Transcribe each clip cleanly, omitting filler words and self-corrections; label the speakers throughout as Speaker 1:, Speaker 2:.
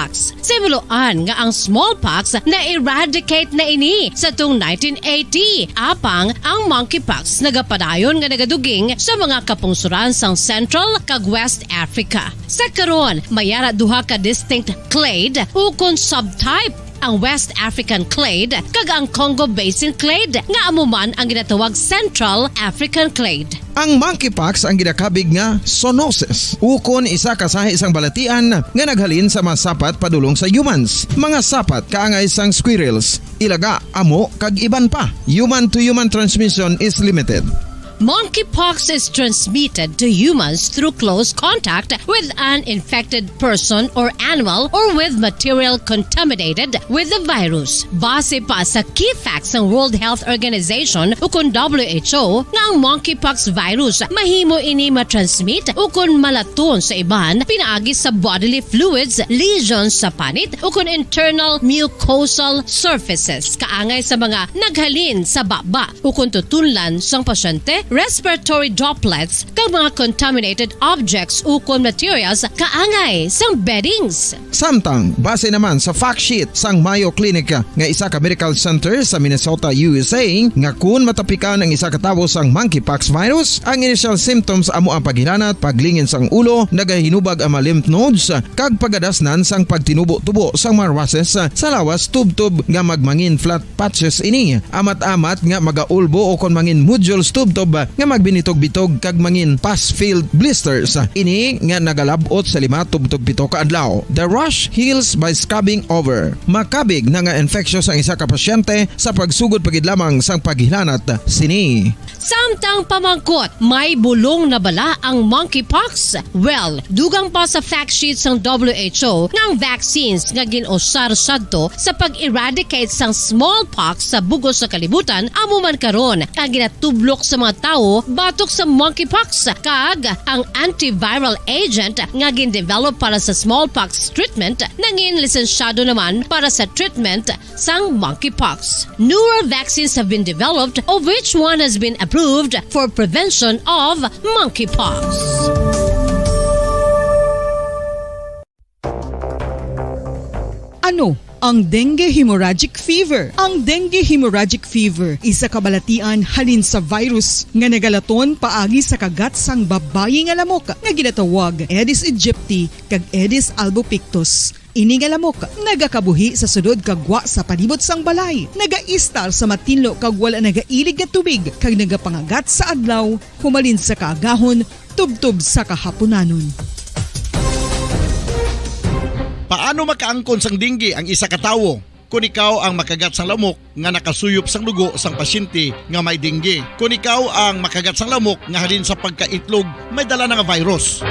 Speaker 1: smallpox. Simuloan nga ang smallpox na eradicate na ini sa tung 1980. Apang ang monkeypox nagapadayon nga nagaduging sa mga kapungsuran sang Central kag West Africa. Sa karon, mayara duha ka distinct clade ukon subtype, ang West African clade kag ang Congo Basin clade nga amuman ang ginatawag Central African clade.
Speaker 2: Ang monkeypox ang ginakabig nga zoonosis. Ukon isa kasahi isang balatian nga naghalin sa mga sapat padulong sa humans. Mga sapat kaangay sang squirrels, ilaga, amo kag iban pa. Human to human transmission is limited.
Speaker 1: Monkeypox is transmitted to humans through close contact with an infected person or animal or with material contaminated with the virus. Base pa sa key facts ng World Health Organization ukon WHO nga ang monkeypox virus mahimo ini matransmit ukon malaton sa iban pinaagi sa bodily fluids, lesions sa panit ukon internal mucosal surfaces kaangay sa mga naghalin sa baba ukon tutunlan sang pasyente, respiratory droplets kag mga contaminated objects ukon materials kaangay sang beddings.
Speaker 2: Samtang base naman sa fact sheet sang Mayo Clinic nga isa ka medical center sa Minnesota, USA nga kun matapikan ang isa ka tawo sang monkeypox virus, ang initial symptoms amo ang paghilanat, paglingin sang ulo, nagahinubag ang mga lymph nodes kag pagadasnan sang pagtinubo-tubo sang mga rashes sa lawas tubtub nga magmangin flat patches ini. Amat-amat nga magaulbo o kon mangin nodules tubtub nga magbinitog-bitog kag mangin pus-filled blisters. Ini nga nagalabot sa 5-7 ka adlaw. The rash heals by scabbing over. Makabig na nga infectious ang isa ka pasyente sa pagsugod pagid lamang sang paghilanat sini.
Speaker 1: Samtang pamangkot, may bulong na bala ang monkeypox? Well, dugang pa sa fact sheet sang WHO nga ang vaccines nga ginusar sadto sa pag-eradicate sang smallpox sa bugos sa kalibutan amo man karon ang ginatublok sa mga tao batok sa monkeypox kag ang antiviral agent nga gin-develop para sa smallpox treatment nangin lisensyado naman para sa treatment sang monkeypox. Newer vaccines have been developed of which one has been approved for prevention of monkeypox.
Speaker 3: Ano ang dengue hemorrhagic fever? Ang dengue hemorrhagic fever isa ka balatian halin sa virus nga nagalaton paagi sa kagat sang babayi nga lamok nga ginatawag Aedes aegypti kag Aedes albopictus. Ini nga lamok nagakabuhi sa sudod kagwa sa palibot sang balay, nagaistar sa matinlo kag wala nagailig nga tubig kag nagapangagat sa adlaw humalin sa kaagahon tubtub sa kahaponanon.
Speaker 4: Paano makaangkon sang dengue ang isa ka tawo? Kung ikaw ang makagat sang lamok nga nakasuyop sang dugo sang pasyente nga may dengue. Kung ikaw ang makagat sang lamok nga halin sa pagkaitlog may dala nga virus.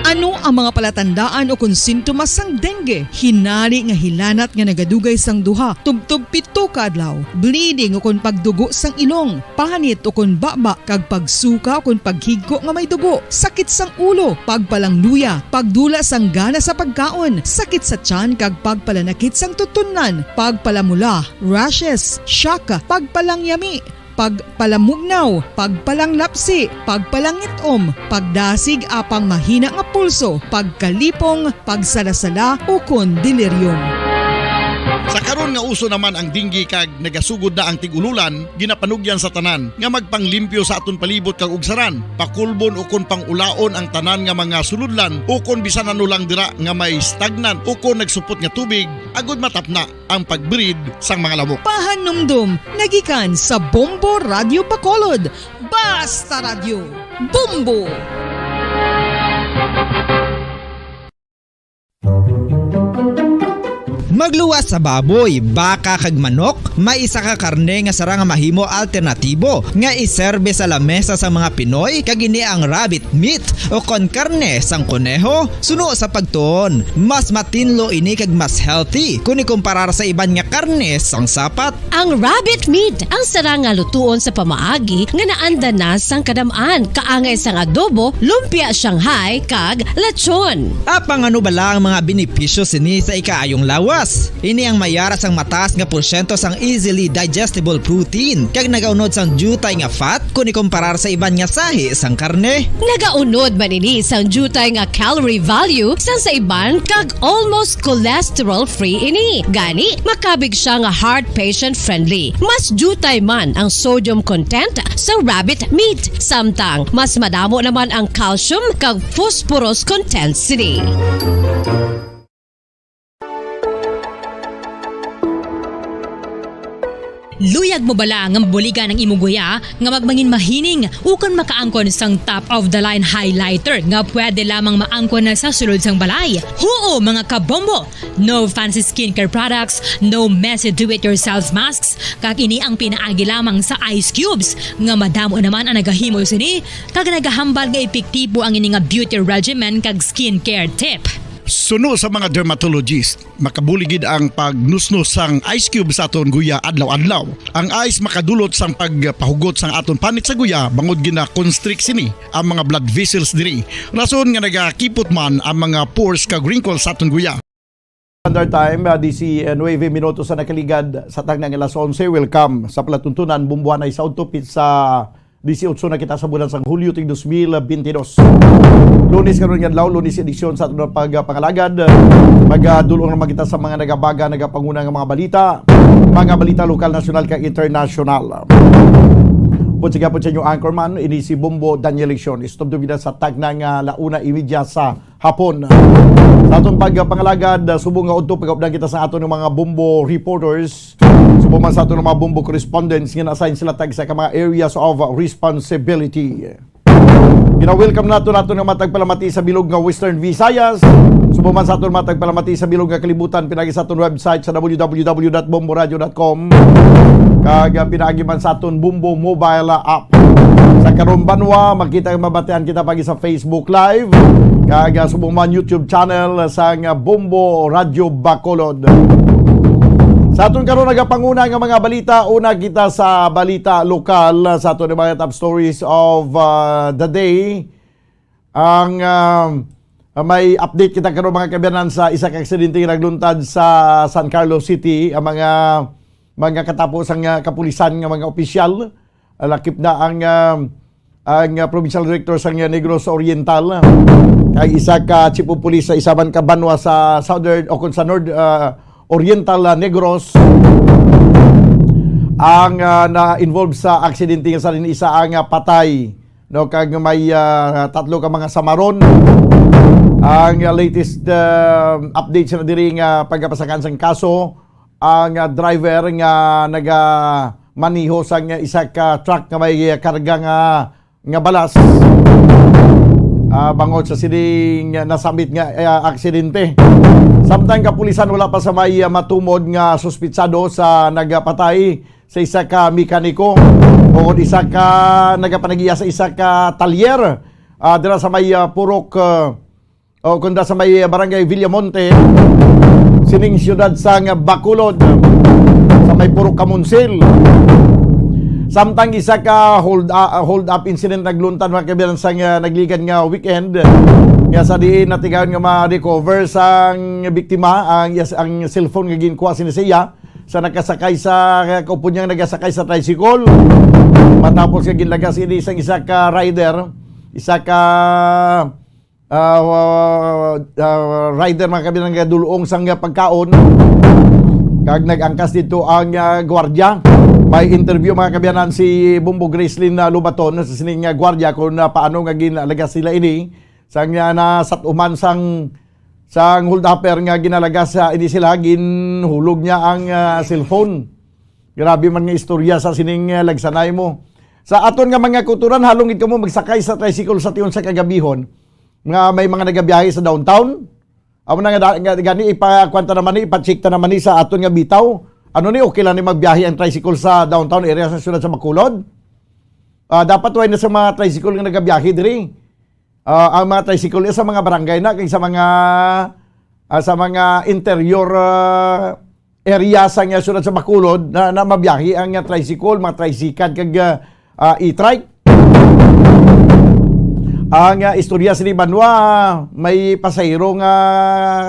Speaker 3: Ano ang mga palatandaan o kung sintomas sang dengue? Hinali nga hilanat nga nagadugay sang duha, tubtub 7 ka adlaw, bleeding o kung pagdugo sang ilong, panit o kung baba kag pagsuka o kung paghigko nga may dugo, sakit sang ulo, pagpalangluya, pagdula sang gana sa pagkaon, sakit sa tiyan kag pagpalanakit sang tutunan, pagpalamula, rashes, shock, pagpalangyami, pagpalamugnaw, pagpalanglapsi, pagpalangitom, pagdasig apang mahina nga pulso, pagkalipong, pagsalasala o kon delirium.
Speaker 4: Sa karon nga uso naman ang dengue kag nagasugod na ang tigululan, ginapanugyan sa tanan nga magpanglimpyo sa aton palibot kag ugsaran, pakulbon o kon pangulaon ang tanan nga mga suludlan o kon bisan ano lang dira nga may stagnan o kon nagsupot nga tubig agud matapna ang pagbreed sang mga lamok.
Speaker 3: Pahanumdum nagikan sa Bombo Radio Bacolod. Basta Radio Bombo.
Speaker 5: Magluwas sa baboy, baka kag manok, may isa ka karne nga sara nga mahimo alternatibo nga iserbe sa lamesa sa mga Pinoy kag ini ang rabbit meat o kon karne sang kuneho. Suno sa pagtuon, mas matinlo ini kag mas healthy kung ikumparar sa iban nga karne sang sapat.
Speaker 1: Ang rabbit meat ang sara nga lutuon sa pamaagi nga naanda na sang kadamaan, kaangay sang adobo, lumpia Shanghai kag lechon.
Speaker 5: Apang ano bala ang mga benepisyo sini sa ikaayong lawas? gatas. Ini ang mayaras ang mataas nga porsyento sang easily digestible protein kag nagaunod sang jutay nga fat kung ikumparar sa iban nga sahi sang karne.
Speaker 1: Nagaunod man ini sang jutay nga calorie value sa iban kag almost cholesterol-free ini. Gani, makabig siya nga heart patient friendly. Mas jutay man ang sodium content sa rabbit meat. Samtang, mas madamo naman ang calcium kag phosphorus content sini.
Speaker 6: Luyag mo bala nga mabuligan ng imong guya nga magmangin mahining ukon makaangkon sang top of the line highlighter nga pwede lamang maangkon na sa sulod sang balay. Huo mga kabombo! No fancy skincare products, no messy do-it-yourself masks, kag ini ang pinaagi lamang sa ice cubes nga madamo naman ang nagahimo sini kag nagahambal nga epektibo ang ini nga beauty regimen kag skincare tip.
Speaker 4: Suno sa mga dermatologist, makabuligid ang pagnusnos sang ice cube sa aton guya adlaw-adlaw. Ang ice makadulot sang pagpahugot sang aton panit sa guya bangod gina constrict sini ang mga blood vessels diri. Rason nga nagakipot man ang mga pores kag wrinkles sa aton guya.
Speaker 7: Standard time, DC 9 minutos sa nakaligad sa tagnang alas 11. Welcome sa palatuntunan bumbuanay sa Autopit sa 18 na kita sa bulan sang Hulyo ting 2022. Lunes karon nga adlaw, Lunes edisyon sa atong pagpangalagad. Magdulong naman kita sa mga nagabaga, nagapanguna nga mga balita lokal, nasyonal kag international. Punsiga po sa inyo anchorman, ini si Bombo Daniel Leksyon. Stop dubida sa tagnang launa imidya sa hapon. Sa atong pagpangalagad, subong nga udto pag-updan kita sa aton mga Bombo reporters. Subong man sa aton mga Bombo correspondents nga na-assign sila tag sa mga areas of responsibility. Gina-welcome nato ng matagpalamati sa bilog nga Western Visayas. Subong man sa aton matagpalamati sa bilog nga kalibutan pinagi sa aton website sa www.bomboradio.com. Kag pinagi man sa aton Bombo mobile app. Sa karong banwa makita mabatean kita pagi sa Facebook Live. Kag subong man YouTube channel sa Bombo Radio Bacolod. Sa aton karon nagapanguna nga mga balita, una kita sa balita lokal sa aton mga top stories of the day. Ang may update kita karon mga kabayanan sa isa ka aksidente nga nagluntad sa San Carlos City. Ang mga katapos ang kapulisan nga mga opisyal lakip na ang provincial director sa Negros Oriental kay isa ka chief of police sa isaban ka banwa sa southern o sa north Oriental Negros ang na-involve sa aksidente nga sa isa ang patay, no, kag may tatlo ka mga samaron. Ang latest update sa diri nga pagkapasakan sang kaso, ang driver nga maniho sang isa ka truck nga may karga nga balas bangod sa sining nasamit nga aksidente. Samtang kapulisan wala pa sa may matumod nga suspitsado sa nagapatay sa isa ka mekaniko o isa ka nagapanagiya sa isa ka talyer dira sa may Purok o kunda sa may barangay Villamonte sining siyudad sa Bacolod sa may Purok Kamunsil. Samtang isa ka hold up incident nagluntad mga kabilang sa nagligan nga weekend nga sa diin natigayon nga ma-recover sang biktima ang cellphone nga ginkuha siya sa nakasakay sa kaupo niyang nagasakay sa tricycle matapos nga ginlagas ini isang isa ka rider rider mga kabilang nga dulong sang pagkaon kag nag-angkas dito ang gwardiya. May interview mga kabiyanan si Bombo Gracelyn Lubaton sa sining gwardiya kung paano nga ginalagas sila ini sang nasatuman sang hold upper nga ginalagas ini sila ginhulog niya ang cellphone. Grabe man nga istorya sa sining lagsanay mo. Sa aton nga mga kuturan halong ito mo magsakay sa tricycle sa tiyon sa kagabihon nga may mga nagabiyahe sa downtown. Amo na nga gani ipakwanta naman ni ipa-check ta naman ni sa aton nga bitaw. Ano ni okay lang ni magbiyahe ang tricycle sa downtown area sa siyudad sa Bacolod? Dapat way na sa mga tricycle nga nagabiyahe diri. Ang mga tricycle sa mga barangay na kay sa mga interior area sa siyudad sa Bacolod na mabiyahe ang tricycle, mga tricycle kag e-trike. Ang istorya sa Banwa, may pasahero nga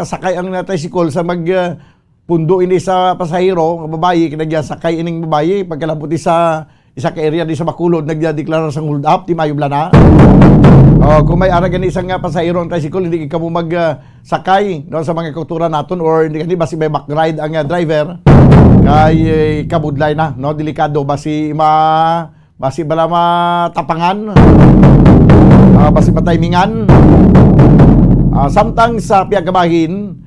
Speaker 7: sakay ang tricycle sa pundo ini sa pasahero, nga babayi, kinagya sakay ining babayi, pagkalabot sa isa ka area di sa Bacolod, nagdeklara sang hold up, di mayo blana. Kung may aragan isang pasahero ang tricycle, hindi ka mo magsakay no, sa mga kauturan naton or hindi basi may backride ang driver, kay kabudlay na, no, delikado, basi bala matapangan, basi patimingan. Samtang sa piyagabahin,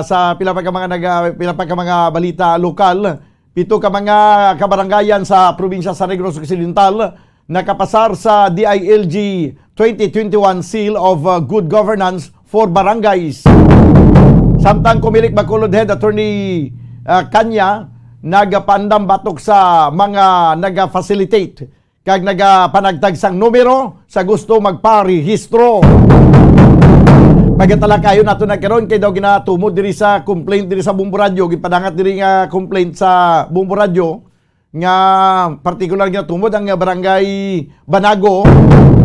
Speaker 7: sa pila pa ka mga balita lokal, 7 ka mga kabarangayan sa probinsya sa Negros Occidental nakapasar sa DILG 2021 Seal of Good Governance for Barangays. Samtang kumilik Bacolod Head Attorney Kanya nagapandam batok sa mga naga-facilitate kag nagapanagtag sang numero sa gusto magparehistro. Pagkatala kayo nato nagkaroon kay daw ginatumod diri sa complaint diri sa Bumbo Radio, gipadangat diri nga complaint sa Bumbo Radio nga particular nga tumod ang barangay Banago.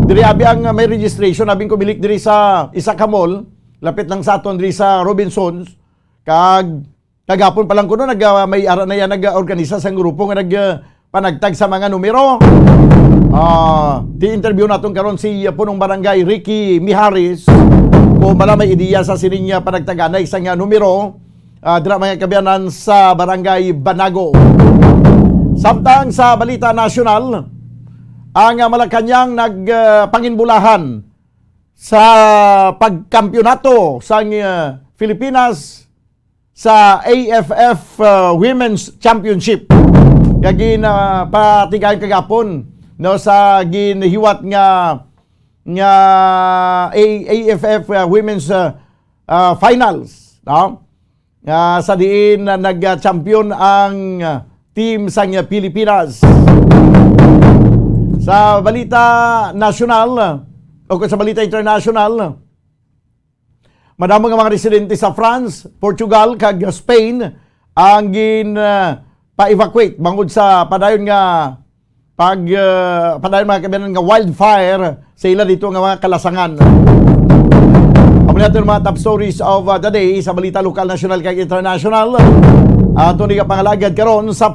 Speaker 7: Diri abi ang may registration abing kumilik diri sa isa ka mall lapit lang sa aton diri sa Robinsons, kag kagapon pa lang kuno may ara na yan nag-organisa sang grupo nga panagtag sa mga numero. Di-interview naton karon si punong barangay Ricky Miharis kung bala may ideya sa sininya panagtaga na isang numero dira mga kabiyanan sa barangay Banago. Samtang sa balita nasyonal, ang Malacañang nagpanginbulahan sa pagkampyonato sa Pilipinas sa AFF Women's Championship. Kagin patigayon kagapon no sa ginhiwat nga AFF Women's Finals, no? Sa diin nag-champion ang team sang Pilipinas. Sa balita nasyonal o sa balita international, madamo nga mga residente sa France, Portugal kag Spain ang pa-evacuate bangod sa padayon nga padayon mga kabiyanan nga wildfire sa ila dito nga mga kalasangan. Amo natin mga top stories of the day sa balita lokal, national kag international. Ato ni pangalagad karon sa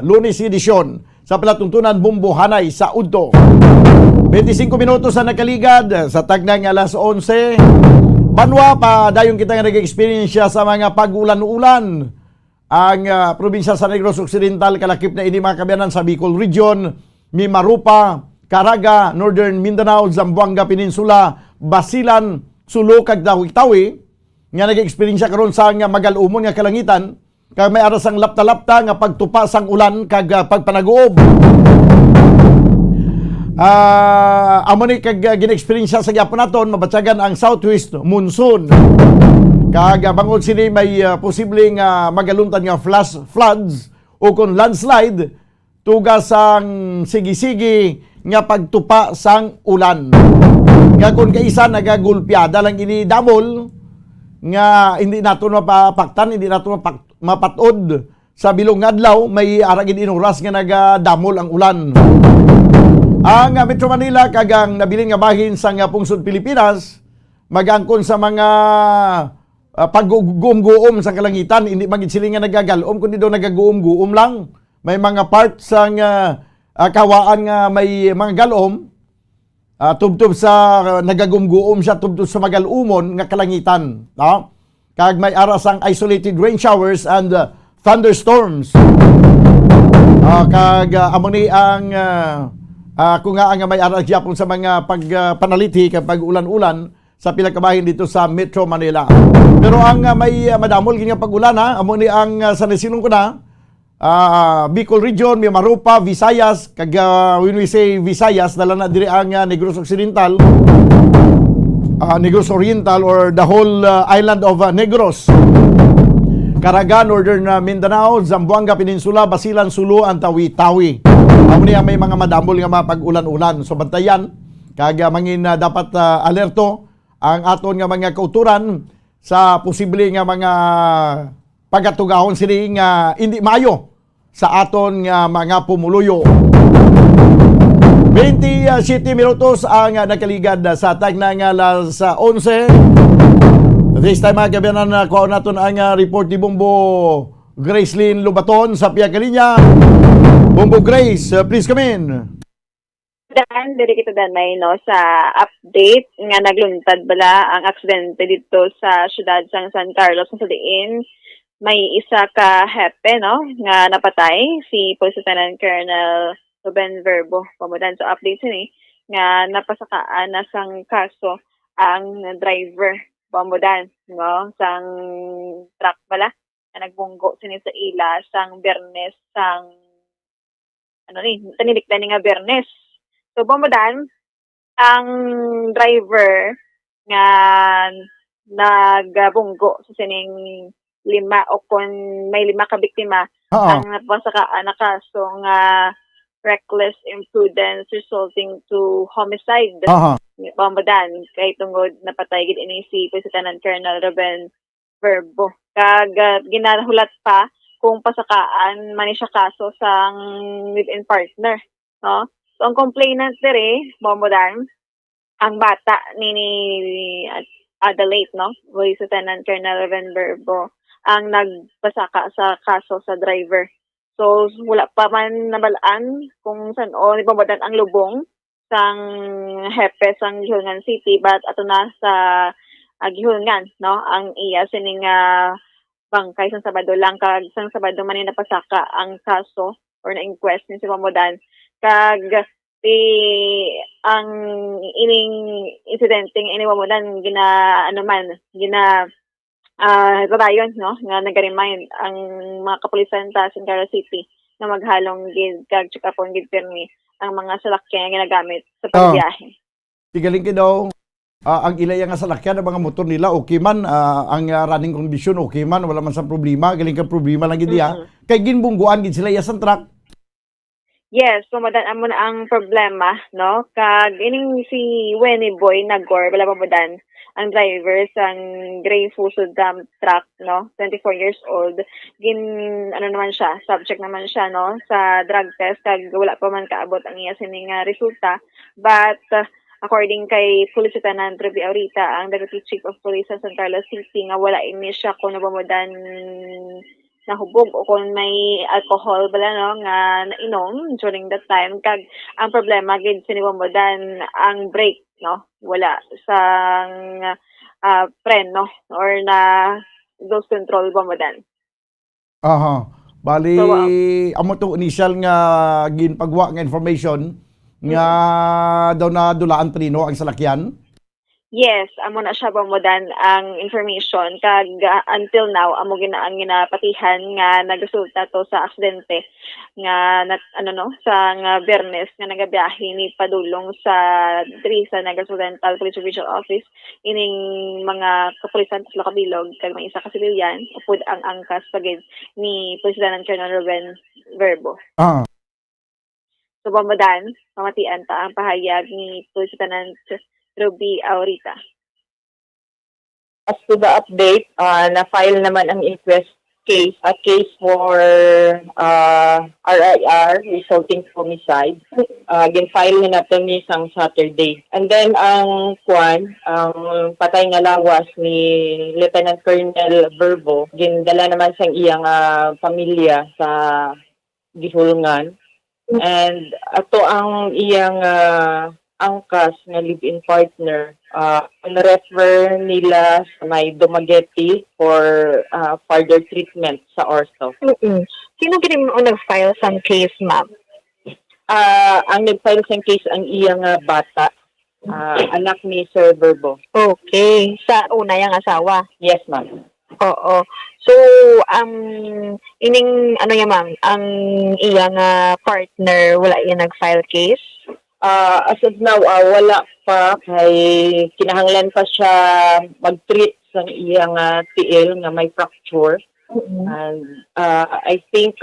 Speaker 7: Lunes edisyon sa palatuntunan Bumbuhanay sa Udto. 25 minutos sa nakaligad sa tagnang alas 11. Banwa pa dayon kita nga nag-experience sa mga pag-ulan-ulan. Ang probinsya sa Negros Occidental, kalakip na ini mga kabiyanan sa Bicol Region, Mimarupa, Caraga, Northern Mindanao, Zamboanga Peninsula, Basilan, Sulu kag Tawi-Tawi nga nag-experience karon sa nga magalumon nga kalangitan, kag may aras ang lapta-lapta nga pagtupa sang ulan kag pagpanaguob. Amo ni kag gin-experience sa gyapon naton mabatyagan ang southwest monsoon. Kag bangod sini may posibleng magaluntan nga floods o kung landslide tugas ang sige-sige nga pagtupa sang ulan. Nga kung kaisa nagagulpiada lang ini damol nga hindi nato mapapaktan, hindi nato mapatod sa bilong adlaw, may aragin inuras nga nagadamol ang ulan. Ang Metro Manila kagang nabilin nga bahin sa pungsod Pilipinas magangkon sa mga pag-guom-guom sa kalangitan, hindi magid sila nga nagagalom kundi daw nagaguom-guom lang. May mga parts sa kawaan nga may mga galom, tubtob sa nagagum-guom siya tubtob sa magalumon nga kalangitan, no? Kag may aras ang isolated rain showers and thunderstorms. Kag amo ni ang kung nga ang may aras gyapon sa mga pagpanalithi kag pag-ulan-ulan sa pila ka bahin dito sa Metro Manila. Pero ang may madamol gini nga pag-ulan, amo ni ang sa nasilong ko na Bicol Region, Mimarupa, Visayas, kag when we say Visayas, dala na diri ang Negros Occidental, Negros Oriental or the whole island of Negros. Caraga, Northern Mindanao, Zamboanga Peninsula, Basilan, Sulu, ang Tawi-Tawi. Amo ni ang may mga madamol nga mga pag-ulan-ulan. So bantayan, kag mangin dapat alerto ang aton nga mga kauturan sa posible nga mga pagatugahon sini nga hindi mayo sa aton nga mga pumuluyo. 27 minutos ang nakaligad sa tagnang alas 11. This time mga kabayan na kuha natin ang report ni Bumbo Gracelyn Lubaton sa Pia Kalinya. Bumbo Grace, please come in.
Speaker 8: Dan, diri kita danay no sa update nga nagluntad bala ang aksidente dito sa syudad sang San Carlos sa diin. May isa ka hepe no nga napatay si Police Lieutenant Colonel Ruben Verbo. Pamudan sa update ni nga napasakaan na sang kaso ang driver. Pamudan no sang truck bala na nagbunggo sini sa ila sang Bernes sang tanilik na nga Bernes. So, pamudan, ang driver nga nagbunggo sa sining 5 o kung may 5 ka biktima, ang napasakaan na kaso nga reckless imprudence resulting to homicide. Pamudan, kay tungod napatay gid ini si Police Lieutenant Colonel Ruben Verbo. Kag ginahulat pa kung pasakaan man siya kaso sang live-in partner, no? So, ang complainant dire, Momodan, ang bata ni Adelaide, no? Police Lieutenant Colonel Ruben Verbo, ang nagpasaka sa kaso sa driver. So, wala pa man nabalaan kung saan o ni Momodan ang lubong sang hepe sang Gihungan City, but ato na sa Gihungan, no? Ang iya sining bangkay sang Sabado lang, kag sang Sabado man napasaka ang kaso or na-inquest ni si Momodan. Kag ang ining incidenting iniwamudan radayon no nga nag-remind ang mga kapulisan ta sa Carlos City na maghalong gid kag check upon gid permi ang mga salakyan nga ginagamit sa pagbiyahe.
Speaker 7: Tigaling daw ang ilaya nga salakyan ng mga motor nila okay man, ang running condition okay man, wala man sa problema, galing ka problema lang gid kay ginbungguan gid sila ya sa truck.
Speaker 8: Yes, pumadan amo na ang problema, no? Kag ining si Winnie Boy Nagor, bala pamudan, ang driver sang gray Fuso dump truck, no? 24 years old. Naman siya, subject naman siya, no? Sa drug test, kag wala pa man kaabot ang iya sining resulta. But, according kay Police Lieutenant Ruby Aurita, ang Deputy Chief of Police sa San Carlos City, nga wala ini siya kung napamudan nahubog o kung may alcohol bala no nga nainom during that time. Kag ang problema gid siniwamodan ang brake, no, wala sang preno or na those control pamodan.
Speaker 7: Bali amo to initial nga ginpagwa nga information nga daw na dulaan preno ang salakyan.
Speaker 8: Yes, amo na siya pamudan ang information kag until now amo ang ginapatihan nga nagresulta to sa aksidente nga sa Bernes nga nagabiyahe ni padulong sa sa Nagasudental Police Regional Office ining mga kapulisan sa Locabilog kag may isa ka sibilyan upod ang angkas pagid ni Police Lieutenant Colonel Ruben Verbo. So pamudan, pamatian ta ang pahayag ni Police Lieutenant Ruby Aurita.
Speaker 9: As to the update, na-file naman ang inquest case, a case for RIR resulting homicide. Gin-file na natin ni isang Saturday. And then ang patay nga lawas ni Lieutenant Colonel Verbo, gindala naman sang iyang pamilya sa Gihulngan. And ato ang iyang angkas nga live-in partner, refer nila sa may Dumaguete for further treatment sa ortho.
Speaker 8: Sino gini mo nag-file sa case, ma'am?
Speaker 9: Ang nag-file sa case ang iyang bata, anak ni Sir Verbo.
Speaker 8: Okay. Sa una yung asawa?
Speaker 9: Yes, ma'am.
Speaker 8: Oo. So, ining, ma'am, ang iyang partner, wala yung nag-file case?
Speaker 9: As of now, wala pa. Kay kinahanglan pa siya mag-treat sa iyang tiil nga may fracture. And I think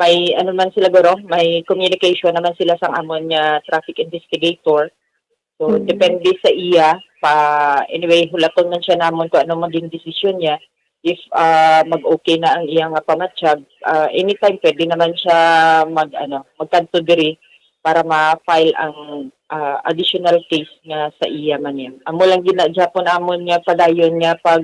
Speaker 9: may man sila may communication naman sila sa amon nga traffic investigator. So depende sa iya anyway hulaton man siya namon kung ano maging desisyon niya. If mag-okay na ang iyang pamatsyag, anytime pwede naman siya magkanto diri para ma-file ang additional case nga sa iya man yan. Amo lang ginadjapon amon nga padayon nga pag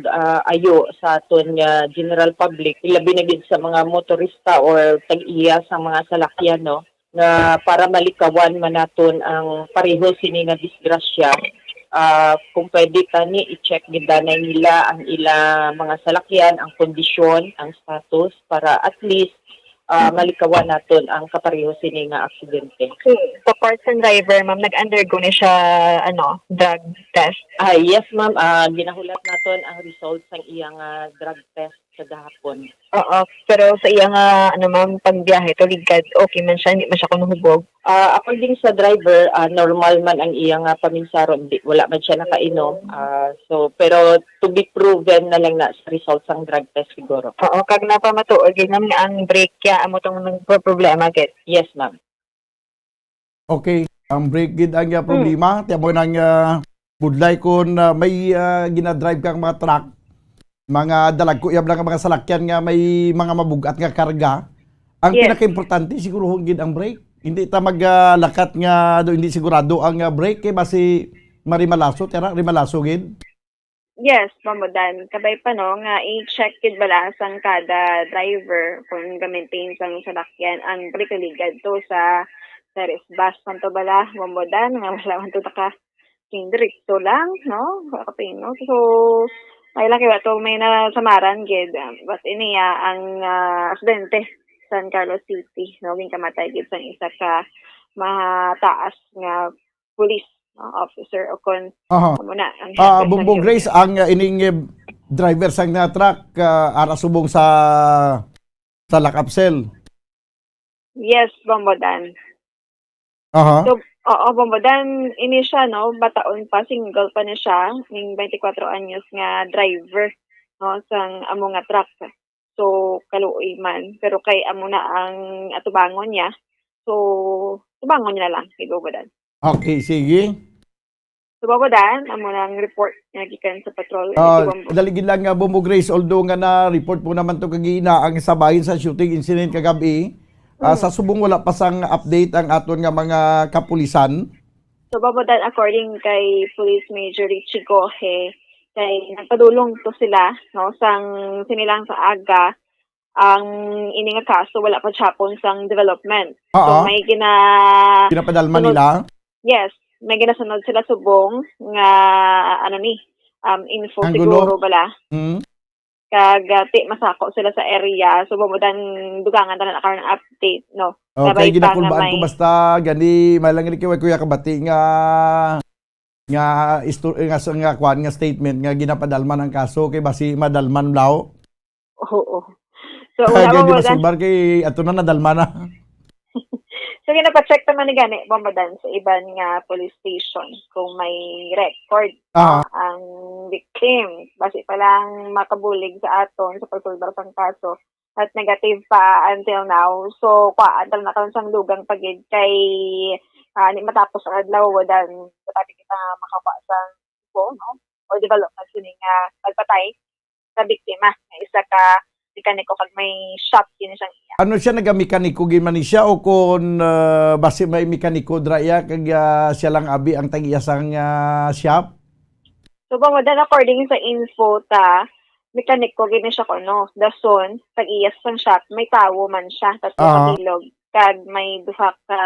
Speaker 9: ayo sa aton nga general public, ilabi na gid sa mga motorista or tag-iya sa mga salakyan, no, nga para malikawan man naton ang pareho sini nga disgrasya. Kung pwede tani i-check gid nila ang ila mga salakyan, ang kondisyon, ang status para at least malikawan naton ang kapareho sini nga aksidente.
Speaker 8: So, person driver, ma'am, nag-undergo na siya, drug test?
Speaker 9: Yes, ma'am. Ginahulat naton ang results ng iyang drug test sa gahapon.
Speaker 8: Oo, pero sa iyang, ma'am, pagbiyahe, tuligad, okay man siya, hindi man siya kunuhubog?
Speaker 9: According sa driver, normal man ang iyang paminsaron. Wala man siya nakainom. Pero to be proven na lang na sa results ng drug test siguro.
Speaker 8: Oo, kag napamatuod, yun naman nga ang brake kaya amo itong nagpo-problema, get?
Speaker 9: Yes, ma'am.
Speaker 7: Okay, ang brake gid ang problema. Tiamo nang budlay kun may ginadrive kang mga truck, mga dalagkuyab lang ang mga salakyan nga may mga mabugat nga karga. Ang pinaka-importante siguro gid ang brake. Hindi ta maglakat nga hindi sigurado ang brake kay basi marimalaso, rimalaso gid.
Speaker 8: Yes, mamudan. Kabay pa no, nga i-check gid bala sang kada driver kung ga-maintain sang salakyan ang brake ligad to sa series bus man to bala, mamudan nga wala man to ka direkto lang, no? Kapino. So, ay laki ba to may nasamaran gid. But iniya ang aksidente San Carlos City, no? Ging kamatay gid sang isa ka mataas nga police officer o kon muna ang
Speaker 7: Bumbong Grace ang ining driver sang na truck ara subong sa Lakapsel.
Speaker 8: Yes, Bombodan. So, Bombodan ini siya, no, bataon pa, single pa na siya, ng 24 anyos nga driver, no, sang amo nga truck. So, kaluoy man, pero kay amo na ang atubangon niya. So, tubangon niya na lang, kay Bombodan.
Speaker 7: Okay, sige.
Speaker 8: So, Bombodan, amo na ang report nga gikan sa patrol.
Speaker 7: Daligid lang nga, Bombo Grace, although nga na-report po naman to kagina ang sabahin sa shooting incident kagabi, sa subong wala pa sang update ang aton nga mga kapulisan.
Speaker 8: So, Bombodan, according kay Police Major Richie Gohe, kay nagpadulong to sila, no, sang sinilang sa aga, ang ini nga kaso wala pa chapon sang development. So, may
Speaker 7: pinapadalman nila?
Speaker 8: Yes. May ginasunod sila subong nga info siguro bala. Kagati masako sila sa area, so Bombodan dugangan tanan karon ng update, no.
Speaker 7: Okay, ginakulbaan ko basta gani malang ni kuya kabati nga kwan nga statement nga ginapadalman ang kaso kay basi madalman law.
Speaker 8: Oo. So wala mo
Speaker 7: ba kay ato na nadalman na.
Speaker 8: So, ginapacheck naman ni gani, Bombodan, sa iban nga police station kung may record ang victim. Basi pa lang makabulig sa aton sa pagsulbar sang kaso at negative pa until now. So, antal na karon sang dugang pagid kay matapos ang adlaw wadan dapat kita makakuha sang no? O development sini nga pagpatay sa biktima nga isa ka mekaniko kag may shop kini siyang iya.
Speaker 7: Ano siya nagamekaniko gin man siya o kun base may mekaniko dra iya kag siya lang abi ang tag-iya sang shop?
Speaker 8: So Bombodan, according sa info mekaniko gin siya kuno. Dason tag-iya sang shop may tawo man siya tatlo ka bilog kag may duha ka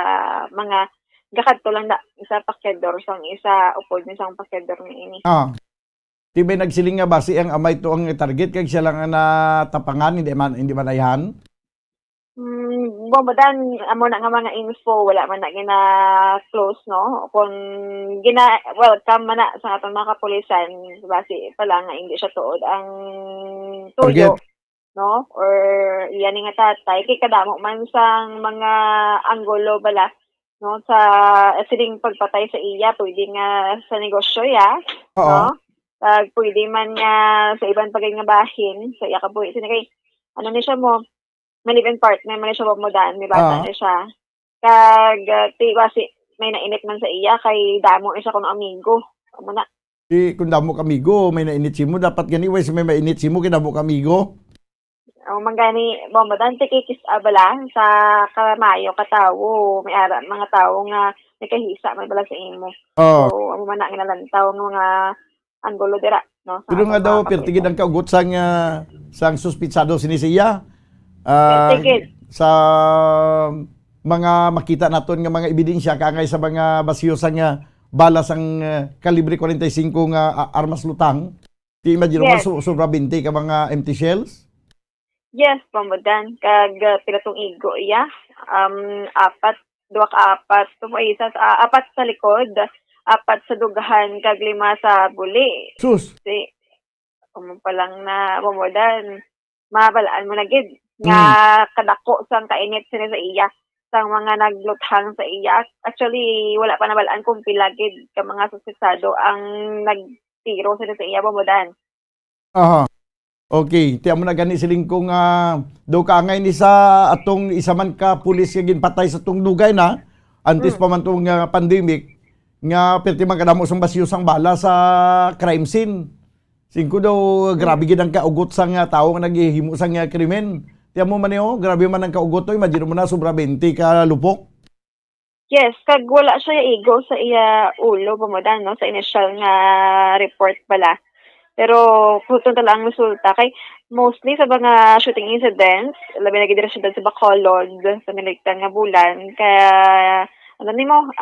Speaker 8: mga gakadto lang da isa pakedor sang isa upod ni sang pakedor ni ini.
Speaker 7: Di ba nagsiling nga basi ang amay to ang target kag siya lang tapangan hindi man ayhan?
Speaker 8: Bombodan, amo na nga mga info wala man na gina-close, no? Kung welcome man na sa atong mga kapulisan basi pala nga hindi siya tuod ang tuyo, no? Or iyan nga tatay kay kadamo man sang mga anggulo bala, no? Sa siling pagpatay sa iya pwede nga sa negosyo no? Pwede man nga sa ibang pagay nga bahin, sa iya kabuhi. Kay, ni siya mo, may live-in partner, man siya Bombodan, may bata na siya. Kag, kasi may nainit man sa iya, kay damo siya kung amigo. Amo na.
Speaker 7: Kung damo kamigo, may nainit si mo, dapat ganiway may mainit si mo, kinamo kamigo.
Speaker 8: Mangani bombadan tikikis abala sa kamayo katawo may ara mga tawo nga nakahisa may bala sa imo.
Speaker 7: Oh.
Speaker 8: So amo man na nalantaw ng mga anggulo dira no.
Speaker 7: Pero nga daw pertigid ang kaugot sang suspitsado sinisiya.
Speaker 8: Pertigid.
Speaker 7: Sa mga makita naton nga mga ebidensya kangay sa mga basyosan nga balas ang kalibre 45 nga armas lutang. Di imagine mo sobra 20 ka mga empty shells?
Speaker 8: Yes, pambadan kag pilatong igo iya. Apat sa likod, apat sa dugahan kag 5 sa buli.
Speaker 7: Sus.
Speaker 8: Si pa lang na pambadan mabalaan mo na gid nga kadako sang kainit sila sa iya sang mga nagluthang sa iya. Actually wala pa nabalaan kung pila gid ka mga suspetsado ang nagtiro sila sa iya pambadan.
Speaker 7: Aha. Okay, tiyan mo na gani siling kung daw ka ngay ni sa atong isa man ka pulis nga ginpatay sa tong dugay na antes pa man tong pandemic nga perti man kadamo sang basyosang bala sa crime scene. Singko daw grabe gid ang kaugot sang tawo nga naghihimo sang krimen. Tiyan mo man grabe man ang kaugot to, imagine mo na sobra 20 ka lupok.
Speaker 8: Yes, kag wala siya igo sa iya ulo pamadan no sa initial nga report pala. Pero puto tala ang resulta kay mostly sa mga shooting incidents, labi na gid sa Bacolod sa niligtan nga bulan kaya ano nimo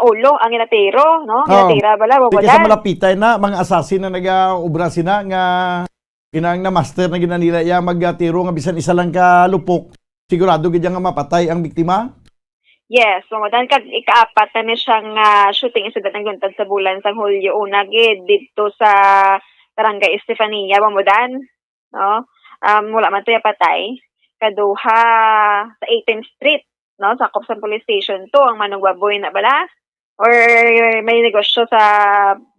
Speaker 8: ulo ang inatero no inatira bala
Speaker 7: Di kasi malapitay na mga assassin na nag-ubra sina nga inang na master na ginanila ya magtiro nga bisan isa lang ka lupok sigurado gid nga mapatay ang biktima.
Speaker 8: Yes, pamadan kag ikaapat na ni siyang shooting incident ang guntad sa bulan sang Hulyo una gid dito sa Barangay Estefania, Bamudan, no? Wala man to patay. Kaduha sa 18th Street, no? Sakop sa police station to ang manong baboy na bala. Or may negosyo sa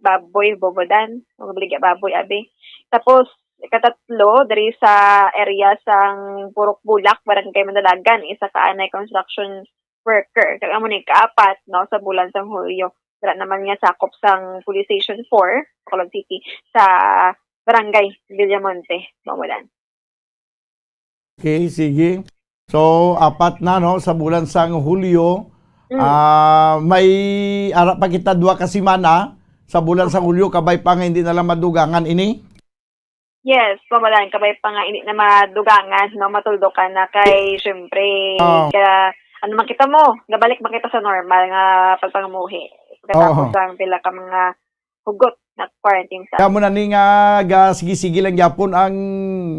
Speaker 8: baboy, Bamudan. Mga baligya baboy, abi. Tapos, katatlo, dari sa area sang Purok Bulak, Barangay Mandalagan, isa ka anay construction worker. Kaya mo ni kaapat, no? Sa bulan sang Hulyo. Wala naman nga sakop sang Police Station 4, Bacolod City, sa Barangay Villamonte, Bamudan.
Speaker 7: Okay, sige. So, apat na no sa bulan sang Hulyo. May ara pa kita 2 ka semana sa bulan sang Hulyo kabay pa nga hindi na lang madugangan ini.
Speaker 8: Yes, Bamudan kabay pa nga ini na madugangan, no matuldukan na kay syempre kaya ano makita mo, gabalik makita sa normal nga pagpangamuhi. Pagkatapos ang pila ka mga hugot na quarantine sa.
Speaker 7: Kamo na ni nga sige-sige lang gyapon ang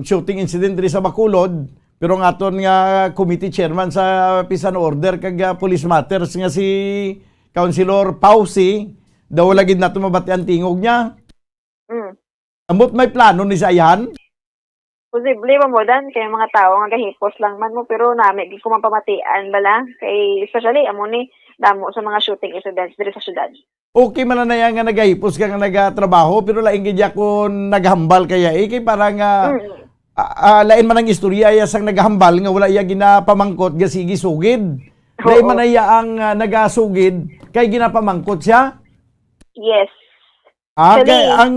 Speaker 7: shooting incident diri sa Bacolod, pero nga aton nga committee chairman sa Peace and Order kag Police Matters nga si Councilor Pausi daw lagid nato mabati ang tingog niya. Amot may plano ni sayan?
Speaker 8: Posible Bamudan kay mga tao nga gahipos lang man mo pero nami gid ko mapamatian bala kay especially amo ni damo sa mga shooting incidents diri sa syudad.
Speaker 7: Okay man na nga nagahipos ka nga nagatrabaho pero laing gid ako naghambal kaya kay parang lain man ang istorya ya sang naghambal nga wala iya ginapamangkot ga sige sugid. Lain man iya ang nagasugid kay ginapamangkot siya.
Speaker 8: Yes.
Speaker 7: Kay ang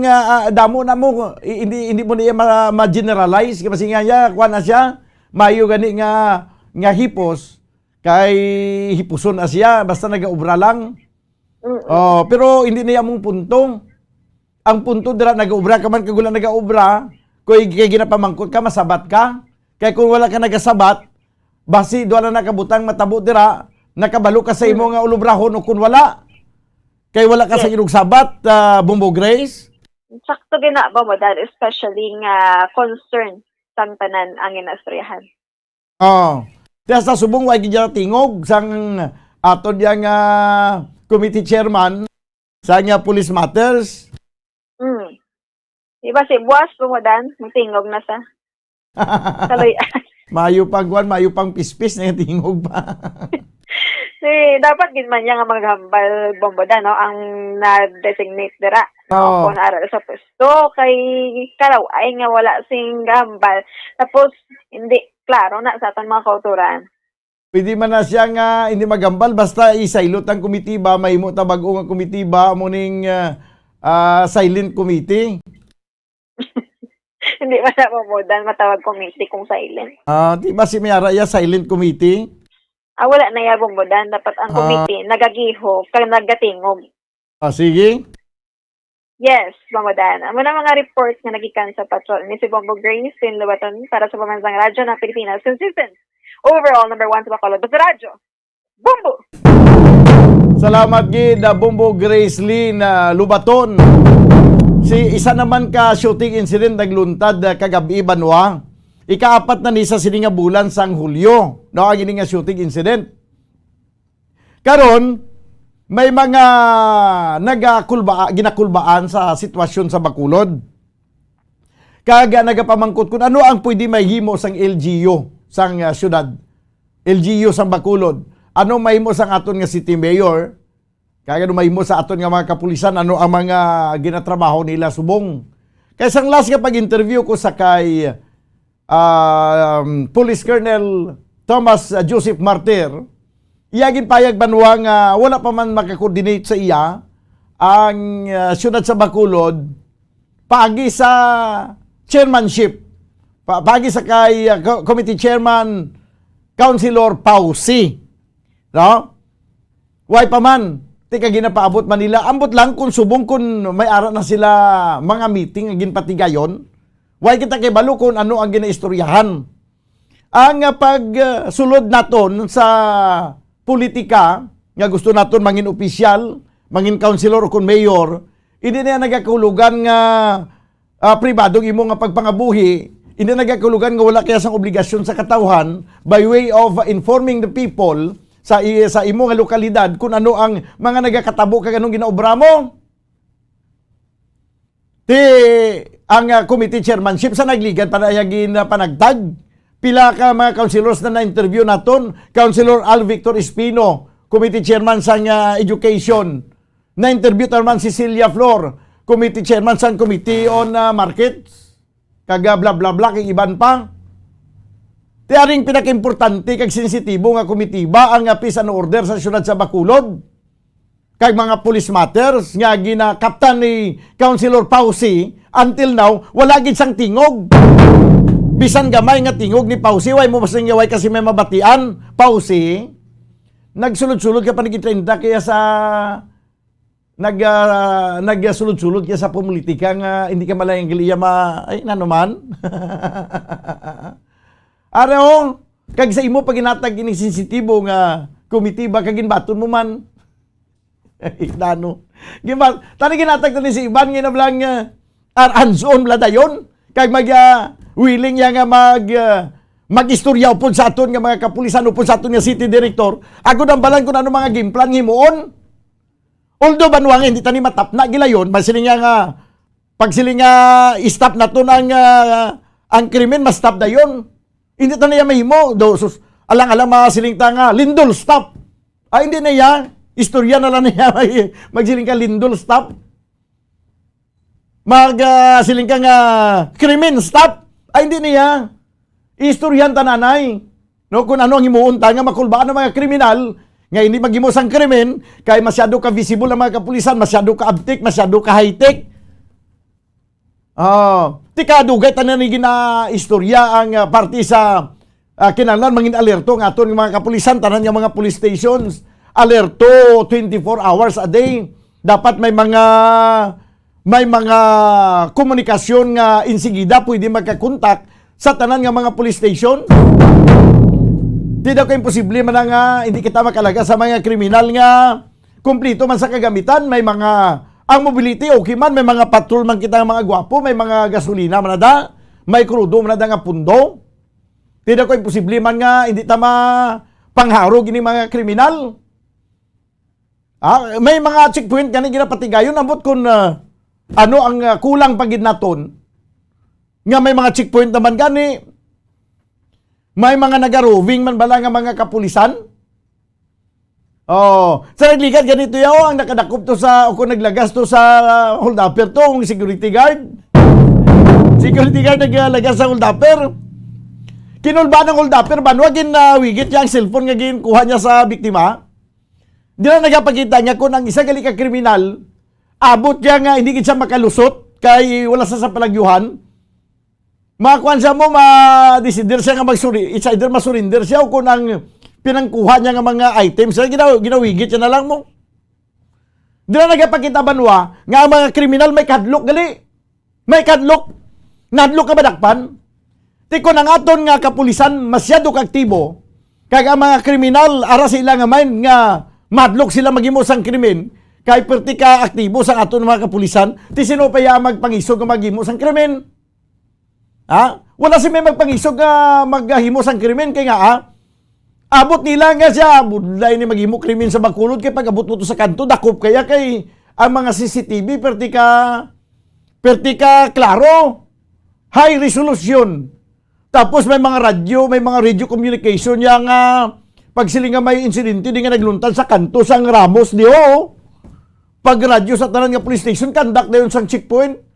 Speaker 7: damo na mo hindi mo niya ma-generalize kasi nga ya kuan na siya mayo gani nga hipos kay hipuson na siya basta nagaubra lang. Pero hindi niya mong punto. Ang punto dira nagaubra ka man kagula nagaubra kay ginapamangkot ka masabat ka. Kay kung wala ka nagasabat basi duha na nakabutang matabo dira nakabalo ka sa imo nga ulubrahon o kun wala. Kay wala ka sa ilog sabat, Bumbo Grace?
Speaker 8: Sakto gina ba mo dahil especially nga concern sang tanan ang inastoryahan.
Speaker 7: Kaya sa subong wag gid tingog sang ato yang committee chairman sa nga Police Matters.
Speaker 8: Diba si Buwas Bamudan, magtingog na sa. Kaloy.
Speaker 7: Mayo pang pispis na tingog pa.
Speaker 8: Dapat gid man nga maghambal Bamudan no ang na-designate dira kung aral sa pwesto kay kalaway nga wala sing gambal tapos hindi klaro na sa atong mga kauturan.
Speaker 7: Pwede man na siya nga hindi magambal basta isailot ang komitiba mahimo ta bag-o nga komitiba mo ning silent committee.
Speaker 8: Hindi ba na mamudan, matawag committee kung silent.
Speaker 7: Di ba si Mayara ya silent committee?
Speaker 8: Wala na yan bumudan. Dapat ang committee, nagagiho, kag nagatingog.
Speaker 7: Sige.
Speaker 8: Yes, Bambodan. Amo na mga reports nga nagikan sa patrol ni si Bombo Grace in Lubaton para sa Pamansang Radyo ng Pilipinas consistent. Overall, number 1 sa Bacolod sa radyo. Bombo!
Speaker 7: Salamat gid Bombo Grace Lynn Lubaton. Isa naman ka shooting incident nagluntad kagabi banwa. Ikaapat na ni sa sininga bulan sang Hulyo. No, ang ini nga shooting incident. Karon may mga ginakulbaan sa sitwasyon sa Bacolod. Kaga nagapamangkot kung ano ang pwede mahimo sang LGU sang syudad. LGU sang Bacolod. Ano mahimo sang aton nga city mayor? Kaga mahimo sa aton nga mga kapulisan, ano ang mga ginatrabaho nila subong. Kaya sang last nga pag-interview ko sa kay Police Colonel Thomas Joseph Martir, iyagin payag banwa nga wala pa man makakoordinate sa iya ang syudad sa Bacolod paagi sa chairmanship, paagi sa kay committee chairman Councilor Pausi. No? Why pa man, tika ginapaabot Manila, ambot lang kung subong kung may ara na sila mga meeting agin patigayon. Why kita kay balo kung ano ang ginaistoryahan. Ang pagsulod naton sa politika, nga gusto naton mangin opisyal, mangin councilor o kun mayor, hindi na nagakulugan nga pribadong imo nga pagpangabuhi, hindi na nagakulugan nga wala kaya sang obligasyon sa katawhan by way of informing the people sa imo nga lokalidad kung ano ang mga nagakatabo kag anong ginaobra mo. Ang committee chairmanship sa nagligad para yagin panagtag. Pila ka mga councilors na na-interview naton. Councilor Al Victor Espino, committee chairman sa education. Na-interview naman si Cecilia Flor, committee chairman sa committee on markets. Kaga bla bla bla kay iban pa. Tiyaring pinaka-importante kag sensitibo nga komitiba ang peace and order sa syudad sa Bacolod. Kag mga police matters nga ginakaptan ni Councilor Pausi, until now wala gid sang tingog. Bisan gamay nga tingog ni Pausi, way mo basing way kasi may mabatian. Pausi, nagsulod-sulod ka pa nagitrinda kaya sa nagsulod-sulod kaya sa politika nga hindi ka malayang giliya ay nanuman. Araw, kag sa imo pag ginatag ining sensitibo nga komitiba kag ginbaton mo man. Nano. Tani ginatag ni si Iban nga nablang hands-on bla dayon kag willing ya nga mag-istorya upod sa aton nga mga kapulisan upod sa aton nga city director. Ako nang balan kung ano mga game plan himuon. Although banwang hindi tani matapna gilayon, masiling nga pag siling stop naton ang krimen mas stop dayon. Hindi tani ya mahimo do alang-alang masiling ta nga lindol stop. Ay hindi na ya istorya na lang niya magsiling ka lindol stop. Siling ka nga krimen stop. Ay hindi niya istoryan tananay. No, kung ano ang himuon ta nga makulbaan ng mga kriminal nga hindi maghimo sang krimen kay masyado ka visible ang mga kapulisan, masyado ka abtik, masyado ka high-tech. Tika dugay tanan ni gina istorya ang party sa kinahanglan mangin alerto nga aton mga kapulisan tanan nga mga police stations. Alerto 24 hours a day. Dapat may mga komunikasyon nga insigida pwede magkakontak sa tanan nga mga police station. Di daw ko imposible man nga hindi kita makalaga sa mga kriminal nga kumplito man sa kagamitan. May mga ang mobility okay man, may mga patrol man kita mga gwapo, may mga gasolina man na may krudo man na nga pundo. Di daw ko imposible man nga hindi tama pangharog ini mga kriminal. May mga checkpoint kani ginapatigayon ambot kun ano ang kulang pagid naton nga may mga checkpoint naman gani may mga nagaroving man bala nga mga kapulisan. Sa nagligad ganito yaw ang nakadakop to sa o kung naglagas to sa hold upper to ang security guard. Security guard naglagas sa hold upper. Kinulba ng hold upper banwa gin wigit yang cellphone nga ginkuha niya sa biktima. Di na nagapakita niya kung ang isa gali ka kriminal, abot niya nga hindi siya makalusot kay wala sa palagyuhan. Makakuan siya mo, ma-decider siya nga it's either masurinder siya o kung ang pinangkuha niya nga mga items, ginawigit siya na lang mo. Di na nagapakita banwa nga ang mga kriminal may kadlok gali. May kadlok. Nadlok ka badakpan. Ti kung ang aton nga kapulisan masyado kaktibo, kag ang mga kriminal ara sila nga main nga madlok sila maghimo sang krimen, kay perti ka aktibo sang aton mga kapulisan, ti sino pa ya magpangisog nga maghimo sang krimen? Ha? Wala si may magpangisog nga maghimo sang krimen kay nga abot nila nga siya budlay ni maghimo krimen sa Bacolod kay pag-abot mo to sa kanto dakop kaya kay ang mga CCTV perti ka klaro, high resolution. Tapos may mga radio communication yang pag sila nga may insidente di nga nagluntan sa kanto sang Ramos di pag radyo sa tanan nga police station kandak dayon sang checkpoint.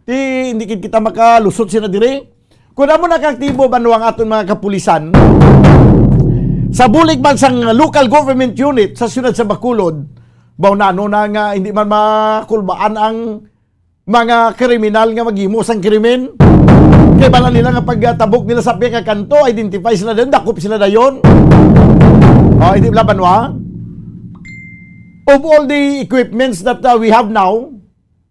Speaker 7: Hindi kita makalusot sila dire. Kung mo nakaktibo banwang aton mga kapulisan, sa bulig man sang local government unit sa siyudad sa Bacolod, baunano na nga hindi man makulbaan ang mga kriminal nga maghimo sang krimen. Kaya bala nila nga pagtabok nila sa pika kanto, identify sila doon, dakop sila dayon. Hindi ba banwa? Of all the equipments that we have now,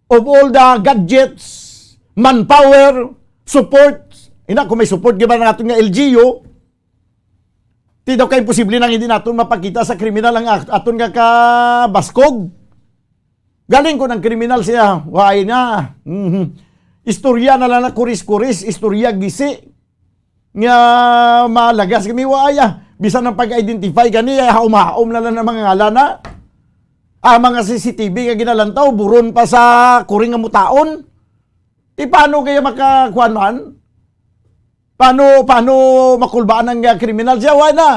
Speaker 7: of all the gadgets, manpower, support, kung may support giba na natin nga LGU, di daw ka imposible nang hindi natin mapakita sa kriminal ang aton nga kabaskog. Galing ko ng kriminal siya, waay na. Istorya na lang na kuris-kuris, istorya gisi, nga malagas kami waaya. Bisan ng pag-identify gani, haum-haum na lang ng mga ngalana. Mga CCTV nga ginalantaw, buron pa sa kuring nga mutaon. Paano kaya makakuan man? Paano makulbaan ng kriminal siya? Wala na.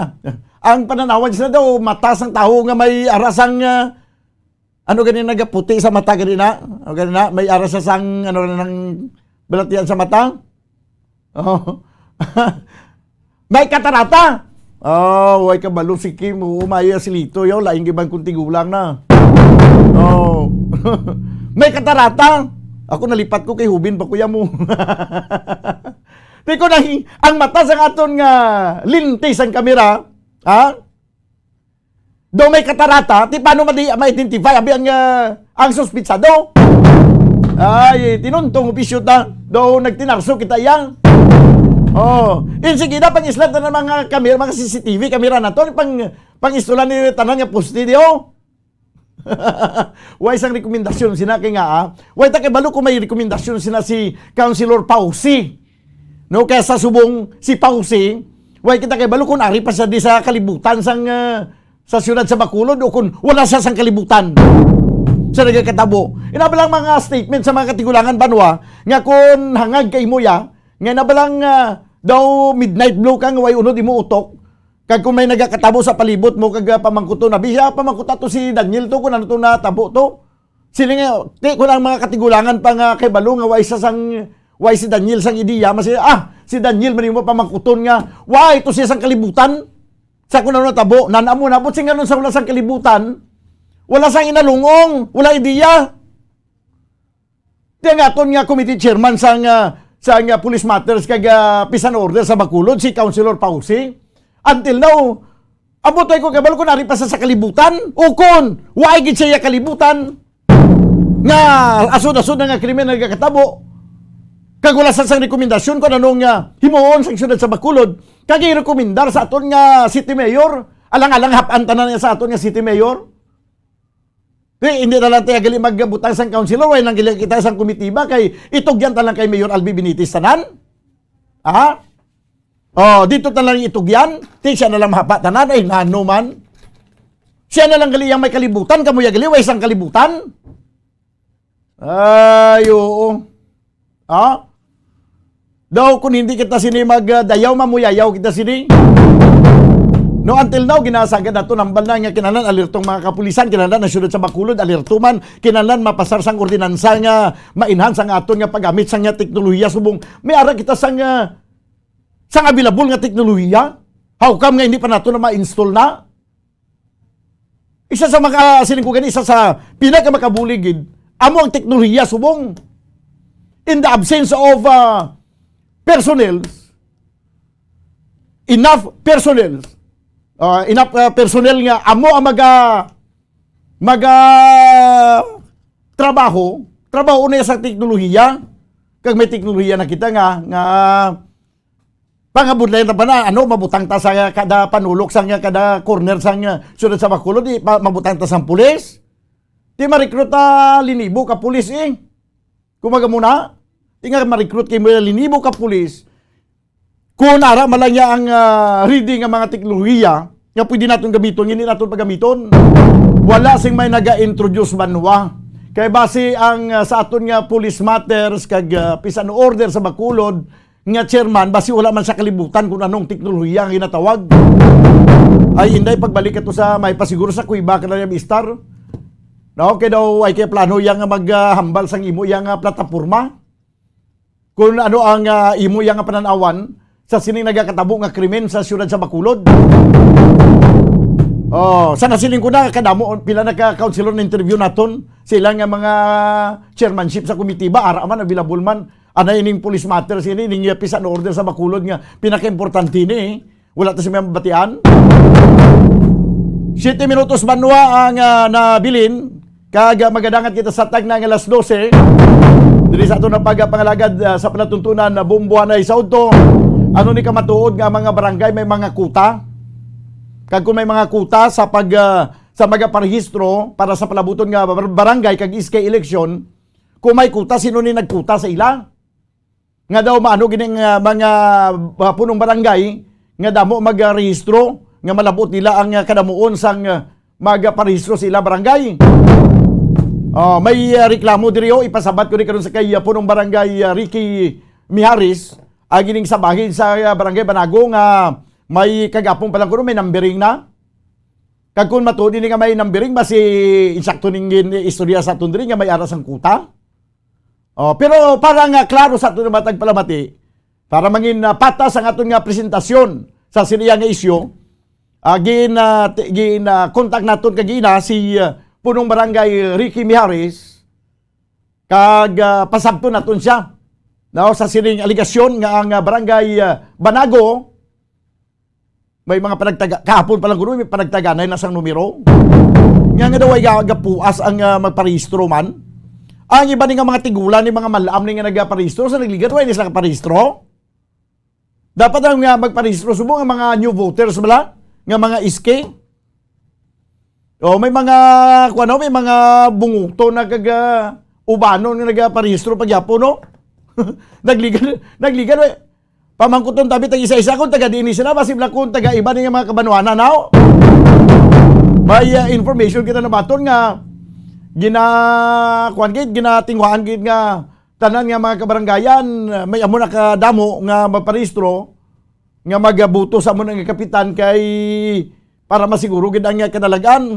Speaker 7: Ang pananawan siya daw, mata sang tao nga may arasang, ganin nagaputi sa mata, ganin na? May aras sang, ng balatian sa mata? May katarata! Way kabalo si Kim, umaya si Lito, laing gibang kuntigulang na. May katarata! Ako nalipat ko kay Hubin pa kuya mo. Tiko na ang mata sa aton nga lintis ang kamera, do may katarata, ti paano ma-identify abi ang suspitsado? Ay, tinuntong opisyo ta, do nagtinarso kita yang. Insigida pang islat na mga kamera, mga CCTV kamera na to, pang istulan ni tanan nga poste dio. Way isang rekomendasyon sina kay nga way ta kay balo kung may rekomendasyon sina si Councilor Pausi no kaya sa subong si Pausi way kita kay balo kung ari pa siya di sa kalibutan sang sa siyudad sa Bacolod o kung wala siya sang kalibutan sa nagakatabo. Inabalang mga statement sa mga katigulangan banwa nga kung hangag kay moya nga nabalang daw midnight blue kang way unod imo utok. Kag kung may nagakatabo sa palibot mo kag pamangkuto na biya pamangkuta to si Daniel to kung ano to natabo to. Sila nga kung ang mga katigulangan pa nga kay balo nga way si Daniel sang ideya mas si Daniel man mo pamangkuton nga way to siya sang kalibutan. Sa kung ano natabo nanamo nabot sing ngayon sa wala sang kalibutan. Wala sang inalungong, wala ideya. Diyan nga ton nga committee chairman sang Police Matters kag Pisan Order sa Bacolod si Councilor Pausi. Until now, abotoy ko kabalo ko nari pa sa kalibutan o kon why gid siya kalibutan nga asod-asod nga krimen nagakatabo kag wala sa sang rekomendasyon ko anong himuon sa siyudad sa Bacolod kag i-rekomendar sa aton nga city mayor alang-alang hapan tanan sa aton nga city mayor. Hindi na lang tayo gali magbutang sang councilor way nang gali kita sang komitiba kay itugyan talang kay Mayor Albi Benitez tanan. Dito na lang itugyan, siya na lang mahapatanan, ay nano man. Siya na lang gali yung may kalibutan, kamuya gali, way isang kalibutan. Ay, oo. Daw kung hindi kita sini magdayaw, mamuyayaw kita sini. No, until now, ginasagad na ito, nambal na nga kinalan, alertong mga kapulisan, kinalan na siyudad sa Bacolod, alerto man, kinalan mapasar sang ordinansa nga, ma-enhance ang aton nga paggamit sang nga teknolohiya, subong, may ara kita sang available nga teknolohiya? How come nga hindi pa nato na ma-install na? Isa sa mga siningkugan, isa sa pinakamakabuligid, amo ang teknolohiya subong. In the absence of personnel, enough personnel nga amo ang trabaho na sa teknolohiya. Kag may teknolohiya na kita nga pangabudlay na ba na mabutang ta sa kada panulok sa kada corner sa sunod sa Bacolod mabutang ta sa pulis. Di ma-recruit linibo ka pulis Kumaga muna, di nga ma-recruit kay linibo ka pulis. Kung ara malanya ang reading ng mga teknolohiya nga pwede natin gamiton, hindi natin pagamiton. Wala sing may naga-introduce banwa. Kay base ang sa aton nga police matters kag pisan order sa Bacolod nga chairman, base wala man sa kalibutan kung anong teknolohiya ang ginatawag. Ay inday pagbalik ito sa may pasiguro sa kuiba kana yung Star. No, kaya daw ay kay plano yang maghambal sang imo yang plataporma. Kung ano ang imo yang pananawan sa sining nagakatabo nga krimen sa siyudad sa Bacolod. Sana siling ko na kadamo pila nagka-councilor na interview naton sila nga mga chairmanship sa komitiba ara man available man ana ining police matters ini ning pisan order sa Bacolod nga pinaka-importante ni wala ta sa mga batian. 7 minutos banwa ang nabilin kag magadangat kita sa tag na nga alas 12 diri sa ato na pagpangalagad sa panatuntunan na Bumbuanay Sauto. Ano ni kamatuod nga mga barangay may mga kuta. Kag kung may mga kuta sa sa magaparehistro para sa palabuton nga barangay kag iskay election, kung may kuta sino ni nagkuta sa ila? Nga daw maano gining mga punong barangay nga damo magrehistro nga malabot nila ang kadamuon sang magaparehistro sa ila barangay. May reklamo diri ipasabat ko ni karon sa kay punong barangay Ricky Miharis gining sa bahin sa barangay Banago nga may kagapong palang kuno may numbering na. Kag kun matuod ni nga may numbering basi insakto ning istorya sa tundri nga may aras ang kuta. Pero para nga klaro sa aton matag palamati, para mangin patas ang aton nga presentasyon sa siniya nga isyu, contact naton kagina si punong barangay Ricky Miharis kag pasabto naton siya. Now, sa sining aligasyon nga ang barangay Banago may mga kahapon pa lang kuno may panagtaganay na sang numero. Nga daw ay gapuas ang magparehistro man. Ang iba ni nga mga tigulan ni mga malam ni nga nagparehistro sa nagligat way ni sila parehistro. Dapat ang magparehistro subo nga mga new voters bala nga mga iske. May mga may mga bungukto na kag ubano nga nagparehistro pagyapon no. nagligan pamangkuton tabi tag isa-isa kung taga diini sila basibla kung taga iba ni mga kabanwana now. May information kita na baton nga ginatingwaan gid nga tanan nga mga kabarangayan may amo na kadamo nga maparehistro nga magabuto sa amo nga kapitan kay para masiguro gid ang kadalagan.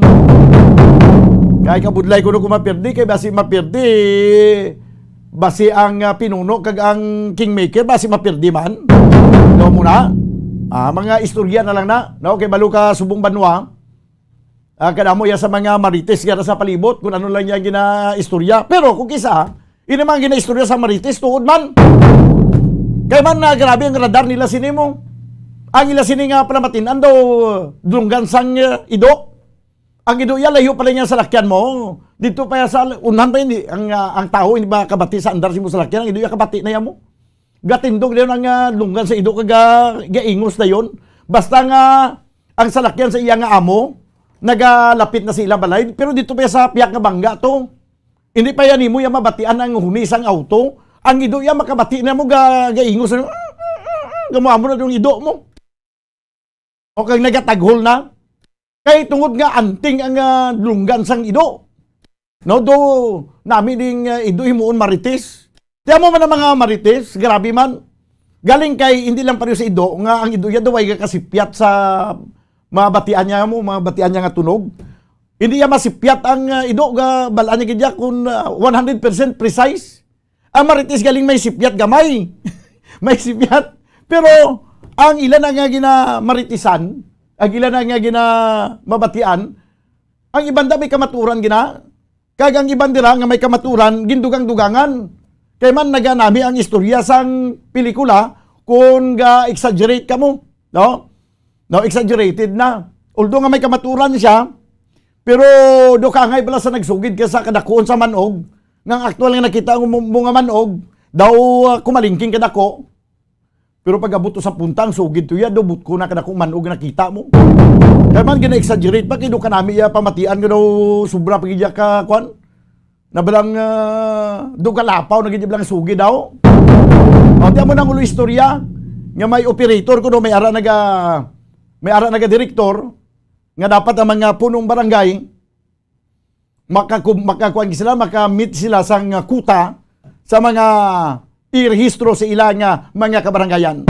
Speaker 7: Kay kabudlay kuno kung mapirdi kay basi mapirdi basi ang pinuno kag ang kingmaker basi mapirdi man. No muna. Mga istorya na lang na. No kay balo ka subong banwa. Kadamo ya sa mga marites gara sa palibot kung ano lang yang ginaistorya. Pero kung kisa, ini man ginaistorya sa marites tuod man. Kay man grabe ang radar nila sinimo. Ang ila sini nga palamatin ando dunggan sang ido. Ang ido ya layo pala niya sa lakyan mo. Dito pa sa unan pa hindi ang tao hindi ba kabati sa andar simo sa lakyan ang ido ya kabati na yamo. Gatindog dayon ang lunggan sa ido kaga gaingos na yon. Basta nga ang salakyan sa iya nga amo nagalapit na sa ilang balay pero dito pa sa piyak nga bangga to. Hindi pa yan mo ya mabatian ang hunisang auto. Ang ido ya makabati na mo gaingos na gamuamo na yung ido mo. O kag nagataghol na. Kay tungod nga anting ang lunggan sang ido. No do nami ding ido himuon marites. Tiyan mo man ang mga marites, grabe man. Galing kay hindi lang pareho sa ido nga ang ido ya daw ay kasipyat sa mga batian niya nga tunog. Hindi ya masipyat ang ido ga balaan niya gidya kung 100% precise. Ang marites galing may sipyat gamay. May sipyat. Pero ang ilan nga ginamaritisan, ang ilan nga ginamabatian, ang ibanda may kamaturan gina. Kag ang iban dira nga may kamaturan, gindugang-dugangan. Kay man naganami ang istorya sang pelikula kung exaggerate ka mo. No? No, exaggerated na. Although nga may kamaturan siya, pero do ka ngay bala sa nagsugid ka sa kadakuon sa manog, nga aktual nga nakita ang mga manog, daw kumalingking kadako. Pero pag abot sa puntang sugid to ya, dobot ko na kadako manog nakita mo. Kaya man gina-exaggerate pa, kido ka namin pamatian nga daw sobra pagidya ka, kwan? Nabalang do ka lapaw, nagidya lang sugid daw. O, diyan mo nang ulo istorya, nga may operator ko do, may ara naga-direktor, nga dapat ang mga punong barangay, makakuan sila, makamit sila sa kuta sa mga irehistro sa ilang mga kabarangayan.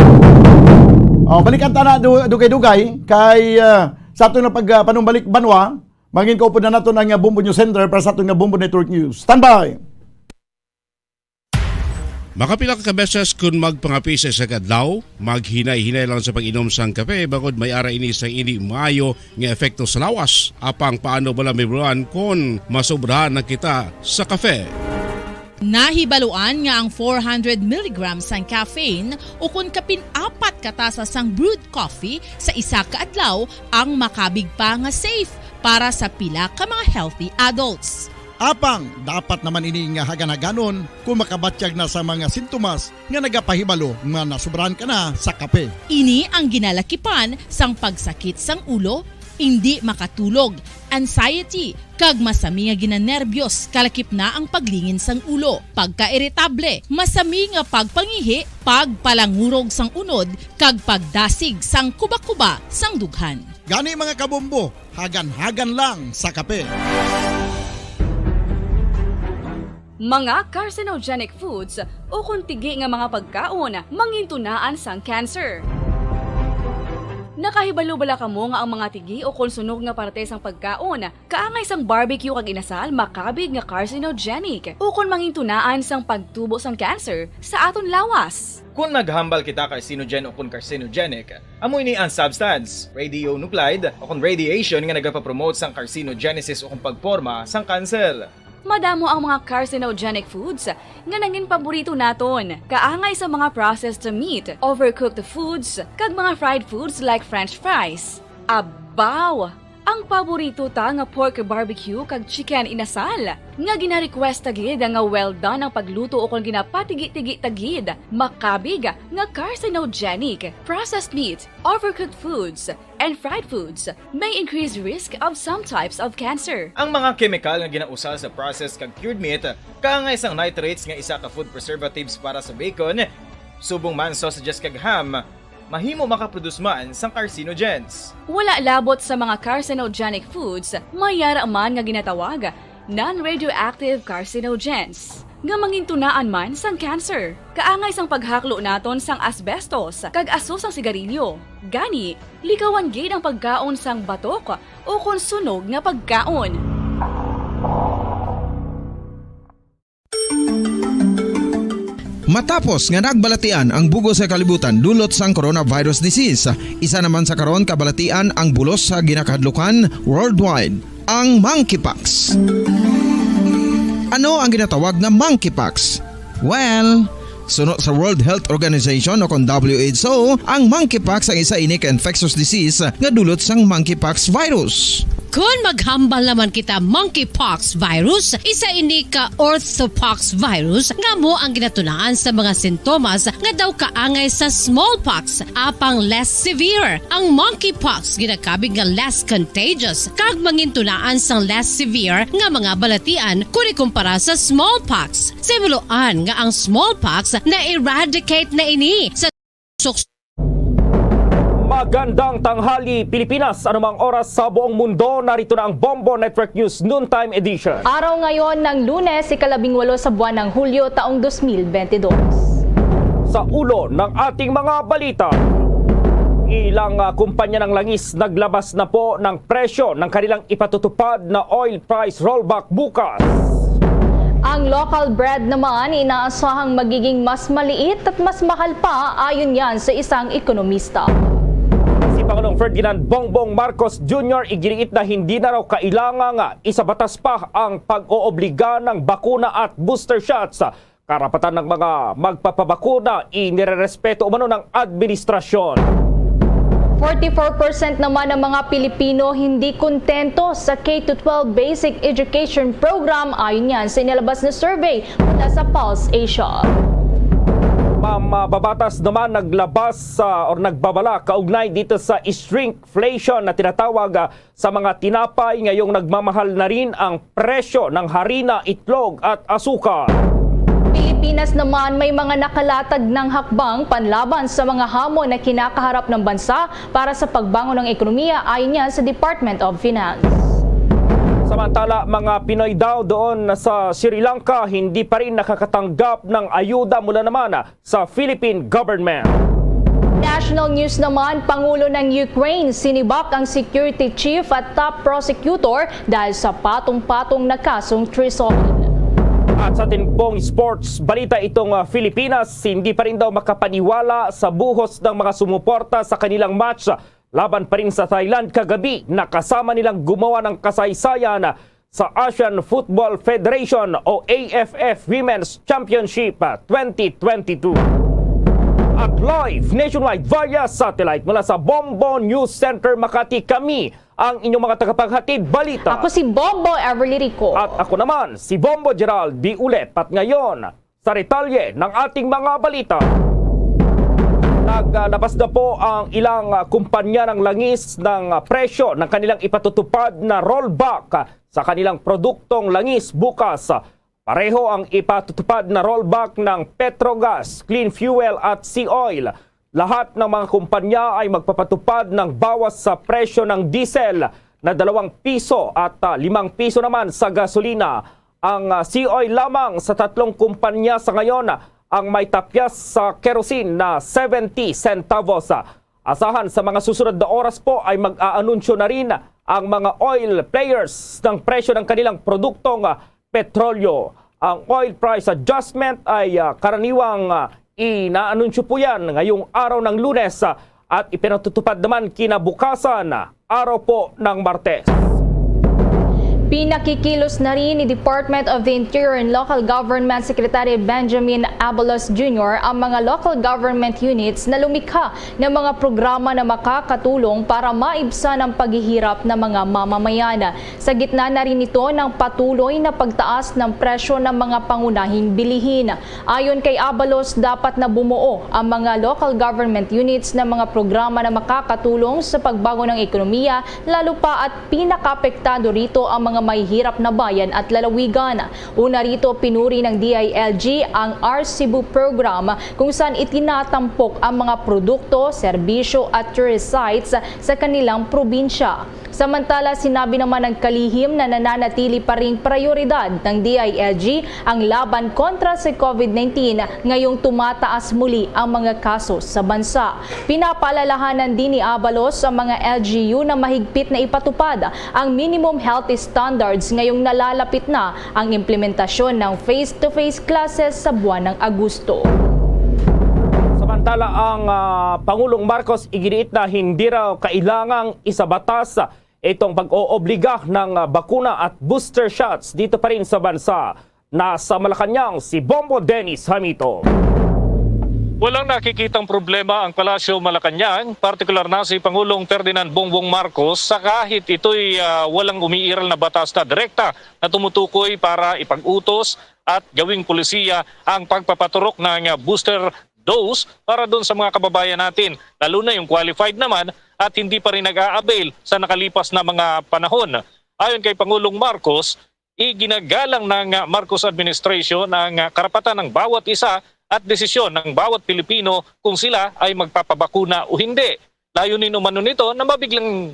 Speaker 7: Balikan ta na dugay-dugay kay sa ato na panumbalik banwa, mangin ko po na nato ng Bombo News Center para sa ato ng Bombo Network News. Standby!
Speaker 10: Makapila ka beses kung magpangapi sa kadlaw, maghinay-hinay lang sa pag-inom sang kape bagod may ara ini sa ini maayo nga epekto sa lawas. Apang paano bala may buruan kung masobrahan na kita sa kape.
Speaker 11: Nahibaluan nga ang 400 mg sang caffeine o kung kapin-apat katasa sang brewed coffee sa isa ka adlaw ang makabig pa nga safe para sa pila ka mga healthy adults.
Speaker 4: Apang, dapat naman ini nga haganaganon kung makabatyag na sa mga sintomas nga nagapahibalo nga nasubrahan ka na sa kape.
Speaker 11: Ini ang ginalakipan sang pagsakit sang ulo, hindi makatulog, anxiety, kag masami nga ginanerbiyos, kalakip na ang paglingin sang ulo, pagka-irritable, masami nga pagpangihi, pagpalangurog sang unod, kag pagdasig sang kuba-kuba sang dughan.
Speaker 4: Gani mga kabombo, hagan-hagan lang sa kape.
Speaker 12: Mga carcinogenic foods o kuntigi nga mga pagkaon mangintunaan sang cancer. Nakahibalo bala kamo nga ang mga tigi o konsunog nga parte sang pagkaon kaangay sang barbecue kag inasal makabig nga carcinogenic o kon mangintunaan sang pagtubo sang cancer sa aton lawas.
Speaker 13: Kung naghambal kita carcinogen o kung carcinogenic, amoy ni ang substance, radionuclide o kung radiation nga nagapapromote sang carcinogenesis o kung pagporma sang cancer.
Speaker 12: Madamo ang mga carcinogenic foods nga nangin paborito naton. Kaangay sa mga processed meat, overcooked foods, kag mga fried foods like french fries. Abaw! Ang paborito ta nga pork barbecue kag chicken inasal. Nga gina-request tagid nga well done ang pagluto o kung ginapatigi-tigi-tagid. Makabig nga carcinogenic, processed meat, overcooked foods, and fried foods may increase risk of some types of cancer.
Speaker 13: Ang mga chemical nga ginausal sa processed kag cured meat, kaangay sang nitrates nga isa ka food preservatives para sa bacon, subong man sausages kag ham, mahimo makaproduce man sang carcinogens.
Speaker 12: Wala labot sa mga carcinogenic foods, mayara man nga ginatawag non-radioactive carcinogens nga mangintunaan man sang cancer. Kaangay sang paghaklo naton sang asbestos kag aso sang sigarilyo. Gani, likawan gid ang pagkaon sang batok o konsunog nga pagkaon.
Speaker 2: Matapos nga nagbalatian ang bugo sa kalibutan dulot sang coronavirus disease, isa naman sa karon kabalatian ang bulos sa ginakahadlukan worldwide, ang monkeypox. Ano ang ginatawag na monkeypox? Well, sunod sa World Health Organization o kung WHO, ang monkeypox ang isa inik infectious disease nga dulot sang monkeypox virus.
Speaker 1: Kung maghambal naman kita monkeypox virus, isa ini ka orthopox virus nga mo ang ginatunaan sa mga sintomas nga daw kaangay sa smallpox, apang less severe. Ang monkeypox ginakabig nga less contagious kag mangintunaan sang less severe nga mga balatian kung ikumpara sa smallpox. Simuloan nga ang smallpox na eradicate na ini sa
Speaker 14: Magandang tanghali Pilipinas, anumang oras sa buong mundo, narito na ang Bombo Network News Noontime Edition.
Speaker 15: Araw ngayon ng Lunes, ika-18 sa buwan ng Hulyo taong 2022.
Speaker 14: Sa ulo ng ating mga balita, ilang kumpanya ng langis naglabas na po ng presyo ng kanilang ipatutupad na oil price rollback bukas.
Speaker 15: Ang local bread naman inaasahang magiging mas maliit at mas mahal pa ayon yan sa isang ekonomista.
Speaker 14: Si Pangulong Ferdinand Bongbong Marcos Jr. iginiit na hindi na raw kailangang isabatas pa ang pag-oobliga ng bakuna at booster shots karapatan ng mga magpapabakuna inirerespeto umano ng administrasyon.
Speaker 15: 44% naman ng mga Pilipino hindi kontento sa K-12 Basic Education Program ayon yan sa inilabas na survey mula sa Pulse Asia.
Speaker 14: Mababatas naman naglabas or nagbabala kaugnay dito sa shrinkflation na tinatawag sa mga tinapay ngayong nagmamahal na rin ang presyo ng harina, itlog at asukal.
Speaker 15: Pilipinas naman may mga nakalatag ng hakbang panlaban sa mga hamon na kinakaharap ng bansa para sa pagbangon ng ekonomiya ayon yan sa Department of Finance.
Speaker 14: Samantala, mga Pinoy daw doon sa Sri Lanka hindi pa rin nakakatanggap ng ayuda mula naman sa Philippine government.
Speaker 15: National news naman, Pangulo ng Ukraine sinibak ang security chief at top prosecutor dahil sa patong-patong na kasong treason.
Speaker 14: At sa ating pong sports balita, itong Pilipinas hindi pa rin daw makapaniwala sa buhos ng mga sumuporta sa kanilang match laban pa rin sa Thailand kagabi na kasama nilang gumawa ng kasaysayan sa Asian Football Federation o AFF Women's Championship 2022. At live nationwide via satellite mula sa Bombo News Center Makati, kami ang inyong mga tagapaghatid balita.
Speaker 15: Ako si Bombo Everly Rico.
Speaker 14: At ako naman si Bombo Gerald B. Ulet. At ngayon sa retalye ng ating mga balita. Naglabas na po ang ilang kumpanya ng langis ng presyo ng kanilang ipatutupad na rollback sa kanilang produktong langis bukas. Pareho ang ipatutupad na rollback ng Petrogas, Clean Fuel at Sea Oil. Lahat ng mga kumpanya ay magpapatupad ng bawas sa presyo ng diesel na 2 piso at 5 piso naman sa gasolina. Ang Sea Oil lamang sa 3 kumpanya sa ngayon ang may tapyas sa kerosene na 70 centavos. Asahan sa mga susunod na oras po ay mag-aanunsyo na rin ang mga oil players ng presyo ng kanilang produktong petrolyo. Ang oil price adjustment ay karaniwang inaanunsyo po yan ngayong araw ng Lunes at ipinatutupad naman kinabukasan araw po ng Martes.
Speaker 15: Pinakikilos na rin ni Department of the Interior and Local Government Secretary Benjamin Abalos Jr. ang mga local government units na lumikha ng mga programa na makakatulong para maibsan ang paghihirap ng mga mamamayan. Sa gitna na rin ito ng patuloy na pagtaas ng presyo ng mga pangunahing bilihin. Ayon kay Abalos, dapat na bumuo ang mga local government units ng mga programa na makakatulong sa pagbago ng ekonomiya, lalo pa at pinakaapektado rito ang mga may hirap na bayan at lalawigan. Una rito, pinuri ng DILG ang Our Cebu program kung saan itinatampok ang mga produkto, serbisyo at tourist sites sa kanilang probinsya. Samantala, sinabi naman ng kalihim na nananatili pa ring prioridad ng DILG ang laban kontra sa COVID-19 ngayong tumataas muli ang mga kaso sa bansa. Pinapaalalahanan din ni Abalos sa mga LGU na mahigpit na ipatupad ang minimum healthy standards ngayong nalalapit na ang implementasyon ng face-to-face classes sa buwan ng Agosto.
Speaker 14: Samantala, ang Pangulong Marcos iginiit na hindi raw kailangang isabatas itong pag-oobliga ng bakuna at booster shots dito pa rin sa bansa. Nasa Malacanang, si Bombo Dennis Hamito.
Speaker 16: Walang nakikitang problema ang Palasyo Malacanang, partikular na si Pangulong Ferdinand Bongbong Marcos sa kahit ito'y walang umiiral na batas na direkta na tumutukoy para ipag-utos at gawing pulisiya ang pagpapaturok ng booster dose para doon sa mga kababayan natin, lalo na yung qualified naman at hindi pa rin nag-a-avail sa nakalipas na mga panahon. Ayon kay Pangulong Marcos, iginagalang ng Marcos administration ang karapatan ng bawat isa at desisyon ng bawat Pilipino kung sila ay magpapabakuna o hindi. Layunin umano nito na mabiglang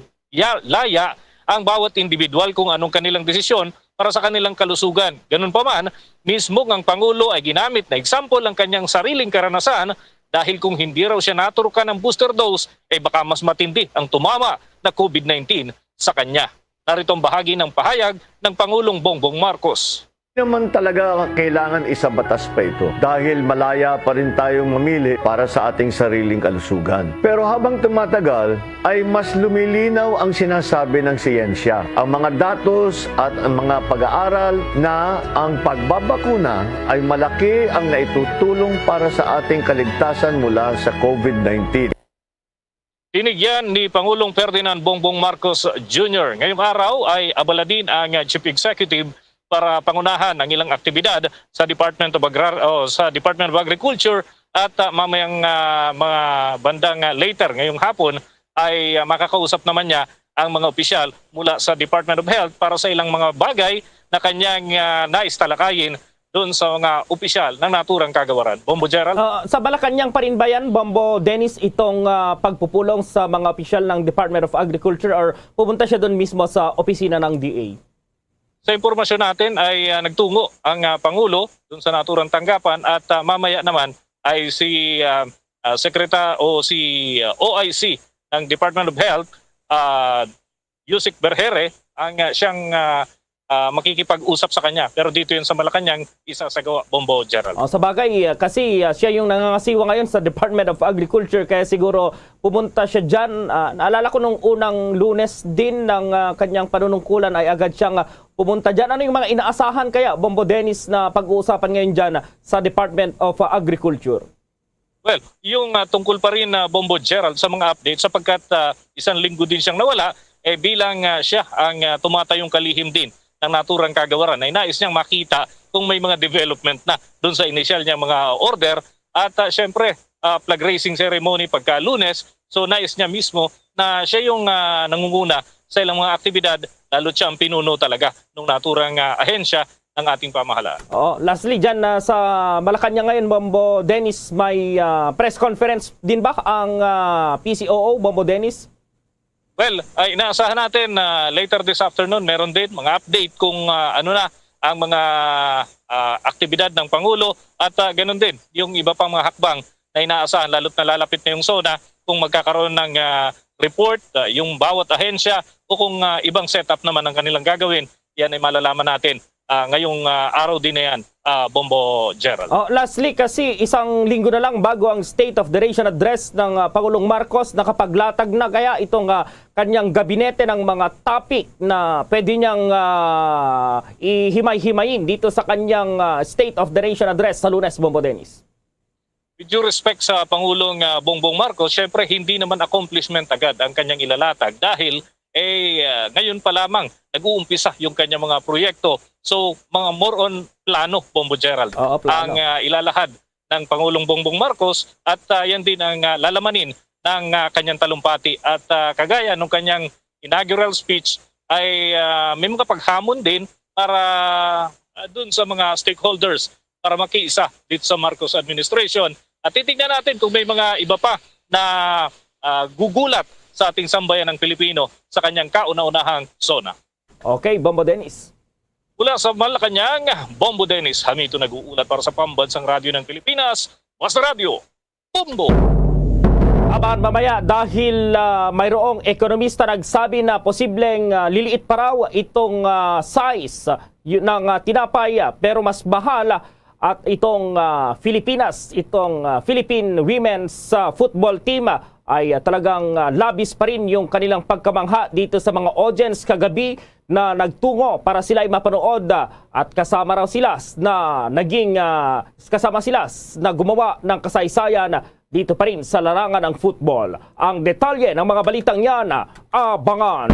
Speaker 16: laya ang bawat individual kung anong kanilang desisyon para sa kanilang kalusugan. Ganun pa man, mismo ang Pangulo ay ginamit na example ang kanyang sariling karanasan dahil kung hindi raw siya naturukan ng booster dose, baka mas matindi ang tumama na COVID-19 sa kanya. Narito ang bahagi ng pahayag ng Pangulong Bongbong Marcos.
Speaker 17: Naman talaga kailangan isabatas pa ito dahil malaya pa rin tayong mamili para sa ating sariling kalusugan. Pero habang tumatagal ay mas lumilinaw ang sinasabi ng siyensya. Ang mga datos at ang mga pag-aaral na ang pagbabakuna ay malaki ang naitutulong para sa ating kaligtasan mula sa COVID-19.
Speaker 16: Tinigyan ni Pangulong Ferdinand Bongbong Marcos Jr. Ngayong araw ay abala din ang Chief Executive para pangunahan ang ilang aktibidad sa Department of Agriculture at mamayang mga bandang later ngayong hapon ay makakausap naman niya ang mga opisyal mula sa Department of Health para sa ilang mga bagay na kanyang nais talakayin doon sa mga opisyal ng naturang kagawaran. Bombo Gerald?
Speaker 14: Sa Malacanang pa rin ba yan, Bombo Dennis, itong pagpupulong sa mga opisyal ng Department of Agriculture or pupunta siya doon mismo sa opisina ng DA?
Speaker 16: Sa impormasyon natin ay nagtungo ang Pangulo doon sa naturang tanggapan at mamaya naman ay si OIC ng Department of Health, Yusik Berhere, ang siyang makikipag-usap sa kanya. Pero dito yun sa Malacanang, isasagawa, Bombo Gerald.
Speaker 14: Sa bagay, kasi siya yung nangangasiwa ngayon sa Department of Agriculture, kaya siguro pumunta siya dyan. Naalala ko nung unang Lunes din ng kanyang panunungkulan ay agad siyang pumunta dyan. Ano yung mga inaasahan kaya, Bombo Dennis, na pag-uusapan ngayon dyan sa Department of Agriculture?
Speaker 16: Well, yung tungkol pa rin Bombo Gerald sa mga update sapagkat isang linggo din siyang nawala, bilang siya ang tumatayong kalihim din ng naturang kagawaran ay nais niyang makita kung may mga development na doon sa initial niyang mga order at syempre flag raising ceremony pagka Lunes, so nais niya mismo na siya yung nangunguna sa ilang mga aktibidad, lalo siya ang pinuno talaga ng naturang ahensya ng ating pamahalaan.
Speaker 14: Lastly dyan sa Malacanang ngayon, Bombo Dennis, may press conference din ba ang PCOO, Bombo Dennis?
Speaker 16: Well, inaasahan natin na later this afternoon meron din mga update kung ano na ang mga aktibidad ng Pangulo at ganun din yung iba pang mga hakbang na inaasahan lalo't nalalapit na yung SONA kung magkakaroon ng report yung bawat ahensya o kung ibang setup naman ang kanilang gagawin. Yan ay malalaman natin ngayong araw din na yan, Bombo Gerald.
Speaker 14: Lastly, kasi isang linggo na lang bago ang State of the Nation Address ng Pangulong Marcos, nakapaglatag na kaya itong kanyang gabinete ng mga topic na pwede niyang ihimay-himayin dito sa kanyang State of the Nation Address sa Lunes, Bombo Dennis?
Speaker 16: With due respect sa Pangulong Bongbong Marcos, syempre hindi naman accomplishment agad ang kanyang ilalatag dahil ngayon pa lamang nag-uumpisa yung kanyang mga proyekto. So, mga more on plano, Bombo Gerald, ang ilalahad ng Pangulong Bongbong Marcos at yan din ang lalamanin ng kanyang talumpati. At kagaya ng kanyang inaugural speech ay may mga paghamon din para dun sa mga stakeholders para makiisa dito sa Marcos administration. At titignan natin kung may mga iba pa na gugulat sa ating sambayan ng Pilipino sa kanyang kauna-unahang SONA.
Speaker 14: Okay, Bombo Dennis.
Speaker 16: Mula sa Malacanang, Bombo Dennis, Hamito nag-uulat para sa Pambansang Radyo ng Pilipinas, Basta Radio, Bombo!
Speaker 14: Aban mamaya dahil mayroong ekonomista nagsabi na posibleng liliit pa raw itong size ng tinapay pero mas mahal at itong Pilipinas, itong Philippine Women's Football Team ay talagang labis pa rin yung kanilang pagkamangha dito sa mga audience kagabi na nagtungo para sila ay mapanood at kasama raw sila na gumawa ng kasaysayan dito pa rin sa larangan ng football. Ang detalye ng mga balitang yan, abangan!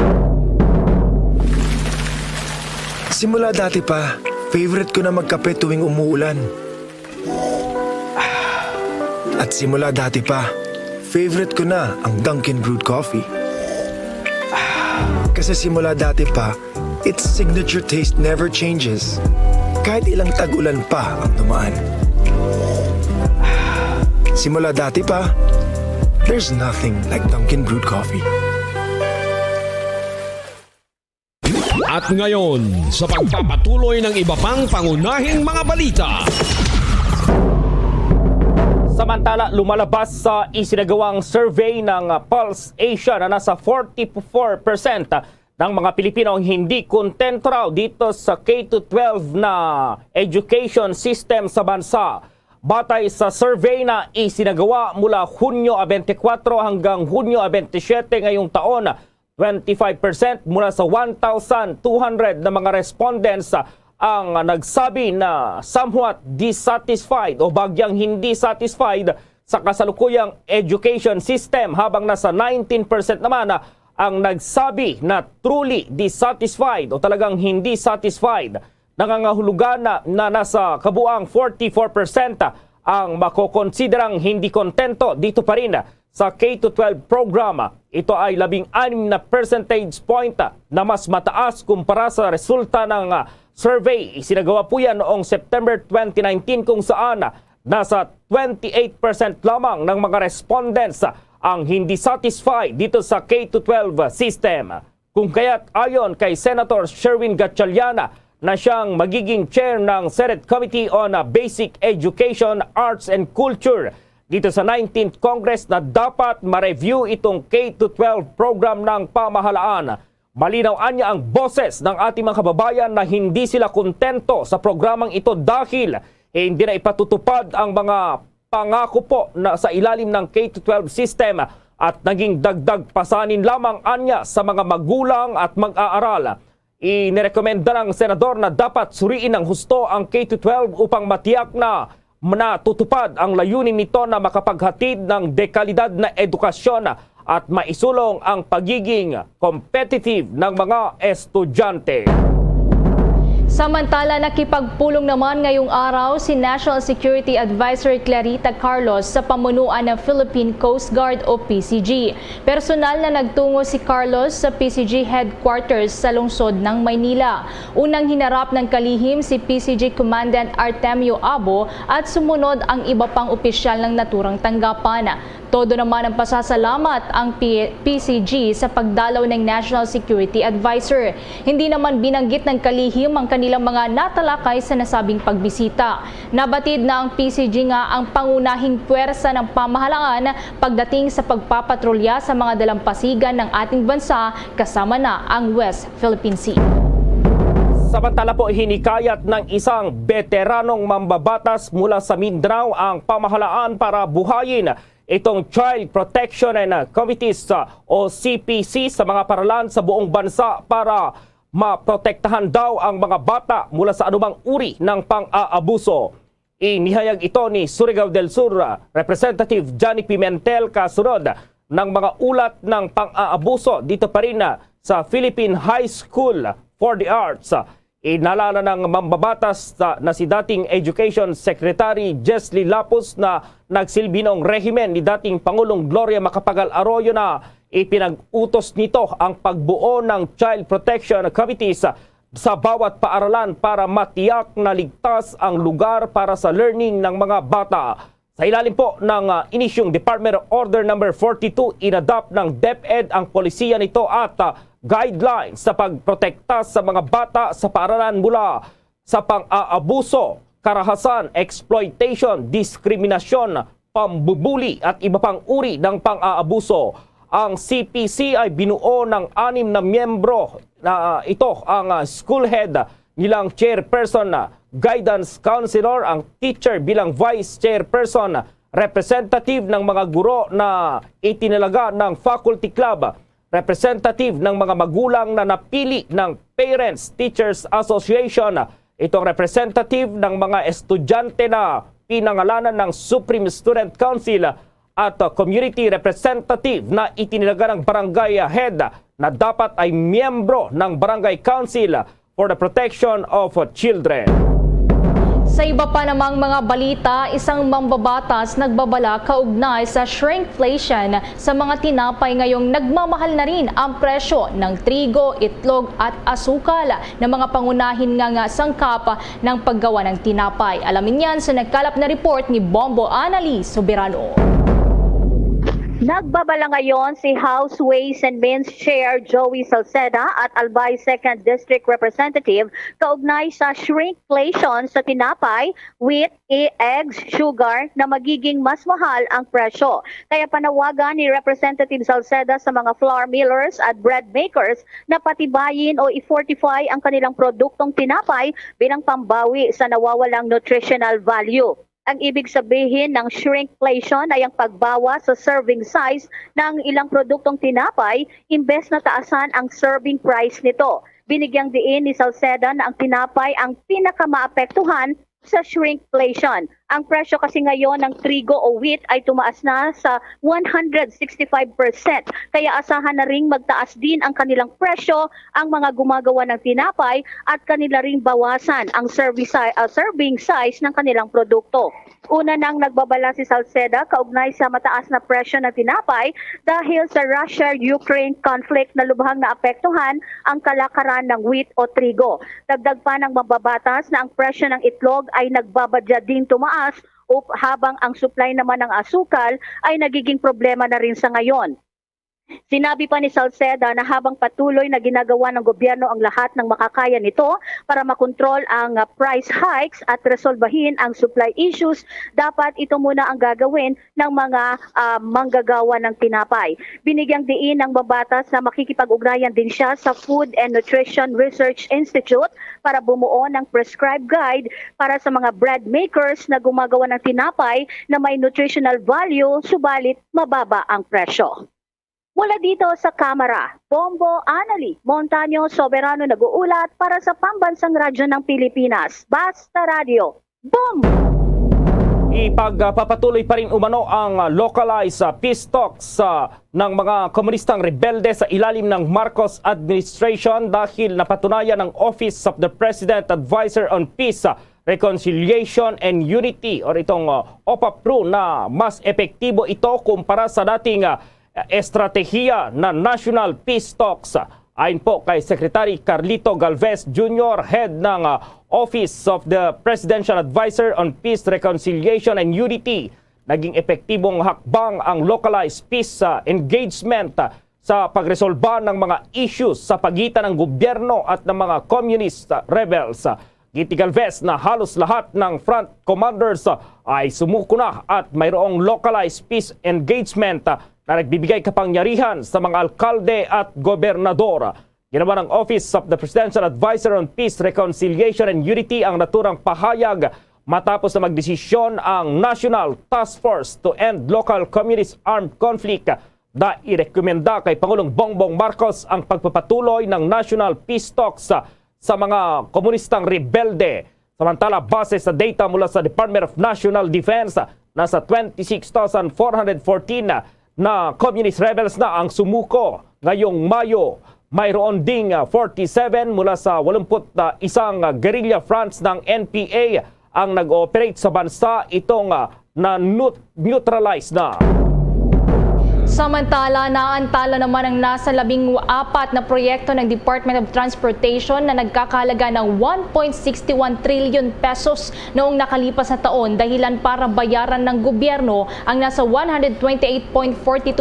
Speaker 18: Simula dati pa, favorite ko na magkape tuwing umuulan. At simula dati pa, favorite ko na ang Dunkin' Brewed Coffee. Kasi simula dati pa, its signature taste never changes. Kahit ilang tag-ulan pa ang dumaan. Simula dati pa, there's nothing like Dunkin' Brewed Coffee.
Speaker 19: At ngayon, sa pagpapatuloy ng iba pang pangunahing mga balita.
Speaker 14: Samantala, lumalabas sa isinagawang survey ng Pulse Asia na nasa 44% ng mga Pilipino ang hindi kontento raw dito sa K-12 na education system sa bansa. Batay sa survey na isinagawa mula Hunyo 24 hanggang Hunyo 27 ngayong taon, 25% mula sa 1,200 na mga respondents ang nagsabi na somewhat dissatisfied o bagyang hindi satisfied sa kasalukuyang education system, habang nasa 19% naman ang nagsabi na truly dissatisfied o talagang hindi satisfied. Nangangahulugan na nasa kabuang 44% ang makokonsiderang hindi kontento dito pa rin sa K-12 program. Ito ay 16 na percentage point na mas mataas kumpara sa resulta ng survey. Isinagawa po yan noong September 2019 kung saan nasa 28% lamang ng mga respondents ang hindi satisfied dito sa K-12 system. Kung kaya't ayon kay Senator Sherwin Gatchalian na siyang magiging chair ng Senate Committee on Basic Education, Arts and Culture dito sa 19th Congress na dapat ma-review itong K-12 program ng pamahalaan. Malinaw niya ang boses ng ating mga kababayan na hindi sila kontento sa programang ito dahil hindi na ipatutupad ang mga pangako po na sa ilalim ng K-12 system at naging dagdag pasanin lamang anya sa mga magulang at mag-aaral. Inirekomenda ng senador na dapat suriin ng husto ang K-12 upang matiyak na natutupad ang layunin nito na makapaghatid ng dekalidad na edukasyon at maisulong ang pagiging competitive ng mga estudyante.
Speaker 15: Samantala, nakipagpulong naman ngayong araw si National Security Advisor Clarita Carlos sa pamunuan ng Philippine Coast Guard o PCG. Personal na nagtungo si Carlos sa PCG headquarters sa lungsod ng Maynila. Unang hinarap ng kalihim si PCG Commandant Artemio Abo at sumunod ang iba pang opisyal ng naturang tanggapan. Todo naman ang pasasalamat ang PCG sa pagdalaw ng National Security Advisor. Hindi naman binanggit ng kalihim ang kanilang mga natalakay sa nasabing pagbisita. Nabatid na ang PCG nga ang pangunahing puwersa ng pamahalaan pagdating sa pagpapatrolya sa mga dalampasigan ng ating bansa kasama na ang West Philippine Sea.
Speaker 14: Samantala po, hinikayat ng isang veteranong mambabatas mula sa Mindanao ang pamahalaan para buhayin itong Child Protection and Committees o CPC sa mga paralan sa buong bansa para maprotektahan daw ang mga bata mula sa anumang uri ng pang-aabuso. Inihayag ito ni Surigao del Sur Representative Johnny Pimentel kasunod ng mga ulat ng pang-aabuso dito pa rin sa Philippine High School for the Arts. Inalala ng mambabatas na si dating Education Secretary Jesly Lapus na nagsilbi noong rehimen ni dating Pangulong Gloria Macapagal Arroyo na ipinag-utos nito ang pagbuo ng Child Protection Committees sa bawat paaralan para matiyak na ligtas ang lugar para sa learning ng mga bata. Sa ilalim po ng inisyong Department of Order No. 42, inadapt ng DepEd ang polisiya nito at guidelines sa pagprotekta sa mga bata sa paaralan mula sa pang-aabuso, karahasan, exploitation, diskriminasyon, pambubuli at iba pang uri ng pang-aabuso. Ang CPC ay binuo ng 6 na miyembro na ito ang school head nilang chairperson, guidance counselor, ang teacher bilang vice chairperson, representative ng mga guro na itinalaga ng faculty club, representative ng mga magulang na napili ng Parents Teachers Association, itong representative ng mga estudyante na pinangalanan ng Supreme Student Council at community representative na itinilaga ng barangay head na dapat ay miyembro ng Barangay Council for the Protection of Children.
Speaker 15: Sa iba pa namang mga balita, isang mambabatas nagbabala kaugnay sa shrinkflation sa mga tinapay ngayong nagmamahal na rin ang presyo ng trigo, itlog at asukal na mga pangunahin nga sangkap ng paggawa ng tinapay. Alamin yan sa nagkalap na report ni Bombo Anali Soberano.
Speaker 20: Nagbabala ngayon si House Ways and Means Chair Joey Salceda at Albay 2nd District Representative kaugnay sa shrinkflation sa tinapay, wheat, eggs, sugar na magiging mas mahal ang presyo. Kaya panawagan ni Representative Salceda sa mga flour millers at bread makers na patibayin o i-fortify ang kanilang produktong tinapay bilang pambawi sa nawawalang nutritional value. Ang ibig sabihin ng shrinkflation ay ang pagbawas sa serving size ng ilang produktong tinapay imbes na taasan ang serving price nito. Binigyang diin ni Salceda na ang tinapay ang pinakamaapektuhan sa shrinkflation. Ang presyo kasi ngayon ng trigo o wheat ay tumaas na sa 165%. Kaya asahan na ring magtaas din ang kanilang presyo ang mga gumagawa ng tinapay at kanila ring bawasan ang serving size ng kanilang produkto. Una nang nagbabala si Salceda kaugnay sa mataas na presyo ng tinapay dahil sa Russia-Ukraine conflict na lubhang naapektuhan ang kalakaran ng wheat o trigo. Dagdag pa ng mababatas na ang presyo ng itlog ay nagbabadya din tumaas habang ang supply naman ng asukal ay nagiging problema na rin sa ngayon. Sinabi pa ni Salceda na habang patuloy na ginagawa ng gobyerno ang lahat ng makakaya nito para makontrol ang price hikes at resolbahin ang supply issues, dapat ito muna ang gagawin ng mga manggagawa ng tinapay. Binigyang diin ng babatas na makikipag-ugnayan din siya sa Food and Nutrition Research Institute para bumuo ng prescribed guide para sa mga bread makers na gumagawa ng tinapay na may nutritional value subalit mababa ang presyo. Mula dito sa Kamara, Bombo Anali Montaño Soberano nag-uulat para sa Pambansang Radyo ng Pilipinas. Basta Radio, Boom!
Speaker 14: Ipagpapatuloy pa rin umano ang localized peace talks ng mga komunistang rebelde sa ilalim ng Marcos administration dahil napatunayan ng Office of the President Advisor on Peace, Reconciliation and Unity o itong OPAPRO na mas epektibo ito kumpara sa dating estratehiya na National Peace Talks. Ayon po kay Secretary Carlito Galvez Jr., head ng Office of the Presidential Advisor on Peace, Reconciliation and Unity, naging epektibong hakbang ang localized peace engagement sa pagresolba ng mga issues sa pagitan ng gobyerno at ng mga communist rebels. Giti Galvez na halos lahat ng front commanders ay sumuko na at mayroong localized peace engagement na nagbibigay kapangyarihan sa mga alkalde at gobernador. Ginawa ng Office of the Presidential Advisor on Peace, Reconciliation and Unity ang naturang pahayag matapos na magdesisyon ang National Task Force to End Local Communist Armed Conflict na irekomenda kay Pangulong Bongbong Marcos ang pagpapatuloy ng National Peace Talks sa mga komunistang rebelde. Samantala, base sa data mula sa Department of National Defense, nasa 26,414 na communist rebels na ang sumuko ngayong Mayo. Mayroon ding 47 mula sa 81 guerrilla fronts ng NPA ang nag-ooperate sa bansa. Itong na-neutralize na.
Speaker 15: Samantala, naantala naman ang nasa 14 na proyekto ng Department of Transportation na nagkakahalaga ng 1.61 trillion pesos noong nakalipas na taon dahilan para bayaran ng gobyerno ang nasa 128.42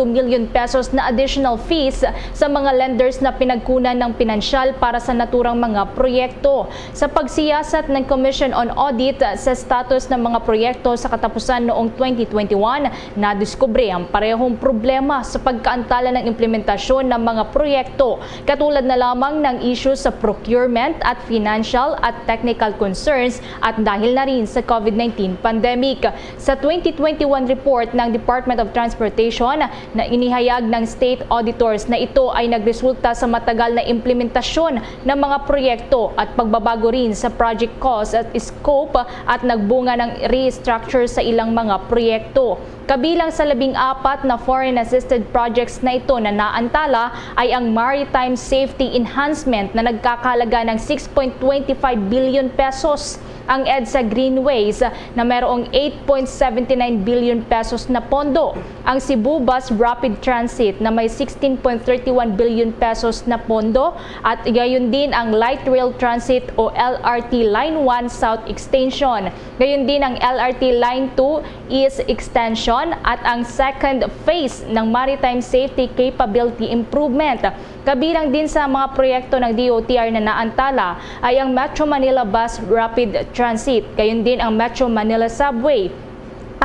Speaker 15: million pesos na additional fees sa mga lenders na pinagkunan ng pinansyal para sa naturang mga proyekto. Sa pagsiyasat ng Commission on Audit sa status ng mga proyekto sa katapusan noong 2021, nadiskubre ang parehong problema sa pagkaantala ng implementasyon ng mga proyekto, katulad na lamang ng issues sa procurement at financial at technical concerns at dahil na rin sa COVID-19 pandemic. Sa 2021 report ng Department of Transportation na inihayag ng state auditors na ito ay nagresulta sa matagal na implementasyon ng mga proyekto at pagbabago rin sa project cost at scope at nagbunga ng restructure sa ilang mga proyekto. Kabilang sa 14 na foreign assisted projects na ito na naantala ay ang Maritime Safety Enhancement na nagkakahalaga ng 6.25 billion pesos. ang EDSA Greenways na mayroong 8.79 billion pesos na pondo. Ang Cebu Bus Rapid Transit na may 16.31 billion pesos na pondo at gayon din ang Light Rail Transit o LRT Line 1 South Extension. Gayon din ang LRT Line 2 East Extension at ang second phase ng Maritime Safety Capability Improvement. Kabilang din sa mga proyekto ng DOTR na naantala ay ang Metro Manila Bus Rapid Transit, gayon din ang Metro Manila Subway,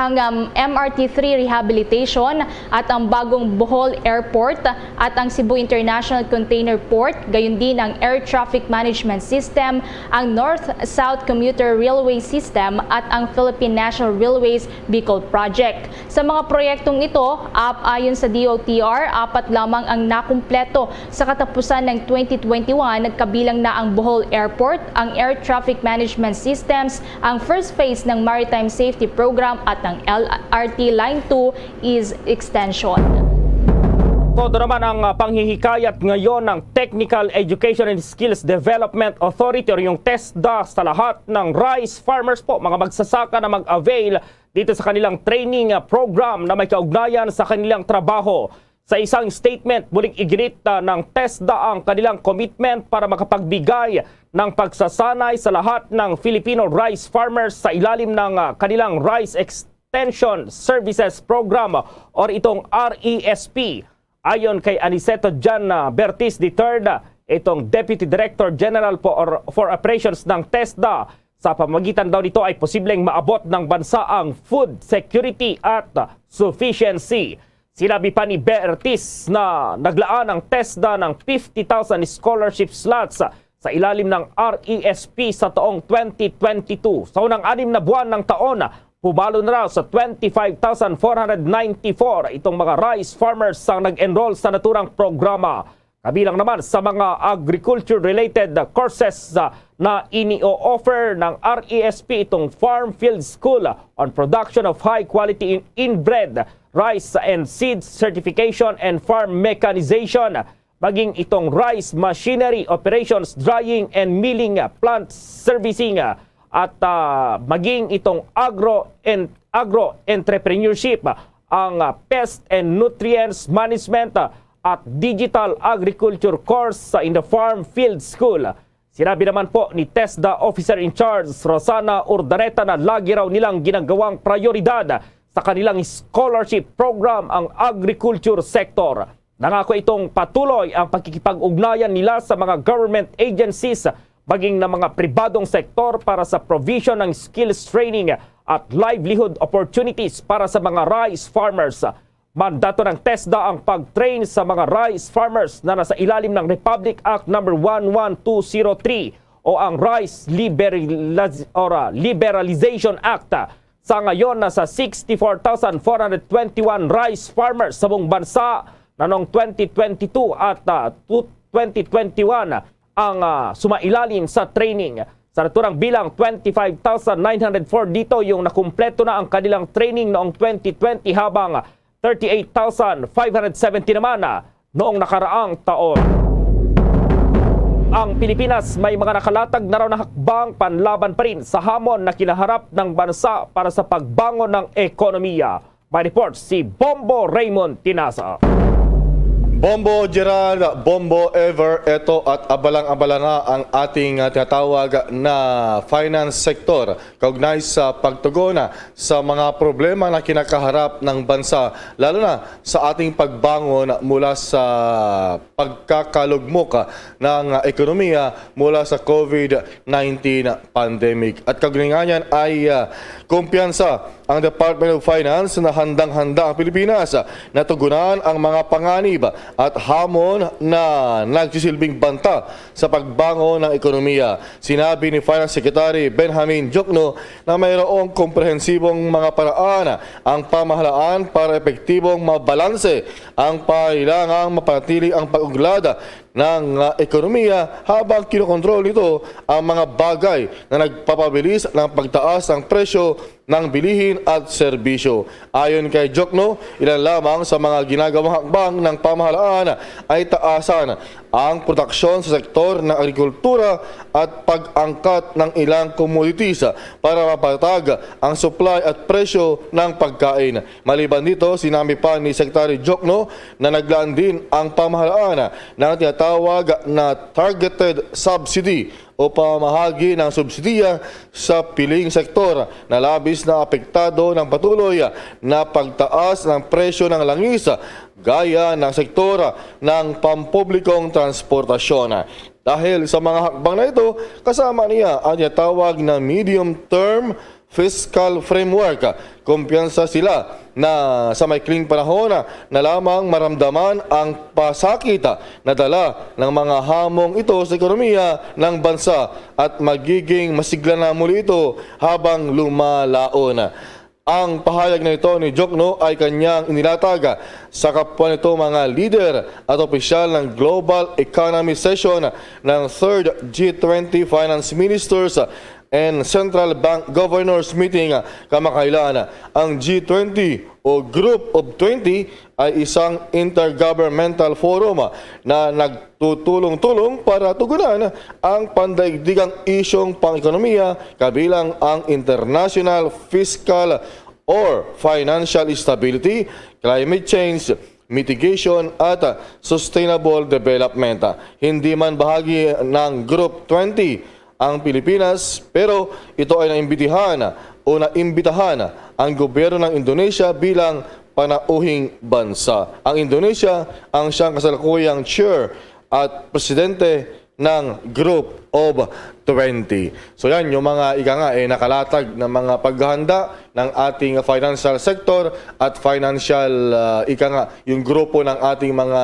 Speaker 15: ang MRT3 Rehabilitation at ang bagong Bohol Airport at ang Cebu International Container Port, gayon din ang Air Traffic Management System, ang North-South Commuter Railway System at ang Philippine National Railways Bicol Project. Sa mga proyektong ito, ayon sa DOTR, 4 lamang ang nakumpleto sa katapusan ng 2021, nagkabilang na ang Bohol Airport, ang Air Traffic Management Systems, ang first phase ng Maritime Safety Program at ang LRT Line 2 is extension.
Speaker 14: Todo naman ang panghihikayat ngayon ng Technical Education and Skills Development Authority o yung TESDA sa lahat ng rice farmers po, mga magsasaka na mag-avail dito sa kanilang training program na may kaugnayan sa kanilang trabaho. Sa isang statement, muling iginit ng TESDA ang kanilang commitment para makapagbigay ng pagsasanay sa lahat ng Filipino rice farmers sa ilalim ng kanilang Rice Extension Services Program o itong RESP. Ayon kay Aniceto Jan Bertis III, itong Deputy Director General for Operations ng TESDA, sa pamamagitan daw nito ay posibleng maabot ng bansa ang food security at sufficiency. Sinabi pa ni Bertis na naglaan ang TESDA ng 50,000 scholarship slots sa ilalim ng RESP sa taong 2022. Sa unang 6 na buwan ng taon, pumalo na raw sa 25,494 itong mga rice farmers ang nag-enroll sa naturang programa. Kabilang naman sa mga agriculture-related courses na ini-offer ng RESP itong Farm Field School on Production of High-Quality Inbred Rice and Seed Certification and Farm Mechanization, maging itong Rice Machinery Operations, Drying and Milling, Plant Servicing, at maging itong agro-entrepreneurship, ang Pest and Nutrients Management at Digital Agriculture course in the Farm Field School. Sinabi naman po ni TESDA Officer in Charge Rosana Urdaneta na lagi raw nilang ginagawang prioridad sa kanilang scholarship program ang agriculture sector. Nangako itong patuloy ang pagkikipag-ugnayan nila sa mga government agencies maging na mga pribadong sektor para sa provision ng skills training at livelihood opportunities para sa mga rice farmers. Mandato ng TESDA ang pag-train sa mga rice farmers na nasa ilalim ng Republic Act No. 11203 o ang Rice Liberalization Act. Sa ngayon, nasa 64,421 rice farmers sa buong bansa na noong 2022 at 2021 ang sumailalim sa training. Sa naturang bilang 25,904 dito yung nakumpleto na ang kanilang training noong 2020 habang 38,570 naman noong nakaraang taon. Ang Pilipinas may mga nakalatag na raw na hakbang panlaban pa rin sa hamon na kinaharap ng bansa para sa pagbangon ng ekonomiya. May report si Bombo Raymond Tinasa.
Speaker 21: Bombo Gerald, Bombo Ever, eto at abalang-abala na ang ating tinatawag na finance sector kaugnay sa pagtugon sa mga problema na kinakaharap ng bansa, lalo na sa ating pagbangon mula sa pagkakalugmok ng ekonomiya mula sa COVID-19 pandemic. At kaugnay niyan ay kumpiyansa ang Department of Finance na handang-handa ang Pilipinas na tugunan ang mga panganib at hamon na nagsisilbing banta sa pagbangon ng ekonomiya. Sinabi ni Finance Secretary Benjamin Diokno na mayroong komprehensibong mga paraan ang pamahalaan para epektibong mabalanse ang kailangang mapanatili ang pag-uglad ng ekonomiya habang kinokontrol nito ang mga bagay na nagpapabilis ng pagtaas ng presyo ng bilihin at serbisyo. Ayon kay Diokno, ilan lamang sa mga ginagawang hakbang ng pamahalaan ay taasan ang produksyon sa sektor ng agrikultura at pag-angkat ng ilang commodities para mapatag ang supply at presyo ng pagkain. Maliban dito, sinabi pa ni Secretary Jokno na naglaan din ang pamahalaan ng tinatawag na targeted subsidy o pamahagi ng subsidiya sa piling sektor na labis na apektado ng patuloy na pagtaas ng presyo ng langis gaya ng sektor ng pampublikong transportasyon. Dahil sa mga hakbang na ito, kasama niya ang tinatawag na medium-term fiscal framework. Kumpiyansa sila na sa maikling panahon na lamang maramdaman ang pasakit na dala ng mga hamong ito sa ekonomiya ng bansa at magiging masigla na muli ito habang lumalaon. Ang pahayag na ito ni Jokno ay kanyang inilatag sa kapwa nito mga leader at opisyal ng Global Economy Session ng 3rd G20 Finance Ministers and Central Bank Governors Meeting kamakailan. Ang G20 o Group of 20 ay isang intergovernmental forum na nagtutulong-tulong para tugunan ang pandaigdigang isyong pang-ekonomiya kabilang ang international fiscal or financial stability, climate change, mitigation at sustainable development. Hindi man bahagi ng Group 20 ang Pilipinas, pero ito ay naimbitahan ang gobyerno ng Indonesia bilang panauhing bansa. Ang Indonesia ang siyang kasalukuyang chair at presidente ng Group of 20. So yan yung mga nakalatag ng mga paghahanda ng ating financial sector at financial yung grupo ng ating mga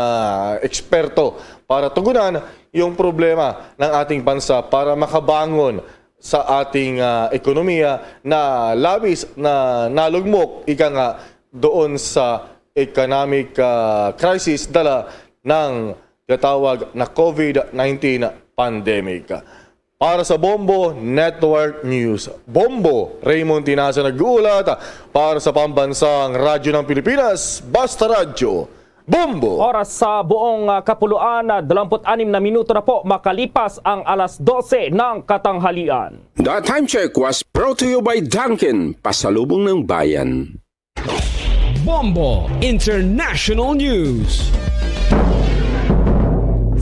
Speaker 21: eksperto para tugunan yung problema ng ating bansa para makabangon sa ating ekonomiya na labis na nalugmok doon sa economic crisis dala ng tinatawag na COVID-19 pandemic. Para sa Bombo Network News, Bombo Raymond Tinasa nag-uulat para sa pambansang radyo ng Pilipinas, Basta Radyo, Bombo!
Speaker 14: Oras sa buong kapuluan, 26 na minuto na po makalipas ang alas 12 ng katanghalian.
Speaker 19: The time check was brought to you by Dunkin', pasalubong ng bayan. Bombo International News.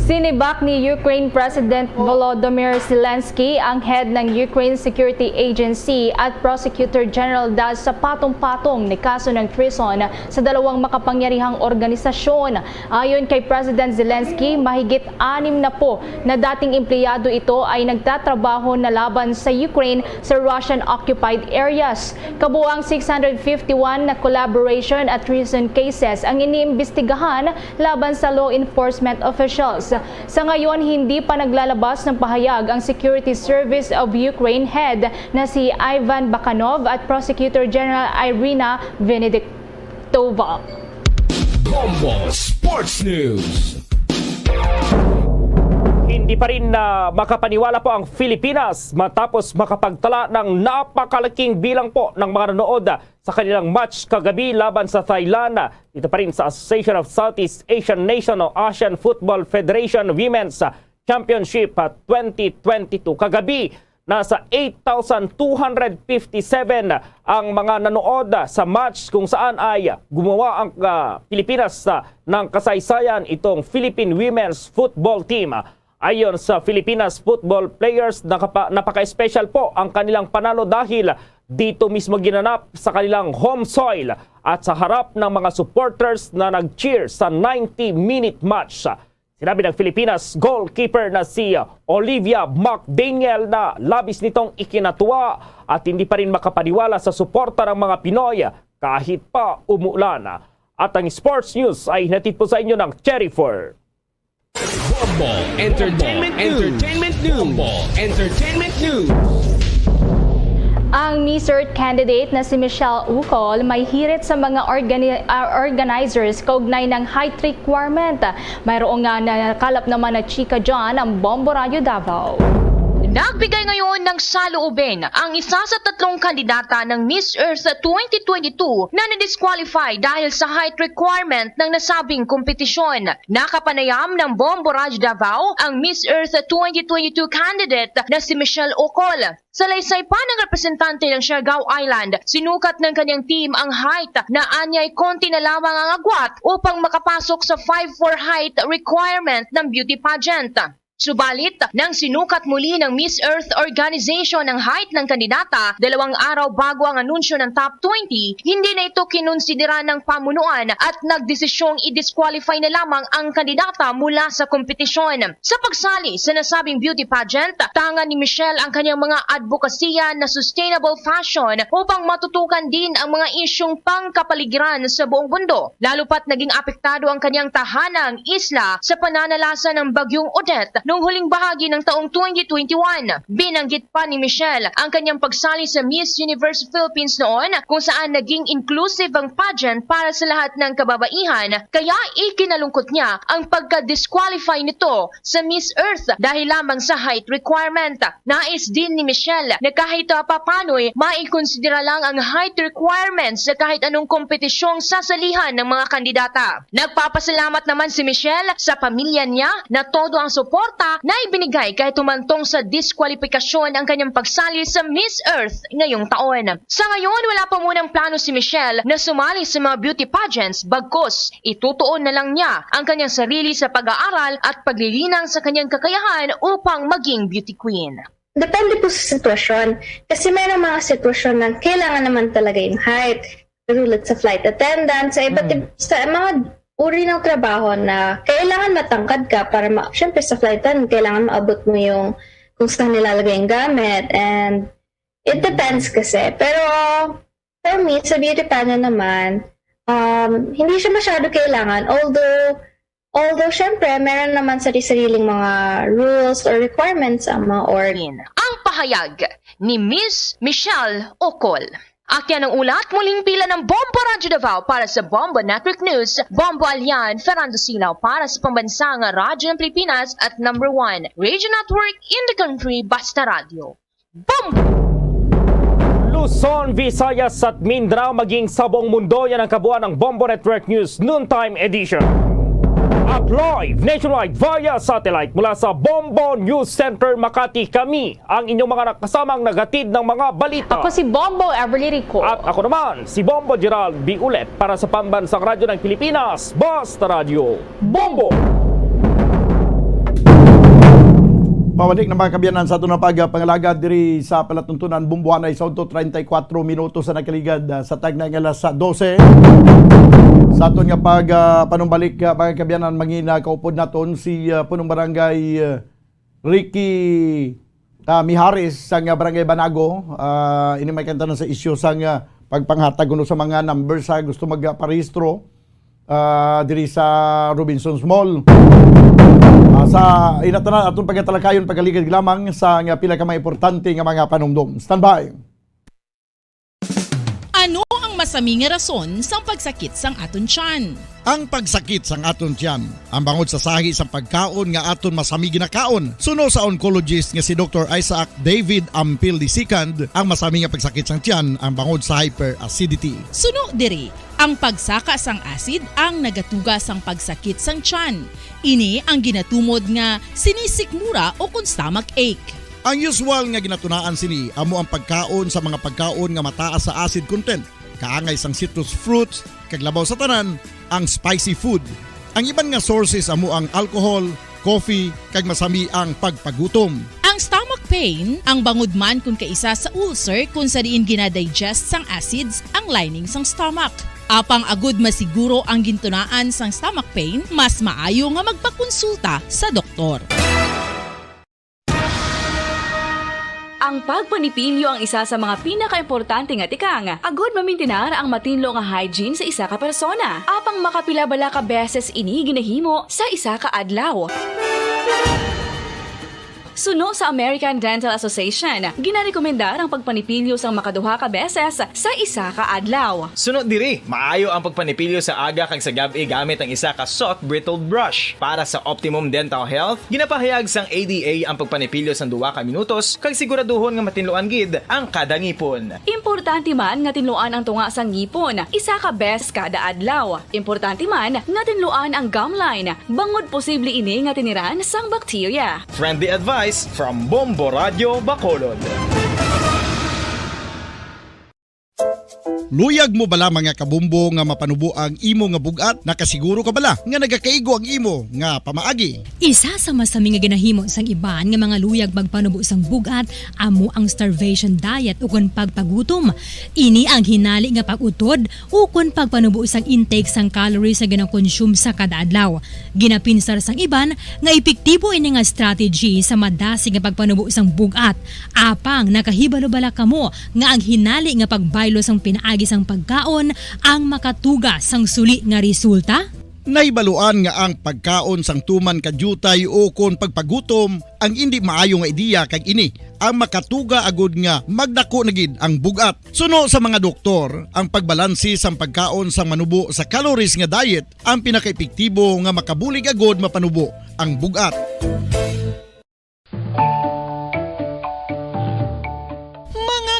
Speaker 15: Sinibak ni Ukraine President Volodymyr Zelensky ang head ng Ukraine Security Agency at Prosecutor General dahil sa patong-patong ni kaso ng treason sa dalawang makapangyarihang organisasyon. Ayon kay President Zelensky, mahigit 6 na po na dating empleyado ito ay nagtatrabaho na laban sa Ukraine sa Russian-occupied areas. Kabuang 651 na collaboration at treason cases ang iniimbestigahan laban sa law enforcement officials. Sa ngayon, hindi pa naglalabas ng pahayag ang Security Service of Ukraine head na si Ivan Bakanov at Prosecutor General Irina Venediktova.
Speaker 19: Bombo Sports News.
Speaker 14: Hindi pa rin makapaniwala po ang Pilipinas matapos makapagtala ng napakalaking bilang po ng mga nanood sa kanilang match kagabi laban sa Thailand. Ito pa rin sa Association of Southeast Asian Nation o Asian Football Federation Women's Championship 2022. Kagabi, nasa 8,257 ang mga nanood sa match kung saan ay gumawa ang Pilipinas ng kasaysayan itong Philippine Women's Football Team. Ayon sa Filipinas Football Players, napaka-special po ang kanilang panalo dahil dito mismo ginanap sa kanilang home soil at sa harap ng mga supporters na nag-cheer sa 90-minute match. Sinabi ng Filipinas goalkeeper na si Olivia McDaniel na labis nitong ikinatuwa at hindi pa rin makapaniwala sa suporta ng mga Pinoy kahit pa umuulan. At ang sports news ay hinatid po sa inyo ng Cherry 4.
Speaker 19: Bombo Entertainment News. Bombo Entertainment News.
Speaker 15: Ang Miss Earth candidate na si Michelle Ucol may hirit sa mga organizers kaugnay ng height requirement. Mayroong nga nakalap naman na chika dyan ang Bombo Radio Davao.
Speaker 3: Nagbigay ngayon ng saloobin ang isa sa 3 kandidata ng Miss Earth 2022 na na-disqualify dahil sa height requirement ng nasabing kompetisyon. Nakapanayam ng Bombo Raj Davao ang Miss Earth 2022 candidate na si Michelle Ocol. Sa laysay pa ng representante ng Siargao Island, sinukat ng kanyang team ang height na anyay konti na lamang ang agwat upang makapasok sa 5'4" height requirement ng beauty pageant. Subalit, nang sinukat muli ng Miss Earth Organization ang height ng kandidata 2 araw bago ang anunsyo ng top 20, hindi na ito kinonsidera ng pamunuan at nagdesisyong i-disqualify na lamang ang kandidata mula sa kompetisyon. Sa pagsali sa nasabing beauty pageant, tangan ni Michelle ang kanyang mga advokasya na sustainable fashion upang matutukan din ang mga isyong pangkapaligiran sa buong mundo. Lalo pat naging apektado ang kanyang tahanang isla sa pananalasa ng bagyong Odette noong huling bahagi ng taong 2021. Binanggit pa ni Michelle ang kanyang pagsali sa Miss Universe Philippines noon kung saan naging inclusive ang pageant para sa lahat ng kababaihan, kaya ikinalungkot niya ang pagka-disqualify nito sa Miss Earth dahil lamang sa height requirement. Nais din ni Michelle na kahit papano'y maikonsidera lang ang height requirements sa kahit anong kompetisyong sasalihan ng mga kandidata. Nagpapasalamat naman si Michelle sa pamilya niya na todo ang support na ibinigay kahit tumantong sa diskwalifikasyon ang kanyang pagsali sa Miss Earth ngayong taon. Sa ngayon, wala pa munang plano si Michelle na sumali sa mga beauty pageants, bagkus itutuon na lang niya ang kanyang sarili sa pag-aaral at paglilinang sa kanyang kakayahan upang maging beauty queen.
Speaker 22: Depende po sa sitwasyon. Kasi mayroong mga sitwasyon na kailangan naman talaga yung height. Tulad sa flight attendant, sa iba't sa mga uri ng trabaho na kailangan matangkad ka para syempre sa flight attendant, kailangan maabot mo yung kung saan nilalagay yung gamit, and it depends kasi. Pero for me, sa beauty pageant naman, hindi siya masyado kailangan, although syempre meron naman sariling mga rules or requirements ang mga org.
Speaker 3: Ang pahayag ni Miss Michelle Ocol. Akyan ang ulat, muling pila ng Bombo Radyo Davao para sa Bombo Network News, Bombo Alian, Fernando Silao para sa pambansang Radyo ng Pilipinas at #1 Radio Network in the country, Basta Radio. Bombo!
Speaker 14: Luzon, Visayas at Mindanao maging sa buong mundo, yan ang kabuuan ng Bombo Network News Noontime Edition. At live nationwide via satellite mula sa Bombo News Center Makati, kami ang inyong mga nakasamang nagatid ng mga balita.
Speaker 15: Ako si Bombo Everly Rico.
Speaker 14: At ako naman si Bombo Gerald B. Ulet para sa pambansang radyo ng Pilipinas, Basta Radio. Bombo!
Speaker 7: Pabalik na mga kabyanan sa ito na pagpangalagad diri sa palatuntunan Bumbuanay sa 34 minutos sa nakaligad sa tagna ng alas 12. Sa aton nga panumbalik mga kabyanan, mangina kaupod naton si punong barangay Ricky Mihares sa barangay Banago. Ini may kantanan sa isyu sa pagpanghatag kuno sa mga numbers sa gusto magparehistro diri sa Robinsons Mall. Sa inatanan atong pagkatalakayon pagaligid lamang sa nga pila ka mga importante nga mga panumdum. Standby.
Speaker 11: Ano ang masami nga rason sang pagsakit sang aton tiyan?
Speaker 4: Ang pagsakit sang aton tiyan, ang bangod sa sahi sang pagkaon nga aton masami ginakaon. Suno sa oncologist nga si Dr. Isaac David Ampil II, ang masami nga pagsakit sang tiyan ang bangod sa hyperacidity.
Speaker 11: Suno diri, ang pagsaka sang acid ang nagatuga sang pagsakit sang tiyan. Ini ang ginatumod nga sinisikmura o kung stomach ache.
Speaker 4: Ang usual nga ginatunaan sini amo ang pagkaon sa mga pagkaon nga mataas sa acid content, kaangay sang citrus fruits, kaglabaw sa tanan ang spicy food. Ang iban nga sources amo ang alcohol, coffee, kag masami ang pagpagutom.
Speaker 11: Ang stomach pain ang bangod man kung kaisa sa ulcer kung sa diin ginadigest sang acids ang lining sang stomach. Apang agud masiguro ang gintunaan sang stomach pain, mas maayo nga magpakonsulta sa doktor.
Speaker 12: Ang pagpanipilyo ang isa sa mga pinaka-importante nga tikang. Agud mamintinar ang matinlo nga hygiene sa isa ka persona. Apang makapila-bala ka beses ini ginahimo sa isa ka adlaw. Suno sa American Dental Association, ginarekomendar ang pagpanipilyo sang makaduha ka beses sa isa ka adlaw.
Speaker 13: Sunod diri, maayo ang pagpanipilyo sa aga kag sa gabi gamit ang isa ka soft brittle brush. Para sa optimum dental health, ginapahayag sang ADA ang pagpanipilyo sang 2 ka minutos kag siguraduhon nga matinluan gid ang kada ngipon.
Speaker 12: Importante man nga tinluan ang tunga sang ngipon, isa ka beses kada adlaw. Importante man nga tinluan ang gum line, bangod posible ini nga tiniran sang bakterya.
Speaker 13: Friendly advice from Bombo Radio Bacolod. Luyag mo bala mga kabumbo nga mapanubo ang imo nga bugat? Nakasiguro ka bala nga nagakaigo ang imo nga pamaagi?
Speaker 5: Isa sa masami nga ginahimo sang iban nga mga luyag magpanubo sang bugat amo ang starvation diet ukon pagpagutom. Ini ang hinali nga pag-utod ukon pagpanubo sang intake sang calories sa gina-consume sa kada adlaw. Ginapinsar sang iban nga epektibo ini nga strategy sa madasi nga pagpanubo sang bugat. Apang nakahibalo bala kamo nga ang hinali nga pagbaylo sang pinaagi sang pagkaon ang makatuga sang suli nga resulta?
Speaker 4: Naibaluan nga ang pagkaon sang tuman kadyutay o kon pagpagutom ang hindi maayo nga ideya kag ini ang makatuga agud nga magdako na gid ang bugat. Suno sa mga doktor, ang pagbalansi sang pagkaon sang manubo sa calories nga diet ang pinakaepektibo nga makabulig agud mapanubo ang bugat.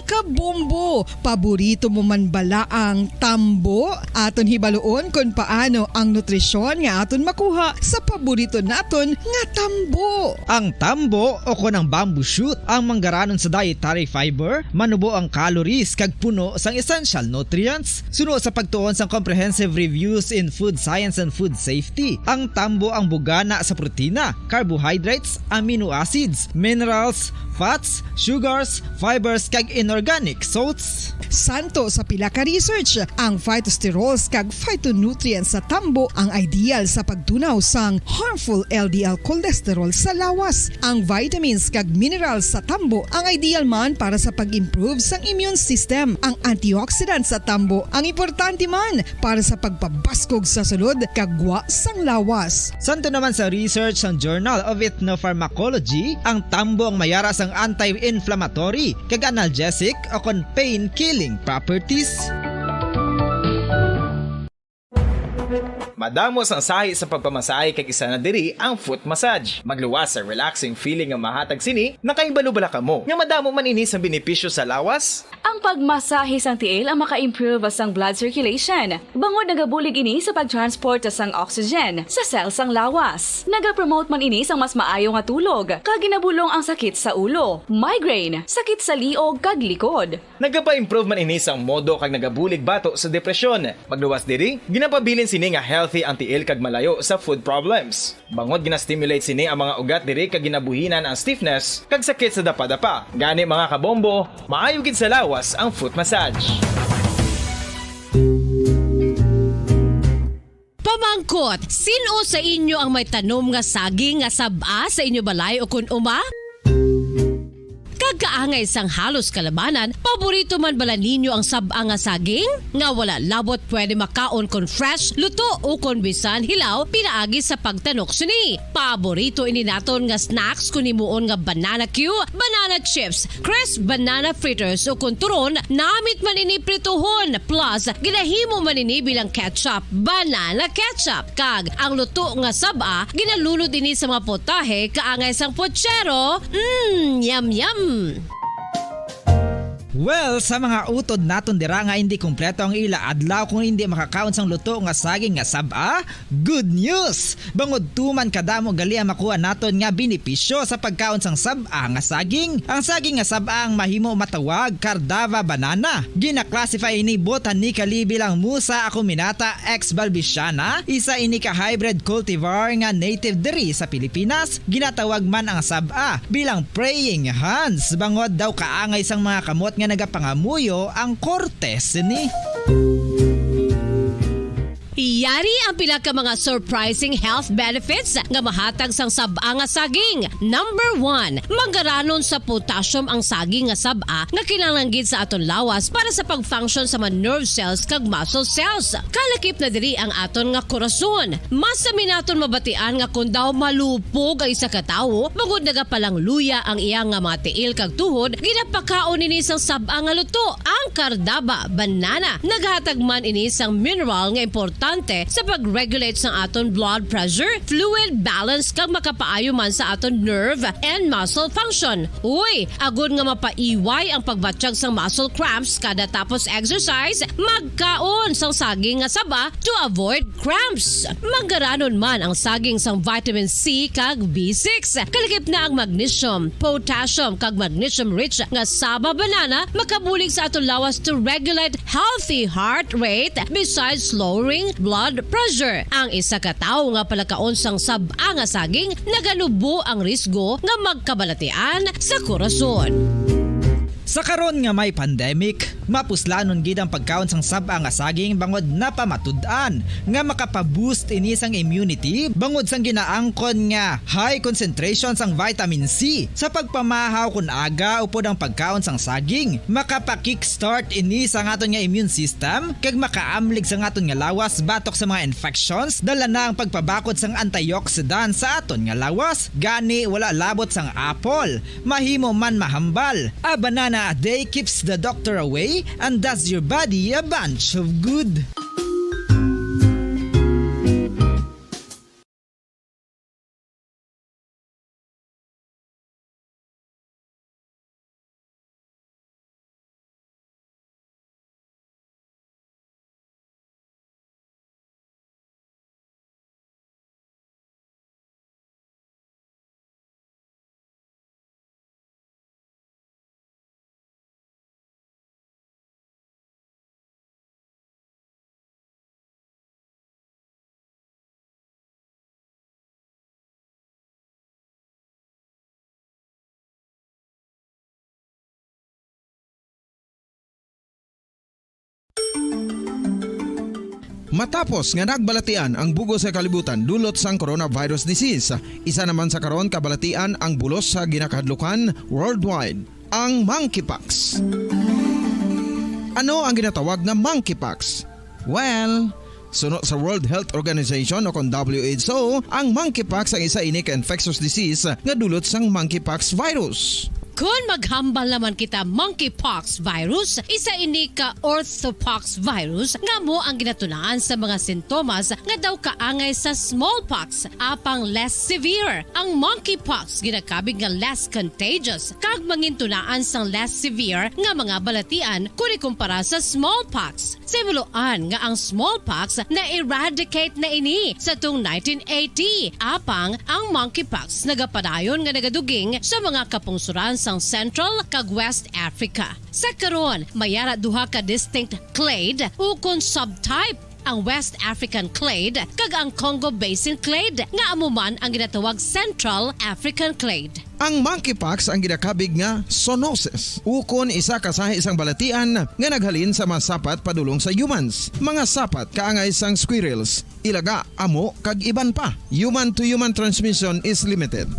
Speaker 6: Kabombo, paborito mo man bala ang tambo? Aton hibaloon kung paano ang nutrisyon nga aton makuha sa paborito naton nga tambo.
Speaker 2: Ang tambo o kon ang bamboo shoot ang manggaranon sa dietary fiber, manubo ang calories kag puno sang essential nutrients. Suno sa pagtuon sang comprehensive reviews in food science and food safety, ang tambo ang bugana sa protina, carbohydrates, amino acids, minerals, fats, sugars, fibers kag inorganic salts.
Speaker 6: Santo sa pila ka research, ang phytosterols kag phytonutrients sa tambo ang ideal sa pagtunaw sang harmful LDL cholesterol sa lawas. Ang vitamins kag minerals sa tambo ang ideal man para sa pag-improve sang immune system. Ang antioxidants sa tambo ang importante man para sa pagpabaskog sa sulod kag gwa sang lawas.
Speaker 2: Santo naman sa research ng Journal of Ethnopharmacology, ang tambo ang mayara sang anti-inflammatory kag analgesic o kon pain-killing properties.
Speaker 13: Madamos ang sahi sa pagpamasahe kag isa na diri ang foot massage. Magluwas sa relaxing feeling nga mahatag sini, nakaibalo bala kamo. Nga madamo man ini sa benepisyo sa lawas?
Speaker 12: Ang pagmasahe sang tiil ang maka-improve sang blood circulation. Bangod nagabulig ini sa pagtransport sang oxygen sa cells sang lawas. Nagapromote man ini sang mas maayo nga tulog, kag ginabulong ang sakit sa ulo, migraine, sakit sa liog kag likod.
Speaker 13: Nagapa-improve man ini sang modo kag nagabulig bato sa depresyon. Magluwas diri, ginapabilin sini nga healthy ang tiil kag malayo sa food problems. Bangod gina-stimulate sini ang mga ugat diri kag ginabuhinan ang stiffness kag sakit sa dapa-dapa. Gani mga kabombo, maayo gid sa lawas ang foot massage.
Speaker 1: Pamangkot, sino sa inyo ang may tanom nga saging nga saba sa inyo balay o kun uma? Kagaangay sang halos kalabanan, paborito man bala ninyo ang saba nga saging? Nga wala labot pwede makaon kon fresh, luto o kon bisan hilaw, pinaagi sa pagtanok sini. Paborito ini naton nga snacks kun imuon nga banana Q, banana chips, crisp banana fritters o kun turon, namit man ini prituhon, plus ginahimo man ini bilang ketchup, banana ketchup. Kag ang luto nga saba, ginalunod ini sa mga potahe kaangay sang pochero. Yum yum.
Speaker 2: Well, sa mga utod naton dira nga hindi kumpleto ang ila adlaw kung hindi makakaon sang luto nga saging nga saba, good news! Bangod tuman kadamo gali ang makuha naton nga benepisyo sa pagkaon sang saba nga saging. Ang saging nga saba ang mahimo matawag Cardava banana. Gina-classify ini botanically bilang Musa acuminata ex balbisiana, isa ini ka hybrid cultivar nga native diri sa Pilipinas. Ginatawag man ang saba bilang praying hands, bangod daw kaangay sang mga kamot nga nagapangamuyo ang kortes ni.
Speaker 1: Yari ang pila ka mga surprising health benefits nga mahatag sang sab-a nga saging. Number 1, manggaranon sa potassium ang saging nga sab-a nga kinahanglan gid sa aton lawas para sa pag-function sa mga nerve cells kag muscle cells. Kalakip na diri ang aton nga korason. Mas sa minaton mabatian nga kung daw malupog ang isa ka tawo, bangod nagapalang luya ang iyang nga mga tiil kag tuhod, ginapakaon ini sang sab-a nga luto. Ang kardaba, banana, naghatag man ini sang mineral nga importante sa pag-regulate sa aton blood pressure, fluid balance kag makapaayo man sa aton nerve and muscle function. Uy, agud nga mapaiway ang pagbatsyag sang muscle cramps kada tapos exercise, magkaon sang saging nga saba to avoid cramps. Manggaranon man ang saging sang vitamin C kag B6. Kalakip na ang magnesium, potassium kag magnesium-rich nga saba banana makabulig sa aton lawas to regulate healthy heart rate besides lowering blood pressure. Ang isa ka tawo nga palakaon sang sab-a nga saging naganubo ang risgo nga magkabalatian sa korason.
Speaker 8: Sa karon nga may pandemic, mapuslanon gid ang pagkaon sang sab-a nga saging bangod napamatud-an nga makapaboost ini sang immunity bangod sang ginaangkon nga high concentration sang vitamin C sa pagpamahaw kun aga upod ang pagkaon sang saging. Makapa-kickstart ini sang aton nga immune system kag makaamlig sang aton nga lawas batok sa mga infections, dala na ang pagpabakod sang antioxidant sa aton nga lawas. Gani wala labot sang apple, mahimo man mahambal. A banana a day keeps the doctor away and does your body a bunch of good.
Speaker 2: Matapos nga nagbalatian ang bugos sa kalibutan dulot sang coronavirus disease, isa naman sa karon kabalatian ang bulos sa ginakahadlukan worldwide, ang monkeypox. Ano ang ginatawag na monkeypox? Well, suno sa World Health Organization o kung WHO, ang monkeypox ang isa ini ka infectious disease nga dulot sang monkeypox virus.
Speaker 1: Kung maghambal naman kita monkeypox virus, isa ini ka orthopox virus nga mo ang ginatunaan sa mga sintomas nga daw kaangay sa smallpox, apang less severe. Ang monkeypox ginakabig nga less contagious kag mangintunaan sang less severe nga mga balatian kung ikumpara sa smallpox. Simuloan nga ang smallpox na eradicate na ini sa tung 1980, apang ang monkeypox nagapadayon nga nagaduging sa mga kapungsuran sang Central kag West Africa. Sa karon, mayara duha ka distinct clade ukon subtype, ang West African clade kag ang Congo Basin clade nga amuman ang ginatawag Central African clade.
Speaker 2: Ang monkeypox ang ginakabig nga zoonosis. Ukon isa ka sa isang balatian nga naghalin sa mga sapat padulong sa humans. Mga sapat kaangay sang squirrels, ilaga, amo kag iban pa. Human to human transmission is limited.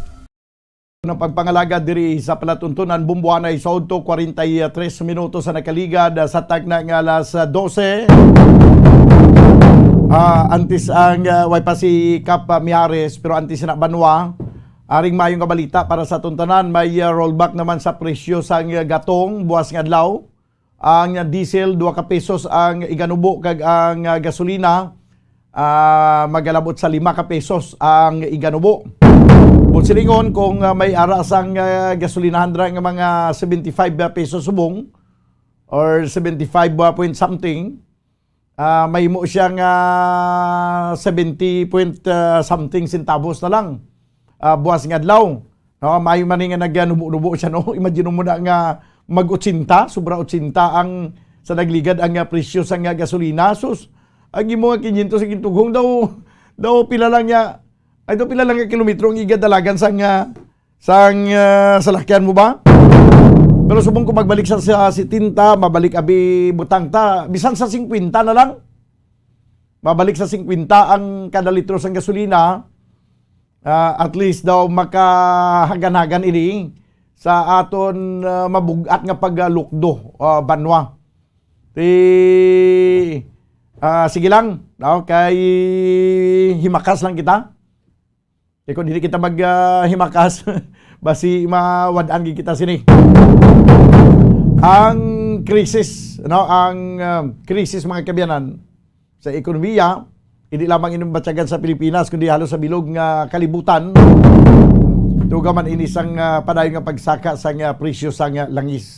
Speaker 7: Ng pagpangalaga diri sa palatuntunan Bumbuanay Saudto 43 minutos sa nakaligad sa tagna nga alas 12. Antes ang way pa si Kap Miares pero antes na Banwa. Aring mayong kabalita para sa tuntanan, may rollback naman sa presyo sa gatong buwas nga adlaw. Ang diesel 2 ka pesos ang iganubo kag ang gasolina magalabot sa 5 ka pesos ang iganubo. Silingon kung may aras ang gasolinahan nga mga 75 pesos subong or 75 point something, may mo siyang 70 point something centavos na lang buwas nga adlaw. No, may man nga nagnubo siya, no. Imagine mo na nga mag-80, sobra 80 ang sa nagligad ang presyo sa gasolina. Sus, ang imo 500 sa gintugong daw pila lang niya. Ay, ito pila lang nga kilometro ang igadalagan sang salakyan mo ba? Pero subong ko magbalik sa 70, mabalik abi butang ta, bisan sa 50 na lang. mabalik sa 50 ang kada litro sang gasolina, at least daw makahagan-hagan ini sa aton mabugat nga paglukdo banwa. Sige lang, no? Kay himakas lang kita. Kung hindi kita maghimakas, basi mawadaan kita sini. Ang krisis, no? Ang krisis mga kabiyanan sa ekonomiya, hindi lamang inumbatagan sa Pilipinas, kundi halos sa bilog nga kalibutan. Tugaman inisang padayon nga pagsaka sa presyo sa langis.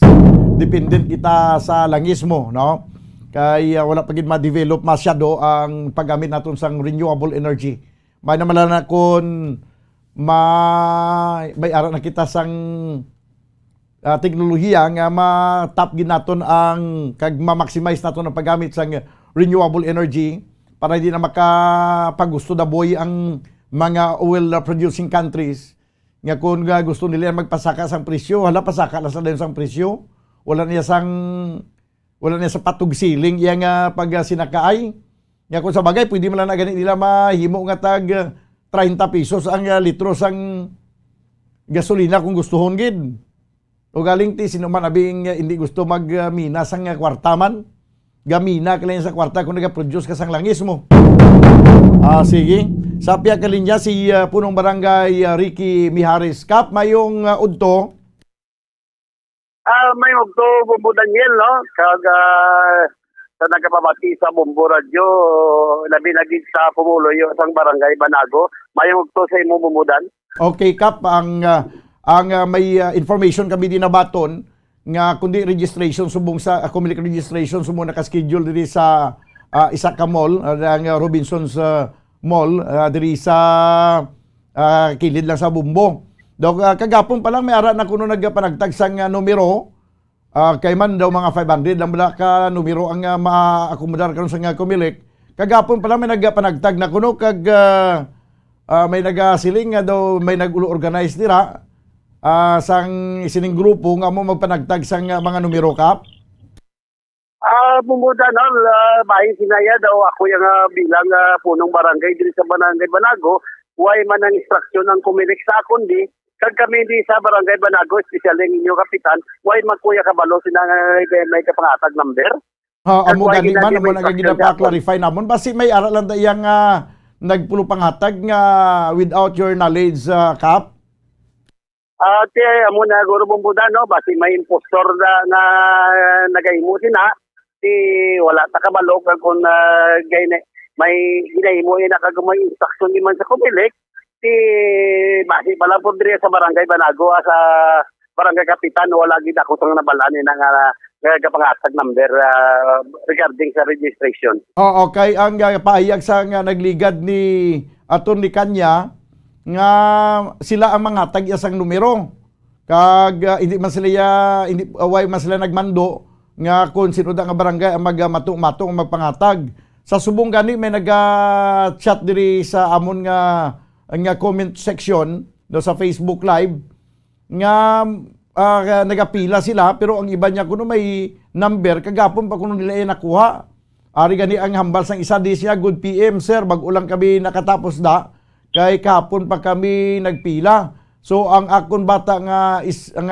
Speaker 7: Dependent kita sa langis mo, no? Kaya wala pa gid ma-develop masyado ang paggamit naton sang renewable energy. May naman na kung may ara na kita sang teknolohiya nga ma-tap gid naton ang kag ma-maximize naton ang paggamit sang renewable energy para hindi na makapagusto da boy ang mga oil producing countries nga kung gusto nila magpasaka sang presyo, hala pasaka na sa dayon sang presyo. Wala niya sa patugsiling iya nga pag sinakaay. Nga kung sa bagay, pwede man lang na ganit nila mahimo nga tag 30 pesos ang litro sang gasolina kung gustuhon gid. O galing ti sino man abing hindi gusto magmina sang kwartaman, gamina ka lang sa kwarta kung nag-produce ka sang langis mo. Sige. Sa piya kalinya si punong barangay Ricky Mijares. Kap, mayong udto.
Speaker 9: May udto Bumbo Daniel, no? Kag sa nagkapabati sa Bumbo Radio, labi lagi sa pumuloy sang barangay Banago. Mayong udto sa imo Bumbudan. Okay, Kap, ang may information kami dinabaton nga kundi registration subong sa Comelec registration sumo naka-schedule diri sa isa ka mall, ang Robinson's Mall diri sa kilid lang sa Bumbo. Daw kagapon pa lang may ara na kuno nagpanagtag sang numero. Kay man daw mga 500 lang bala ka numero ang ma-accommodar karon sa Comelec. Kagapon pa lang may nagpanagtag na kuno kag may nagasiling nga daw may nagulo organize dira sang isining grupo nga mo magpanagtag sang mga numero, Kap. Bumuda no, bahin sinaya daw ako yung bilang punong barangay diri sa barangay Banago, way man ang instruction ng Comelec sa kundi kag kami di sa barangay Banago, especially ng inyo kapitan, way magkuya kabalo sina may kapangatag number.
Speaker 7: Amo gani man amo nagagina-clarify namon basi may ara lang dayang nagpulo panghatag nga without your knowledge, Kap.
Speaker 9: Amo na guro Bumbuda no, basi may impostor na nagahimo sina si wala ta kabalo kung may ginahimo ina kag may instruction di man sa Comelec si basi pala po diri sa barangay Banago sa barangay kapitan wala gid ako tong nabalaan nga kapangatag number regarding sa registration.
Speaker 7: Okay, ang paayag sa nga nagligad ni Atty. Kanya nga sila ang mga tag isang numero kag hindi man sila away man sila nagmando nga kung sino da nga barangay ang magmato-mato ang magpangatag. Sa subong gani may naga-chat diri sa amon nga comment section do sa Facebook Live nga nagapila sila pero ang iba niya kuno may number kagapon pa kuno nila nakuha. Ari gani ang hambal sang isa di siya, good PM sir, bag-ulang kami nakatapos da kay kahapon pa kami nagpila. So ang akon bata nga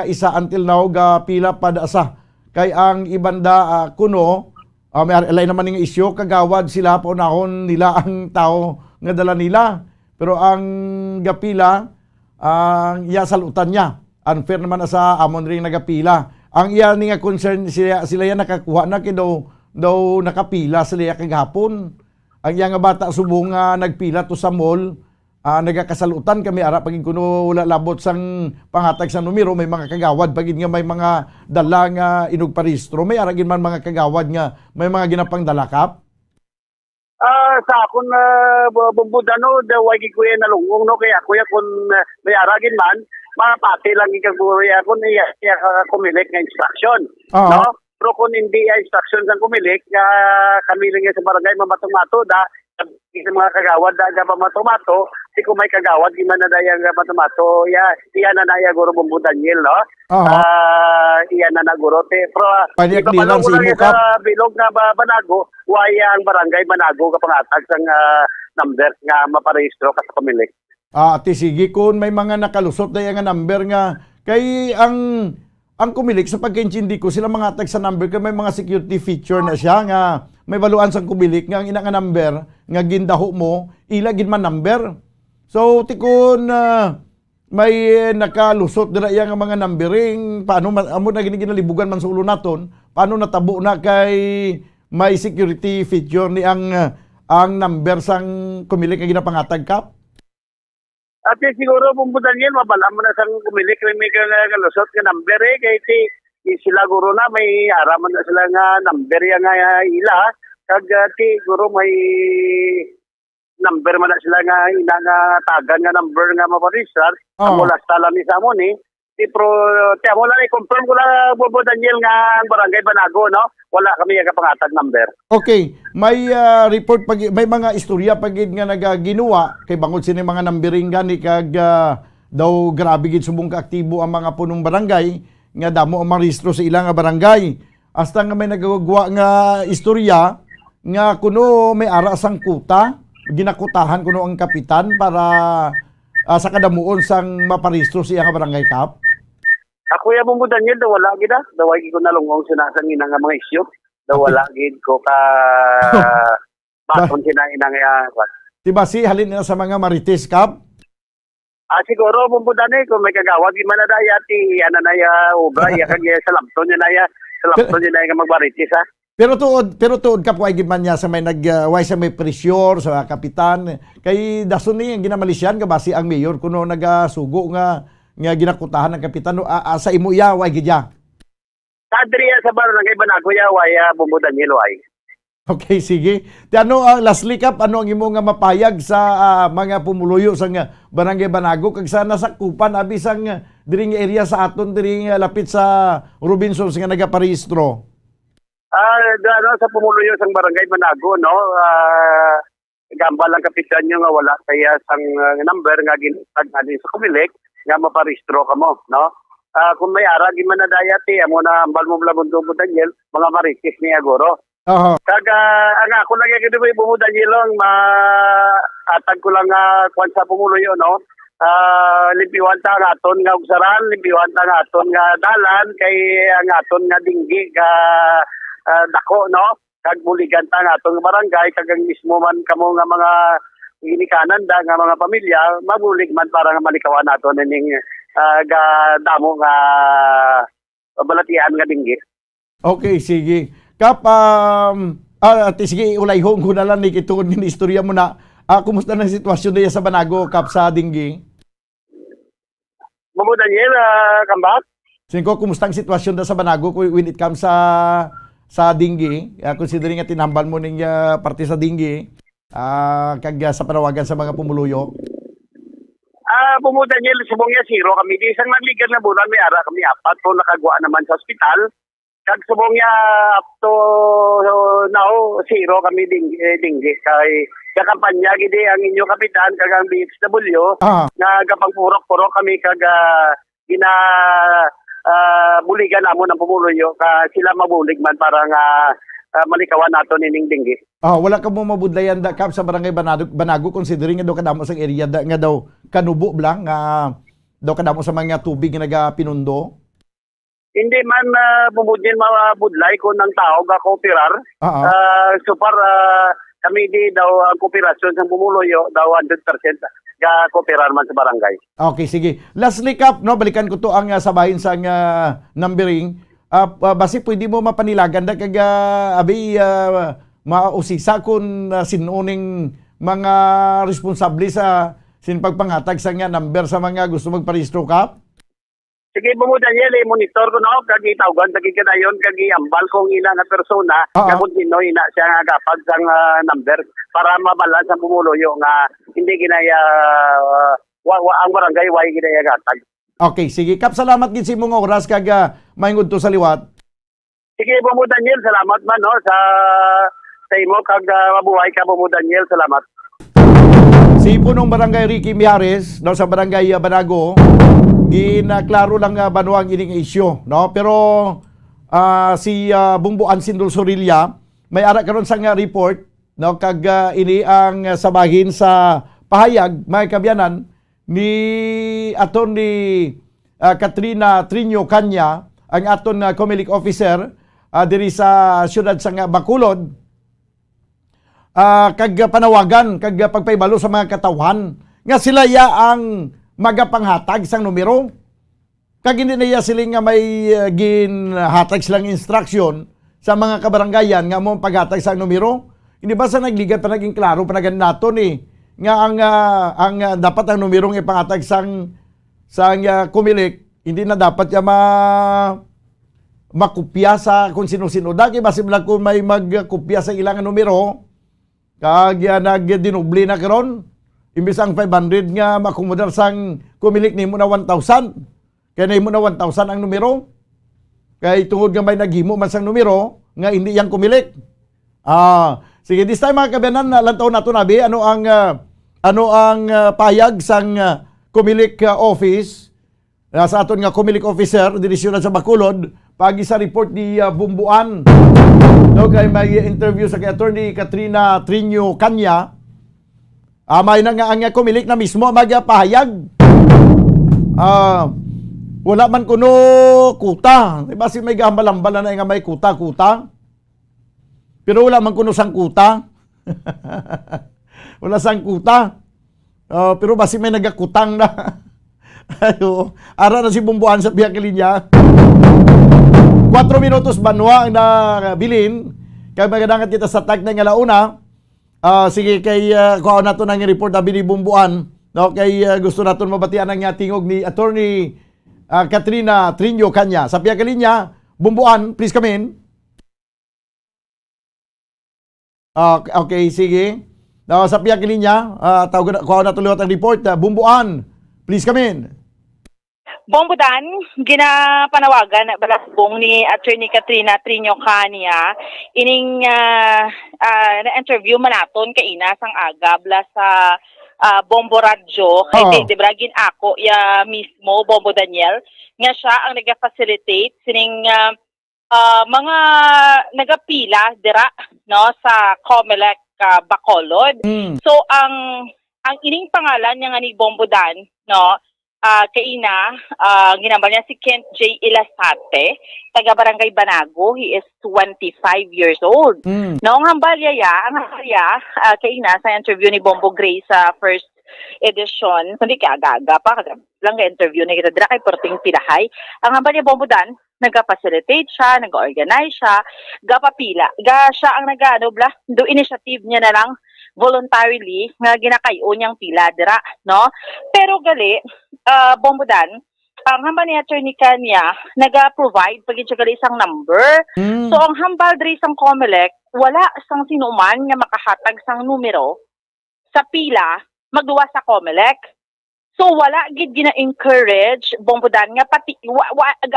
Speaker 7: isa until now ga pila pa da sa kay ang ibanda kuno may alay naman ng isyo kagawad sila paunahon nila ang tao nga dala nila pero ang gapila ang iya salutan niya unfair naman na sa amon ring nagapila ang iya ni nga concern sila yan nakakuha na kay daw nakapila sila kagahapon ang iya nga bata subong nagpila to sa mall. Nagakasalutan kami ara pagin kuno wala labot sang pangatag sa numero may mga kagawad pagin nga may mga dala nga inugparehistro may ara gid man mga kagawad nga may mga ginapang dala, Kap.
Speaker 9: Sa akon Bumbudano daw way gid kuya nalungong no kaya kuya kun may ara gid man mapati lang gid kuya kun iya Comelec nga instruction no pero kung hindi instruction sang Comelec kami lang sa barangay mamatong-mato da Sa mga kagawad da ga matomato, si kung may kagawad di man na dayang matomato, iya na naya guro Bumbo Daniel, no? Iya na naguro te pro.
Speaker 7: Pwede clearance
Speaker 9: ko lang
Speaker 7: imo, Kap.
Speaker 9: sa bilog nga Banago, waya ang barangay Banago kapangatag sang number nga maparehistro ka sa pamilik.
Speaker 7: Ati sige kun may mga nakalusot na nga number nga kay ang kumilik sa pagkaintindi ko sila mga tag sa number kay may mga security feature na siya nga may baluan sang kumilik nga ang ina nga number nga gindaho mo ilagin man number. So tikon may nakalusot dira iya nga mga numbering paano amo na ginalibugan man sa ulo naton paano natabo na kay may security feature ni ang number sang kumilik nga ginapangatag, Kap?
Speaker 9: At siguro Bumbo Daniel, mabala mo na sang kumilik may kalusot nga number kay sila guro na may araman na sila nga number nga ila kag guro may number man na sila nga ina nga tagan nga number nga maparegister amo last tala ni sa mo ni pero mo lang i-confirm ko lang Bumbo Daniel nga ang barangay Banago, no, wala kami nga pangatag number.
Speaker 7: Okay, may report may mga istorya pagid nga nagaginawa kay bangod sini mga numbering gani kag daw grabe gid subong kaaktibo ang mga punong barangay nga damo ang marehistro sa ilang barangay. Hasta nga may nagagawa nga istorya nga kuno may ara sang kuta, ginakutahan kuno ang kapitan para sa kadamuon sang maparehistro sa iyang barangay, Kap.
Speaker 9: Ako ya Bumbo Daniel, daw wala gid daw ay ko nalungong sinasang ina nga mga isyu. Daw wala gid ko ka bakon sina ina nga
Speaker 7: Diba si halin na sa mga marites, Kap?
Speaker 9: Siguro Bumbo Daniel kung may kagawad di man na daya ti ana na ya obra ya kag sa lapton niya na ya sa lapton niya na nga magbaritis ha.
Speaker 7: Pero tuod Kap way gid man niya sa may way sa may pressure sa kapitan kay dason ni ang ginamalisyan ka basi ang mayor kuno nagasugo nga ginakutahan ng kapitan sa imo ya way gid ya.
Speaker 9: Kadriya sa barangay Banago ya way Bumbo Daniel way.
Speaker 7: Okay, sige. Ano lastly, Kap, ano ang imo nga mapayag sa mga pumuluyo sa barangay Banago kag sa nasakupan abi sang diri nga area sa aton diri nga lapit sa Robinsons nga nagaparehistro?
Speaker 9: Sa pumuluyo sang barangay Banago, no, gambal lang kapitan nyo nga wala kaya sang number nga ginatag ani sa kumilik nga maparehistro ka mo, no? Kung may ara gi man na dayati amo na ambal mo Bumbo Daniel mga maritis ni agoro. Kag ang ako lang gid Bumbo Daniel atag ko lang kwan sa pumuluyo, no. Limpiwan ta nga aton nga ugsaran, limpiwan ta nga aton nga dalan kay ang aton nga dinggi ga dako, no. Kag buligan ta nga aton barangay kag ang mismo man kamo nga mga ginikanan da nga mga pamilya mabulig man para nga malikawan naton ning ga damo nga balatian nga dinggi.
Speaker 7: Okay, sige. Kap, sige, ulayhon ko na lang ni kitungod ng istorya mo na. Kumusta na sitwasyon niya sa Banago, Kap, sa dinggi?
Speaker 9: Bumbo Daniel, kambak?
Speaker 7: Singko, kumusta ang sitwasyon na sa Banago when it comes sa dinggi? Considering nga tinambal mo ng parte sa dinggi, kag sa panawagan sa mga pumuluyo?
Speaker 9: Bumbo Daniel, subong niya zero kami. Di isang nagligan na bulan, may ara kami apat po nakagawa naman sa ospital. Kag subong niya up to now, zero kami dinggi. Kay kampanya gidi ang inyo kapitan, kag ang BHW, na gapangpurok-purok kami kag buligan namo ng pumuluyo, sila mabulig man para nga malikawan nato nining dinggi.
Speaker 7: Wala ka mo mabudlayan da, Kap, sa barangay Banago considering nga daw kadamo sa area nga daw kanubo blang daw kadamo sa mga tubig nga nagapinundo.
Speaker 9: Hindi man bumudin mabudlay ko ng tao ga kooperar. So kami di daw ang kooperasyon sa pumuluyo daw 100% ga kooperar man sa barangay. Okay, sige. Lastly, Kap, no, balikan ko to ang sabahin sa numbering. Basi pwede mo mapanilagan da kag mausisa kung sinuning mga responsable sa sinpagpangatag sa number sa mga gusto magparehistro, Kap? Sige, Bumbo Daniel, monitor ko no, kagi tawgan kagi kadayon kagi ambal kong ina na persona nga kung sino ina siya nga gapag sang number para mabalance ang pumuluyo nga hindi ginaya ang barangay way ginaya gatag. Okay, sige, Kap, salamat gid sa imong oras kag maingod to sa liwat. Sige, Bumbo Daniel, salamat man no sa sa imo kag mabuhay ka mo Daniel, salamat.
Speaker 7: Si punong barangay Ricky Mijares no, sa barangay Banago, ginaklaro lang banuang ining isyu, no? Pero si Bumbuan Sindol Sorilla may ara karon sa report, no, kag ini ang sabahin sa pahayag may kabyanan ni Attorney Katrina Trinio Kanya, ang aton Comelec officer diri sa siyudad sa Bacolod, kag panawagan kag pagpaybalo sa mga katawhan nga sila ya ang magapanghatag sang numero. Kag hindi na sila nga may ginhatag silang instruction sa mga kabaranggayan nga mo paghatag sang numero. Hindi ba sa nagligat pa naging klaro pa nagan nato ni nga ang dapat ang numerong ipanghatag sang Comelec, hindi na dapat ya makopya sa kung sino-sino. Dagi basi lang kung may magkopya sa ilang numero, kag nagdinubli na karon. Imbis ang 500 nga makumodar sang Comelec nimo na 1,000. Kaya nimo na 1,000 ang numero. Kaya tungod nga may naghimo man sang numero nga hindi yang Comelec. Sige, this time mga kabayanan, lantaw nato nabi ano ang payag sang Comelec office sa aton nga Comelec officer dirisyon sa Bacolod pagi sa report ni Bumbuan. No, kay may interview sa kay Attorney Katrina Trinio Kanya. May na nga ang Comelec na mismo magpahayag. Wala man kuno kuta. Diba si may gambal-ambal na nga may kuta-kuta. Pero wala man kuno sang kuta. Wala sang kuta. Pero basi may nagakutang na. Ayo, ara na si Bumbuan sa biyak linya. 4 minutos banwa ang nabilin. Kaya magadangat kita sa tag ng alauna. Sige, kay kuha na ito ng report na binibumbuan. No? Kay gusto natin mabatian ang tingog ni Attorney Katrina Trinio Kanya. Sa piyak linya, Bumbuan, please come in. Okay, sige. Sa piyak linya, kuha na tuloy ang report. Bumbuan, please come in.
Speaker 10: Bombodan, ginapanawagan na balasbong ni Attorney Katrina Trinio Kanya ining na-interview manaton kaina sang agabla sa Bombo Radyo kay Debragin ako ya mismo Bombo Daniel nga siya ang naga-facilitate sining mga nagapila dira no sa Comelec Bacolod. So ang ining pangalan niya nga ni Bombodan no kaina, ginambal niya si Kent J. Ilasate, taga Barangay Banago. He is 25 years old. Noong hambalya kaina sa interview ni Bombo Gray sa first edition, hindi ka agaga pa, lang interview na kita dira kay Porting Pilahay. Ang hambalya Bombodan, nag-facilitate siya, nag-organize siya, gapapila. Siya ang do initiative niya na lang voluntarily nga ginakayo niyang pila dira, no? Pero gali, Bombodan, ang hambal ni Attorney Kanya, naga-provide pag gali isang number. So, ang hambal diri sang Comelec, wala sang sinuman nga makahatag sang numero sa pila, magduwa sa Comelec. So, wala gid gina-encourage, Bombodan, nga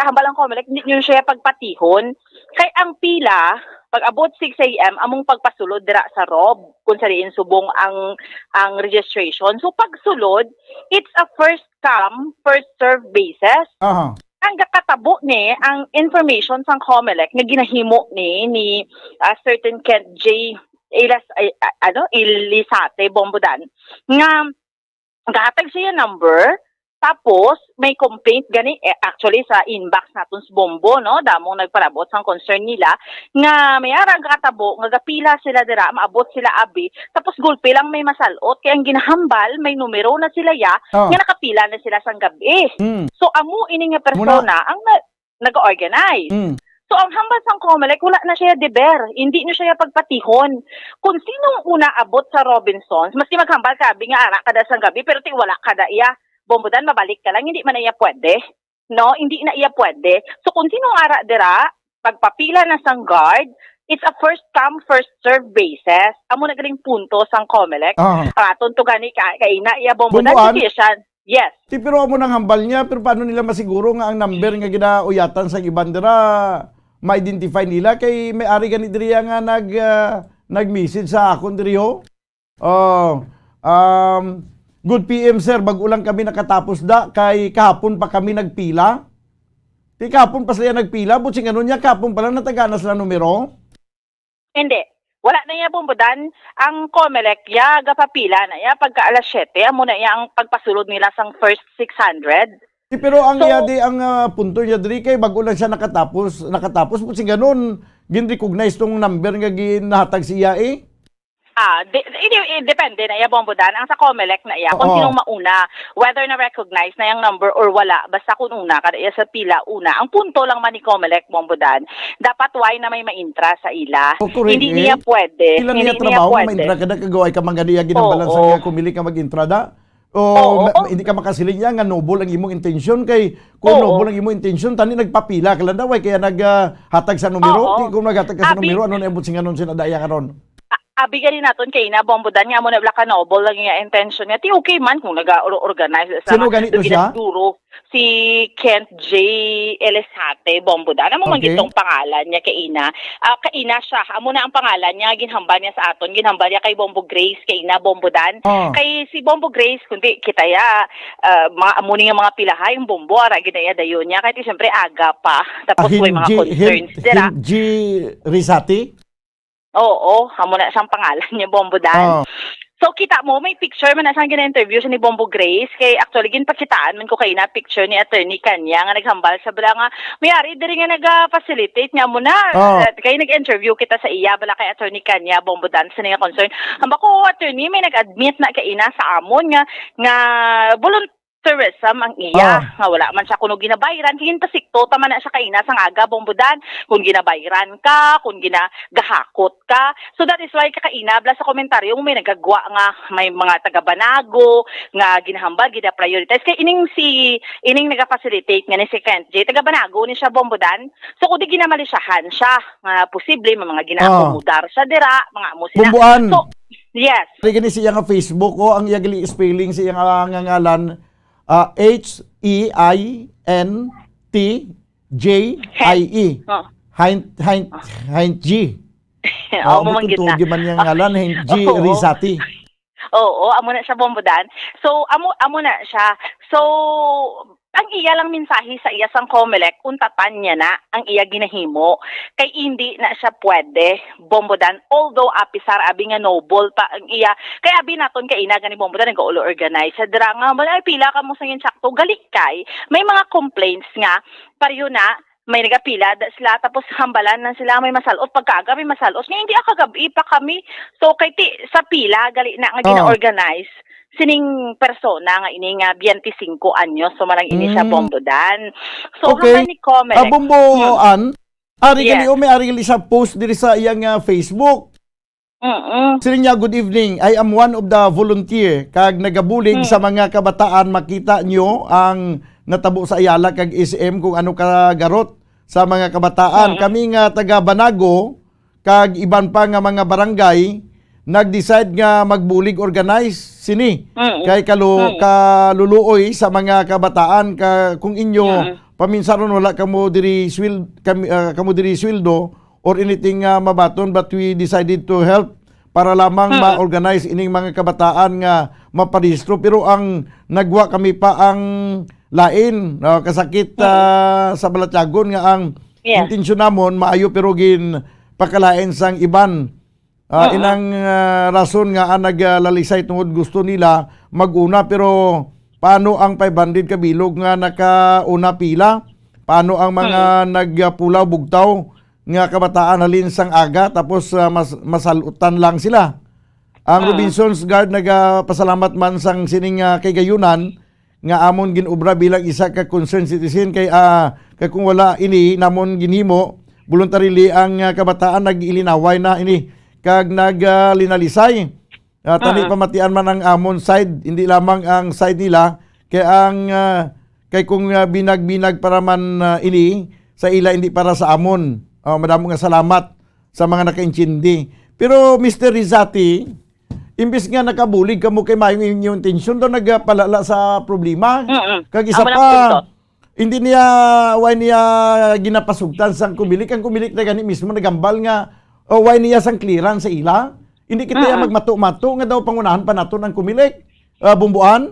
Speaker 10: hambal ang Comelec, hindi nyo siya pagpatihon. Kay ang pila, pag abot 6 a.m. among pagpasulod dira sa ROB kung sariin subong ang registration. So pagsulod, it's a first come, first serve basis. Ang kakatabo ni ang information sang Comelec nga ginahimo ni certain Kent J. Ilisate Bombodan nga gahatag siya number. Tapos, may complaint gani, actually sa inbox natin sa Bombo, no? Damong nagparabot sang concern nila, nga may arang katabo, nga gapila sila dira, maabot sila abi, tapos gulpe lang may masalot, kaya ang ginahambal, may numero na sila nga nakapila na sila sang gabi. So, amo ini nga persona, ang nag-organize. So, ang hambal sang Comelec, wala na siya deber. Hindi na siya pagpatihon. Kung sinong una abot sa Robinsons, maski maghambal ka, nga ara kada sang gabi, pero wala kada iya. Bombodan, mabalik ka lang, hindi man na iya pwede. No, hindi na iya pwede. So, kung sinong ara dira, pagpapila na sang guard, it's a first come, first serve basis. Amo na galing punto sang Comelec. Aton to gani kaina iya Bombodan decision. Yes.
Speaker 7: Pero amo nang hambal niya, pero paano nila masiguro nga ang number nga ginauyatan sa ibang dira, ma-identify nila kay may ari gani diri nga nag-message sa akon diriyo. Good PM sir, bagulang kami nakatapos da kay kahapon pa kami nagpila. Di kahapon pa sila nagpila, butsing ano niya kahapon pa lang natagana sila numero.
Speaker 10: Hindi. Wala na niya bumbudan. Ang COMELEC, ya gapapila na ya pagka alas 7, amo na ya ang pagpasulod nila sang first 600.
Speaker 7: Pero ang punto niya diri kay bago lang siya nakatapos butsing ganun, gin-recognize tong number nga ginahatag siya eh.
Speaker 10: Depende na iya bombodan. Ang sa COMELEC na iya, kung sinong mauna, whether na-recognize na yung number or wala, basta kung una, kada iya sa pila, una. Ang punto lang man ni COMELEC, bombodan, dapat why na may ma-intra sa ila. Hindi niya pwede.
Speaker 7: Ilan niya trabaho, ma-intra kada kagaway ka manganiya ginambalansa niya, kumili ka mag-intra da? Hindi ka makasiling niya nga noble ang imong intensyon kay kung noble ang imong intensyon tani nagpapila ka lang daw kaya naghatag sa numero. Kung naghatag ka sa numero, ano na ibut singanon sinadaya karon?
Speaker 10: Bigyan naton kay na bombodan nga mo na blaka noble lang yung intention niya. Ti okay man kung nag-organize sa
Speaker 7: sino ganito siya?
Speaker 10: Si Kent J. Elizate bombodan. Amo man gitong pangalan niya kay ina. Kaina siya. Amo na ang pangalan niya ginhambal niya sa aton. Ginhambal niya kay Bombo Grace kay ina bombodan. Kay si Bombo Grace kundi kita ya amo ni nga mga pilahay yung bombo ara ginaya dayon niya kay siyempre aga pa. Tapos may mga concerns dira.
Speaker 7: G. Risati?
Speaker 10: Oo, amo na siyang pangalan niya, Bombodan. So, kita mo, may picture man na siyang gina-interview siya ni Bombo Grace. Kay actually, ginpakitaan man ko kayo na picture ni Attorney Kanya nga naghambal sa bala nga, mayari, diri nga nag-facilitate niya mo na. Kaya nag-interview kita sa iya, bala kay Attorney Kanya, Bombodan, sa nga concern. Hamba ko, Attorney, may nag-admit na kaina sa amon nga tourism ang iya nga wala man siya kuno ginabayran kagin pasikto tama na siya kaina sang aga bombodan kung ginabayran ka kung ginagahakot ka so that is why kakaina bla sa komentaryo may nagagwa nga may mga taga Banago nga ginahambal gina-prioritize kay ining naga-facilitate nga ni si Kent J taga Banago ni siya bombodan so kung di ginamalisyahan siya nga posible may mga ginaamudar sa dira mga amo sila
Speaker 7: Bumbuan.
Speaker 10: So yes
Speaker 7: gani siya nga Facebook ang yagali spelling siya nga ngalan H-E-I-N-T-J-I-E. Hint G. Matutugin man yung ngalan, Hint G. Risati.
Speaker 10: Oo, amo na siya bombodan. So, amo na siya. So, ang iya lang mensahe sa iya sang COMELEC, untatan niya na ang iya ginahimo. Kay hindi na siya pwede, bombodan. Although, apisar, abi nga noble pa ang iya. Kay abi naton kay ina gani bombodan, nag-ulo organize. Sa dira nga, malay pila ka mo sa insakto, galik kay. May mga complaints nga, pariyo na, may nagapila sila, tapos hambalan na sila, may masalot. Pagkaga, may masalot. Nga hindi akagabi pa kami. So, kay sa pila, gali na nga gina-organize. Sining persona nga ini nga 25 anyos so marang ini siya bombodan. So hanggang ni COMELEC.
Speaker 7: Bomboan. Ari gali may ari gali sa post diri sa iyang Facebook. Sininya good evening. I am one of the volunteer kag nagabulig sa mga kabataan makita nyo ang natabo sa Ayala kag SM kung ano ka garot sa mga kabataan. Kami nga taga Banago kag iban pa nga mga barangay nag-decide nga magbulig organize sini kay kaluluoy sa mga kabataan kung inyo paminsaron wala kamo diri sweldo or anything mabaton but we decided to help para lamang ma-organize ining mga kabataan nga maparehistro pero ang nagwa kami pa ang lain kasakit sa Balatyagon nga ang intensyon namon maayo pero gin pakalain sang iban. Inang rason nga naglalisay tungod gusto nila maguna pero paano ang 500 kabilog nga nakauna pila? Paano ang mga nagpulaw bugtaw nga kabataan halin sang aga tapos masalutan lang sila? Ang Robinson's Guard nagapasalamat man sang sining kay gayunan nga amon ginubra bilang isa ka concerned citizen kay kung wala ini namon ginhimo voluntarily ang kabataan nag-ilinaway na ini kag naglinalisay. Tani pamatian man ang amon side, hindi lamang ang side nila kay ang kay kung binag-binag para man ini sa ila hindi para sa amon. Madamo nga salamat sa mga nakaintindi. Pero Mr. Risati, imbis nga nakabulig kamo kay mayong inyong intensyon daw nagpalala sa problema. Kag isa pa hindi niya ginapasugtan sang kumilik ang kumilik na gani mismo nagambal nga O why niya sang clearance sa ila? Hindi kita magmato-mato nga daw pangunahan pa nato ng kumilik. Bumbuan?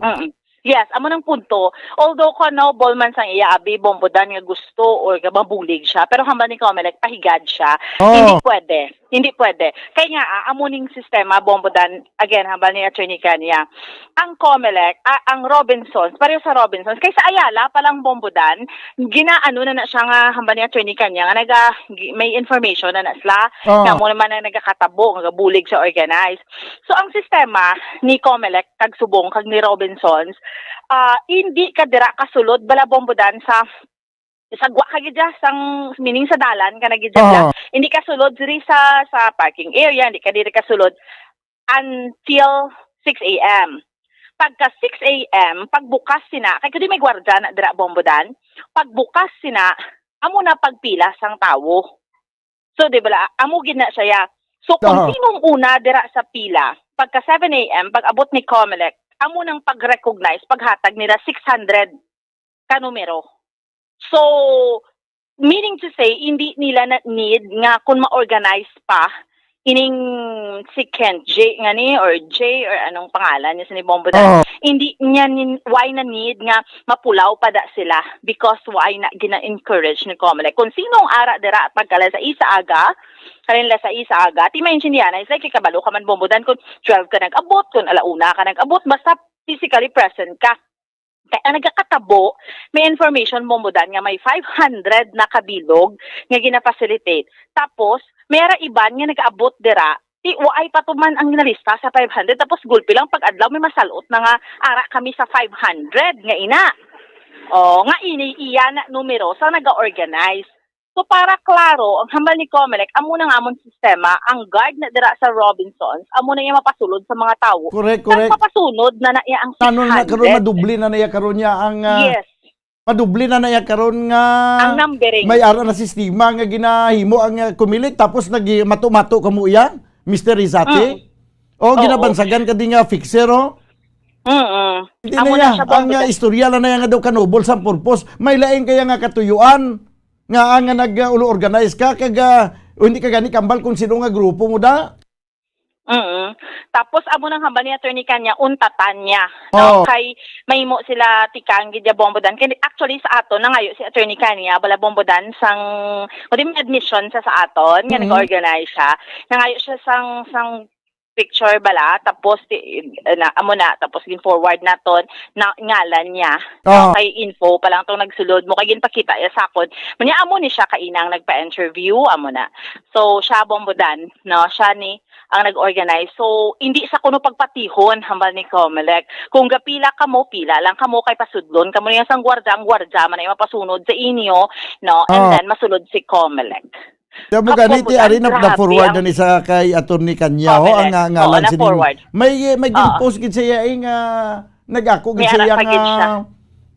Speaker 10: Yes, amo ng punto. Although knowable man sang iya abi bombodan nga gusto or nga mabulig siya, pero hamba ni Comelec pahigad siya. Hindi pwede. Hindi pwede. Kaya nga amo ning sistema bombodan again hamba ni Attorney Kanya. Ang Comelec, ang Robinsons, pareho sa Robinsons, kaysa Ayala palang bombodan, ginaano na siya nga hamba ni Attorney Kanya nga may information na sila nga mo naman na nagakatabo nga bulig sa organize. So ang sistema ni Comelec kag subong kag ni Robinsons hindi ka dira kasulod bala bombodan sa gwa kagidya sang meaning sa dalan ka nagidya hindi ka sulod diri sa parking area, hindi ka diri kasulod until 6 a.m. Pagka 6 a.m. pagbukas sina kay kadi may gwardiya na dira bombodan, pagbukas sina amo na pagpila sang tawo. So di ba amo gid na siya. So kung sinong una dira sa pila pagka 7 a.m. pag abot ni Comelec amo nang pag-recognize, paghatag nila 600 ka numero. So, meaning to say, hindi nila na need nga kung ma-organize pa ining si Kent J nga ni or J or anong pangalan niya sa ni Bombodan. Hindi niya why na need nga mapulaw pa da sila because why na gina-encourage ni Comelec. Kung sinong ara dira at pagkala sa isa aga, kanila sa isa aga, ti mention niya na, it's like kabalo ka man Bombodan kung 12 ka nag-abot, kung alauna ka nag-abot, basta physically present ka. Kaya nagkakatabo, may information Bombodan nga may 500 na kabilog nga gina-facilitate. Tapos, mayra iban nga nag-abot dira, waay patuman ang nalista sa 500, tapos gulpi lang pag-adlaw may masalot na nga ara kami sa 500 nga ina. Nga iya na numero sa naga-organize. So para klaro, ang hambal ni Comelec, amo na nga amon sistema, ang guard na dira sa Robinsons, amo na iya mapasulod sa mga tao.
Speaker 7: Correct.
Speaker 10: Mapasunod na iya ang 600.
Speaker 7: Ano na karon madubli na naya karon niya ang
Speaker 10: yes.
Speaker 7: Madubli na naya karon nga
Speaker 10: ang numbering.
Speaker 7: May ara na sistema nga ginahimo ang Comelec tapos nagmato-mato kamo iya, Mr. Rizati. Ginabansagan kadi nga fixero. Hindi na ang istorya na nga daw kanubol sa purpose. May lain kaya nga katuyuan nga nga nag-organize ka hindi ka gani kambal kung sino nga grupo mo da.
Speaker 10: Tapos amo nang hamba ni Attorney Kanya untatan niya. No? Kay may mo sila tikang gidya Bombodan. Actually sa aton nangayo si Attorney Kanya bala Bombodan sang admission sa aton nga nag-organize siya. Nangayo siya sang picture bala tapos tapos gin forward naton na ngalan niya kay info pa lang tong nagsulod mo kay ginpakita ya sakod manya amo ni siya kainang nagpa-interview amo na so siya Bombodan no siya ni ang nag-organize so hindi sa kuno pagpatihon hambal ni Comelec kung gapila kamo pila lang kamo kay pasudlon kamo niya sang gwardiya man ay mapasunod sa inyo no and then masulod si Comelec.
Speaker 7: Mo ganiti ari na forward na ni sa kay Attorney Kanya ang ngalan si may post gid siya nag-ako gid siya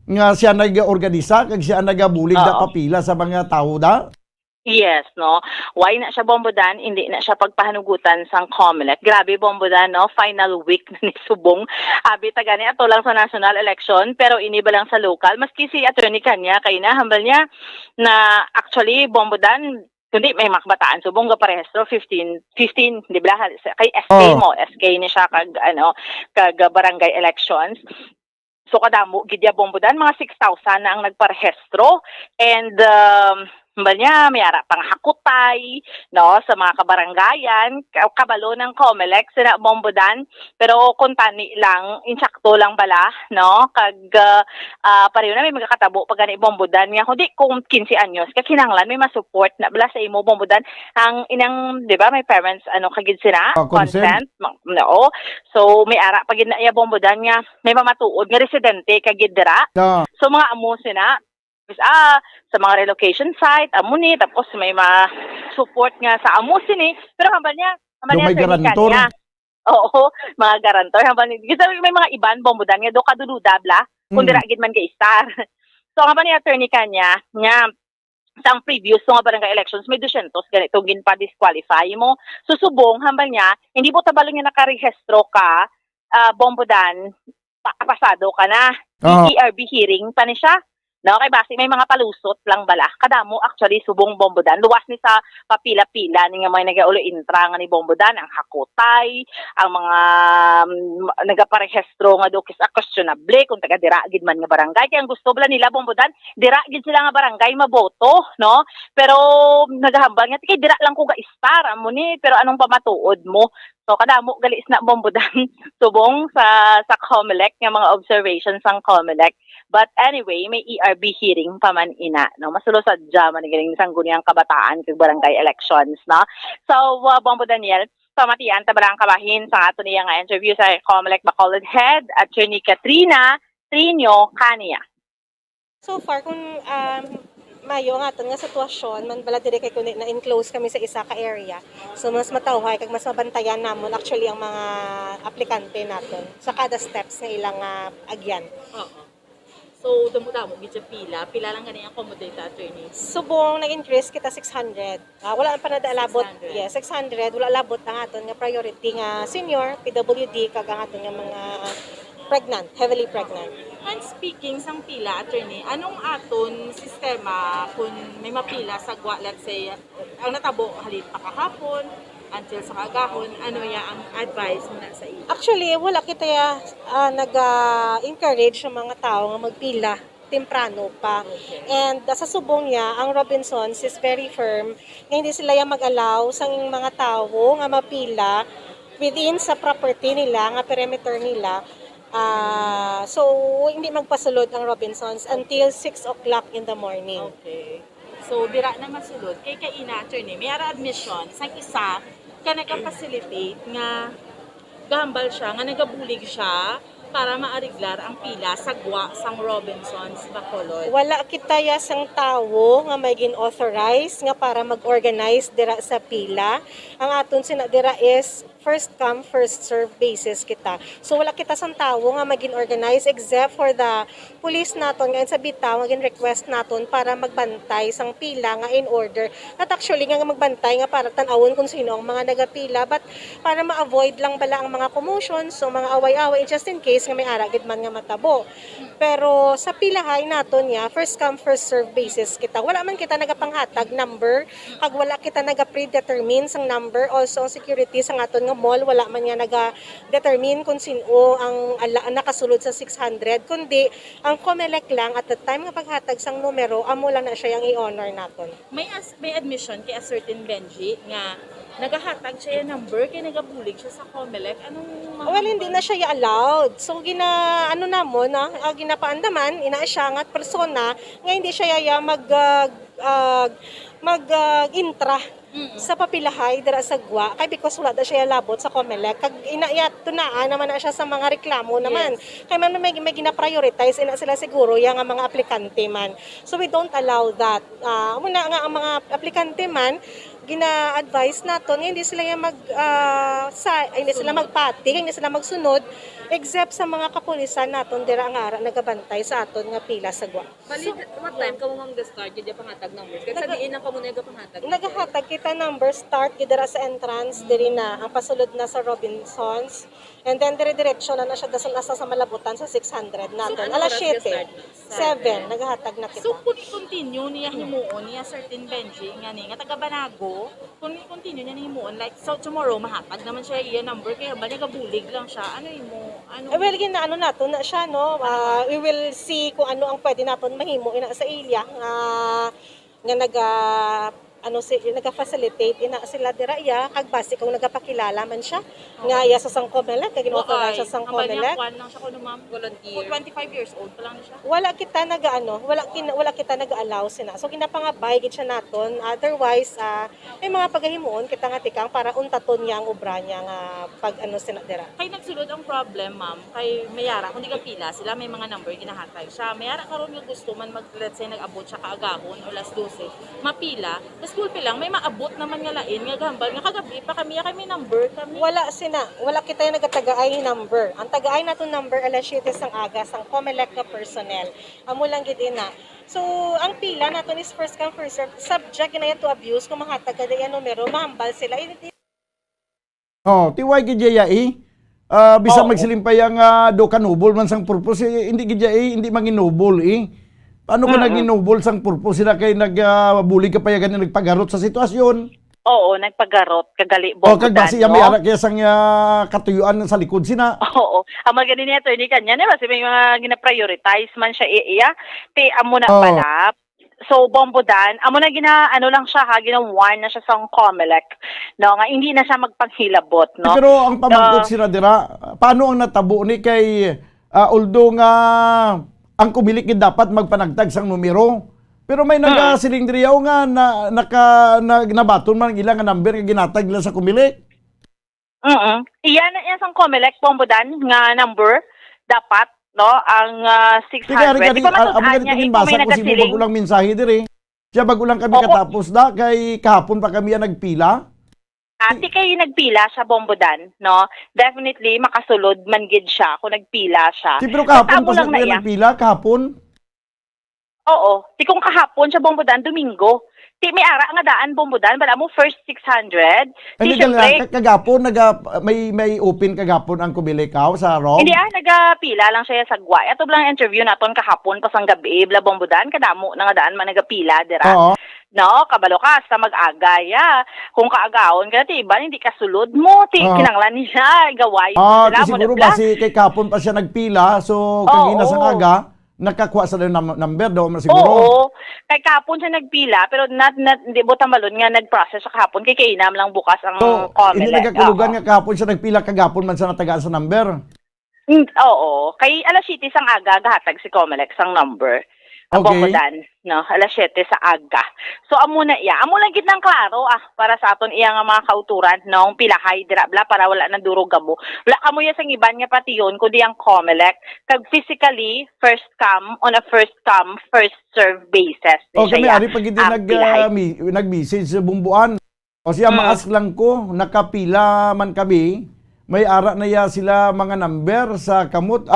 Speaker 7: nga siya nag-organisa kag siya nagabulig da papila sa mga tao da.
Speaker 10: Yes, no. Why na siya Bombodan, hindi na siya pagpahanugutan sang Comelec. Grabe Bombodan, no. Final week na ni subong. Abi tagani ato lang sa national election pero iniba lang sa local. Maski si Attorney Kanya kay na hambal niya na actually Bombodan kundi may makbataan subong ga parehistro 15 di ba kay SK ni siya kag barangay elections so kadamo gidya Bombodan mga 6,000 na ang nagparehistro and niya may ara pang hakutay no sa mga kabarangayan kabalo ng Comelec sina Bombodan pero kuntani lang insakto lang bala no kag pareho na may magkakatabo pag gani Bombodan nga kundi kung 15 anyos ka kinahanglan may ma-support na bala sa imo Bombodan ang inang di ba may parents kagid sina consent no so may ara pag na iya Bombodan nga may mamatuod nga residente kagid dira so mga amo sina sa mga relocation site, amo ni, tapos may support nga sa amo sini, pero hambal niya
Speaker 7: may garantor.
Speaker 10: Oo, mga garantor. Hambal niya, kasi may mga iban, Bombodan nga, do kaduludabla, kung diragid man kay star. So, hambal niya, Attorney Kanya, nga, sa previous mga barangay elections, may 200 ganito, gin-pa-disqualify mo. Susubong, hambal niya, hindi mo tabalo niya nakarehistro ka, Bombodan, pasado ka na, ERB hearing pa ni siya. No, kay basi may mga palusot lang bala. Kadamo actually subong Bombodan. Luwas ni sa papila-pila ni nga mga nagaulo intra nga ni Bombodan, ang hakotay, ang mga nagaparehistro nga dokis questionable kung taga dira gid man nga barangay. Kaya ang gusto bala nila Bombodan, dira gid sila nga barangay maboto, no? Pero nagahambal nga kay dira lang ko ga star amo ni, pero anong pamatuod mo? So kadamo galis na Bombodan subong sa COMELEC nga mga observations sang COMELEC. But anyway, may ERB hearing pa man ina, no? Masulo sa jaman ni galing sangguniang kabataan kag barangay elections, no? So, Bombo Daniel, pamatian ta barang kabahin sa ato niya nga interview sa COMELEC Bacolod Head, Attorney Katrina Trinio Cania.
Speaker 16: So far, kung mayo nga ito nga sitwasyon, man bala dire kay kundi na enclose kami sa isa ka area. So mas matawhay kag mas mabantayan namon actually ang mga aplikante naton sa kada steps nga ilang agyan.
Speaker 11: Oo. So, damo-damo gid sa pila lang gani accommodate attorney.
Speaker 16: Subong nag-increase kita 600. Wala pa na alabot. Yes, 600 wala labot ang aton nga priority nga senior, PWD kag ang aton nga mga pregnant, heavily pregnant.
Speaker 11: And speaking sang pila attorney, anong aton sistema kung may mapila sa gwa, let's say ang natabo halin pa kahapon until sa kagahon, ano ya ang advice mo na sa iyo?
Speaker 16: Actually, wala kita nag-encourage sa mga tao nga magpila temprano pa. Okay. And sa subong niya, ang Robinsons is very firm nga hindi sila mag-allow sa mga tao nga mapila within sa property nila, nga perimeter nila. So, hindi magpasulod ang Robinsons until 6 o'clock in the morning.
Speaker 11: Okay. So, dira na masulod. Kay kaina, attorney, may ara admission, sang isa, ka nagka-facilitate nga gambal siya, nga nagabulig siya para maariglar ang pila sa gwa sang Robinsons Bacolod.
Speaker 16: Wala kita sang tawo nga may gin-authorize nga para mag-organize dira sa pila. Ang aton dira is first come, first serve basis kita. So wala kita sang tawo nga magin-organize except for the police naton nga sa bitaw nga gin-request naton para magbantay sang pila nga in order. At actually nga magbantay nga para tan-awon kung sino ang mga nagapila, but para ma-avoid lang bala ang mga commotions o mga away-away just in case nga may aragid man nga matabo. Pero sa pilahay naton niya, first come, first serve basis kita. Wala man kita nagapanghatag number, kag wala kita naga-predetermine sang number. Also, ang security sa aton nga mall, wala man nga naga-determine kung sino ang nakasulod sa 600, kundi ang COMELEC lang at the time nga paghatag sang numero, amo lang na siya yung i-honor naton.
Speaker 11: May admission kay a certain Benji nga nagahatag siya yung number kay nagabulig siya sa COMELEC.
Speaker 16: Well, hindi na siya allowed. So ginapaandaman ina siya nga persona nga hindi siya mag-intra sa papilahay dira sa gwa kay because wala da siya labot sa COMELEC kag tunaan naman na siya sa mga reklamo naman. Yes. Kay man may gina-prioritize ina sila siguro yang mga aplikante man. So we don't allow that. Muna nga ang mga aplikante man gina-advise naton hindi sila hindi sila magpati, hindi sila magsunod except sa mga kapulisan naton dira ang ara nagabantay sa aton nga pila sa gwa.
Speaker 11: Bali, what time ka mo mag-start yung panghatag numbers? Kasi diin ang kamunay ka panghatag.
Speaker 16: Naghatag kita number start dira sa entrance diri na ang pasulod na sa Robinsons. And then dire-diretso na siya nasa sa malabutan sa 600 naton. Alas 7. 7 naghatag na kita.
Speaker 11: So kung i-continue niya himuon niya certain Benji nga ni nga taga Banago, kung i-continue niya himuon like so tomorrow mahatag naman siya iya number kaya bali gabulig lang siya.
Speaker 16: Well, ginaano nato na siya no. We will see kung ano ang pwede naton mahimo ina sa ilya nga naga-facilitate ina sila dira iya kag base kung nagapakilala man siya nga iya sa sang COMELEC kag gino-authorize sa sang COMELEC.
Speaker 11: Ang lang siya kuno ma'am volunteer. 25 years old pa lang siya.
Speaker 16: Wala kita nag-allow sina. So ginapangabay gid siya naton. Otherwise may mga pagahimuon kita nga tikang para untaton niya ang obra niya nga pag sina dira.
Speaker 11: Kay nagsulod ang problem ma'am kay mayara kung di ka pila sila may mga number ginahatag siya. Mayara karon nga gusto man let's say nag-abot siya kaagahon o las 12 mapila school lang may maabot naman nga lain nga gambal nga kagabi pa kami number kami
Speaker 16: wala kita yung nagatagaay number ang tagaay nato number alas 7 sang aga sang COMELEC ka personnel amo lang gid ina. So ang pila naton is first come first serve subject na to abuse kung mahatag kada yan numero mahambal sila
Speaker 7: tiway gid bisang magsilimpay ang do kanubol man sang purpose hindi gid hindi manginubol Paano ka nag-inubol sang purpose sila kay nagbuli ka pa yan nagpagarot sa sitwasyon?
Speaker 10: Oo, nagpagarot, kagali,
Speaker 7: O,
Speaker 10: bombudan,
Speaker 7: kag basi may arak kaya sang katuyuan sa likod sina.
Speaker 10: Oo. Ang mga ganun niya, attorney kanya, diba? Kasi may mga gina-prioritize man siya iya. Te, amo na pala. So, bombudan, amo na lang siya ha, gina-warn na siya sa COMELEC. No, nga, hindi na siya magpanghilabot, no?
Speaker 7: Pero ang pamangkot sila dira, paano ang natabo ni kay although nga ang kumilik dapat magpanagtag sang numero. Pero may nagasiling diriyaw nga nabaton man ilang nga number nga ginatag nila sa kumilik.
Speaker 10: Iyan sang COMELEC bombudan nga number dapat no ang 600.
Speaker 7: Di ba tingin basa ko si bagulang mensahe diri. Siya bagulang kami katapos da kay kahapon pa kami nagpila.
Speaker 10: Ati kay nagpila sa bombudan, no? Definitely makasulod man gid siya kung nagpila siya.
Speaker 7: Pero kahapon pa siya nagpila kahapon.
Speaker 10: Oo. Ti kung kahapon sa bombudan, Domingo. Ti may ara nga daan bombudan, bala mo first 600. Ti syempre,
Speaker 7: kagapon may open kagapon ang kubilikaw sa Rob.
Speaker 10: Hindi nagapila lang siya sa Guay. Ato lang interview naton kahapon pa sang gabi, bla bombudan kadamo na nga daan man nagapila dira.
Speaker 7: Oo.
Speaker 10: No, kabalo ka sa mag-agaya. Kung kaagawon ka ti iba hindi ka sulod mo, ti kinanglan niya gaway.
Speaker 7: Siguro basi kay kahapon pa siya nagpila, so kagina sang aga nakakuha sa number daw siguro.
Speaker 10: Oo. Kay kahapon siya nagpila pero hindi mo tamalon nga nag-process sa kahapon kay kainam lang bukas ang COMELEC.
Speaker 7: Hindi nagkakulugan nga kahapon siya nagpila kagapon man siya natagaan sa number.
Speaker 10: Oo. Kay alas 7 sang aga gahatag si COMELEC sang number. Bombudan, no? Alas 7 sa aga. So amo na iya. Amo lang gid nang klaro para sa aton iya nga mga kauturan nong pilahay dira bla para wala na durog gamo. Wala kamo ya sang iban nga patiyon kundi ang COMELEC kag physically first come on a first come first serve basis.
Speaker 7: Okay, may ari pag hindi nag-message sa bumbuan. O siya ma-ask lang ko, nakapila man kami, may ara na ya sila mga number sa kamot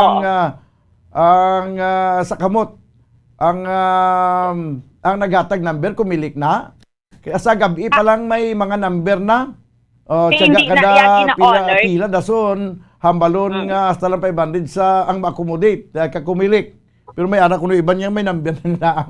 Speaker 7: sa kamot. Ang naghatag number kumilik na. Kaya sa gabi pa lang may mga number na. Tiyaga kada pila dason hambalon nga hasta lang 500 sa ang ma-accommodate kakumilik. Pero may anak kuno iban yang may number na.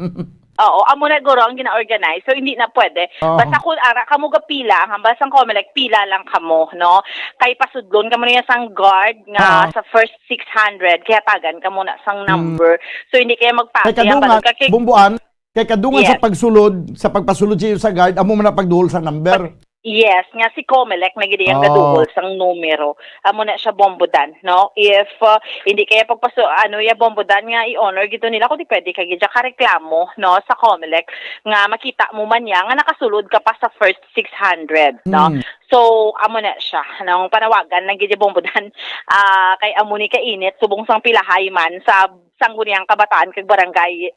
Speaker 10: Oo, amo na guro ang gina-organize. So hindi na pwede. Basta kung ara kamo ga pila, ang hambal sang COMELEC pila lang kamo, no? Kay pasudlon kamo niya sang guard nga sa first 600 kaya tagan kamo na sang number. So hindi kaya magpati
Speaker 7: kay bumbuan, kay kadungan sa pagsulod, sa pagpasulod siya sa guard, amo man na pagduhol sa number.
Speaker 10: Yes, nga si COMELEC nagidiyang gaduhol sang numero. Amo na siya bombudan, no? If hindi kaya pagpaso ya bombudan nga i-honor gito nila kundi pwede ka gidya ka reklamo, no, sa COMELEC nga makita mo man ya nga nakasulod ka pa sa first 600, no? So amo na siya nang panawagan ng gidya bombudan kay amo ni kainit subong sang pilahay man sa sangguniang kabataan kag barangay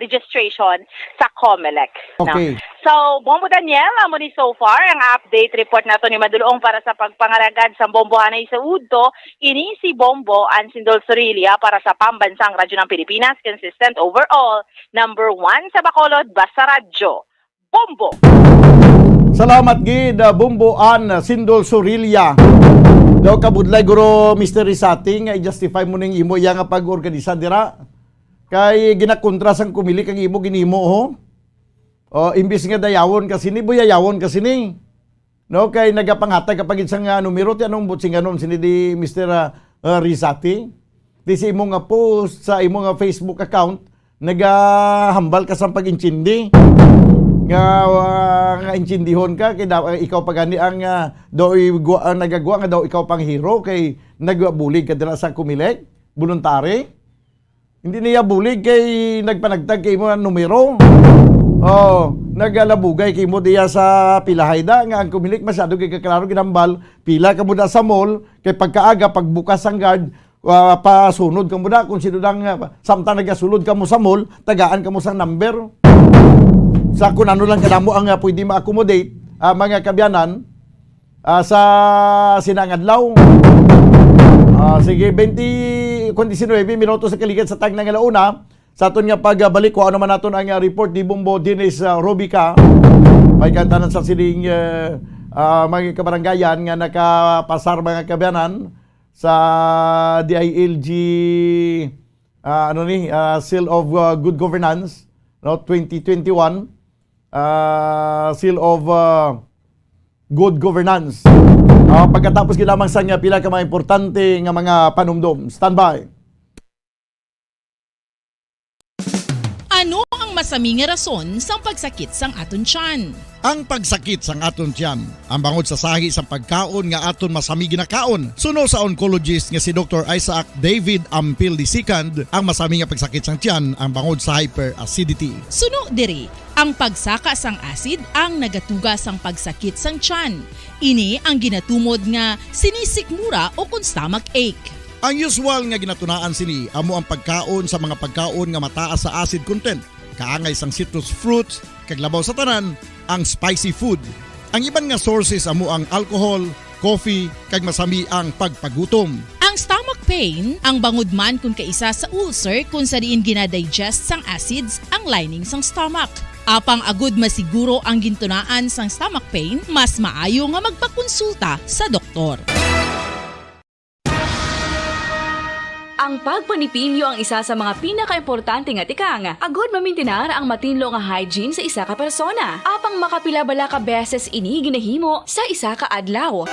Speaker 10: registration sa COMELEC.
Speaker 7: Okay.
Speaker 10: No? So, Bombo Daniel, amo ni so far ang update report nato ni Madulong para sa pagpangalagad sa bombohanay sa Udto. Ini si Bombo Ansindol Sorilia para sa Pambansang Radyo ng Pilipinas, consistent overall, number 1 sa Bacolod, basta radyo. Bombo!
Speaker 7: Salamat gid Bombo Ansindol Sorilia. Daw kabudlay guro Mr. Risati nga i-justify mo ning imo iya nga pag-organisa dira. Kay ginakontra sang kumili kang imo ginimo ho. Imbis nga dayawon kasi ni buyayawon kasi ni. No kay nagapangatag kapag isang numero ti anong butsing anom sini di Mr. Risati. Di si imo nga post sa imo nga Facebook account nagahambal ka sa pag-intindi. Nga intindihon ka kay ikaw pagani ang nagagawa nga daw ikaw pang hero kay nagbulig ka dira sa kumilig voluntary. Hindi niya bulig kay nagpanagtag kay mo ang numero. Nagalabugay kay mo diya sa pilahay da nga ang kumilig masyado kay kaklaro ginambal pila ka mo da sa mall kay pagkaaga pagbukas ang guard pasunod ka mo da kung sino dang samtang nagasulod ka mo sa mall tagaan ka mo sa number. Sa kung ano lang kadamo ang pwede ma-accommodate mga kabyanan sa sinangadlaw. Sige, 19 minutos sa kaligan sa tag ng alauna. Sa aton nga pagbalik ko ano man naton ang report di Bombo Dines Robica. May kantanan sa siling mga kabaranggayan nga nakapasar mga kabyanan sa DILG Seal of Good Governance, no, 2021, Seal of Good Governance. Pagkatapos ginamang sa nga pila ka mga importante nga mga panumdum. Standby.
Speaker 11: Ano ang masami nga rason sang pagsakit sang aton tiyan?
Speaker 4: Ang pagsakit sang aton tiyan, ang bangod sa sahi sang pagkaon nga aton masami ginakaon. Suno sa oncologist nga si Dr. Isaac David Ampil II, ang masami nga pagsakit sang tiyan ang bangod sa hyperacidity.
Speaker 11: Suno diri, ang pagsaka sang acid ang nagatuga sang pagsakit sang tiyan. Ini ang ginatumod nga sinisikmura o kung stomach ache.
Speaker 4: Ang usual nga ginatunaan sini amo ang pagkaon sa mga pagkaon nga mataas sa acid content. Kaangay sang citrus fruits, kaglabaw sa tanan, ang spicy food. Ang iban nga sources amo ang alcohol, coffee, kag masami ang pagpagutom.
Speaker 11: Ang stomach pain, ang bangod man kung kaisa sa ulcer kung sa diin ginadigest sang acids ang lining sang stomach. Apang agud masiguro ang gintunaan sang stomach pain, mas maayo nga magpakonsulta sa doktor.
Speaker 12: Ang pagpanipilyo ang isa sa mga pinaka-importante nga tikang. Agud mamintinar ang matinlo nga hygiene sa isa ka persona. Apang makapila-bala ka beses ini ginahimo sa isa ka adlaw.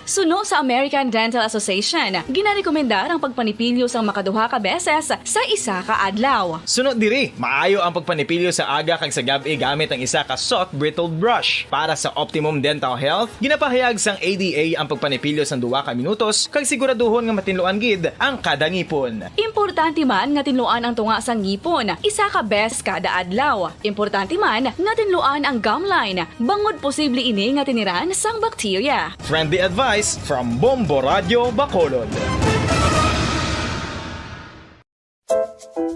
Speaker 12: Suno sa American Dental Association, ginarekomendar ang pagpanipilyo sang makaduha ka beses sa isa ka adlaw.
Speaker 13: Sunod diri, maayo ang pagpanipilyo sa aga kag sa gabi gamit ang isa ka soft brittle brush. Para sa optimum dental health, ginapahayag sang ADA ang pagpanipilyo sang 2 ka minutos kag siguraduhon nga matinluan gid ang kada ngipon.
Speaker 12: Importante man nga tinluan ang tunga sang ngipon, isa ka beses kada adlaw. Importante man nga tinluan ang gum line, bangod posible ini nga tiniran sang bakterya.
Speaker 13: Friendly advice from Bombo Radio Bacolod.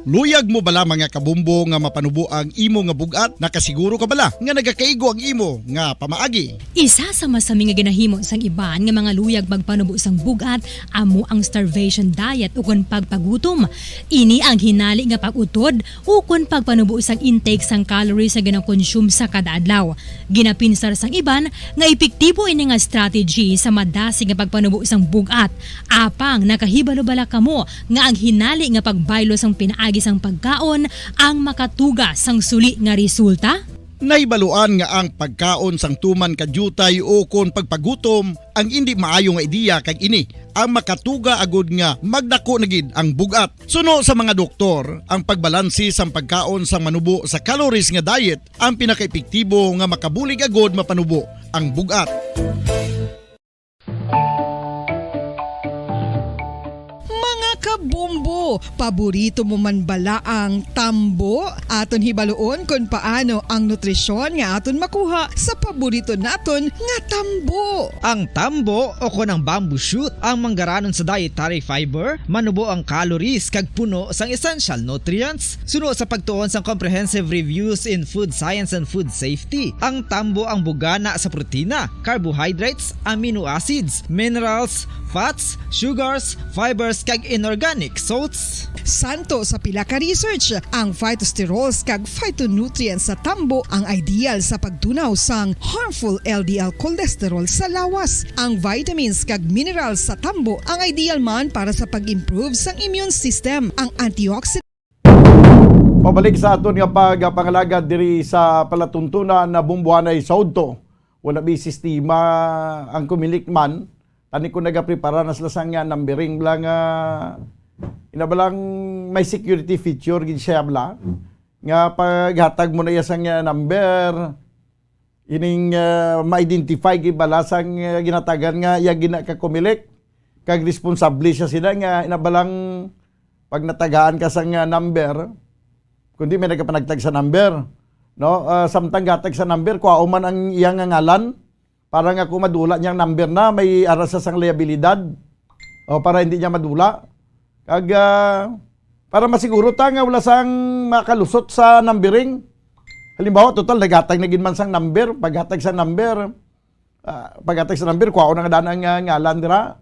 Speaker 4: Luyag mo bala mga kabumbo nga mapanubo ang imo nga bugat? Nakasiguro ka bala nga nagakaigo ang imo nga pamaagi?
Speaker 5: Isa sa masami nga ginahimo sang iban nga mga luyag magpanubo sang bugat amo ang starvation diet ukon pagpagutom. Ini ang hinali nga pag-utod ukon pagpanubo sang intake sang calories sa gina-consume sa kada adlaw. Ginapinsar sang iban nga epektibo ini nga strategy sa madasig nga pagpanubo sang bugat. Apang nakahibalo-bala kamo nga ang hinali nga pagbaylo sang pinaagi sang pagkaon ang makatuga sang suli nga resulta?
Speaker 4: Naibaluan nga ang pagkaon sang tuman kadyutay o kon pagpagutom ang hindi maayo nga ideya kag ini ang makatuga agud nga magdako na gid ang bugat. Suno sa mga doktor, ang pagbalansi sang pagkaon sang manubo sa calories nga diet ang pinakaepektibo nga makabulig agud mapanubo ang bugat.
Speaker 6: Kabumbo, paborito mo man bala ang tambo? Aton hibaloon kung paano ang nutrisyon nga aton makuha sa paborito naton nga tambo.
Speaker 8: Ang tambo o kon ang bamboo shoot ang manggaranon sa dietary fiber, manubo ang calories kag puno sang essential nutrients. Suno sa pagtuon sang comprehensive reviews in food science and food safety, ang tambo ang bugana sa protina, carbohydrates, amino acids, minerals, fats, sugars, fibers kag inorganic salts.
Speaker 6: Santo sa pila ka research, ang phytosterols kag phytonutrients sa tambo ang ideal sa pagtunaw sang harmful LDL cholesterol sa lawas. Ang vitamins kag minerals sa tambo ang ideal man para sa pag-improve sang immune system. Ang antioxidant
Speaker 7: Pabalik sa aton nga pagpangalagad diri sa palatuntunan na bumbuanay saudto. Wala bi sistema ang kumilikman. Tani ko nagaprepara na sila sang numbering lang inabalang may security feature gid siya bla nga paghatag mo na iya sang number ining ma-identify gid bala sang ginatagan nga iya gina ka kumilik kag responsable siya sila nga inabalang pag natagaan ka sang number kundi may nagapanagtag sa number no samtang gatag sa number kuha man ang iyang ngalan para nga kung madula niyang number na, may aras sa sang liabilidad. O para hindi niya madula. Kag, para masiguro ta nga wala sang makalusot sa numbering. Halimbawa, total, nagatag na ginman sang number. Paghatag sa number, kuha na nga daan ang ngalan dira.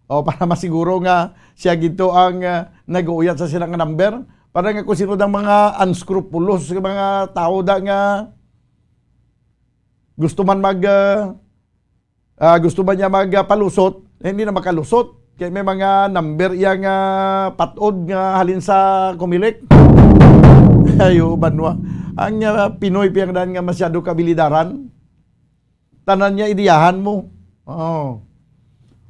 Speaker 7: O para masiguro nga siya gito ang nag-uuyat sa silang number. Para nga kung sino ng mga unscrupulous, mga tao da nga gusto man niya magpalusot, hindi na makalusot. Kaya may mga number yang patod nga halin sa Comelec. Ayo banwa. Ang Pinoy piyang dan nga masyado kabilidaran. Tanan niya idiyahan mo. Oh.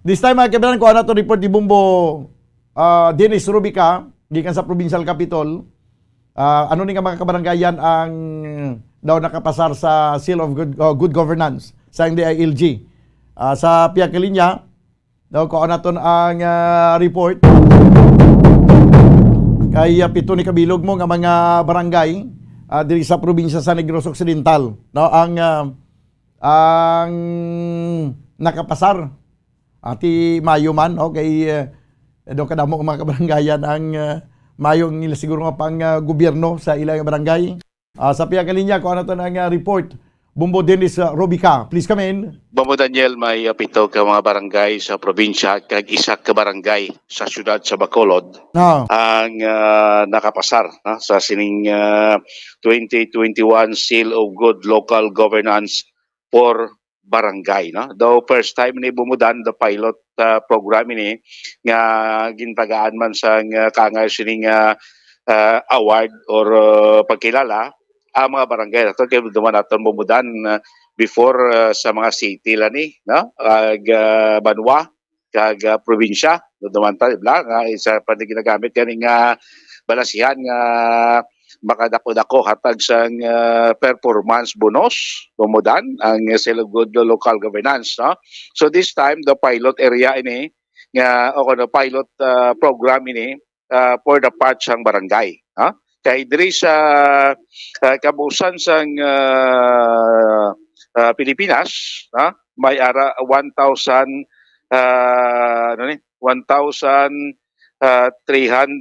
Speaker 7: This time mga kaibigan ko to report di Bumbo Dennis Rubica gikan sa Provincial Capitol. Ano ni nga mga kabaranggayan ang daw nakapasar sa Seal of Good Governance sa DILG. Sa Piakalinya, daw ko naton ang report kay pito ni kabilog mo nga mga barangay diri sa probinsya sa Negros Occidental. No, ang nakapasar ati Mayo man okay do kadamo mga kabaranggayan ang mayong nila siguro nga pang gobyerno sa ilang barangay. Sa Piakalinya ko naton ang report. Bumbo Dennis Rubica, please come in.
Speaker 17: Bumbo Daniel, may pito ka mga barangay sa probinsya kag isa ka barangay sa syudad sa Bacolod ang nakapasar sa sining 2021 Seal of Good Local Governance for barangay. Though first time ni bumudan the pilot program ini nga gintagaan man sa kangay sining award or pagkilala ang mga barangay nato kay duman naton bumudan before sa mga city lani Banwa kag probinsya duman ta nga isa pa ginagamit kani nga balasihan nga makadako-dako hatag sang performance bonus bumudan ang Seal of Good Local Governance. So this time the pilot area ini nga o the pilot program ini for the part sang barangay. Kay diri sa kabuusan sang Pilipinas, may ara 1,300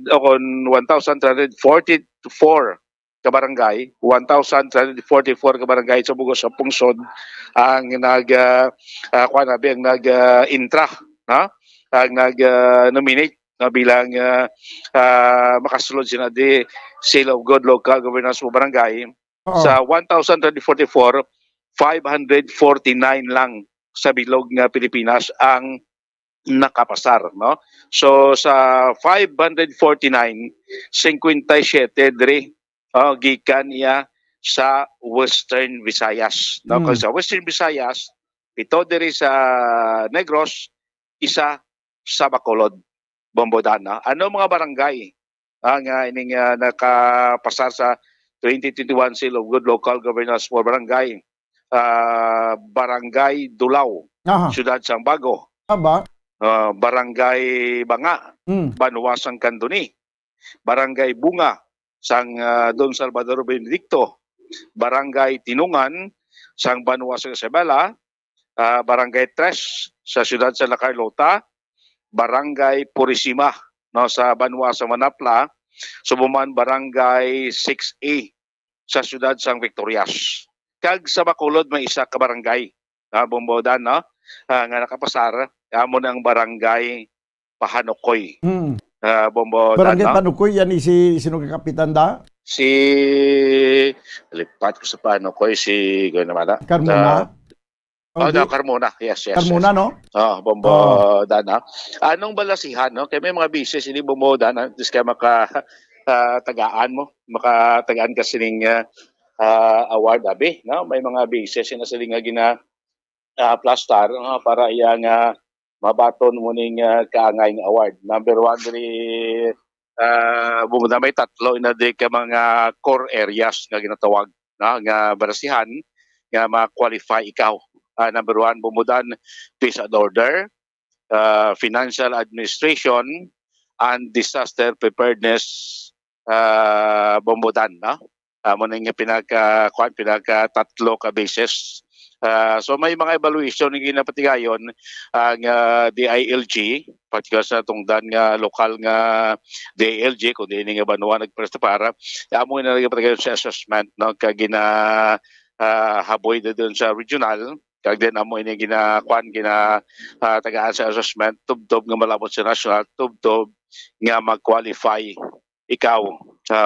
Speaker 17: o 1,344 ka barangay, 1,344 ka barangay sa bugos sa pungsod ang nag-intra, ang nag-nominate bilang makasulod sila di Seal of Good Local Governance mo barangay. Sa 1,344, 549 lang sa bilog nga Pilipinas ang nakapasar. No? So sa 549, 57 diri gikan niya sa Western Visayas. No? Kung sa Western Visayas, ito diri sa Negros, isa sa Bacolod. Bombodana. Ano mga barangay ang ining nakapasar sa 2021 Seal of Good Local Governance for Barangay? Barangay Dulaw, Syudad Sang Bago. Barangay Banga, Banwa Sang Candoni. Barangay Bunga, Sang Don Salvador Benedicto. Barangay Tinungan, Sang Banwa Sang Isabela. Barangay Tres, sa Syudad sa La Carlota. Barangay Purisima sa Banwa sa Manapla, Subuman Barangay 6A sa Syudad Sang Victorias. Kag sa Bacolod may isa ka barangay Bombodan nga nakapasar amo ng Barangay Pahanokoy. Bombodan.
Speaker 7: Barangay Pahanokoy yan sino ka kapitan da?
Speaker 17: Si lipat ko sa Pahanokoy si
Speaker 7: Carmona.
Speaker 17: Carmona. Yes.
Speaker 7: Carmona, no?
Speaker 17: Bombodan. Anong balasihan, no? Kaya may mga business, hindi Bombodan, just kaya makatagaan mo. Makatagaan ka sining award, abi, no? May mga business na siling plastar para iyang mabaton mo ning kaangay ng award. Number 1, diri Bombodan, may tatlo na di ka mga core areas nga ginatawag, no? Nga balasihan, nga ma-qualify ikaw. Number 1, Bombodan, Peace and Order, Financial Administration, and Disaster Preparedness Bombodan. Muna nga pinaka-tatlo ka basis. So may mga evaluation ng ginapatigayon ang DILG, particular sa tungdan nga lokal nga DILG, kung di nga Banwa nagpresta para, amo na nagpatigayon sa assessment, no? Haboy na doon sa regional, kag din amo ini tagaan sa assessment tubtob nga malabot sa national tubtob nga mag-qualify ikaw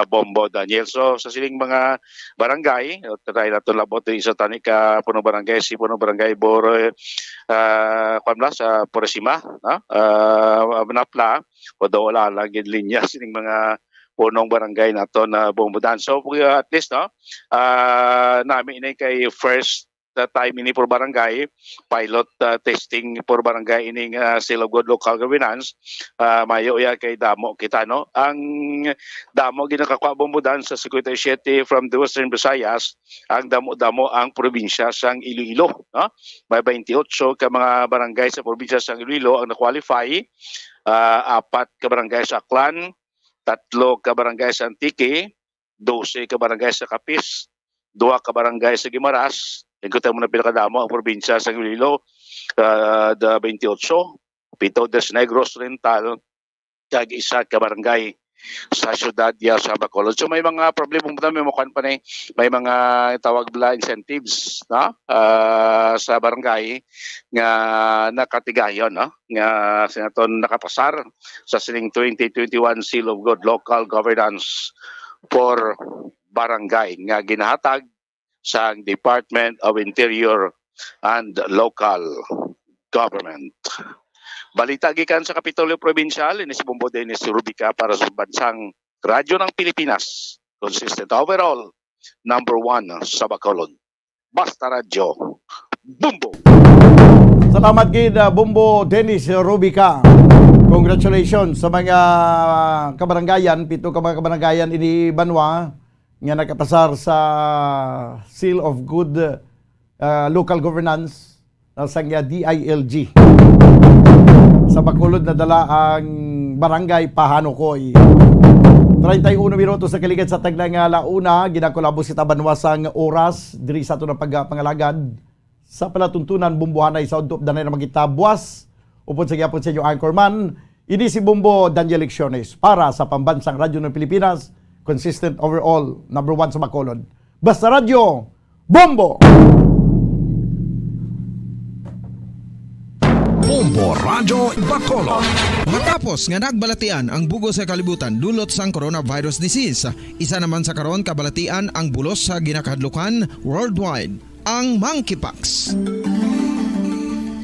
Speaker 17: Bombo Daniel. So sa siling mga barangay, try na ito labot isa tani ka puno barangay, si puno barangay Boro, sa Porosima, Manapla, o daw wala lagi linya siling mga punong barangay na ito na bumudan. So at least, namin ini kay first time ini for barangay, pilot testing for barangay ining Seal of Good Local Governance, mayo ya kay damo kita, no? Ang damo ginakakuha bumudan sa 57 from the Western Visayas, ang damo-damo ang probinsya sang Iloilo, no? May 28 ka mga barangay sa probinsya sang Iloilo ang na-qualify, 4 ka barangay sa Aklan, 3 ka barangay sa Antique, 12 ka barangay sa Capiz, 2 ka barangay sa Guimaras. Ikutan mo na pinakadamo ang probinsya sa Iloilo, 28, 7 Des Negros Oriental, kag 1 ka barangay sa syudad sa Bacolod. So may mga problema mo may mukhan pa may mga tawag bala incentives, no? Sa barangay nga nakatigayon, no? Nga sinaton nakapasar sa sining 2021 Seal of Good Local Governance for barangay nga ginahatag sa Department of Interior and Local Government. Balita gikan sa Kapitolyo Provincial, ini si Bombo Dennis Rubica para sa Bansang Radyo ng Pilipinas. Consistent overall, number 1 sa Bacolod. Basta Radyo, Bombo!
Speaker 7: Salamat gid Bombo Dennis Rubica. Congratulations sa mga kabarangayan, 7 ka mga kabarangayan ini Banwa nga nakapasar sa Seal of Good Local Governance sa DILG. Sa Bacolod na dala ang barangay Pahanukoy. 31 minutos sa kaligid sa taglang launa, ginakolabo si Tabanwa sang oras diri sa ato ng pagpangalagad sa palatuntunan bumbuhanay sa udtop danay na magitabwas upod sa gyapon sa inyo anchorman. Ini si Bombo Daniel Lecciones para sa Pambansang Radyo ng Pilipinas. Consistent overall, number 1 sa Bacolod. Basta Radyo, Bombo!
Speaker 2: Bombo Radyo Bacolod. Matapos nga nagbalatian ang bugos sa kalibutan dulot sang coronavirus disease, isa naman sa karon kabalatian ang bulos sa ginakahadlukan worldwide, ang monkeypox.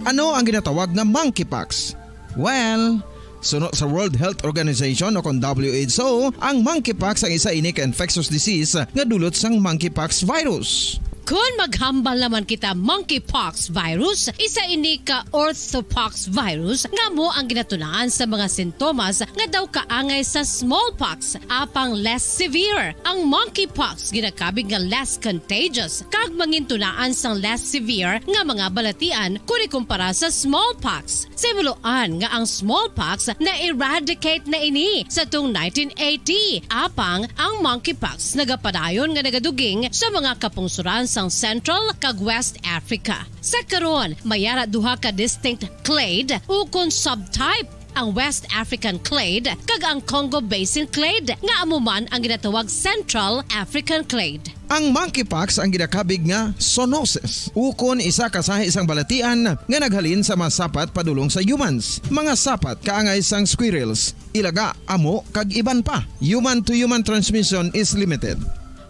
Speaker 2: Ano ang ginatawag na monkeypox? Well, suno sa World Health Organization o kung WHO, ang monkeypox ang isa ini ka infectious disease nga dulot sang monkeypox virus.
Speaker 1: Kung maghambal naman kita monkeypox virus, isa ini ka orthopox virus nga mo ang ginatunaan sa mga sintomas nga daw kaangay sa smallpox, apang less severe. Ang monkeypox ginakabig nga less contagious, kag mangintunaan sang less severe nga mga balatian kung ikumpara sa smallpox. Simuloan nga ang smallpox na-eradicate na ini sa tung 1980, apang ang monkeypox nagapadayon nga nagaduging sa mga kapungsuran sang Central kag West Africa. Sa karon, mayara duha ka distinct clade o kung subtype, ang West African clade kag ang Congo Basin clade nga amuman ang ginatawag Central African clade.
Speaker 2: Ang monkeypox ang ginakabig nga zoonosis. Ukon isa kasahi isang balatian nga naghalin sa mga sapat padulong sa humans. Mga sapat kaangay sang squirrels, ilaga, amo kag iban pa. Human to human transmission is limited.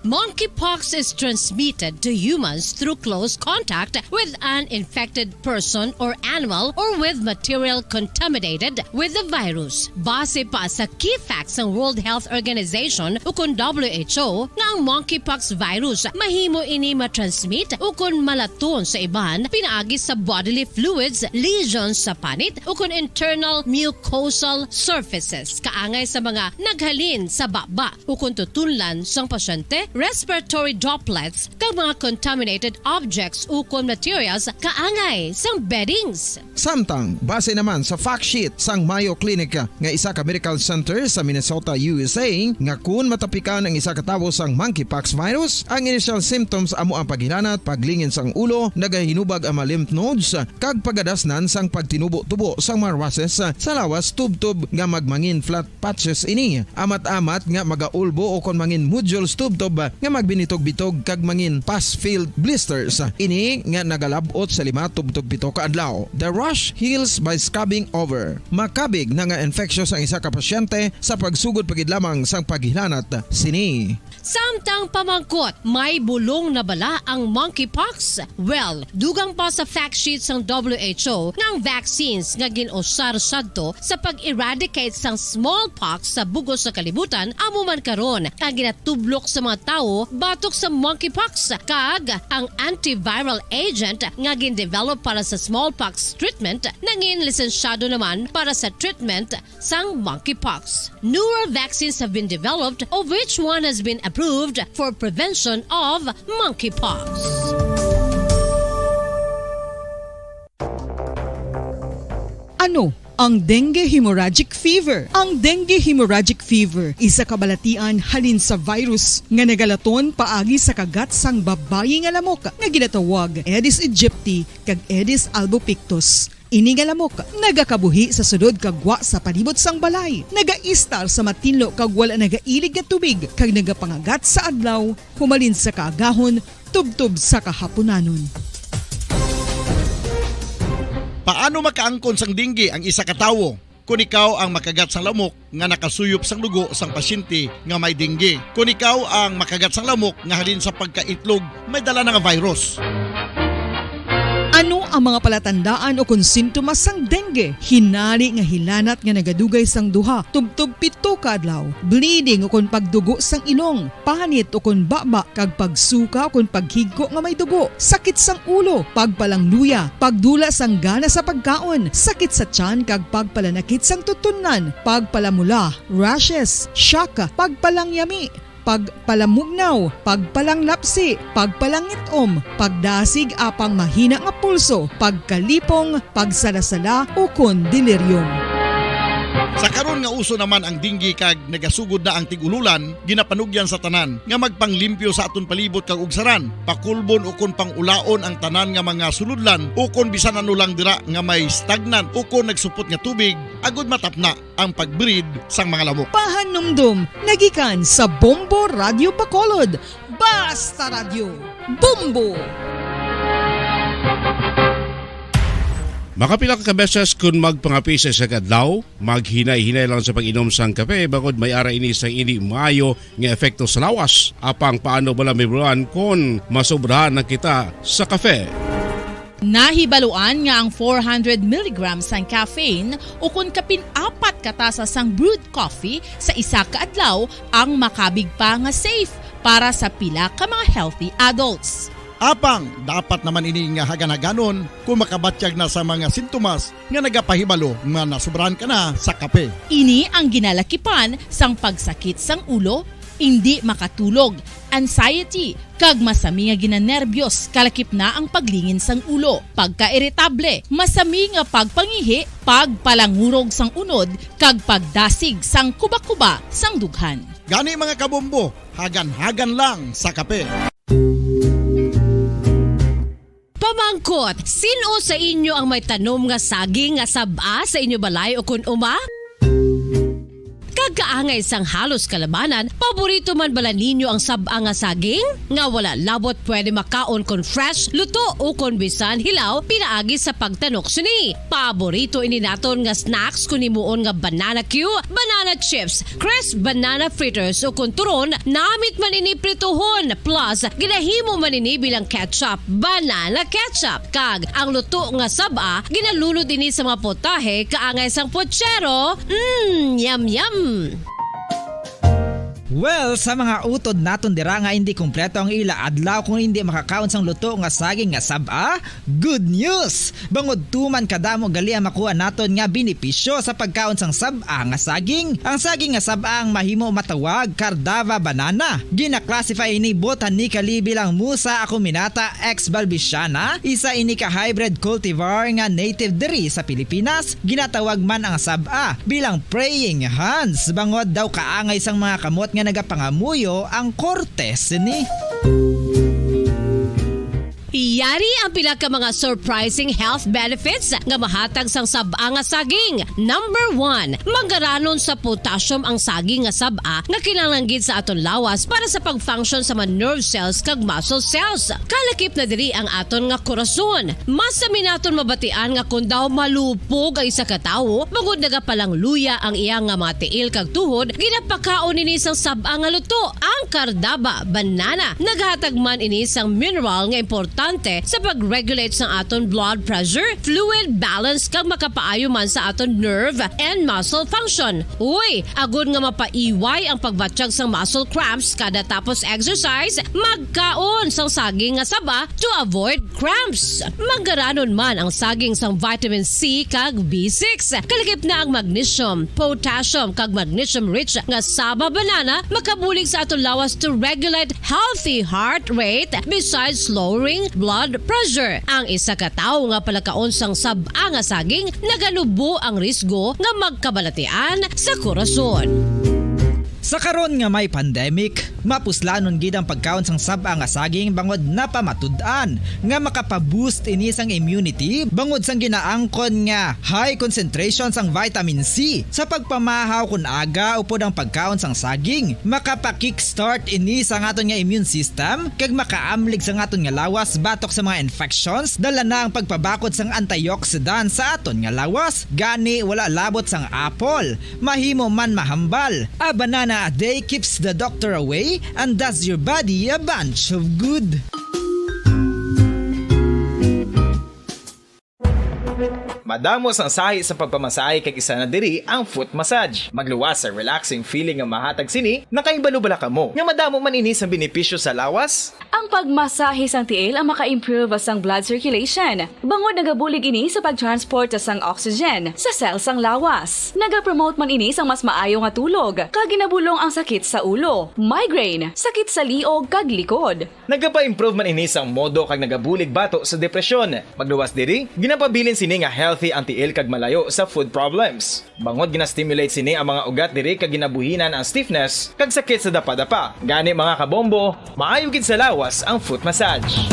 Speaker 1: Monkeypox is transmitted to humans through close contact with an infected person or animal or with material contaminated with the virus. Base pa sa key facts ng World Health Organization o kung WHO nga ang monkeypox virus mahimo ini matransmit o kung malaton sa iban pinaagi sa bodily fluids, lesions sa panit o kung internal mucosal surfaces kaangay sa mga naghalin sa baba o kung tutunlan sang pasyente, respiratory droplets kag mga contaminated objects o materials kaangay sang beddings.
Speaker 2: Samtang, base naman sa fact sheet sang Mayo Clinic nga isa ka medical center sa Minnesota, USA, nga kun matapikan ang isa ka tawo sang monkeypox virus, ang initial symptoms amo ang paghilanat, paglingin sang ulo, nagahinubag ang mga lymph nodes, kag pagadasnan sang pagtinubo-tubo sang mga rashes sa lawas tubtob nga magmangin flat patches ini. Amat-amat nga magaulbo o kon mangin nodules tubtob nga magbinitog-bitog kag mangin past-filled blisters. Ini nga nagalabot sa 5-7 ka adlaw. The rash heals by scabbing over. Makabig na nga infectious ang isa ka pasyente sa pagsugod pagid lamang sang paghilanat sini.
Speaker 1: Samtang pamangkot, may bulong na bala ang monkeypox? Well, dugang pa sa fact sheet sang WHO ng vaccines nga ginusar sadto sa pag-eradicate sang smallpox sa bugos sa kalibutan amo man karon ang ginatublok sa mga tao batok sa monkeypox kag ang antiviral agent nga gin-develop para sa smallpox treatment nangin lisensyado naman para sa treatment sang monkeypox. Newer vaccines have been developed of which one has been approved for prevention of monkeypox.
Speaker 6: Ano ang dengue hemorrhagic fever? Ang dengue hemorrhagic fever isa kabalatian halin sa virus nga nagalaton paagi sa kagat sang babayi nga lamok nga ginatawag Aedes aegypti kag Aedes albopictus. Ini nga lamok nagakabuhi sa sudod kagwa sa palibot sang balay, nagaistar sa matinlo kag wala nagailig nga tubig kag nagapangagat sa adlaw humalin sa kaagahon tubtob sa kahaponanon.
Speaker 4: Paano makaangkon sang dengue ang isa ka tawo? Kung ikaw ang makagat sang lamok nga nakasuyop sang dugo sang pasyente nga may dengue. Kung ikaw ang makagat sang lamok nga halin sa pagkaitlog may dala nga virus.
Speaker 6: Ano ang mga palatandaan o kung sintomas sang dengue? Hinali nga hilanat nga nagadugay sang duha, tubtog 7 ka adlaw, bleeding o kung pagdugo sang ilong, panit o kung baba, kag pagsuka o kung paghigko nga may dugo, sakit sang ulo, pagpalangluya, pagdula sang gana sa pagkaon, sakit sa tiyan kag pagpalanakit sang tutunan, pagpalamula, rashes, shock, pagpalangyami, pagpalamugnaw, pagpalanglapsi, pagpalangitom, pagdasig apang mahina nga pulso, pagkalipong, pagsalasala o kon delirium.
Speaker 4: Sa karon nga uso naman ang dengue kag nagasugod na ang tigululan, ginapanugyan sa tanan nga magpanglimpyo sa aton palibot kag ugsaran, pakulbon o kon pangulaon ang tanan nga mga suludlan o kon bisan ano lang dira nga may stagnant o kon nagsupot nga tubig agud matapna ang pagbreed sang mga lamok.
Speaker 6: Pahanumdum nagikan sa Bombo Radio Bacolod. Basta Radio Bombo!
Speaker 18: Makapila ka beses kung magpangapi sa kadlaw, maghinay-hinay lang sa pag-inom sang kape bagod may ara ini sang ini maayo nga epekto sa lawas. Apang paano bala mibuan kung masobrahan na kita sa kape?
Speaker 11: Nahibaluan nga ang 400 mg sang caffeine o kung kapin-4 katasa sang brewed coffee sa isa ka adlaw ang makabig pa nga safe para sa pila ka mga healthy adults.
Speaker 4: Apang, dapat naman ini nga haganaganon kung makabatyag na sa mga sintomas nga nagapahibalo nga nasubrahan ka na sa kape.
Speaker 11: Ini ang ginalakipan sang pagsakit sang ulo, hindi makatulog, anxiety, kag masami nga ginanerbiyos kalakip na ang paglingin sang ulo, pagka-iritable, masami nga pagpangihi, pagpalangurog sang unod, kag pagdasig sang kuba-kuba sang dughan.
Speaker 4: Gani mga kabombo, hagan-hagan lang sa kape.
Speaker 1: Pamangkot, sino sa inyo ang may tanom nga saging nga saba sa inyo balay o kun uma? Kagkaangay sang halos kalabanan, paborito man bala ninyo ang saba nga saging? Nga wala labot pwede makaon kon fresh, luto o kon bisan hilaw pinaagi sa pagtanok sini. Paborito ini naton nga snacks kun himuon nga banana Q, banana chips, crisp banana fritters o kun turon, namit man ini prituhon plus ginahimo man ini bilang ketchup, banana ketchup. Kag ang luto nga saba ginalulod ini sa mga potahe kaangay sang pochero. Yum yum.
Speaker 8: Well, sa mga utod naton dira nga hindi kumpleto ang ila adlaw kung hindi makakaon sang luto nga saging nga saba, good news! Bangod tuman kadamo gali ang makuha naton nga benepisyo sa pagkaon sang saba nga saging. Ang saging nga saba ang mahimo matawag Cardava banana. Gina-classify ini botanically bilang Musa acuminata ex balbisiana, isa ini ka hybrid cultivar nga native diri sa Pilipinas. Ginatawag man ang saba bilang praying hands. Bangod daw kaangay sang mga kamot nga nagapangamuyo ang kortes ni.
Speaker 1: Yari ang pila ka mga surprising health benefits nga mahatag sang sab-a nga saging. Number 1, manggaranon sa potassium ang saging nga sab-a nga kinahanglan gid sa aton lawas para sa pag-function sa mga nerve cells kag muscle cells. Kalakip na diri ang aton nga korason. Mas sa minaton mabatian nga kun daw malupog ang isa ka tawo, bangod nagapalang luya ang iyang nga mga tiil kag tuhod, ginapakaon ini sang sab-a nga luto, ang kardaba, banana. Naghatag man ini sang mineral nga importante sa pag-regulate sa aton blood pressure, fluid balance kag makapaayo man sa aton nerve and muscle function. Uy, agud nga mapaiway ang pagbatsyag sang muscle cramps kada tapos exercise, magkaon sang saging nga saba to avoid cramps. Manggaranon man ang saging sang vitamin C kag B6. Kalakip na ang magnesium, potassium kag magnesium rich nga saba banana makabulig sa aton lawas to regulate healthy heart rate besides lowering blood pressure. Ang isa ka tawo nga palakaon sang sab-a nga saging nagalubo ang risgo nga magkabalatian sa korason.
Speaker 8: Sa karon nga may pandemic, mapuslanon gid ang pagkaon sang sab-a nga saging bangod napamatud-an nga makapaboost ini sang immunity bangod sang ginaangkon nga high concentration sang vitamin C sa pagpamahaw kun aga upod ang pagkaon sang saging, makapa-kickstart ini sa aton nga immune system kag makaamlig sa aton nga lawas batok sa mga infections, dala na ang pagpabakod sang antioxidant sa aton nga lawas. Gani wala labot sang apple, mahimo man mahambal. A banana a day keeps the doctor away and does your body a bunch of good.
Speaker 13: Madamos ang sahi sa pagpamasahe kag isa na diri ang foot massage. Magluwas sa relaxing feeling nga mahatag sini, nakaibalo-bala ka mo. Nga madamo man ini sa benepisyo sa lawas.
Speaker 12: Ang pagmasahe sang tiil ang maka-improve sang blood circulation. Bangod nagabulig ini sa pag-transport sang oxygen sa cells sang lawas. Nagapromote man ini sang mas maayo nga tulog, kag ginabulong ang sakit sa ulo, migraine, sakit sa liog kag likod.
Speaker 13: Nagapa-improve man ini sang modo kag nagabulig bato sa depresyon. Magluwas diri, ginapabilin sini nga healthy ang tiil kag malayo sa food problems. Bangod gina-stimulate sini ang mga ugat diri kag ginabuhinan ang stiffness kag sakit sa dapa-dapa. Gani mga kabombo, maayo gid sa lawas ang foot massage.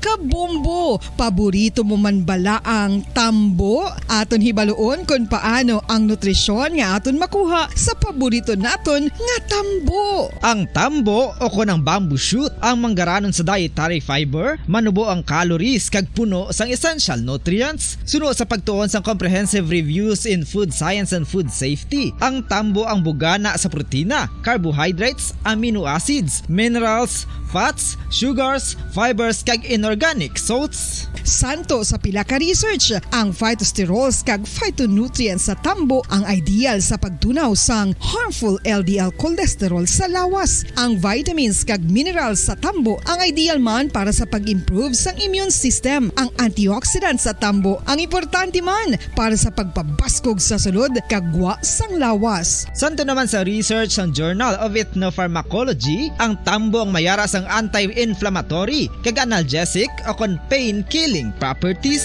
Speaker 6: Kabombo, paborito mo man bala ang tambo? Aton hibaloon kung paano ang nutrisyon nga aton makuha sa paborito naton nga tambo.
Speaker 8: Ang tambo o kon ang bamboo shoot ang manggaranon sa dietary fiber, manubo ang calories kag puno sang essential nutrients. Suno sa pagtuon sang comprehensive reviews in food science and food safety, ang tambo ang bugana sa protina, carbohydrates, amino acids, minerals, fats, sugars, fibers kag inorganic salts.
Speaker 6: Santo sa pila ka research, ang phytosterols kag phytonutrients sa tambo ang ideal sa pagtunaw sang harmful LDL cholesterol sa lawas. Ang vitamins kag minerals sa tambo ang ideal man para sa pag-improve sang immune system. Ang antioxidants sa tambo ang importante man para sa pagpabaskog sa sulod kag wa sang lawas.
Speaker 8: Santo naman sa research ng Journal of Ethnopharmacology, ang tambo ang mayara sang anti-inflammatory kag analgesic o kon pain-killing properties.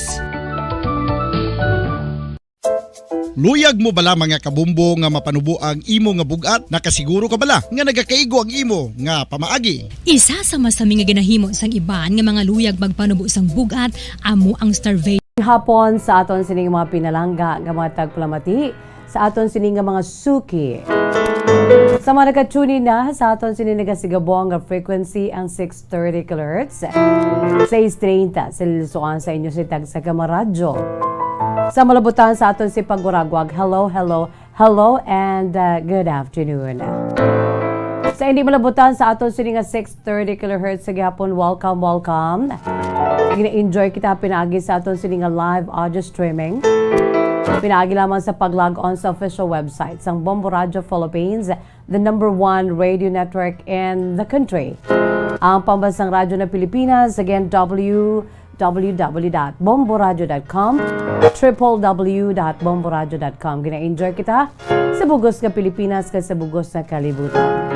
Speaker 4: Luyag mo bala mga kabumbo nga mapanubo ang imo nga bugat? Nakasiguro ka bala nga nagakaigo ang imo nga pamaagi?
Speaker 5: Isa sa masami nga ginahimo sang iban nga mga luyag magpanubo sang bugat amo ang starvation.
Speaker 20: Hapon sa aton sining mga pinalangga nga mga tagplamati, sa aton sining nga mga suki. Sa mga nakatuni na, sa aton sining nagasigabong nga frequency ang 630 kHz, 630 silisuan sa inyo si Tag sa Kamaradyo. Sa malabutan sa aton si Paguragwag, hello, hello, hello, and good afternoon. Sa hindi malabutan sa aton sining nga 630 kHz sa gihapon, welcome, welcome. Gina-enjoy kita pinaagi sa aton sining nga live audio streaming. Pinaagi lamang sa pag-log on sa official website sang Bombo Radio Philippines, the #1 radio network in the country. Ang pambansang radyo ng Pilipinas, again, www.bomboradio.com, www.bomboradio.com. Gina-enjoy kita sa bugos ng Pilipinas kag sa bugos ng kalibutan.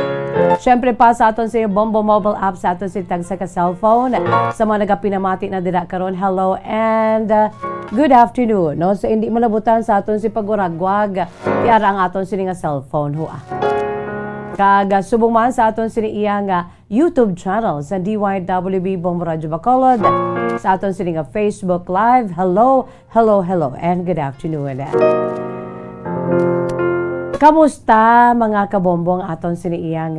Speaker 20: Siyempre pa sa aton sa Bombo mobile app sa aton si Tag sa cellphone. Sa mga nagapinamati na dira karon, hello and good afternoon. No, so hindi malabutan sa aton si Paguragwag, tiara ang aton sini nga cellphone ho. Subong man sa aton siniiyang YouTube channel sa DYWB Bombo Radio Bacolod. Sa aton sining Facebook Live. Hello, and good afternoon. Kamusta mga kabombong aton siniiyang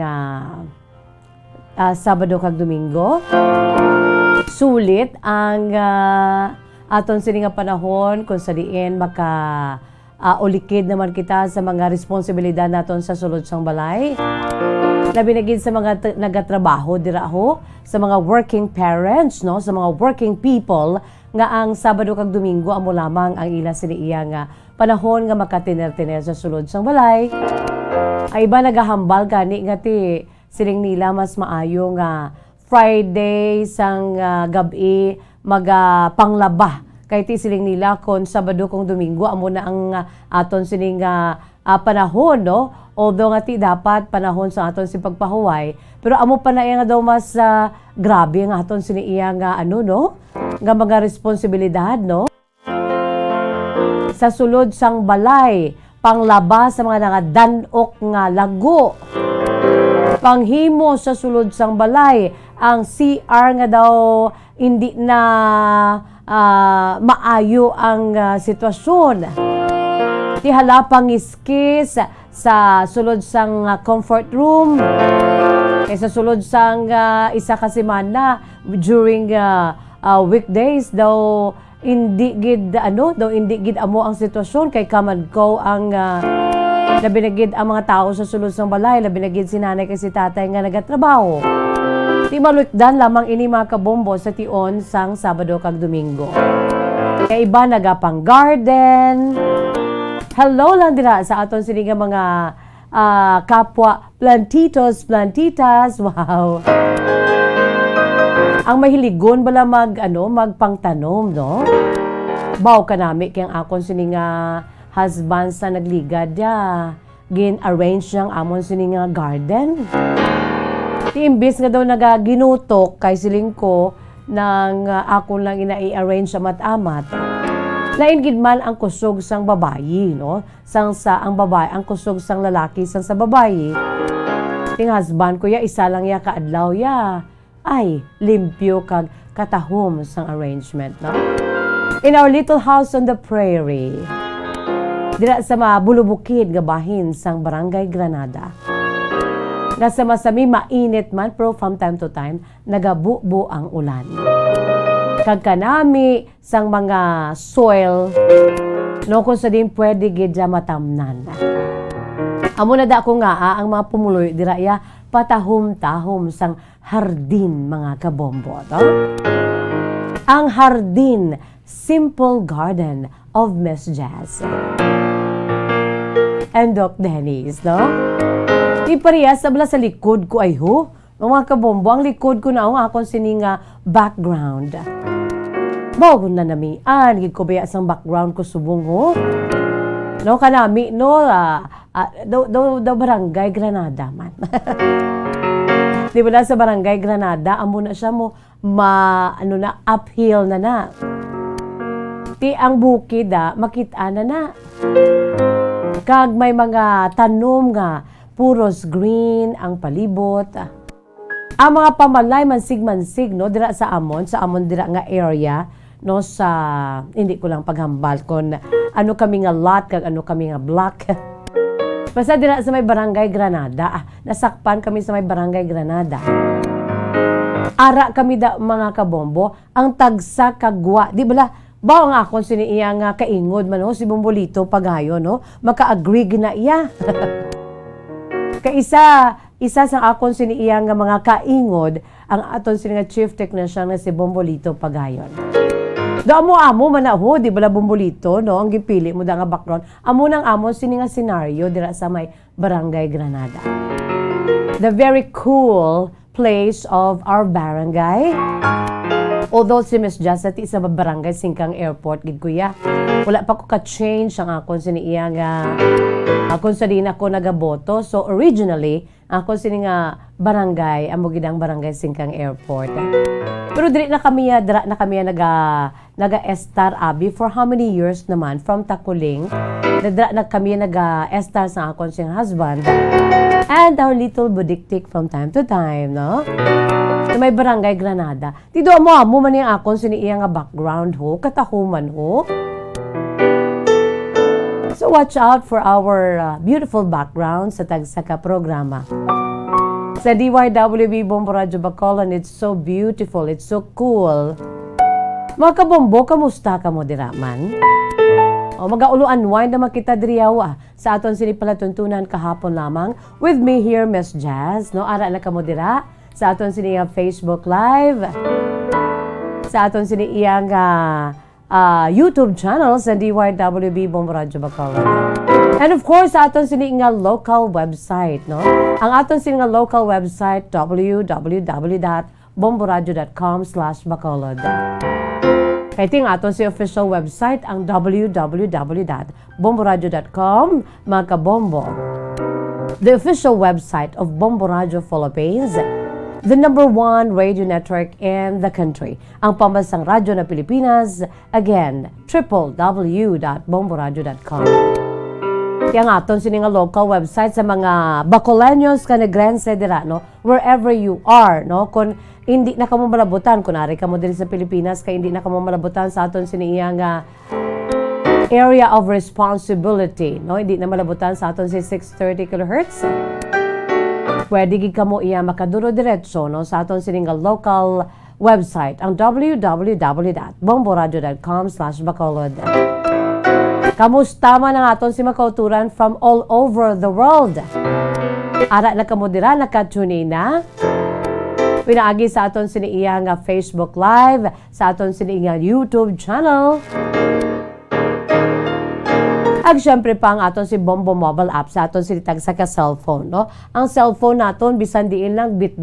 Speaker 20: Sabado kag Domingo? Sulit ang aton sining panahon kung sa diin ulikid naman kita sa mga responsibilidad naton sa sulod sang balay. Labi na gid sa mga nagatrabaho dira ho, sa mga working parents, no, sa mga working people nga ang Sabado kag Domingo amo lamang ang ila siniiya nga panahon nga makatiner-tiner sa sulod sang balay. Ay iba nagahambal gani nga ti siling nila mas maayo nga Friday sang gabi panglaba. Kay ti siling nila kon Sabado kung Domingo amo na ang aton sining panahon, no? Although nga ti dapat panahon sa aton si pagpahuway, pero amo pa na nga daw mas grabe ang aton siniiya nga no? Nga mga responsibilidad, no? Sa sulod sang balay, panglaba sa mga nangadanok nga lago. Panghimo sa sulod sang balay, ang CR nga daw hindi na maayo ang sitwasyon. Ti halapang iskis sa sulod sang comfort room. Sa sulod sang isa ka semana during weekdays daw hindi gid amo ang sitwasyon kay kamad ko ang labi na gid ang mga tao sa sulod sang balay, labi na gid si nanay kay si tatay nga nagatrabaho. Ti malutdan lamang ini mga kabombo sa tion sang Sabado kag Domingo. Kaya iba nagapang garden. Hello lang dira sa aton sini nga mga kapwa plantitas. Wow. Ang mahiligon bala magpangtanom, no? Baw kanami kay ang akon sini nga husband sa nagligad gin-arrange niyang amon sini nga garden. Imbis nga daw nagaginutok kay siling ko nang ako lang ina-arrange sa mat-amat. Lain man ang kusog sang babayi, no? Ang babae, ang kusog sang lalaki sang sa babayi. Ting husband ko isa lang kaadlaw ay limpyo kag katahom sang arrangement, no? In our little house on the prairie, dira sa mabulubukid nga bahin sang Barangay Granada. Nasa masami mainit man pero from time to time nagabubo ang ulan. Kagkanami sang mga soil no kung sa din pwede gid matamnan. Amo na da ko nga ang mga pumuloy dira patahom-tahom sang hardin mga kabombo. No? Ang hardin, simple garden of Miss Jazz and Doc Dennis, no? Di parehas sa likod ko ay mga kabombo, ang likod ko na ang akong sining background. Bago na namian, gid ko baya sang background ko subong no kanami no do Barangay Granada man. Di ba sa Barangay Granada amo na siya uphill na. Ti ang bukid makita na. Kag may mga tanom nga puros green ang palibot. Ang mga pamalay mansig-mansig no dira sa amon dira nga area no sa hindi ko lang paghambal kon ano kami nga lot kag ano kami nga block. Basta dira sa may Barangay Granada. Nasakpan kami sa may Barangay Granada. Ara kami mga kabombo ang tagsa kagwa. Di bala bawo nga akong siniiya nga kaingod man si Bombolito pagayo no maka-agree na iya. Isa sa akon siniiya nga mga kaingod ang aton sini nga chief technician nga si Bombolito Pagayon. Amo man di bala Bombolito no ang gipili mo da nga background. Amo nang amo sini nga scenario dira sa may Barangay Granada. The very cool place of our barangay. Although si Miss Jazz sa Barangay Singkang Airport gid kuya. Wala pa ko ka-change ang akon siniiya nga akon sa din ako nagaboto. So originally, ako sini nga barangay, amo gidang Barangay Singkang Airport. Pero diri na kami naga-estar abi for how many years naman from Takuling. Dira na kami naga-estar sa akon siyang husband. And our little budiktik from time to time, no? Na may Barangay Granada. Tido mo man yung akon siniiya nga background ho, katahuman ho. So watch out for our beautiful background sa tagsaka programa. Sa DYWB Bombo Radio Bacolod, it's so beautiful, it's so cool. Mga kabombo, kamusta ka mo diraman? O mag-auluan wine naman kita diriyaw sa aton sinipalatuntunan kahapon lamang. With me here, Miss Jazz, no? Ara na ka mo dira sa aton siniyang Facebook Live, sa aton siniyang YouTube channel sa DYWB Bombo Radio Bacolod. And of course, sa aton siniyang local website, no? Ang aton siniyang local website, www.bomboradio.com/Bacolod. Kaya ting aton si official website, ang www.bomboradio.com, mga kabombo. The official website of Bombo Radio Philippines, the #1 radio network in the country. Ang pambansang radyo na Pilipinas, again, www.bomboradio.com. Kaya nga aton sininga local website sa mga Bacoleños ka negrense dira, no? Wherever you are, no? Kung hindi na kamo malabutan, kunari ka mo diri sa Pilipinas, kaya hindi na kamo malabutan sa aton siniyang area of responsibility, no? Hindi na malabutan sa aton si 630 kHz. Pwede gid kamo iya makaduro diretso, no? Sa aton sininga local website, ang www.bomboradio.com/Bacolod. Kamusta man ang aton si makauturan from all over the world? Ara na kamo dira, nakatune na. Pinaagi sa aton siniiyang Facebook Live, sa aton siniiyang YouTube channel. At syempre pa ang aton si Bombo mobile app sa aton sinitag sa ka-cellphone, no? Ang cellphone naton bisan diin lang bit,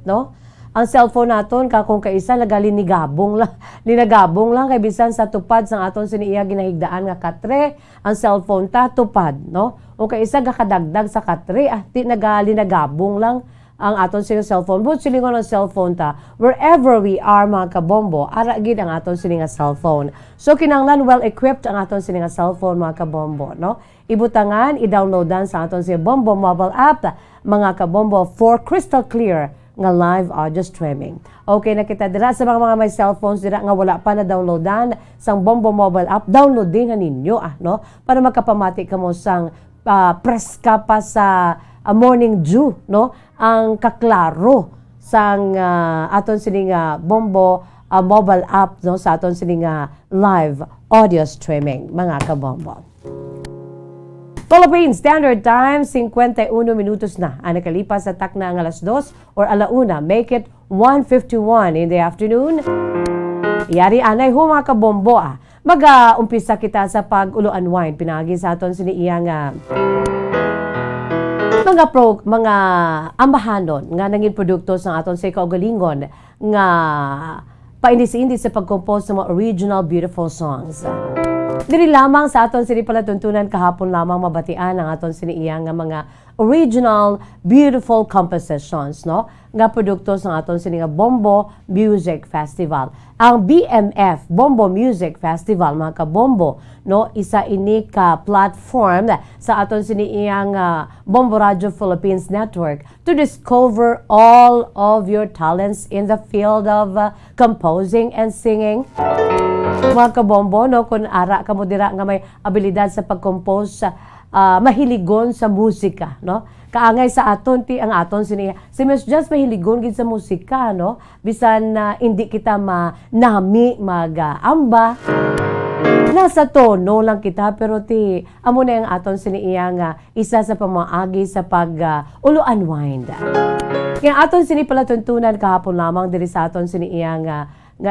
Speaker 20: no? Ang cellphone naton kung kaisa nagalinigabong lang, linagabong lang kay bisan sa tupad sang aton siniiya ginahigdaan nga katre, ang cellphone ta tupad, no? O kaisa gakadagdag sa katre, ti nagalinagabong lang ang aton sining cellphone. But silingon ang cellphone ta, wherever we are mga kabombo, ara gid ang aton sining cellphone. So kinanglan well-equipped ang aton sining cellphone mga kabombo, no? Ibutangan, i-downloadan sa aton sining Bombo mobile app, mga kabombo, for crystal clear nga live audio streaming. Okay na kita dira sa mga may cellphones dira nga wala pa na downloadan sang Bombo mobile app, download din na ninyo, no? Para makapamati kamo sang preska pa sa morning dew, no? Ang kaklaro sang aton sining Bombo mobile app, no? Sa aton sining live audio streaming, mga kabombo. Philippine Standard Time, 51 minutos na ang nakalipas sa takna ang alas 2 or alauna. Make it 1:51 in the afternoon. Yari anay ho mga kabombo. Mag-umpisa kita sa pag-uloan wine. Pinagi sa aton siniiyang mga ambahanon nga nangin produkto sa aton sa kaugalingon nga paindis-indis sa pag-compose ng mga original beautiful songs. Diri lamang sa aton sinipalatuntunan kahapon lamang mabatian ang aton siniiyang nga mga original beautiful compositions, no? Nga produkto sa aton sininga Bombo Music Festival. Ang BMF Bombo Music Festival, mga kabombo, no? Isa ini ka platform sa aton siniiyang Bombo Radio Philippines Network to discover all of your talents in the field of composing and singing. Mga kabombo, no? Kung ara ka mo dira nga may abilidad sa pag-compose, mahiligon sa musika, no? Kaangay sa aton ti ang aton siniya. Si Miss Just mahiligon gid sa musika, no? Bisan hindi kita manami mag-amba. Nasa tono lang kita, pero ti amo na ang aton siniya nga isa sa pamaagi sa pag ulo-unwind. Kaya aton sinipalatuntunan kahapon lamang diri sa aton siniya nga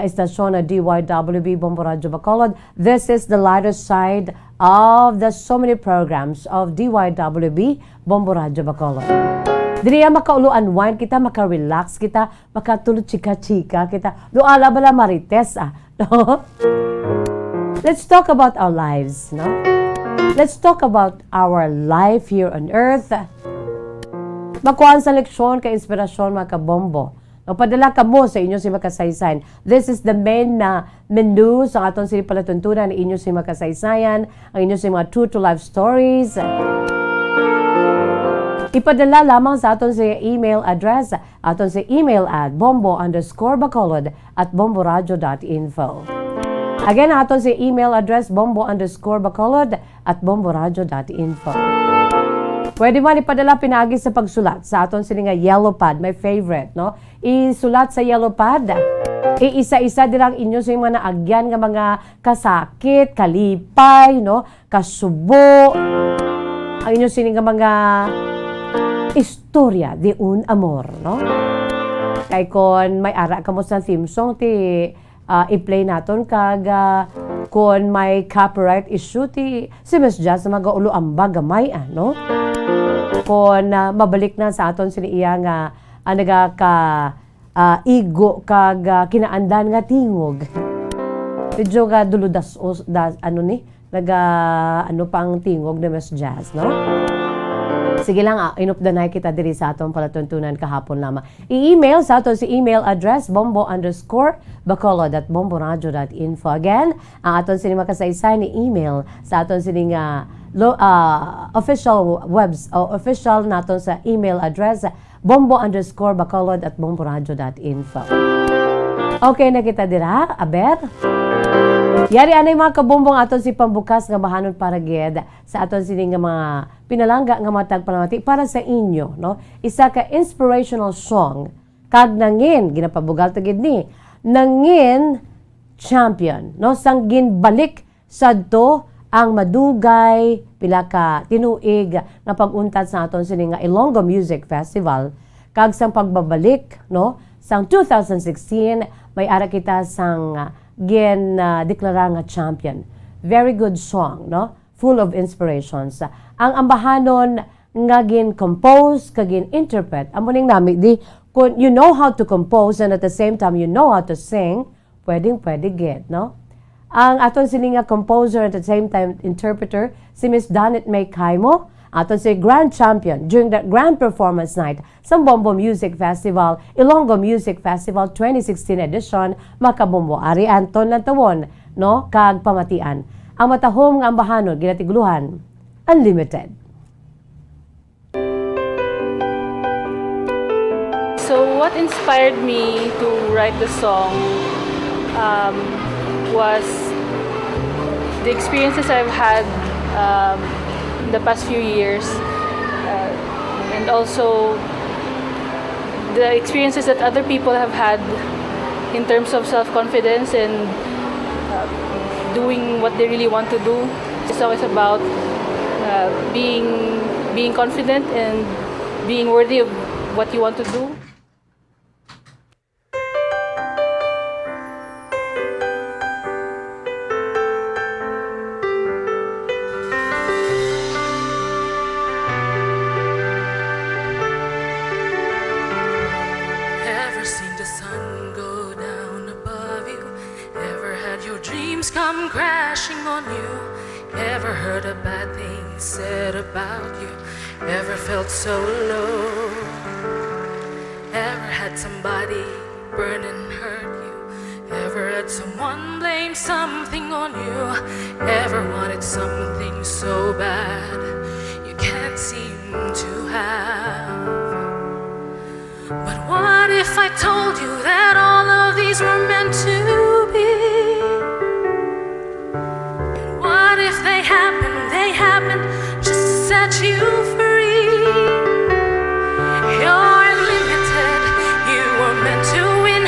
Speaker 20: istasyon na DYWB Bombo Radio Bacolod. This is the lighter side of the so many programs of DYWB Bombo Radio Bacolod. Diriya makauluan-wine kita, maka-relax kita, makatulog chika-chika kita. Doala bala marites, no? Let's talk about our lives, no? Let's talk about our life here on earth. Makuhaan sa leksyon ka inspirasyon mga kabombo. Padala ka mo sa inyo si makasaysayan. This is the main menu sa aton sinipalatuntunan ng inyo si makasaysayan, ang inyo si mga true to life stories. Ipadala lamang sa aton sa email address, aton sa email at bombo_bacolod@bomboradio.info. Again, aton sa email address bombo_bacolod@bomboradio.info. Pwede man ipadala pinagi sa pagsulat sa aton sini nga yellow pad, my favorite, no? Isulat sa yellow pad. Isa-isa dirang inyo sa mga naagyan nga mga kasakit, kalipay, no? Kasubo. Ang inyo sini nga mga istorya de un amor, no? Kay kon may ara kamo sa theme song ti i-play naton kag kon may copyright issue ti si Miss Jazz na magaulo ang bagamay, no? Kon mabalik na sa aton siniya nga nagaka igo kag kinaandan nga tingog. Medyo ga duludas ano ni ano pang tingog ni Miss Jazz, no? Sige lang, inupdanay kita diri sa atong palatuntunan kahapon lamang. I-email sa aton si email address bombo_bacolod@bomboradio.info. Again, ang aton sini makasaysay ni email sa aton sini nga official naton sa email address bombo_bacolod@bomboradio.info. Okay na kita dira, aber? Yari anay mga kabombong aton si pambukas nga bahanon para ged sa aton sini nga mga pinalangga nga matag panamati para sa inyo, no? Isa ka inspirational song kag nangin ginapabugal ta gid ni nangin champion, no? Sang ginbalik sadto ang madugay pila ka tinuig nga pag-untad sa aton sini nga Ilonggo Music Festival kag sang pagbabalik, no? Sang 2016 may ara kita sang deklara nga champion. Very good song, no? Full of inspirations. Ang ambahanon nga gin-compose, kag gin-interpret. Amuning nami, di, kung you know how to compose and at the same time you know how to sing, pwede get, no? Ang aton sini nga composer at the same time interpreter, si Miss Danet May Kaimo, aton si Grand Champion during the Grand Performance Night sa Bombo Music Festival, Ilonggo Music Festival 2016 edition, makabombo. Ari Anton Lantawon, no? Kag pamatian. Ang matahom nga ambahanon, ginatiguluhan, Unlimited.
Speaker 19: So what inspired me to write the song was the experiences I've had the past few years, and also the experiences that other people have had in terms of self-confidence and doing what they really want to do. It's always about being confident and being worthy of what you want to do.
Speaker 21: Come crashing on you. Ever heard a bad thing said about you? Ever felt so low? Ever had somebody burn and hurt you? Ever had someone blame something on you? Ever wanted something so bad you can't seem to have? But what if I told you that all of these were meant to be? They happen just to set you free. You're unlimited, you were meant to win.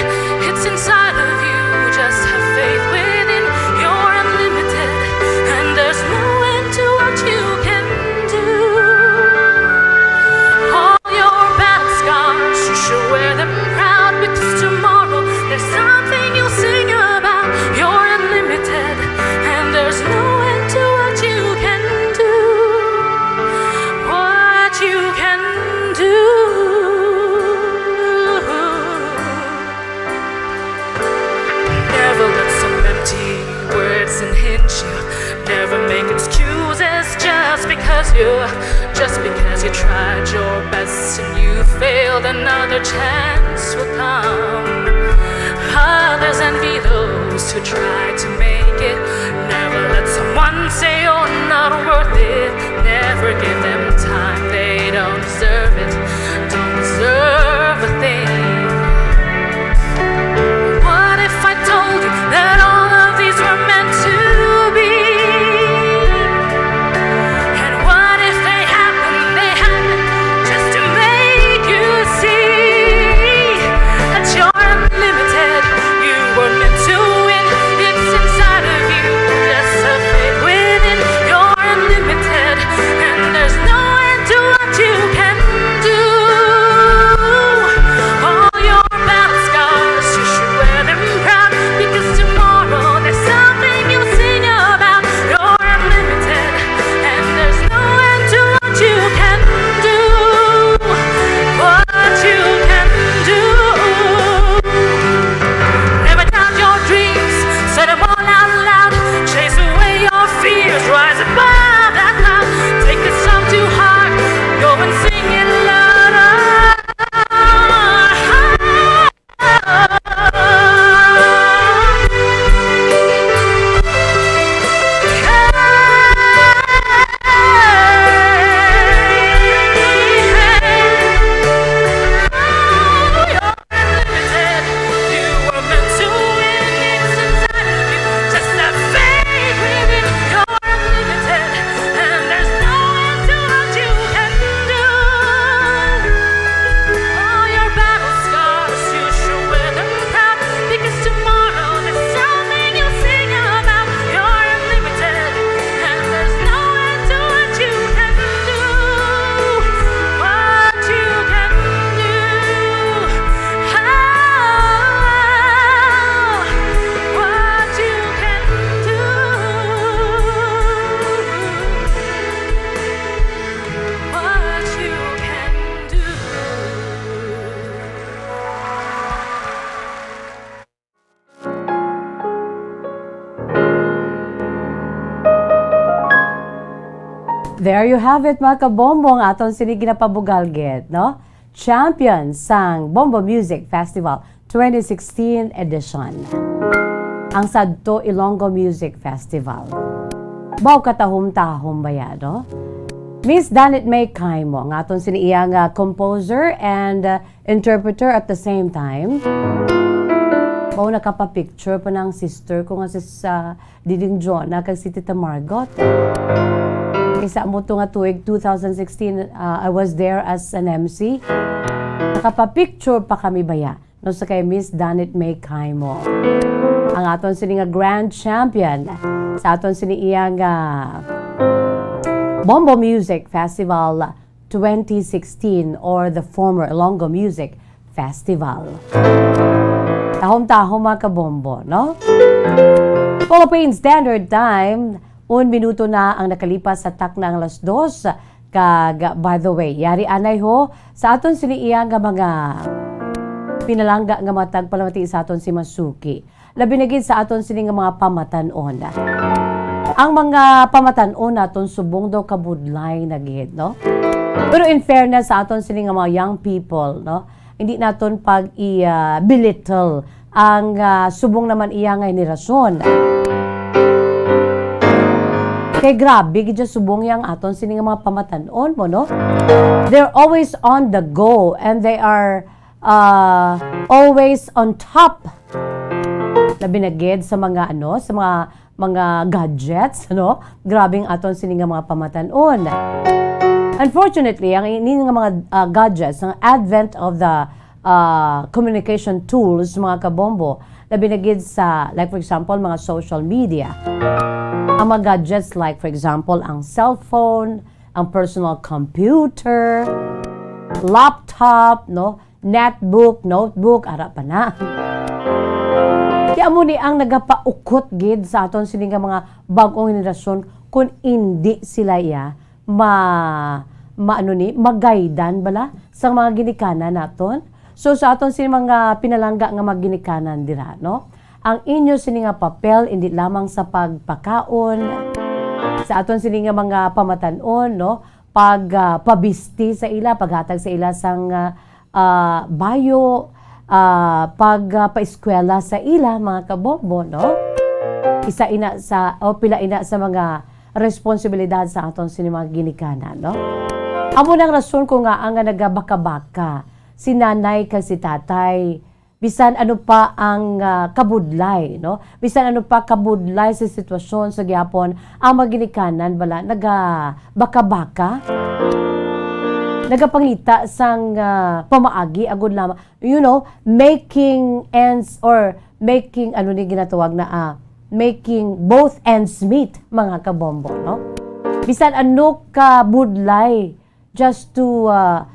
Speaker 21: It's inside of you, just have faith within. You're unlimited, and there's no end to what you can do. All your battle scars, you should wear them proud, because tomorrow there's something you'll sing about. You're unlimited, and there's no end to what you can do. What you can do. Never let some empty words unhinge you. Never make excuses just because you tried your best and you failed. Another chance will come. Others envy those who try to make it. Never let someone say you're not worth it. Never give them time they don't deserve.
Speaker 20: There you have it mga kabombong aton sini ginapabugalgit, no? Champion sang Bombo Music Festival 2016 edition. Ang Sadto Ilonggo Music Festival. Baw katahom-tahom baya, no? Miss Danit May Kaimo, nga aton sini iyang composer and interpreter at the same time. Baw nakapapicture pa ng sister ko nga sa Diding Jonah kag si Tita Margot. Isa mo to nga tuig 2016, I was there as an MC. Nakapapicture pa kami baya no sa kay Miss Danit May Kaimo. Ang aton sini nga grand champion sa aton sini iyang Bombo Music Festival 2016 or the former Ilonggo Music Festival. Tahom-tahom mga kabombo, no? Philippine Standard Time, 1 minuto na ang nakalipas sa taknang alas 2. Kag, by the way, yari anay ho, sa aton siniiyang nga mga pinalangga nga matag palamati sa aton si Masuki. Labi na gid sa aton sini nga mga pamatanon. Ang mga pamatanon naton subong daw kabudlay na gid, no? Pero in fairness sa aton sini nga mga young people, no? Hindi naton pag i-belittle ang subong naman iya nga henerasyon. Kay grabe gid subong yang aton sini nga mga pamatanon mo, no? They're always on the go and they are always on top. Labi na gid sa mga sa mga gadgets, no? Grabing aton sini nga mga pamatanon. Unfortunately, ang ini nga mga gadgets, ang advent of the communication tools, mga kabombo, labi na gid sa, like for example, mga social media. Ang mga gadgets like for example, ang cellphone, ang personal computer, laptop, no? Netbook, notebook, ara pa na. Kaya mo ni ang nagapaukot gid sa aton sini nga mga bag-ong henerasyon kung hindi sila magaydan bala sa mga ginikanan naton. So sa aton sini mga pinalangga nga magginikanan dira, no? Ang inyo sini nga papel hindi lamang sa pagpakaon sa aton sini nga mga pamatanon, no? Pabisti sa ila, paghatag sa ila sang bayo, paeskwela sa ila mga kabombo, no? Isa ina sa pila ina sa mga responsibilidad sa aton sini mga ginikanan, no? Amo nang rason ko nga ang nagabaka-baka si nanay kag si tatay bisan ano pa ang kabudlay, no? Bisan ano pa kabudlay sa sitwasyon sa gyapon ang maginikanan bala nagabaka-baka, nagapangita sang pamaagi agud lamang, you know, making ends or making ano ni ginatawag na making both ends meet, mga kabombo, no? Bisan ano ka budlay just to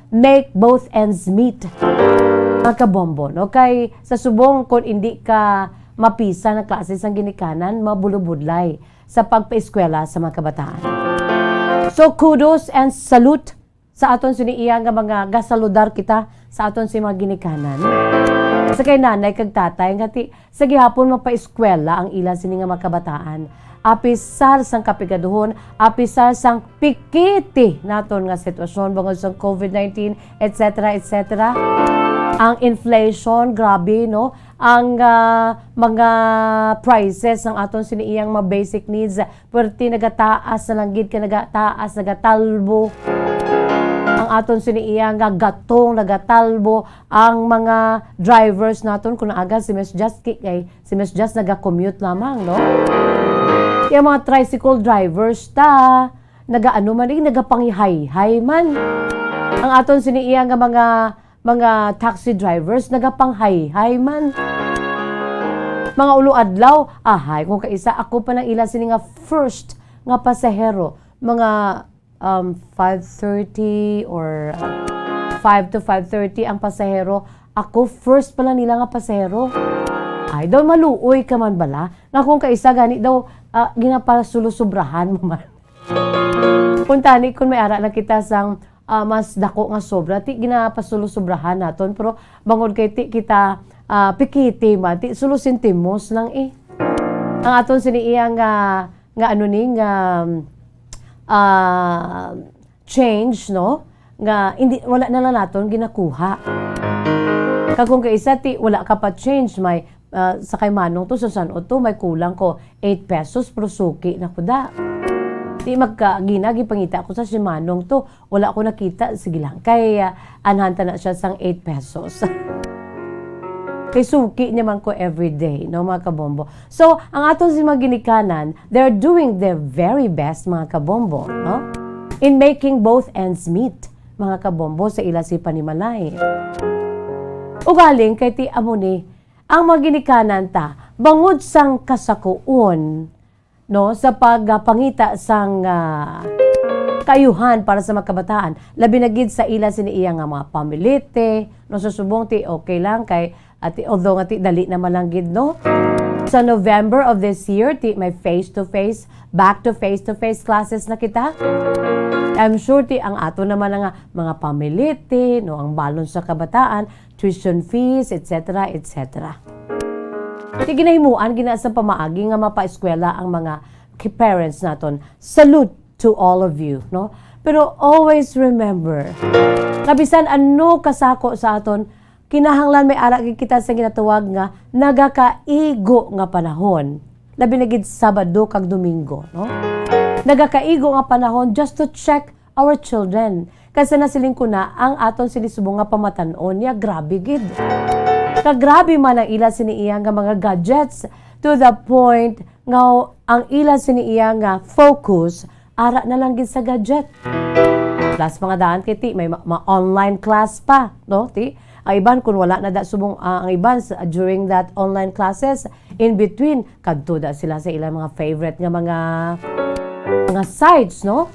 Speaker 20: make both ends meet, mga kabombo, no? Kay sa subong kung hindi ka mapisa na klase sang ginikanan, mabulubudlay sa pagpaeskwela sa mga kabataan. So kudos and salute sa aton siniiya nga mga gasaludar kita sa aton si mga ginikanan. Sa kay nanay kag tatay ngati sa gihapon mapaeskwela ang ila sini nga mga kabataan. Apisar sang kapigaduhon, apisar sang pikiti naton nga sitwasyon bangod sa COVID-19, etc. etc. Ang inflation, grabe, no? Ang mga prices ng aton siniiyang mga basic needs, perti nagataas na lang gid ka nagataas, nagatalbo. Ang aton siniiyang gatong nagatalbo, ang mga drivers naton kun aga si Miss Just kay si Miss Just naga-commute lamang, no? Yung mga tricycle drivers nagaano man nagapanghihay man. Ang aton siniiyang mga taxi drivers nagapanghay man. Mga ulo adlaw, kung kaisa ako pa nang ila sini nga first nga pasahero, mga 5:30 or 5 to 5:30 ang pasahero, ako first pala nila nga pasahero. Ay daw maluoy ka man bala nga kung kaisa gani daw ginapasulusobrahan mo man. Puntani kung may ara na kita sang mas dako nga sobra ti ginapasulusobrahan naton, pero bangod kay ti kita pikiti man ti sulusintimos lang ang aton siniiya nga ano ni nga change, no? Nga hindi wala na lang naton ginakuha. Kung kaisa ti wala ka pa change, may sa kay manong to sa San Otto may kulang ko 8 pesos pro suki na kuda. Di magkaginagi pangita ako sa si manong to, wala ako nakita, sige lang. Kay anhanta na siya sang 8 pesos. Kay suki naman ko everyday, no mga kabombo. So, ang aton si mga ginikanan, they're doing their very best mga kabombo, no? In making both ends meet, mga kabombo, sa ila si Panimalay. Ugaling kay ti amo ni, ang mga ginikanan ta, bangod sang kasakuon, no, sa pagpangita sang kayuhan para sa mga kabataan, labi na gid sa ila siniiya nga mga pamilite, no, sa subong ti okay lang kay at although nga ti dali na malanggid, no? Sa November of this year, ti may face-to-face, back to face-to-face classes na kita. I'm sure ti ang ato naman nga mga pamiliti, no, ang balon sa kabataan, tuition fees, etc., etc. Ti ginahimuan, gina sa pamaagi nga mapa-eskwela ang mga parents naton. Salute to all of you, no? Pero always remember, kabisan ano kasako sa aton, kinahanglan may ara kita sa ginatawag nga nagakaigo nga panahon. Labi na gid Sabado kag Domingo, no? Nagakaigo nga panahon just to check our children. Kasi nasiling ko na ang aton sinisubong nga pamatanon niya, grabe gid. Kagrabe man ang ila siniiya nga mga gadgets to the point nga ang ila siniiya nga focus ara na lang gid sa gadget. Plus mga daan kiti may online class pa, no? Ti ang iban kung wala na da subong ang iban during that online classes, in between kadto da sila sa ilang mga favorite nga mga sites, no?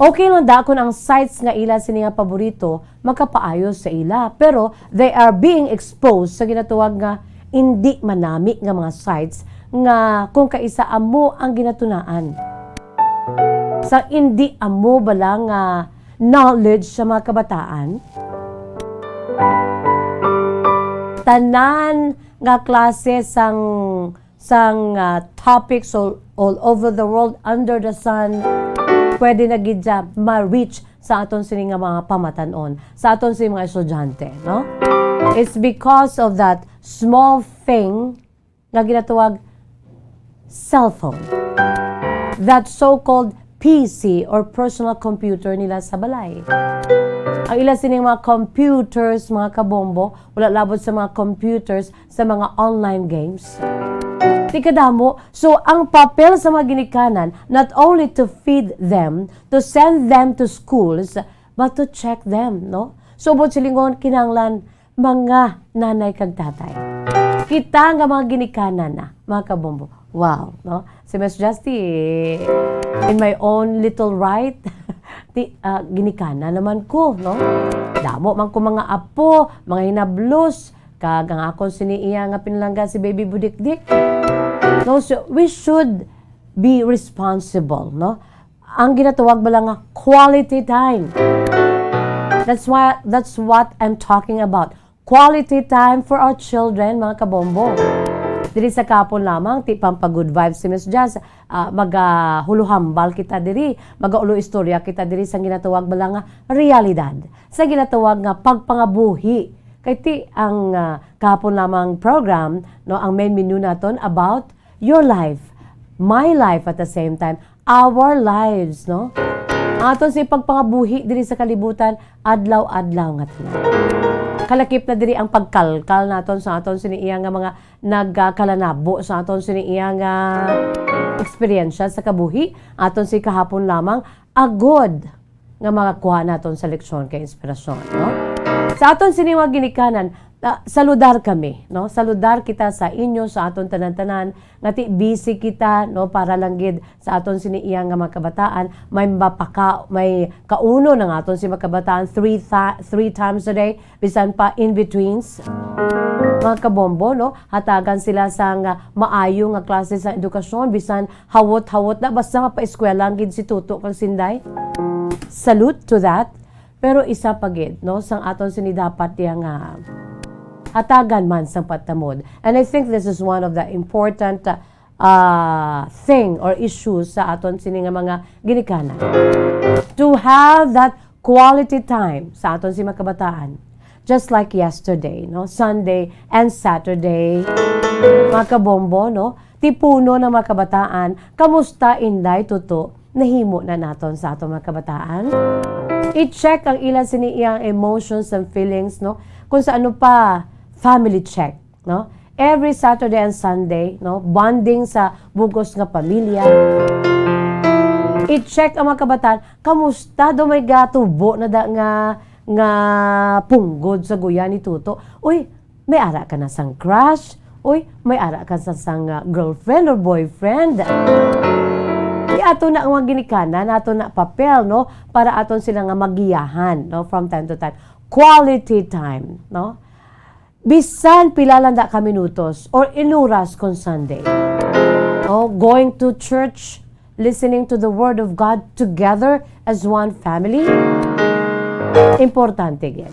Speaker 20: Okay lang da kung ang sites nga ila sini nga paborito makapaayos sa ila, pero they are being exposed sa ginatawag nga hindi manami nga mga sites nga kung kaisa amo ang ginatunaan. Sa hindi amo bala nga knowledge sa mga kabataan, tanan nga klase sang topics all over the world under the sun pwede na gid ma-reach sa aton sini nga mga pamatanon, sa aton sini mga estudyante, no? It's because of that small thing nga ginatawag cellphone, that so-called PC or personal computer nila sa balay. Ang ilan sining mga computers, mga kabombo, wala labot sa mga computers, sa mga online games. Di kadamo. So, ang papel sa mga ginikanan, not only to feed them, to send them to schools, but to check them, no? So, bot silingon, kinanglan, mga nanay kag tatay. Kita nga mga ginikanan na, mga kabombo. Wow, no? Si Ms. Justy, in my own little right, ginikana naman ko, no? Damo man ko mga apo, mga hinablos, kag ang akon siniiya nga pinalangga si Baby Budikdik. No, so we should be responsible, no? Ang ginatawag ba lang nga quality time. That's what I'm talking about. Quality time for our children, mga kabombo. Diri sa kapon lamang, ti pampag-good vibes si Miss Jazz, mag-huluhambal kita diri, mag-ulo istorya kita diri sa ginatawag ba lang nga realidad. Sa ginatawag nga pagpangabuhi. Kay ti ang kapon lamang program, no, ang main menu naton about your life, my life at the same time, our lives, no? Aton si pagpangabuhi diri sa kalibutan, adlaw-adlaw nga tanan. Kalakip na diri ang pagkalkal naton sa aton siniiya nga mga nagkalanabo sa aton siniiya nga eksperyensya sa kabuhi, aton si kahapon lamang agod nga makakuha naton sa leksyon kay inspirasyon, no? Sa aton siniwa ginikanan, saludar kami, no? Saludar kita sa inyo, sa aton tanan-tanan, ngati busy kita, no, para lang gid sa aton siniiya nga mga kabataan, may kauno ng aton si mga kabataan three times a day, bisan pa in betweens. Mga kabombo, no, hatagan sila sa maayo nga klase sa edukasyon, bisan hawot-hawot na basta mapa-eskwela gid si Tuto kag Sinday. Salute to that. Pero isa pa gid, no, sang aton sini dapat diya nga hatagan man sang patamod. And I think this is one of the important thing or issue sa aton sini nga mga ginikanan. To have that quality time sa aton si mga kabataan. Just like yesterday, no? Sunday and Saturday, mga kabombo, no? Tipuno ng mga kabataan, kamusta inday tuto, nahimo na naton sa aton mga kabataan. I-check ang ilan siniyang emotions and feelings, no? Kung sa ano pa, family check, no? Every Saturday and Sunday, no? Bonding sa bugos nga pamilya. I-check ang mga kabataan, kamusta do may gatubo na da nga punggod sa guya ni Tuto. Uy, may ara ka na sang crush? Uy, may ara ka sa sang girlfriend or boyfriend? Ato na ang mga ginikanan, ato na papel, no? Para aton sila nga magiyahan, no? From time to time. Quality time, no? Bisan pilalanda ka minutos or inuras kung Sunday. Oh, going to church, listening to the Word of God together as one family. Importante gid.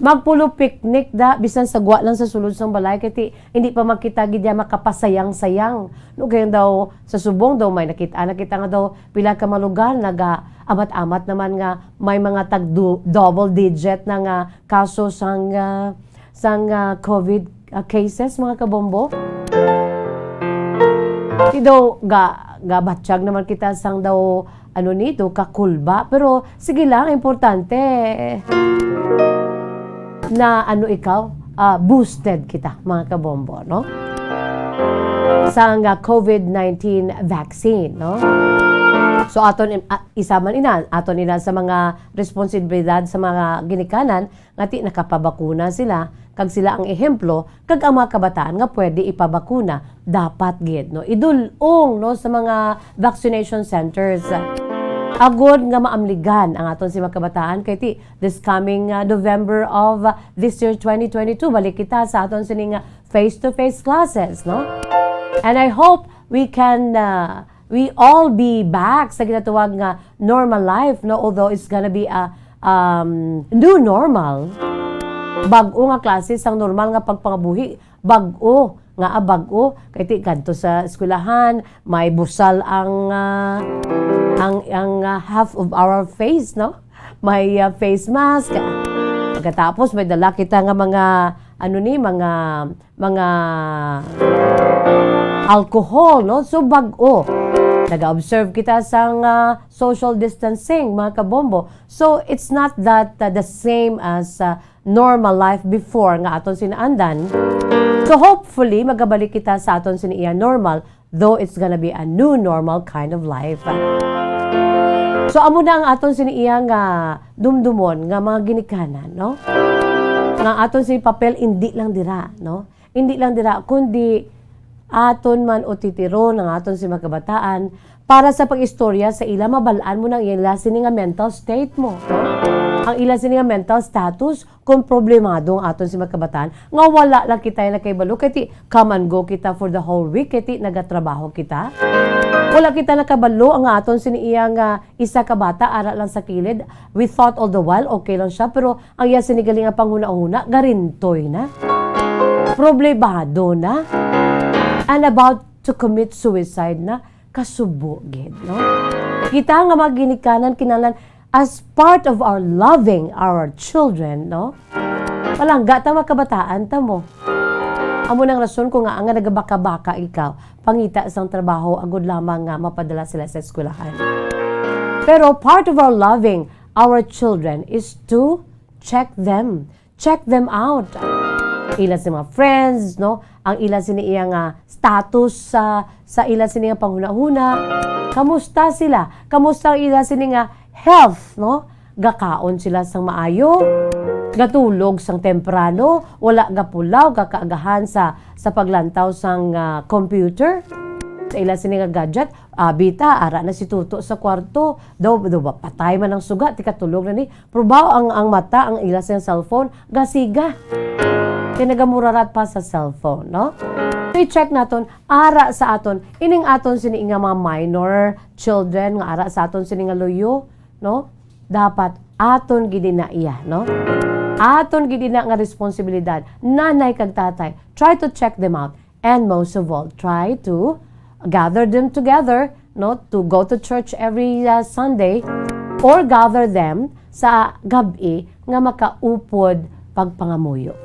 Speaker 20: Magpulo picnic da bisan sagwa lang sa sulod sang balay kiti hindi pa makita gid ya makapasayang-sayang. No kaya daw sa subong daw may nakita nga daw pila ka malugar naga amat-amat naman nga may mga double digit na nga kaso sang COVID cases mga kabombo. Di daw gabatsyag naman kita sang daw ano nito, kakulba. Pero, sige lang, importante na ano ikaw, boosted kita, mga kabombo, no? Sa COVID-19 vaccine, no? So, aton, isa man ina, aton ina sa mga responsibilidad sa mga ginikanan, ngati nakapabakuna sila, kag sila ang ehemplo, kag ang mga kabataan nga pwede ipabakuna, dapat gid, no? Idulong, no, sa mga vaccination centers. Agod nga maamligan ang aton si mga kabataan kay ti this coming November of this year 2022 balik kita sa aton sining face-to-face classes, no? And I hope we can we all be back sa ginatawag nga normal life, no? Although it's gonna be a new normal. Bag-o nga klase sang normal nga pagpangabuhi, bag-o kay ti kadto sa eskwelahan may busal ang half of our face, no? May face mask. Pagkatapos may dala kita nga mga mga alcohol, no? So bag-o. Nag-observe kita sang social distancing, mga kabombo. So it's not that the same as normal life before nga aton sinaandan. So hopefully magabalik kita sa aton siniya normal, though it's gonna be a new normal kind of life. So amo na ang aton siniya nga dumdumon nga mga ginikanan, no? Nga aton sini papel hindi lang dira, no? Hindi lang dira kundi aton man o titiro ng aton si mga kabataan para sa pag-istorya sa ila mabalaan mo ng ila sini nga mental state mo, no? Ang ila sini nga mental status kung problemado ang aton si mga kabataan nga wala lang kita na kay balo kay come and go kita for the whole week kay nagatrabaho kita. Wala kita nakabalo ang aton siniya nga isa ka bata ara lang sa kilid. We thought all the while okay lang siya pero ang iya sinigaling nga panguna-una garintoy na. Problemado na. And about to commit suicide na kasubo gid, no? Kita nga mga ginikanan kinalan as part of our loving our children, no? Palangga ta mga kabataan ta mo. Amo nang rason ko nga ang nagabaka-baka ikaw, pangita sang trabaho agud lamang nga mapadala sila sa eskwelahan. Pero part of our loving our children is to check them out. Ila sa mga friends, no? Ang ila siniya nga status sa ila siniya panghuna-huna. Kamusta sila? Kamusta ang ila siniya health, no? Gakaon sila sang maayo, gatulog sang temprano, wala gapulaw, gakaagahan sa paglantaw sang computer. Sa ila siniya gadget, bita, ara na si Tuto sa kwarto. Daw patay man ang suga, tika tulog na ni. Probaw ang mata, ang ila siyang cellphone, gasiga. Kinagamurarat pa sa cellphone, no? So, i-check naton, ara sa aton, ining aton sini nga mga minor children, nga ara sa aton sini nga luyo, no? Dapat aton gid na iya, no? Aton gid na nga responsibilidad, nanay kag tatay, try to check them out And most of all, try to gather them together, no, to go to church every Sunday, or gather them sa gabi nga makaupod pagpangamuyo.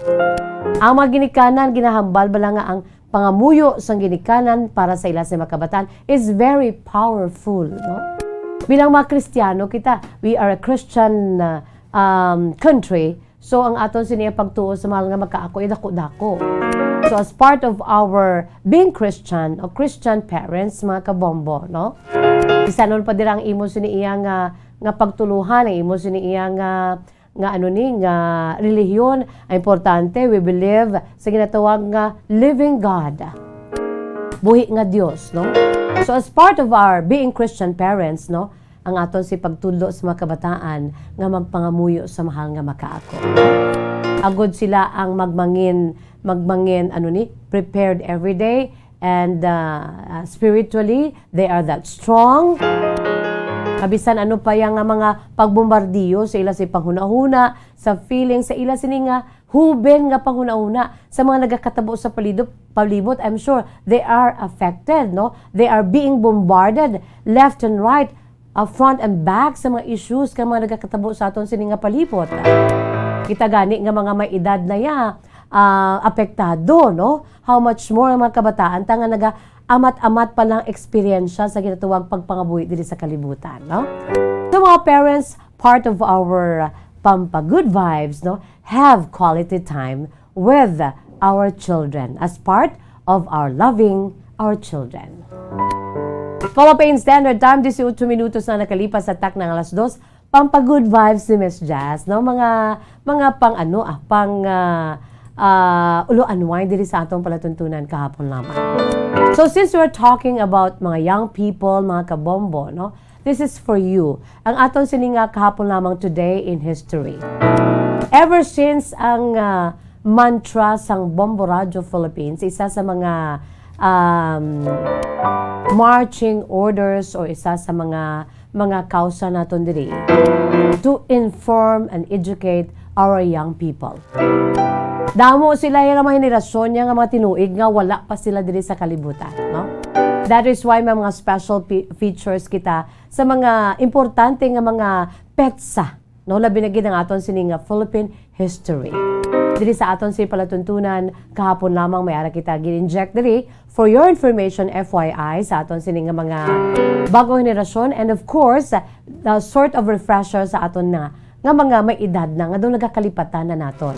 Speaker 20: Ang mga ginikanan, ginahambal bala nga ang pangamuyo sa ginikanan para sa ila sa makabatan is very powerful, no? Bilang mga Kristiyano kita, we are a Christian country, so ang aton siniya pagtuo sa mahal nga makaako dako-dako. So as part of our being Christian o Christian parents, mga kabombo, no? Isa nun pa dirang imo siniya nga pagtuluhan, imo siniya nga relihiyon. Ang importante, we believe sa ginatawag nga living God. Buhi nga Dios, no? So as part of our being Christian parents, no, ang aton si pagtudlo sa mga kabataan nga magpangamuyo sa mahal nga makaako. Agod sila ang magmangin prepared every day, and spiritually they are that strong. Kabisan ano pa yang mga pagbombardiyo sa ila si panghuna-huna, sa feeling sa ila sini nga huben nga panghuna-huna sa mga nagakatabo sa palibot. I'm sure they are affected, no? They are being bombarded left and right, front and back sa mga issues ka mga nagakatabo sa aton sini nga palibot. Kita gani nga mga may edad na apektado, no? How much more ang mga kabataan tanga amat-amat pa lang eksperyensya sa ginatawag pagpangabuhi diri sa kalibutan, no? So mga parents, part of our good vibes, no, have quality time with our children as part of our loving our children. Philippine Standard Time, 18 minutos na nakalipas sa tak ng alas 2. Good vibes ni Miss Jazz, no? Mga ulo-unwind diri sa atong palatuntunan kahapon lamang. So since we're talking about mga young people, mga kabombo, no, this is for you. Ang aton sininga kahapon lamang today in history. Ever since ang mantra sang Bombo Radio Philippines, isa sa mga marching orders o isa sa mga kausa naton diri, to inform and educate our young people. Damo sila yung mga henerasyon nga mga tinuig nga wala pa sila diri sa kalibutan, no? That is why may mga special features kita sa mga importante nga mga petsa, no? Labi na gid ang aton sining Philippine history. Diri sa aton si palatuntunan kahapon lamang may ara kita gin-inject diri for your information, FYI, sa aton sining mga bagong henerasyon, and of course the sort of refresher sa aton nga mga may edad na nga doon nagakalipatan na naton.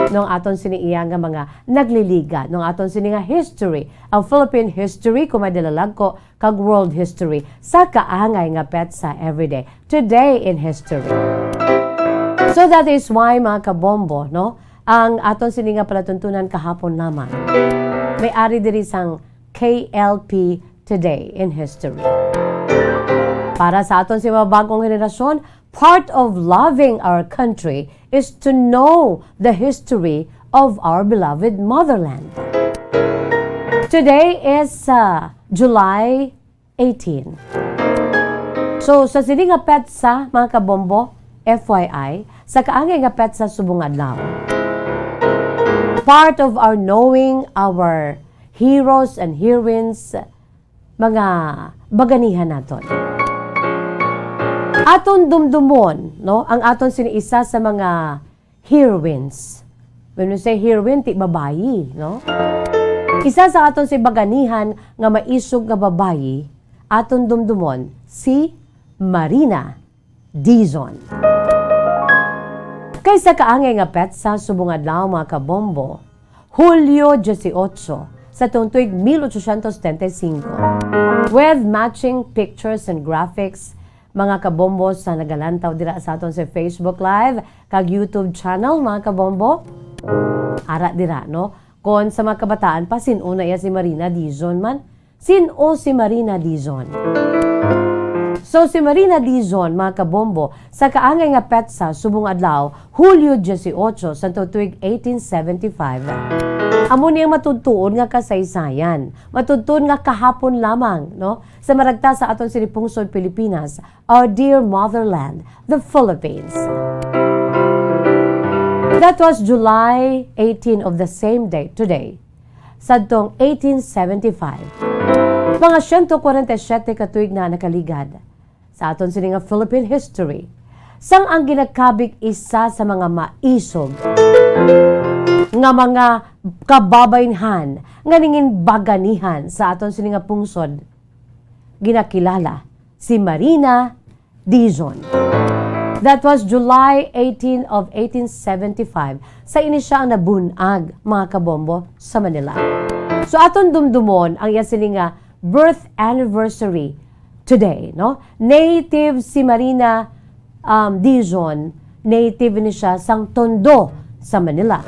Speaker 20: Nung aton siniiya nga mga nagliliga, nung aton sini nga history, ang Philippine history, kung may dalalag ko, kag world history, sa kaangay nga petsa everyday. Today in history. So that is why, mga kabombo, no, ang aton sini nga palatuntunan kahapon lamang, may ari diri sang KLP Today in History. Para sa aton si mga bagong henerasyon, part of loving our country is to know the history of our beloved motherland. Today is July 18. So, sa sini nga petsa, mga kabombo, FYI, sa kaangay nga petsa subong adlaw, part of our knowing our heroes and heroines, mga baganihan naton. Aton dumdumon, no, ang aton siniisa sa mga heroines. When we say heroine, ti babayi, no? Isa sa aton si baganihan nga maisog nga babayi, aton dumdumon, si Marina Dizon. Kaysa kaangay nga petsa subong adlaw, mga kabombo, Hulyo 18 sa tuig 1835, with matching pictures and graphics, mga kabombo sa nagalantaw dira sa aton sa Facebook Live kag YouTube channel, mga kabombo. Ara dira, no? Kon sa mga kabataan pa, sino na iya si Marina Dizon man? Sino si Marina Dizon? So si Marina Dizon, mga kabombo, sa kaangay nga petsa subong adlaw, Hulyo 18 sa tuig 1875. Amo niyang matudtuon nga kasaysayan, matudtuon nga kahapon lamang, no? Sa maragta sa aton sinipungsod Pilipinas, our dear motherland, the Philippines. That was July 18 of the same day today. sadtong 1875. Mga 147 katuig na nakaligad sa aton sini nga Philippine history. Sang ang ginakabig isa sa mga maisog nga mga kababaynhan nga ningin baganihan sa aton sini nga pungsod, ginakilala si Marina Dizon. That was July 18 of 1875. Sa ini siya ang nabunag, mga kabombo, sa Manila. So aton dumdumon ang iya sini nga birth anniversary today, no? Native si Marina Dizon, native ni siya sang Tondo sa Manila.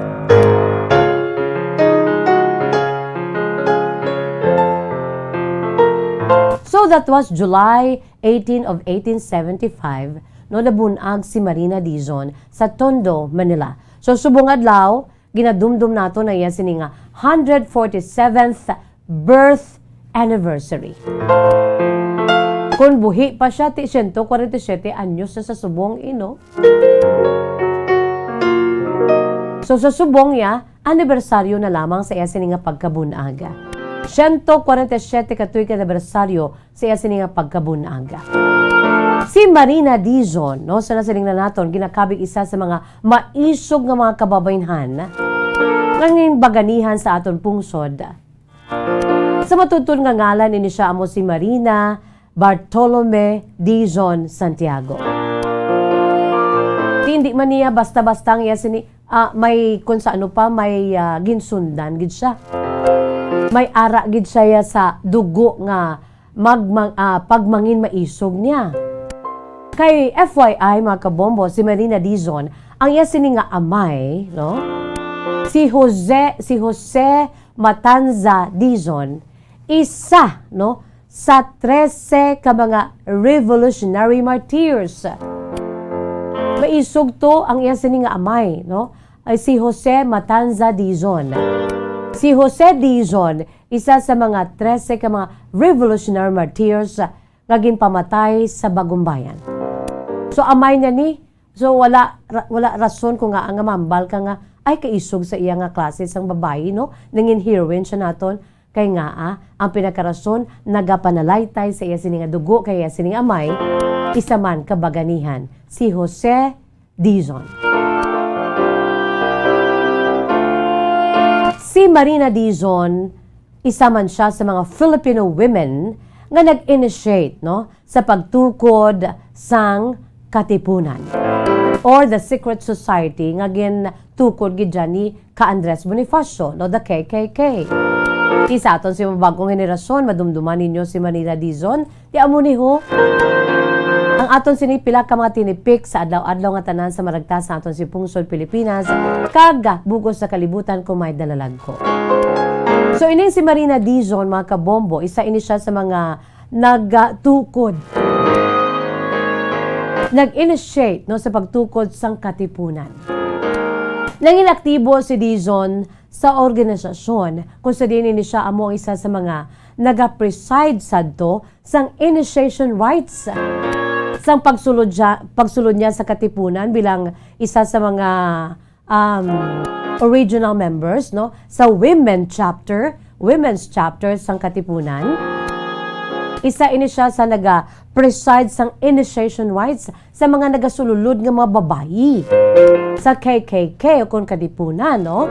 Speaker 20: So that was July 18 of 1875, no, nabunag si Marina Dizon sa Tondo, Manila. So subong adlaw, ginadumdum nato na iya sini nga 147th birth anniversary. Kung buhi pa siya, 147 anyos na sa subong ino. So sa subong ya, anibersaryo na lamang sa iya sini nga pagkabunaga. 147 katuig anibersaryo sa iya sini nga pagkabunaga. Si Marina Dizon, no, sa nasiling na naton, ginakabig isa sa mga maisog nga mga kababaynhan ngayong baganihan sa aton pungsod. Sa matutun nga ngalan, ini siya amo si Marina Bartolome Dizon Santiago. Hindi man niya basta-basta nga sini, may kung sa ano pa, may ginsundan gid siya. May ara gid siya sa dugo nga pagmangin maisog niya. Kay FYI mga kabombo, si Marina Dizon, ang iya sini nga amay, no? Si Jose Matanza Dizon, isa, no, sa 13 ka mga revolutionary martyrs. Maisog to ang iya sini nga amay, no? Ay si Jose Matanza Dizon. Si Jose Dizon, isa sa mga 13 ka mga revolutionary martyrs nga ginpamatay sa Bagong Bayan. So amay niya ni, so wala rason kung nga ang mambal ka nga ay kaisog sa iya nga klase sang babae, no? Nangin heroine siya naton kay nga ang pinakarason nagapanalaytay sa iya sini nga dugo kay iya sini amay isa man kabaganihan, si Jose Dizon. Si Marina Dizon, isa man siya sa mga Filipino women nga nag-initiate, no, sa pagtukod sang katipunan or the secret society nga gintukod gid ni ka Andres Bonifacio, no, the KKK. Isa aton si bagong henerasyon, madumduman ninyo si Marina Dizon, di amo ni ho. Ang aton sinipila ka mga tinipik sa adlaw-adlaw nga tanan sa maragta sa aton si Pungsod Pilipinas, kaga bugos sa kalibutan kung may dalalag ko. So ining si Marina Dizon, mga kabombo, isa ini siya sa mga nagtukod. Nag-initiate, no, sa pagtukod sang katipunan. Nanging aktibo si Dizon sa organisasyon kung sa din ini siya amo ang isa sa mga naga-preside sadto sang initiation rites sang pagsulod niya sa katipunan bilang isa sa mga original members, no, sa women's chapter sang katipunan. Isa ini siya sa naga-preside sang initiation rites sa mga nagasululod nga mga babayi sa KKK o kung katipunan, no.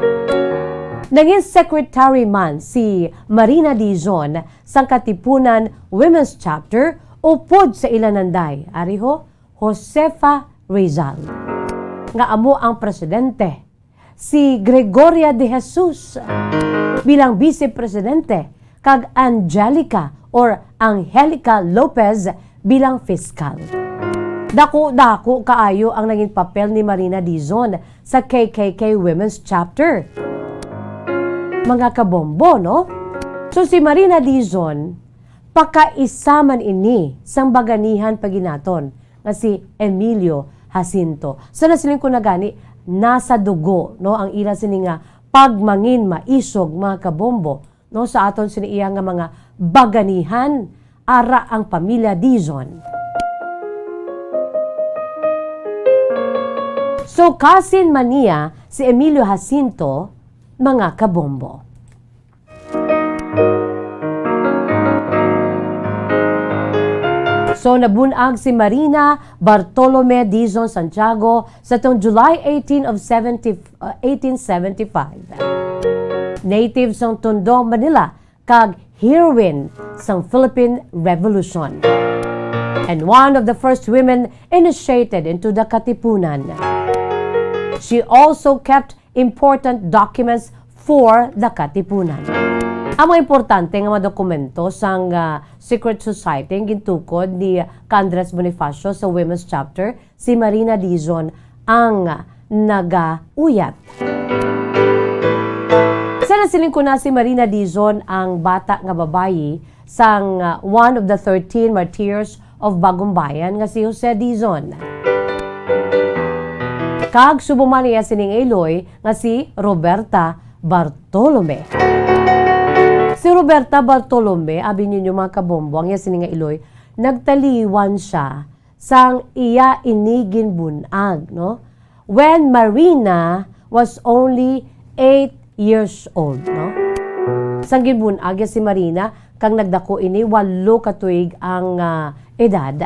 Speaker 20: Naging secretary man si Marina Dizon sang katipunan women's chapter upod sa ilananday, ariho, Josefa Rizal. Nga amo ang presidente, si Gregoria de Jesus bilang vice-presidente, kag Angelica or Angelica Lopez bilang fiscal. Dako-dako kaayo ang naging papel ni Marina Dizon sa KKK Women's Chapter. Mga kabombo, no? So si Marina Dizon, pakaisaman ini sang baganihan paginaton nga si Emilio Jacinto. So nasiling ko na gani, nasa dugo, no, ang ila sini nga pagmangin maisog, mga kabombo, no, sa aton sini iya nga mga baganihan ara ang pamilya Dizon. So kasin man niya si Emilio Jacinto, mga kabombo. So nabunag si Marina Bartolome Dizon Santiago sa tong July 1875. Native sang Tondo, Manila, kag heroine sang Philippine Revolution. And one of the first women initiated into the Katipunan. She also kept important documents for the Katipunan. Ang mga importante nga mga dokumento sang Secret Society ang gintukod ni Andres Bonifacio sa Women's Chapter, si Marina Dizon ang nagauyat. Sa nasiling ko na si Marina Dizon ang bata nga babayi sang one of the 13 martyrs of Bagong Bayan nga si Jose Dizon. Kag subuman niya sining Eloy nga si Roberta Bartolome. Si Roberta Bartolome, abi ninyo mga kabombo, ang sining Eloy, nagtaliwan siya sang iya inigin bunag, no? When Marina was only 8 years old, no? Sang ginbunag si Marina, kang nagdako ini 8 katuig ang edad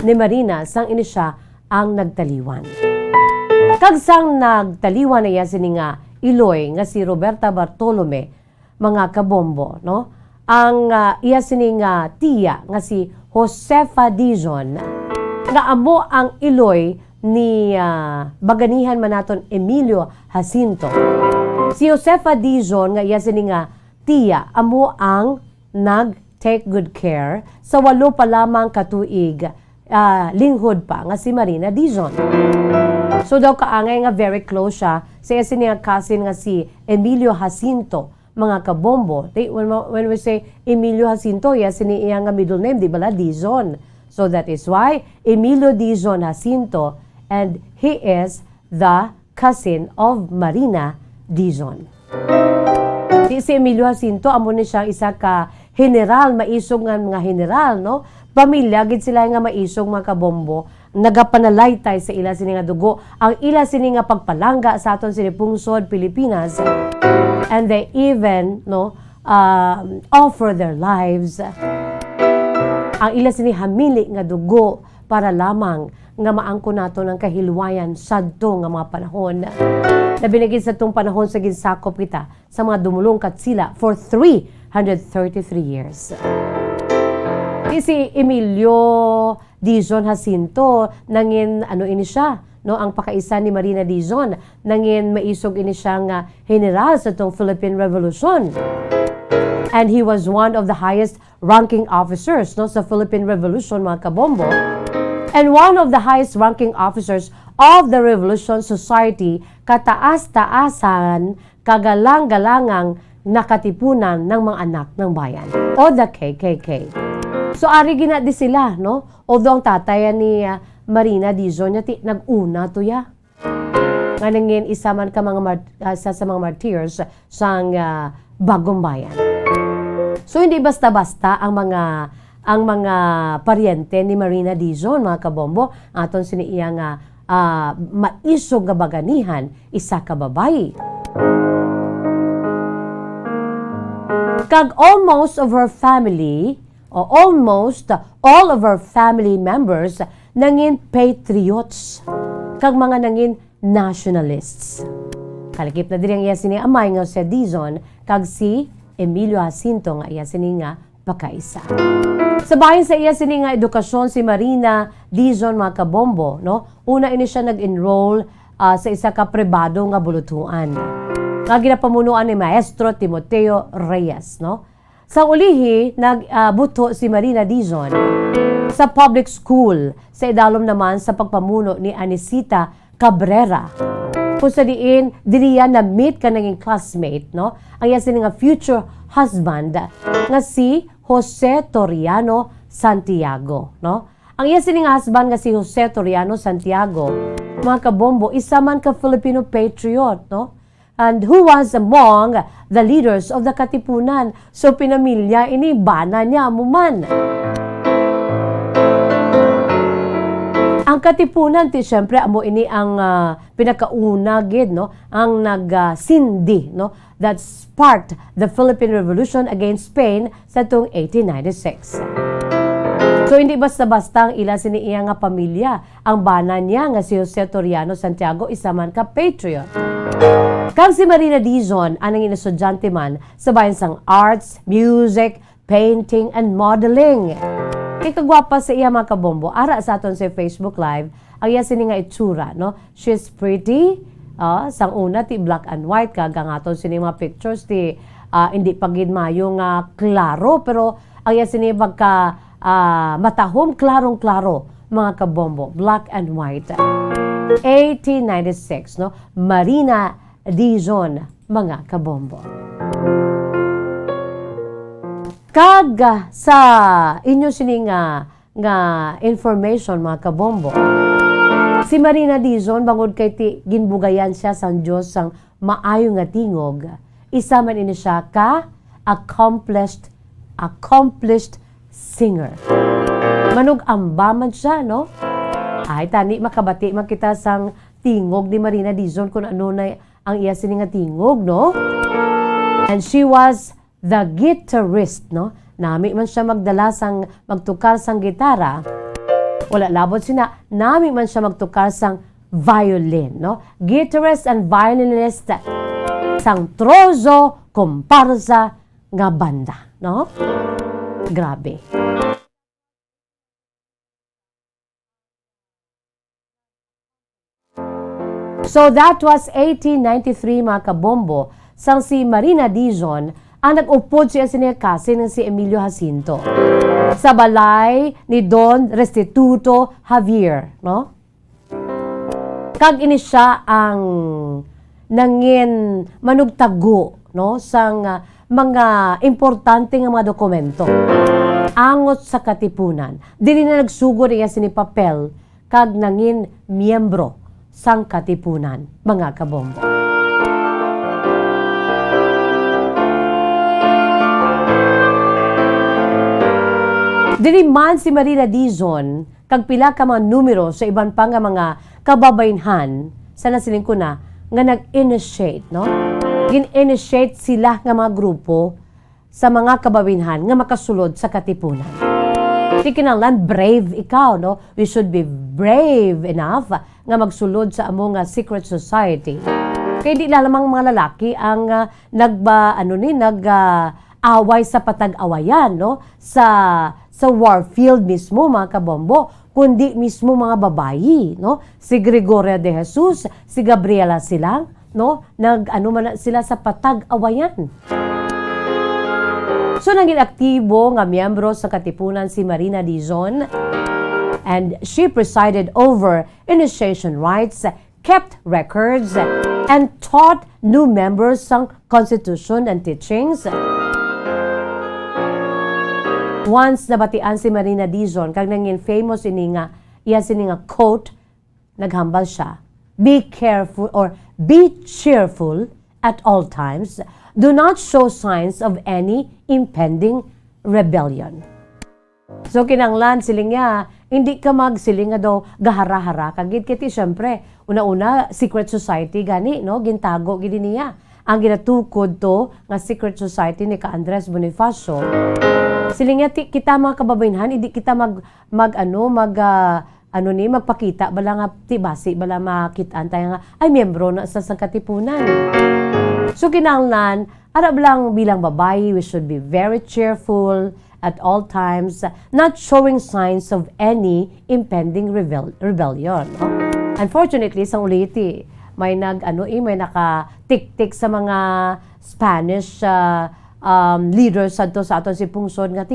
Speaker 20: ni Marina, sang ini siya ang nagtaliwan. Kag sang nagtaliwan na iya sining Eloy nga si Roberta Bartolome, mga kabombo, no? Ang iya sining tiya nga si Josefa Dizon, nga amo ang Eloy ni baganihan man naton Emilio Jacinto. Si Josefa Dizon nga iya sining tiya amo ang nag-take good care sa 8 pa lamang katuig linghod pa nga si Marina Dizon. So daw kaangay nga very close siya sa iya sining cousin nga si Emilio Jacinto, mga kabombo. When we say Emilio Jacinto, iya sini iya nga middle name, di bala Dizon. So that is why Emilio Dizon Jacinto, and he is the cousin of Marina Dizon. Si Emilio Jacinto, amo ni siya isa ka general, maisog nga mga general, no? Pamilya, gid sila nga maisog mga kabombo, nagapanalaytay sa ila sini nga dugo, ang ila sini nga pagpalangga sa aton sini pungsod Pilipinas, and they even offer their lives. Ang ila sini hamili nga dugo para lamang nga maangko nato ng kahilwayan sadto nga mga panahon. Nabinigid sa tong panahon sa ginsakop kita sa mga dumulong kat sila for 333 years. Si Emilio Dizon Jacinto, nangin ini siya, no, ang pakaisa ni Marina Dizon, nangin maisog ini siya nga general sa tong Philippine Revolution. And he was one of the highest ranking officers, no, sa Philippine Revolution, mga kabombo. And one of the highest ranking officers of the Revolution Society, kataas-taasan, kagalang-galangang nakatipunan ng mga anak ng bayan, o the KKK. So ari gina di sila, no? Although ang tatay ni Marina Dizon ti nag-una to ya. Nga nangin isa man ka mga sa mga martyrs sang Bagong Bayan. So hindi basta-basta ang mga paryente ni Marina Dizon, mga kabombo, aton siniiya nga maisog nga baganihan, isa ka babayi. Kag almost of her family, o almost all of her family members nangin patriots, kag mga nangin nationalists. Kalakip na din ang iya sini amay nga si Dizon, kag si Emilio Jacinto nga iya sini nga pakaisa. Sa bahin sa iya sini nga edukasyon si Marina Dizon, mga kabombo, no? Una ini siya nag-enroll sa isa ka pribado nga bulutuan. Nga ginapamunuan ni Maestro Timoteo Reyes, no? Sa ulihi, nagbuto si Marina Dizon sa public school, sa idalom naman sa pagpamuno ni Anisita Cabrera. Kung sa diin, diriya na meet ka naging classmate, no? Ang yasin nga future husband nga si Jose Toriano Santiago, no? Ang yasin nga husband nga si Jose Toriano Santiago, mga kabombo, isa man ka Filipino patriot, no? And who was among the leaders of the Katipunan. So pinamilya, ini bana niya amuman. Ang Katipunan, siyempre, amo ini ang pinakauna, gid, no? Ang nagsindi, no? That sparked the Philippine Revolution against Spain sa tuong 1896. So hindi basta-basta ang ila sini iya nga pamilya. Ang bana niya nga si Jose Toriano Santiago isa man ka patriot. Kang si Marina Dizon anang inestudyante man sa bayan sang arts, music, painting, and modeling. Kagwapa sa iya mga kabombo. Ara sa aton sa Facebook Live, ang iya sini nga itsura, no? She's pretty. Sang una, ti black and white. Kagang aton sini mga pictures, ti hindi pagid mayo nga klaro. Pero ang iya sini pagka matahom, klarong-klaro, mga kabombo. Black and white. 1896, no? Marina Dizon, mga kabombo. Kag sa inyo sini nga information mga kabombo. Si Marina Dizon bangod kay ti ginbugayan siya sang Dios sang maayo nga tingog. Isa man ini siya ka accomplished singer. Manog ambaman siya, no? Ay tani makabati makita sang tingog ni Marina Dizon kung ano na ang iya sini nga tingog, no? And she was the guitarist, no? Nami man siya magdala sang magtukar sang gitara. Wala labot sina, nami man siya magtukar sang violin, no? Guitarist and violinist sang Trozo Comparsa nga banda, no? Grabe. So that was 1893 mga kabombo sang si Marina Dizon ang nag-upod siya kasi ng si Emilio Jacinto sa balay ni Don Restituto Javier, no? Kag ini siya ang nangin manugtago, no, sang mga importante nga mga dokumento angot sa katipunan. Dili na nagsugod niya sini papel kag nangin miyembro sang katipunan, mga kabombo. Dili man si Marina Dizon kag pila ka mga numero sa iban pa nga mga kababaynhan sa nasiling ko na nga nag-initiate, no? Gin-initiate sila nga mga grupo sa mga kababaynhan nga makasulod sa katipunan. Di kinahanglan brave ikaw, no? We should be brave enough nga magsulod sa amo nga secret society. Kaya di lamang mga lalaki ang away sa patag-awayan, no? Sa warfield mismo, mga kabombo, kundi mismo mga babayi, no? Si Gregoria de Jesus, si Gabriela Silang, no? Sila sa patag-awayan. So, naging aktibo nga miyembro sa katipunan si Marina Dizon, and she presided over initiation rites, kept records, and taught new members sang constitution and teachings. Once nabatian si Marina Dizon, kag nangin famous ini nga, iya sini nga quote, naghambal siya, be careful or be cheerful at all times. Do not show signs of any impending rebellion. So kinanglan siling nga, hindi ka magsiling nga daw gahara-hara kagid kiti syempre una-una secret society gani, no, gintago gid niya. Ang ginatukod to nga secret society ni ka Andres Bonifacio. Siling nga kita mga kababaynhan, hindi kita magpakita bala nga tibasi bala makitaan tayo nga ay miyembro na sa katipunan. So kinanglan ara bilang babae, we should be very cheerful at all times, not showing signs of any impending rebellion. No? Unfortunately, sa uliti, may naka-tik-tik sa mga Spanish leaders sa aton si Pungsod nga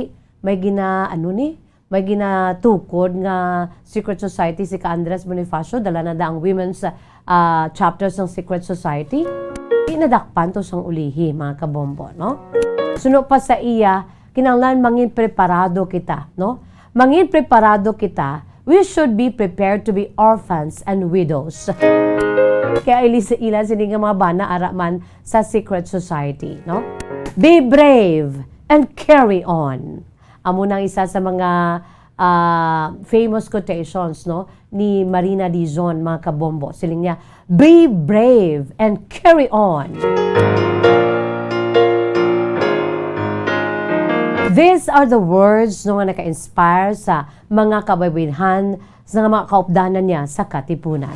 Speaker 20: may ginatukod nga secret society si ka Andres Bonifacio, dala na ang women's chapters ng secret society. Inadakpan to sang ulihi, mga kabombo, no? Suno pa sa iya, kinanglan mangin preparado kita, no? Mangin preparado kita, we should be prepared to be orphans and widows. Kaya ila sini nga mga bana araman sa secret society, no? Be brave and carry on. Amo nang isa sa mga famous quotations, no, ni Marina Dizon, mga kabombo. Siling niya, be brave and carry on. These are the words no nga naka-inspire sa mga kabaybinhan sa mga kaupdanan niya sa Katipunan.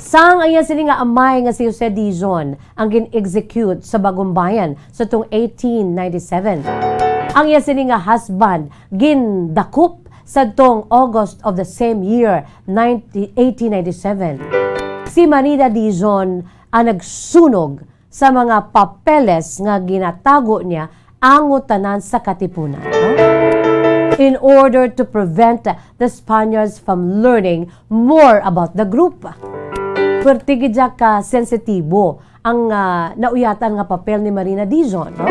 Speaker 20: Sang ang iya sini nga amay nga si Jose Dizon ang gin-execute sa Bagong Bayan sa tong 1897. Ang iya sini nga husband gin-dakup sa tong August of the same year, 1897. Si Marina Dizon ang nagsunog sa mga papeles nga ginatago niya ang utanan sa Katipunan. No? In order to prevent the Spaniards from learning more about the group. Pertigidya ka sensitibo ang nauyatan nga papel ni Marina Dizon. No?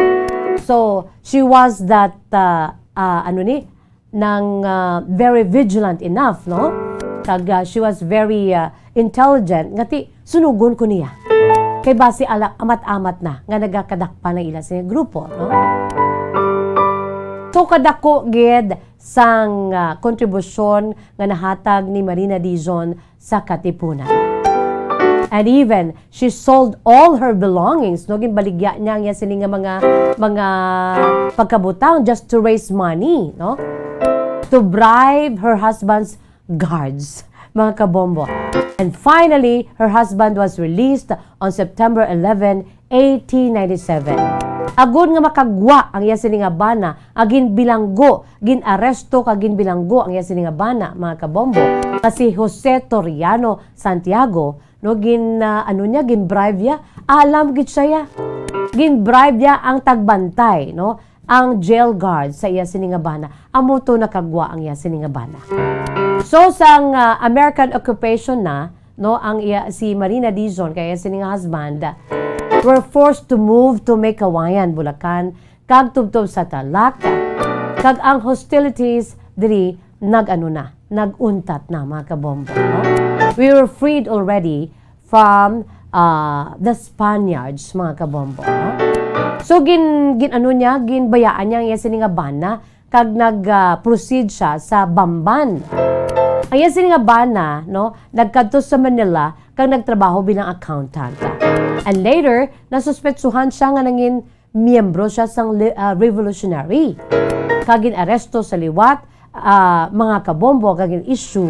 Speaker 20: So, she was that, very vigilant enough, no? Kag she was very intelligent. Ngati, sunugon ko niya. Kay basi amat-amat na nga nagakadakpa na ila sa grupo, no? So kadako gid sang kontribusyon nga nahatag ni Marina Dizon sa Katipunan. And even she sold all her belongings, no, ginbaligya niya nga sini nga mga pagkabutang just to raise money, no? To bribe her husband's guards, mga kabombo. And finally, her husband was released on September 11, 1897. Agud nga makagwa ang iya sini nga bana, agin bilanggo, gin-aresto kagin bilanggo ang iya sini nga bana, mga kabombo. Kasi Jose Toriano Santiago, no, gin-bribe ya, alam gid siya. Gin-bribe ya ang tagbantay, no, ang jail guard sa iya sini nga bana. Amuto nakagwa ang iya sini nga bana. So sang American occupation na, no, ang si Marina Dizon kaya sini nga husband were forced to move to Meycauayan, Bulacan, kag tubtob sa Tarlac, kag ang hostilities diri naguntat na, mga kabombo. No? We were freed already from the Spaniards, mga kabombo. No? So ginbayaan niya ang sini nga bana kag nag-proceed siya sa Bamban. Ang sini nga bana, no, nagkadto sa Manila kag nagtrabaho bilang accountant. And later, nasuspetsuhan siya nga nangin miyembro siya sang revolutionary. Kag gin-aresto sa liwat, mga kabombo kag gin-issue.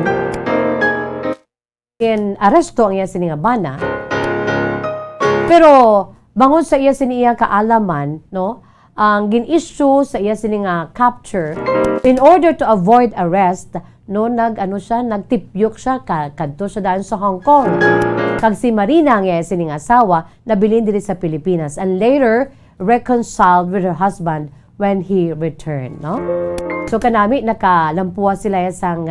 Speaker 20: Gin-aresto ang iya sini nga bana. Pero bangon sa iya sini iya kaalaman, no, ang gin-issue sa iya sini nga capture in order to avoid arrest, no, nagtipyok siya kadto siya daan sa Hong Kong. Kag si Marina ang iya sini nga asawa nabilin diri sa Pilipinas and later reconciled with her husband when he returned, no? So kanami nakalampuwa sila sang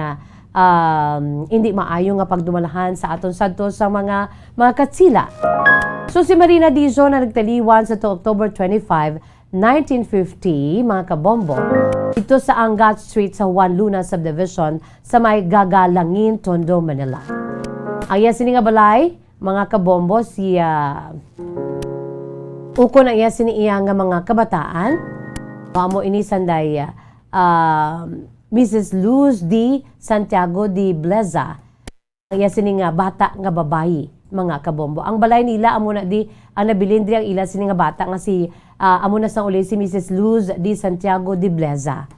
Speaker 20: hindi maayo nga pagdumalahan sa aton sadto sa mga katsila. So si Marina Dizon na nagtaliwan sa October 25, 1950, mga kabombo, ito sa Angat Street sa Juan Luna Subdivision sa may Gagalangin, Tondo, Manila. Ang iya sini nga balay, mga kabombo, uko na iya sini iya nga mga kabataan, mo inisanday Mrs. Luz D. Santiago de Bleza. Ang iya sini nga bata nga babayi, mga kabombo. Ang balay nila amo na di ang nabilin diri ang ila sini nga bata nga si amo na sang uli si Mrs. Luz D. Santiago de Bleza.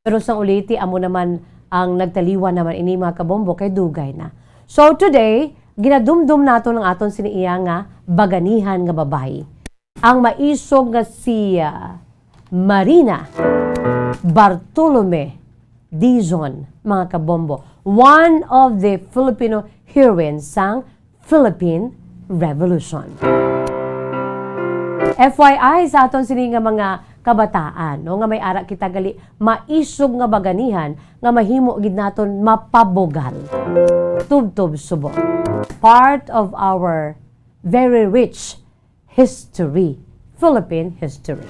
Speaker 20: Pero sang uliti amo naman ang nagtaliwan naman ini, mga kabombo, kay dugay na. So today, ginadumdum nato ng aton sini iya nga baganihan nga babayi. Ang maisog nga si Marina Bartolome Dizon, mga kabombo, one of the Filipino heroines sang Philippine Revolution. FYI sa aton sini nga mga kabataan, no, nga may ara kita gali maisog nga baganihan nga mahimo gid naton mapabogal. Tubtob subo. Part of our very rich history, Philippine history.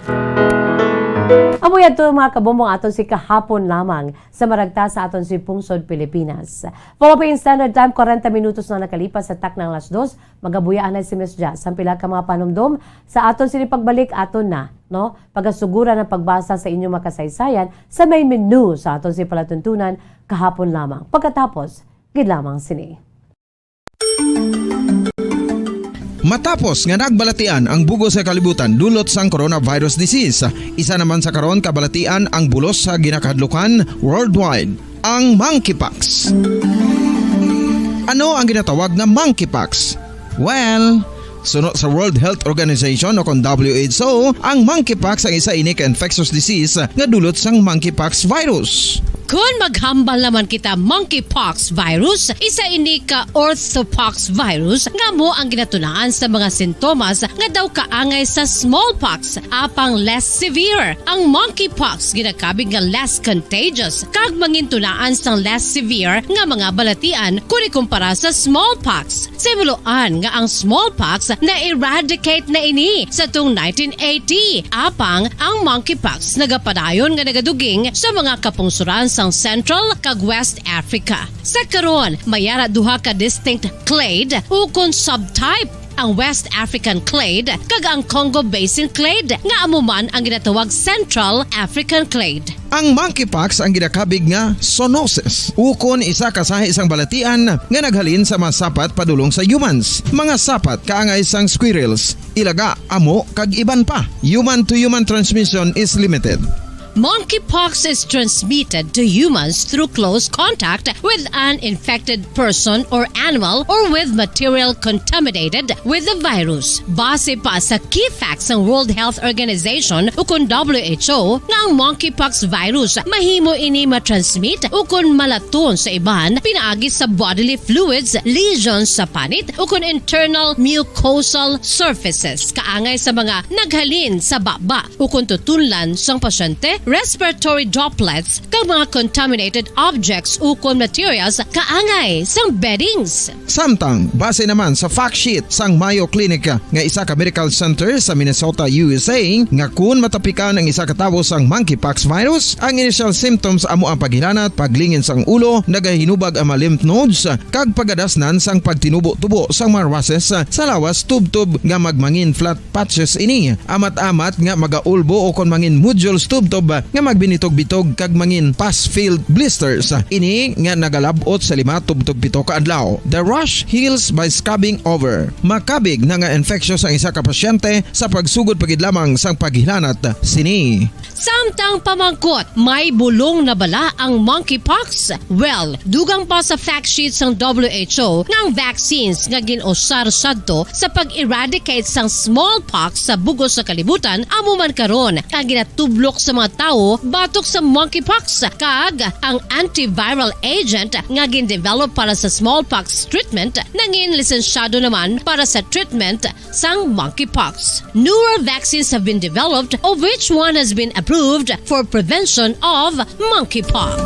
Speaker 20: Amoy ato, mga kabombo, aton si kahapon lamang sa maragta sa aton si Pungsod, Pilipinas. Philippine Standard Time, 40 minutos na nakalipas sa tak ng alas 2. Magabuyaan na si Ms. Jazz. Ang pila ka mga panumdom sa aton sini pagbalik aton na, no? Pagkasugura ng pagbasa sa inyong makasaysayan sa main menu sa aton si palatuntunan kahapon lamang. Pagkatapos, gid lamang sini.
Speaker 2: Matapos nga nagbalatian ang bugo sa kalibutan dulot sang coronavirus disease, isa naman sa karon kabalatian ang bulos sa ginakadlukan worldwide, ang monkeypox. Ano ang ginatawag na monkeypox? Well, sunod sa World Health Organization o kung WHO, ang monkeypox ang isa ini ka infectious disease nga dulot sang monkeypox virus.
Speaker 1: Kung maghambal naman kita monkeypox virus, isa ini ka orthopox virus nga mo ang ginatunaan sa mga sintomas nga daw kaangay sa smallpox apang less severe. Ang monkeypox ginakabig nga less contagious kag mangintunaan sang less severe nga mga balatian kung ikumpara sa smallpox. Simuloan nga ang smallpox na eradicate na ini sa tung 1980 apang ang monkeypox nagapadayon nga nagaduging sa mga kapungsuran sang Central kag West Africa. Sa karon, mayara duha ka distinct clade ukon subtype, ang West African clade kag ang Congo Basin clade nga amuman ang ginatawag Central African clade.
Speaker 2: Ang monkeypox ang ginakabig nga zoonosis. Ukon isa kasahi isang balatian nga naghalin sa mga sapat padulong sa humans. Mga sapat kaangay sang squirrels, ilaga, amo kag iban pa. Human to human transmission is limited.
Speaker 1: Monkeypox is transmitted to humans through close contact with an infected person or animal or with material contaminated with the virus. Base pa sa key facts ng World Health Organization ukon WHO nga ang monkeypox virus mahimo ini matransmit ukon malaton sa iban pinaagi sa bodily fluids, lesions sa panit ukon internal mucosal surfaces kaangay sa mga naghalin sa baba ukon tutunlan sang pasyente, respiratory droplets kag mga contaminated objects ukon materials kaangay sang beddings.
Speaker 2: Samtang base naman sa fact sheet sang Mayo Clinic nga isa ka medical center sa Minnesota, USA, nga kun matapikan ang isa ka tawo sang monkeypox virus, ang initial symptoms amo ang paghilanat, paglingin sang ulo, nagahinubag ang mga lymph nodes kag pagadasnan sang pagtinubo-tubo sang mga rashes sa lawas tubtob nga magmangin flat patches ini. Amat-amat nga magaulbo o kon mangin nodules tubtob nga magbinitog-bitog kag mangin pus-filled blisters. Ini nga nagalabot sa 5-7 ka adlaw. The rash heals by scabbing over. Makabig na nga infectious ang isa ka pasyente sa pagsugod pagid lamang sang paghilanat sini.
Speaker 1: Samtang pamangkot, may bulong na bala ang monkeypox? Well, dugang pa sa fact sheet sang WHO nga ang vaccines nga ginusar sadto sa pag-eradicate sang smallpox sa bugos sa kalibutan amuman karon ang ginatublok sa mga tao batok sa monkeypox kag ang antiviral agent nga gin-develop para sa smallpox treatment nangin lisensyado naman para sa treatment sang monkeypox. Newer vaccines have been developed of which one has been approved for prevention of monkeypox.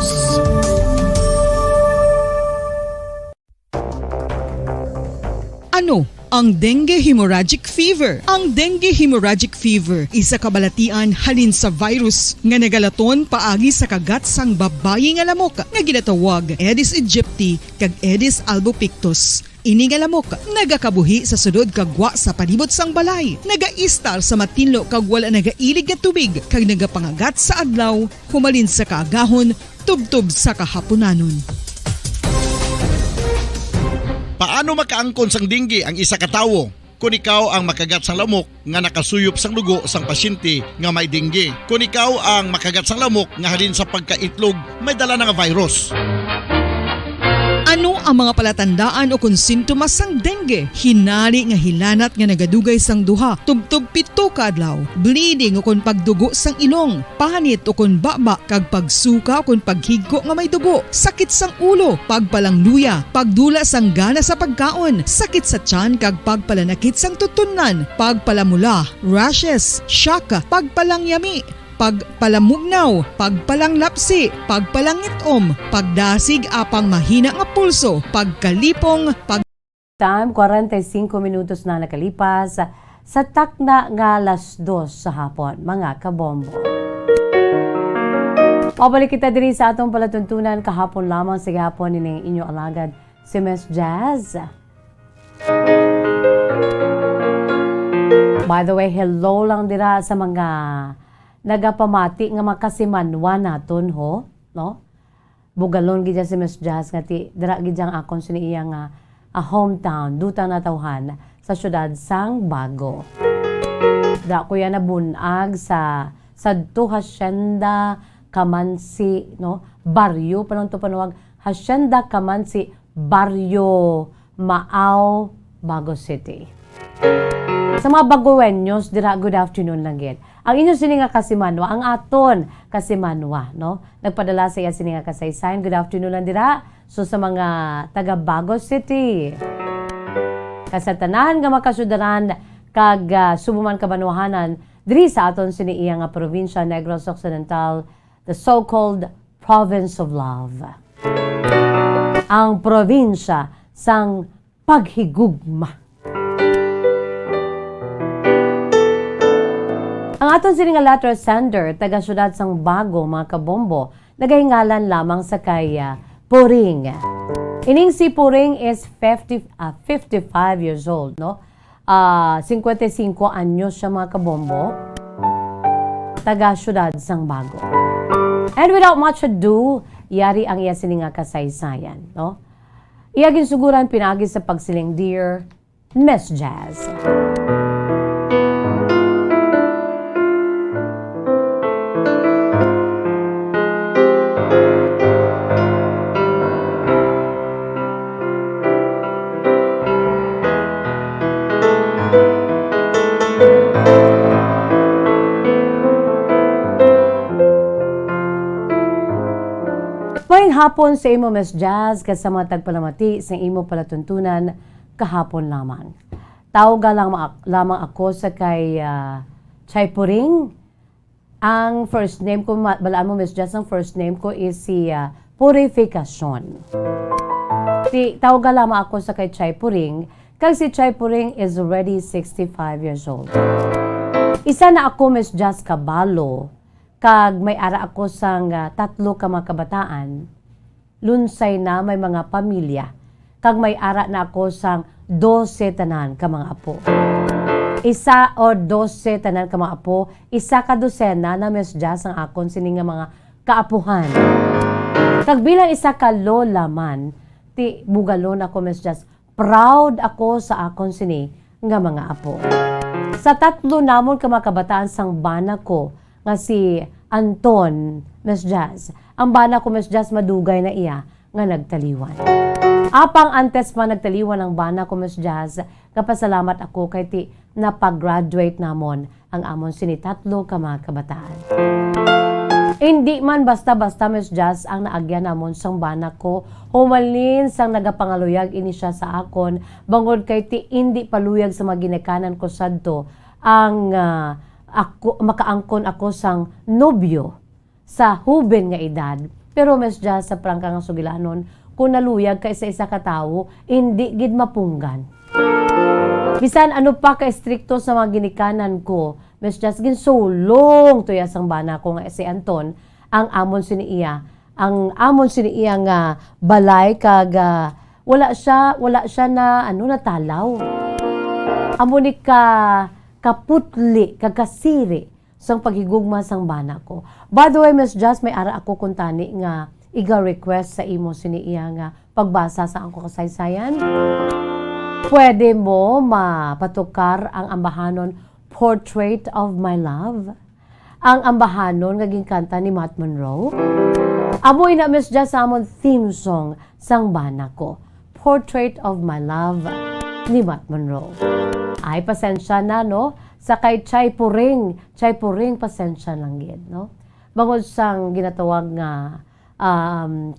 Speaker 6: Ano ang dengue hemorrhagic fever? Ang dengue hemorrhagic fever isa kabalatian halin sa virus nga nagalaton paagi sa kagat sang babayi nga lamok nga ginatawag Aedes aegypti kag Aedes albopictus. Ini nga lamok nagakabuhi sa sudod kagwa sa palibot sang balay, nagaistar sa matinlo kag wala nagailig nga tubig kag nagapangagat sa adlaw humalin sa kaagahon tubtob sa kahaponanon.
Speaker 4: Paano makaangkon sang dengue ang isa ka tawo? Kung ikaw ang makagat sang lamok nga nakasuyop sang dugo sang pasyente nga may dengue. Kung ikaw ang makagat sang lamok nga halin sa pagkaitlog may dala nga virus.
Speaker 6: Ano ang mga palatandaan o kung sintomas sang dengue? Hinali nga hilanat nga nagadugay sang duha, tubtob 7 ka adlaw, bleeding o kung pagdugo sang ilong, panit o kung baba, kag pagsuka o kung paghigko nga may dugo, sakit sang ulo, pagpalangluya, pagdula sang gana sa pagkaon, sakit sa tiyan kag pagpalanakit sang tutunan, pagpalamula, rashes, shock, pagpalangyami, pagpalamugnaw, pagpalanglapsi, pagpalangitom, pagdasig apang mahina nga pulso, pagkalipong,
Speaker 20: Time 45 minutos na nakalipas sa takna nga alas 2 sa hapon, mga kabombo. Pabalik kita diri sa atong palatuntunan kahapon lamang sa gihapon ni inyo alagad si Miss Jazz. By the way, hello lang dira sa mga nagapamati nga makasimanwa naton ho, no? Bugalon gid si Miss Jazz nga ti dira gid ang akon sa iyang hometown, duta na tawhan sa syudad sang Bago. Da kuya na bunag sa sadto Hacienda Kamansi, no? Baryo panon to panuwag Hacienda Kamansi, Baryo Maaw, Bago City. Sa mga Bagueños, dira good afternoon lang gid. Ang inyo sininga Kasimanwa, ang aton Kasimanwa, no? Nagpadala sa iya sininga kasaysayan. Good afternoon lang dira. So sa mga taga Bago City, kasatanan nga makasudaran kag subuman kabanwahanan diri sa aton siniiya nga probinsya Negros Occidental, the so-called Province of Love. Ang probinsya sang paghigugma. Ang aton sini nga letter sender, taga syudad sang Bago, mga kabombo, nagahingalan lamang sa kay Puring. Ining si Puring is 55 years old, no? 55 anyos siya, mga kabombo. Taga syudad sang Bago. And without much ado, yari ang iya sini nga kasaysayan, no? Iya ginsuguran pinagi sa pagsiling Dear Miss Jazz. Hapon sa imo Miss Jazz kasama tagpalamati sa imo palatuntunan kahapon lamang. Tawag lamang ako sa kay Chay Puring. Ang first name ko, balaan mo Miss Jazz, ang first name ko is si Purificacion. Tawag lamang ako sa kay Chay Puring kasi si Chay Puring is already 65 years old. Isa na ako Miss Jazz kabalo kag may ara ako sang 3 ka mga kabataan. Lunsay na may mga pamilya, kag may ara na ako sang 12 tanan ka mga apo. Isa o 12 tanan ka mga apo, isa ka dosena na Miss Jazz ang akon sini nga mga kaapuhan. Kag bilang isa ka lola man, ti bugalon ako Miss Jazz, proud ako sa akon sini nga mga apo. Sa 3 namon ka mga kabataan sang bana ko, nga si Anton, Miss Jazz. Ang bana ko, Miss Jazz, madugay na iya nga nagtaliwan. Apang antes pa nagtaliwan ang bana ko, Miss Jazz, kapasalamat ako kay ti napag-graduate namon ang amon sini 3 ka mga kabataan. Hindi man basta-basta, Miss Jazz, ang naagyan namon sang bana ko. Humalin sang nagapangaluyag ini siya sa akon, bangod kay ti hindi paluyag sa maginekanan ko sadto ang ako, makaangkon ako sang nobyo sa huben nga edad. Pero Miss Jazz, sa prangka nga sugilanon, kung naluyag ka isa ka tawo, hindi gid mapunggan. Bisan ano pa ka stricto sa mga ginikanan ko, Miss Jazz, ginsulong tuya sang bana ko nga si Anton, ang amon siniiya. Ang amon siniiya nga balay kag wala siya na natalaw. Amo ni kaputli, kakasiri sang paghigugma sang bana ko. By the way, Miss Jazz, may ara ako kuntani nga iga-request sa imo siniiya nga pagbasa sa angko kasaysayan. Pwede mo mapatukar ang ambahanon Portrait of My Love. Ang ambahanon nga ginkanta ni Matt Monroe. Amoy na Miss Jazz sa amon theme song sang bana ko, Portrait of My Love ni Matt Monroe. Ay, pasensya na, no? Sa kay Chay Puring, pasensya lang yun, no? Bangod sang ginatawag nga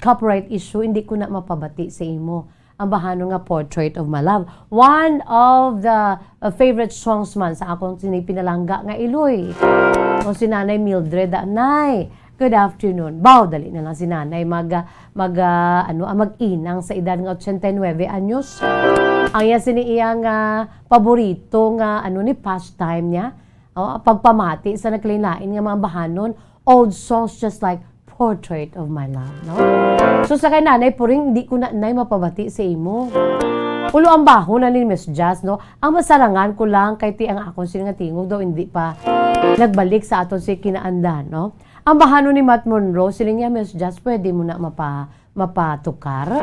Speaker 20: copyright issue, hindi ko na mapabati sa imo ang bahano nga Portrait of My Love. One of the favorite songs man sa akong sinipinalangga nga iloy. O si Nanay Mildred, Nay, good afternoon. Baw, dali na lang si Nanay mag-inang sa edad nga 89 anyos. Ang iya siniiyang paborito nga ni pastime niya. Pagpamati sa nagkalain nga mga bahanon, old songs just like Portrait of My Love, no? So sa kay Nanay Puring, hindi ko na mapabati sa imo. Ulo ang baho na ni Miss Jazz, no? Ang masarangan ko lang kay ti ang akong sinangatingog daw hindi pa nagbalik sa aton si kinaandan, no? Ang bahano ni Matt Monroe, siling niya, Miss Jazz, pwede mo na mapatukar.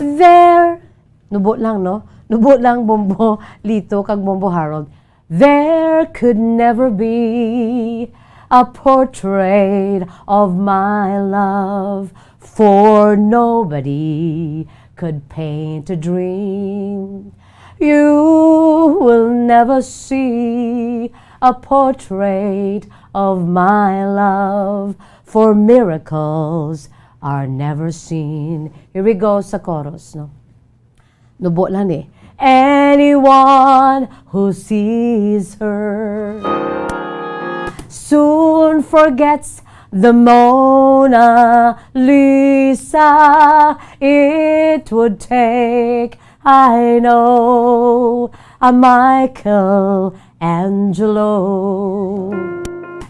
Speaker 20: There Nubo lang, no? Nubo lang Bombo Lito kag Bombo Harold. There could never be a portrait of my love, for nobody could paint a dream. You will never see a portrait of my love, for miracles are never seen. Here we go sa chorus, no? Nubo lang eh. Anyone who sees her soon forgets the Mona Lisa. It would take, I know, a Michelangelo,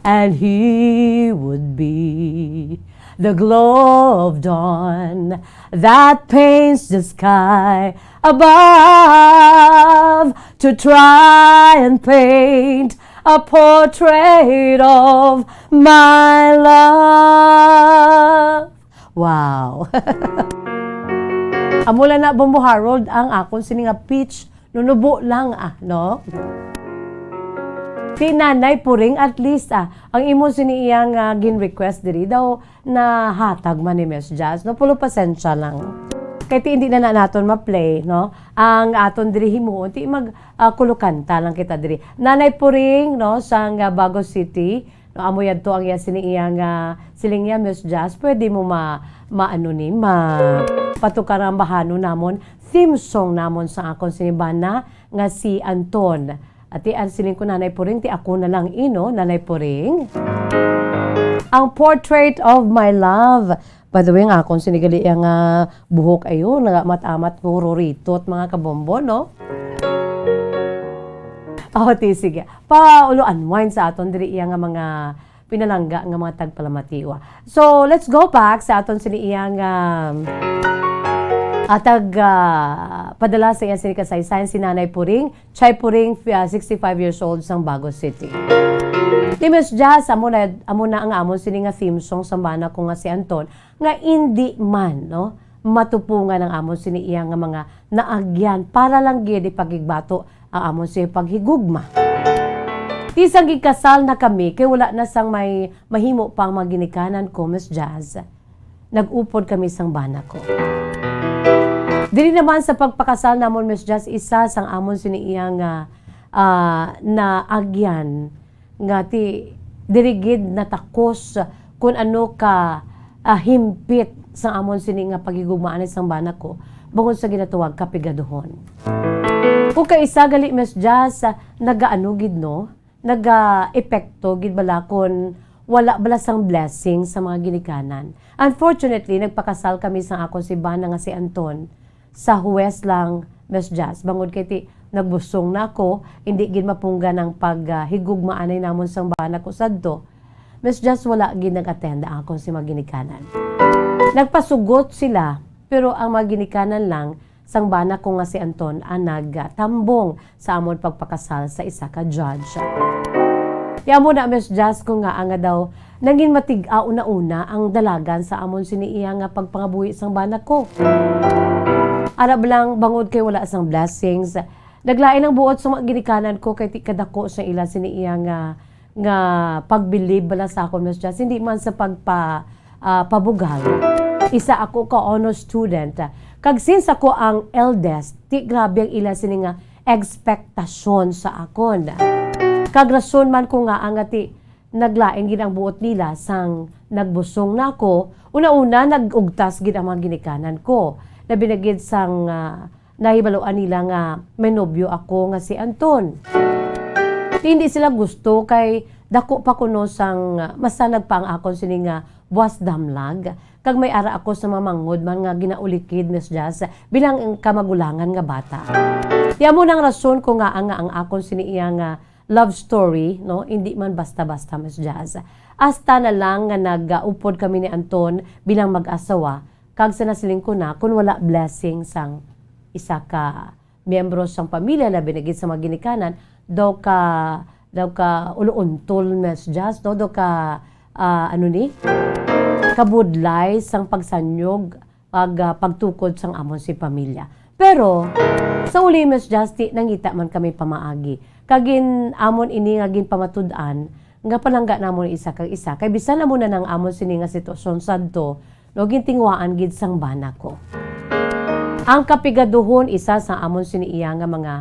Speaker 20: and he would be the glow of dawn that paints the sky above, to try and paint a portrait of my love. Wow. Amula na Bombo Harold ang akong sininga pitch, nunubo lang no? Si Nanay Puring at least ang imo siniyang gin-request diri daw na hatag man ni Miss Jazz, no? Pulo pasensya lang. Kaya hindi na naton ma-play, no? Ang aton diri himuon, ti kulukanta lang kita diri. Nanay Puring, no? Sang Bago City, no? Amo yadto ang siniyang silingya Miss Jazz, pwede mo patukarang bahano namon, theme song namon sa akong sinibana nga si Anton. At ang siling ko Nanay Puring, ti ako na lang Nanay Puring. Ang Portrait of My Love. By the way, nga akong sinigali ang buhok ayo, nagamat-amat ko rorito at mga kabombo, no? Sige. Unwind sa aton diri iya nga mga pinalangga nga mga tagpalamatiwa. So, let's go back sa aton siniyang padala sa iya sinikasaysayan si Nanay Puring, Chay Puring, 65 years old sang Bago City. Ni Miss Jazz, amo na ang amon sini nga theme song sa bana ko nga si Anton, nga hindi man, no, matupungan ang amon sini iya nga mga naagyan para lang gid pagigbato ang amon si paghigugma. Isang gikasal na kami, kay wala na sang may mahimo pang maginikanan ko, Miss Jazz. Nag-upod kami sang bana ko. Dili naman sa pagpakasal namon, Miss Jazz, isa sang amon siniyang na agyan nga ti dirigid na takos kung ano ka himpit sang amon sini nga pagigugmaan sang bana ko bangod sa ginatuwag kapigaduhon. Kung kaisa gali, Miss Jazz, nagaano gid no, naga-epekto gid bala kon wala bala sang blessing sa mga ginikanan. Unfortunately, nagpakasal kami sang ako si bana nga si Anton sa Huwes lang, Miss Jazz. Bangod kay ti nagbusong na ako, hindi gid mapungga ng paghigugmaanay namon sang bana ko sadto. Miss Jazz, wala gid nag-attend ang akong si maginikanan. Nagpasugot sila, pero ang maginikanan lang sang bana ko nga si Anton ang nagtambong sa amon pagpakasal sa isa ka judge. Kaya mo na, Miss Jazz, kung nga daw naging matig-a una-una ang dalagan sa amon siniiya nga pagpangabuhi sang bana ko. Arab lang bangod kay wala sang blessings. Naglain ang buot sa mga ginikanan ko kay kadako sa ila siniiya nga pagbilib bala sa akon, Miss Jazz. Hindi man sa pabugal. Isa ako ka honor student. Kag since ako ang eldest, ti grabe ang ila sini nga expectasyon sa akon. Kag rason man ko nga ang ti naglain gid ang buot nila sang nagbusong na ako. Una-una nagugtas gid ang mga ginikanan ko. Na binagid sang nahibaluan nila nga may nobyo ako nga si Anton. Hindi sila gusto kay dako pa kuno sang masanag pa ang akon sini nga buwas damlag. Kag may ara ako sa mamangod man nga ginaulikid, Miss Jazz, bilang kamagulangan nga bata. Diya mo nang rason ko nga ang akon sini iya nga love story, no? Hindi man basta-basta, Miss Jazz. Hasta na lang nga nag-upod kami ni Anton bilang mag-asawa. Kag sa nasiling ko na, kung wala blessing sang isa ka miyembro sang pamilya na binigit sa mga ginikanan, daw ka uluuntol, Miss Jazz, no? Daw ka, kabudlay sang pagsanyog, pagtukod sang amon si pamilya. Pero sa uli Miss Justy nangita man kami pamaagi. Kagin amon ini nga gin pamatud-an nga palangga namon isa kag isa. Kay bisan na muna nang amon sini nga sitwasyon sadto, no gintingwaan gid sang bana ko. Ang kapigaduhon isa sa amon sini iya nga mga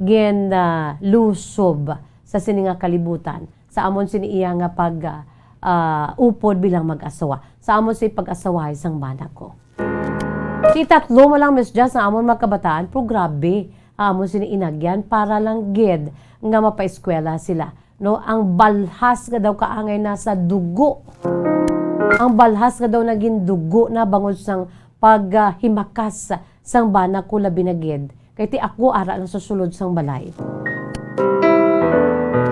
Speaker 20: gin lusob sa sini nga kalibutan. Sa amon sini iya nga pag upod bilang mag-asawa. Sa amon si pag-asawa isang bana ko. Di tatlo mo lang Miss Jazz ang amon magkabataan, pero grabe, amon siniinagyan para lang gid nga mapaeskwela sila. No, ang balhas nga daw kaangay nasa dugo. Ang balhas nga daw naging dugo na bangod sang paghimakas sang bana ko labi na gid. Kay ti ako ara lang sa sulod sang balay.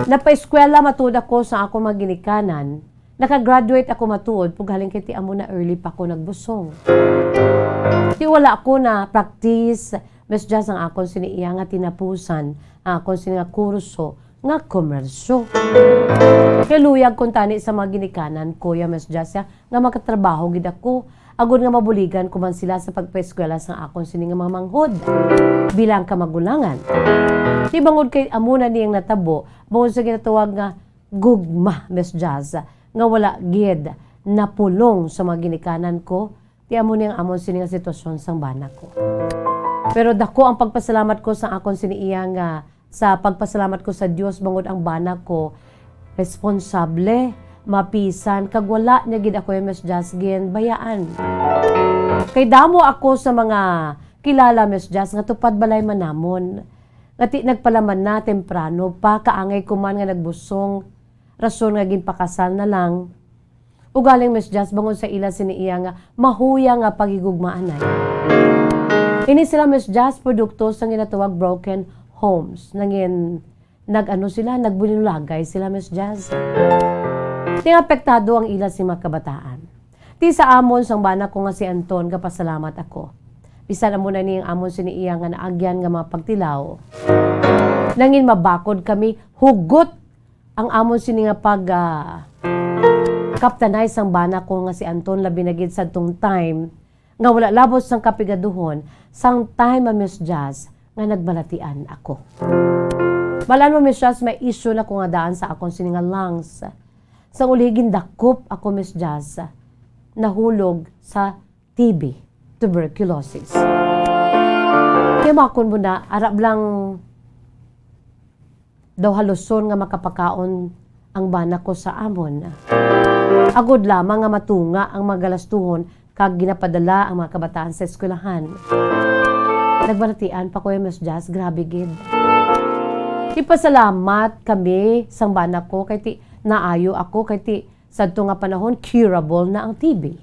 Speaker 20: Napaeskwela matud ako sa ako maginikanan. Nakagraduate ako matuod pag haling kay ti amo na early pa ako nagbusong. Di wala ako na practice, Miss Jazz ang akong siniiya nga tinapusan, akong siniya kurso, nga komersyo. Kaluyag kung tani sa mga ginikanan, Kuya Miss Jazz, nga makatrabaho gid ako, agod nga mabuligan ko man sila sa pagpaeskwela sa akong sininga mga manghod, bilang kamagulangan. Di bangod kay amuna niyang natabo, bangod sa ginatawag nga gugma, Miss Jazz, nga wala gid napulong sa mga ginikanan ko, di amo niyang amon sini nga sitwasyon sang bana ko. Pero dako ang pagpasalamat ko sa akon siniiya nga sa pagpasalamat ko sa Dios bangod ang bana ko responsable, mapisan kag wala niya gid ako Miss Jazz gin bayaan. Kay damo ako sa mga kilala Miss Jazz nga tupad balay manamon. Ngati nagpalaman na temprano pa kaangay kuman nga nagbusong rason nga ginpakasal na lang. Ugaling Miss Jazz bangod sa ila siniiya nga mahuya nga pagigugmaan ay. Ini sila Miss Jazz produkto sa ginatawag broken homes. Nag-ano sila, nagbunulagay sila Miss Jazz. Ting apektado ang ila si mga kabataan. Ti sa amon sang bana ko nga si Anton kapasalamat ako. Bisan amo na niyang amon siniiya nga naagyan nga mga pagtilaw. Nangin mabakod kami hugot ang amon sini nga pag kaptanay sang bana ko nga si Anton labi na gid sadtong time nga wala labos sang kapigaduhon sang time Miss Jazz nga nagbalatian ako. Malan mo Miss Jazz may issue na ko nga daan sa akong sini nga lungs. Sa uligin dakop ako Miss Jazz nahulog sa TB, tuberculosis. Kaya makon mo na arab lang daw haluson nga makapakaon ang bana ko sa amon. Agod lamang nga matunga ang magalastuhon kag ginapadala ang mga kabataan sa eskwelahan. Nagbalatian pa ko Miss Jazz, grabe gid. Ipasalamat kami sang bana ko kay ti naayo ako kay ti sadto nga panahon curable na ang TB.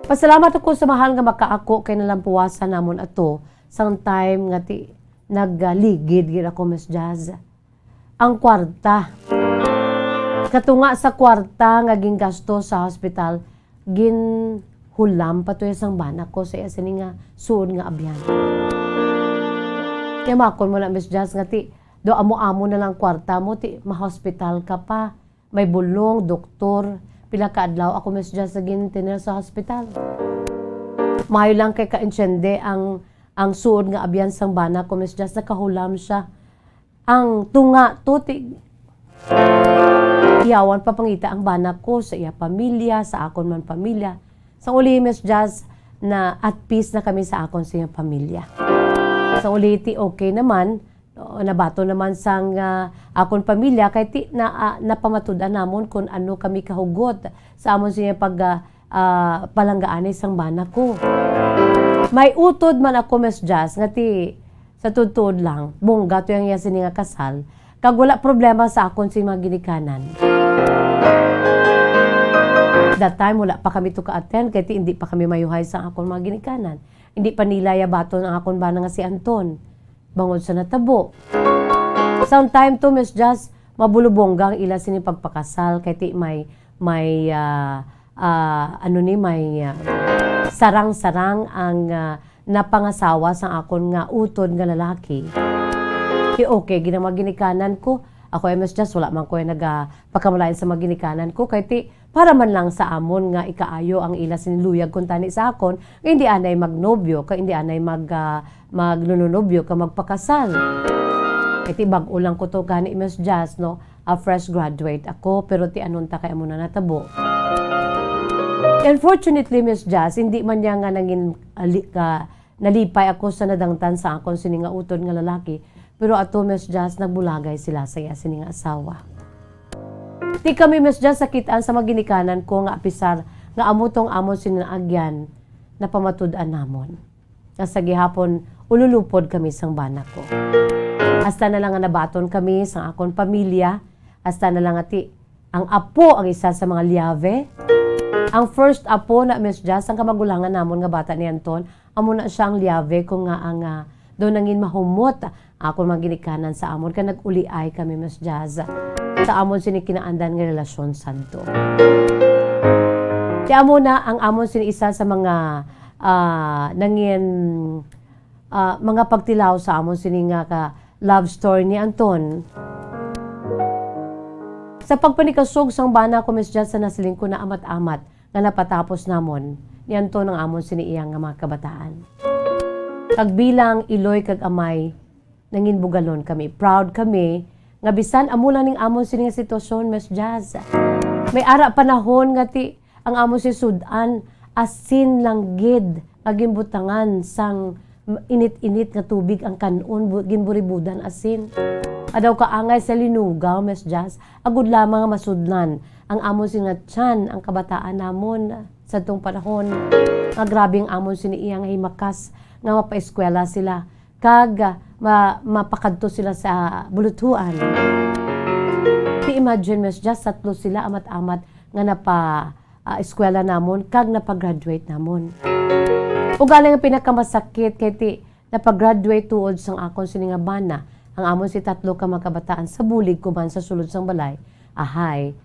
Speaker 20: Pasalamat ako sa mahal nga makaako kay nalampuwasan namon ato sang time nga ti nagligid gid ako Miss Jazz. Ang kwarta. Katunga sa kwarta nga gingasto sa hospital, ginhulam pa to isang bana ko sa sini nga suod nga abyan. Kaya makon mo na Miss Jazz nga ti do amo-amo na lang kwarta mo ti ma-hospital ka pa. May bulong, doktor, pila ka adlaw ako Miss Jazz sa gintinir sa hospital. Mayo lang kay ka-insyende ang suod nga abyan sang bana ko Miss Jazz nakahulam siya. Ang tunga to iyawan pa pangita ang bana ko sa iya pamilya, sa akon man pamilya. Sa uli Miss Jazz na at peace na kami sa akon sa iya pamilya. Sa uli ti okay naman, nabato naman sang akon pamilya kay ti napamatudan namon kung ano kami kahugot sa amon sa iya palanggaan sang bana ko. May utod man ako Miss Jazz nga ti sa tutod lang, bongga to yung yasin nga kasal, kag wala problema sa akon sa mga ginikanan. That time, wala pa kami to ka-attend, kaya hindi pa kami mayuhay sa akon mga ginikanan. Hindi pa nila yabaton ang akon bana nga si Anton. Bangod sa natabo. Sometime to, Miss Jazz, mabulubonggang ila sini pagpakasal, kaya ti may sarang-sarang ang napangasawa sa akon nga utod nga lalaki. Okay, ginamaginikanan ko, Ako Miss Jazz, wala man ko nagpakamalain sa maginikanan ko kay ti para man lang sa amon nga ikaayo ang ila siniluyag kung tani sa akon, hindi anay magnobyo, hindi anay magnununobyo ka magpakasal. Iti bag-o lang ko to gani Miss Jazz, no? A fresh graduate ako, pero ti anunta kay amo na natabo. Unfortunately, Miss Jazz, hindi man niya nga nangin nalipay ako sa nadangtan sa akon sininga utod nga lalaki. Pero ato, Miss Jazz, nagbulagay sila sa iya sininga asawa. Di kami, Miss Jazz, sakitaan sa maginikanan ko nga apisar nga amutong amon sininaagyan na pamatud-an namon. Nasa gihapon, ululupod kami sang bana ko. Hasta na lang nga nabaton kami sa akon pamilya. Hasta na lang ati ang apo ang isa sa mga liyave. Ang first apo na Miss Jazz, ang kamagulangan namon nga bata ni Anton, amo na siya ang liyave kung nga ang doon nangin mahumot ako maginikanan sa amon ka nag-uliay kami Miss Jazz sa amon sinikinaandan nga relasyon santo. Di amo na ang amon sinisa sa mga nangin mga pagtilaw sa amon sininga ka love story ni Anton. Sa pagpanikasog sang bana ko Miss Jazz sa nasiling ko na amat-amat nga napatapos namon ni Anton ang amon siniiyang nga mga kabataan. Kagbilang iloy kag amay nangin bugalon kami. Proud kami nga bisan amo lang ning amon sining sitwasyon Miss Jazz. May ara panahon nga ti ang amon si sudan asin lang gid agimbutangan sang init-init nga tubig ang kanon gimburibudan asin. Adaw kaangay sa linugaw Miss Jazz agud lamang nga masudlan ang amon singa tiyan ang kabataan namon sa tong panahon. Nga grabing amon siniiyang himakas nga mapaeskwela sila kag mapakadto sila sa bulutuan. I-imagine Miss Jazz, tatlo sila amat-amat nga eskwela namon kag napagraduate namon. Ug galing ang pinakamasakit kay ti napagraduate tuod sang akon sininga bana ang amon si tatlo ka makabataan sa bulig kuman sa sulod sang balay. Ahay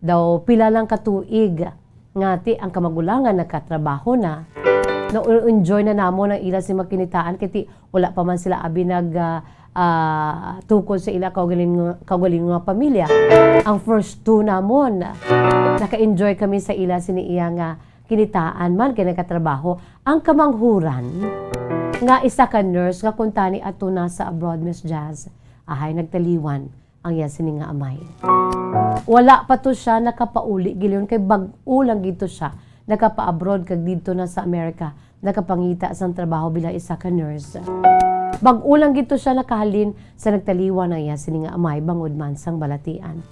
Speaker 20: daw pila lang katuig nga ti ang kamagulangan nagkatrabaho na. Na-enjoy na namon ang ila si makinitaan kiti wala pa man sila abi tukod sa ila kaugaling nga pamilya. Ang first two namon naka-enjoy kami sa ila siniiya nga kinitaan man kay nagkatrabaho. Ang kamanghuran nga isa ka nurse nga kuntani ato na sa abroad Miss Jazz. Ahay nagtaliwan ang iya sini nga amay. Wala pa to siya nakapauli gilyon kay bag-o lang gito siya nakapa-abroad kag dito na sa Amerika, nakapangita sang trabaho bilang isa ka nurse. Bag-ulang gito siya nakahalin sa nagtaliwan ng iya sini nga amay bangod man sang balatian.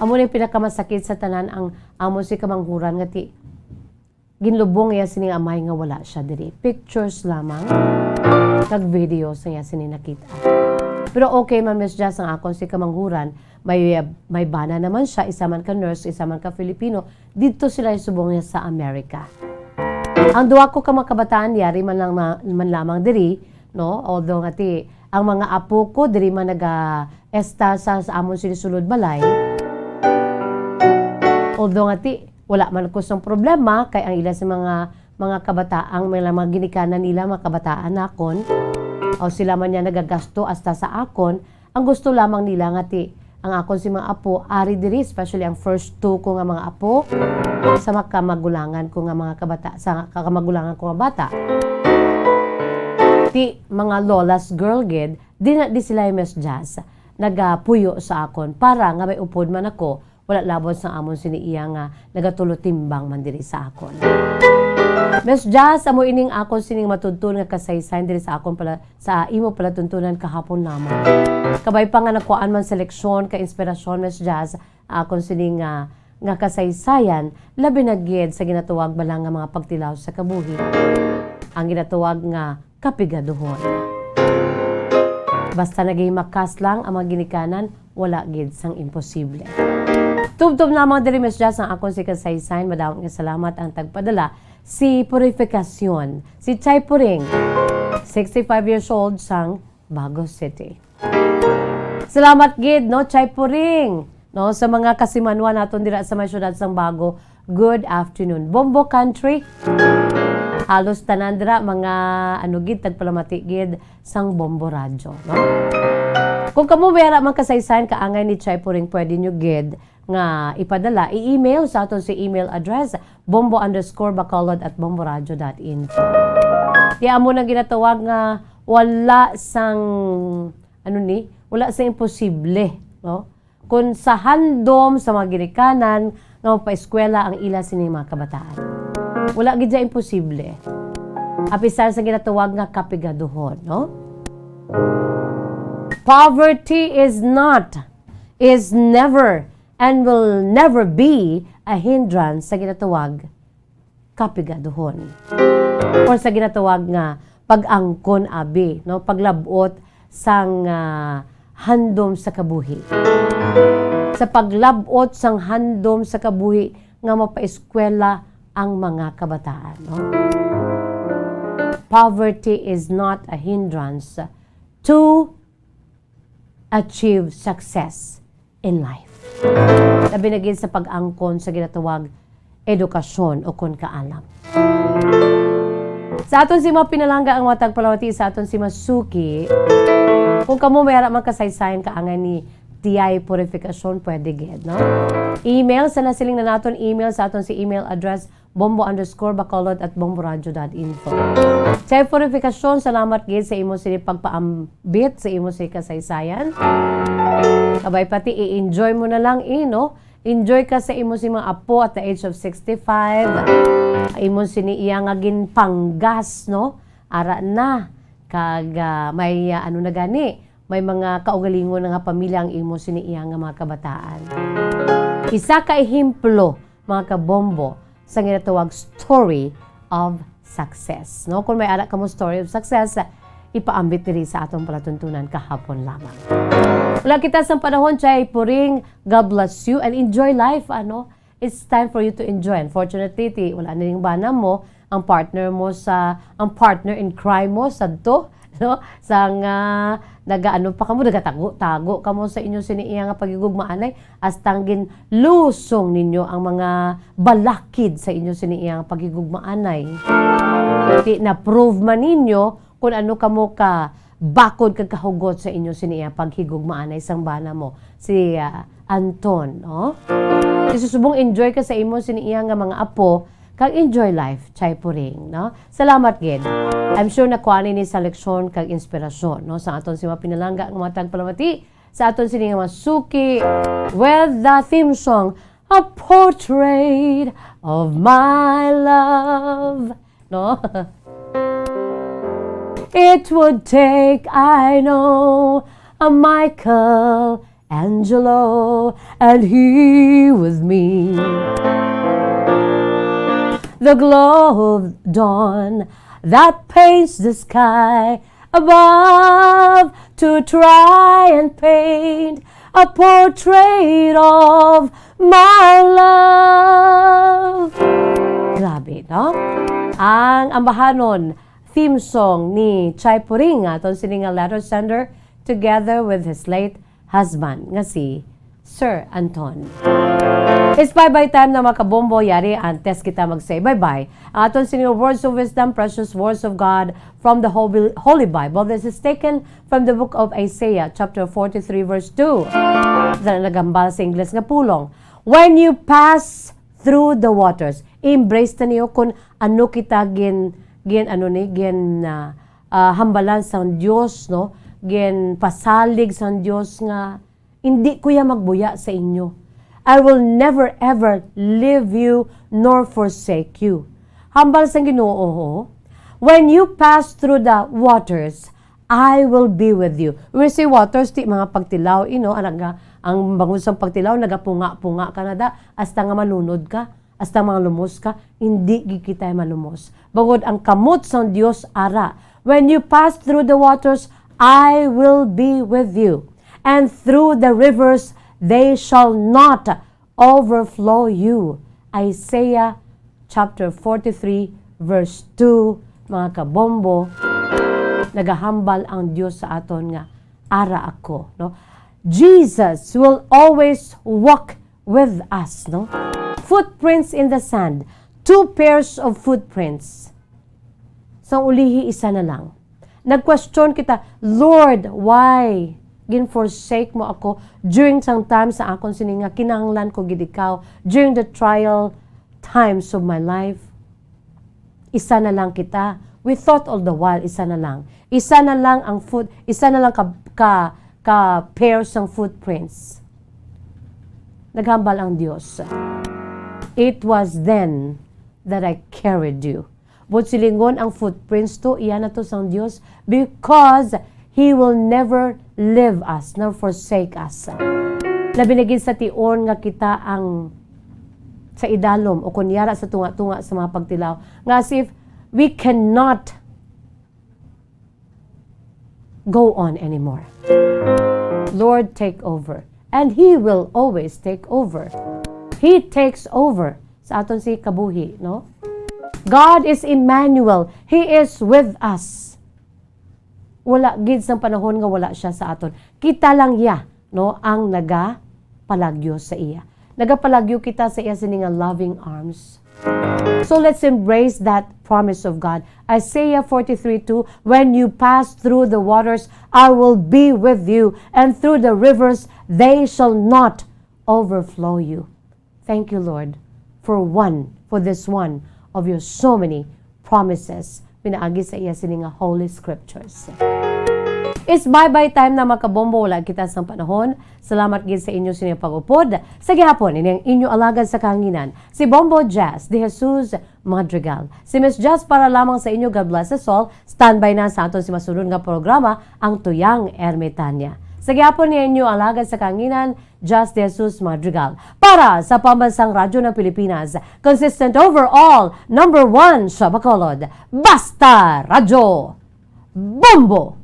Speaker 20: Amo na yung pinakamasakit sa tanan ang amo si kamanghuran nga ti ginlubong iya sini nga amay nga wala siya diri. Pictures lamang kag video sa iya sini nakita. Pero okay man Miss Jazz ang akon si kamanghuran, may bana naman siya, isa man ka nurse, isa man ka Filipino. Dito sila subong niya sa Amerika. Ang duwa ko ka mga kabataan, yari man lamang diri, no? Although ngati, ang mga apo ko, diri man nag-esta sa amon sinisulod balay. Although ngati, wala man ko sang problema, kay ang ila sa mga kabataang, mga ginikanan nila, mga kabataan nakon, o sila man niya nagagasto hasta sa akon, ang gusto lamang nila ngati, ang akon si mga apo, ari diri, especially ang first two ko nga mga apo, sa makamagulangan ko nga mga kabata, sa kamagulangan ko nga bata. Ti mga lolas girl gid, di sila Miss Jazz, nagapuyo sa akon, para nga may upod man ako, wala labot sa amon siniiya nga nagatulo timbang man diri sa akon. Miss Jazz, amo ining akon sining matudtun nga kasaysayan diri sa akon pala sa imo pala tuntunan kahapon namon. Kabay pa nga nakuan man seleksyon ka inspirasyon Miss Jazz, akon sining nga kasaysayan labi na gid sa ginatuwag bala nga mga pagtilaw sa kabuhi. Ang ginatuwag nga kapigaduhon. Basta nagimakas lang ang mga ginikanan, wala gid sang imposible. Tubtob namang diri Miss Jazz ang akon si kasaysayan, madawat nga salamat ang tagpadala si Purificacion, si Chay Puring, 65 years old sang Bago City. Salamat gid no Chay Puring, no sa mga kasimanwa naton dira sa may syudad sang Bago. Good afternoon. Bombo Country. Halos tanan dira mga gid tagpalamati gid sang Bombo Radyo, no? Kung kamo mayara man kasaysayan kaangay ni Chay Puring, pwede nyo gid nga ipadala, i-email sa aton si email address bombo_bacolod@bomboradio.info. Di amo na ginatawag nga wala sang wala sang imposible, no? Kung sa handom sa mga ginikanan nga magpa-eskwela ang ila sini mga kabataan. Wala gid sa imposible. Apisar sa ginatawag nga kapigaduhon, no? Poverty is never, and will never be a hindrance sa ginatawag kapigaduhon. Or sa ginatawag nga pag-angkon abi, no? Paglabot sang handom sa kabuhi. Sa paglabot sang handom sa kabuhi nga mapaeskwela ang mga kabataan, no? Poverty is not a hindrance to achieve success in life. Labi na gid sa pag-angkon sa ginatawag edukasyon o kon kaalam. Sa aton si mga pinalangga ang matag palawati sa aton si Masuki. Kung kamo mayara man kasaysayan kaangay ni TI Purification, pwede gid, no? Email sa nasiling na naton email sa aton si email address bombo_bacolod@bomboradio.info. Sa Purification, salamat gid sa imo sini pagpaambit sa imo sini kasaysayan. Kabay pati i-enjoy mo na lang no? Enjoy ka sa imo si mga apo at the age of 65. Imo sini iya nga ginpanggas, no? Ara na kag may na gani, may mga kaugalingon nga pamilya ang imo sini iya nga mga kabataan. Isa ka ehemplo mga kabombo sa ginatawag story of success, no? Kung may ara kamo story of success, ipaambit diri sa atong palatuntunan kahapon lamang. Wala kita sa panahon, Chay Puring, God bless you and enjoy life, It's time for you to enjoy. Unfortunately, wala na ring bana mo, ang partner in crime mo sa no? Sang nagaano pa kamo, nagatago-tago kamo sa inyo siniiya nga pagigugmaanay, astanggin lusong ninyo ang mga balakid sa inyo siniiya nga pagigugmaanay. Na-prove man ninyo kung ano kamo ka bakod kag kahugot sa inyo siniya paghigugmaanay sang bana mo si Anton, no? Isusubong enjoy ka sa imo siniya nga mga apo kag enjoy life, Chay Puring, no? Salamat gid. I'm sure nakuha ni sa leksyon kag inspirasyon, no? Sa aton si mga pinalangga nga matag palamati sa aton sini nga Masuki with the theme song A Portrait of My Love, no? It would take, I know, a Michelangelo and he with me. The glow of dawn that paints the sky above to try and paint a portrait of my love. Grabe, no? Ang ambahanon theme song ni Chay Puring aton sini nga letter sender together with his late husband nga si Sir Anton. It's bye-bye time na makabombo, yari antes kita mag-say bye-bye. Ang aton sini words of wisdom, precious words of God from the Holy Bible. This is taken from the book of Isaiah, chapter 43, verse 2. Sa nagambal sa Ingles nga pulong. When you pass through the waters, embrace ta niyo kung ano kita hambalan sa Diyos, no? Pasalig sa Diyos nga hindi kuya magbuya sa inyo. I will never ever leave you nor forsake you. Hambal sa Ginoo, when you pass through the waters, I will be with you. We say waters, ti mga pagtilaw, ang bangus sa pagtilaw, nagapunga-punga ka na da, hasta nga malunod ka, hasta mga lumos ka, hindi kita malumos. Bagod ang kamot sa Diyos ara. When you pass through the waters, I will be with you. And through the rivers, they shall not overflow you. Isaiah chapter 43 verse 2. Mga kabombo, nagahambal ang Diyos sa aton nga ara ako, no? Jesus will always walk with us, no? Footprints in the sand. 2 pairs of footprints. Sa ulihi isa na lang. Nag-question kita, Lord, why gin-forsake mo ako during some time sa akon sini nga kinahanglan ko gid ikaw during the trial times of my life. Isa na lang kita. We thought all the while, isa na lang. Isa na lang ang foot, isa na lang ka pairs ng footprints. Naghambal ang Diyos. It was then that I carried you. But silingon ang footprints to, iyan na to sang Diyos because He will never leave us nor forsake us. Labinagin sa tion nga kita ang sa idalom o kunyara sa tunga-tunga sa mga pagtilaw. Nga as if we cannot go on anymore. Lord, take over. And He will always take over. He takes over sa aton si kabuhi, no? God is Emmanuel. He is with us. Wala gid sa panahon nga wala siya sa aton. Kita lang ya, no, ang nagapalagyo sa iya. Nagapalagyo kita sa iya sining loving arms. So let's embrace that promise of God. Isaiah 43:2, when you pass through the waters, I will be with you, and through the rivers, they shall not overflow you. Thank you, Lord, for this one of your so many promises. Pinaagi sa iya sining Holy Scriptures. It's bye-bye time na makabombo. Wala kita sa panahon. Salamat gid sa inyo sining pag-upod. Sa gihapon, ini ang inyo alagad sa kahanginan. Si Bombo Jazz de Jesus Madrigal. Si Miss Jazz para lamang sa inyo. God bless us all. Standby na sa aton si masunod nga programa, ang Tuyang Ermitanya. Sa gihapon ni inyo alagad sa kahanginan, Jazz de Jesus Madrigal. Para sa Pambansang Radyo ng Pilipinas, consistent overall, number 1 sa Bacolod, Basta Radyo Bombo!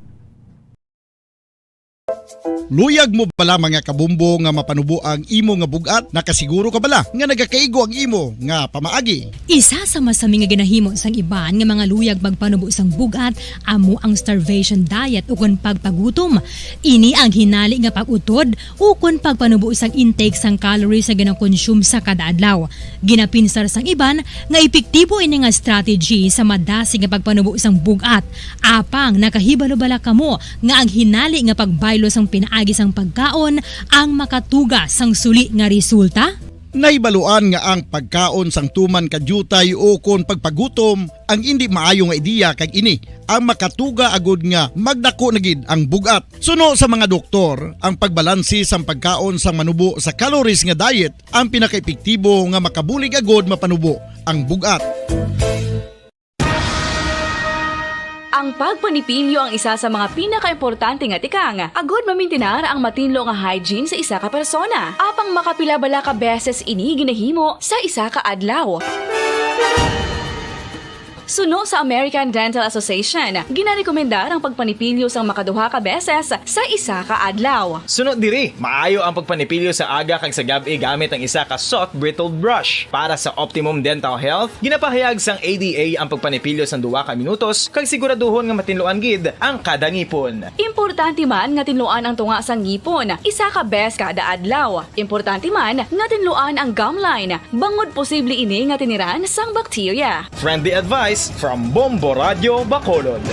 Speaker 4: Luyag mo bala mga kabumbo nga mapanubo ang imo nga bugat? Nakasiguro ka bala nga nagakaigo ang imo nga pamaagi?
Speaker 5: Isa sa masami nga ginahimo sang iban nga mga luyag magpanubo sang bugat amo ang starvation diet ukon pagpagutom. Ini ang hinali nga pag-utod ukon pagpanubo sang intake sang calories sa gina-consume sa kada adlaw. Ginapinsar sang iban nga epektibo ini nga strategy sa madasig nga pagpanubo sang bugat. Apang nakahibalo bala kamo nga ang hinali nga pagbaylo sang pinaagi sang pagkaon ang makatuga sang suli nga resulta?
Speaker 4: Naibaluan nga ang pagkaon sang tuman kadyutay o kon pagpagutom ang hindi maayo nga ideya kag ini ang makatuga agud nga magdako na gid ang bugat. Suno sa mga doktor, ang pagbalansi sang pagkaon sang manubo sa calories nga diet ang pinakaepektibo nga makabulig agud mapanubo ang bugat.
Speaker 12: Ang pagpanipilyo ang isa sa mga pinaka-importante nga tikang. Agod mamintinar ang matinlo nga hygiene sa isa ka persona. Apang makapila bala ka beses ini ginahimo sa isa ka adlaw. Suno sa American Dental Association, ginarekomendar ang pagpanipilyo sang makaduha ka beses sa isa ka adlaw.
Speaker 13: Suno diri, maayo ang pagpanipilyo sa aga kag sa gabi gamit ang isa ka soft brittled brush. Para sa optimum dental health, ginapahayag sang ADA ang pagpanipilyo sang 2 ka minutos kag siguraduhon nga matinluan gid ang kada ngipon.
Speaker 12: Importante man nga tinluan ang tunga sang ngipon, isa ka bes kada adlaw. Importante man nga tinluan ang gum line, bangod posible ini nga tiniran sang bakterya.
Speaker 13: Friendly advice from Bombo Radio Bacolod.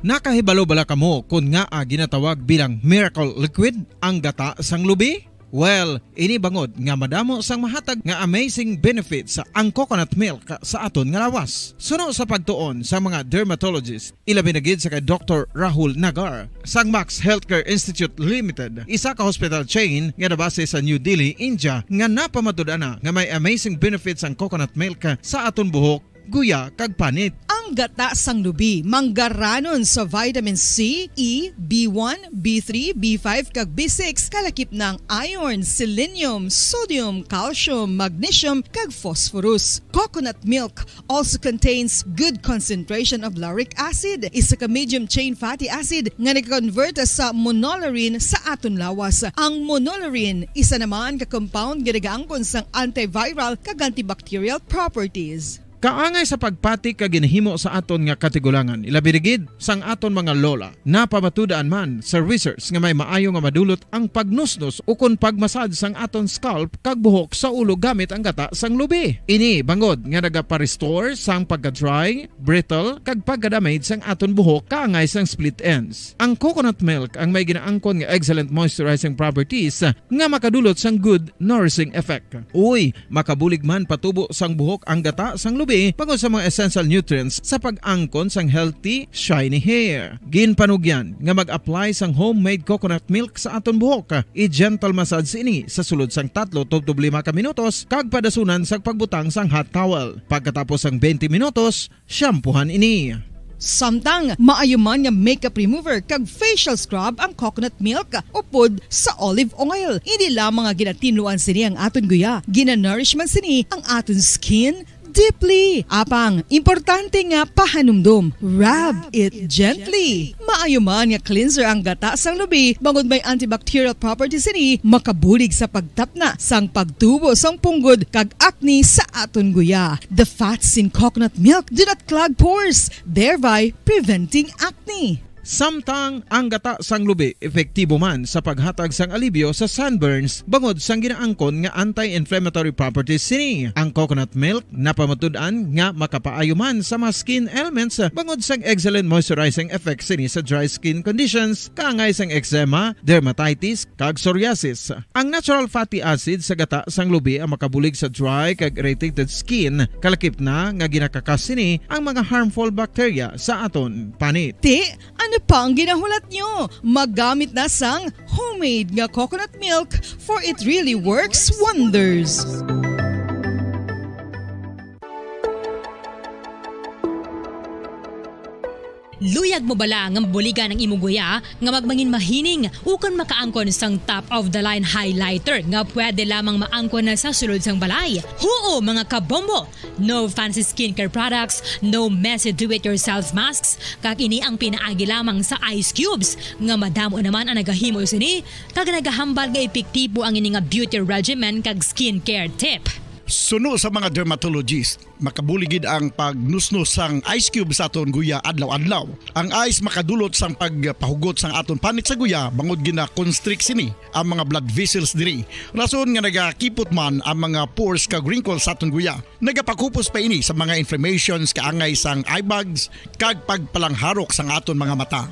Speaker 2: Nakahibalo bala kamo kung nga ginatawag bilang miracle liquid ang gata sang lubi? Well, ini bangod nga madamo sang mahatag nga amazing benefit sa ang coconut milk sa aton nga lawas. Suno sa pagtuon sa mga dermatologist, ilabi na gid sa kay Dr. Rahul Nagar sang Max Healthcare Institute Limited, isa ka hospital chain nga nabase sa New Delhi, India, nga napamatud-ana nga may amazing benefits ang coconut milk sa aton buhok, guya kag panit.
Speaker 6: Ang gata sang lubi manggaranon sa vitamin C, E, B1, B3, B5 kag B6 kalakip ng iron, selenium, sodium, calcium, magnesium kag phosphorus. Coconut milk also contains good concentration of lauric acid, isa ka medium chain fatty acid nga nag-convert sa monolaurin sa aton lawas. Ang monolaurin isa naman ka compound nga nagaangkon sang antiviral kag antibacterial properties.
Speaker 2: Kaangay sa pagpati ka ginahimo sa aton nga katigulangan. Ilabirigid sang aton mga lola. Napamatudaan man sa research nga may maayo nga madulot ang pagnusnos o kon pagmasad sang aton scalp kag buhok sa ulo gamit ang gata sang lubi. Ini bangod nga nagapa-restore sang pagka-dry, brittle kag pagka-damage sang aton buhok kaangay sang split ends. Ang coconut milk ang may ginaangkon nga excellent moisturizing properties nga makadulot sang good nourishing effect. Uy, makabulig man patubo sang buhok ang gata sang lubi pagod sa mga essential nutrients sa pag-angkon sang healthy, shiny hair. Ginpanugyan nga mag-apply sang homemade coconut milk sa aton buhok. I-gentle massage ini sa sulod sang 3 to 5 ka minutos kag padasunan sa pagbutang sang hot towel. Pagkatapos sang 20 minutos, shampoohan ini.
Speaker 6: Samtang maayuman nga makeup remover kag facial scrub ang coconut milk upod sa olive oil. Hindi lamang nga ginatinluan sini ang aton guya, ginanourishman sini ang aton skin deeply. Apang, importante nga pahanumdum. Rub it gently. Maayuman nga cleanser ang gata sang lubi, bangod may antibacterial properties ini, makabulig sa pagtapna sang pagtubo sang punggod kag acne sa aton guya. The fats in coconut milk do not clog pores, thereby preventing acne.
Speaker 2: Samtang ang gata sang lubi epektibo man sa paghatag sang alibyo sa sunburns bangod sang ginaangkon nga anti-inflammatory properties sini. Ang coconut milk napamatud-an nga makapaayo man sa mga skin ailments bangod sang excellent moisturizing effects sini sa dry skin conditions kaangay sang eczema, dermatitis kag psoriasis. Ang natural fatty acid sa gata sang lubi ang makabulig sa dry kag irritated skin, kalakip na nga ginakakas sini ang mga harmful bacteria sa aton panit.
Speaker 6: Ano pa ang ginahulat nyo? Maggamit na sang homemade nga coconut milk for it really works wonders.
Speaker 5: Luyag mo bala nga mabuligan ng imuguya nga magmangin mahining ukon makaangkon sang top of the line highlighter nga pwede lamang maangkon na sa sulod sang balay. Huo mga kabombo! No fancy skincare products, no messy do-it-yourself masks, kag ini ang pinaagi lamang sa ice cubes nga madamo naman ang nagahimo sini kag nagahambal nga epektibo ang ini nga beauty regimen kag skincare tip.
Speaker 4: Suno sa mga dermatologist, makabuligid ang pagnusnos sang ice cube sa aton guya adlaw-adlaw. Ang ice makadulot sang pagpahugot sang aton panit sa guya bangod gina-constrict sini ang mga blood vessels diri. Rason nga nagakipot man ang mga pores kag wrinkles sa aton guya. Nagapakupos pa ini sa mga inflammations kaangay sang eye bags kag pagpalangharok sang aton mga mata.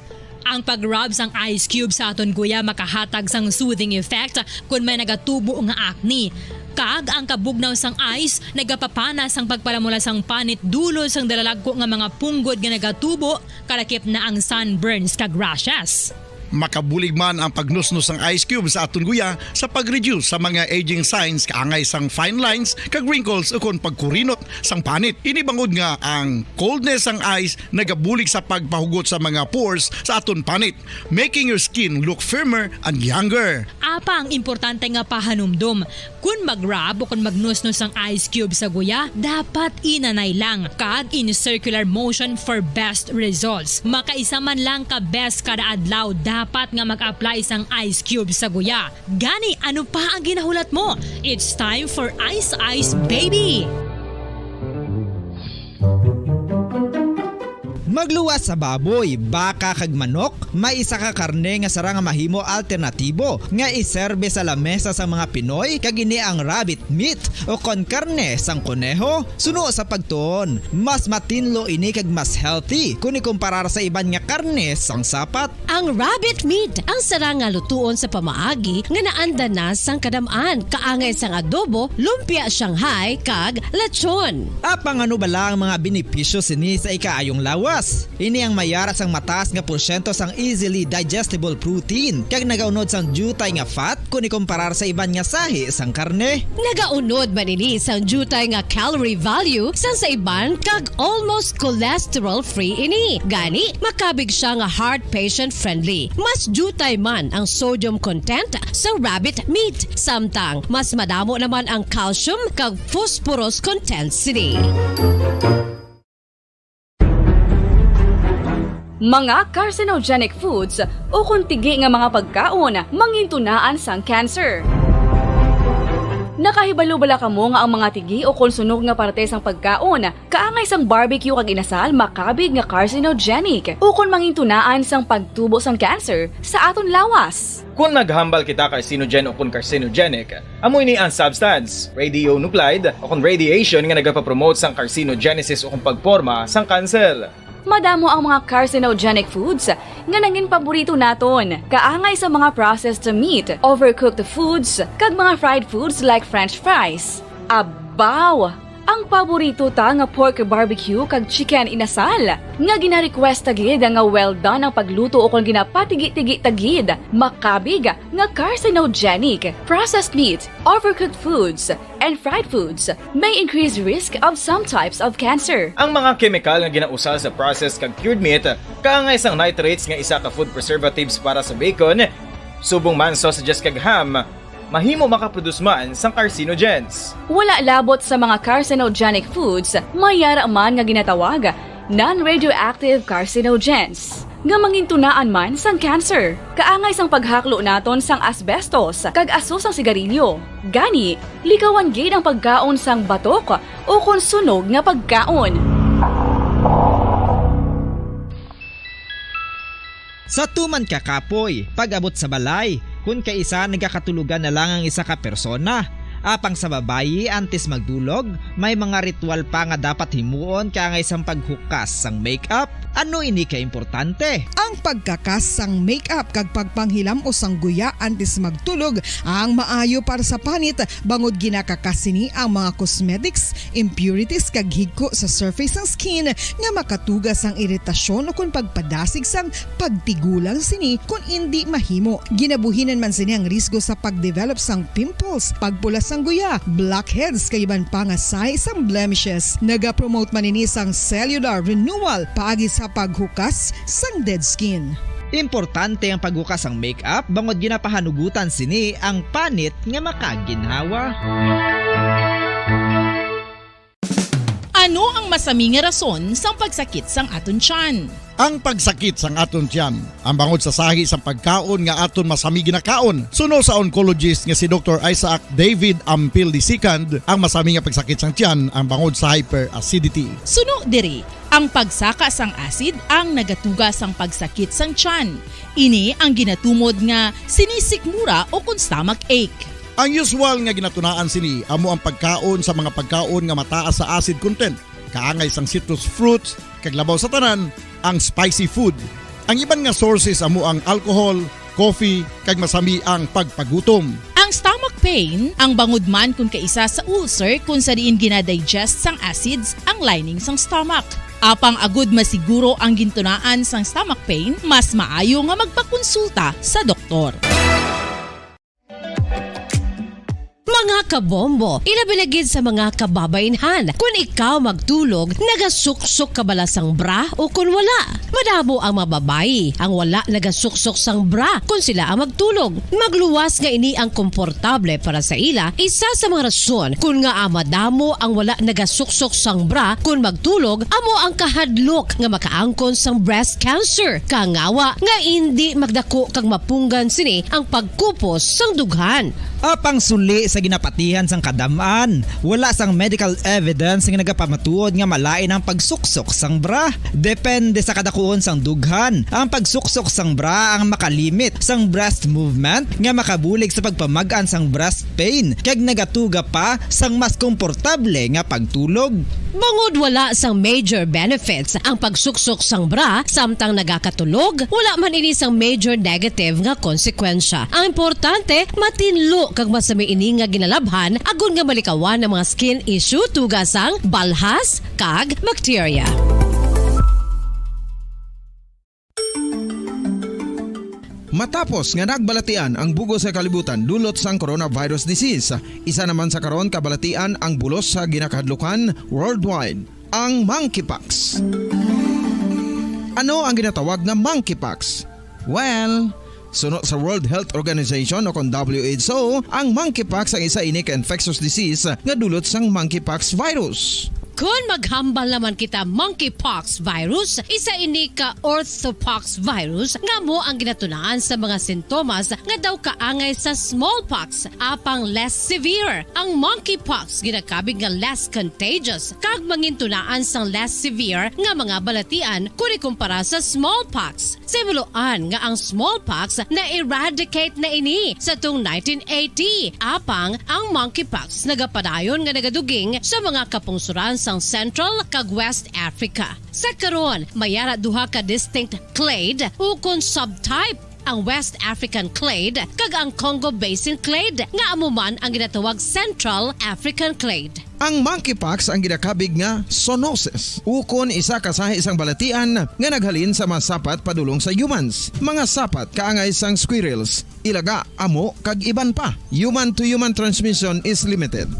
Speaker 5: Ang pag-rub sang ice cube sa aton guya makahatag sang soothing effect kung may nagatubo nga acne. Kag ang kabugnaw sang ice nagapapana sang pagpalamula sang panit dulo sang dalalagko nga mga punggod nga nagatubo kalakip na ang sunburns kag rashes.
Speaker 4: Makabulig man ang pagnusnos ng ice cube sa aton guya sa pag-reduce sa mga aging signs kaangay sang fine lines kag wrinkles ukon pagkurinot sang panit. Inibangod nga ang coldness sang ice nagabulig sa pagpahugot sa mga pores sa aton panit, making your skin look firmer and younger.
Speaker 5: Apa ang importante nga pahanumdum, kung mag-rub o kung magnusnos ang ice cube sa guya, dapat inanay lang kag in circular motion for best results. Makaisa man lang ka best kada adlaw, dapat nga mag-apply sang ice cube sa guya. Gani, ano pa ang ginahulat mo? It's time for Ice Ice Baby!
Speaker 8: Magluwas sa baboy, baka kag manok, may isa ka karne nga sarang mahimo alternatibo nga iserbe sa lamesa sa mga Pinoy kag ini ang rabbit meat o kon karne sang kuneho. Suno sa pagtuon, mas matinlo ini kag mas healthy kung ikumparar sa iban nga karne sang sapat.
Speaker 1: Ang rabbit meat ang sarang nga lutuon sa pamaagi nga naanda na sang kadamaan, kaangay sang adobo, lumpia Shanghai kag lechon.
Speaker 8: Apang ano bala ang mga benepisyo sini sa ikaayong lawas? Ini ang mayara sang mataas nga porsyento sang easily digestible protein kag nagaunod sang jutay nga fat kung ikumparar sa iban nga sahi sang karne.
Speaker 1: Nagaunod man ini sang jutay nga calorie value sang sa iban kag almost cholesterol free ini. Gani makabig siya nga heart patient friendly. Mas jutay man ang sodium content sa rabbit meat, samtang mas madamo naman ang calcium kag phosphorus content sini.
Speaker 12: Mga carcinogenic foods o kuntigi nga mga pagkaon mangintunaan sang cancer. Nakahibalo bala kamo nga ang mga tigi o konsunog nga parte sang pagkaon, kaangay sang barbecue kag inasal makabig nga carcinogenic o kon mangintunaan sang pagtubo sang cancer sa aton lawas.
Speaker 13: Kung maghambal kita carcinogen o kung carcinogenic, amoy ni ang substance, radionuclide o kung radiation nga nagapapromote sang carcinogenesis o kung pagporma sang cancer.
Speaker 12: Madamo ang mga carcinogenic foods nga nangin paborito naton, kaangay sa mga processed meat, overcooked foods, kag mga fried foods like french fries. Abaw! Ang paborito ta nga pork barbecue kag chicken inasal nga gina-request tagid nga well done ang pagluto o kung ginapatigi-tigi tagid makabig nga carcinogenic. Processed meat, overcooked foods, and fried foods may increase risk of some types of cancer.
Speaker 13: Ang mga chemical nga ginausal sa processed kag cured meat kaangay sang nitrates nga isa ka food preservatives para sa bacon, subong man sausages kag ham, mahimo makaproduce man sang carcinogens.
Speaker 12: Wala labot sa mga carcinogenic foods, mayara man nga ginatawag non-radioactive carcinogens nga mangintunaan man sang cancer. Kaangay sang paghaklo naton sang asbestos kag aso sang sigarilyo. Gani, likawan gid ang pagkaon sang batok o kon sunog nga pagkaon.
Speaker 8: Sa tuman ka kapoy, pag-abot sa balay, kung kaisa nagakatulugan na lang ang isa ka persona. Apang sa babayi antes magdulog, may mga ritual pa nga dapat himuon kaangay sang paghukas sang makeup. Ano ini ka importante?
Speaker 6: Ang pagkakas sang makeup kag pagpanghilam o sang guya antes magtulog ang maayo para sa panit bangod ginakakasini ang mga cosmetics, impurities kag higko sa surface sang skin nga makatugas sang iritasyon o kung pagpadasig sang pagtigulang sini kung hindi mahimo. Ginabuhinan man sini ang risgo sa pagdevelop sang pimples, pagpula sang guya, blackheads kay iban pa nga size sang blemishes. Naga-promote man ini sang cellular renewal paagi sa paghukas sang dead skin.
Speaker 8: Importante ang paghukas ang makeup bangod ginapahanugutan sini ang panit nga makaginhawa.
Speaker 11: Ano ang masami nga rason sang pagsakit sang aton tiyan?
Speaker 4: Ang pagsakit sang aton tiyan, ang bangod sa sahi sang pagkaon nga aton masami ginakaon. Suno sa oncologist nga si Dr. Isaac David Ampil II, ang masami nga pagsakit sang tiyan ang bangod sa hyperacidity.
Speaker 11: Suno diri, ang pagsaka sang acid ang nagatuga sang pagsakit sang tiyan. Ini ang ginatumod nga sinisikmura o kung stomach ache.
Speaker 4: Ang usual nga ginatunaan sini amo ang pagkaon sa mga pagkaon nga mataas sa acid content, kaangay sang citrus fruits, kag labaw sa tanan ang spicy food. Ang iban nga sources amo ang alcohol, coffee, kag masami ang pagpagutom.
Speaker 11: Ang stomach pain ang bangod man kung kaisa sa ulcer kung sa diin ginadigest sang acids ang lining sang stomach. Apang agud masiguro ang gintunaan sang stomach pain, mas maayo nga magpakonsulta sa doktor.
Speaker 1: Mga kabombo, ilabilagid sa mga kababainhan. Kung ikaw magtulog, nagasuksok ka bala sang bra o kung wala. Madamo ang mababayi ang wala nagasuksok sang bra kung sila ang magtulog. Magluwas nga ini ang komportable para sa ila. Isa sa mga rason kung nga madamo ang wala nagasuksok sang bra kung magtulog, amo ang kahadlok nga makaangkon sang breast cancer. Kangawa nga hindi magdako kag mapunggan sini ang pagkupos sang dughan.
Speaker 8: Apang suli sa ginapatihan sang kadamaan, wala sang medical evidence nga nagapamatuod nga malain ang pagsuksok sang bra. Depende sa kadakuon sang dughan. Ang pagsuksok sang bra ang makalimit sang breast movement nga makabulig sa pagpamagaan sang breast pain kag nagatuga pa sang mas komportable nga pagtulog.
Speaker 1: Bangod wala sang major benefits ang pagsuksok sang bra samtang nagakatulog, wala man ini sang major negative nga konsekwensya. Ang importante, matinlo kag masami ini nga ginalabhan agon nga malikawan ang mga skin issue tugasang balhas kag bacteria.
Speaker 2: Matapos nga nagbalatian ang bugos sa kalibutan dulot sang coronavirus disease, isa naman sa karon kabalatian ang bulos sa ginakahadlukan worldwide, ang monkeypox. Ano ang ginatawag na monkeypox? Well, sunod sa World Health Organization o kung WHO, ang monkeypox ang isa ini ka infectious disease nga dulot sang monkeypox virus.
Speaker 1: Kung maghambal naman kita monkeypox virus, isa ini ka orthopox virus nga mo ang ginatunaan sa mga sintomas nga daw kaangay sa smallpox apang less severe. Ang monkeypox ginakabig nga less contagious kag mangintunaan sang less severe nga mga balatian kung ikumpara sa smallpox. Simuloan nga ang smallpox na eradicate na ini sa tung 1980 apang ang monkeypox nagapadayon nga nagaduging sa mga kapungsuran sang Central kag West Africa. Sa karon, mayara duha ka distinct clade ukon subtype, ang West African clade kag ang Congo Basin clade nga amuman ang ginatawag Central African clade.
Speaker 2: Ang monkeypox ang ginakabig nga zoonosis. Ukon isa ka sa isang balatian nga naghalin sa mga sapat padulong sa humans. Mga sapat kaangay sang squirrels, ilaga, amo kag iban pa. Human to human transmission is limited.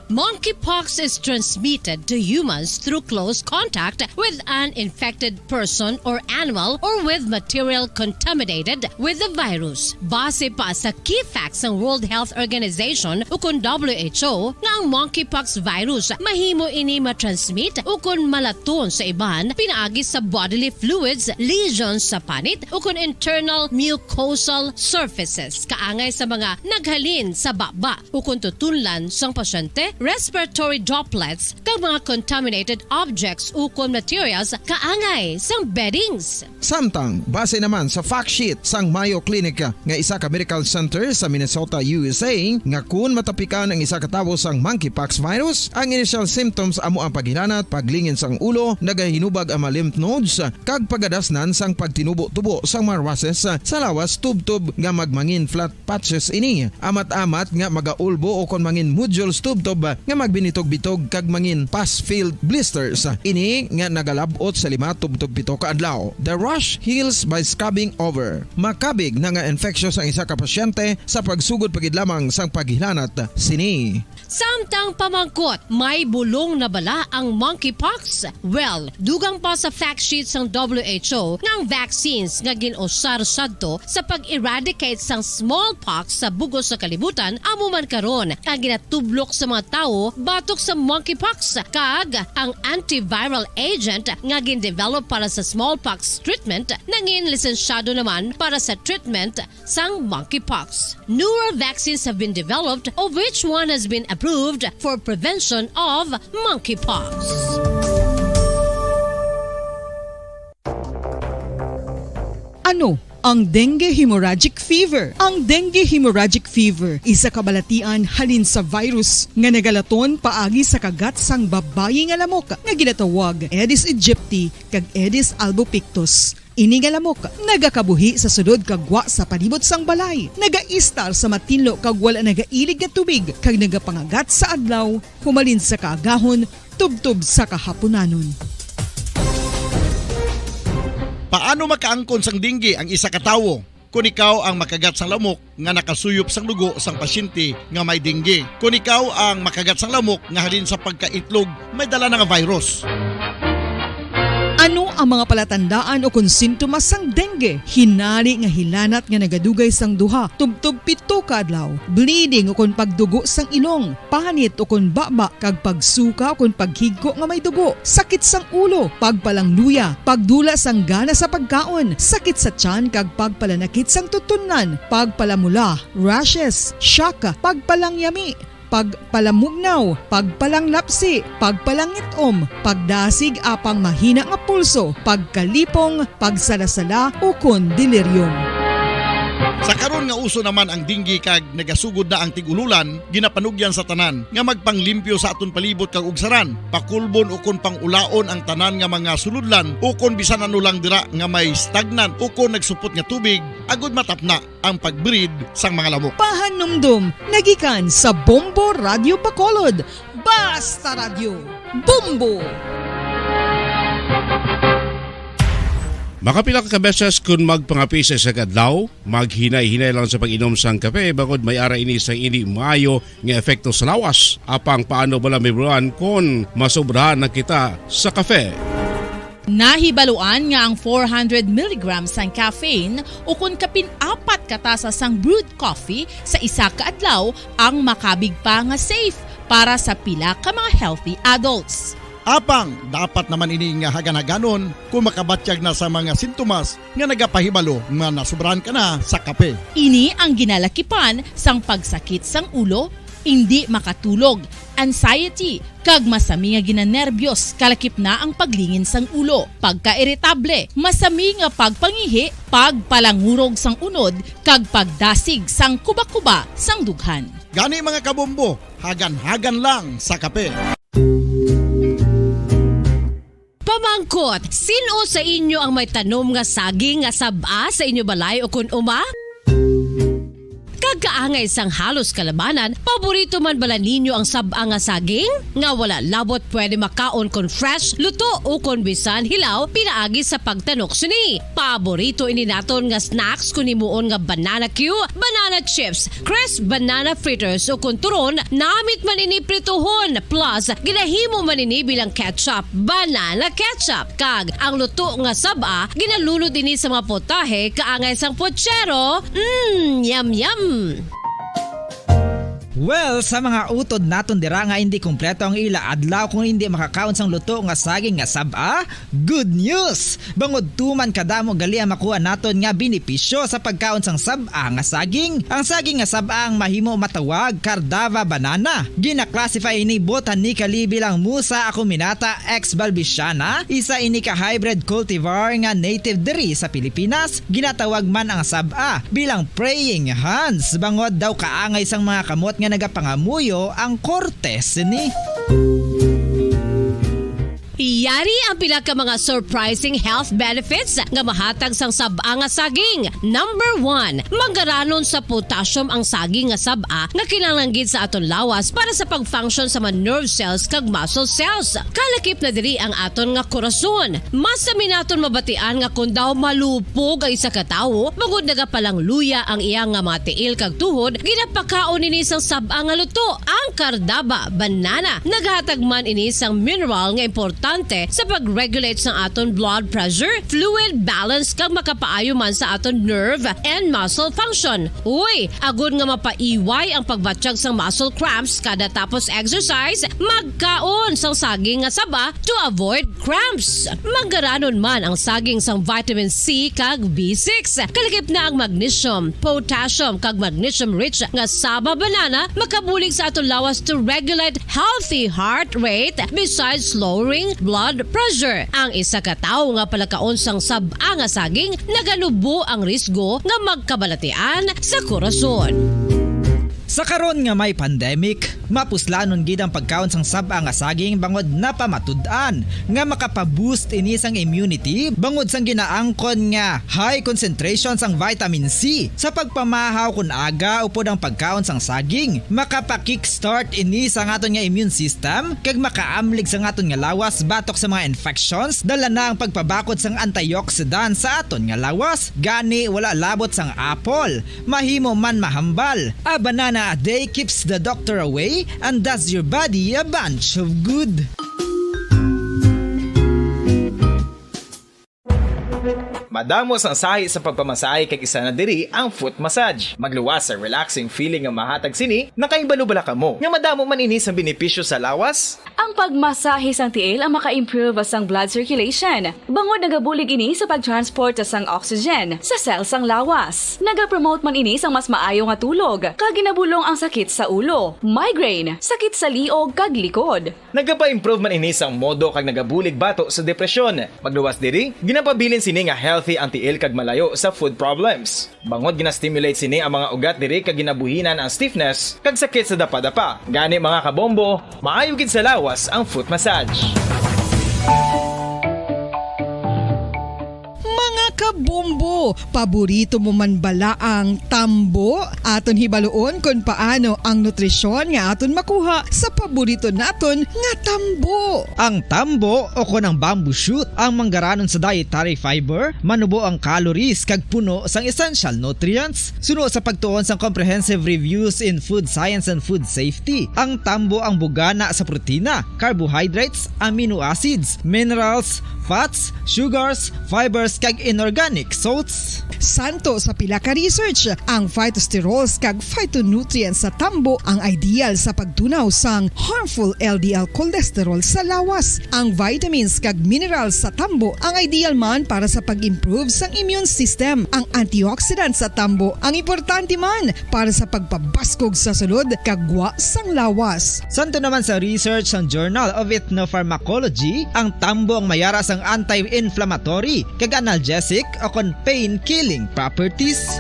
Speaker 1: Monkeypox is transmitted to humans through close contact with an infected person or animal or with material contaminated with the virus. Base pa sa key facts ng World Health Organization ukon WHO nga ang monkeypox virus mahimo ini matransmit ukon malaton sa iban pinaagi sa bodily fluids, lesions sa panit ukon internal mucosal surfaces kaangay sa mga naghalin sa baba ukon tutunlan sang pasyente, respiratory droplets kag mga contaminated objects ukon materials kaangay sang beddings.
Speaker 2: Samtang, base naman sa fact sheet sang Mayo Clinic nga isa ka medical center sa Minnesota, USA, nga kun matapikan ang isa ka tawo sang monkeypox virus, ang initial symptoms amo ang paghilanat, paglingin sang ulo, nagahinubag ang mga lymph nodes, kag pagadasnan sang pagtinubo-tubo sang mga rashes sa lawas tubtob nga magmangin flat patches ini. Amat-amat nga magaulbo o kon mangin nodules tubtob nga magbinitog-bitog kag mangin pus-filled blisters. Ini nga nagalabot sa 5-7 ka adlaw. The rash heals by scabbing over. Makabig na nga infectious ang isa ka pasyente sa pagsugod pagid lamang sang paghilanat sini.
Speaker 1: Samtang pamangkot, may bulong na bala ang monkeypox? Well, dugang pa sa fact sheets ng WHO ng vaccines nga ginusar sadto sa pag-eradicate sang smallpox sa bugos sa kalibutan amuman karon ang ginatublok sa mga tao batok sa monkeypox kag ang antiviral agent nga gin-develop para sa smallpox treatment nangin lisensyado naman para sa treatment sang monkeypox. Newer vaccines have been developed of which one has been approved for prevention of monkeypox.
Speaker 6: Ano ang dengue hemorrhagic fever? Ang dengue hemorrhagic fever isa kabalatian halin sa virus nga nagalaton paagi sa kagat sang babayi nga lamok nga ginatawag Aedes aegypti kag Aedes albopictus. Ini nga lamok nagakabuhi sa sudod kagwa sa palibot sang balay, nagaistar sa matinlo kag wala nagailig nga tubig kag nagapangagat sa adlaw humalin sa kaagahon tubtob sa kahaponanon.
Speaker 4: Paano makaangkon sang dengue ang isa ka tawo? Kung ikaw ang makagat sang lamok nga nakasuyop sang dugo sang pasyente nga may dengue. Kung ikaw ang makagat sang lamok nga halin sa pagkaitlog may dala nga virus.
Speaker 6: Ano ang mga palatandaan o kung sintomas sang dengue? Hinali nga hilanat nga nagadugay sang duha, tubtob 7 ka adlaw, bleeding o kung pagdugo sang ilong, panit o kung baba, kag pagsuka o kung paghigko nga may dugo, sakit sang ulo, pagpalangluya, pagdula sang gana sa pagkaon, sakit sa tiyan kag pagpalanakit sang tutunan, pagpalamula, rashes, shock, pagpalangyami, pagpalamugnaw, pagpalanglapsi, pagpalangitom, pagdasig apang mahina nga pulso, pagkalipong, pagsalasala o kon delirium.
Speaker 4: Sa karon nga uso naman ang dengue kag nagasugod na ang tigululan, ginapanugyan sa tanan nga magpanglimpyo sa aton palibot kag ugsaran, pakulbon o kon pangulaon ang tanan nga mga suludlan o kon bisan ano lang dira nga may stagnant o kon nagsupot nga tubig agud matapna ang pagbreed sang mga lamok.
Speaker 6: Pahanumdum nagikan sa Bombo Radio Bacolod. Basta Radio Bombo!
Speaker 18: Makapila ka beses kung magpangapisa sa kadlaw, maghinay-hinay lang sa pag-inom sang kape bagod may ara ini sang hindi maayo nga epekto sa lawas. Apang paano bala may buruan kung masobrahan na kita sa kape.
Speaker 11: Nahibaluan nga ang 400 mg sang caffeine o kung kapin 4 katasa sang brewed coffee sa isa ka adlaw ang makabig pa nga safe para sa pila ka mga healthy adults.
Speaker 4: Apang dapat naman ini nga hagan-haganon kung makabatyag na sa mga sintomas nga nagapahibalo nga nasubrahan ka na sa kape.
Speaker 11: Ini ang ginalakipan sang pagsakit sang ulo, hindi makatulog, anxiety, kag masami nga ginanerbyos kalakip na ang paglingin sang ulo, pagka-iritable, masami nga pagpangihi, pagpalangurog sang unod, kag pagdasig sang kuba-kuba sang dughan.
Speaker 4: Gani mga kabombo, hagan-hagan lang sa kape.
Speaker 1: Pamangkot, sino sa inyo ang may tanom nga saging nga saba sa inyo balay o kun uma? Kagkaangay sang halos kalabanan, paborito man bala ninyo ang saba nga saging? Nga wala labot pwede makaon kon fresh, luto o kon bisan hilaw, pinaagi sa pagtanok sini. Paborito ini naton nga snacks kun himuon nga banana Q, banana chips, crisp banana fritters o kun turon, namit man ini prituhon, plus ginahimo man ini bilang ketchup, banana ketchup. Kag ang luto nga saba, ginalunod ini sa mga potahe kaangay sang pochero. Yum yum.
Speaker 8: Well, sa mga utod naton dira nga hindi kumpleto ang ila adlaw kung hindi makakaon sang luto nga saging nga saba, good news! Bangod tuman kadamo gali ang makuha naton nga benepisyo sa pagkaon sang saba nga saging. Ang saging nga saba ang mahimo matawag Cardava banana. Gina-classify ini botanically bilang Musa acuminata ex balbisiana, isa ini ka hybrid cultivar nga native diri sa Pilipinas. Ginatawag man ang saba bilang praying hands, bangod daw kaangay sang mga kamot nga nagapangamuyo ang cortes ni.
Speaker 1: Yari ang pila ka mga surprising health benefits nga mahatag sang saba nga saging. Number 1, manggaranon sa potassium ang saging nga saba nga kinahanglan sa aton lawas para sa pag-function sa mga nerve cells kag muscle cells. Kalakip na diri ang aton nga korason. Mas naton mabatian nga kung daw malupog ang isa ka tawo, magud nagapalang luya ang iyang nga mga tiil kag tuhod, ginapakaon ini sang saba nga luto. Ang Cardava banana naghatag man ini sang mineral nga importante sa pag-regulate sa aton blood pressure, fluid balance kag makapaayo man sa aton nerve and muscle function. Uy, agud nga mapaiway ang pagbatsyag sang muscle cramps kada tapos exercise, magkaon sang saging nga saba to avoid cramps. Manggaranon man ang saging sang vitamin C kag B6. Kalakip na ang magnesium, potassium kag magnesium rich nga saba banana makabulig sa aton lawas to regulate healthy heart rate besides lowering blood pressure. Ang isa ka tawo nga palakaon sang saba nga saging naganubo ang risgo nga magkabalatian sa korason.
Speaker 8: Sa karon nga may pandemic, mapuslanon gid ang pagkaon sang saba nga saging bangod napamatud-an nga makapaboost ini sang immunity bangod sang ginaangkon nga high concentration sang vitamin C sa pagpamahaw kun aga upod ang pagkaon sang saging. Makapa-kickstart ini sa aton nga immune system kag makaamlig sa aton nga lawas batok sa mga infections, dala na ang pagpabakod sang antioxidant sa aton nga lawas. Gani wala labot sang apple, mahimo man mahambal. A banana a day keeps the doctor away and does your body a bunch of good.
Speaker 13: Madamos ang sahi sa pagpamasahe kag isa na diri ang foot massage. Magluwas sa relaxing feeling nga mahatag sini, nakaibalo-bala ka mo. Nga madamo man ini sa benepisyo sa lawas.
Speaker 12: Ang pagmasahe sang tiil ang maka-improve sang blood circulation. Bangod nagabulig ini sa pag-transport sang oxygen sa cells sang lawas. Nagapromote man ini sang mas maayo nga tulog, kag ginabulong ang sakit sa ulo, migraine, sakit sa liog kag likod.
Speaker 13: Nagapa-improve man ini sang modo kag nagabulig bato sa depresyon. Magluwas diri, ginapabilin sini nga healthy ang tiil kag malayo sa food problems. Bangod gina-stimulate sini ang mga ugat diri kag ginabuhinan ang stiffness kag sakit sa dapa-dapa. Gani mga kabombo, maayo gid sa lawas ang foot massage.
Speaker 6: Kabombo, paborito mo man bala ang tambo? Aton hibaluon kung paano ang nutrisyon nga aton makuha sa paborito naton nga tambo.
Speaker 8: Ang tambo o kon ang bamboo shoot ang manggaranon sa dietary fiber, manubo ang calories kag puno sang essential nutrients. Suno sa pagtuon sang comprehensive reviews in food science and food safety, ang tambo ang bugana sa protina, carbohydrates, amino acids, minerals, fats, sugars, fibers kag inorganic organic salts.
Speaker 6: Santo sa pila ka research, ang phytosterols kag phytonutrients sa tambo ang ideal sa pagtunaw sang harmful LDL cholesterol sa lawas. Ang vitamins kag minerals sa tambo ang ideal man para sa pag-improve sang immune system. Ang antioxidants sa tambo ang importante man para sa pagpabaskog sa sulod kag gwa sang lawas.
Speaker 8: Santo naman sa research ng Journal of Ethnopharmacology, ang tambo ang mayara sang anti-inflammatory kag analgesic o kon pain-killing properties.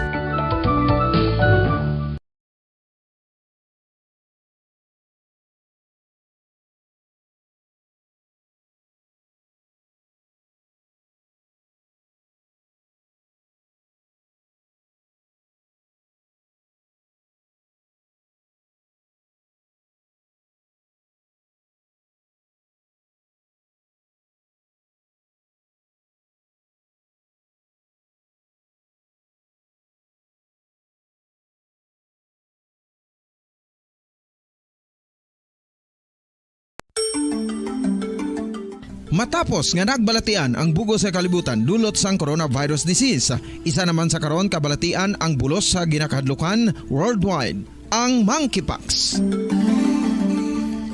Speaker 2: Matapos nga nagbalatian ang bugos sa kalibutan dulot sang coronavirus disease, isa naman sa karon kabalatian ang bulos sa ginakahadlukan worldwide, ang monkeypox.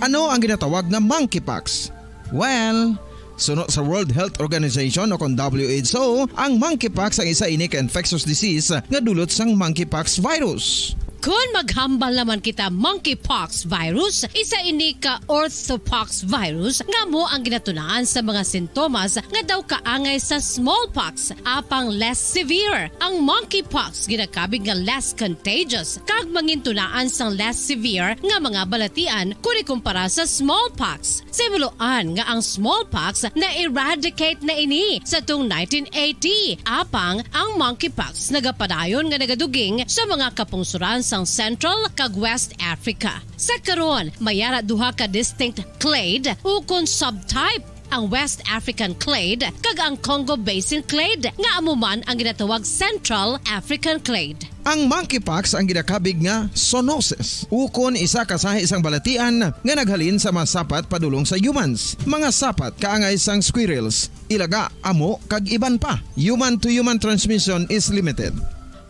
Speaker 2: Ano ang ginatawag na monkeypox? Well, sunod sa World Health Organization o kon WHO, ang monkeypox ang isa ini ka infectious disease nga dulot sang monkeypox virus.
Speaker 1: Kung maghambal naman kita monkeypox virus, isa ini ka orthopox virus nga mo ang ginatunaan sa mga sintomas nga daw kaangay sa smallpox apang less severe. Ang monkeypox ginakabig nga less contagious kag mangintunaan sang less severe nga mga balatian kung ikumpara sa smallpox. Simuloan nga ang smallpox na eradicate na ini sa tung 1980 apang ang monkeypox nagapadayon nga nagaduging sa mga kapungsuran sang Central kag West Africa. Sa karon, mayara duha ka distinct clade ukon subtype, ang West African clade kag ang Congo Basin clade nga amuman ang ginatawag Central African clade.
Speaker 2: Ang monkeypox ang ginakabig nga zoonosis. Ukon isa ka sa isang balatian nga naghalin sa mga sapat padulong sa humans. Mga sapat kaangay sang squirrels, ilaga, amo kag iban pa. Human to human transmission is limited.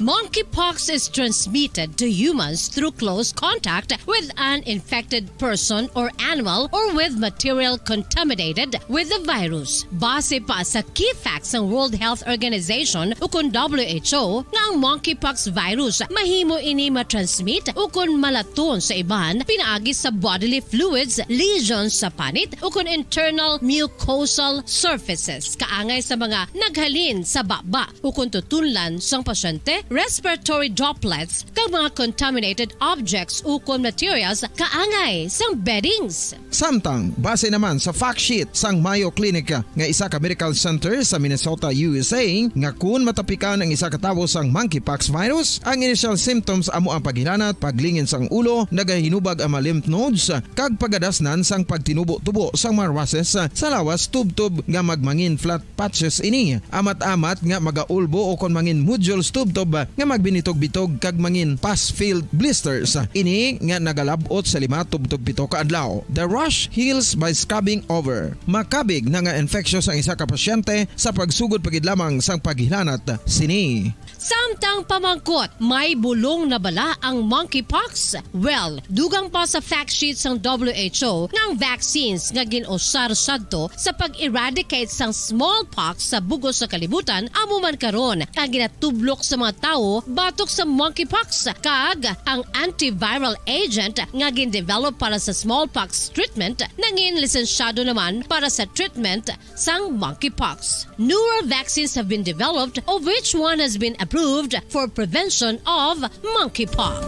Speaker 1: Monkeypox is transmitted to humans through close contact with an infected person or animal or with material contaminated with the virus. Base pa sa key facts ng World Health Organization ukon WHO nga ang monkeypox virus mahimo ini matransmit ukon malaton sa iban pinaagi sa bodily fluids, lesions sa panit ukon internal mucosal surfaces kaangay sa mga naghalin sa baba ukon tutunlan sang pasyente, respiratory droplets kag mga contaminated objects ukon materials kaangay sang beddings.
Speaker 2: Samtang base naman sa fact sheet sang Mayo Clinic nga isa ka medical center sa Minnesota, USA, nga kun matapikan ang isa ka tawo sang monkeypox virus, ang initial symptoms amo ang paghilanat, paglingin sang ulo, nagahinubag ang mga lymph nodes kag pagadasnan sang pagtinubo-tubo sang mga rashes sa lawas tubtob nga magmangin flat patches ini. Amat-amat nga magaulbo o kon mangin nodules tubtob nga magbinitog-bitog kag mangin pus-filled blisters. Ini nga nagalabot sa 5-7 ka adlaw. The rash heals by scabbing over. Makabig na nga infectious ang isa ka pasyente sa pagsugod pagid lamang sang paghilanat sini.
Speaker 1: Samtang pamangkot, may bulong na bala ang monkeypox? Well, dugang pa sa fact sheet sang WHO ng vaccines nga ginusar sadto sa pag-eradicate sang smallpox sa bugos sa kalibutan, amuman karon ang ginatublok sa mga tao batok sa monkeypox kag ang antiviral agent nga gin-develop para sa smallpox treatment nangin lisensyado naman para sa treatment sang monkeypox. Newer vaccines have been developed, of which one has been approved for prevention of monkeypox.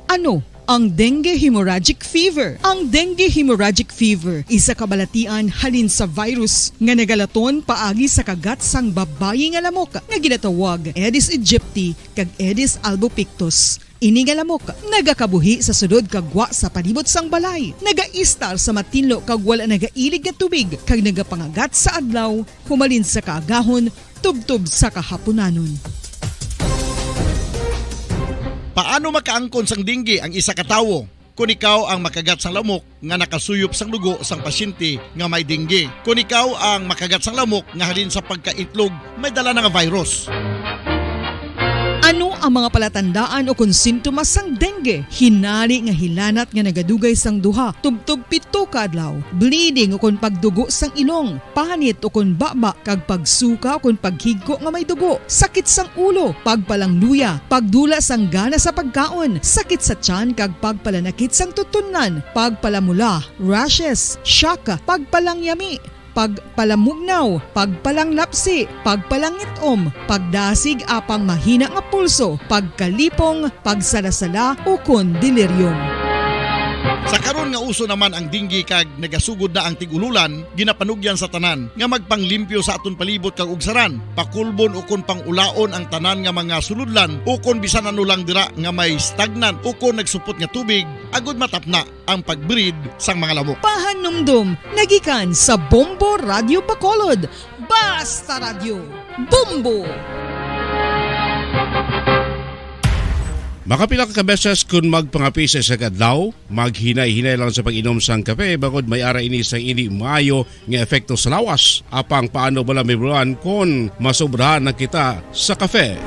Speaker 6: Ano ang dengue hemorrhagic fever? Ang dengue hemorrhagic fever isa kabalatian halin sa virus nga nagalaton paagi sa kagat sang babayi nga lamok nga ginatawag Aedes aegypti kag Aedes albopictus. Ini nga lamok nagakabuhi sa sudod kagwa sa palibot sang balay, nagaistar sa matinlo kag wala nagailig nga tubig kag nagapangagat sa adlaw, humalin sa kaagahon, tubtob sa kahaponanon.
Speaker 4: Paano makaangkon sang dengue ang isa ka tawo? kung ikaw ang makagat sang lamok nga nakasuyop sang dugo sang pasyente nga may dengue. Kung ikaw ang makagat sang lamok nga halin sa pagkaitlog may dala nga virus.
Speaker 6: Ano ang mga palatandaan o kung sintomas sang dengue? Hinali nga hilanat nga nagadugay sang duha, tubtog 7 ka adlaw, bleeding o kung pagdugo sang ilong, panit o kung baba, kag pagsuka o kung paghigko nga may dugo, sakit sang ulo, pagpalangluya, pagdula sang gana sa pagkaon, sakit sa tiyan kag pagpalanakit sang tutunan, pagpalamula, rashes, shock, pagpalangyami, pagpalamugnaw, pagpalanglapsi, pagpalangitom, pagdasig apang mahina nga pulso, pagkalipong, pagsalasala o kun delirium.
Speaker 4: Sa karon nga uso naman ang dengue kag nagasugod na ang tigululan, ginapanugyan sa tanan nga magpanglimpyo sa aton palibot kag ugsaran, pakulbon o kon pangulaon ang tanan nga mga suludlan o kon bisan ano lang dira nga may stagnant o kon nagsupot nga tubig, agud matapna ang pagbreed sang mga lamok.
Speaker 6: Pahanumdum, nagikan sa Bombo Radio Bacolod. Basta Radio, Bombo!
Speaker 18: Makapila ka beses kung magpangapi sa isang adlaw, maghinay-hinay lang sa pag-inom sang kape bagod may ara ini sang hindi maayo nga epekto sa lawas. Apang paano bala may buruan kung masobrahan na kita sa kape.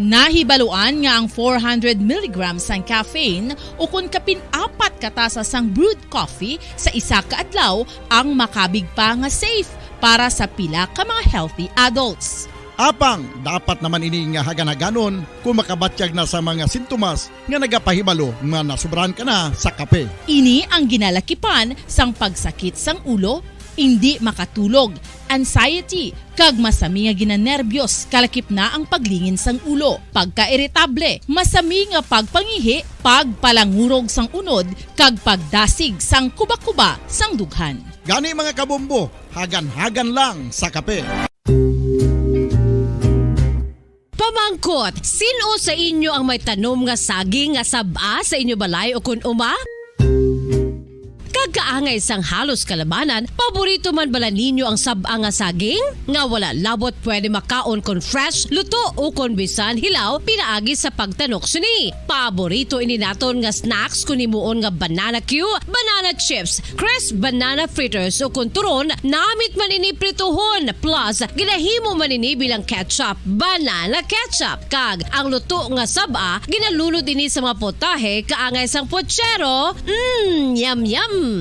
Speaker 11: Nahibaluan nga ang 400 mg sang caffeine o kung kapin-4 katasa sang brewed coffee sa isa ka adlaw ang makabig pa nga safe para sa pila ka mga healthy adults.
Speaker 4: Apang dapat naman ini nga haganaganon kung makabatyag na sa mga sintomas nga nagapahibalo nga nasubrahan ka na sa kape.
Speaker 11: Ini ang ginalakipan sang pagsakit sang ulo, hindi makatulog, anxiety, kag masami nga ginanerbiyos kalakip na ang paglingin sang ulo, pagka-iritable, masami nga pagpangihi, pagpalangurog sang unod, kag pagdasig sang kuba-kuba sang dughan.
Speaker 4: Gani mga kabombo, hagan-hagan lang sa kape.
Speaker 1: Pamangkot, sino sa inyo ang may tanom nga saging nga saba sa inyo balay o kun uma? Kagkaangay sang halos kalabanan, paborito man bala ninyo ang saba nga saging? Nga wala labot pwede makaon kon fresh, luto o kon bisan hilaw, pinaagi sa pagtanok suni. Paborito ini naton nga snacks kun himuon nga banana Q, banana chips, crisp banana fritters o kun turon, namit man ini prituhon, plus ginahimo man ini bilang ketchup, banana ketchup. Kag ang luto nga saba, ginalulod ini sa mga potahe, kaangay sang pochero. Yum yum!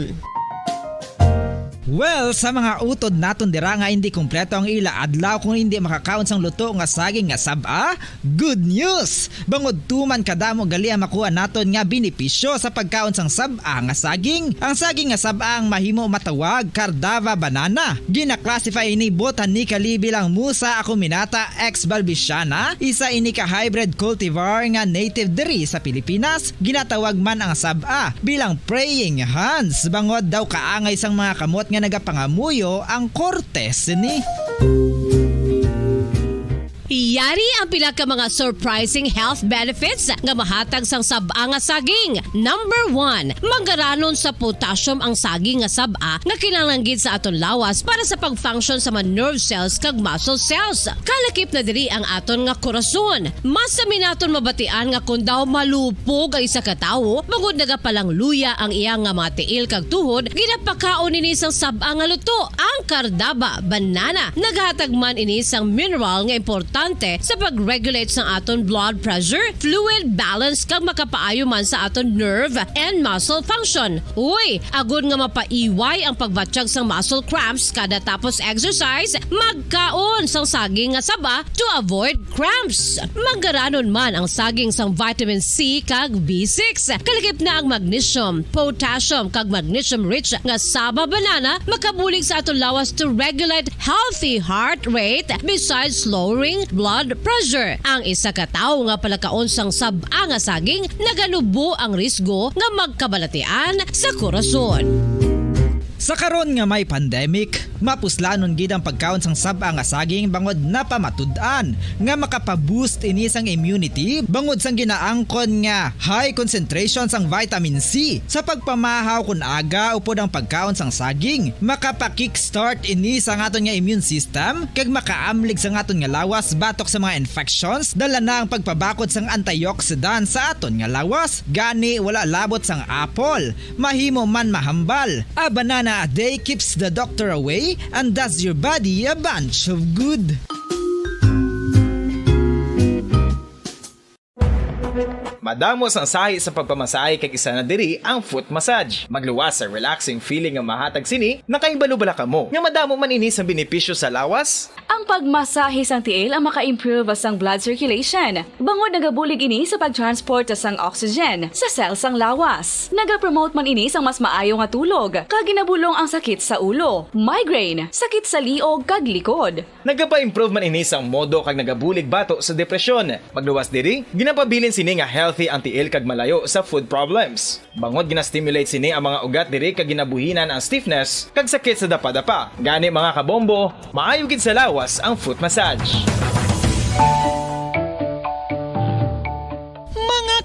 Speaker 8: Well, sa mga utod naton dira nga hindi kumpleto ang ila adlaw kung hindi makakaon sang luto nga saging nga saba, good news! Bangod tuman kadamo gali ang makuha naton nga benepisyo sa pagkaon sang saba nga saging. Ang saging nga saba ang mahimo matawag Cardava banana. Gina-classify ini botanically bilang Musa acuminata ex balbisiana, isa ini ka hybrid cultivar nga native diri sa Pilipinas. Ginatawag man ang saba bilang praying hands, bangod daw kaangay sang mga kamot nga nagapangamuyo ang kortes ni.
Speaker 1: Yari ang pila ka mga surprising health benefits nga mahatag sang saba nga saging. Number 1, manggaranon sa potassium ang saging nga saba nga kinahanglan sa aton lawas para sa pag-function sa mga nerve cells kag muscle cells. Kalakip na diri ang aton nga korason. Mas sa minaton mabatian nga kun daw malupog ang isa ka tawo, bangod nagapalang luya ang iyang nga mga tiil kag tuhod, ginapakaon ini sang saba nga luto, ang Cardava banana. Naghatag man ini sang mineral nga importante sa pag-regulate sa aton blood pressure, fluid balance kag makapaayo man sa aton nerve and muscle function. Uy, agud nga mapaiway ang pagbatsyag sang muscle cramps kada tapos exercise, magkaon sang saging nga saba to avoid cramps. Manggaranon man ang saging sang vitamin C kag B6. Kalakip na ang magnesium, potassium kag magnesium rich nga saba banana makabulig sa aton lawas to regulate healthy heart rate besides lowering blood pressure. Ang isa ka tawo nga palakaon sang saba nga saging nagalubo ang risgo nga magkabalatian sa korason.
Speaker 8: Sa karon nga may pandemic, Mapuslanon gid ang pagkaon sang saba nga saging bangod napamatud-an nga makapaboost ini sang immunity bangod sang ginaangkon nga high concentration sang vitamin C sa pagpamahaw kun aga upod ang pagkaon sang saging makapa-kickstart ini sa aton nga immune system kag makaamlig sa aton nga lawas batok sa mga infections dala na ang pagpabakod sang antioxidant sa aton nga lawas gani wala labot sang apple mahimo man mahambal a banana a day keeps the doctor away and does your body a bunch of good.
Speaker 13: Madamos ang sahi sa pagpamasahe kag isa na diri ang foot massage. Magluwas sa relaxing feeling nga mahatag sini, nakaibalo-bala ka mo. Nga madamo man ini sa benepisyo sa lawas.
Speaker 12: Ang pagmasahe sang tiil ang maka-improve sang blood circulation. Bangod nagabulig ini sa pagtransport sang oxygen sa cells sang lawas. Nagapromote man ini sang mas maayo nga tulog, kag ginabulong ang sakit sa ulo, migraine, sakit sa liog kag likod.
Speaker 13: Nagapa-improve man ini sang modo kag nagabulig bato sa depresyon. Magluwas diri, ginapabilin sini nga healthy ang tiil kag malayo sa food problems. Bangod gina-stimulate sini ang mga ugat diri kag ginabuhinan ang stiffness kag sakit sa dapa-dapa. Gani mga kabombo, maayo gid sa lawas ang foot massage.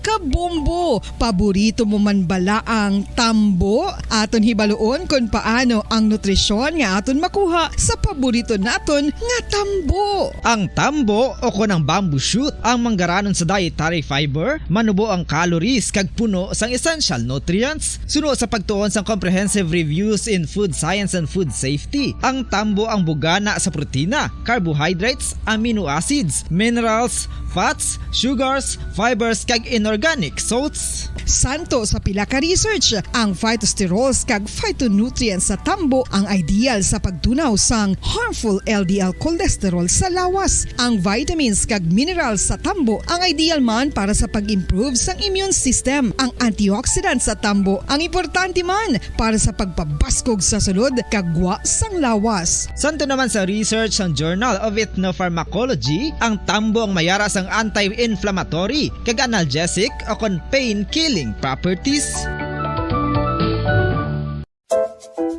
Speaker 6: Kabombo, paborito mo man bala ang tambo? Aton hibaloon kung paano ang nutrisyon nga aton makuha sa paborito naton nga tambo.
Speaker 8: Ang tambo o kon ang bamboo shoot ang manggaranon sa dietary fiber, manubo ang calories kag puno sang essential nutrients. Suno sa pagtuon sang comprehensive reviews in food science and food safety. Ang tambo ang bugana sa protina, carbohydrates, amino acids, minerals, fats, sugars, fibers kag inorganic salts.
Speaker 6: Santo sa pila ka research, ang phytosterols kag phytonutrients sa tambo ang ideal sa pagtunaw sang harmful LDL cholesterol sa lawas. Ang vitamins kag minerals sa tambo ang ideal man para sa pag-improve sang immune system. Ang antioxidants sa tambo ang importante man para sa pagpabaskog sa sulod kag gwa sang lawas.
Speaker 8: Santo naman sa research ng Journal of Ethnopharmacology, ang tambo ang mayara sang anti-inflammatory kag analgesic o kon pain-killing properties.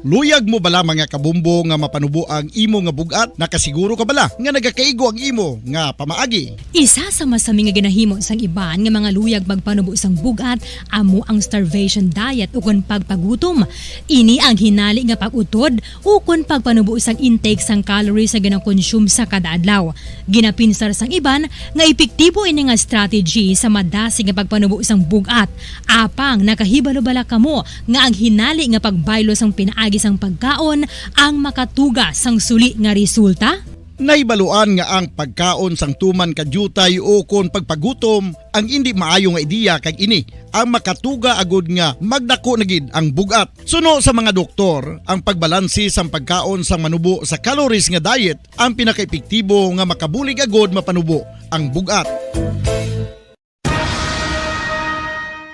Speaker 4: Luyag mo bala mga kabumbo nga mapanubo ang imo nga bugat? Nakasiguro ka bala nga nagakaigo ang imo nga pamaagi?
Speaker 5: Isa sa masami nga ginahimo sang iban nga mga luyag magpanubo sang bugat amo ang starvation diet ukon pagpagutom. Ini ang hinali nga pag-utod ukon pagpanubo sang intake sang calories sa gina-consume sa kada adlaw. Ginapinsar sang iban nga epektibo ini nga strategy sa madasig nga pagpanubo sang bugat. Apang nakahibalo-bala kamo nga ang hinali nga pagbaylo sang pinaagi sang pagkaon ang makatuga sang suli nga resulta?
Speaker 4: Naibaluan nga ang pagkaon sang tuman kadyutay o kon pagpagutom ang hindi maayo nga ideya kag ini ang makatuga agud nga magdako na gid ang bugat. Suno sa mga doktor, ang pagbalansi sang pagkaon sang manubo sa calories nga diet ang pinakaepektibo nga makabulig agud mapanubo ang bugat.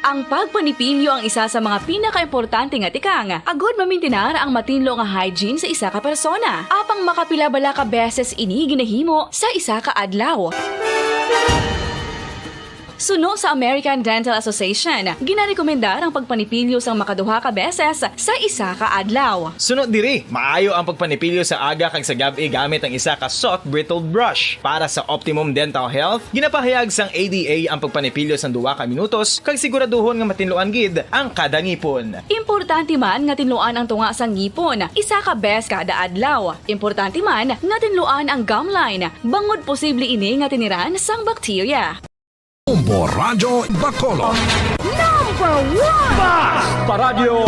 Speaker 12: Ang pagpanipilyo ang isa sa mga pinaka-importante nga tikang. Agod mamintinar ang matinlo nga hygiene sa isa ka persona. Apang makapilabala ka beses ini ginahimo sa isa ka adlaw. Suno sa American Dental Association, ginarekomendar ang pagpanipilyo sang makaduha ka beses sa isa ka adlaw.
Speaker 13: Sunod diri, maayo ang pagpanipilyo sa aga kag sa gabi gamit ang isa ka soft brittled brush. Para sa optimum dental health, ginapahayag sang ADA ang pagpanipilyo sang 2 ka minutos kag siguraduhon nga matinluan gid ang kada ngipon.
Speaker 12: Importante man nga tinluan ang tunga sang ngipon, isa ka bes kada adlaw. Importante man nga tinluan ang gum line, bangod posible ini nga tiniran sang bakterya.
Speaker 3: Bombo Radyo Bacolod.
Speaker 12: Number 1!
Speaker 3: Basta Radyo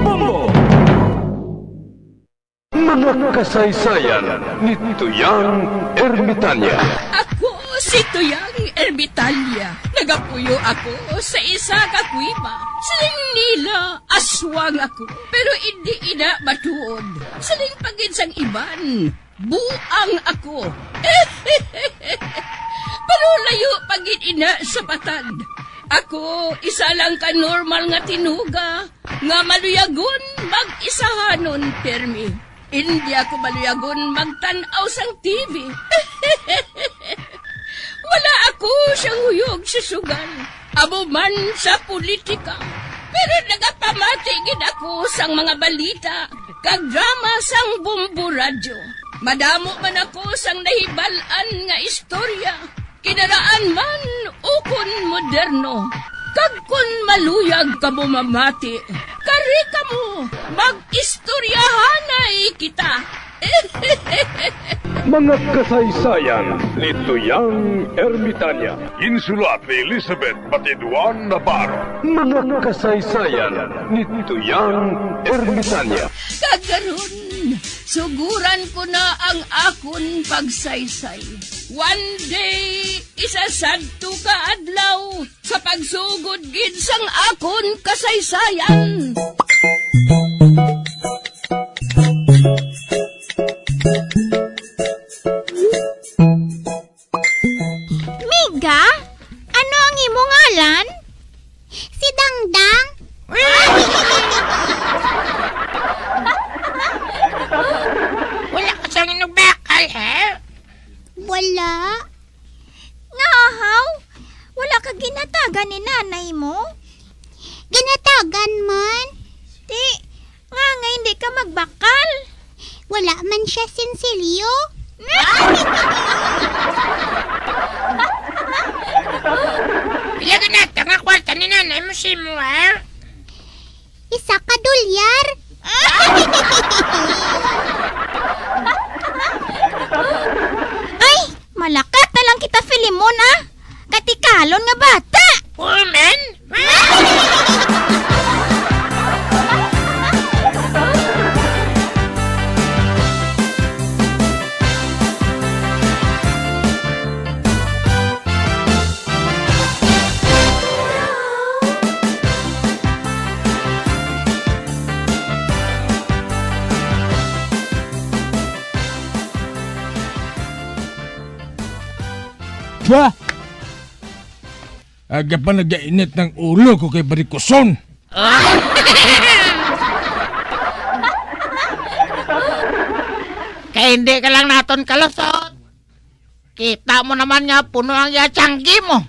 Speaker 3: Bombo! Mga kasaysayan ni Tuyang Ermitanya.
Speaker 22: Ako si Tuyang Ermitanya. Nagapuyo ako sa isa ka kuiba. Siling nila, aswang ako. Pero hindi ina matuod. Siling pagin sang iban. Buang ako. Pero layo pagin ina sa batad. Ako, isa lang ka normal nga tinuga. Nga maluyagon mag-isahanon, permi. Hindi ako maluyagon magtanaw sang TV. Wala ako siyang huyog sa sugal. Abo man sa politika. Pero nagapamati gid ako sang mga balita kag drama sang Bumbo Radyo. Madamo man ako sang nahibalan nga istorya. Kinaraan man ukon moderno. Kag kun maluyag ka mo mamati, kari ka mo, mag-istoryahanay kita.
Speaker 3: Mga kasaysayan ni Tuyang Ermitanya. Insulat ni Elizabeth Batiduan Navarro. Mga kasaysayan ni Tuyang Ermitanya.
Speaker 22: Kagaron, suguran ko na ang akon pagsaysay. One day, isasadto ka adlaw sa pagsugod gid sang akon kasaysayan.
Speaker 14: Miga, ano ang imong ngalan? Si Dangdang.
Speaker 22: Wala ka sang inugbakal, he?
Speaker 14: Wala. Ngahaw, wala ka ginatagan ni nanay mo? Ginatagan man? Di, nga hindi ka magbakal. Wala man siya sinsilyo.
Speaker 22: Pila ganata nga kwarta ni nanay mo si mo, ha?
Speaker 14: Isa ka dolyar. Ay, malakat na lang kita, Filimon, ah. Katikalon nga bata.
Speaker 22: Woman?
Speaker 15: Ba? Aga pa nag-init ng ulo ko kay Barikuson.
Speaker 22: Kaya hindi ka lang naton kalusot. Kita mo naman nga puno ang yatsanggi mo.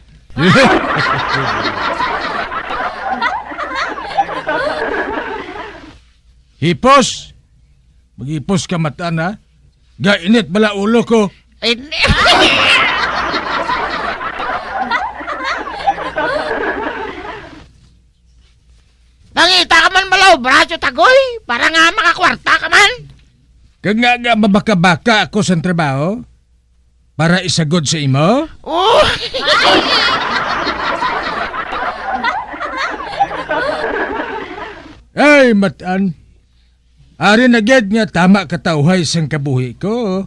Speaker 15: Hipos! Mag-hipos ka mataan, ha? Ga-init bala ulo ko.
Speaker 22: Hindi. Nangita ka man malaw, braso tagoy, para nga makakwarta ka man.
Speaker 15: Kag nga mabaka-baka ako sa trabaho para isagod sa imo?
Speaker 22: Oh!
Speaker 15: Ay, matan. Ari na gyud nga tama katawhay sang kabuhi ko.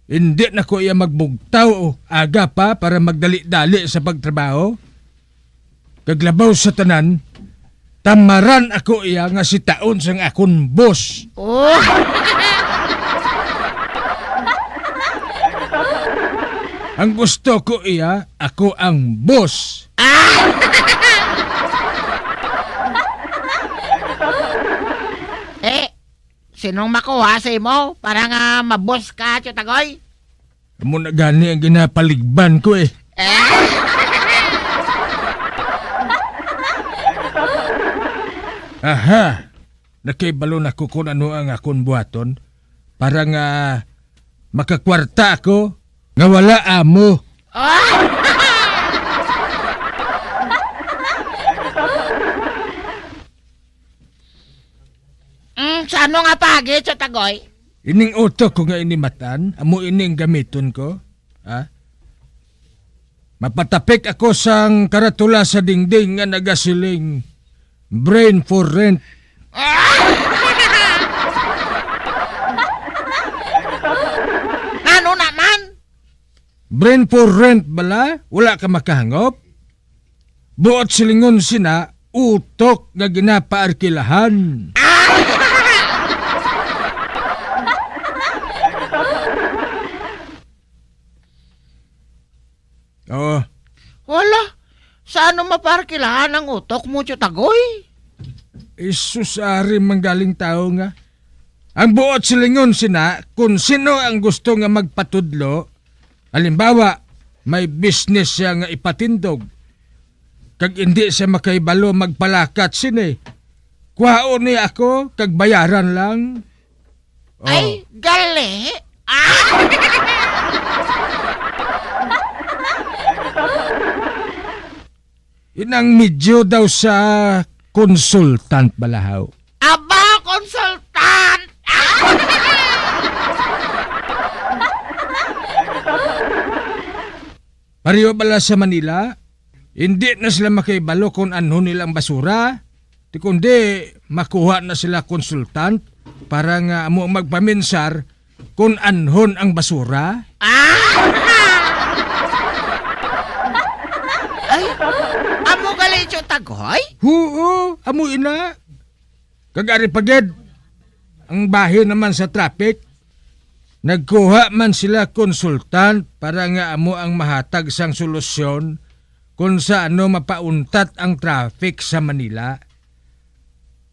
Speaker 15: Hindi na ko iya magbugtaw o aga pa para magdali-dali sa pagtrabaho. Kaglabaw sa tanan, tamaran ako iya nga si taon sang akon boss.
Speaker 22: Oh!
Speaker 15: Ang gusto ko iya, ako ang boss.
Speaker 22: Sinong makuha sa imo para nga mabos ka, Chutagoy?
Speaker 15: Amo na gani ang ginapaligban ko eh. Aha, nakibalon ako kung ano ang akong buhaton para nga makakwarta ako nga wala amo.
Speaker 22: Sa ano nga pagi, Chutagoy?
Speaker 15: Ining utok ko nga inimatan, amo ining gamiton ko. Ha? Mapatapik ako sang karatula sa dingding nga nagasiling brain for rent.
Speaker 22: Ano naman?
Speaker 15: Brain for rent bala? Wala ka makahangop? Buot silingon sina, utok nga ginapaarkilahan. Oh.
Speaker 22: Wala. Sa ano maparkilahan ang utok mo, Chutagoy?
Speaker 15: Isus, ari manggaling tao nga. Ang buot silingon sina, kung sino ang gusto nga magpatudlo, halimbawa, may business siya nga ipatindog. Kag hindi siya makaibalo magpalakat sini. Kuhaon niya ako, kag bayaran lang. Oh.
Speaker 9: Ay, gali!
Speaker 15: Inang medyo daw sa consultant balahaw.
Speaker 9: Aba, konsultant!
Speaker 15: Pariyo bala sa Manila, hindi na sila makaibalo kung ano nilang basura. Di kundi makuha na sila konsultant para nga mo magpaminsar kung anhon ang basura.
Speaker 9: Ay, amo gali Tio Tagoy?
Speaker 15: Oo, amo ina. Kagari paged, ang bahin naman sa traffic. Nagkuha man sila konsultant para nga amo ang mahatag sang solusyon kung saano mapauntat ang traffic sa Manila.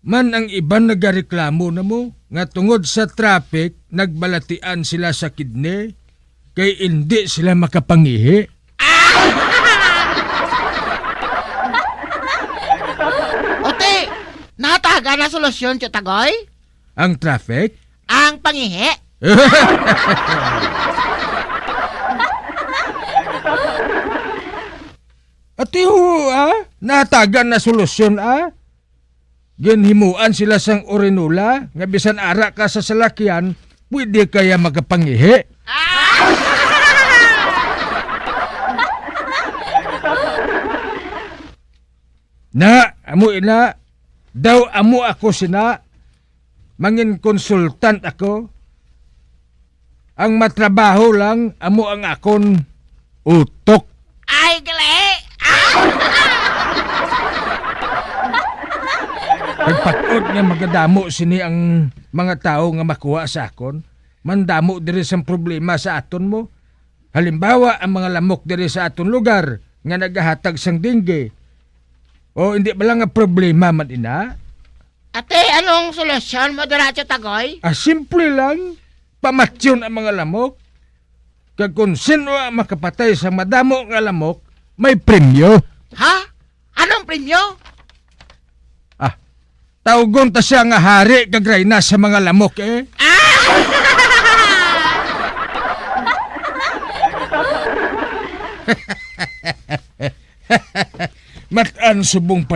Speaker 15: Man ang iban nagareklamo na mo nga tungod sa traffic nagbalatian sila sa kidney kay hindi sila makapangihi.
Speaker 9: Ote, nahataga na solusyon Tio Tagoy?
Speaker 15: Ang traffic?
Speaker 9: Ang pangihi?
Speaker 15: Ati ho, natagan na solusyon, Ginhimuan sila sang urinula, nga bisan ara ka sa salakyan, pwede kaya magapangihi. Na, amo ina, daw amo ako sina, mangin konsultant ako. Ang matrabaho lang, amo ang akon utok.
Speaker 9: Ay, gali!
Speaker 15: Pagpatod nga magadamo sini ang mga tao nga makuha sa akon, mandamo diri sa problema sa aton mo. Halimbawa, ang mga lamok diri sa aton lugar nga nagahatag sang dingge. O hindi ba lang nga problema man ina?
Speaker 9: Ate, anong solusyon mo Tio Tagoy?
Speaker 15: Simple lang. Pamatsyon ang mga lamok. Kag kung sino ang makapatay sa madamo nga lamok, may premyo.
Speaker 9: Ha? Anong premyo?
Speaker 15: Tawgon ta siya nga hari kag reyna sa mga lamok Matan subong pa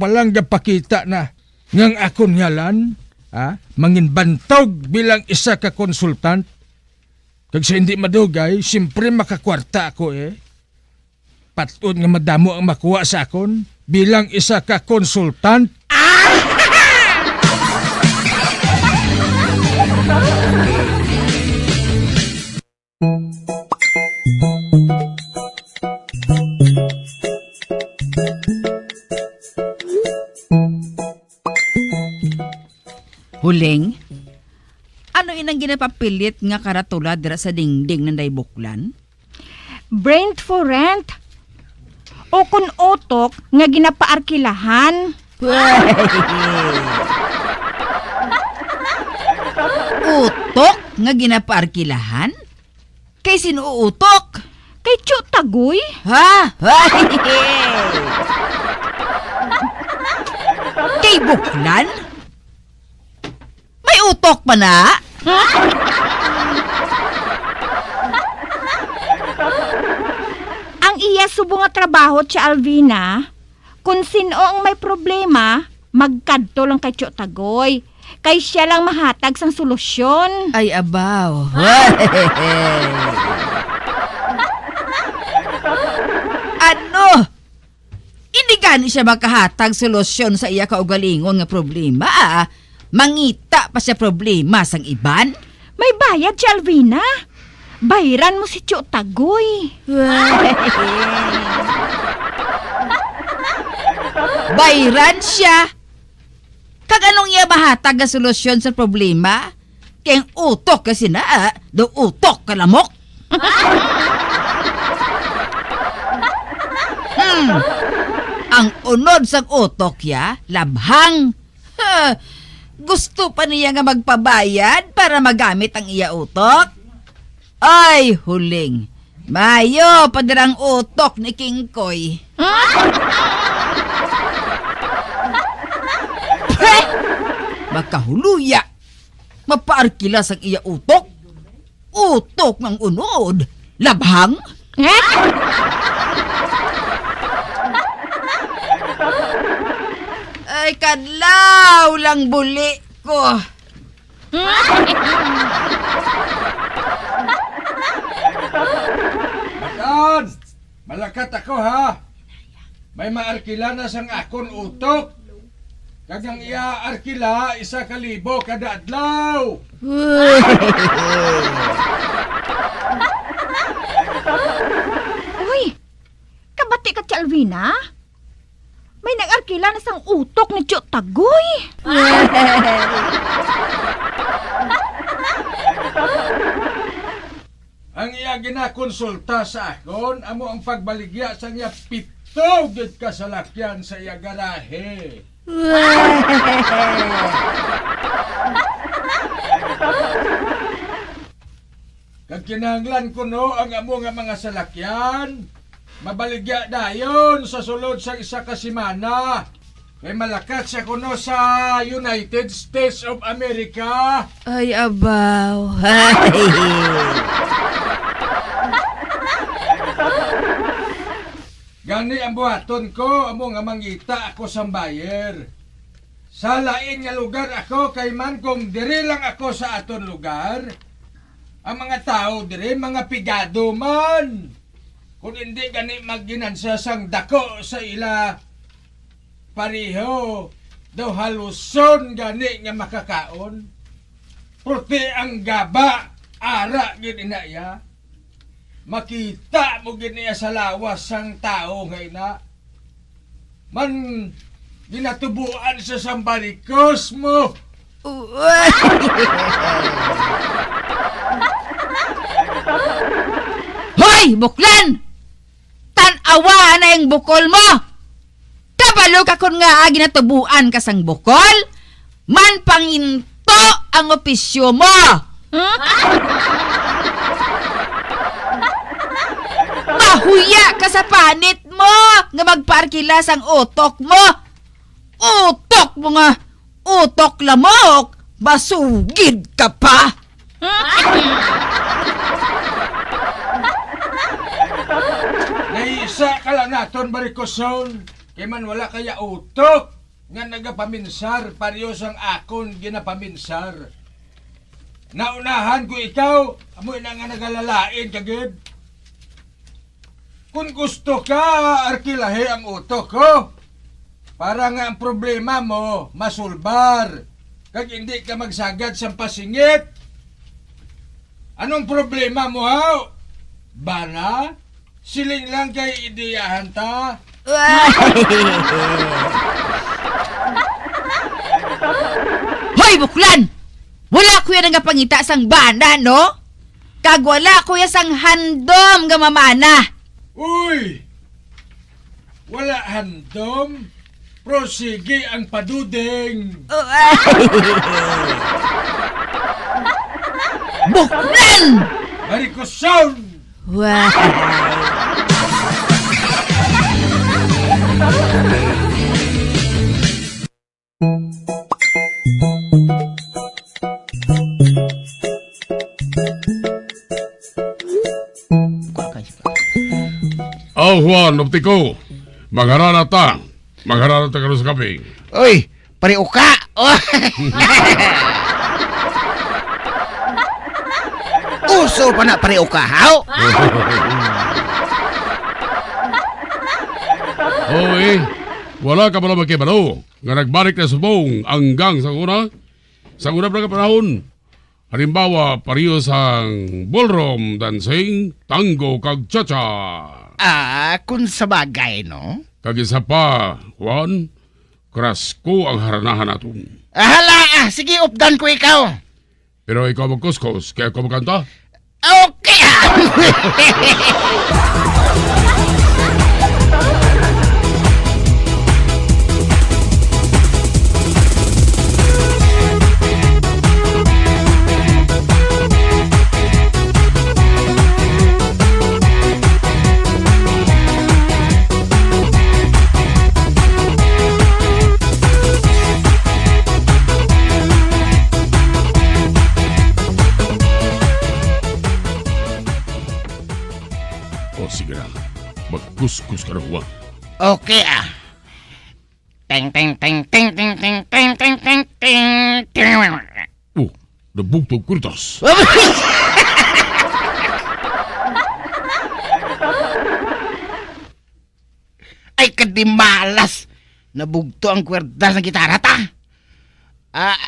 Speaker 15: lang gapakita na ngang akon ngalan, mangin bantog bilang isa ka konsultant. Kag sa hindi madugay, siyempre makakwarta ako Patod nga madamo ang makuha sa akon bilang isa ka konsultant.
Speaker 16: Huling, ano inang ginapapilit nga karatula dira sa dingding ng daybuklan?
Speaker 14: Brain for rent. O kun utok nga ginapaarkilahan.
Speaker 16: Utok nga ginapaarkilahan? Kay sino utok?
Speaker 14: Kay Tio Tagoy.
Speaker 16: Kay buklan? May utok pa na?
Speaker 14: Ang iya subo nga trabaho ti Alvina, kung sino ang may problema, magkadto lang kay Tio Tagoy. Kay siya lang mahatag sang solusyon.
Speaker 16: Ay abaw. Ano? Hindi gani siya makahatag solusyon sa iya kaugalingon nga problema. Mangita pa siya problema sang iban.
Speaker 14: May bayad si Alvina. Bayaran mo si Tio Tagoy.
Speaker 16: Bayran siya. Kag anong iya mahatag nga solusyon sa problema? Kaya utok kasi na, do utok kalamok. Ang unod sa utok ya, labhang. Gusto pa niya nga magpabayad para magamit ang iya utok? Ay, huling. Mayo, padarang utok ni King Koy. Makahuluya. Mapaarkila sang iya utok. Utok ng unod. Labhang? Ay, kadlaw lang buli ko.
Speaker 15: Maton! Malakat ako ha! May maarkila na sang akon utok. Kagang iya arkila, 1,000 kada adlaw.
Speaker 10: Uy, kabati ka si Alvina? May nag-arkila na sang utok ni Tio Tagoy.
Speaker 15: Ang iya ginakonsulta sa akon, amo ang pagbaligya sa iya 7 gid kasalakyan sa iya garahe. Kag kinahanglan ko no ang amo nga mga salakyan, mabaligya dayon sa sulod sa 1 ka semana. Kay malakat siya kuno sa United States of America.
Speaker 16: Ay, abaw.
Speaker 15: Gani ang buhaton ko, amo nga mangita ako sa bayer. Sa lain nga lugar ako, kay man kung diri lang ako sa aton lugar, ang mga tao diri, mga pigado man. Kung hindi gani magginansa sang dako sa ila, pareho, daw haluson gani nga makakaon. Puti ang gaba, ara gini na ya. Makita mo giniya sa lawas sang tao ngay na. Man, ginatubuan sa sambarikos mo.
Speaker 16: Hoy, buklan! Tan-awa na yung bukol mo! Kabalo ka kun nga ginatubuan ka sang bukol? Man panginto ang opisyo mo! Mahuya ka sa panit mo nga magparkila sang utok mo! Utok mo nga! Utok lamok! Basugid ka pa!
Speaker 15: Naisa ka lang naton barikoson, kay man wala kaya utok nga nagapaminsar, parehas ang akon ginapaminsar. Naunahan ko ikaw, amoy na nga nagalalain kagid. Kung gusto ka, arkilahe ang utok ko. Para nga ang problema mo, masulbar. Kag hindi ka magsagad sa pasingit. Anong problema mo, ha? Bana? Siling lang kay ideyahan ta?
Speaker 16: Hoy, buklan! Wala kuya nga pangita sang banda, no? Kag wala kuya sang handom nga mamana.
Speaker 15: Uy! Wala handom? Prosige ang padudeng.
Speaker 16: Buklan!
Speaker 15: Barikoson!
Speaker 16: Wow!
Speaker 18: Oh, Juan, optiko. Magharana ta. Magharana ta karon sa kape.
Speaker 9: Uy, pariuka. Oh. Uso pa na pariuka, haw?
Speaker 18: Oy, wala ka pala magkibalo. Nga nagbalik na subong hanggang sa una. Sa una pa panahon. Halimbawa, pariyo sang ballroom dancing, tango kag cha-cha.
Speaker 9: Kung sa bagay, no?
Speaker 18: Kag isa pa, Juan, crush ko ang haranahan natin.
Speaker 9: Hala, sige, updan ko ikaw.
Speaker 18: Pero ikaw magkuskos, kaya ikaw magkanta?
Speaker 9: Okay.
Speaker 18: kuskus ka raw.
Speaker 9: Okay ah. Teng teng teng teng teng teng teng teng teng teng teng.
Speaker 18: Oh, nabugtog kurtas.
Speaker 9: Ay kadimalas. Nabugto ang kwerdas ng gitara ta.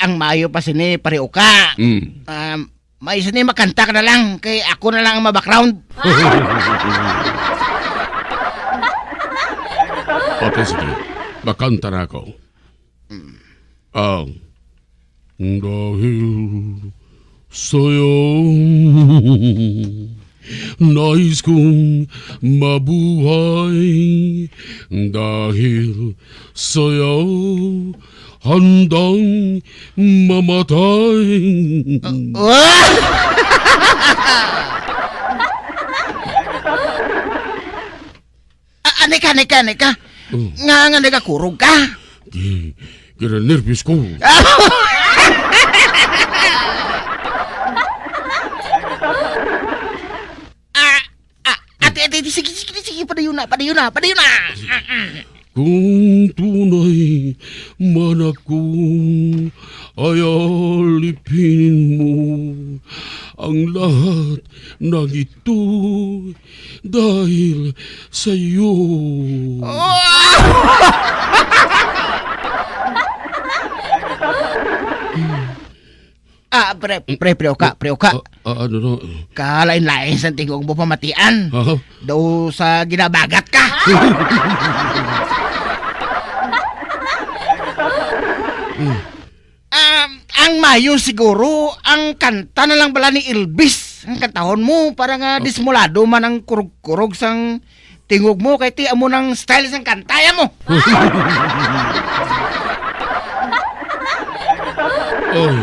Speaker 9: Ang mayo pa sini pareho ka. May sini makanta ka na lang kay ako na lang ang ma-background.
Speaker 18: Okay, sige. Makanta na ako. Dahil sa'yo nais kong mabuhay. Dahil sa'yo handang mamatay.
Speaker 9: Anika. Nga nagakurog ka.
Speaker 18: Kira nervous ko.
Speaker 9: Ate, sige, padayon na.
Speaker 18: Kung tunay man ako, ay alipin mo ang lahat ng ito dahil sa'yo.
Speaker 9: Pre, ka.
Speaker 18: Ano na?
Speaker 9: Kalain-lain sa tingog mo pamatian. Daw sa ginabagat ka. Ang mayo siguro, ang kanta na lang bala ni Elvis. Ang kantahon mo, para nga dismulado man ang kurog-kurog sang tingog mo, kay ti amo ng style sang kantaya mo.
Speaker 18: Ay,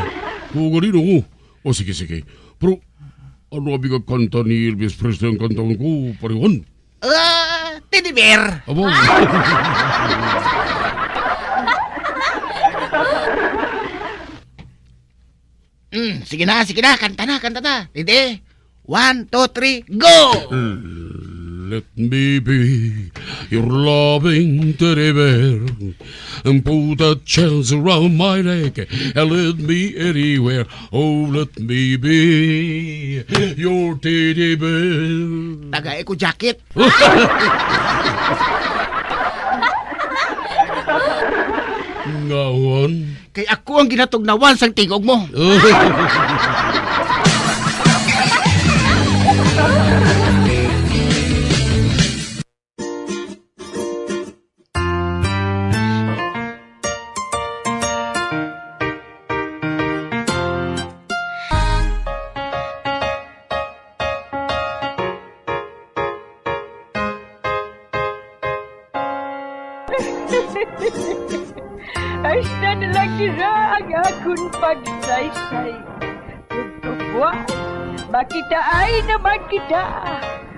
Speaker 18: kugarino ko. O sige. Pero, ano abig ang kanta ni Elvis Presley ang kantahon ko, parehon?
Speaker 9: Teddy Bear.
Speaker 18: Abo.
Speaker 9: Sige na, kanta na. Hindi. 1, 2, 3, go!
Speaker 18: Let me be your loving teddy bear and put a chance around my neck and let me anywhere. Oh, let me be your teddy bear.
Speaker 9: Tagay ko jacket.
Speaker 18: Ngawan.
Speaker 9: Kay ako ang ginatugnawan sang tingog mo.
Speaker 22: Hasta na lang nila ang akong pagsaysay. Pagkabuas, makitaan naman kita.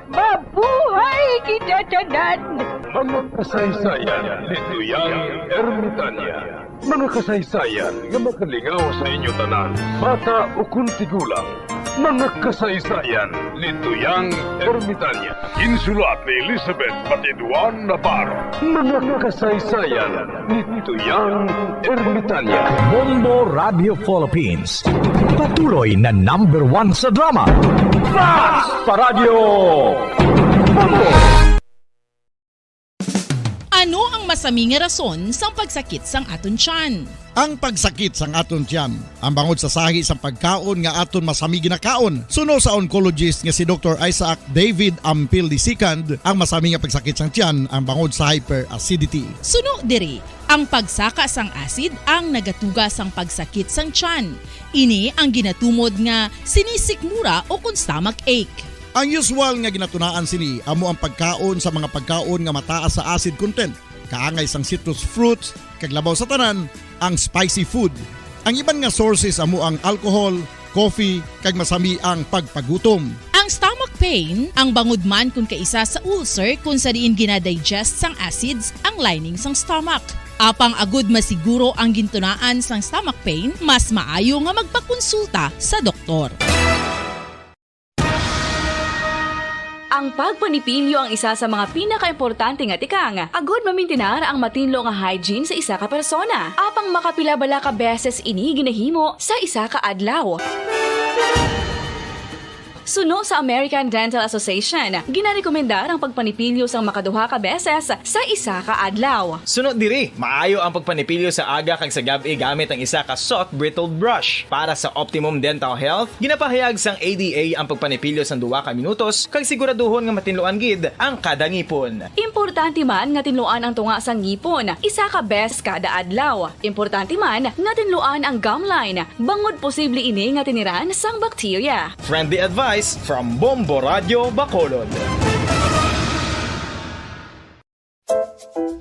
Speaker 22: Mabuhay kita tanan.
Speaker 3: Mga kasaysayan ni Tuyang Ermitanya. Mga kasaysayan nga makalingaw sa inyo tanan, bata o kuntigulang. Mga kasaysayan ni Tuyang Ermitanya. Insulat ni Elizabeth Batiduan Navarro. Mga kasaysayan ni Tuyang Ermitanya.
Speaker 7: Bombo Radio Philippines. Patuloy na #1 sa drama. Fast Paradyo Bombo!
Speaker 11: Ano ang masami nga rason sang pagsakit sang aton tiyan?
Speaker 4: Ang pagsakit sang aton tiyan, ang bangod sa sahi sang pagkaon nga aton masami ginakaon. Suno sa oncologist nga si Dr. Isaac David Ampil II, ang masami nga pagsakit sang tiyan ang bangod sa hyperacidity.
Speaker 11: Suno diri, ang pagsaka sang acid ang nagatuga sang pagsakit sang tiyan. Ini ang ginatumod nga sinisikmura o kung stomach ache.
Speaker 4: Ang usual nga ginatunaan sini amo ang pagkaon sa mga pagkaon nga mataas sa acid content. Kaangay sang citrus fruits, kaglabaw sa tanan, ang spicy food. Ang iban nga sources amo ang alcohol, coffee, kag masami ang pagpagutom.
Speaker 11: Ang stomach pain, ang bangod man kung kaisa sa ulcer kung sa diin ginadigest sang acids ang lining sang stomach. Apang agud masiguro ang gintunaan sang stomach pain, mas maayo nga magpakonsulta sa doktor.
Speaker 12: Ang pagpanipilyo ang isa sa mga pinaka-importante nga tikang. Agod mamintinar ang matinlo nga hygiene sa isa ka persona. Apang makapila-bala ka beses ini ginahimo sa isa ka adlaw. Suno sa American Dental Association, ginarekomendar ang pagpanipilyo sang makaduha ka beses sa isa ka adlaw.
Speaker 13: Sunod diri, maayo ang pagpanipilyo sa aga kag sa gabi gamit ang isa ka soft brittled brush. Para sa optimum dental health, ginapahayag sang ADA ang pagpanipilyo sang 2 ka minutos kag siguraduhon nga matinluan gid ang kada ngipon.
Speaker 12: Importante man nga tinluan ang tunga sang ngipon, isa ka beses kada adlaw. Importante man nga tinluan ang gum line, bangod posible ini nga tiniran sang bakterya.
Speaker 13: Friendly advice from Bombo Radio Bacolod.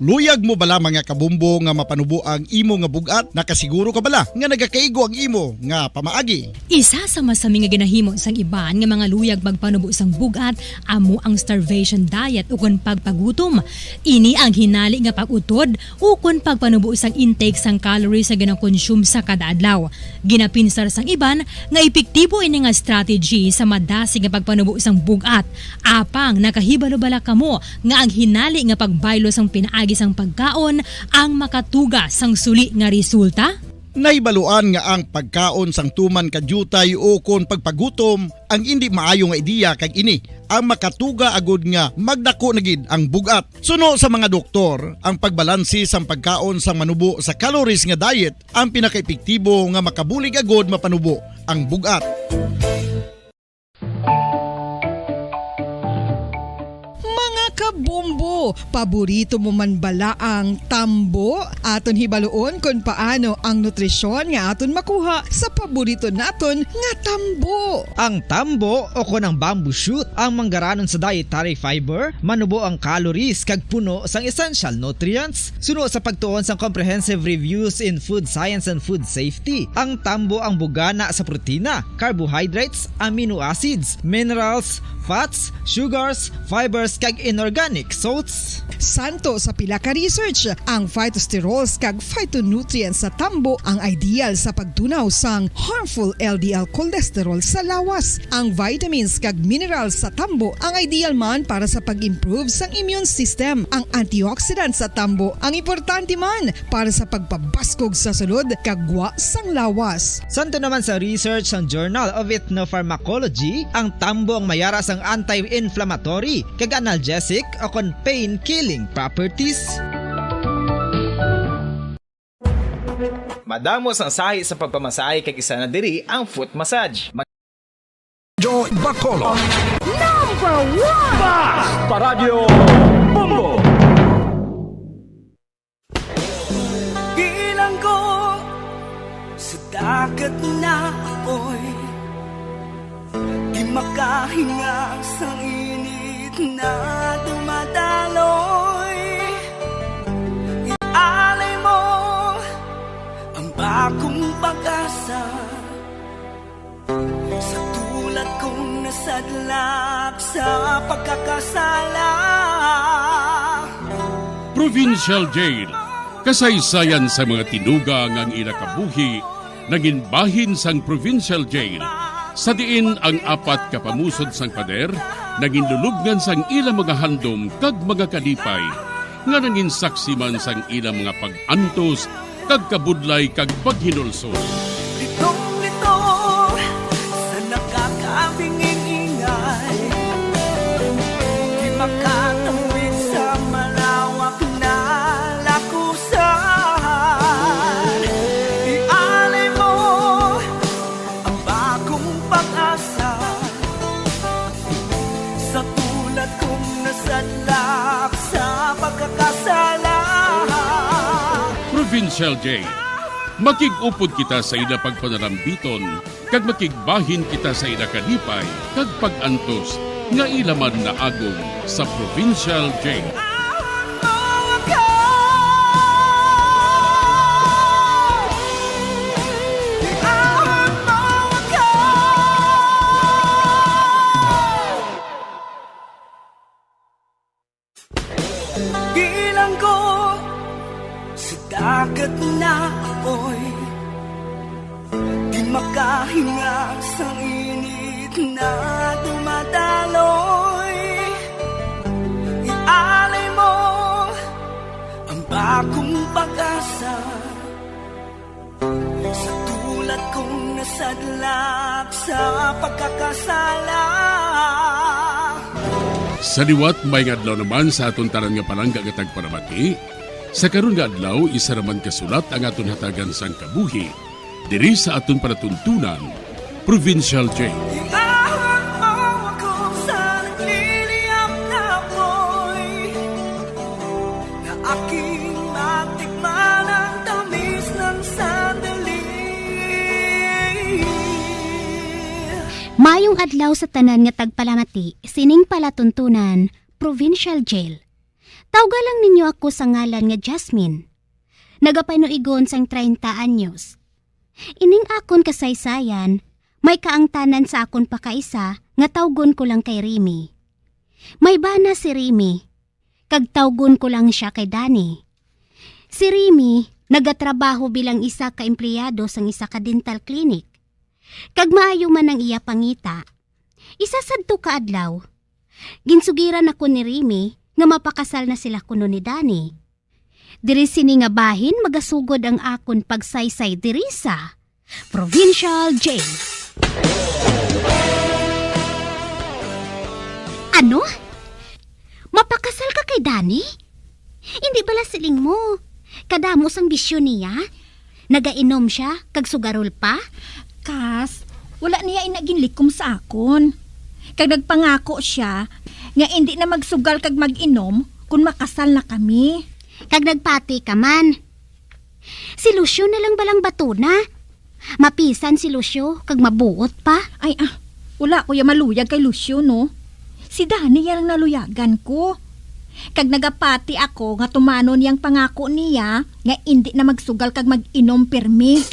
Speaker 4: Luyag mo bala mga kabumbo nga mapanubo ang imo nga bugat? Nakasiguro ka bala nga nagakaigo ang imo nga pamaagi?
Speaker 5: Isa sa masami nga ginahimo sang iban nga mga luyag magpanubo sang bugat amo ang starvation diet ukon pagpagutom. Ini ang hinali nga pag-utod ukon pagpanubo sang intake sang calories sa gina-consume sa kada adlaw. Ginapinsar sang iban nga epektibo ini nga strategy sa madasig nga pagpanubo sang bugat. Apang nakahibalo-bala kamo nga ang hinali nga pagbaylo sang pinaagi sang pagkaon ang makatuga sang suli nga resulta?
Speaker 4: Naibaluan nga ang pagkaon sang tuman kadyutay o kon pagpagutom ang hindi maayo nga ideya kag ini ang makatuga agud nga magdako na gid ang bugat. Suno sa mga doktor, ang pagbalansi sang pagkaon sang manubo sa calories nga diet ang pinakaepektibo nga makabulig agud mapanubo ang bugat.
Speaker 6: Kabumbo, paborito mo man bala ang tambo? Aton hibaloon kung paano ang nutrisyon nga aton makuha sa paborito naton nga tambo.
Speaker 8: Ang tambo o kon ang bamboo shoot ang manggaranon sa dietary fiber, manubo ang calories kag puno sang essential nutrients. Suno sa pagtuon sang comprehensive reviews in food science and food safety, ang tambo ang bugana sa protina, carbohydrates, amino acids, minerals, fats, sugars, fibers kag inorganic salts.
Speaker 6: Santo sa pila ka research, ang phytosterols kag phytonutrients sa tambo ang ideal sa pagtunaw sang harmful LDL cholesterol sa lawas. Ang vitamins kag minerals sa tambo ang ideal man para sa pag-improve sang immune system. Ang antioxidants sa tambo ang importante man para sa pagpabaskog sa sulod kag gwa sang lawas.
Speaker 8: Santo naman sa research ng Journal of Ethnopharmacology, ang tambo ang mayara sang anti-inflammatory kag analgesic o kon pain-killing properties.
Speaker 13: Madamos ang sahi sa pagpamasahe kag isa na diri ang foot massage.
Speaker 7: Joy Bacolod.
Speaker 10: Number 1!
Speaker 7: Basta Radio Bombo!
Speaker 17: Bilang ko sa dagat na apoy, di makahinga sa init na dumadaloy. Ialay mo ang bagong pag-asa sa tulad kong nasadlak sa pagkakasala.
Speaker 19: Provincial Jail, kasaysayan sa mga tinugang ang inakabuhi, naging bahin sang Provincial Jail. Sa diin ang 4 ka pamusod sang pader, naging lulubngan sang ilang mga handom kag mga kalipay, nga naging saksi man sang ilang mga pag-antos kag kabudlay kag paghinulsol.
Speaker 17: Litong-lito sa nakakabinging ingay, di makatawid sa malawak na lakusan. Ialay mo ang bagong pag-asa sa tulad kong nasadlak sa pagkakasala.
Speaker 19: Provincial Jail, makig-upod kita sa ila pagpanarambiton, kag makigbahin kita sa ila kalipay, kag pag-antos, nga ilaman na agong sa Provincial Jail.
Speaker 17: Bilang ko sa dagat na apoy, di makahinga sa init na dumadaloy. nasadlak sa pagkakasala.
Speaker 19: Sa liwat may nga adlaw naman sa aton tanan nga palangga nga tagparamati. Sa karon nga adlaw isa raman kasulat ang aton hatagan sang kabuhi diri sa aton palatuntunan, Provincial Jail.
Speaker 17: Iahang mo ako sa nagliliyap na apoy, na aking matikman ang tamis ng sandali.
Speaker 14: Mayong adlaw sa tanan nga tagpalamati, sining palatuntunan, Provincial Jail. Tawga lang ninyo ako sa ngalan nga Jasmine. Nagapanuigon sang 30 anyos. Ining akon kasaysayan, may kaangtanan sa akon pakaisa nga tawgon ko lang kay Remy. May bana si Remy, kag tawgon ko lang siya kay Danny. Si Remy nagatrabaho bilang isa ka empleyado sang isa ka dental clinic. Kag maayo man ang iya pangita. Isa sadto ka adlaw. Ginsugiran ako ni Remy nga mapakasal na sila kuno ni Danny. Diri sini nga bahin magasugod ang akon pagsaysay diri sa Provincial Jail. Ano? Mapakasal ka kay Danny? Hindi bala siling mo. Kadamos ang bisyo niya. Nagainom siya, kag sugarol pa.
Speaker 10: Kas, wala niya inaginlikom sa akon. Kag nagpangako siya nga hindi na magsugal kag mag-inom kung makasal na kami.
Speaker 14: Kag nagpati ka man. Si Lucio na lang balang batuna. Mapisan si Lucio kag mabuot pa.
Speaker 10: Ay wala ko ya maluyag kay Lucio no. Si Danny yang naluyagan ko. Kag nagapati ako nga tumanon yang pangako niya nga hindi na magsugal kag mag-inom permi.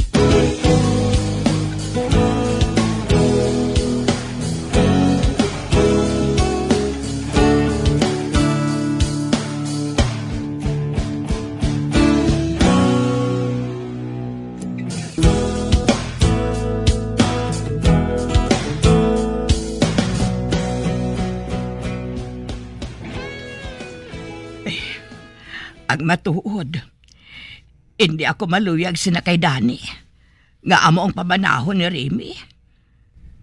Speaker 22: Ang matuod, hindi ako maluyag sina kay Danny. Nga amo ang pamanahon ni Remy.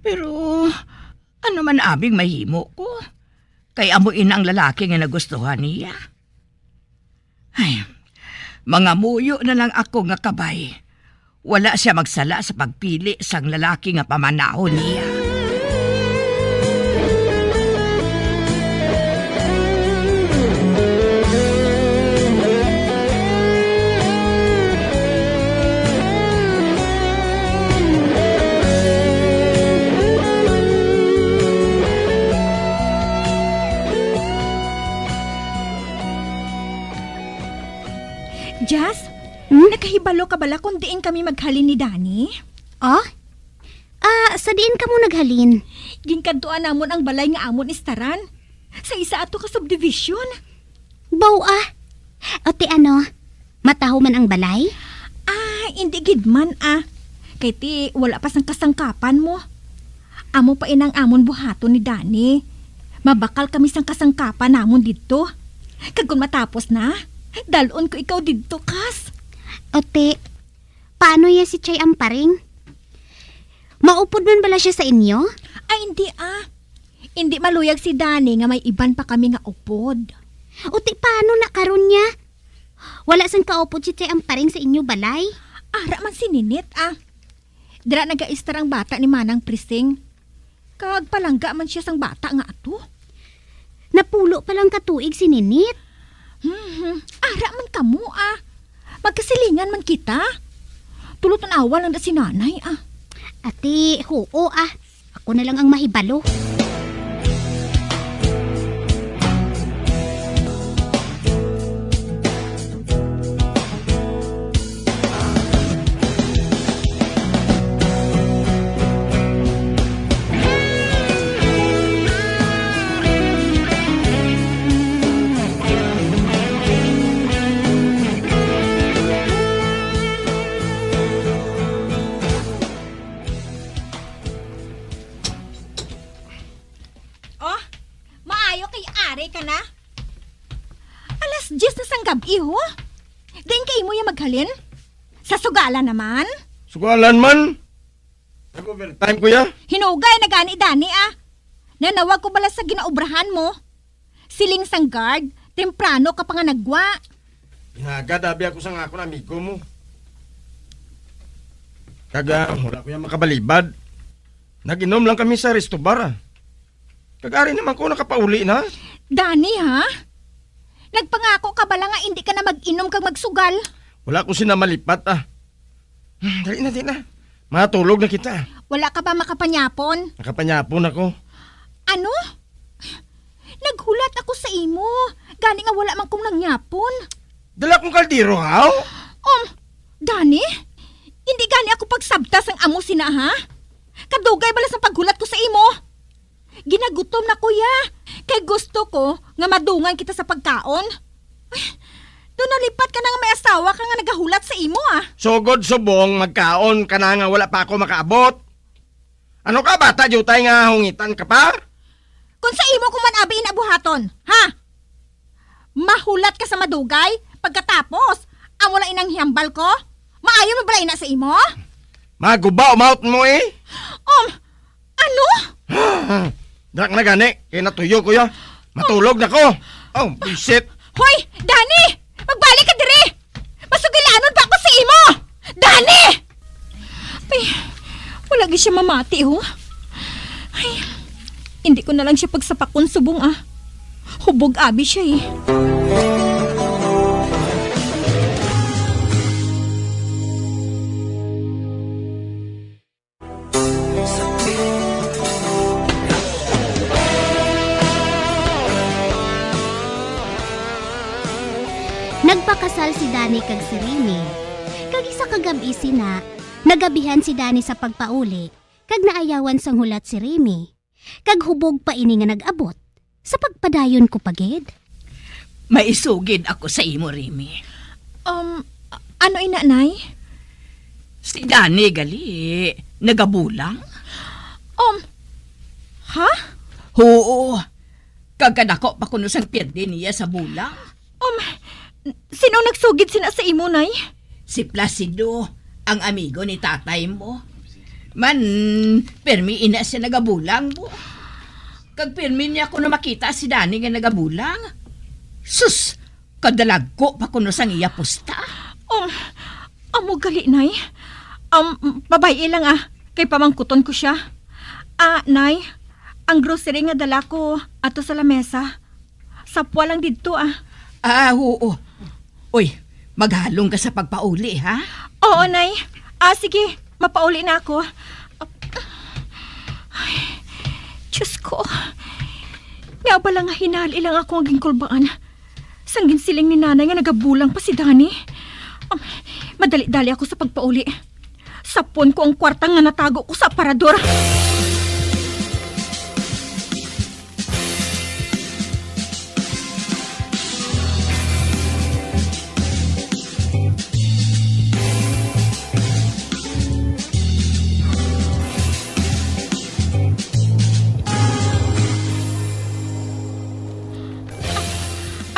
Speaker 22: Pero ano man aming mahimo ko, kay amo inang lalaki nga nagustuhan niya. Ay, mga muyo na lang ako nga kabay. Wala siya magsala sa pagpili sang lalaki nga pamanahon niya.
Speaker 10: Jazz, nakahibalo ka bala kung diin kami maghalin ni Danny?
Speaker 14: Oh? Sa diin ka mo naghalin?
Speaker 10: Ginkantuan namon ang balay nga amon istaran. Sa isa ato ka subdivision.
Speaker 14: Baw O ti ano, mataho man ang balay?
Speaker 10: Hindi gidman Kay ti wala pa sang kasangkapan mo. Amo pa inang amon buhaton ni Danny. Mabakal kami sang kasangkapan namon dito. Kag kung matapos na, dalon ko ikaw dito, Kas.
Speaker 14: Ote, paano ya si Chay Amparing? Maupod man bala siya sa inyo?
Speaker 10: Hindi Hindi maluyag si Danny nga may iban pa kami nga upod.
Speaker 14: Ote, paano na karon niya? Wala sang kaupod si Chay Amparing sa inyo balay?
Speaker 10: Ara man si Ninit Dira nag-aistar ang bata ni Manang Prising. Kag palangga man siya sang bata nga ato.
Speaker 14: Napulo palang katuig si Ninit.
Speaker 10: Ara man kamo Magkasilingan man kita. Tulutan awal lang da si nanay
Speaker 14: Ate, oo Ako na lang ang mahibalo.
Speaker 10: Alas 10 na sang gabi ho. Din kay mo yung maghalin? Sa sugala naman?
Speaker 9: Sugalan man?
Speaker 20: Nag-overtime, kuya.
Speaker 10: Hinugay na gani Dani Nanawag ko bala sa ginaubrahan mo. Siling sang guard, temprano ka pa nga nagwa.
Speaker 20: Hinagadabi ako sa nga ako na amigo mo. Kaga, wala ko yung makabalibad. Nag-inom lang kami sa resto bar. Kagari naman ko nakapauli na.
Speaker 10: Dani ha? Nagpangako ka bala nga hindi ka na mag-inom kang magsugal.
Speaker 20: Wala ko sinamalipat Dali na. Matulog na kita.
Speaker 10: Wala ka ba makapanyapon?
Speaker 20: Nakapanyapon ako.
Speaker 10: Ano? Naghulat ako sa imo. Gani nga wala man kong nangyapon.
Speaker 20: Dala kong kaldero, haw?
Speaker 10: Dani? Hindi gani ako pagsabtas ang amo sina, ha? Kadugay bala sa paghulat ko sa imo. Ginagutom na kuya. Kay gusto ko nga madungan kita sa pagkaon. Doon nalipat ka na nga may asawa ka nga nagahulat sa imo,
Speaker 20: Sugod subong, magkaon ka na nga wala pa ako makaabot. Ano ka bata, jutay nga hungitan ka pa?
Speaker 10: Kung sa imo ko man abi inabuhaton, ha? Mahulat ka sa madugay, pagkatapos, ang wala inang hiyambal ko? Maayo mo bala ina sa imo?
Speaker 20: Maguba, umawt mo
Speaker 10: Ano?
Speaker 20: Dak na gani, kaya natuyo ko ya. Matulog na ko. Bisit.
Speaker 10: Hoy, Dani! Magbalik ka dire! Masugilanon pa ako sa imo! Dani! Ay, wala siya mamati, Ay, hindi ko na lang siya pagsapakon subong, Hubog abi siya,
Speaker 14: Nagpakasal si Dani kag si Remy. Kag isa kagabi sina, nagabihan si Dani sa pagpauli, kag naayawan sang hulat si Remy. Kag hubog pa ini nga nag-abot. Sa pagpadayon ko pagid.
Speaker 22: Maisugid ako sa imo, Remy.
Speaker 10: Ano inanay?
Speaker 22: Si Dani gali, nagabulang.
Speaker 10: Ha?
Speaker 22: Oo. Kagkadako pa kuno sang pirdi niya sa bulang.
Speaker 10: Sino nagsugid sina sa imo, nay?
Speaker 22: Si Placido, ang amigo ni tatay mo. Man, permi ina siya nagabulang mo. Kag permi niya ko na makita si Dani nga nagabulang. Sus, kadalag ko pa kuno sang iya pusta.
Speaker 10: Amo gali, nay. Babae lang kay pamangkuton ko siya. Nay, ang grocery nga dala ko ato sa lamesa. Sapwa lang dito
Speaker 22: Oo. Uy, maghalong ka sa pagpauli, ha?
Speaker 10: Oo, nay. Sige, mapauli na ako. Ay, Diyos ko. Nga ba lang hinali lang ako ang gingkulbaan. Sanggin siling ni nanay nga nagabulang pa si Dani. Madali-dali ako sa pagpauli. Sapon ko ang kwartang nga natago ko sa aparador.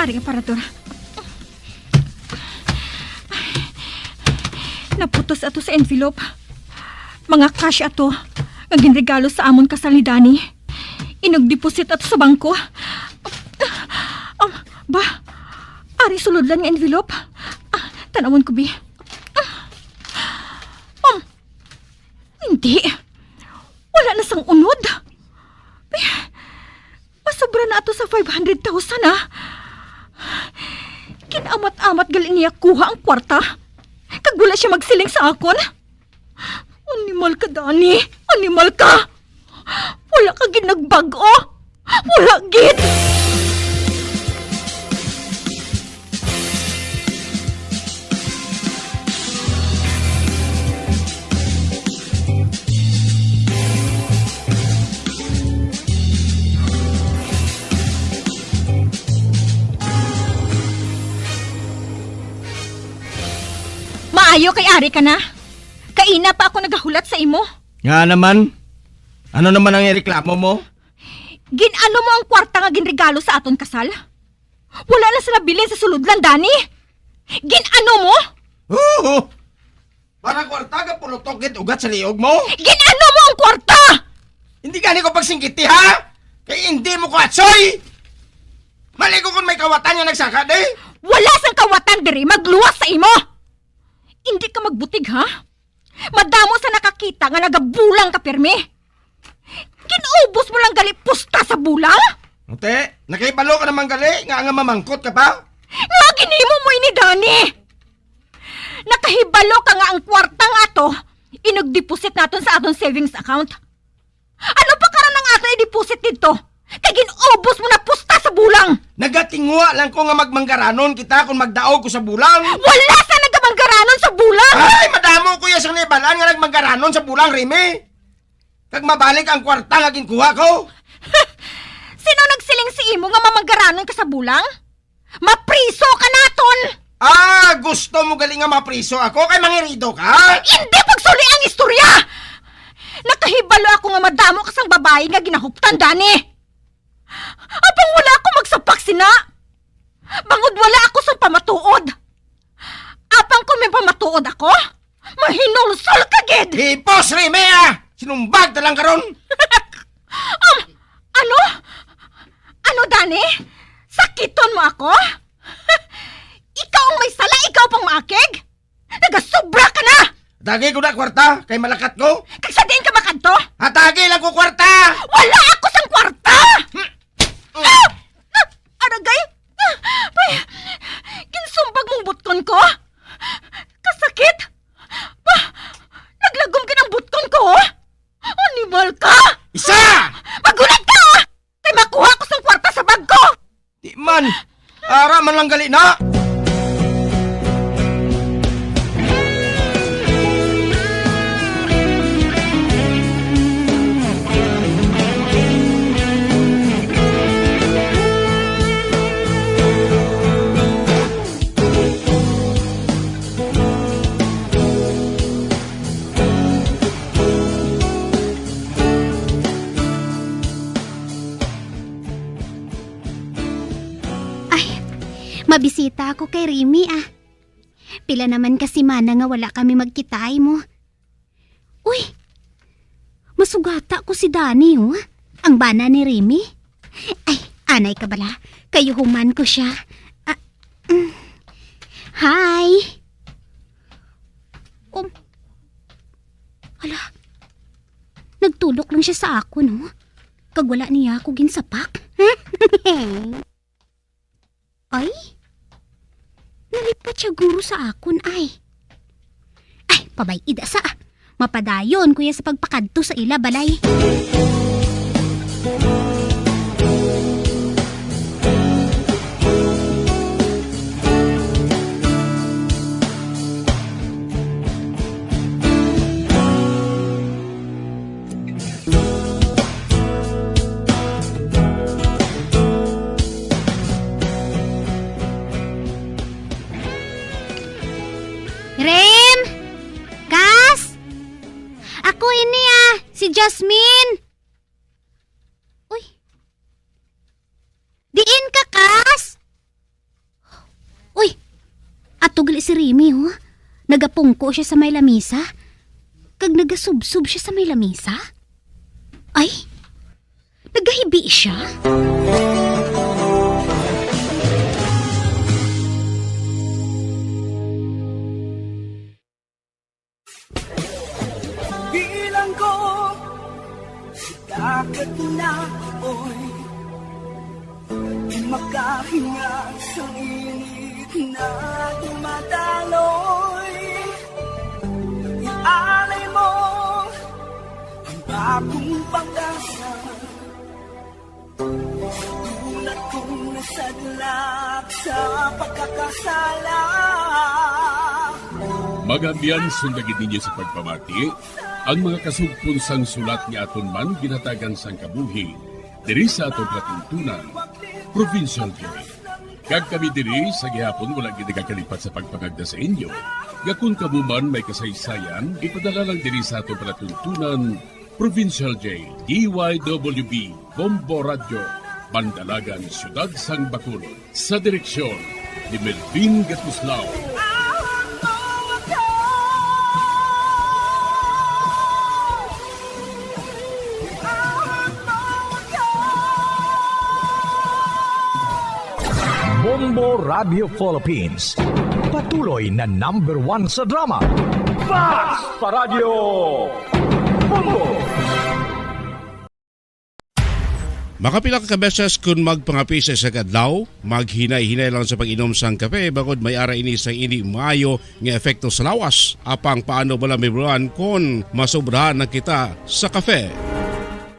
Speaker 10: Aring aparador. Naputos ato sa envelope. Mga cash ato. Nga ginregalo sa amon kasal ni Dani. Inag-deposit ato sa bangko. Ari sulod lang nga envelope. Tanawon ko, bi. Hindi. Wala na sang unod. Masobra na ato sa 500,000, Kinamat-amat galing niya kuha ang kwarta. Kag wala siya magsiling sa akon. Animal ka, Dani. Animal ka. Wala ka ginagbago. Wala gid. Maayo kay ari ka na. Kaina pa ako nagahulat sa imo.
Speaker 20: Nga naman. Ano naman ang ireklamo mo?
Speaker 10: Ginano mo ang kwarta nga ginregalo sa aton kasal? Wala na sila bilin sa suludlan, Dani. Ginano mo?
Speaker 20: Oo. Para kwarta ka pulutok gid ugat sa liog mo?
Speaker 10: Ginano mo ang kwarta!
Speaker 20: Hindi gani ko pagsingkiti ha? Kaya hindi mo ko atsoy! Maligo kung may kawatan nga nagsaka di?
Speaker 10: Wala sang kawatan diri, magluwas sa imo! Hindi ka magbutig ha? Madamo sa nakakita nga nagabulang ka pirmi. Kinubos mo lang gali pusta sa bulang?
Speaker 20: Ate, nakipalo ka naman gali nga mamangkot ka pa?
Speaker 10: Nga ginimo mo ini Dani! Nakahibalo ka nga ang kwarta nga to, inag-deposit naton sa aton savings account. Ano pa karon ang aton i-deposit dito? Kay ginubos mo na pusta sa bulang!
Speaker 20: Nagatingwa lang ko nga magmanggaranon kita kung magdaog ko sa bulang.
Speaker 10: Wala sa nagamanggaranon sa bulang!
Speaker 20: Ay, madamo ko yung nibalaan nga nagmanggaranon sa bulang, Remy. Kag mabalik ang kwarta nga ginkuha ko.
Speaker 10: Sino nagsiling si imo nga mamanggaranon ka sa bulang? Mapriso ka naton!
Speaker 20: Ah, gusto mo galing nga mapriso ako kay mangirido ka?
Speaker 10: Hindi pagsuli ang istorya! Nakahibalo ako nga madamo kasang babae nga ginahuptan, Dani. Abang wala ako magsapak sina. Bangod wala ako sa pamatuod. Apang kung may pamatuod ako, mahinulsol ka, gid!
Speaker 20: Hipos, Remy, sinumbag talang karon.
Speaker 10: Ano? Ano, Dani? Sakiton mo ako? Ikaw ang may sala, ikaw pang maakig? Nagasobra ka na!
Speaker 20: Atagi ko na kwarta, kay malakat ko.
Speaker 10: Kagsadin ka makadto?
Speaker 20: Atagi lang ko kwarta!
Speaker 10: Wala ako sang kwarta! Aragay? Kinsumbag mong butkon ko? Kasakit? Naglagom ka ng butkon ko? Animal ka?
Speaker 20: Isa!
Speaker 10: Magulat ka! Kay makuha ko sang kwarta sa bag ko!
Speaker 20: Di man, ara man lang gali na.
Speaker 14: Mabisita ako kay Remy Pila naman kasi mana nga wala kami magkitay mo. Uy, masugata ko si Dani ang bana ni Remy. Ay, anay ka bala, kayo human ko siya. Hi. Hala, nagtulok lang siya sa ako kag wala niya ako ginsapak. Ay, nalipat siya guro sa akon ay. Ay, pabay ida sa mapadayon kuya sa pagpakadto sa ila balay. Rem! Kas! Ako ini si Jasmine. Uy. Diin ka, Kas? Uy, atugali si Remy Nagapungko siya sa may lamisa. Kag nagasubsub siya sa may lamisa. Ay, nagahibi siya.
Speaker 17: Bilang ko si dagat na apoy, makahinga sa init na dumadaloy. Ialay mo ang bagong pag-asa, tulad kong nasadlak sa pagkakasala.
Speaker 19: Magambyan sundagin ninyo sa pagpamati ang mga kasugpon sang sulat ni aton man ginatagan sang kabuhi diri sa aton katuntunan, Provincial Joy. Kag kami diri sa gihapon wala gid kakalipat sa pagpangagda sa inyo. Gakun kamo man may kasaysayan, ipadala lang diri sa aton palatuntunan, Provincial J, DYWB, Bombo Radio, Bandalagan, Siyudad Sang Bacolod, sa direksyon ni Melvin Gatuslao.
Speaker 7: Bombo Radio Philippines. Patuloy na #1 sa drama. Basta Radio Bombo!
Speaker 18: Makapila ka beses kung magpangapi sa kadlaw, maghinay-hinay lang sa pag-inom sang kape bakod may ara ini sang hindi maayo nga epekto sa lawas. Apang paano bala mibruan kung masobrahan na kita sa kape.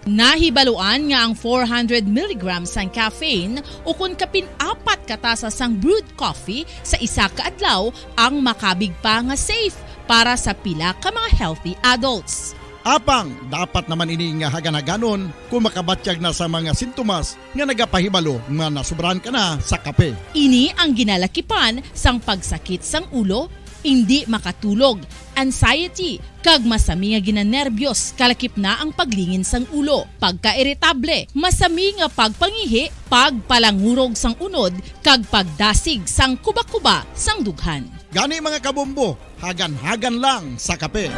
Speaker 11: Nahibaluan nga ang 400 mg sang caffeine o kung kapin-4 katasa sang brewed coffee sa isa ka adlaw ang makabig pa nga safe para sa pila ka mga healthy adults.
Speaker 4: Apang, dapat naman ini nga haganaganon kung makabatyag na sa mga sintomas nga nagapahibalo nga nasubrahan ka na sa kape.
Speaker 11: Ini ang ginalakipan sang pagsakit sang ulo, hindi makatulog, anxiety, kag masami nga ginanerbyos kalakip na ang paglingin sang ulo, pagka-iritable, masami nga pagpangihi, pagpalangurog sang unod, kag pagdasig sang kuba-kuba sang dughan.
Speaker 4: Gani mga kabombo, hagan-hagan lang sa kape.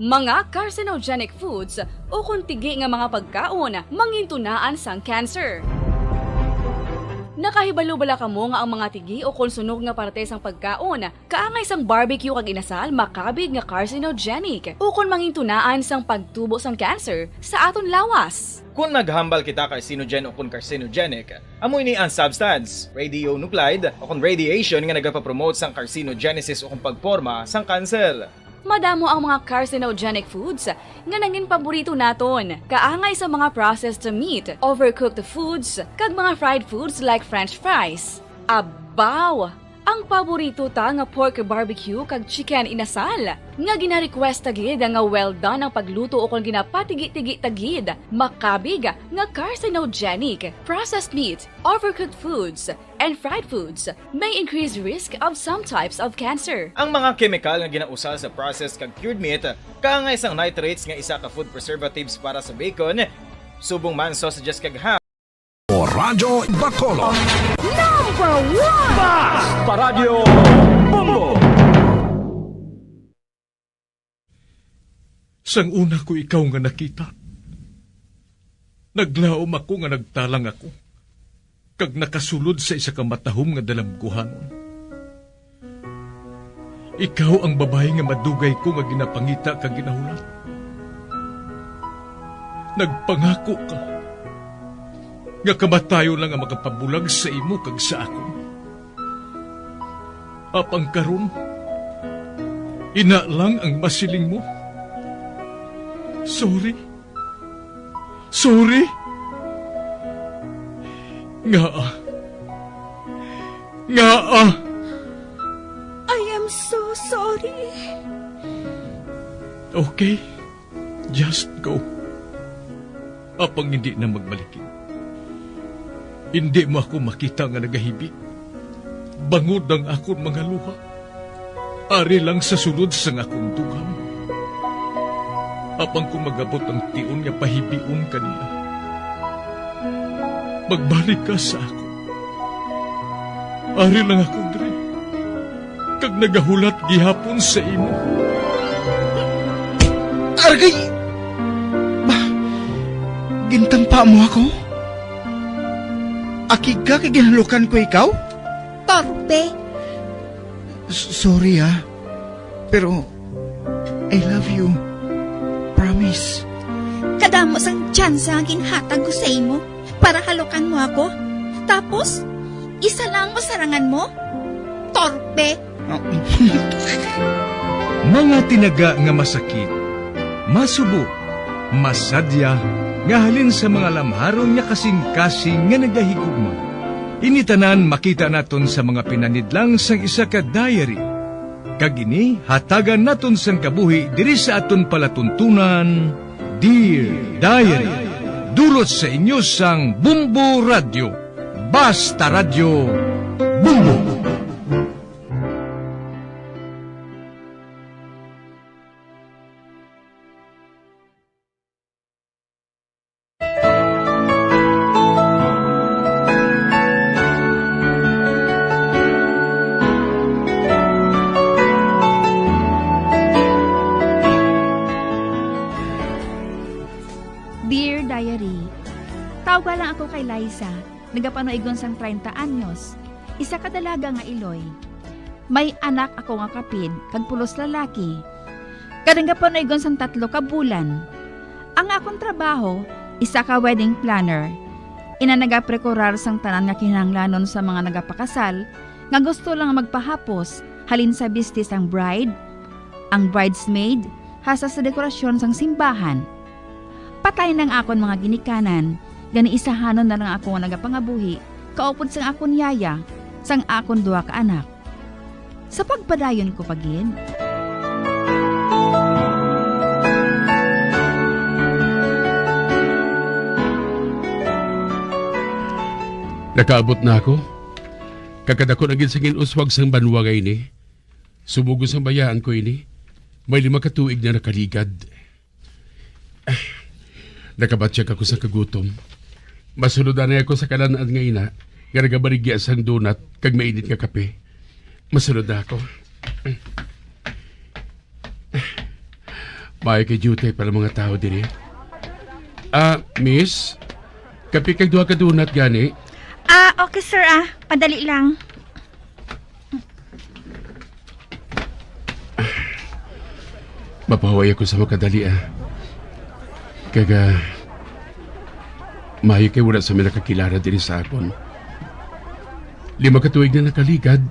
Speaker 12: Mga carcinogenic foods o kuntigi nga mga pagkaon mangintunaan sang cancer. Nakahibalo bala kamo nga ang mga tigi o konsunog nga parte sang pagkaon kaangay sang barbecue kag inasal makabig nga carcinogenic o kon mangintunaan sang pagtubo sang cancer sa aton lawas.
Speaker 13: Kung naghambal kita carcinogen o kung carcinogenic, amoy ni ang substance, radionuclide o kung radiation nga nagapapromote sang carcinogenesis o kung pagporma sang cancer.
Speaker 12: Madamo ang mga carcinogenic foods nga nangin paborito naton. Kaangay sa mga processed meat, overcooked foods, kag mga fried foods like french fries. Abaw! Ang paborito ta nga pork barbecue kag chicken inasal. Nga gina-request tagid nga well done ang pagluto o kung ginapatigi-tigi tagid. Makabig nga carcinogenic, processed meat, overcooked foods, and fried foods may increase risk of some types of cancer.
Speaker 13: Ang mga chemical nga ginausal sa processed kag cured meat, kaangay sang nitrates nga isa ka food preservatives para sa bacon, subong man sausages kag ham.
Speaker 7: Radyo Bacolod.
Speaker 17: #1
Speaker 7: Basta Radio Bombo!
Speaker 15: Sang una ko ikaw nga nakita, naglaom ako nga nagtalang ako, kag nakasulod sa isa ka matahom nga dalamguhanon. Ikaw ang babae nga madugay ko nga ginapangita kag ginahulat. Nagpangako ka nga kamatayo lang ang makapabulag sa imo kag sa ako. Apang karon, ina lang ang masiling mo. Sorry. Sorry. Nga.
Speaker 17: I am so sorry.
Speaker 15: Okay, just go. Apang hindi na magbalikin. Hindi mo ako makita nga nagahibik. Bangod ang akong mga luha. Ari lang sa sulod sang akong dugang. Apang kung magabot ang tion nga pahibiun kanila. Magbalik ka sa ako. Ari lang ako, Dre. Kag nagahulat gihapon sa imo.
Speaker 9: Argay! Gintampa mo ako? Akig ka kay ginalukan ko ikaw?
Speaker 10: Torpe!
Speaker 9: Sorry pero I love you. Promise.
Speaker 10: Kadamo sang tsansa ang ginhatag ko sa imo para halukan mo ako. Tapos, isa lang masarangan mo? Torpe!
Speaker 15: Mga tinaga nga masakit, masubo, masadya, nga halin sa mga lamharon nga kasing-kasing nga nagahigugma. Initanan makita naton sa mga pinanidlang sang isa ka diary. Kagini hatagan naton sang kabuhi diri sa aton palatuntunan, Dear Diary. Dulot sa inyo sang Bombo Radio. Basta Radio Bombo.
Speaker 10: Tawag lang ako kay Liza. Nagapanoigon sang 30 anyos. Isa ka dalaga nga iloy. May anak ako nga kapid, kag pulos lalaki. Kadangapanoigon sang 3 ka bulan. Ang akong trabaho, isa ka wedding planner. Ina nagaprekorar sang tanan nga kinahanglanon sa mga nagapakasal, nga gusto lang magpahapos, halin sa bistis ang bride, ang bridesmaid, hasa sa dekorasyon sang simbahan. Patay ng akon mga ginikanan, gani isahanon na lang ako nga nagapangabuhi, kaupod sang akon yaya, sang akon 2 ka anak. Sa pagpadayon ko pagin.
Speaker 19: Nakaabot na ako. Kakadako na gid sa uswag sang banwagay ni. Sumugos ang bayaan ko ini. May 5 ka tuig na nakaligad. Nakabatyak ako sa kagutom. Masunudan na ako sa kalanaan nga ina. Nga nagabarigya sang donut kag mainit nga kape. Masunod na ako. May kay duty para mga tao diri. Miss, kape kag 2 ka donut gani.
Speaker 10: Okay sir padali lang.
Speaker 19: Mapahaway ako sa makadali Kaga mayo kay wala sa mga nakakilala diri sa akon. 5 ka tuig na nakaligad.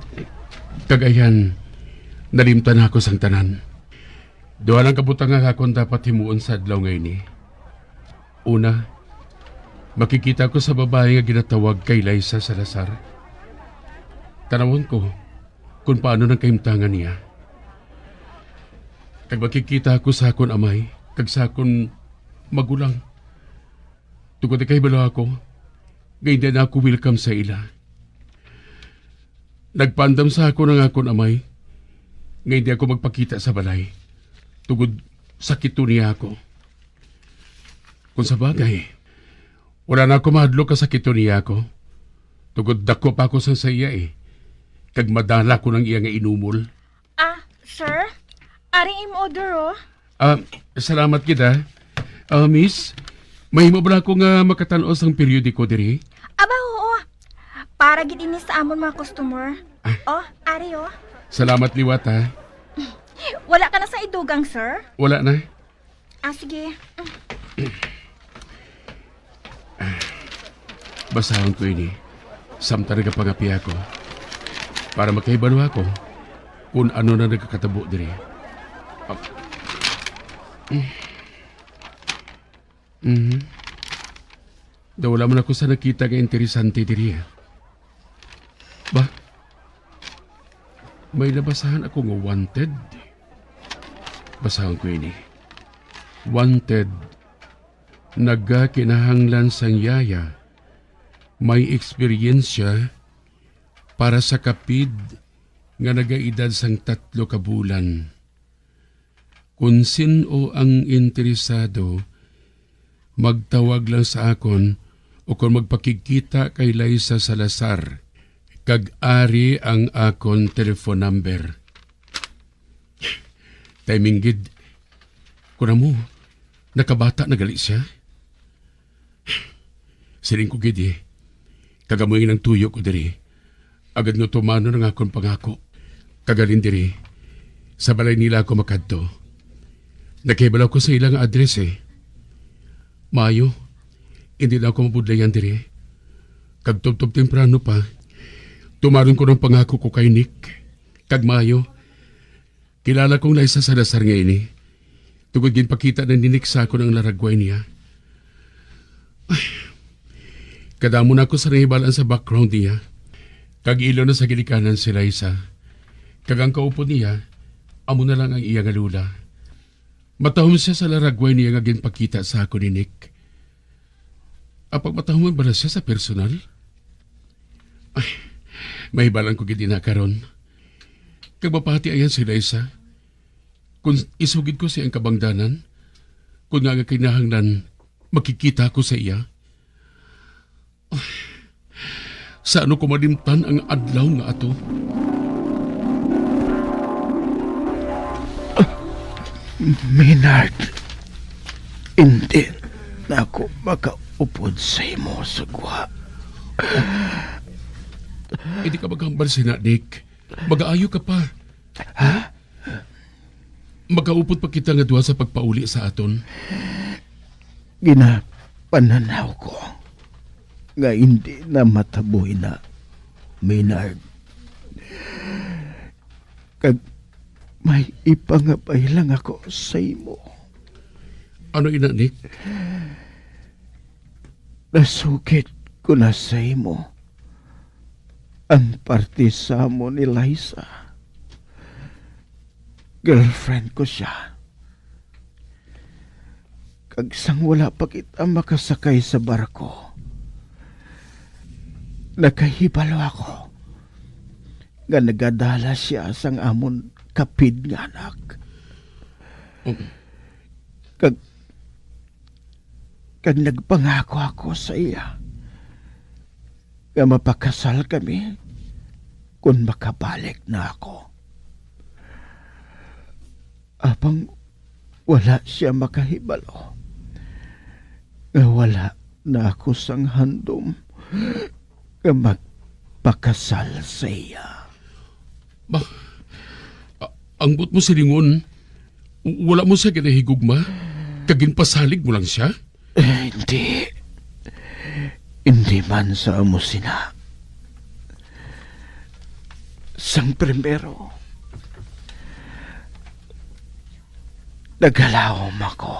Speaker 19: Kagayan nalimtan ako sang tanan. 2 lang kabutang nga akon dapat himuon sa adlaw ngayon ni. Una, makikita ko sa babae nga ginatawag kay Liza Salazar. Tanawon ko kung paano nang kahimtangan niya. Kag makikita ko sa akon amay, kag sa akon magulang. Tugod kay balo ako, ngayon na ako welcome sa ila. Nagpandam sa ako ng akon amay, ngayon di ako magpakita sa balay. Tugod sakit niya ako. Kung sa bagay, wala na ako mahadlo ka sakit niya ako. Tugod dako pa ako sa iya Kag madala ko ng iya nga inumol.
Speaker 10: Sir? Aring im-order
Speaker 19: Salamat kita. Miss, mahimo ba ako nga makatanos ang periodiko diri?
Speaker 10: Aba, oo. Para gid ini sa amon mga customer. Ari
Speaker 19: Salamat liwat
Speaker 10: Wala ka na sa idugang, sir?
Speaker 19: Wala na.
Speaker 10: Sige.
Speaker 19: Basahan ko ini. Samta nagapangapi ako. Para makaibalo ako kung ano na nagkakatabo diri. Wala man ako sa nakita nga interesante diri. Ba? May nabasahan ako nga wanted. Basahan ko ini. Wanted. Nagkakinahanglan sang yaya. May eksperyensya para sa kapid nga nagaedad sang 3 ka bulan. Kung sino ang interesado, magtawag lang sa akon o kung magpakikita kay Liza Salazar. Kag-ari ang akon telephone number. Timing gid. Kuna mo, nakabata na gali siya. Siling ko gid Kagamoy ng tuyo ko diri. Agad nga tumano ng akong pangako. Kagalin diri. Sa balay nila ako makadto. Nakibalaw ko sa ilang address Mayo, hindi na ako mabudlayan diri. Kagtubtob temprano pa, tumaron ko ng pangako ko kay Nick. Kag Mayo, kilala kong Liza Salazar ngayon Tugod ginpakita na ni Nick sa ako ng laragway niya. Kadamo na ako sa nahibalan sa background niya. Kag ilo na sa gilikanan si Liza. Kag ang kaupo niya, amo na lang ang iya nga lula. Matahom siya sa laragway niya nga ginpakita sa ako ni Nick. Apag matahom ba na siya sa personal? Mahibalan ko gid na karon. Kag mapati ayan si Liza. Kung isugid ko siya ang kabangdanan, kung nga kinahanglan makikita ko sa iya. Sa ano ko malimtan ang adlaw nga ato?
Speaker 9: Maynard, hindi na ako upod sa imo sugwa.
Speaker 19: Hindi ka maghambal sina, Nick. Mag-aayo ka pa. Ha? Magkaupod pa kita nga duha sa pagpauli sa aton.
Speaker 9: Ginapananaw ko nga hindi na mataboy na, Maynard. Kag may ipangabay lang ako sa imo.
Speaker 19: Ano ina, Nick?
Speaker 9: Nasukit ko na sa imo ang parte mo ni Liza. Girlfriend ko siya. Kag sang wala pa kita makasakay sa barko, nakahibalo ako nga nagadala siya sang amon kapid nga anak. Kag nagpangako ako sa iya nga mapakasal kami kung makabalik na ako. Apang wala siya makahibalo, nga wala na ako sang handom nga magpakasal sa iya.
Speaker 19: Ang but mo silingon, wala mo siya kinahigugma? Kaginpasalig mo lang siya?
Speaker 9: Hindi. Hindi man sa amo sina. Sang primero, nagalawom ako.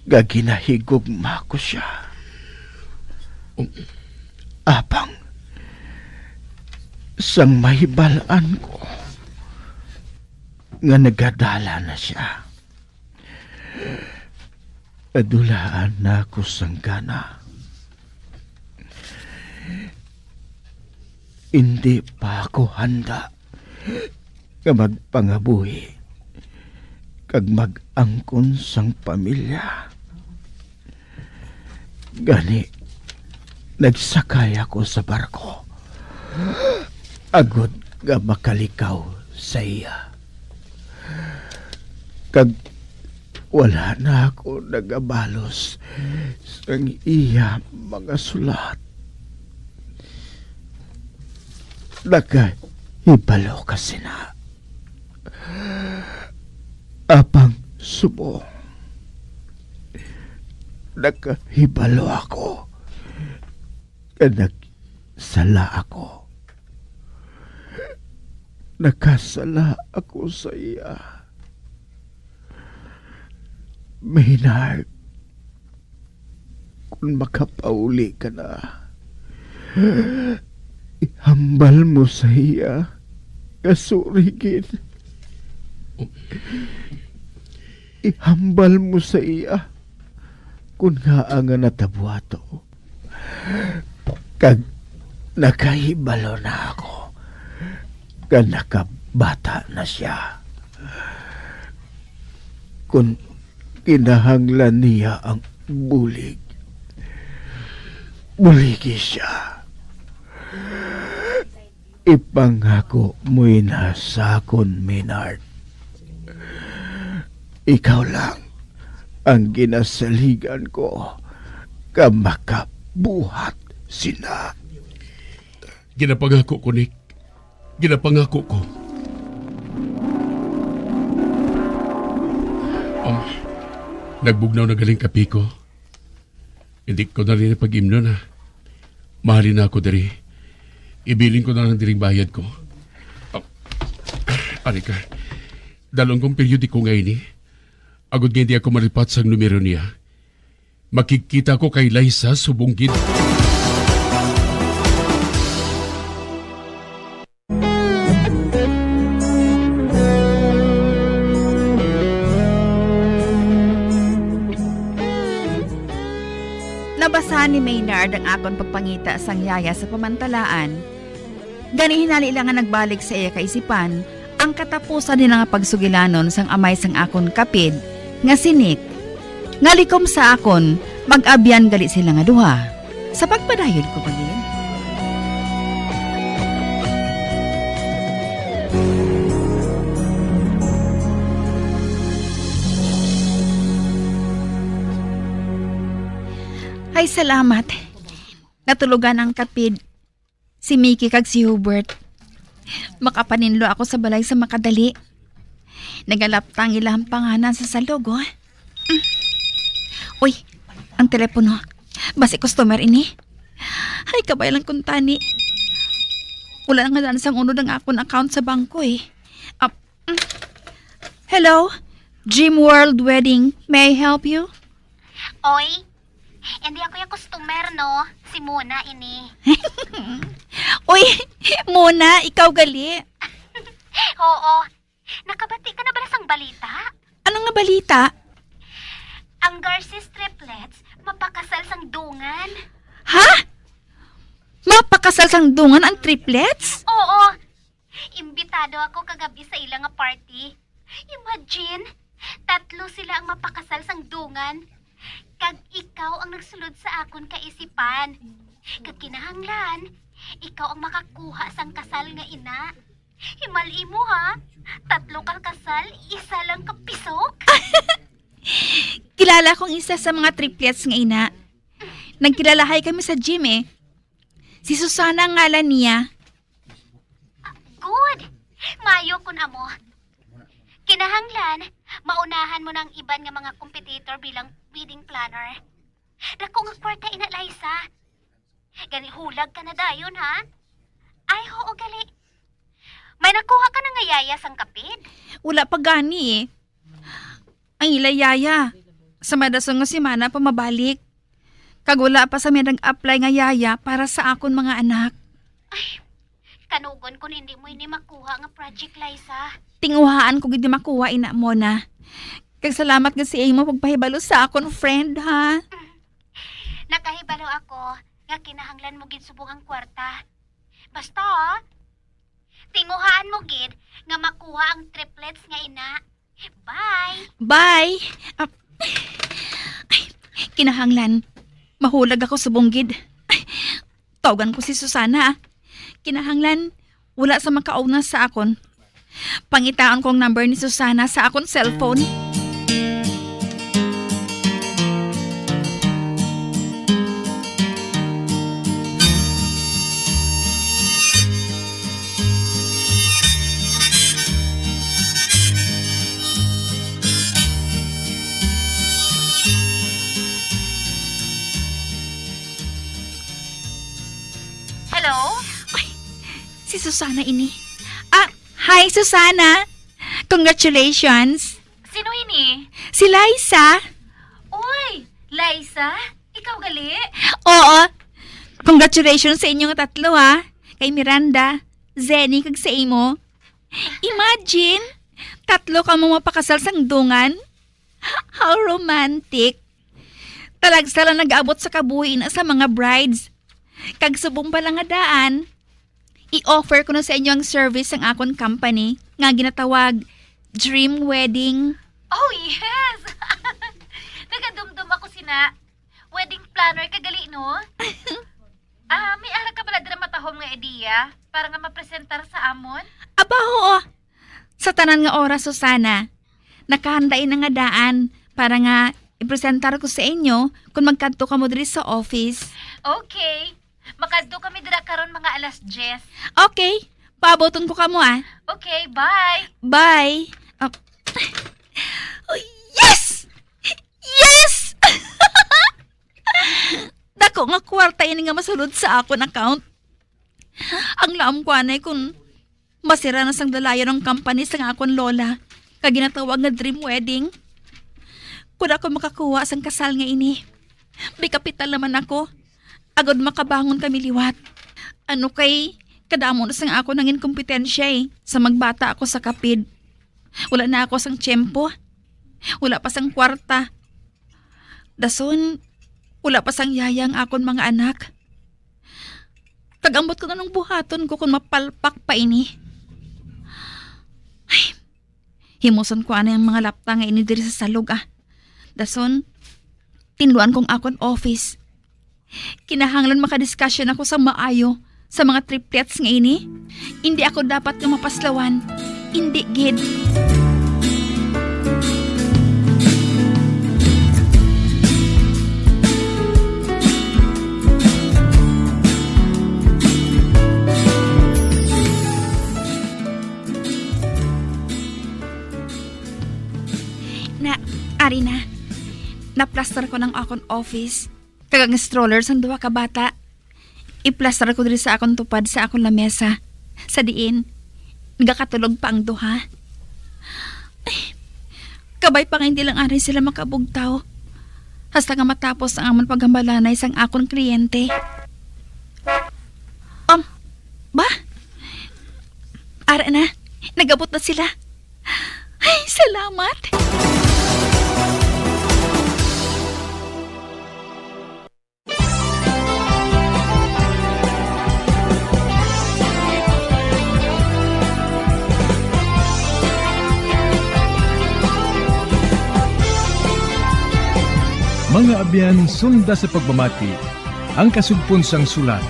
Speaker 9: Gaginahigugma ko siya. Apang sang mahibalaan ko nga nagadala na siya. Adulaan na ako sang gana. Hindi pa ako handa nga magpangabuhi kag mag-angkon sang pamilya. Gani, nagsakay ako sa barko. Agod nga makalikaw sa iya. Kag wala na ako nagabalos sang iya mga sulat. Nakahibalo kasi na. Apang sumo. Nakahibalo ako. Nagsala ako. Nakasala ako sa iya. Maynard, kung makapauli ka na, ihambal mo sa iya, kasurigin. Ihambal mo sa iya, kung nga ang natabuato. Kag nakahibalo na ako, kag nakabata na siya. Kung kinahanglan niya ang bulig, buligi siya. Ipangako mo'y nasakon, Maynard. Ikaw lang ang ginasaligan ko ka makabuhat sina.
Speaker 19: Ginapangako ko, Nick. Ginapangako ko. Nagbugnaw na galing kapi ko. Hindi ko na rin pag-imno na. Mahalin na ako dari. Ibilin ko na lang diring bayad ko. Arika, dalong kong periodiko ngayon eh. Agad nga hindi ako maripat sa numero niya. Makikita ko kay Liza subunggid.
Speaker 2: Nabasahan ni Maynard ang akon pagpangita sang yaya sa pamantalaan. Gani hinali lang nga nagbalik sa iya kaisipan ang katapusan din nga pagsugilanon sang amay sang akon kapid nga sinik. Ngalikom sa akon, mag-abyan gali sila nga duha. Sa pagpadayod ko pagin. Ay, salamat. Natulugan ang kapid. Si Mickey kag si Hubert. Makapaninlo ako sa balay sa makadali. Nagalaptang ilang panganan sa salog, oh. Uy, ang telepono. Basi customer ini. Ay, kabay lang kung tani. Wala nga daan sang unod ang akong account sa bangko, eh. Hello? Dream World Wedding. May I help you?
Speaker 14: Oy, hindi ako yung customer, no? Si Mona ini.
Speaker 2: Uy, Mona, ikaw gali.
Speaker 14: Oo. Nakabati ka na ba sang balita?
Speaker 2: Anong nga balita?
Speaker 14: Ang Garces triplets mapakasal sang dungan.
Speaker 2: Ha? Mapakasal sang dungan ang triplets?
Speaker 14: Oo. Imbitado ako kagabi sa ilang nga party. Imagine, 3 sila ang mapakasal sang dungan. Kag ikaw ang nagsulod sa akon kaisipan. Kag kinahanglan, ikaw ang makakuha sang kasal nga ina. Himali mo ha, 3 kang kasal, 1 lang kapisok.
Speaker 2: Kilala kong isa sa mga triplets nga ina. Nagkilalahay kami sa gym, eh. Si Susana ang ngalan niya.
Speaker 14: Good. Mayo kun amo. Kinahanglan, maunahan mo ng iban nga mga competitor bilang wedding planner. Dako nga kwarta ina, Liza. Gani hulag ka na dayon, ha? Ay, oo, gali. May nakuha ka na nga yaya sang kapid?
Speaker 2: Wala pa gani, eh. Ang ilayaya. Sa madasong nga si Mana pa mabalik. Kag wala pa sa may nag-apply nga yaya para sa akon mga anak.
Speaker 14: Kanugon kung hindi mo ini makuha nga project, Liza.
Speaker 2: Tinguhaan ko gid makuha ina mo na. Kag salamat nga si Amo pagpahibalo sa akon friend, ha.
Speaker 14: Nakahibalo ako nga kinahanglan mo gid subong ang kwarta. Basta, tinguhaan mo gid nga makuha ang triplets nga ina. Bye!
Speaker 2: Bye! Kinahanglan. Mahulag ako subong gid. Tawagan ko si Susana. Kinahanglan, wala sa makauna sa akon. Pangitaan ko ang number ni Susana sa akon cellphone.
Speaker 14: Hello?
Speaker 2: Si Susana ini. Hi Susana. Congratulations.
Speaker 14: Sino ini?
Speaker 2: Si Liza.
Speaker 14: Uy, Liza, ikaw gali?
Speaker 2: Oo. Congratulations sa inyong 3, ha. Kay Miranda, Zenny, kag sa imo. Imagine, 3 ka mo mapakasal sang dungan. How romantic. Talagsa lang nag-abot sa kabuhi na sa mga brides. Kag subong pa lang nga daan, i-offer ko na sa inyo ang service ng akon company nga ginatawag Dream Wedding.
Speaker 14: Oh, yes! Nagadumdum ako sina. Wedding planner kagali, no? May ara ka pala dira matahom nga ideya para nga mapresentar sa amon?
Speaker 2: Aba, oo. Sa tanan nga oras, Susana, nakahandain na nga daan para nga ipresentar ko sa inyo kung magkanto ka mo diri sa office.
Speaker 14: Okay. Makadto kami dira karon mga 10:00.
Speaker 2: Okay. Paaboton ko kamo, ah.
Speaker 14: Okay, bye.
Speaker 2: Bye. Oh, yes! Yes! Dako nga kwarta ini nga masulod sa akon account. Ang laom ko anay kung masira na sang dalayan ng company sa akon lola kag ginatawag nga Dream Wedding. Kung ako makakuha sang kasal nga ini, may kapital naman ako. Agad makabangon kami liwat. Ano kay kadamo na sang ako nangin kompetensya, eh, sa magbata ako sa kapid. Wala na ako sang tiyempo. Wala pa sang kwarta. Dason, wala pa sang yayang akon mga anak. Tagambot ko na nung buhaton ko kung mapalpak pa ini. Ay, himuson ko ano yung mga lapta nga ini diri sa salog, ah. Dason, tinluan kong akon office. Kinahanglan makadiskusyon ako sa maayo sa mga triplets nga ini. Hindi ako dapat nga mapaslawan. Hindi, gid. Ari na. Naplaster ko ng akong office. Kagang stroller sa duwa ka bata. Iplaster ko diri sa akong tupad sa akong lamesa. Sa diin, nagakatulog pa ang duha. Ay, kabay pa nga hindi lang ari sila makabugtaw. Hasta nga matapos ang amon paghambalanay sang akong kliyente. Ba? Ara na, nagabot na sila. Ay, salamat!
Speaker 15: Mga abyan, sunda sa pagmamati, ang kasugpon sang sulat,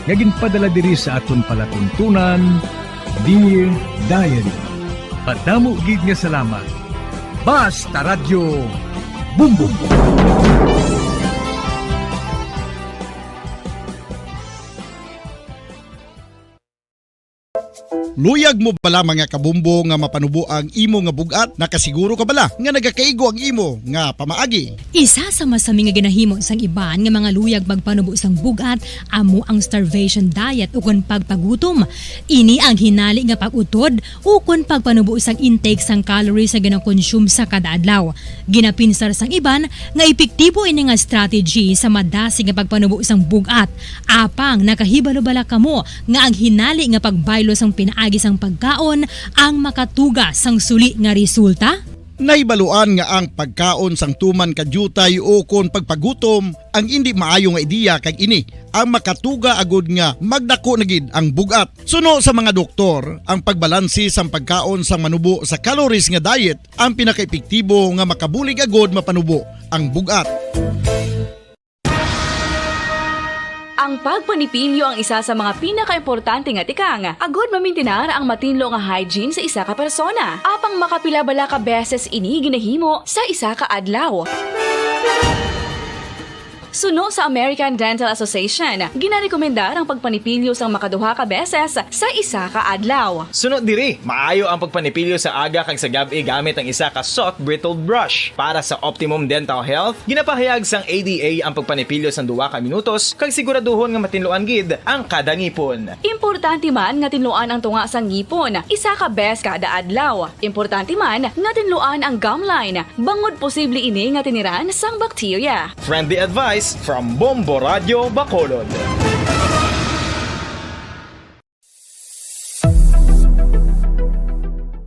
Speaker 15: nga ginpadala diri sa aton palatuntunan, Dear Diary. Padamo gid nga salamat. Basta Radio Bumbum.
Speaker 4: Luyag mo bala mga kabumbo nga mapanubo ang imo nga bugat, nakasiguro ka bala nga nagakaigo ang imo nga pamaagi.
Speaker 5: Isa sa masami nga ginahimo sang iban nga mga luyag magpanubo sang bugat amo ang starvation diet ukon pagpagutom. Ini ang hinali nga pag-utod ukon pagpanubo sang intake sang calories sa gina-consume sa kada adlaw. Ginapinsar sang iban nga epektibo ini nga strategy sa madasig nga pagpanubo sang bugat. Apang nakahibalo-bala kamo nga ang hinali nga pagbaylo sang pinaagi sang pagkaon ang makatuga sang suli nga resulta?
Speaker 4: Naibaluan nga ang pagkaon sang tuman kadyutay o kon pagpagutom ang hindi maayo nga ideya kag ini ang makatuga agud nga magdako na gid ang bugat. Suno sa mga doktor, ang pagbalansi sang pagkaon sang manubo sa calories nga diet ang pinakaepektibo nga makabulig agud mapanubo ang bugat.
Speaker 12: Ang pagpanipilyo ang isa sa mga pinaka-importante nga tikang. Agod mamintinar ang matinlo nga hygiene sa isa ka persona. Apang makapilabala ka beses ini ginahimo sa isa ka adlaw. Suno sa American Dental Association, ginarekomendar ang pagpanipilyo sang makaduha ka beses sa isa ka adlaw.
Speaker 13: Sunod diri, maayo ang pagpanipilyo sa aga kag sa gabi gamit ang isa ka soft brittled brush. Para sa optimum dental health, ginapahayag sang ADA ang pagpanipilyo sang 2 ka minutos kag siguraduhon nga matinluan gid ang kada ngipon.
Speaker 12: Importante man nga tinluan ang tunga sang ngipon, isa ka bes kada adlaw. Importante man nga tinluan ang gum line, bangod posible ini nga tiniran sang bakterya.
Speaker 13: Friendly advice from Bombo Radio Bacolod.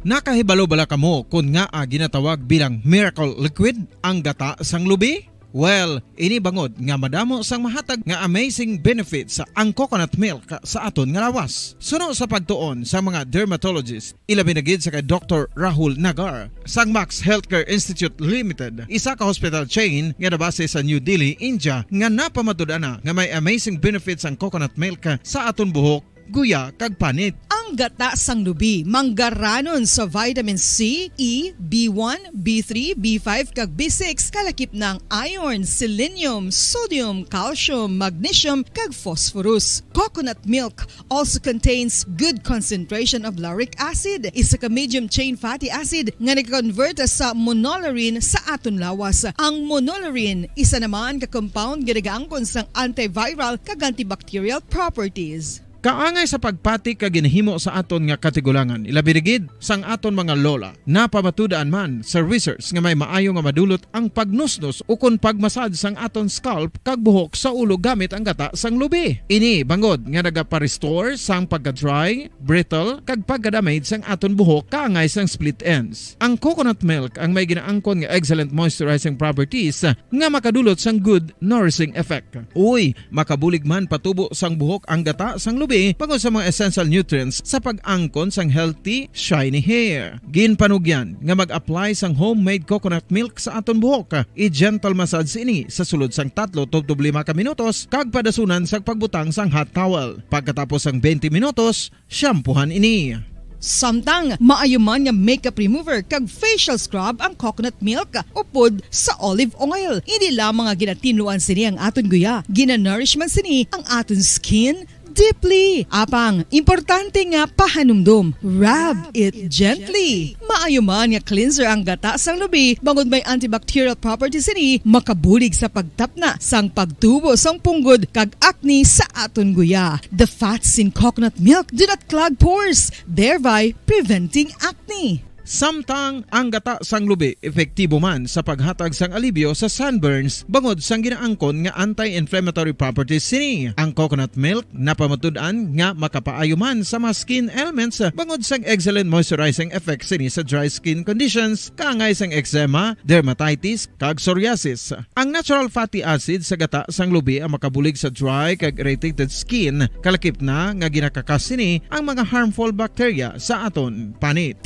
Speaker 8: Nakahibalo-bala kamo kung nga ginatawag bilang miracle liquid ang gata sang lubi? Well, ini bangod nga madamo sang mahatag nga amazing benefits sa ang coconut milk sa aton nga lawas. Suno sa pagtuon sa mga dermatologist, ilabi na gid sa kay Dr. Rahul Nagar sang Max Healthcare Institute Limited, isa ka hospital chain nga nabase sa New Delhi, India, nga napamatud-ana nga may amazing benefits ang coconut milk sa aton buhok, guya kag panit.
Speaker 6: Ang gata sang lubi manggaranon sa vitamin C, E, B1, B3, B5 kag B6 kalakip ng iron, selenium, sodium, calcium, magnesium kag phosphorus. Coconut milk also contains good concentration of lauric acid, isa ka medium chain fatty acid nga nag-convert sa monolarin sa aton lawas. Ang monolarin isa naman ka compound ginagaangkon sang antiviral kag antibacterial properties.
Speaker 8: Kaangay sa pagpati ka ginahimo sa aton nga katigulangan, ilabirigid sang aton mga lola, napamatudaan man sa research nga may maayo nga madulot ang pagnusnos o kon pagmasad sang aton scalp kag buhok sa ulo gamit ang gata sang lubi. Ini bangod nga nagapa-restore sang pagka-dry, brittle kag pagka-damage sang aton buhok kaangay sang split ends. Ang coconut milk ang may ginaangkon nga excellent moisturizing properties nga makadulot sang good nourishing effect. Uy, makabulig man patubo sang buhok ang gata sang lubi pangod sa mga essential nutrients sa pag-angkon sang healthy, shiny hair. Ginpanugyan nga mag-apply sang homemade coconut milk sa aton buhok. I-gentle massage ini sa sulod sang 3-5 ka minutos kag padasunan sa pagbutang sang hot towel. Pagkatapos sang 20 minutos, shampoohan ini.
Speaker 6: Samtang maayuman nga makeup remover kag facial scrub ang coconut milk upod sa olive oil. Hindi lamang nga ginatinluan sini ang aton guya, ginanourish man sini ang aton skin, deeply. Apang, importante nga pahanumdum. Rub it gently. Maayo man nga cleanser ang gata sang lubi, bangod may antibacterial properties ini, makabulig sa pagtapna sang pagtubo sang punggod kag acne sa aton guya. The fats in coconut milk do not clog pores, thereby preventing acne.
Speaker 1: Samtang ang gata sang lubi epektibo man sa paghatag sang alibyo sa sunburns bangod sang ginaangkon nga anti-inflammatory properties sini. Ang coconut milk napamatud-an nga makapaayo man sa mga skin ailments bangod sang excellent moisturizing effect sini sa dry skin conditions kaangay sang eczema, dermatitis kag psoriasis. Ang natural fatty acid sa gata sang lubi ang makabulig sa dry kag irritated skin, kalakip na nga ginakakas sini ang mga harmful bacteria sa aton panit.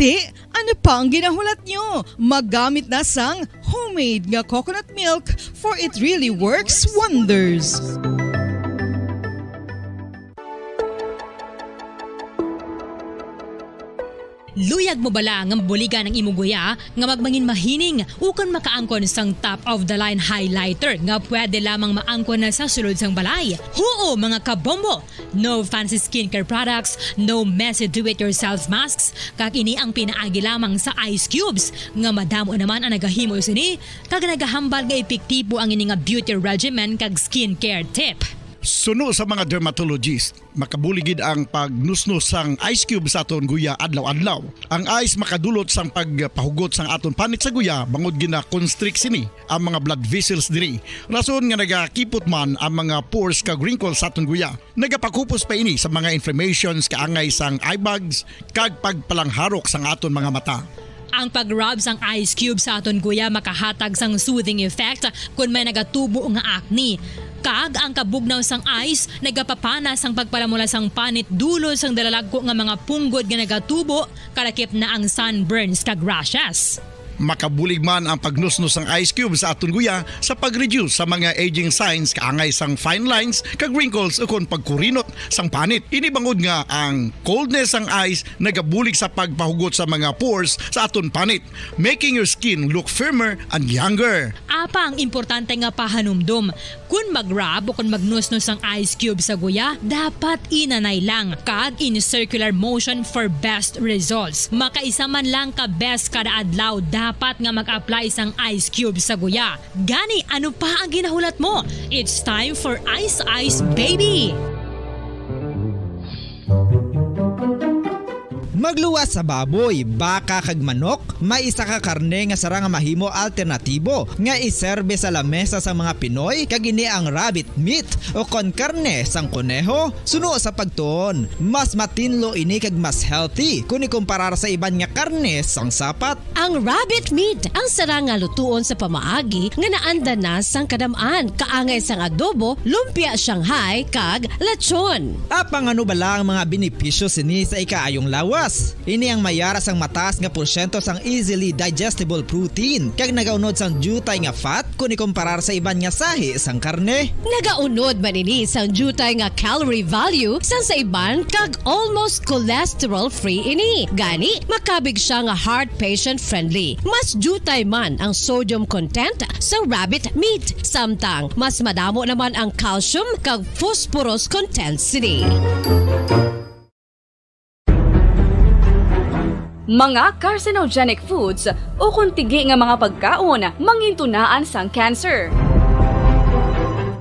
Speaker 6: Ano pa ang ginahulat nyo? Maggamit na sang homemade nga coconut milk for it really works wonders.
Speaker 5: Luyag mo bala nga mabuligan ang imuguya nga magmangin mahining ukon makaangkon sang top of the line highlighter nga pwede lamang maangkon na sa sulod sang balay. Huo mga kabombo! No fancy skincare products, no messy do-it-yourself masks, kag ini ang pinaagi lamang sa ice cubes nga madamo naman ang nagahimo sini kag nagahambal nga epektibo ang ini nga beauty regimen kag skincare tip.
Speaker 4: Suno sa mga dermatologist, makabuligid ang pagnusnos sang ice cube sa aton guya adlaw-adlaw. Ang ice makadulot sang pagpahugot sang aton panit sa guya bangod gina-constrict sini ang mga blood vessels diri. Rason nga nagakipot man ang mga pores kag wrinkles sa aton guya. Nagapakupos pa ini sa mga inflammations kaangay sang eye bags kag pagpalangharok sang aton mga mata.
Speaker 5: Ang pag-rub sang ice cube sa aton guya makahatag sang soothing effect kung may nagatubo nga acne. Kag ang kabugnaw sang ice nagapapana sang pagpalamula sang panit dulo sang dalalagko nga mga punggod nga nagatubo kalakip na ang sunburns kag rashes.
Speaker 4: Makabulig man ang pagnusnos ng ice cube sa aton guya sa pag-reduce sa mga aging signs kaangay sang fine lines kag wrinkles ukon pagkurinot sang panit. Ini bangod nga ang coldness sang ice nagabulig sa pagpahugot sa mga pores sa aton panit, making your skin look firmer and younger.
Speaker 5: Apa ang importante nga pahanumdum, kung mag-rub o kung magnusnos ang ice cube sa guya, dapat inanay lang kag in circular motion for best results. Makaisa man lang ka best kada adlaw dapat nga mag-apply sang ice cube sa guya. Gani, ano pa ang ginahulat mo? It's time for Ice Ice Baby!
Speaker 8: Magluwas sa baboy, baka kag manok, may isa ka karne nga sara nga mahimo alternatibo nga iserbe sa lamesa sa mga Pinoy kag ini ang rabbit meat o kon karne sang kuneho. Suno sa pagtuon, mas matinlo ini kag mas healthy kung ikumparar sa iban nga karne sang sapat.
Speaker 21: Ang rabbit meat ang sara nga lutuon sa pamaagi nga naanda na sang kadamaan, kaangay sang adobo, lumpia Shanghai kag lechon.
Speaker 8: Apang ano bala ang mga benepisyo sini sa ikaayong lawas? Ini ang mayara sang mataas nga porsyento sang easily digestible protein kag nagaunod sang jutay nga fat kung ikumparar sa iban nga sahi sang karne.
Speaker 21: Nagaunod man ini sang jutay nga calorie value sang sa iban kag almost cholesterol free ini. Gani makabig siya nga heart patient friendly. Mas jutay man ang sodium content sa rabbit meat, samtang mas madamo naman ang calcium kag phosphorus content sini.
Speaker 12: Mga carcinogenic foods o kuntigi nga mga pagkaon mangintunaan sang cancer.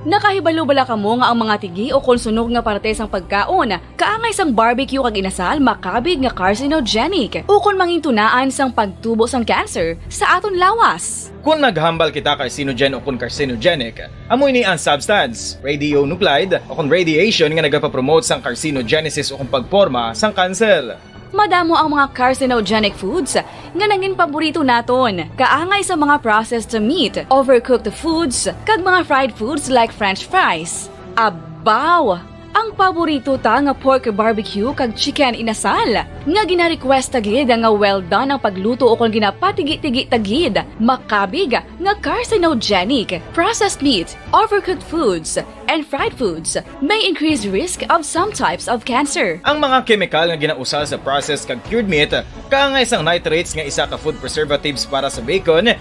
Speaker 12: Nakahibalo bala kamo nga ang mga tigi o konsunog nga parte sang pagkaon kaangay sang barbecue kag inasal makabig nga carcinogenic o kon mangintunaan sang pagtubo sang cancer sa aton lawas.
Speaker 13: Kung naghambal kita carcinogen o kung carcinogenic, amoy ni ang substance, radionuclide o kung radiation nga nagapapromote sang carcinogenesis o kung pagporma sang cancer.
Speaker 12: Madamo ang mga carcinogenic foods nga nangin paborito naton. Kaangay sa mga processed meat, overcooked foods, kag mga fried foods like french fries. Abaw! Ang paborito ta nga pork barbecue kag chicken inasal. Nga gina-request tagid nga well done ang pagluto o kung ginapatigi-tigi tagid. Makabig nga carcinogenic, processed meat, overcooked foods, and fried foods may increase risk of some types of cancer.
Speaker 13: Ang mga chemical nga ginausal sa processed kag cured meat, kaangay sang nitrates nga isa ka food preservatives para sa bacon,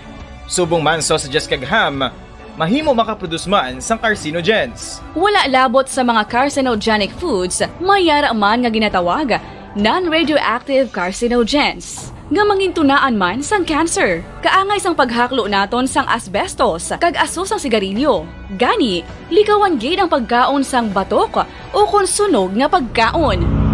Speaker 13: subong man sausages kag ham, mahimo makaproduce man sang carcinogens.
Speaker 12: Wala labot sa mga carcinogenic foods, mayara man nga ginatawag non-radioactive carcinogens nga mangintunaan man sang cancer. Kaangay sang paghaklo naton sang asbestos kag aso sang sigarilyo. Gani, likawan gid ang pagkaon sang batok o kon sunog nga pagkaon.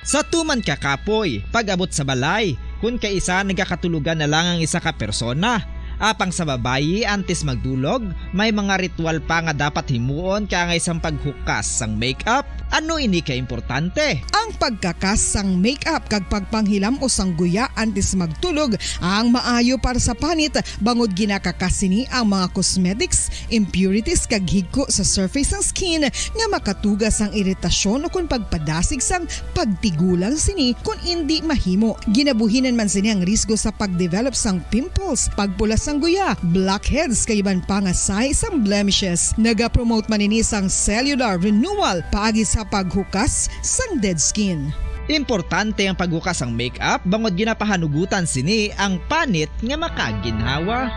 Speaker 8: Sa tuman ka kapoy, pag-abot sa balay, kung kaisa nagkakatulugan na lang ang isa ka persona. Apang sa babayi antes magdulog, may mga ritual pa nga dapat himuon kaya isang paghukas sang makeup. Ano ini ka importante?
Speaker 6: Ang pagkakas sang makeup kag pagpanghilam o sang guya antes magtulog ang maayo para sa panit bangod ginakakas sini ang mga cosmetics, impurities kag higko sa surface sang skin nga makatugas sang iritasyon o kung pagpadasig sang pagtigulang sini kung hindi mahimo. Ginabuhinan man sini ang risgo sa pagdevelop sang pimples, pagpula sang guya, blackheads kay iban pa nga size sang blemishes. Naga-promote man ini sang cellular renewal paagi sa paghukas sang dead skin.
Speaker 8: Importante ang paghukas ang makeup bangod ginapahanugutan sini ang panit nga makaginhawa.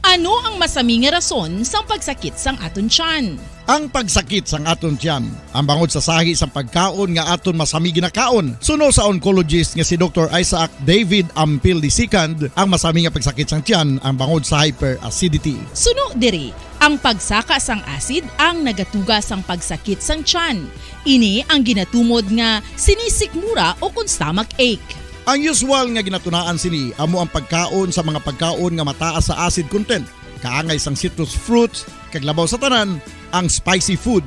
Speaker 11: Ano ang masami nga rason sang pagsakit sang aton tiyan?
Speaker 4: Ang pagsakit sang aton tiyan, ang bangod sa sahi sang pagkaon nga aton masami ginakaon. Suno sa oncologist nga si Dr. Isaac David Ampil II, ang masami nga pagsakit sang tiyan ang bangod sa hyperacidity.
Speaker 11: Suno diri, ang pagsaka sang acid ang nagatuga sang pagsakit sang tiyan. Ini ang ginatumod nga sinisikmura o kung stomach ache.
Speaker 4: Ang usual nga ginatunaan sini amo ang pagkaon sa mga pagkaon nga mataas sa acid content. Kaangay sang citrus fruits, kag labaw sa tanan, ang spicy food.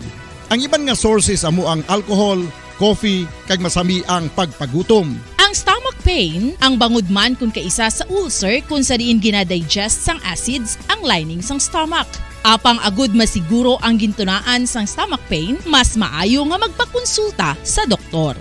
Speaker 4: Ang iban nga sources amo ang alcohol, coffee, kag masami ang pagpagutom.
Speaker 11: Ang stomach pain, ang bangod man kung kaisa sa ulcer kung sa diin ginadigest sang acids ang lining sang stomach. Apang agud masiguro ang gintunaan sang stomach pain, mas maayo nga magpakonsulta sa doktor.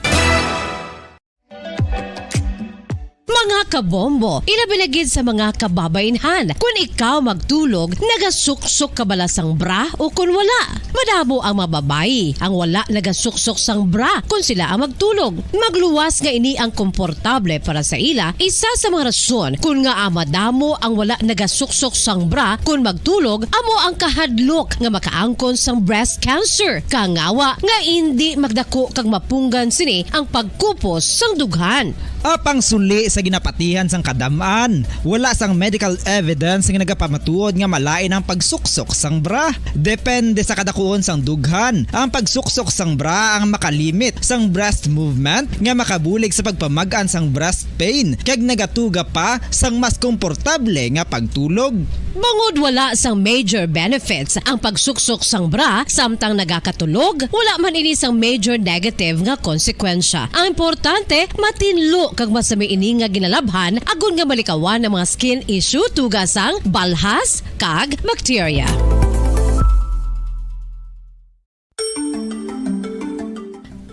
Speaker 21: Mga kabombo, ilabilagid sa mga kababainhan. Kung ikaw magtulog, nagasuksok ka bala sang bra o kung wala. Madamo ang mababayi ang wala nagasuksok sang bra kung sila ang magtulog. Magluwas nga ini ang komportable para sa ila. Isa sa mga rason kung nga madamo ang wala nagasuksok sang bra kung magtulog, amo ang kahadlok nga makaangkon sang breast cancer. Kangawa nga hindi magdako kag mapunggan sini ang pagkupos sang dughan.
Speaker 8: Apang suli sa ginapatihan sang kadamaan, wala sang medical evidence nga nagapamatuod nga malain ang pagsuksok sang bra. Depende sa kadakuon sang dughan. Ang pagsuksok sang bra ang makalimit sang breast movement nga makabulig sa pagpamagaan sang breast pain kag nagatuga pa sang mas komportable nga pagtulog.
Speaker 21: Bangod wala sang major benefits ang pagsuksok sang bra samtang nagakatulog, wala man ini sang major negative nga konsekwensya. Ang importante, matinlo kag masami ini nga ginalabhan agon nga malikawan ang mga skin issue tugas sang balhas kag bacteria.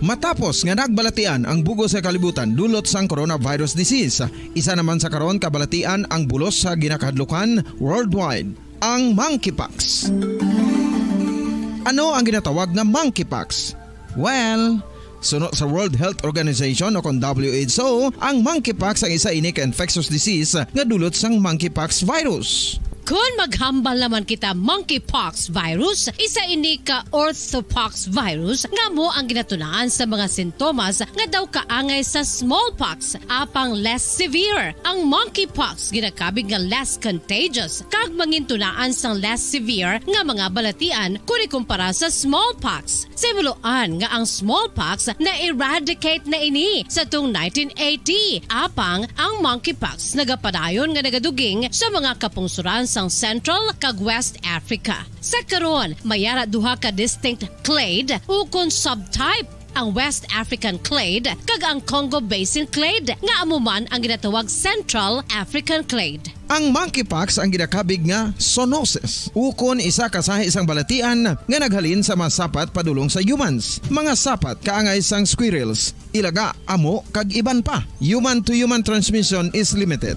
Speaker 1: Matapos nga nagbalatian ang bugo sa kalibutan dulot sang coronavirus disease, isa naman sa karon kabalatian ang bulos sa ginakahadlukan worldwide, ang monkeypox. Ano ang ginatawag na monkeypox? Well, sunod sa World Health Organization o kung WHO, ang monkeypox ang isa ini ka infectious disease nga dulot sang monkeypox virus.
Speaker 21: Kung maghambal naman kita monkeypox virus, isa ini ka orthopox virus nga mo ang ginatunaan sa mga sintomas nga daw kaangay sa smallpox, apang less severe. Ang monkeypox ginakabig nga less contagious kag mangintunaan sang less severe nga mga balatian kung ikumpara sa smallpox. Simuloan nga ang smallpox na eradicate na ini sa tung 1980, apang ang monkeypox nagapadayon nga nagaduging sa mga kapungsuran sang Central kag West Africa. Sa karon, mayara duha ka distinct clade o kon subtype, ang West African clade kag ang Congo Basin clade nga amuman ang ginatawag Central African clade.
Speaker 1: Ang monkeypox ang ginakabig nga zoonosis. Ukon isa kasahi isang balatian nga naghalin sa mga sapat padulong sa humans. Mga sapat kaangay sang squirrels, ilaga, amo kag iban pa. Human to human transmission is limited.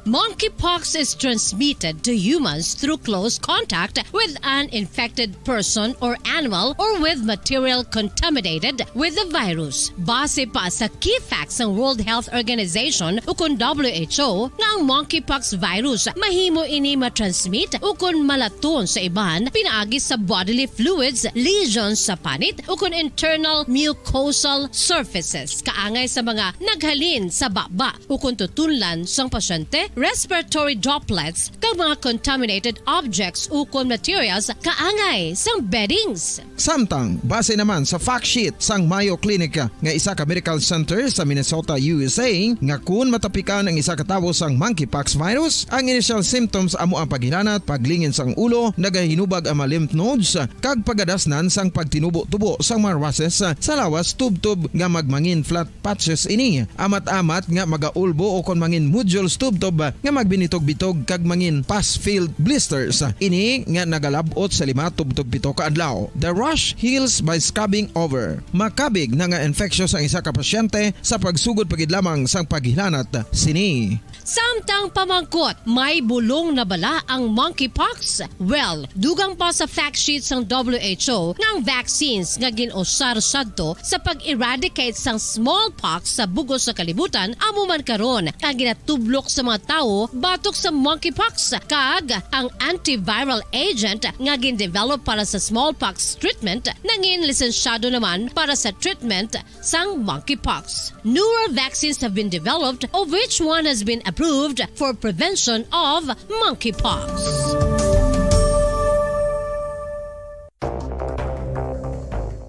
Speaker 21: Monkeypox is transmitted to humans through close contact with an infected person or animal or with material contaminated with the virus. Base pa sa key facts ng World Health Organization o kung WHO nga ang monkeypox virus mahimo ini matransmit o kung malaton sa iban pinaagi sa bodily fluids, lesions sa panit o kung internal mucosal surfaces kaangay sa mga naghalin sa baba o kung tutunlan sang pasyente, respiratory droplets kag mga contaminated objects o kung materials kaangay sang beddings.
Speaker 1: Samtang, base naman sa fact sheet sang Mayo Clinic nga isa ka medical center sa Minnesota, USA, nga kung matapikan ang isa ka tawo sang monkeypox virus, ang initial symptoms amo ang paghilanat, paglingin sang ulo, nagahinubag ang mga lymph nodes, kag pagadasnan sang pagtinubo-tubo sang mga rashes sa lawas tub-tub nga magmangin flat patches ini. Amat-amat nga magaulbo o kon mangin nodules tub-tub nga magbinitog-bitog kag mangin pus-filled blisters. Ini nga nagalabot sa 5 tub-tub 7 ka adlaw. The rash heals by scabbing over. Makabig na nga infectious ang isa ka pasyente sa pagsugod pagid lamang sang paghilanat sini.
Speaker 21: Samtang pamangkot, may bulong na bala ang monkeypox? Well, dugang pa sa fact sheet ng WHO ng vaccines nga ginusar sadto sa pag-eradicate sang smallpox sa bugos sa kalibutan amo man karon ang ginatublok sa mga tao batok sa monkeypox kag ang antiviral agent nga gin-develop para sa smallpox treatment nangin lisensyado naman para sa treatment sang monkeypox. Newer vaccines have been developed of which one has been approved for prevention of monkeypox.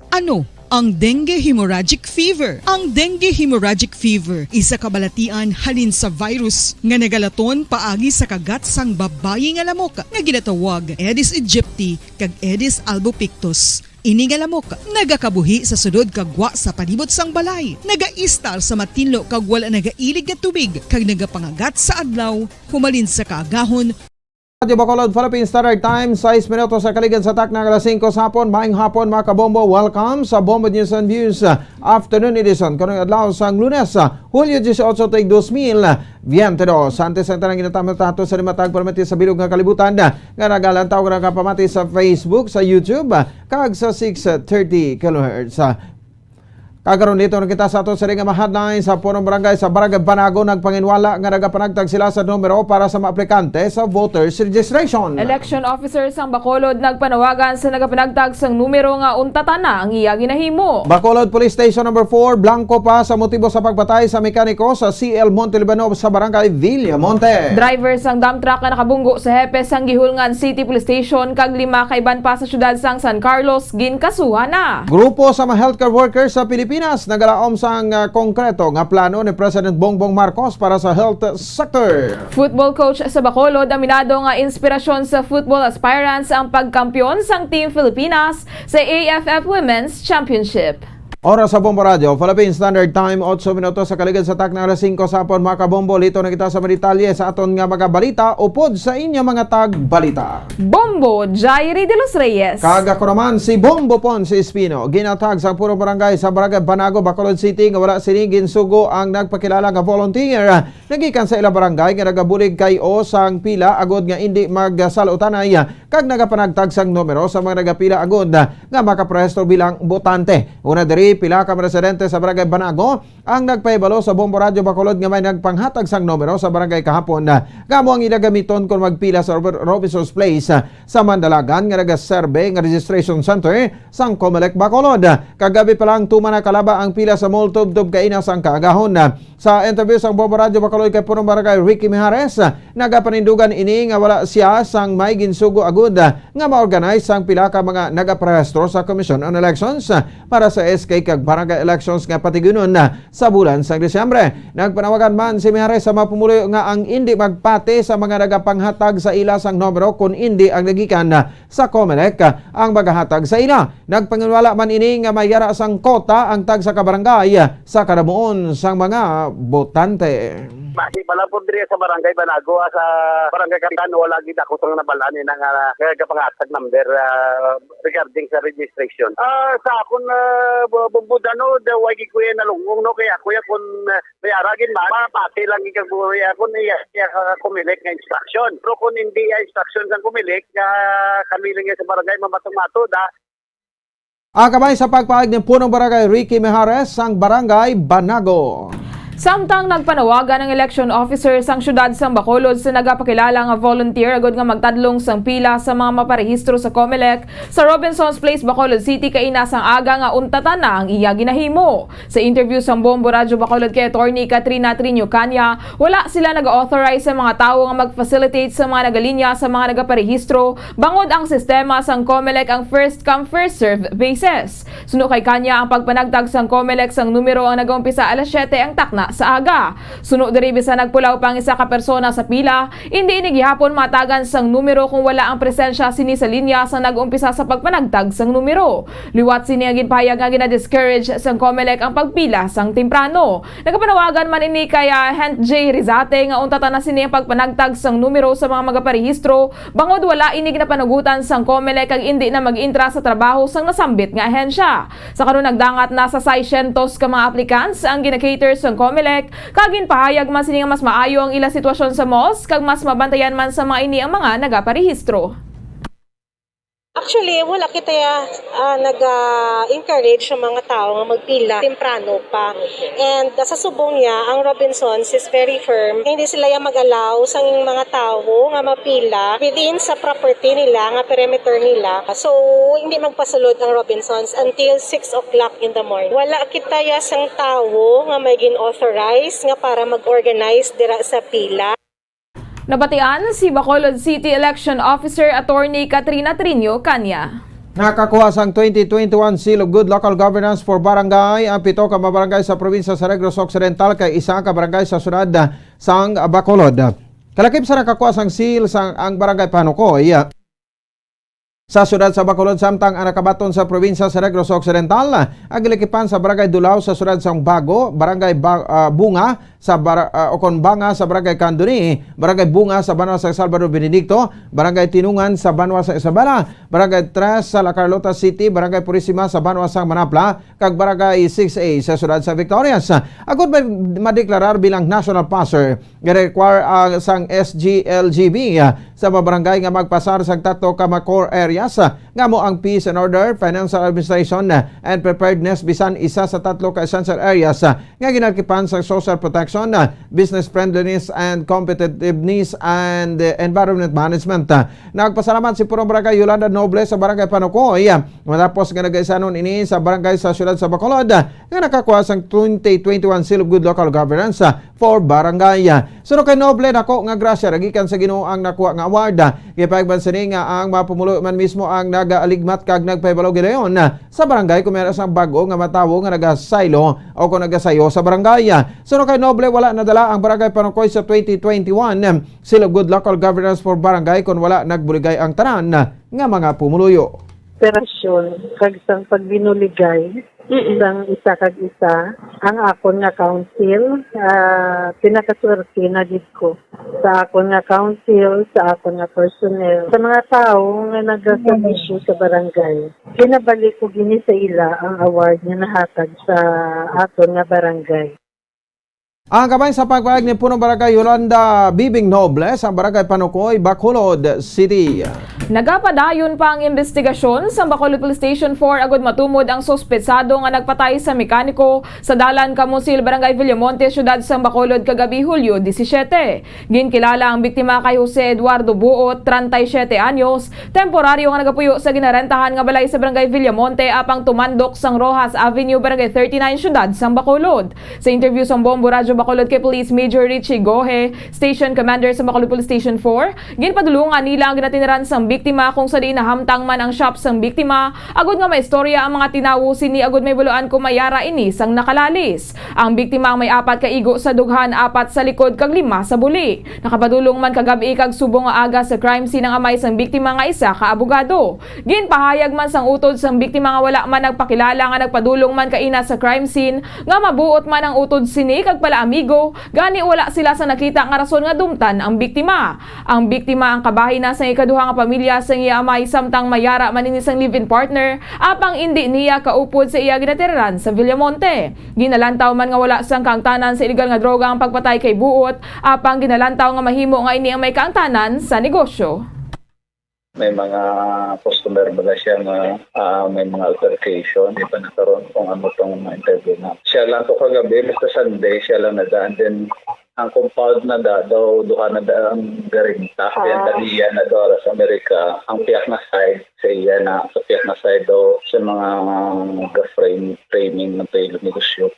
Speaker 6: Ano ang dengue hemorrhagic fever? Ang dengue hemorrhagic fever isa kabalatian halin sa virus nga nagalaton paagi sa kagat sang babayi nga lamok nga ginatawag Aedes aegypti kag Aedes albopictus. Ini nga lamok nagakabuhi sa sudod kagwa sa palibot sang balay, nagaistar sa matinlo kag wala nagailig nga tubig kag nagapangagat sa adlaw humalin sa kaagahon.
Speaker 1: Radio Bacolod, Philippine Standard Time, 6 minutos sa kaligan sa tak ng alas 5 sa hapon. Maayong hapon mga kabombo, welcome sa Bombo News and Views Afternoon Edition. Kanong adlaw sang Lunes, Hulyo 18, 2022. Antes ang tanang ginatama-tato sa limatag paramati sa bilog nga kalibutan nga nagalantaw nga kapamati sa Facebook, sa YouTube, kag sa 630 kHz. Kagaron dito kita sa ato sa ring headline sa punong barangay sa Barangay Banago nagpanginwala nga nagapanagtag sila sa numero para sa mga aplikante sa voters registration.
Speaker 3: Election officers ang Bacolod nagpanawagan sa nagapanagtag sang numero nga untatan na ang iya ginahimo.
Speaker 1: Bacolod Police Station number 4 blanco pa sa motibo sa pagpatay sa mekaniko sa CL Montelibano sa Barangay Villamonte.
Speaker 3: Drivers ang dump truck nga nakabunggo sa hepe sang Gihulngan City Police Station kag 5 kaiban pa sa syudad sang San Carlos ginkasuhan na.
Speaker 1: Grupo sa mga healthcare workers sa Pilipinas nagalaom sang konkreto nga plano ni President Bongbong Marcos para sa health sector.
Speaker 3: Football coach sa Bacolod aminado nga inspirasyon sa football aspirants ang pagkampiyon sang Team Pilipinas sa AFF Women's Championship.
Speaker 1: Oras sa Bombo Radio, Philippine Standard Time, 8 minutos sa kaligan sa tak ng alas 5 sa hapon mga kabombo. Lito na kita sa Maritalye sa aton nga mga balita upod sa inyo mga tag-balita.
Speaker 3: Bombo, Jairi de los Reyes.
Speaker 1: Kagako naman si Bombo Ponce Espino. Ginatag sa puro barangay sa Barangay Banago, Bacolod City nga wala sinigin sugo ang nagpakilala nga volunteer. Nagikan sa ilang barangay nga nagabulig kay o sang pila agod nga hindi magsalutanay kag nagapanagtag sang numero sa mga nagapila agod nga makaprehistro bilang botante. Una diri pila ka residente sa Barangay Banago ang nagpahibalo sa Bombo Radio Bacolod nga may nagpanghatag sang numero sa barangay kahapon na gamo ang ilagamiton kung magpila sa Robinson's Place sa Mandalagan nga nagaserbe nga registration center sang Comelec Bacolod. Kagabi pa lang tuman na kalaba ang pila sa mall tub-tub kaina sang kaagahon. Sa interview sang Bombo Radio Bacolod kay punong barangay Ricky Mijares, nagapanindugan ini nga wala siya sang may ginsugo agud nga ma-organize sang pila ka mga nagaprehistro sa Commission on Elections para sa SK kag barangay elections nga patigunon na sa bulan sa Disyembre. Nagpanawagan man si Mijares sa mapumuloy nga ang hindi magpate sa mga nagapanghatag sa ila sang numero kung hindi ang nagikan sa Comelec ang magahatag sa ila. Nagpanginwala man ini nga mayara sang kota ang tag sa kabarangay sa kadamuon sang mga botante.
Speaker 16: Basi pala po diri sa barangay Banago sa barangay Kapitan wala gid ako sang nabalaan ni nang kapangatag number regarding sa registration. Sa akon bumbudano the wagi ko na lungong no kaya kuya kun may aragin mapati lang gid kuya kun iya kumilik nga instruction. Pero kun hindi instruction sang kumilik kami lang sa barangay mamatong-mato da.
Speaker 1: Kabay sa pagpaag ng punong barangay Ricky Mejares sang barangay Banago.
Speaker 3: Samtang nagpanawagan ng election officer sang syudad sang Bacolod sa nagapakilala nga volunteer agad nga magtadlong sang pila sa mga maparehistro sa COMELEC sa Robinsons Place, Bacolod City kay inasang aga nga untatan na ang iya ginahimo. Sa interview sang Bombo Radyo Bacolod kay Attorney Katrina Trinio Canya, wala sila nag-authorize sa mga tawo nga mag-facilitate sa mga nagalinya sa mga nagaparehistro bangod ang sistema sang COMELEC ang first come first serve basis. Suno kay Canya ang pagpanagtag sang COMELEC sang numero ang nag-umpisa alas 7 ang takna sa aga. Sunod diri bisa nagpulaw pang isa ka persona sa pila, hindi inigihapon matagan sang numero kung wala ang presensya sini sa linya sa nag-umpisa sa pagpanagtag sang numero. Liwat sini ang ginpahayag nga gina-discourage sang COMELEC ang pagpila sang temprano. Nagapanawagan man ini kaya Hent J. Rizate nga untatan na sini ang pagpanagtag sang numero sa mga magaparehistro bangod wala ini ginapanagutan sang COMELEC ang hindi na mag-intra sa trabaho sang nasambit nga ahensya. Sa karon nagdangat na sa 600 ka mga applicants ang gina-cater sang COMELEC kagin pahayag man sini nga mas maayo ang ila sitwasyon sa MOS kag mas mabantayan man sa mga ini ang mga nagaparehistro.
Speaker 22: Actually, wala kita nag-encourage sa mga tao nga magpila temprano pa. And sa subong niya, ang Robinsons is very firm. Hindi sila mag-allow sa mga tao nga mapila within sa property nila, nga perimeter nila. So, hindi magpasulod ang Robinsons until 6 o'clock in the morning. Wala kita sang tao nga may gin-authorize nga para mag-organize dira sa pila.
Speaker 3: Nabatian si Bacolod City Election Officer Attorney Katrina Trinio Canya.
Speaker 1: Nakakuha sang 2021 Seal of Good Local Governance for Barangay ang 7 ka barangay sa probinsya sa Negros Occidental kay isa ka barangay sa syudad sang Bacolod. Kalakip sa nakakuha sang seal sang ang barangay Panukoy sa syudad sa Bacolod samtang ang nakabaton sa probinsya sa Negros Occidental ang gilikipan sa barangay Dulao sa syudad sang Bago, barangay Bunga sa Oconbanga sa barangay Candoni, barangay Bunga sa Banwa sa Salvador Benedicto, barangay Tinungan sa Banwa sa Isabela, barangay 3 sa La Carlota City, barangay Purisima sa Banwa sa Manapla, kag barangay 6A sa syudad sa Victorias. Agud madeklarar bilang national passer require sang SGLGB sa mga barangay nga magpasar sang 3 ka core areas nga mo ang peace and order, financial administration and preparedness bisan isa sa 3 ka essential areas nga ginalkipan sa social protection, business friendliness and competitiveness and environment management. Nagpasalamat si Purong Barangay Yolanda Noble sa barangay Panukoy matapos nga nag-isanon ini sa barangay sa syudad sa Bacolod nga nakakuha sang 2021 Seal of Good Local Governance for Barangay. Suno kay Noble nako nga grasya ragikan sa Ginoo ang nakuha nga award. Gipayagban sini nga ang mapumulo man mismo ang nagaaligmat kag nagpahibalo gidayon sa barangay kung meron sang bago nga matawo nga nagasaylo o kung nagasayo sa barangay. Suno kay Noble wala nadala ang barangay Panukoy sa 2021 Seal of Good Local Governance for Barangay kung wala nagbuligay ang tanan nga mga pumuluyo.
Speaker 23: Operasyon kag sang pagbinuligay sang isa kag isa ang akon nga council pinakaswerte na gid ko sa akon nga council, sa akon nga personnel, sa mga tao nga nagaservisyo sa barangay. Kinabalik ko gini sa ila ang award nga nahatag sa aton nga barangay.
Speaker 1: Ang kabay sa pagpahayag ni Punong Barangay Yolanda Bibing Noble sa barangay Panukoy, Bacolod City.
Speaker 3: Nagapadayon pa ang investigasyon sa Bacolod Police Station 4 agud matumod ang sospetsado nga nagpatay sa mekaniko sa dalan Kamusil, Barangay Villamonte, syudad sa Bacolod kagabi Hulyo 17. Ginkilala ang biktima kay Jose Eduardo Buot, 37 anyos, temporaryo nga nagapuyo sa ginarentahan nga balay sa Barangay Villamonte apang tumandok sang Rojas Avenue, Barangay 39, syudad sa Bacolod. Sa interview sa Bombo Radyo Bacolod kay Police Major Richie Gohe, Station Commander sa Bacolod Police Station 4, ginpadulungan nila ang ginatiniran sang biktima kung sa di nahamtang man ang shop sang biktima, agud nga may istorya ang mga tinawo sini agud may buluan kung mayara ini sang nakalalis. Ang biktima may 4 ka igo sa dughan, 4 sa likod kag 5 sa buli. Nakapadulong man kagabi kag subong nga aga sa crime scene ang amay sang biktima nga isa ka abogado. Ginpahayag man sang utod sang biktima nga wala man nagpakilala nga nagpadulong man kaina sa crime scene nga mabuot man ang utod sini kag pala ang amigo, gani wala sila sa nakita nga rason nga dumtan ang biktima. Ang biktima ang kabahin na sa ikaduha nga pamilya sa iya amay samtang mayara maninis ang live-in partner, apang hindi niya kaupod sa iya ginatiraran sa Villamonte. Ginalantaw man nga wala sang kaangtanan sa illegal nga droga ang pagpatay kay buot, apang ginalantaw nga mahimo nga ini ang may kaangtanan sa negosyo.
Speaker 7: May mga customer ba siya nga may mga altercation, di pa nakaroon kung ano itong interview na. Siya lang to kagabi, Mr. Sunday, siya lang nadaan. Then ang compound na daw, duha na ang garinta. Then daliya na daw sa Amerika. Ang piyak na side sa iya na, sa piyak na side daw sa mga framing ng tayo negosyo.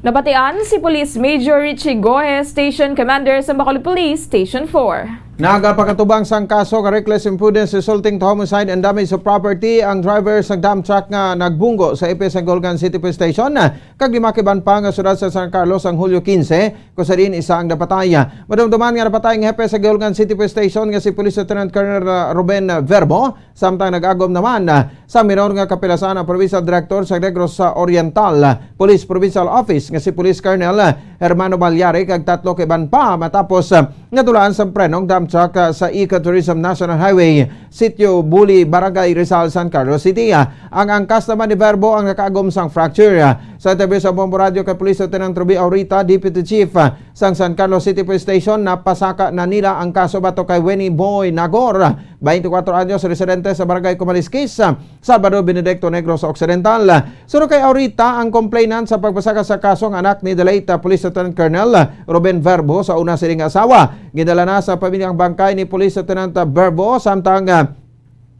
Speaker 3: Nabatian si Police Major Richie Gohe, Station Commander sa Bacolod Police, Station 4.
Speaker 1: Nagapakatubang sang kaso nga reckless imprudence resulting to homicide and damage of property ang driver sa dump truck nga nagbunggo sa EPS ng Golgan City Police Station. Kag limakiban pa nga sudad sa San Carlos ang Hulyo 15, kusa din isa ang napatay. Madumduman nga napatay ang hepe sa Golgan City Police Station nga si Police Lieutenant Colonel Ruben Verbo, samtang nag-agom naman sa minor nga kapilasan ang Provincial Director sa Negros Oriental Police Provincial Office nga si Police Colonel Hermano Balyari kag tatlo kiban pa matapos natulaan sa prenong dump truck sa Ecotourism National Highway, Sitio Buli, Barangay Rizal, San Carlos City. Ang angkas naman ni Verbo ang nakaagom sang fracture. Sa interview sa Bombo Radio kay Police Lieutenant Ruby Aurita, Deputy Chief sang San Carlos City Police Station, napasaka na nila ang kaso bato kay Winnie Boy Nagor, 24 anyos, residente sa Barangay Comalisquis, Salvador Benedicto Negros Occidental. Suro kay Aurita ang complainant sa pagpasaka sa kasong anak ni the late Police Lieutenant Colonel Ruben Verbo sa una siling asawa. Gidala na sa pamilyang bangkay ni Police Lieutenant Verbo samtang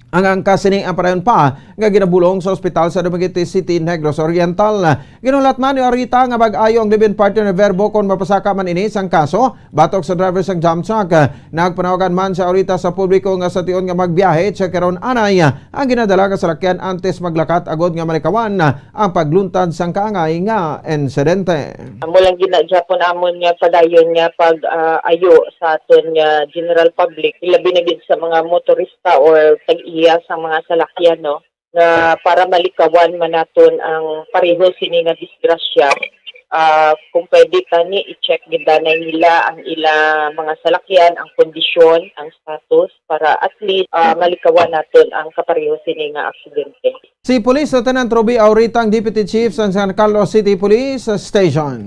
Speaker 1: ang angkas sining ang parayon pa nga ginabulong sa ospital sa Dumaguete City, Negros Oriental. Ginulat man ni Arita nga mag-ayo ang live-in partner ni Verbo kung mapasaka man ini sang kaso batok sa driver sang dump truck. Nagpanawagan man sa Arita sa publiko nga sa tion nga magbiyahe sa karon anay ang ginadala ka salakyan antes maglakat agod nga malikawan ang pagluntad sang kaangay nga insidente.
Speaker 18: Amo lang ginadjapon amon nga padayon nga pag ayo sa aton nga general public, ilabi na gid sa mga motorista or tag-iya sa mga salakyan, no, na para malikawan man naton ang pareho sini nga disgrasya. Kung pwede tani i-check gidanay nila ang ila mga salakyan, ang kondisyon, ang status para at least malikawan naton ang kapareho sini nga aksidente.
Speaker 1: Si Police Lieutenant Ruby Aurita, ang Deputy Chief sa San Carlos City Police Station.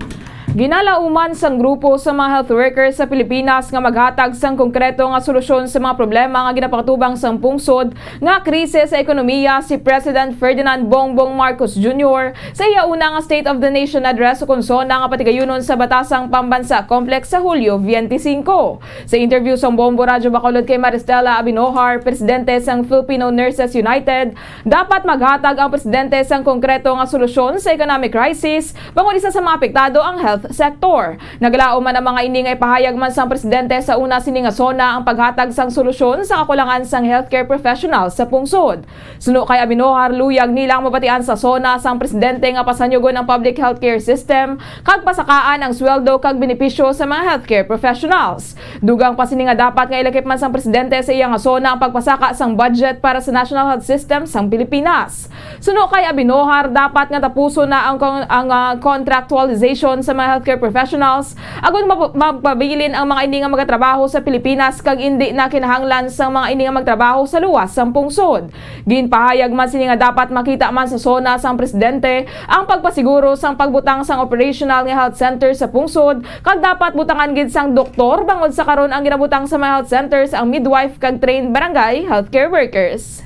Speaker 3: Ginalauman sang grupo sa mga health workers sa Pilipinas nga maghatag sang konkreto nga solusyon sa mga problema nga ginapakatubang sang pungsod nga krisis sa ekonomiya si President Ferdinand Bongbong Marcos Jr. sa iya una nga State of the Nation address o konsona nga patigayunon sa Batasang Pambansa Complex sa Hulyo 25. Sa interview sa Bombo Radio Bacolod kay Maristela Abinohar, presidente sang Filipino Nurses United, dapat maghatag ang presidente sang konkreto nga solusyon sa economic crisis bangod isa sa mga apektado ang health sector. Naglao man ang mga ini nga ipahayag man sang presidente sa una sini nga sona ang paghatag sang solusyon sa kakulangan sang healthcare professionals sa pungsod. Suno kay Abinohar, luyag nilang mabatian sa sona sang presidente nga pasanyugon ang public healthcare system kag pasakaan ang sweldo kag benepisyo sa mga healthcare professionals. Dugang pa sini nga dapat nga ilakip man sang presidente sa iya nga sona ang pagpasaka sang budget para sa National Health System sang Pilipinas. Suno kay Abinohar, dapat nga tapuso na ang contractualization sa mga healthcare professionals agon mapabilin ang mga ini nga magatrabaho sa Pilipinas kag hindi na kinahanglan sa mga ini nga magtrabaho sa luwas sang pungsod. Ginpahayag man sini nga dapat makita man sa sona sang presidente ang pagpasiguro sang pagbutang sang operational nga health center sa pungsod kag dapat butangan gid sang doktor bangod sa karon ang ginabutang sa mga health centers ang midwife kag trained barangay healthcare workers.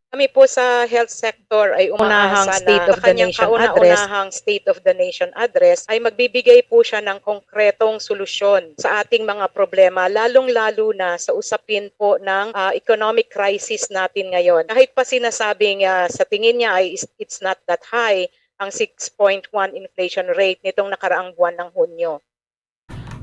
Speaker 22: Kami po sa health sector ay umaasa na sa kanyang kauna-unahang State of the Nation address ay magbibigay po siya ng konkretong solusyon sa ating mga problema, lalong-lalo na sa usapin po ng economic crisis natin ngayon. Kahit pa sinasabing sa tingin niya ay it's not that high, ang 6.1 inflation rate nitong nakaraang buwan ng Hunyo.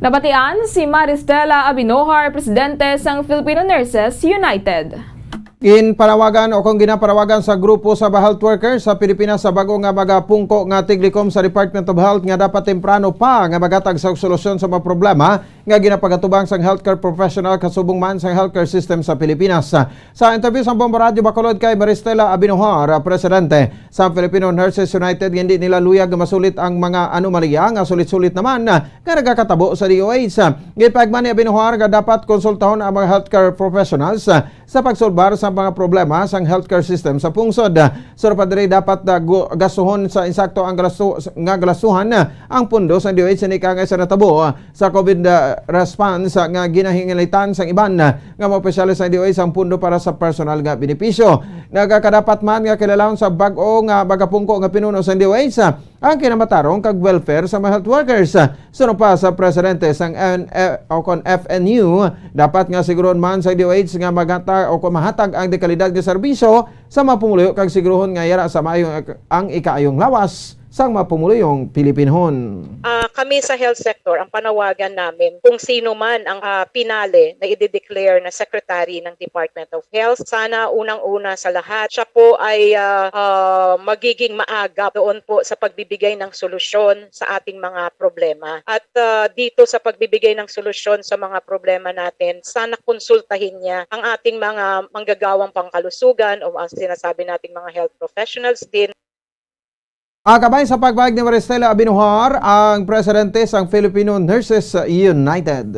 Speaker 3: Nabatian si Maristela Abinohar, presidente sang Filipino Nurses United.
Speaker 1: Ginpanawagan o kung ginapanawagan sa grupo sa health workers sa Pilipinas sa bago nga magapungko nga tiglikom sa Department of Health nga dapat temprano pa nga magatag sa solusyon sa mga problema nga ginapagatubang sang healthcare professional kasubong man sa healthcare system sa Pilipinas. Sa interview sa Bombo Radio Bacolod kay Maristela Abinojar, presidente sa Filipino Nurses United, hindi nila luyag masulit ang mga anomalya nga sulit-sulit naman nga nagakatabo sa DOH. Gipagman ni Abinojar nga dapat konsultahon ang mga healthcare professionals sa pagsolbar sa mga problema sa healthcare system sa pungsod. Sura pa diri dapat gasuhon sa insakto ang galasuhan ang pundo sa DOH ni kangay sa natabo sa COVID response nga ginahingalitan sa iban nga mga opisyalis sa DOH ang pundo para sa personal nga benepisyo. Nagakadapat man nga kilalahon sa bag-o nga bagapungko nga pinuno sa DOH ang kinamatarong kag welfare sa mga health workers. Suno pa sa presidente sang FNU, dapat nga siguron man sa DOH nga magatag o mahatag ang dekalidad nga serbisyo sa mapumuliyo kag sigurohon nga yara sa maayong ang ikaayong lawas sang mapumuliyong Pilipinhon.
Speaker 10: Kami sa health sector, ang panawagan namin, kung sino man ang pinali na i-declare na Secretary ng Department of Health, sana unang-una sa lahat, siya po ay magiging maagap doon po sa pagbibigay ng solusyon sa ating mga problema. At dito sa pagbibigay ng solusyon sa mga problema natin, sana konsultahin niya ang ating mga manggagawang pangkalusugan o ang sinasabi nating mga health professionals din.
Speaker 1: Kabay sa pagbayag ni Maristela Abinojar, ang presidente sang Filipino Nurses United.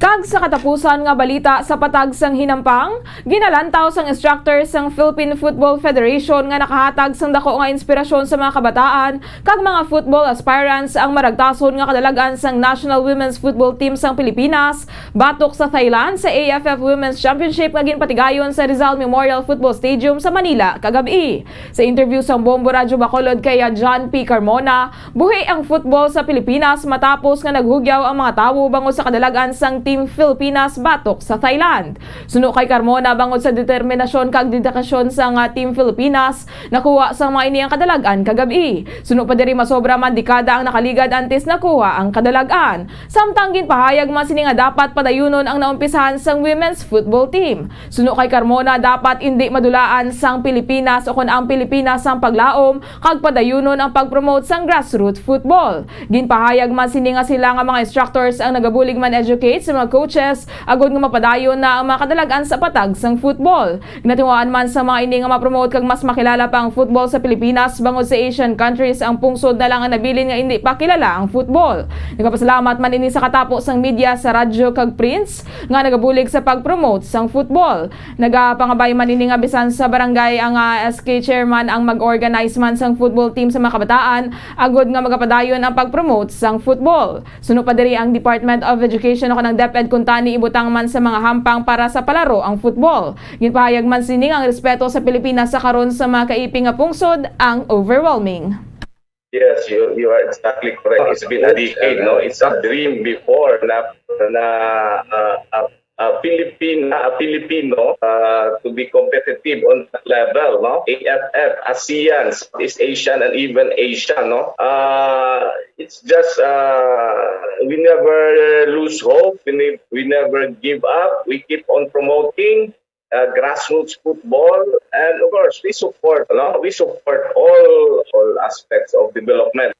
Speaker 3: Kag sa katapusan nga balita sa patag sang hinampang, ginalantaw sang instructor sang Philippine Football Federation nga nakahatag sang dako nga inspirasyon sa mga kabataan kag mga football aspirants ang maragtason nga kadalagan sang National Women's Football Team sang Pilipinas batok sa Thailand sa AFF Women's Championship nga ginpatigayon sa Rizal Memorial Football Stadium sa Manila kagabi. Sa interview sa Bombo Radio Bacolod kay John P. Carmona, buhi ang football sa Pilipinas matapos nga naghugyaw ang mga tawo bangod sa kadalagan sang Team Filipinas batok sa Thailand. Suno kay Carmona bangod sa determinasyon kag dedikasyon sa Team Filipinas nakuha sa mga iniyang kadalagan kagabi. Suno pa diri masobra man dekada ang nakaligad antes nakuha ang kadalagan. Samtang ginpahayag man sini nga dapat padayunon ang naumpisahan sang women's football team. Suno kay Carmona dapat indi madulaan sang Pilipinas o kun ang Pilipinas sang paglaom kag padayunon ang pagpromote sang grassroots football. Ginpahayag man sini nga sila nga mga instructors ang nagabulig man educate sa mga coaches agod nga mapadayon na ang mga kadalagan sa patag sang football. Ginatiwaan man sa mga ini nga mapromote kag mas makilala pa ang football sa Pilipinas bangod sa Asian countries ang pungsod na lang ang nabilin nga hindi pa kilala ang football. Nagapasalamat man ini sa katapos sang media sa radyo kag prints nga nagabulig sa pagpromote sang football. Nagapangabay man ini nga bisan sa barangay ang SK chairman ang mag-organize man sang football team sa mga kabataan agod nga magapadayon ang pagpromote sang football. Suno pa diri ang Department of Education o kanang DepEd kuntani ibutang man sa mga hampang para sa palaro ang football. Ginpahayag man sining ang respeto sa Pilipinas sa karon sa mga kaiping nga pungsod ang overwhelming.
Speaker 17: Yes, you are exactly correct. It's been a decade, no? It's a dream before na Filipino to be competitive on that level, no? AFF, ASEAN, East Asian, and even Asia, no? It's just we never lose hope. We never give up. We keep on promoting grassroots football, and of course, we support all aspects of development.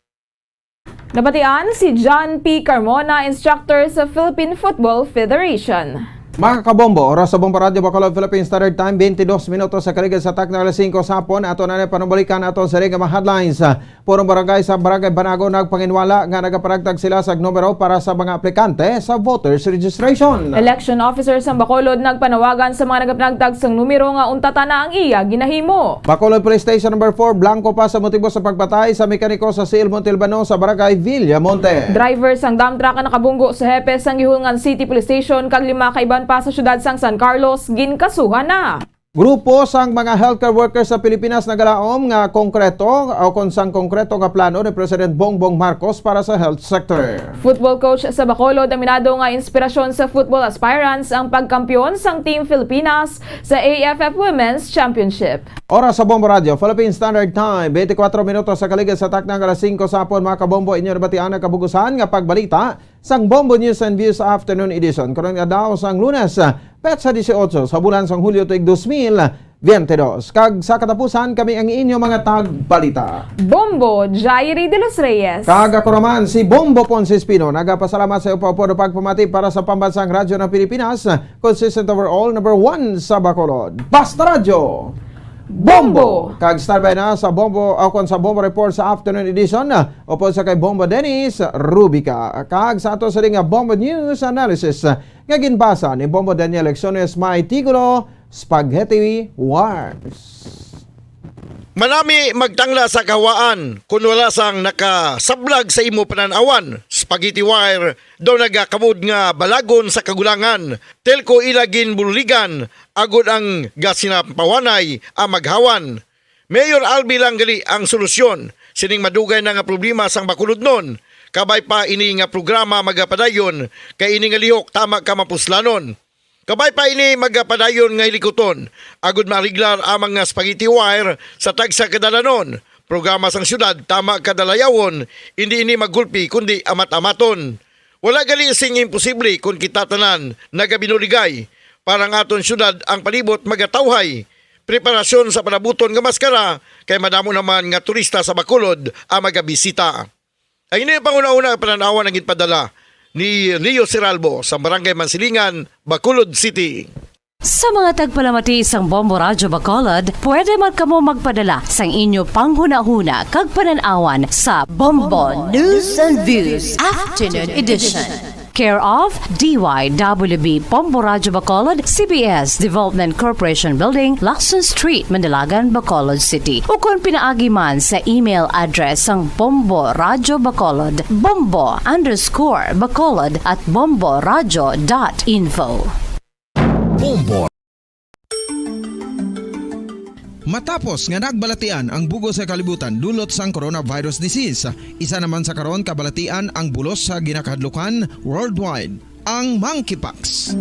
Speaker 3: Nabatian si John P. Carmona, instructor sa Philippine Football Federation.
Speaker 1: Mga kabombo, oras sa Bombo Radio Bacolod Philippine Standard Time, 22 minutos sa kaligid sa takna alas 5 sa hapon. Ato na panubalikan ato sa ring mga headlines. Purong barangay sa Barangay Banago nagpanginwala nga nagaparagtag sila sa numero para sa mga aplikante sa voters registration.
Speaker 3: Election officers sa Bacolod nagpanawagan sa mga nagapanagtag sang numero nga untata na ang iya ginahimo.
Speaker 1: Bacolod Police Station number 4, blanco pa sa motibo sa pagpatay sa mekaniko sa CL Montalbano sa Barangay Villamonte.
Speaker 3: Driver sang dump truck ang nakabunggo sa hepe sang Gihulngan City Police Station kag 5 kaiban pa sa syudad sang San Carlos ginkasuhan na.
Speaker 1: Grupo sang mga healthcare workers sa Pilipinas nagalaom nga konkreto o kung sang konkreto nga plano ni President Bongbong Marcos para sa health sector.
Speaker 3: Football coach sa Bacolod aminado nga inspirasyon sa football aspirants ang pagkampiyon sang Team Filipinas sa AFF Women's Championship.
Speaker 1: Oras sa Bombo Radio, Philippine Standard Time, 24 minutos sa kaligid sa taknang alas 5 sa hapon. Mga kabombo, inyo nabatian ang kabugusan nga pagbalita sang Bombo News and Views Afternoon Edition. Karon nga daw sang Lunes, petsa 18 sa bulan sang Hulyo tuig 2022. Kag sa katapusan kami ang inyo mga tagbalita.
Speaker 3: Bombo Jairi de los Reyes.
Speaker 1: Kag ako naman si Bombo Ponce Espino. Nagapasalamat sa iyo po pagpamati para sa pambansang radyo ng Pilipinas, consistent overall number 1 sa Bacolod. Basta Radyo Bombo! Kag starbay na sa Bombo akon sa Bombo Report sa afternoon edition upo sa kay Bombo Dennis Rubica. Kag sa ato sa nga Bombo News Analysis nga ginbasa ni Bombo Daniel Lecciones may tigulo Spaghetti Wars.
Speaker 4: Manami magtangla sa kawaan kung wala sang nakasablag sa imo pananawan. Spaghetti wire daw nagakamod nga balagon sa kagulangan. Telko ilagin buligan agod ang gasinapawanay ang maghawan. Mayor Albi lang gali ang solusyon. Sining madugay na nga problema sang Bacolod nun. Kabay pa ini nga programa magapadayon kay ini nga lihok tama ka mapuslanon. Kabay pa ini magapadayon nga hilikoton. Agud mariglar ang mga spaghetti wire sa tagsa kadalanon. Programa sang syudad tama kadalayawon. Hindi ini maggulpi kundi amat-amaton. Wala gali sing imposible kung kita tanan nagabinuligay. Parang aton syudad ang palibot magatawhay. Preparasyon sa panabuton nga maskara kay madamo naman nga turista sa Bacolod ang magabisita. Ay ini panguna-una pananawan ang ginpadala ni Leo Siralbo sa Barangay Mansilingan, Bacolod City.
Speaker 21: Sa mga tagpalamati sang Bombo Radyo Bacolod, pwede man kamo magpadala sang inyo panghuna-huna kag pananawan sa Bombo News and Views Afternoon Edition. Care of DYWB Bombo Radyo Bacolod, CBS Development Corporation Building, Lacson Street, Mandalagan, Bacolod City. O kung pinaagi man sa email address ang Bombo Radyo Bacolod, bombo_bacolod@bomboradyo.info.
Speaker 1: Bombo. Matapos nga nagbalatian ang bugo sa kalibutan dulot sang coronavirus disease, isa naman sa karon kabalatian ang bulos sa ginakahadlukan worldwide, ang monkeypox.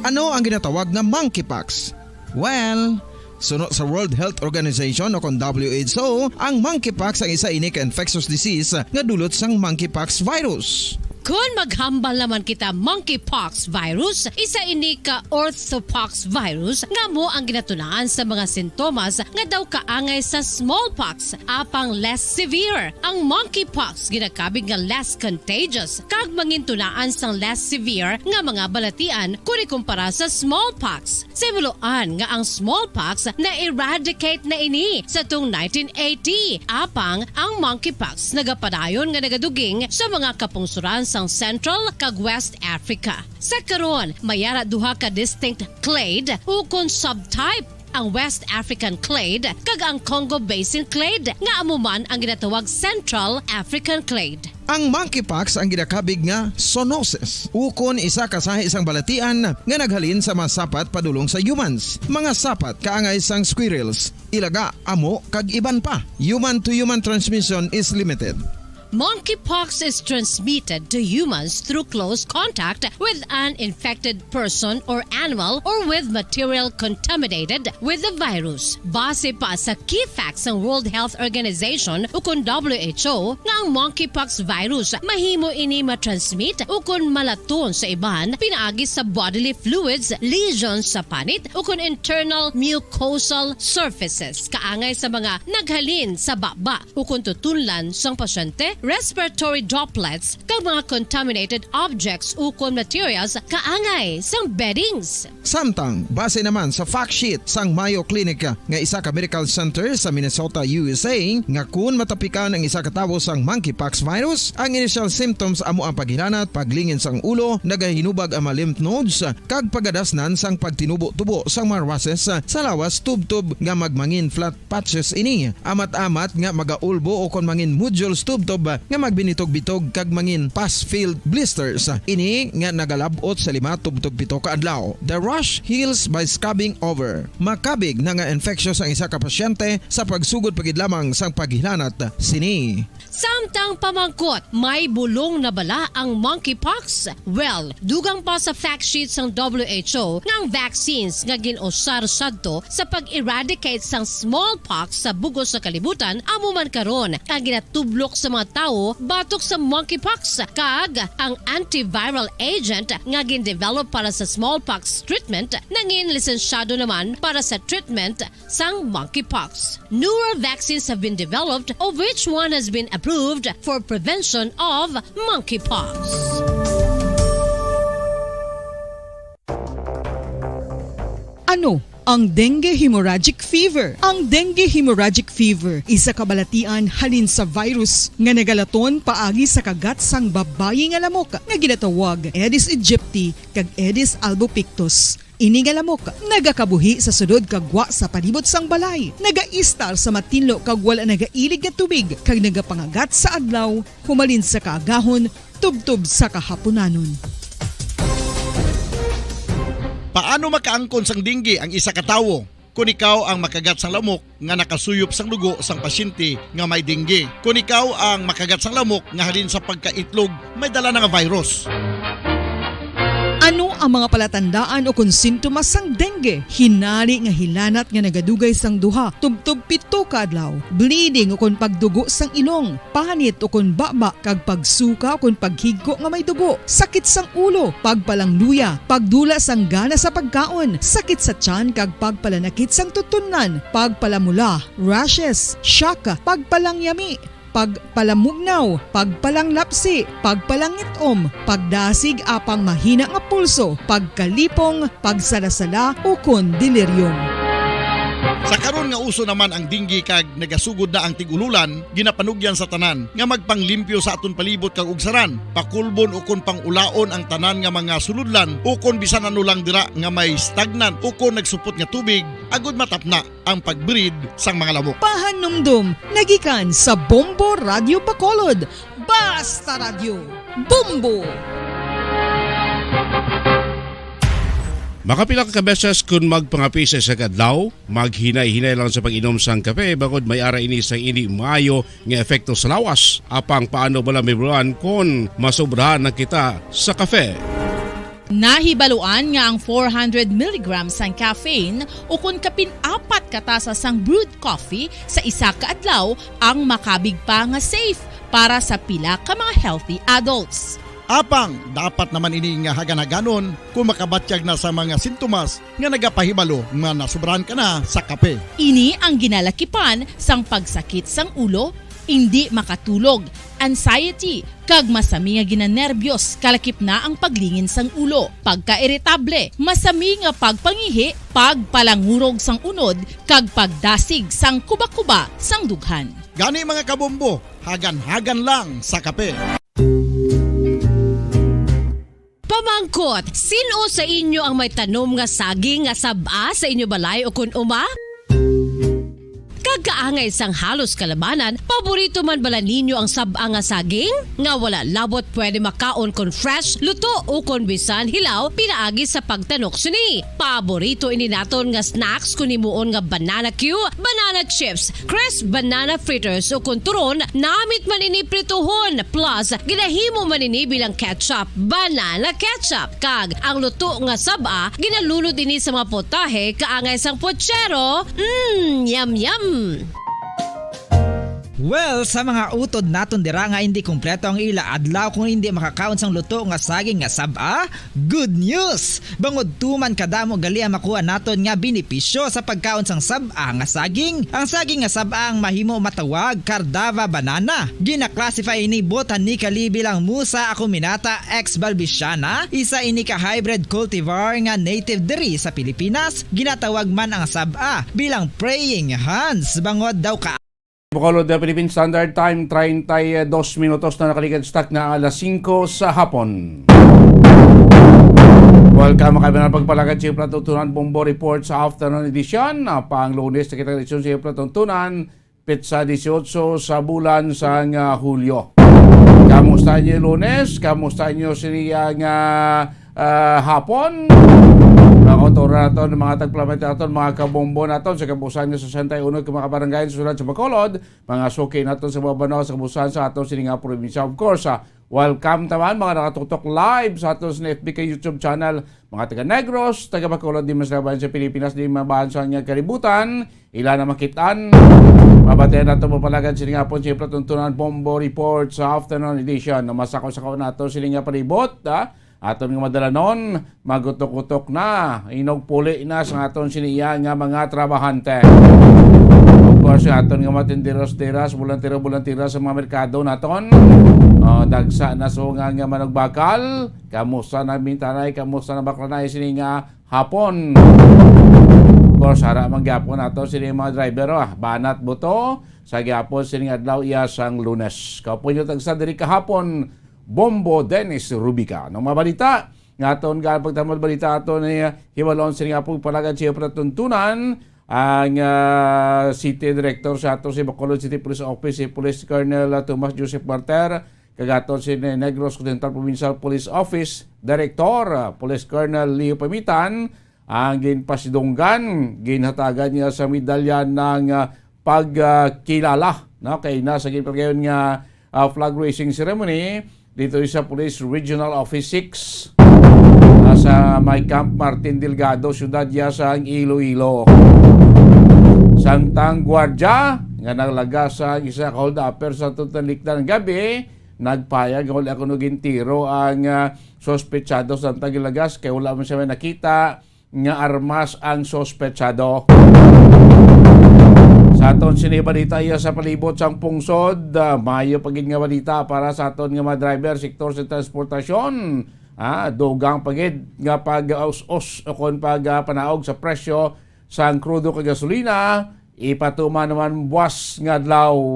Speaker 1: Ano ang ginatawag na monkeypox? Well, sunod sa World Health Organization o kung WHO, ang monkeypox ang isa ini ka infectious disease nga dulot sang monkeypox virus.
Speaker 21: Kung maghambal naman kita monkeypox virus, isa ini ka orthopox virus nga mo ang ginatunaan sa mga sintomas nga daw kaangay sa smallpox apang less severe. Ang monkeypox ginakabig nga less contagious kag mangintunaan sang less severe nga mga balatian kung ikumpara sa smallpox. Simuloan nga ang smallpox na eradicate na ini sa tung 1980 apang ang monkeypox nagapadayon nga nagaduging sa mga kapungsuran sang Central kag West Africa. Sa karon, mayara duha ka distinct clade ukon subtype, ang West African clade kag ang Congo Basin clade nga amuman ang ginatawag Central African clade.
Speaker 1: Ang monkeypox ang ginakabig nga zoonosis. Ukon isa kasahi isang balatian nga naghalin sa mga sapat padulong sa humans. Mga sapat kaangay sang squirrels, ilaga, amo kag iban pa. Human to human transmission is limited.
Speaker 21: Monkeypox is transmitted to humans through close contact with an infected person or animal or with material contaminated with the virus. Base pa sa key facts ng World Health Organization o kung WHO nga ang monkeypox virus mahimo ini matransmit o kung malaton sa iban pinaagi sa bodily fluids, lesions sa panit o kung internal mucosal surfaces kaangay sa mga naghalin sa baba o kung tutunlan sang pasyente, respiratory droplets kag mga contaminated objects ukon materials kaangay sang beddings.
Speaker 1: Samtang, base naman sa fact sheet sang Mayo Clinic nga isa ka medical center sa Minnesota, USA, nga kun matapikan ang isa ka tawo sang monkeypox virus, ang initial symptoms amo ang paghilanat, paglingin sang ulo, nagahinubag ang mga lymph nodes, kag pagadasnan sang pagtinubo-tubo sang mga rashes sa lawas tub-tub nga magmangin flat patches ini. Amat-amat nga magaulbo o kon mangin nodules tub-tub nga magbinitog-bitog kag mangin pus-filled blisters. Ini nga nagalabot sa 5-7 ka adlaw. The rash heals by scabbing over. Makabig na nga infectious ang isa ka pasyente sa pagsugod pagid lamang sang paghilanat sini.
Speaker 21: Samtang pamangkot, may bulong na bala ang monkeypox? Well, dugang pa sa fact sheet sang WHO nga ang vaccines nga ginusar sadto sa pag-eradicate sang smallpox sa bugos sa kalibutan amo man karon ang ginatublok sa mga tawo batok sa monkeypox kag ang antiviral agent nga gin-develop para sa smallpox treatment nangin lisensyado naman para sa treatment sang monkeypox. Newer vaccines have been developed of which one has been approved for prevention of monkeypox.
Speaker 6: Ano ang dengue hemorrhagic fever? Ang dengue hemorrhagic fever isa kabalatian halin sa virus nga nagalaton paagi sa kagat sang babayi nga lamok nga ginatawag Aedes aegypti kag Aedes albopictus. Ini nga lamok nagakabuhi sa sudod kagwa sa palibot sang balay, nagaistar sa matinlo kag wala nagailig nga tubig kag nagapangagat sa adlaw humalin sa kaagahon tubtob sa kahaponanon.
Speaker 4: Paano makaangkon sang dengue ang isa ka tawo? Kung ikaw ang makagat sang lamok nga nakasuyop sang dugo sang pasyente nga may dengue. Kung ikaw ang makagat sang lamok nga halin sa pagkaitlog may dala nga virus.
Speaker 6: Ano ang mga palatandaan o kung sintomas sang dengue? Hinali nga hilanat nga nagadugay sang duha, tubtob 7 ka adlaw, bleeding o kung pagdugo sang ilong, panit o kung baba kag pagsuka o kung paghigko nga may dugo, sakit sang ulo, pagpalangluya, pagdula sang gana sa pagkaon, sakit sa tiyan kag pagpalanakit sang tutunan, pagpalamula, rashes, syaka, pagpalangyami, pagpalamugnaw, pagpalanglapsi, pagpalangitom, pagdasig apang mahina nga pulso, pagkalipong, pagsalasala o kon delirium.
Speaker 4: Sa karon nga uso naman ang dengue kag nagasugod na ang tigululan, ginapanugyan sa tanan nga magpanglimpyo sa aton palibot kag ugsaran, pakulbon o kon pangulaon ang tanan nga mga suludlan o kon bisan ano lang dira nga may stagnant o kon nagsupot nga tubig, agud matapna ang pagbreed sang mga lamok.
Speaker 6: Pahanumdum, nagikan sa Bombo Radio Bacolod. Basta Radio, Bombo!
Speaker 9: Makapila ka beses kung magpangapisa sa kadlaw, maghinay-hinay lang sa pag-inom sang kape bagod may ara ini sang ini maayo nga epekto sa lawas. Apang paano bala may bulan kung masobrahan na kita sa kape.
Speaker 11: Nahibaluan nga ang 400 mg sang caffeine o kung kapin-4 katasa sang brewed coffee sa isa ka adlaw ang makabig pa nga safe para sa pila ka mga healthy adults.
Speaker 4: Apang, dapat naman ini nga haganaganon kung makabatyag na sa mga sintomas nga nagapahibalo nga nasubrahan ka na sa kape.
Speaker 11: Ini ang ginalakipan sang pagsakit sang ulo, hindi makatulog, anxiety, kag masami nga ginanerbiyos kalakip na ang paglingin sang ulo, pagka-iritable, masami nga pagpangihi, pagpalangurog sang unod, kag pagdasig sang kuba-kuba sang dughan.
Speaker 4: Gani mga kabombo, hagan-hagan lang sa kape.
Speaker 21: Pamangkot, sino sa inyo ang may tanom nga saging nga saba sa inyo balay o kun uma? Kagkaangay sang halos kalabanan, paborito man bala ninyo ang saba nga saging? Nga wala labot pwede makaon kon fresh, luto o kon bisan hilaw pinaagi sa pagtanok sini. Paborito ini naton nga snacks kun himuon nga banana Q, banana chips, crisp banana fritters o kun turon, namit man ini prituhon plus ginahimo man ini bilang ketchup, banana ketchup. Kag ang luto nga saba ginalunod ini sa mga potahe kaangay sang pochero. Yum yum.
Speaker 8: Well, sa mga utod naton dira nga hindi kumpleto ang ila adlaw kung hindi makakaon sang luto nga saging nga saba, good news! Bangod tuman kadamo gali ang makuha naton nga benepisyo sa pagkaon sang saba nga saging. Ang saging nga saba ang mahimo matawag Cardava banana. Gina-classify ini botanically bilang Musa acuminata ex balbisiana, isa ini ka hybrid cultivar nga native diri sa Pilipinas. Ginatawag man ang saba bilang praying hands. Bangod daw ka
Speaker 19: Bacolod Philippine Standard Time, 32 minutos na nakalikan stock na alas 5 sa hapon. Welcome kami na pagpalagad sa Platuntunan Bombo Report sa afternoon edition. Pang Lunes na kitang edisyon sa Platuntunan, Petsa 18 sa bulan sa Hulyo. Kamusta niyo Lunes? Kamusta niyo siniyang hapon? Mga otora naton, mga tagplamet naton, mga kabombo naton sa kabusan nga 61 ka mga barangay sa sulod sa Bacolod, mga suki naton sa Babanaw sa kabusan sa aton sininga probinsya. Of course, Welcome naman mga nakatutok live sa atos na FB kay YouTube channel. Mga taga Negros, taga Bacolod, di mas laban sa Pilipinas, di mabahan sa niya kaributan. Ila na makitaan. Mabatayan nato po palagan sila nga po siyempre tuntunan Bombo Report sa afternoon edition. Namasako-sako nato sila nga palibot. Aton nga madalanon, magutok-utok na. Inog puli na sa aton siniya nga mga trabahante. Of course, aton nga matindiros-tiras, bulantiro-bulantira sa mga merkado naton. Dagsa na so nga managbakal. Kamusta na bintanay, kamusta na baklanay sini nga hapon. Of course, hara magyapon nato sini mga driver. Banat buto, sa gyapon sini nga adlaw iya sang Lunes. Kapo nyo tagsa diri kahapon, Bombo Dennis Rubica. Nung mabalita, nga aton nga pagtamad balita aton ni hiwalon sini nga po palagan siya pratuntunan ang City Director sa ato si Bacolod City Police Office, si Police Colonel Tomas Joseph Marter, kagaton si Negros Occidental Provincial Police Office Director, Police Colonel Leo Pamitan, ang ginpasidunggan, ginhatagan niya sa medalya ng pagkilala, no? Kay nasa ginpagayon nga flag raising ceremony dito sa Police Regional Office 6 sa may Camp Martin Delgado, Ciudad Yasang, Iloilo. Sangtang gwardya nga naglaga sa isa ka hold-upper sa tutalik na ng gabi, nagpayag wala ako tiro ang sospechado sa tagilagas kay wala man siya may nakita nga armas ang sospechado. Sa aton sinibalita iya sa palibot sang pungsod, mayo pagid nga balita para sa aton nga mga driver sektor sa transportasyon. Dugang pagid nga pag-us-us o kon pag-panaog sa presyo sang krudo kag gasolina, ipatuma naman buwas nga adlaw.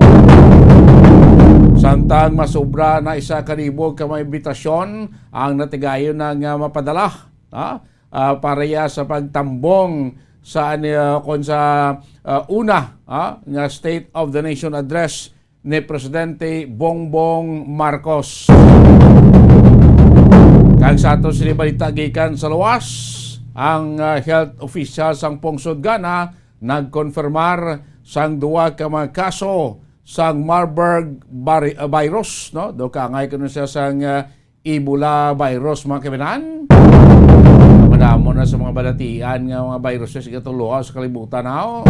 Speaker 19: Samtang masobra na 1,000 ka mga imbitasyon ang natigayon ng mapadala para sa pagtambong sa una nga State of the Nation address ni Presidente Bongbong Marcos. Kag sa ato sinibalita gikan sa luwas, ang health official sang Pungsod Gana nagkonfirmar sang duwa ka mga kaso sang Marburg virus, no? Do kaangay kuno siya sang Ebola virus mga kabinan. Madamo na sa mga balatian nga mga viruses ikatuluha sa kalibutan na.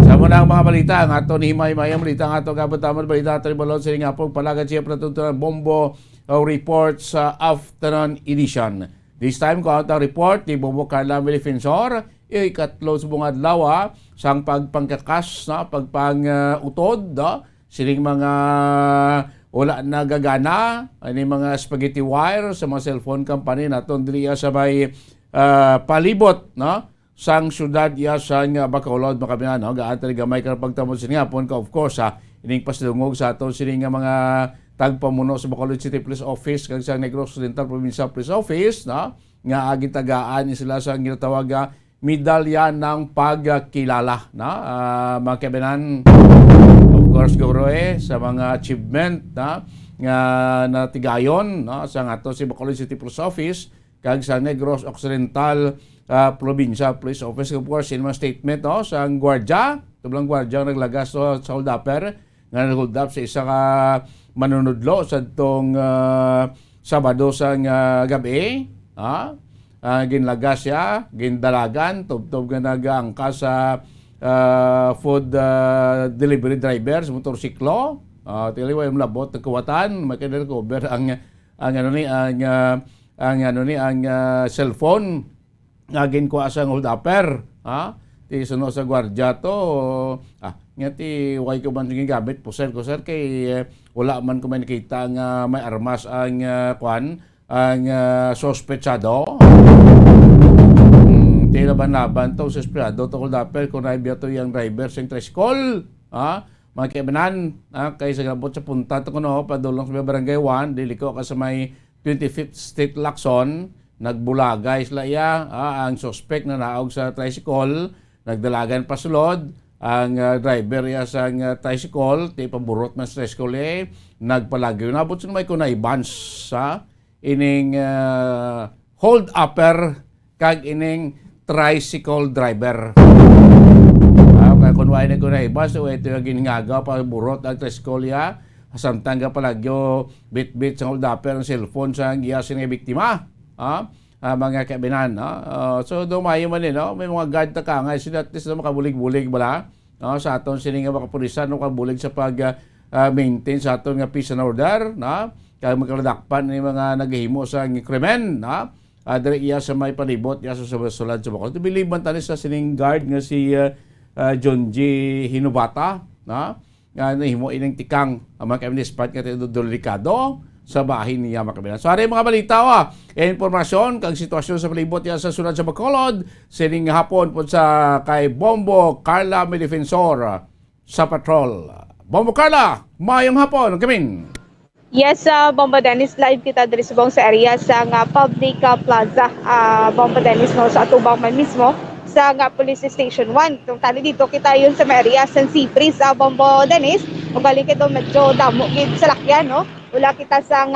Speaker 19: Sa mga mga balita ang ato ni Himay-May ang balita ang ato kabatamad balita ato ni Balon sa nga po palagan siya pratuntunan Bombo Report sa afternoon edition. This time ko ang report ni Bombo Carla Melifensor, ikatlo sa bungad lawa sang pagpangkakas na pagpang-utod siling mga wala na gagana ani mga spaghetti wire sa mga cellphone company naton diri sa may palibot no sang syudad ya sang Bacolod makabinan no gaan talaga may pagtamod sining hapon ka of course ining pasidungog sa aton sining mga tagpamuno sa Bacolod City Police Office kag sa Negros Occidental Provincial Police Office no nga agi tagaan sila sa ginatawag medalya ng pagkilala na mga kabinan. Of course guro sa mga achievement na nga natigayon no sa ato si Bacolod City Police Office kag sa Negros Occidental Provincial Police Office. Of course in mga statement no sa gwardya, tublang gwardya naglagas sa hold-upper nga nag-hold up sa isa ka manunudlo sa tong Sabado sa gabi ginlagas siya, gindalagan, tubtob nga nag-angka sa food delivery drivers, motorsiklo, tiliwa yung labot ng kuwatan, makin-recover ang cellphone nga ginkuha sa hold-upper, ti suno sa gwardya to, nga ti way ko man gamit po sir ko sir kay wala man ko may nakita nga may armas ang ang sospechado. Tila laban to sospechado to hold-upper kung naibiya to yung driver sa tricycle. Mga kaibanan, kay sa grabot sa punta to kuno padulong sa Barangay 1, diliko ka sa may 25th Street Lacson, nagbulagay sila ang suspect na naog sa tricycle, nagdalagan pa sulod. Ang driver sa tricycle, ti paburot man sa tricycle nagpalagyo. Nabot sa may kunay bans ining hold-upper kag ining tricycle driver. Kaya kunway na kunay bans, ito yung ginagawa paburot ang tricycle Samtang ka palagyo bit-bit sa holdapper ang cellphone sa giyasin nga biktima. Mga kaibinan. So dumayo man may mga guard ta ka nga sila at least makabulig-bulig bala sa aton sini nga makapulisan makabulig sa pag maintain sa aton nga peace and order kaya magkaladakpan ni mga naghihimo sa krimen dire iya sa may palibot iya sa sulad sa Bacolod. Biliban tani sa sining guard nga si John G. Hinubata nahimo ining tikang mga kaibinan spot nga delikado sa bahin niya makabilan. So, mga balita informasyon kang sitwasyon sa palibot yan sa sulad sa Bacolod, sining hapon po sa kay Bombo Carla may defensor sa patrol. Bombo Carla, mayong hapon, kamin.
Speaker 2: Yes, Bombo Dennis, live kita diri subong sa area sa public plaza. Bombo Dennis no sa atubang man mismo sa Police Station 1. Itong tali dito kita yun sa may area San Cipris, Bombo Dennis. Magaling kito medyo damo gid sa lakyan no. Wala kita sa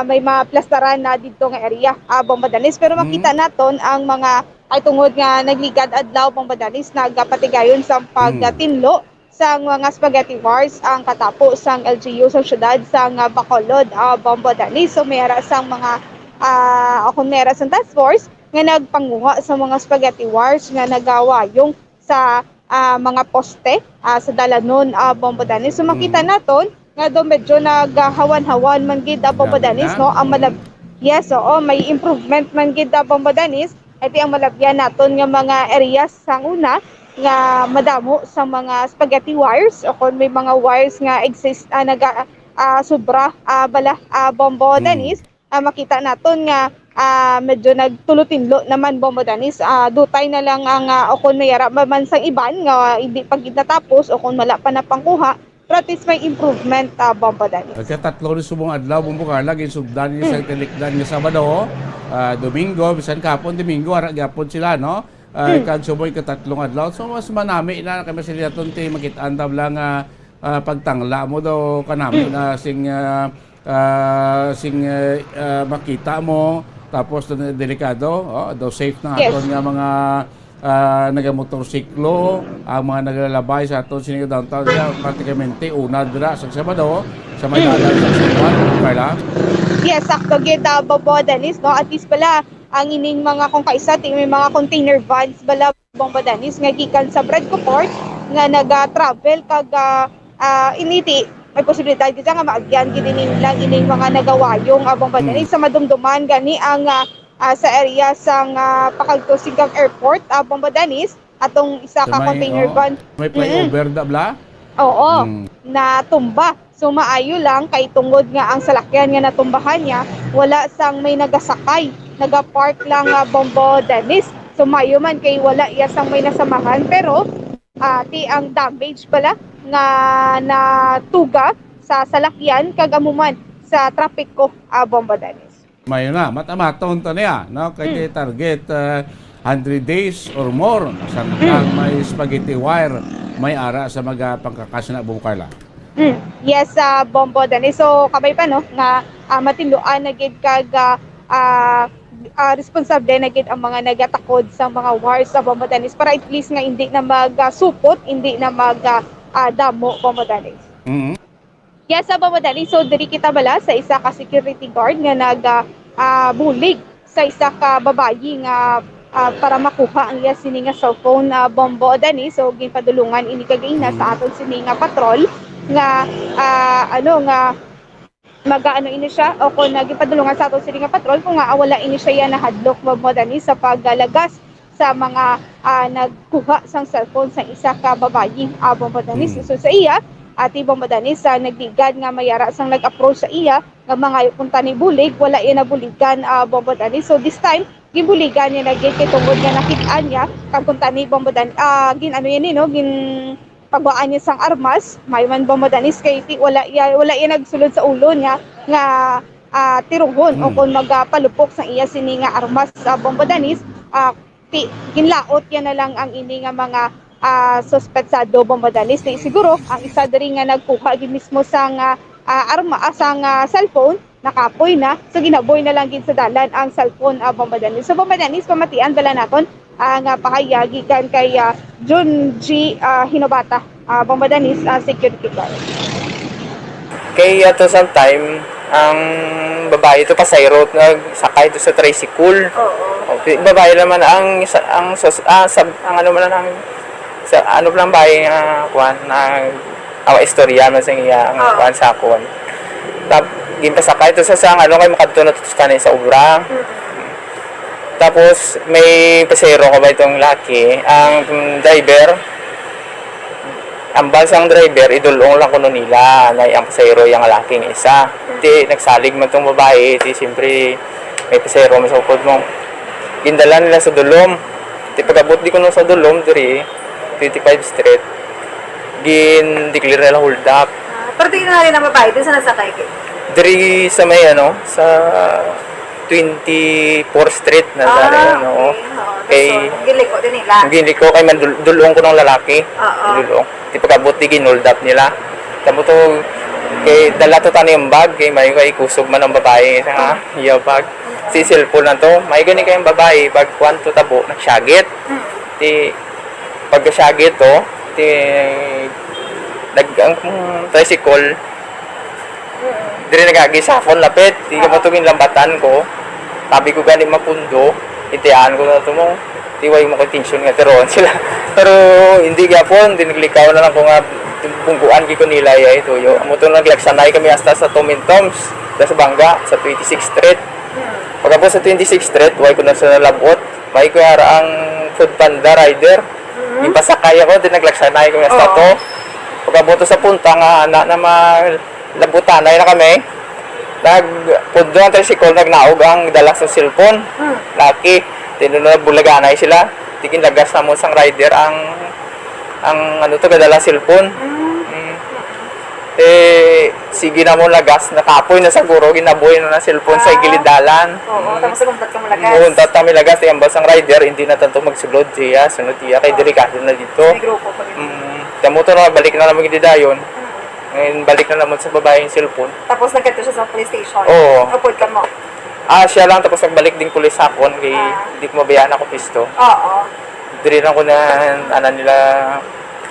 Speaker 2: may mga plastaran na dito nga area Bombo Dennis, pero makita naton ang mga ay tungod nga nagligad adlaw Bombo Dennis nagapatigayon sa pagtinlo sa mga spaghetti wars ang katapo sang LGU sa syudad sang Bacolod Bombo Dennis. So mayara sang mga akong mera sang task force nga nagpanguha sa mga spaghetti wars nga nagawayong sa mga poste sa dalanon Bombo Dennis. So makita naton nga do medyo naghawan-hawan man gid Bombo Dennis no ang yes may improvement man gid Bombo Dennis. Iti ang malabyan naton nga mga areas sang una nga madamo sa mga spaghetti wires o kung may mga wires nga exist sobra bala Bombo Dennis makita naton nga medyo nagtulutinlo naman Bombo Dennis. Dutay na lang ang o kung mayara man sang iban nga hindi pag natapos o kung wala pa na pangkuha. Pero at least may improvement Bombo Dennis.
Speaker 19: Tatlo rin subong adlaw Bombo Carla ginsugdan ni sa telikdan nga Sabado, Domingo, bisan kahapon Domingo ara gyapon sila no. Kag suboy katatlong adlaw. So mas manami na kay sila tonti makit-an tabla nga pagtangla mo daw kanami na sing makita mo tapos delikado daw safe na aton nga mga nagamotorsiklo ang mga naglalabay sa aton sining downtown praktikamente una dira sa Sabado sa may dalan sa San Carla.
Speaker 2: Yes, sakto gid Bombo Dennis no at least pala ang ining mga kung kaisa may mga container vans bala Bombo Dennis nga gikan sa Bradco Port nga naga-travel kag initi may posibilidad gid nga maagyan gid lang ining mga nagawayong Bombo Dennis sa madumduman gani ang sa area sang Pakagtosigang Airport Bombo Dennis atong isa ka container van
Speaker 19: may flyover bla
Speaker 2: na tumba. So maayo lang kay tungod nga ang salakyan nga natumbahan niya wala sang may nagasakay nagapark lang Bombo Dennis. So maayo man kay wala iya sang may nasamahan pero ang damage pala nga natuga sa salakyan kagamuman sa trapiko Bombo Dennis.
Speaker 19: Mayo na matamaton to niya no kay target 100 days or more samtang may spaghetti wire may ara sa mga pangkakasna Bombo Carla.
Speaker 2: Yes, Bombo Dennis. So kabay pa no nga matinduan na gid kag responsable na gid ang mga nagatakod sa mga wires sa Bombo Dennis para at least nga hindi na magsupot, hindi na damo Bombo Dennis. Yes, Bombo Dennis. So diri kita bala sa isa ka security guard nga bulig sa isa ka babayi nga para makuha ang iya sini nga cellphone Bombo Dennis. So ginpadulungan ini kagaina sa aton sini nga patrol nga mag-ano ini siya o kung nagipadulungan sa ato sila nga patrol kung nga wala ini siya na hadlok Bombo Dennis sa paggalagas sa mga nagkuha sang cellphone sa isa ka babayi Bombo Dennis. So sa iya ati Bombo Dennis nagdigad nga mayara sang nag-approach sa iya nga mga punta ni bulig wala iya nabuligan Bombo Dennis. So this time gibuligan niya nagit kay tungod nga nakit-an niya kag punta ni Bombo Dennis pagwaan niya sang armas may man Bombo Dennis kay wala iya nagsulod sa ulo niya nga tiruhon o kung magpalupok sa iya sini nga armas sa Bombo Dennis ginlaot yan na lang ang ini nga mga suspetsado Bombo Dennis. Siguro ang isa diri nga nagkuha gid mismo sang sang cellphone nakapoy na so ginaboy na lang gid sa dalan ang cellphone Bombo Dennis. So Bombo Dennis pamatian bala naton ang pakayagi kan kay John G. Hinubata Bombo Dennis security guard.
Speaker 14: Kaya ato sometime, ang babae ito pasayro nagsakay ito sa tricycle. Babae naman ang ano man lang sa ano lang bahay kuan na istorya man sa iya ang kuan sa akon. Tap ginpasakay ito sa sang ano kay makadto na kanay sa obra. Tapos may pasayro ko ba itong laki, ang driver ang bansang driver, idulong lang kuno nila na ang pasayro yung laking isa. Di nagsalig man tong babae, di siyempre may pasayro man sa upod mo. Gindala nila sa Dulom. Di pagabot di kuno sa Dulom, diri 25 Street. Declare nila hold up.
Speaker 2: Pero tingnan natin ang babae, din sa nasakay kayo?
Speaker 14: Diri sa may ano, sa 24 Street na dali, no? Kay
Speaker 2: Giliko din nila.
Speaker 14: Giliko kay man dulong ko ng lalaki. Dulong. Di pagabot di ginold up nila. Tamo to kay dala to tani yung bag kay may kay kusog man ang babae sa iya bag. Si cellphone na to, may gani kay ang babae pag kwanto tabo nagsyagit. Ti pagsyagit to, ti ang tricycle dire nagagisafon lapit, di ka matugin lambatan ko. Sabi ko gani mapundo, itiaan ko na ito mo. Tiway mo ko tension nga teron sila. Pero hindi gyapon, diniglikaw na lang ko nga bungguan gi ko nila ya ito yo. Amo to naglaksanay kami hasta sa Tomintoms, sa Bangga, sa 26th Street. Pagkapos sa 26th Street, way ko na sa labot. May ko ara ang food panda rider. Ipasakay ako, dinaglaksanay kami hasta to. Pagkapos sa punta nga ana na labutanay na kami. Nagpundo ang tricycle, nagnaog ang dala sa cellphone. Laki, tinunod bulaganay sila. Tikin lagas na mo sang rider ang ano to kadala cellphone. Sige na mo lagas, nakapoy na siguro, ginaboy na cellphone sa gilidalan.
Speaker 2: Tapos naguntat ka malagas.
Speaker 14: Naguntat kami lagas, yung basang rider, hindi na tanto magsulod siya, sunod siya, kay delikado na dito.
Speaker 2: May grupo pa rin.
Speaker 14: Tamo to na, balik na naman gididayon. Ngayon, balik na naman sa babae yung cellphone.
Speaker 2: Tapos nagkento siya sa police station.
Speaker 14: Oo.
Speaker 2: Upod ka mo.
Speaker 14: Siya lang, tapos nagbalik din pulis hapon, kay hindi ko mabayaan ako pisto.
Speaker 2: Oo.
Speaker 14: Diri lang ko na, nila,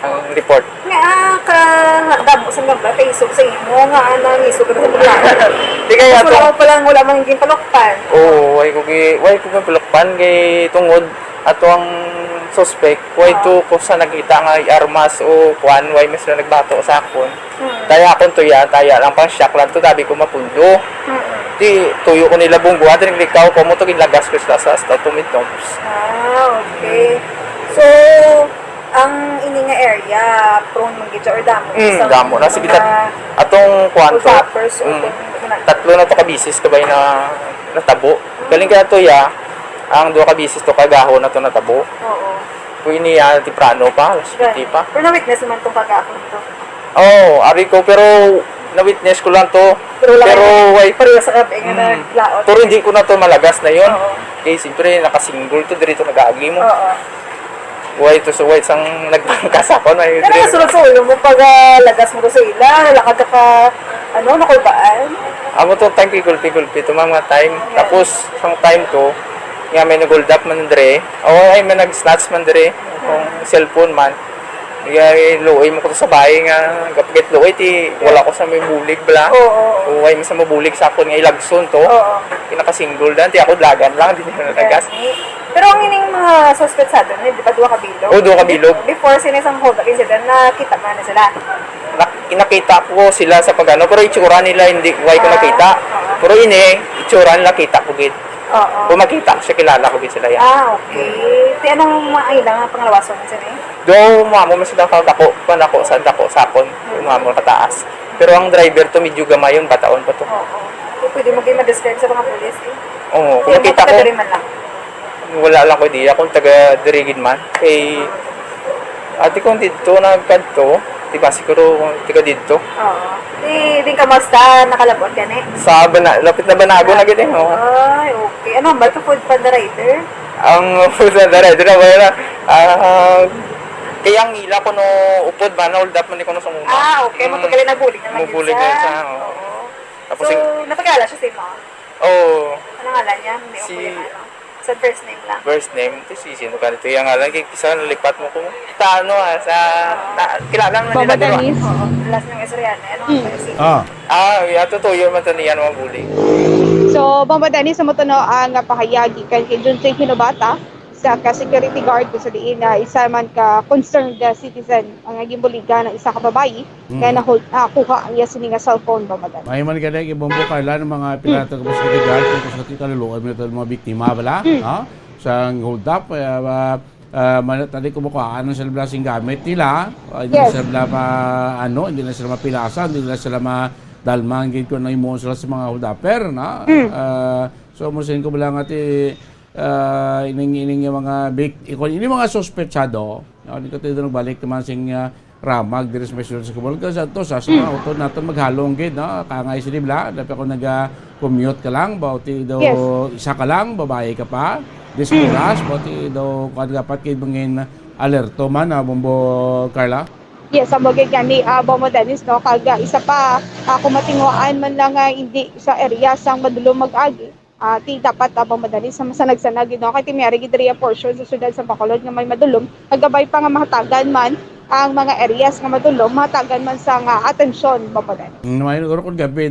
Speaker 14: ang report.
Speaker 2: Nga, damo sa gamba, Facebook sa imo, nga, isog ka sa buglaan.
Speaker 14: Di kaya
Speaker 2: wala pa lang, wala mang higing palokpan.
Speaker 14: Oo, way ko palukpan, kay tungod, ato ang suspect, way to kung sa nakita nga armas o kuan, way mas na nagbato sa akon. Taya akon to ya, taya lang pang shock lang to, tabi ko mapundo. Di, tuyo ko nila bungguhan, tinilikaw ko mo to, kinlagas ko sa Tomintoms.
Speaker 2: Okay. So, ang ini nga area, prone mong gitsa or damo?
Speaker 14: Damo na, sige atong kuan to. Tatlo na to kabisis kabay na natabo. Galing kaya to ya, ang duha ka bisis to kagaho na to natabo.
Speaker 2: Oo.
Speaker 14: Kuy niya Tiprano pa, Lasiti pa.
Speaker 2: Pero na-witness naman itong kagahon to.
Speaker 14: Ari ko, pero na-witness ko lang to.
Speaker 2: Pero
Speaker 14: way
Speaker 2: pareho sa gabi nga naglaot.
Speaker 14: Pero hindi ko na to malagas na yun. Okay, siyempre nakasingle to, dirito nag-agi mo. Way to so white sang nagbangkas ako na yun.
Speaker 2: Pero sulod-sulod mo pag lagas mo to sa ila, lakad ka nakulbaan.
Speaker 14: Amo to time pigul-pigulpi to mga time. Tapos sang time to, nga may nag-hold up man dre. Ay may nag-snatch man dre. Kung cellphone man. Ay luoy mo ko to sa bahay nga kapagit luoy ti wala ko sa may bulig bala. Ay may sa mabulig sa akon nga ilagson to. Kinaka-single dan ti ako lagan lang din na nagas.
Speaker 2: Pero ang ining mga suspect sa doon, di ba duha ka bilog?
Speaker 14: Duha ka bilog.
Speaker 2: Before sinisang hold up incident, nakita man na sila.
Speaker 14: Nakita ko sila sa pagano, pero itsura nila hindi ko nakita. Pero itsura nila kita ko gid. Kung makita siya, kilala ko gid sila yan.
Speaker 2: Okay. Ti anong mailang panglawason sa ni?
Speaker 14: Do mamo man sila dako sa sakon, mamo kataas. Pero ang driver to medyo gamay yung bataon pa to.
Speaker 2: Pwede mo kayo ma-describe sa mga pulis eh.
Speaker 14: Oo, kung makita ko. Wala lang ko diya kung taga dirigid man. Kay ati kung dito nagkadto, di ba siguro taga dito.
Speaker 2: Di ka basta nakalabot ka ni?
Speaker 14: Sa lapit na Banago na gid eh.
Speaker 2: Ay, okay. Ano ba to food panda rider?
Speaker 14: Ang food panda rider na wala. Kaya ang ila ko no upod ba na hold up man ko no sa muna.
Speaker 2: Okay. Matugali na bulig na
Speaker 14: Bulig na sa.
Speaker 2: Tapos napagala siya sa imo?
Speaker 14: Oo.
Speaker 2: Ano ngalan niya?
Speaker 5: Sa first name lang.
Speaker 14: First name, ito si sino ka nito yung ngalan, kisa nalipat mo kung sa ano kilala naman
Speaker 2: Bomba
Speaker 14: nila dito.
Speaker 2: Dennis.
Speaker 5: Oo. Last name is Rihanna. Ano ang first name?
Speaker 14: Yato to yun man taniyan mga buli.
Speaker 2: So, Bomba Dennis, sa motono ang pahayagi kan kay Junse Hinobata sa ka-security guard ko sa diin na isa man ka concerned citizen ang naging buliga ng isa ka babae na nakuha ang iya sini nga cellphone, Bomba Dennis.
Speaker 19: May man kada ibombo Carla ng mga pilato ka sa guard kung sa kaluluwa mo ito mga biktima bala, sa hold up tadi kumukuha ano sila blasing gamit nila, hindi sila hindi na sila mapilasan, hindi na sila madalmang gid ko na imo sila sa mga hold upper na. So musin ko lang ati ining yung mga ini mga sospechado, hindi ko tayo balik naman sing ramag diri sa Mesyon sa Kubol kasi ato sa mga auto naton maghalong gid no kangay sinibla dapat ako naga-commute ka lang bauti do isa ka lang babae ka pa diskuras bauti do kad dapat kay bangin alerto man Bombo Carla.
Speaker 2: Yes, ang bagay gani Bombo Dennis no kaga isa pa kumatinguan man lang hindi sa area sang madulom mag-agi. Ti dapat Bombo Dennis sa masanag-sanag no kay timiyari gid diri portion sa syudad sa Bacolod nga may madulom kagabay pa nga mahatagan man ang mga areas nga madulom mahatagan man sa atensyon, Bombo Dennis.
Speaker 19: May lugar kung gabi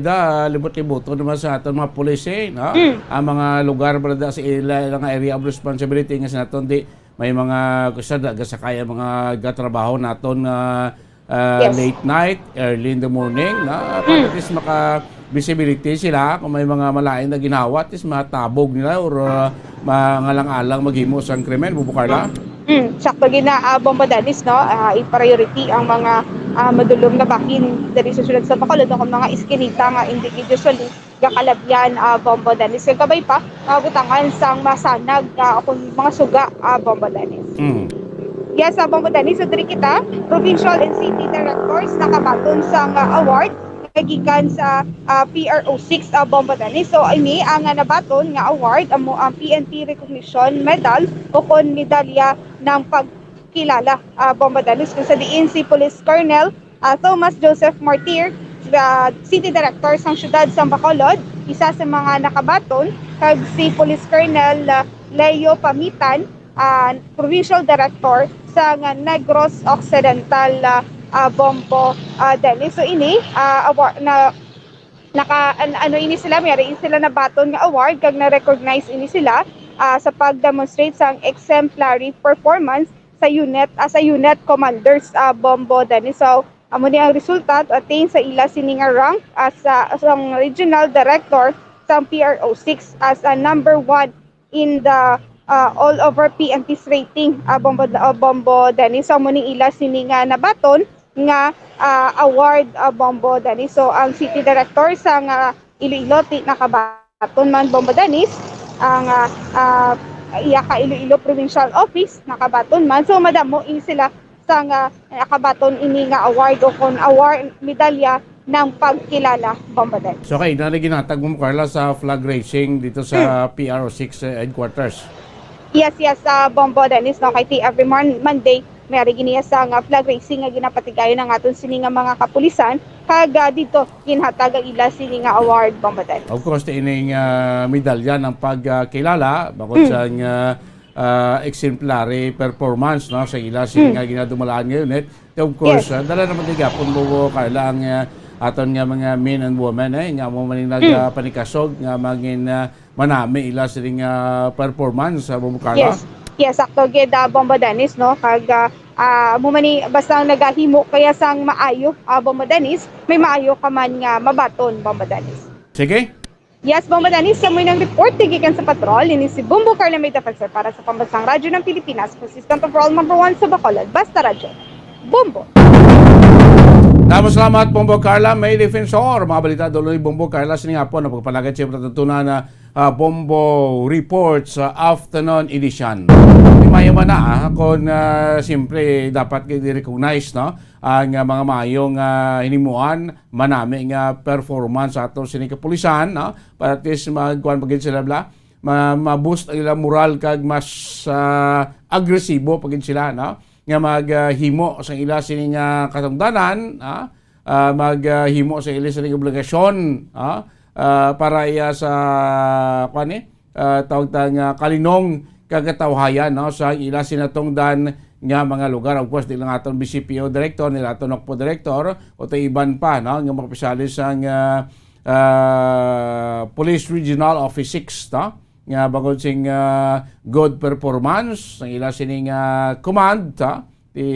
Speaker 19: libot-liboto naman sa aton mga polisi, no? Ang mga lugar brada sa ilang area of responsibility nga sa naton di may mga kusada sa kaya mga gatrabaho naton late night, early in the morning, na para at least maka-visibility sila kung may mga malain na ginawa, at least matabog nila or mangalang-alang maghimo sa krimen, Bombo Carla.
Speaker 2: Sakto gina Bombo Dennis no i-priority ang mga madulom nga bahin diri sa syudad sa Bacolod kung mga iskinita nga usually gakalabyan Bombo Dennis kay kabay pa butangan sang masanag kung mga suga Bombo Dennis. Yes, Bombo Dennis, so diri kita provincial and city directors nakabaton sang award gikan sa PRO6 Bombo Dennis. So ini ang nabaton nga award ang PNP Recognition Medal o kon medalya ng pagkilala Bombo Dennis kung sa diin si Police Colonel Thomas Joseph Martir, City Director sang syudad sa Bacolod, isa sa mga nakabaton kag si Police Colonel Leo Pamitan, Provincial Director sa Negros Occidental Bombo Dennis. So ini award na ini sila mayroon sila na baton nga award kag na-recognize ini sila sa pag-demonstrate sang exemplary performance sa unit commanders Bombo Dennis. So amo ni ang resulta to attain sa ila sini nga rank as ang regional director sa PRO6 as number 1 in the all over PNP's rating Bombo Dennis. So amo ni ila sini nga nabaton nga award Bombo Dennis. So ang city director sa Iloilo nakabaton man Bombo Dennis, ang ka Iloilo Provincial Office nakabaton man. So madamo ini sila sa nakabaton ini nga award o kon award medalya ng pagkilala Bombo Dennis.
Speaker 19: So okay, ginatag mo Carla sa flag racing dito sa PRO6 headquarters.
Speaker 2: Yes, Bombo Dennis no kay every Monday may giniya sa flag racing nga ginapatigayon ng aton sini nga mga kapulisan kag dito ginhatag ila sini nga award Bombo Dennis.
Speaker 19: Of course ining medalya ng pagkilala bakod sa exemplary performance no sa ila sini nga ginadumalaan ngayon of course dala naman tigapon mo Carla ang aton nga mga men and women nga mo man nagpanikasog nga magin manami ila sini nga performance sa Bombo Carla.
Speaker 2: Yes, sakto gid Bombo Dennis no kag mo man basta nagahimo kaya sang maayo Bombo Dennis may maayo ka man nga mabaton Bombo Dennis.
Speaker 19: Sige.
Speaker 2: Yes, Bombo Dennis, sa may nang report gikan sa patrol ini si Bombo Carla May Defensor para sa Pambansang Radyo ng Pilipinas, consistent overall number 1 sa Bacolod, Basta Radyo. Bombo.
Speaker 19: Salamat Bombo Carla May Defensor. Mga balita dulo ni Bombo Carla sini hapon na pagpalagad siyempre natutunan na Bombo Report sa afternoon edition. Mayo man na kung siyempre dapat i-recognize no ang mga mayong hinimuan manami nga performance ato sini kapulisan no para at least magkuan pagin sila ma-boost ang ilang moral kag mas agresibo pagin sila no nga maghimo sa ila sini nga katungdanan maghimo sa ila sini obligasyon para iya sa tawag tang kalinong kagatawhayan no sa ila sinatungdan nga mga lugar. Of course, di lang aton BCPO director, nila aton NOCPO director, o to iban pa no nga mga opisyalis ang Police Regional Office 6 no nga bangod sing good performance ang ila sining command ti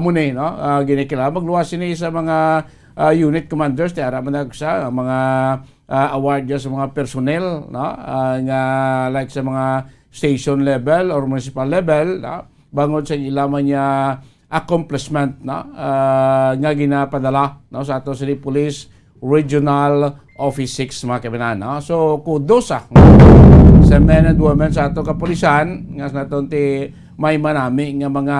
Speaker 19: mune no ginikila magluwas sini sa mga unit commanders ti ara man sa mga award sa mga personnel no nga like sa mga station level or municipal level no bangod sa ilaman niya accomplishment no nga ginapadala no sa ato sa Police Regional Office 6 mga kabinan no so kudos sa men and women sa ato kapulisan nga sa naton ti may manami nga mga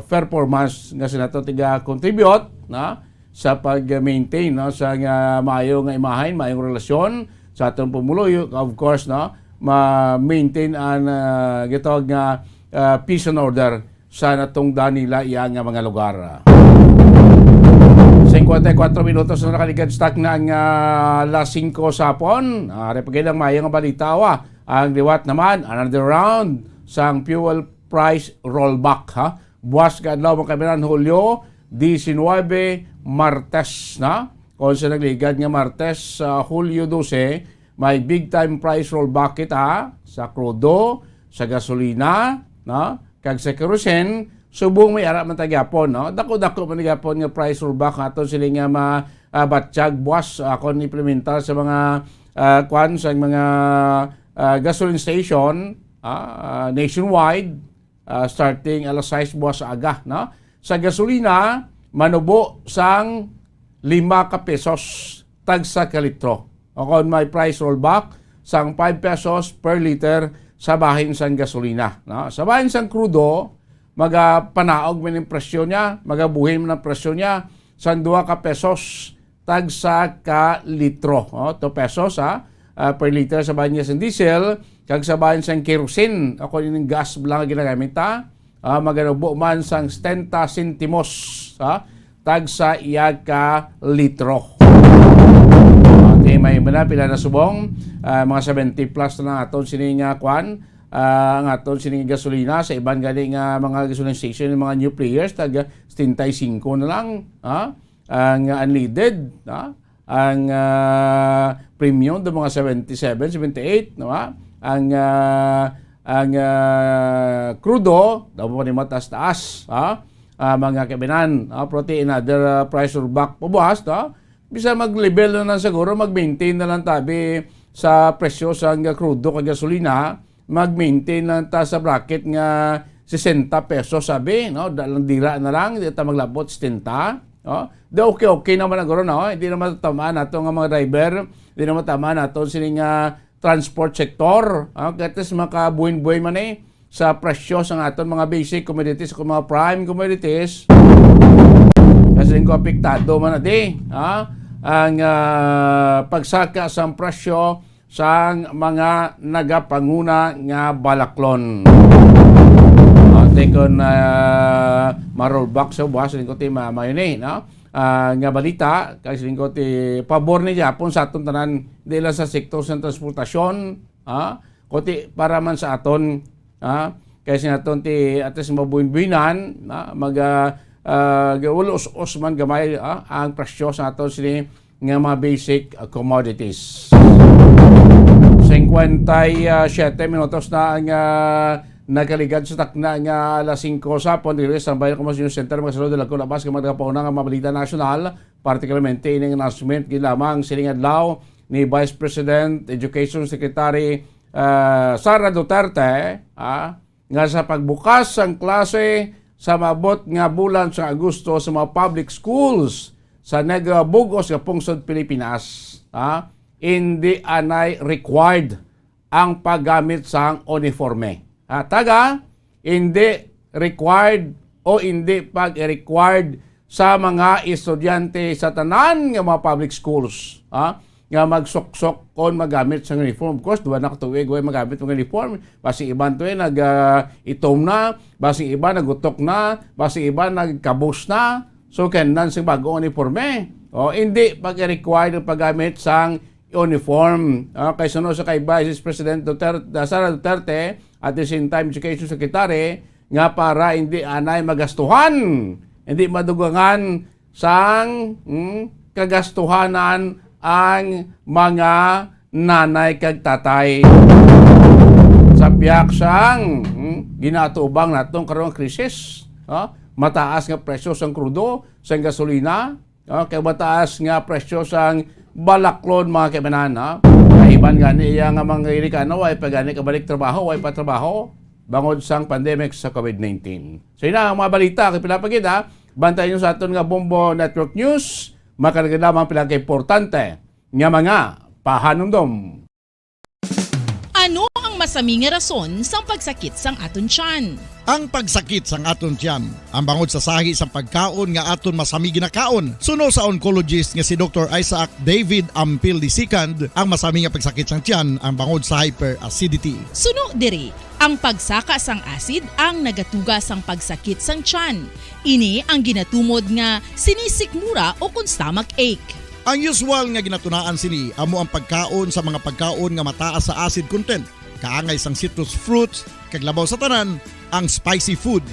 Speaker 19: performance nga sa naton tiga contribute na sa pag-maintain no sa nga maayo nga imahen maayong relasyon sa aton pumuluyo of course no ma-maintain an gitawag nga peace and order sa natong danila iya nga mga lugar. 54 minutos na nakaligad stock na ang alas 5 sa hapon. Repagay lang maayong balita ang liwat naman another round sang fuel price rollback buwas ka adlaw mga kabinan Hulyo 19 Martes na kung sa nagligad nga Martes Hulyo 12 may big time price rollback kita sa krudo sa gasolina no kag sa kerosene subong may ara man tagyapon no dako-dako man gyapon nga price rollback aton sila nga mabatsyag buwas akon implementar sa mga kwan sa mga gasoline station nationwide starting alas 6 buwas sa aga no sa gasolina manubo sang 5 ka pesos tag sa kalitro akon may price rollback sang 5 pesos per liter sa bahin sang gasolina no sa bahin sang krudo magapanaog man ang presyo niya, magabuhin man ang presyo niya sa 2 ka pesos tag sa ka litro. 2 pesos per liter sa bahan niya sa diesel, kag sa bahan sa kerosene, ako yung gas lang ginagamit maganubo man sang 70 centimos tag sa iya ka litro. May pila na subong, mga 70 plus na aton sining kwan, ang aton sining gasolina sa iban gali nga mga gasoline station mga new players tag 75 na lang ang unleaded ang premium do mga 77 78 no ang crudo daw mo ni mataas mga kabinan protein other price rollback pabuhas bisa mag-level na lang siguro mag-maintain na lang tabi sa presyo sa crudo kag gasolina mag-maintain lang ta sa bracket nga 60 pesos sabi no dalang dira na lang di ta maglabot 70 no di okay naman aguro no hindi naman tama nato nga mga driver hindi naman tama nato sining transport sector kates makabuhin-buhay man sa presyo sa aton mga basic commodities kung mga prime commodities kasi ko apektado man ang pagsaka sa presyo sang mga nagapanguna nga balaklon. Tekon ma-rollback sa buwas rin ko ti mayroon no? Nga balita kasi rin ko ti pabor ni Japon sa aton tanan di lang sa sektor sa transportasyon kundi para man sa aton kasi naton ti ates mabuhin-buhinan ulos man gamay ang presyo sa aton sini nga mga basic commodities. 57 minutos na ang nakaligad sa takna nga alas 5 sa hapon diri sa Bayan Commercial Center magsalud lang ko labas nga magkapauna nga mabalita nasyonal particularmente ining announcement gilamang sining adlaw ni Vice President Education Secretary Sara Duterte nga sa pagbukas ang klase sa mabot nga bulan sa Agosto sa mga public schools sa Negros Bugos nga pungsod Pilipinas hindi anay required ang paggamit sa uniforme. Taga, hindi required o hindi pag-required sa mga estudyante sa tanan ng mga public schools. Nga magsuksok kon magamit sa uniform. Of course, duwa na katuwig magamit ng uniform. Basi iban to nag-itom na, basi iba nagutok na, basi iba nagkabus na. So, kanan sa bagong uniforme. Hindi pag-required ang paggamit sa uniform. Kay sunod sa kay Vice President Sara Duterte at the same time Education Secretary nga para hindi anay magastuhan, hindi madugangan sang kagastuhanan ang mga nanay kag tatay. Sa piyak sang ginatubang natong karong krisis, mataas nga presyo sang krudo, sang gasolina, kay mataas nga presyo sang balaklon mga kaibanan. Kaiban gani iya nga mga Amerikano ay pagani kabalik trabaho, ay patrabaho bangod sang pandemic sa COVID-19. So yun ang mga balita kay pinapagid bantayan nyo sa aton nga Bombo Network News, makaragad lamang pinaka-importante nga mga pahanumdom.
Speaker 11: Ano ang masaming nga rason sang pagsakit sang aton tiyan?
Speaker 4: Ang pagsakit sang aton tiyan, ang bangod sa sahi sang pagkaon nga aton masami ginakaon. Suno sa oncologist nga si Dr. Isaac David Ampil II, ang masami nga pagsakit sang tiyan ang bangod sa hyperacidity.
Speaker 11: Suno diri, ang pagsaka sang acid ang nagatuga sang pagsakit sang tiyan. Ini ang ginatumod nga sinisikmura o kung stomach ache.
Speaker 4: Ang usual nga ginatunaan sini amo ang pagkaon sa mga pagkaon nga mataas sa acid content, kaangay sang citrus fruits, kag labaw sa tanan ang spicy food.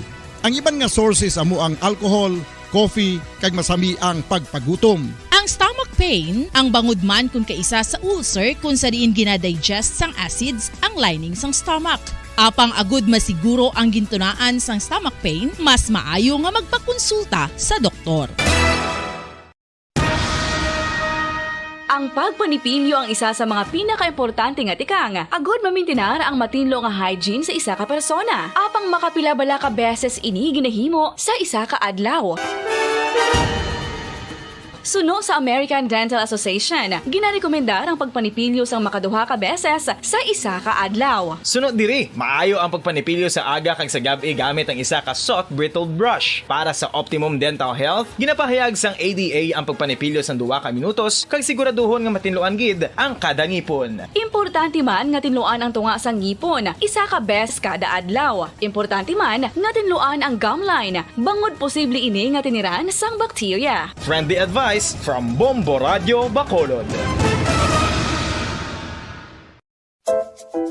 Speaker 4: Ang iban nga sources amo ang alcohol, coffee, kag masami ang pagpagutom.
Speaker 11: Ang stomach pain ang bangod man kung kaisa sa ulcer kung sa diin ginadigest sang acids ang lining sang stomach. Apang agud masiguro ang gintunaan sang stomach pain, mas maayo nga magpakonsulta sa doktor.
Speaker 12: Ang pagpanipilyo ang isa sa mga pinaka-importante nga tikang. Agod mamintinar ang matinlo nga hygiene sa isa ka persona. Apang makapila-bala ka beses ini ginahimo sa isa ka adlaw. Suno sa American Dental Association, ginarekomendar ang pagpanipilyo sang makaduha ka beses sa isa ka adlaw.
Speaker 13: Sunod diri, maayo ang pagpanipilyo sa aga kag sa gabi gamit ang isa ka soft brittled brush. Para sa optimum dental health, ginapahayag sang ADA ang pagpanipilyo sang 2 ka minutos kag siguraduhon nga matinluan gid ang kada ngipon.
Speaker 12: Importante man nga tinluan ang tunga sang ngipon, isa ka beses kada adlaw. Importante man nga tinluan ang gum line, bangod posible ini nga tiniran sang bakterya.
Speaker 13: Friendly advice from Bombo Radio Bacolod.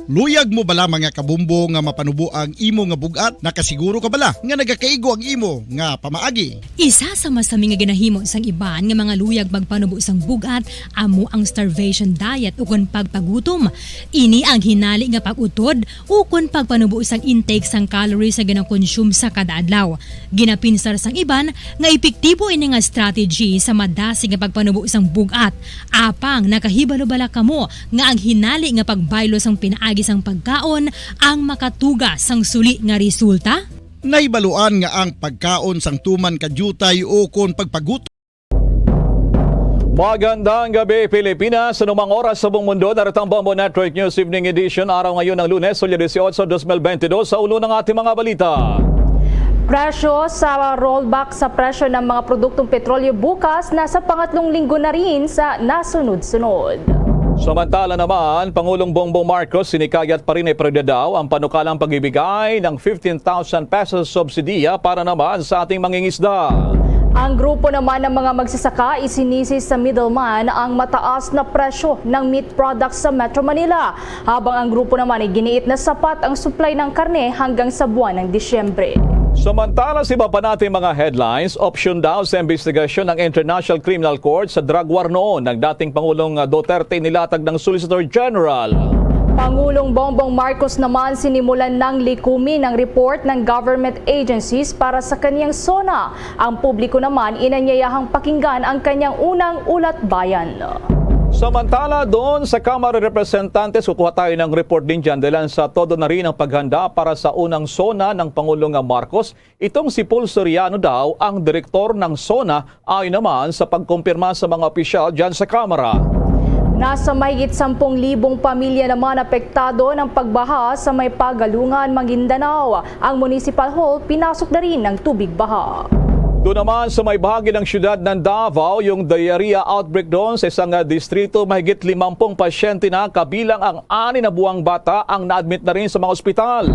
Speaker 4: Luyag mo bala mga kabumbo nga mapanubo ang imo nga bugat? Nakasiguro ka bala nga nagakaigo ang imo nga pamaagi?
Speaker 15: Isa sa masami nga ginahimo sang iban nga mga luyag magpanubo sang bugat amo ang starvation diet ukon pagpagutom. Ini ang hinali nga pag-utod ukon pagpanubo sang intake sang calories sa gina-consume sa kada adlaw. Ginapinsar sang iban nga epektibo ini nga strategy sa madasig nga pagpanubo sang bugat. Apang nakahibalo-bala kamo nga ang hinali nga pagbaylo sang pinaagi sang pagkaon ang makatuga sang suli nga resulta?
Speaker 4: Naibaluan nga ang pagkaon sang tuman kadyutay o kon pagpagutom.
Speaker 20: Magandang gabi Pilipinas, sa numang oras sa buong mundo, daratang Bombo Network News Evening Edition, araw ngayon ng Lunes, Hulyo 18, 2022, sa ulo ng ating mga balita.
Speaker 24: Presyo sa rollback sa presyo ng mga produktong petrolyo bukas nasa pangatlong linggo na rin sa nasunod-sunod.
Speaker 20: Samantala naman, Pangulong Bongbong Marcos sinikayat pa rin ay prioridad ang panukalang pagbibigay ng 15,000 pesos subsidiya para naman sa ating mangingisda.
Speaker 24: Ang grupo naman ng mga magsasaka isinisi sa middleman ang mataas na presyo ng meat products sa Metro Manila, habang ang grupo naman ay giniit na sapat ang supply ng karne hanggang sa buwan ng Disyembre.
Speaker 20: Samantala, sa iba pa nating mga headlines, option daw sa investigasyon ng International Criminal Court sa drug war noon ng dating Pangulong Duterte nilatag ng Solicitor General.
Speaker 24: Pangulong Bongbong Marcos naman sinimulan ng likumi ng report ng government agencies para sa kanyang SONA. Ang publiko naman inanyayahang pakinggan ang kanyang unang ulat bayan.
Speaker 20: Samantala, doon sa Kamara de Representantes, kukuha tayo ng report din dyan dahil sa todo na rin ang paghanda para sa unang SONA ng Pangulong Marcos. Itong si Paul Soriano daw ang direktor ng SONA ayon naman sa pagkumpirma sa mga opisyal dyan sa Kamara.
Speaker 24: Nasa mahigit 10,000 pamilya naman apektado ng pagbaha sa may Pagalungan, Maguindanao. Ang Municipal Hall pinasok na rin ng tubig baha.
Speaker 20: Doon naman sa may bahagi ng siyudad ng Davao, yung diarrhea outbreak doon sa isang distrito, mahigit 50 pasyente na kabilang ang 6 na buwang bata ang na-admit na rin sa mga ospital.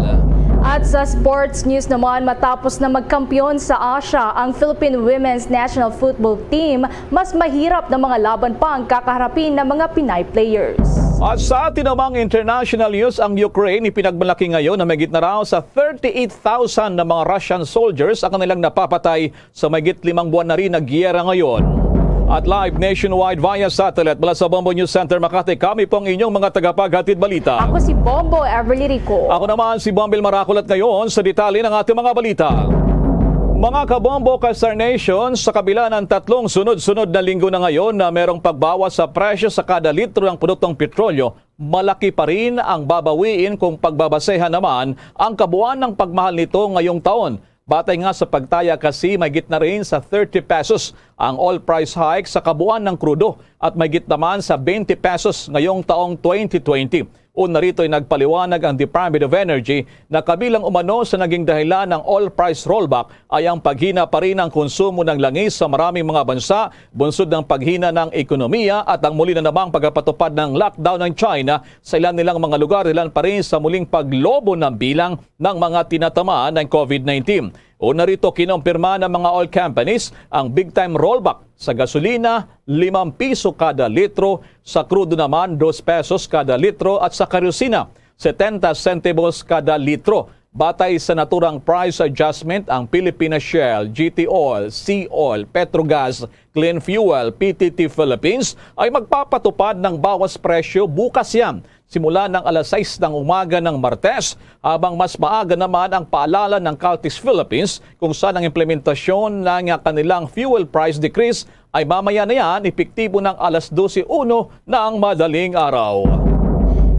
Speaker 24: At sa sports news naman, matapos na magkampiyon sa Asia ang Philippine Women's National Football Team, mas mahirap na mga laban pa ang kakaharapin ng mga Pinay players.
Speaker 20: At sa atin namang international news, ang Ukraine ipinagmalaki ngayon na mahigit na raw sa 38,000 na mga Russian soldiers ang kanilang napapatay sa mahigit 5 buwan na rin na giyera ngayon. At live nationwide via satellite mula sa Bombo News Center Makati, kami pong inyong mga tagapaghatid balita.
Speaker 24: Ako si Bombo Everly Rico.
Speaker 20: Ako naman si Bombil Maraculat ngayon sa detalye ng ating mga balita. Mga kabombo Star Nation, sa kabila ng 3 sunod-sunod na linggo na ngayon na merong pagbawas sa presyo sa kada litro ng produktong petrolyo, malaki pa rin ang babawiin kung pagbabasehan naman ang kabuuan ng pagmahal nito ngayong taon. Batay nga sa pagtaya kasi mahigit na rin sa 30 pesos ang oil price hike sa kabuuan ng krudo at mahigit naman sa 20 pesos ngayong taong 2020. Una rito ay nagpaliwanag ang Department of Energy na kabilang umano sa naging dahilan ng oil price rollback ay ang paghina pa rin ng konsumo ng langis sa maraming mga bansa, bunsod ng paghina ng ekonomiya at ang muli na namang pagpatupad ng lockdown ng China sa ilan nilang mga lugar, ilan pa rin sa muling paglobo ng bilang ng mga tinatamaan ng COVID-19. Una rito, kinumpirma ng mga oil companies ang big-time rollback sa gasolina, 5 piso kada litro, sa crudo naman 2 pesos kada litro at sa kerosina, 70 centavos kada litro. Batay sa naturang price adjustment, ang Pilipinas Shell, GT Oil, Sea Oil, Petrogas, Clean Fuel, PTT Philippines ay magpapatupad ng bawas presyo bukas yan, simula ng alas 6 ng umaga ng Martes, habang mas maaga naman ang paalala ng Caltex Philippines kung saan ang implementasyon ng kanilang fuel price decrease ay mamaya na yan, epektibo ng alas 12:01 ng madaling araw.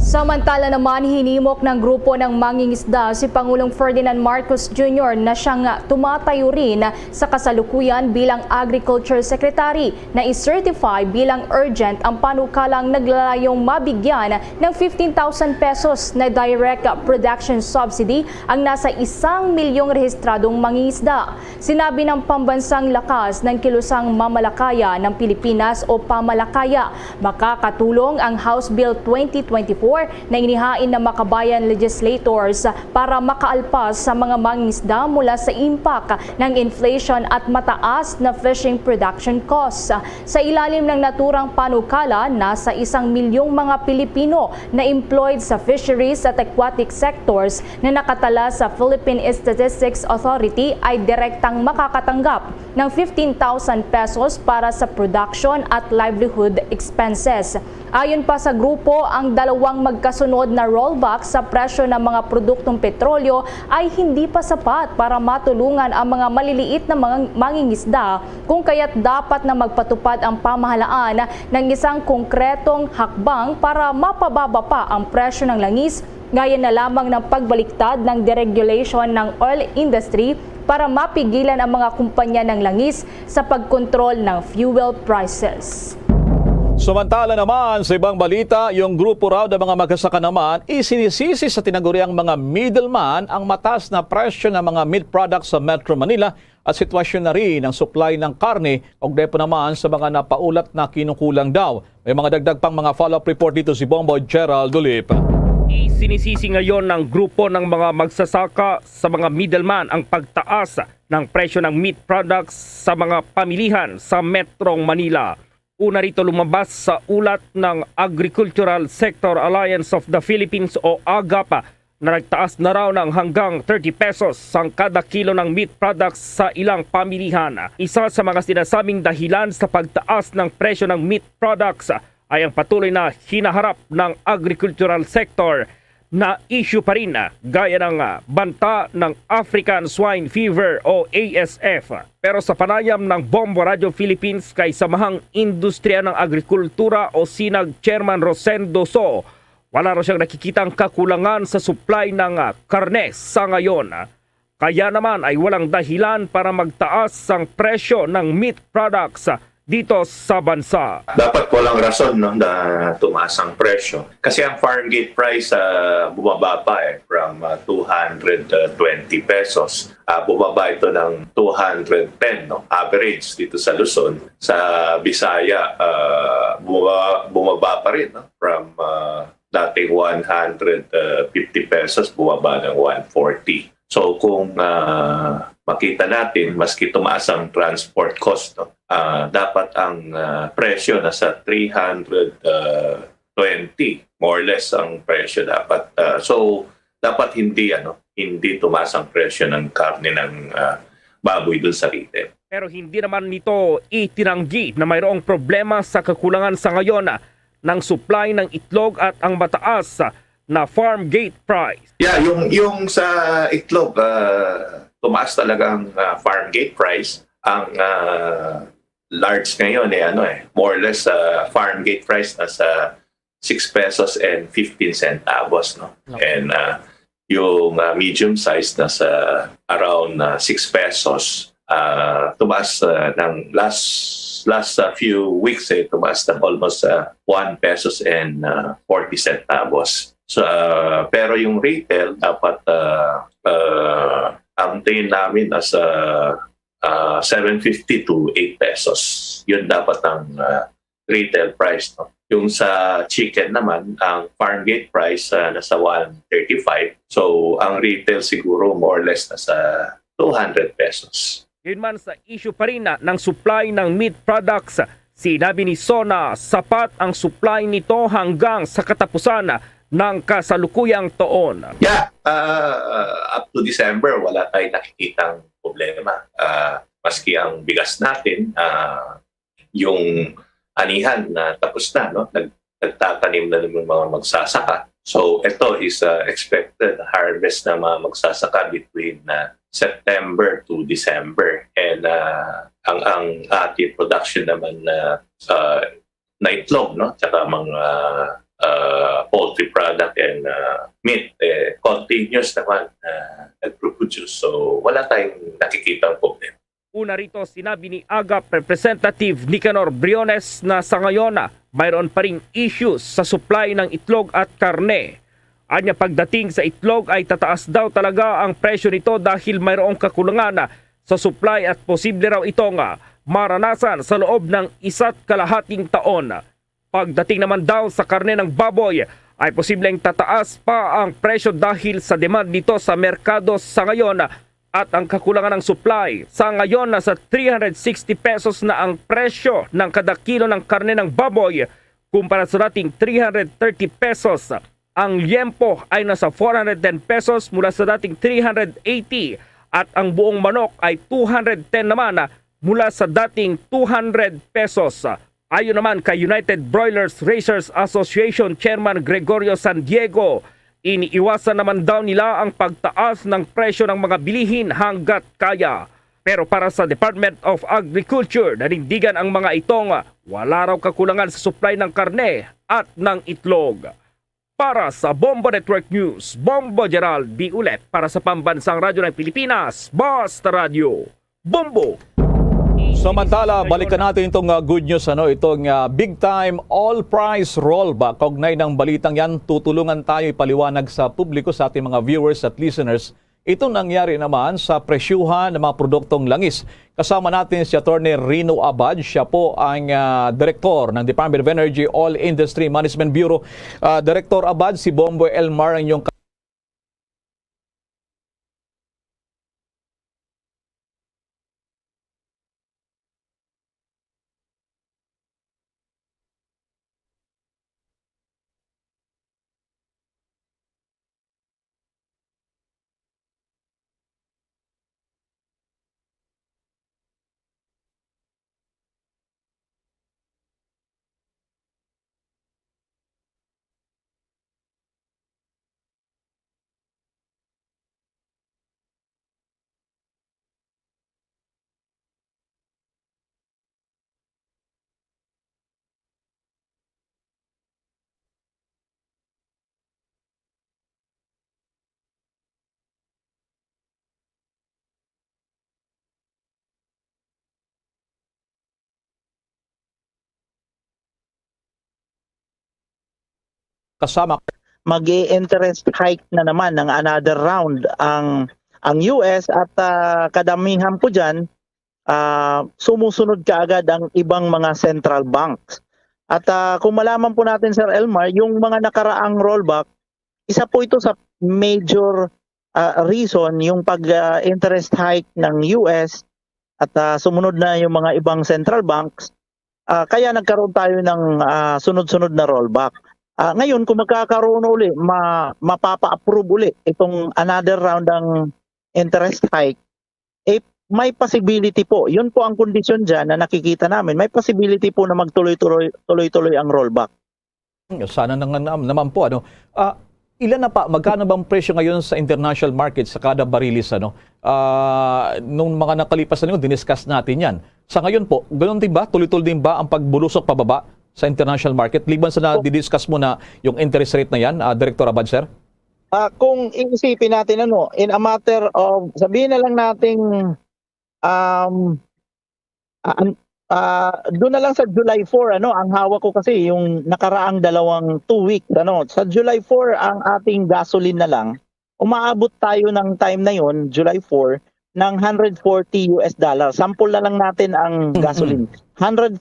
Speaker 24: Samantala naman, hinimok ng grupo ng mangingisda si Pangulong Ferdinand Marcos Jr. na siyang tumatayo rin sa kasalukuyan bilang Agriculture Secretary na i-certify bilang urgent ang panukalang naglalayong mabigyan ng 15,000 pesos na direct production subsidy ang nasa 1 milyong rehistradong mangingisda. Sinabi ng Pambansang Lakas ng Kilusang Mamalakaya ng Pilipinas o Pamalakaya, makakatulong ang House Bill 2024 na inihain ng makabayan legislators para makaalpas sa mga mangingisda mula sa impact ng inflation at mataas na fishing production costs. Sa ilalim ng naturang panukala, nasa 1 milyong mga Pilipino na employed sa fisheries at aquatic sectors na nakatala sa Philippine Statistics Authority ay direktang makakatanggap ng 15,000 pesos para sa production at livelihood expenses. Ayon pa sa grupo, ang dalawang magkasunod na rollback sa presyo ng mga produktong petrolyo ay hindi pa sapat para matulungan ang mga maliliit na mga mangingisda, kung kaya't dapat na magpatupad ang pamahalaan ng isang konkretong hakbang para mapababa pa ang presyo ng langis, gaya na lamang ng pagbaliktad ng deregulation ng oil industry para mapigilan ang mga kumpanya ng langis sa pagkontrol ng fuel prices.
Speaker 20: Samantala naman, sa ibang balita, yung grupo raw ng mga magsasaka naman isinisisi sa tinaguriang mga middleman ang mataas na presyo ng mga meat products sa Metro Manila at sitwasyon na rin ng supply ng karne o depo naman sa mga napaulat na kinukulang daw. May mga dagdag pang mga follow-up report dito si Bombo Gerald Dulip.
Speaker 7: Isinisisi ngayon ng grupo ng mga magsasaka sa mga middleman ang pagtaas ng presyo ng meat products sa mga pamilihan sa Metro Manila. Una rito lumabas sa ulat ng Agricultural Sector Alliance of the Philippines o AGAPA na nagtaas na raw ng hanggang 30 pesos ang kada kilo ng meat products sa ilang pamilihan. Isa sa mga sinasabing dahilan sa pagtaas ng presyo ng meat products ay ang patuloy na hinaharap ng agricultural sector na issue pa rin gaya ng banta ng African Swine Fever o ASF. Pero sa panayam ng Bombo Radio Philippines kay Samahang Industriya ng Agrikultura o SINAG Chairman Rosendo So, wala raw siyang nakikitang kakulangan sa supply ng karne sa ngayon. Kaya naman ay walang dahilan para magtaas ang presyo ng meat products dito sa bansa.
Speaker 16: Dapat walang rason na tumaas ang presyo. Kasi ang farm gate price bumaba pa from 220 pesos. Bumaba ito ng 210 average dito sa Luzon. Sa Bisaya bumaba pa rin from dating 150 pesos, bumaba ng 140. So kung makita natin, maski tumaas ang transport cost, no, dapat ang presyo nasa 320, more or less ang presyo dapat. So dapat hindi tumaas ang presyo ng karne ng baboy dun sa retail.
Speaker 7: Pero hindi naman nito itinanggi na mayroong problema sa kakulangan sa ngayon ng supply ng itlog at ang mataas na farm gate price.
Speaker 16: Yeah, yung sa itlog, tumaas talaga ang farm gate price. Ang large ngayon more or less farm gate price nasa 6 pesos and 15 centavos, no? And yung medium size nasa around 6 pesos. Tumaas ng last few weeks tumaas ng almost 1 pesos and 40 centavos. So, pero yung retail dapat ang tingin namin as 750 to 8 pesos. Yun dapat ang retail price, no? Yung sa chicken naman, ang farm gate price nasa 135. So ang retail siguro more or less nasa 200 pesos.
Speaker 7: Yun man sa issue pa rin ng supply ng meat products, sinabi ni Sona, sapat ang supply nito hanggang sa katapusan ng kasalukuyang taon.
Speaker 16: Yeah, up to December wala tayong nakikitang problema. Maski ang bigas natin, yung anihan na tapos na, no? Nagtatanim na ng mga magsasaka. So ito is expected harvest na mga magsasaka between September to December. And ang ating production naman na itlog, no? Tsaka mga poultry product and meat, continuous naman nagproduce. So wala tayong nakikitang problema.
Speaker 7: Una rito, sinabi ni AGAP Representative Nicanor Briones na sa ngayon mayroon pa ring issues sa supply ng itlog at karne. Anya pagdating sa itlog ay tataas daw talaga ang presyo nito dahil mayroong kakulangan sa supply at posible raw itong maranasan sa loob ng 1.5 taon. Pagdating naman daw sa karne ng baboy ay posibleng tataas pa ang presyo dahil sa demand nito sa merkado sa ngayon at ang kakulangan ng supply. Sa ngayon, nasa 360 pesos na ang presyo ng kada kilo ng karne ng baboy kumpara sa dating 330 pesos. Ang liempo ay nasa 410 pesos mula sa dating 380 at ang buong manok ay 210 naman mula sa dating 200 pesos. Ayon naman kay United Broilers Raisers Association Chairman Gregorio San Diego, iniiwasan naman daw nila ang pagtaas ng presyo ng mga bilihin hanggat kaya. Pero para sa Department of Agriculture, nanindigan ang mga itong wala raw kakulangan sa supply ng karne at ng itlog. Para sa Bombo Network News, Bombo Gerald B. Ulet para sa Pambansang Radyo ng Pilipinas, Basta Radio, Bombo!
Speaker 20: Samantala, balikan natin itong good news, itong big time all price rollback. Kaugnay ng balitang yan, tutulungan tayo ipaliwanag sa publiko, sa ating mga viewers at listeners. Itong nangyari naman sa presyuhan ng mga produktong langis. Kasama natin si Attorney Rino Abad. Siya po ang Direktor ng Department of Energy Oil Industry Management Bureau. Director Abad, si Bombo Elmar ang inyong kasama.
Speaker 10: Mag-i-interest hike na naman ng another round ang US at kadamihan po dyan sumusunod kaagad ang ibang mga central banks. At kung malaman po natin, Sir Elmar, yung mga nakaraang rollback, isa po ito sa major reason yung pag-interest hike ng US at sumunod na yung mga ibang central banks. Kaya nagkaroon tayo ng sunod-sunod na rollback. Ngayon, kung magkakaroon uli, mapapa-approve uli itong another round ng interest hike, may possibility po. Yun po ang kondisyon dyan na nakikita namin. May possibility po na magtuloy-tuloy ang rollback.
Speaker 20: Sana naman po. Ilan na pa, magkano bang presyo ngayon sa international market sa kada barilis? Nung mga nakalipas na yun, diniscuss natin yan. Sa ngayon po, ganoon din ba? Tuloy-tuloy din ba ang pagbulusok pababa sa international market? Liban sa na-discuss mo na yung interest rate na yan, Director Abad, sir?
Speaker 10: Kung iisipin natin, in a matter of, sabihin na lang nating, doon na lang sa July 4, ang hawak ko kasi yung nakaraang 2 weeks, sa July 4 ang ating gasoline na lang, umaabot tayo ng time na yon, July 4, ng $140. Sample na lang natin ang gasoline. $140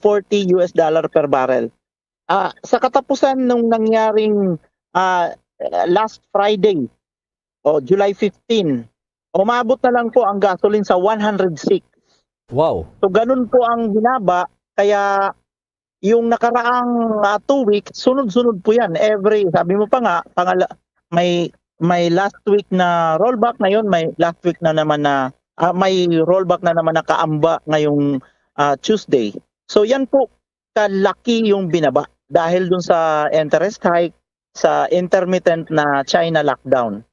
Speaker 10: per barrel. Sa katapusan nung nangyaring last Friday, July 15, umabot na lang po ang gasoline sa 106.
Speaker 20: Wow. So
Speaker 10: ganun po ang binaba, kaya yung nakaraang 2 weeks, sunod-sunod po yan. Sabi mo pa nga, may last week na rollback na yon, may last week na naman na may rollback na naman na kaamba ngayong Tuesday. So yan po kalaki yung binaba dahil dun sa interest hike, sa intermittent na China lockdown.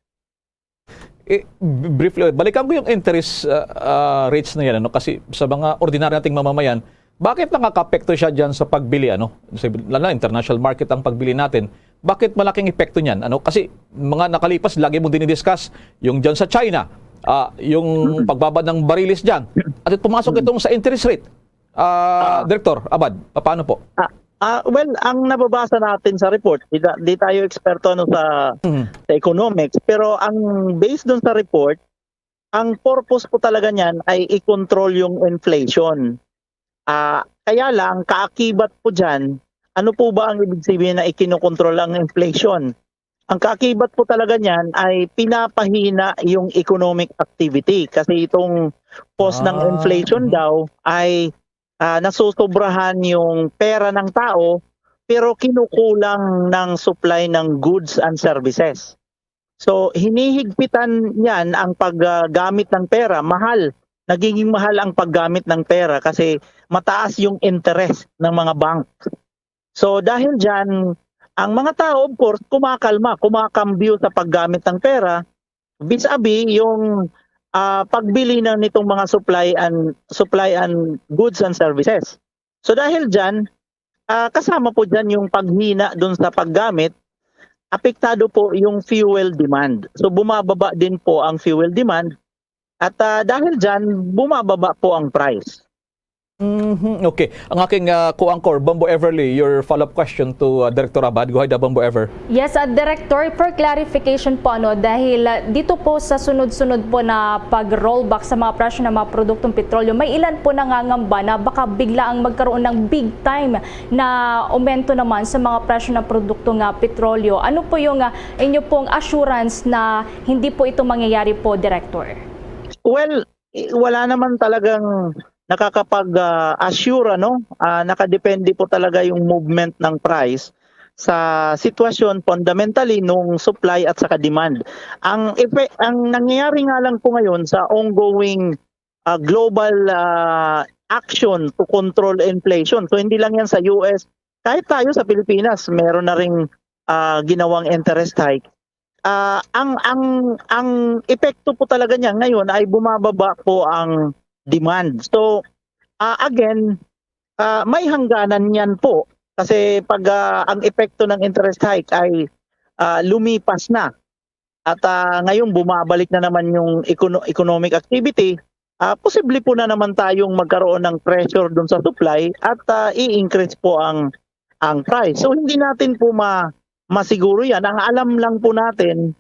Speaker 20: Briefly, balikan ko yung interest rates na yan. Kasi sa mga ordinary nating mamamayan, bakit nakaka-apekto siya dyan sa pagbili? International market ang pagbili natin. Bakit malaking epekto niyan? Kasi mga nakalipas, lagi mo dinidiscuss yung dyan sa China, yung pagbaba ng barilis dyan. At pumasok itong sa interest rate. Director Abad, paano po?
Speaker 10: Well, ang nababasa natin sa report, di tayo eksperto sa economics, pero ang based dun sa report, ang purpose po talaga niyan ay i-control yung inflation. Kaya lang, kaakibat po dyan, ano po ba ang ibig sabihin na ikinokontrol ang inflation? Ang kaakibat po talaga niyan ay pinapahina yung economic activity kasi itong cost ng inflation daw ay nasusobrahan yung pera ng tao pero kinukulang ng supply ng goods and services. So hinihigpitan yan ang paggamit ng pera, nagiging mahal ang paggamit ng pera kasi mataas yung interest ng mga bank. So dahil dyan, ang mga tao of course kumakambyo sa paggamit ng pera vis-a-vis yung pagbili na nitong mga supply and goods and services. So dahil dyan, kasama po dyan yung paghina dun sa paggamit, apektado po yung fuel demand. So bumababa din po ang fuel demand at dahil dyan, bumababa po ang price.
Speaker 20: Okay. Ang aking co-anchor, Bombo Everly, your follow-up question to Director Abad. Go ahead, Bombo Ever.
Speaker 24: Yes, Director, for clarification po, dahil dito po sa sunod-sunod po na pag-rollback sa mga presyo ng mga produktong petrolyo, may ilan po nangangamba na baka bigla ang magkaroon ng big time na aumento naman sa mga presyo ng produktong petrolyo. Ano po yung inyo pong assurance na hindi po ito mangyayari po, Director?
Speaker 10: Well, wala naman talagang nakakapag-assure, nakadepende po talaga yung movement ng price sa sitwasyon fundamentally nung supply at saka demand. Ang nangyayari nga lang po ngayon sa ongoing global action to control inflation. So hindi lang yan sa US, kahit tayo sa Pilipinas, meron na ring ginawang interest hike. Ang epekto po talaga niya ngayon ay bumababa po ang demand. So, again, may hangganan yan po. Kasi pag ang epekto ng interest hike ay lumipas na at ngayon bumabalik na naman yung economic activity, posible po na naman tayong magkaroon ng pressure dun sa supply at i-increase po ang price. So, hindi natin po masiguro yan. Ang alam lang po natin,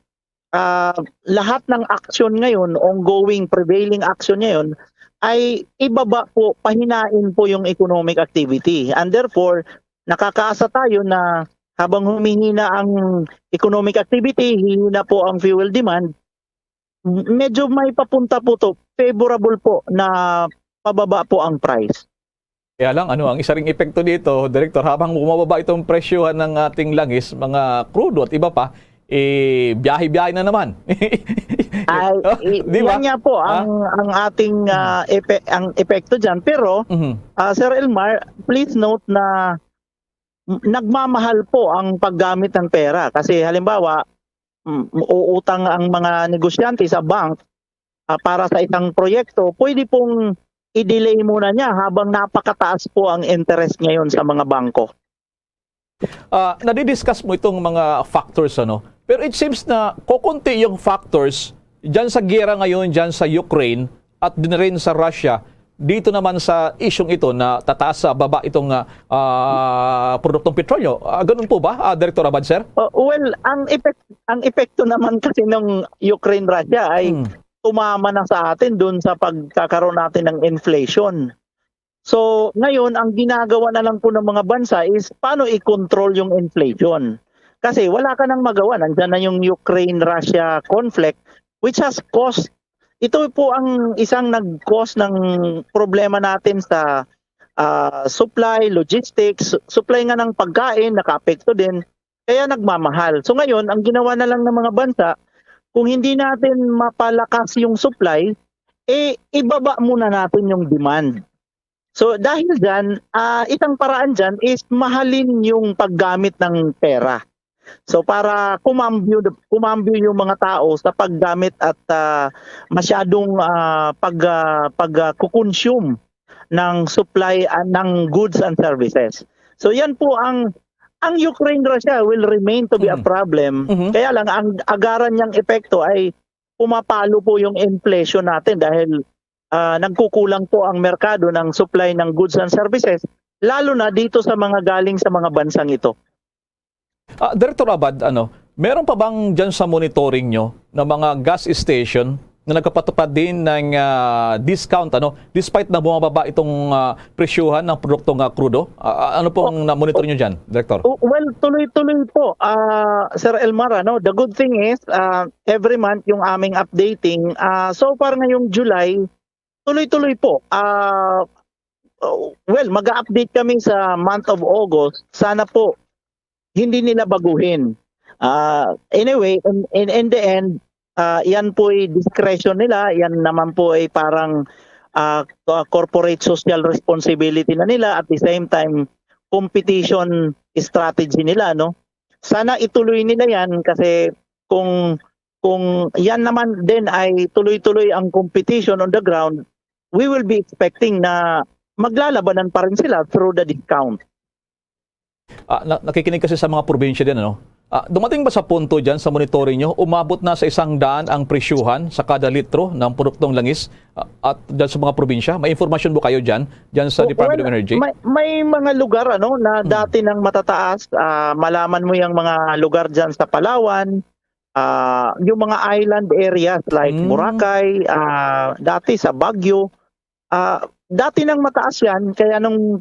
Speaker 10: lahat ng action ngayon, ongoing prevailing action ngayon, ay ibaba po, pahinain po yung economic activity. And therefore, nakakaasa tayo na habang humihina ang economic activity, hihina po ang fuel demand, medyo may papunta po to, favorable po na pababa po ang price.
Speaker 20: Kaya lang, ang isa ring epekto dito, Director, habang bumababa itong presyohan ng ating langis, mga crudo at iba pa, biyahe-biyahe na naman.
Speaker 10: Di ba? Yan nga po ang ating ang epekto dyan. Pero, Sir Elmar, please note na nagmamahal po ang paggamit ng pera. Kasi halimbawa, uutang ang mga negosyante sa bank para sa isang proyekto, pwede pong i-delay muna niya habang napakataas po ang interest ngayon sa mga bangko.
Speaker 20: Nadidiscuss mo itong mga factors, pero it seems na kukunti yung factors dyan sa gera ngayon, dyan sa Ukraine at din rin sa Russia, dito naman sa isyong ito na tataas sa baba itong produktong petrolyo. Ganun po ba, Director Abad, sir?
Speaker 10: Well, ang epekto naman kasi ng Ukraine-Russia ay tumama na sa atin dun sa pagkakaroon natin ng inflation. So, ngayon, ang ginagawa na lang po ng mga bansa is paano i-control yung inflation. Kasi wala ka nang magawa. Nandiyan na yung Ukraine-Russia conflict which has caused, ito po ang isang nag-cause ng problema natin sa supply, logistics, supply nga ng pagkain, naka-apekto din, kaya nagmamahal. So ngayon, ang ginawa na lang ng mga bansa, kung hindi natin mapalakas yung supply, ibaba muna natin yung demand. So dahil dyan, isang paraan dyan is mahalin yung paggamit ng pera. So para kumambyo yung mga tao sa paggamit at masyadong pag-consume ng supply ng goods and services. So yan po ang Ukraine-Russia will remain to be a problem. Kaya lang ang agaran niyang epekto ay pumapalo po yung inflation natin dahil nagkukulang po ang merkado ng supply ng goods and services, lalo na dito sa mga galing sa mga bansang ito.
Speaker 20: Director Abad, meron pa bang dyan sa monitoring nyo na mga gas station na nagpapatupad din ng discount despite na bumababa itong presyuhan ng produktong crudo? Ano pong na-monitor nyo dyan, Director?
Speaker 10: Well, tuloy-tuloy po, Sir Elmar. The good thing is, every month yung aming updating. So far ngayong July, tuloy-tuloy po. Well, mag-update kami sa month of August. Sana po hindi nila baguhin. Anyway, in the end, yan po ay discretion nila. Yan naman po ay parang corporate social responsibility na nila. At the same time, competition strategy nila. Sana ituloy nila yan kasi kung yan naman din ay tuloy-tuloy ang competition on the ground, we will be expecting na maglalabanan pa rin sila through the discount.
Speaker 20: Nakikinig kasi sa mga probinsya din, dumating ba sa punto dyan sa monitoring nyo, umabot na sa 100 ang presyuhan sa kada litro ng produktong langis at dyan sa mga probinsya? May informasyon ba kayo dyan sa Department of Energy?
Speaker 10: May mga lugar na dati nang matataas. Malaman mo yung mga lugar dyan sa Palawan, yung mga island areas like Boracay, dati sa Baguio. Dati nang mataas yan, kaya nung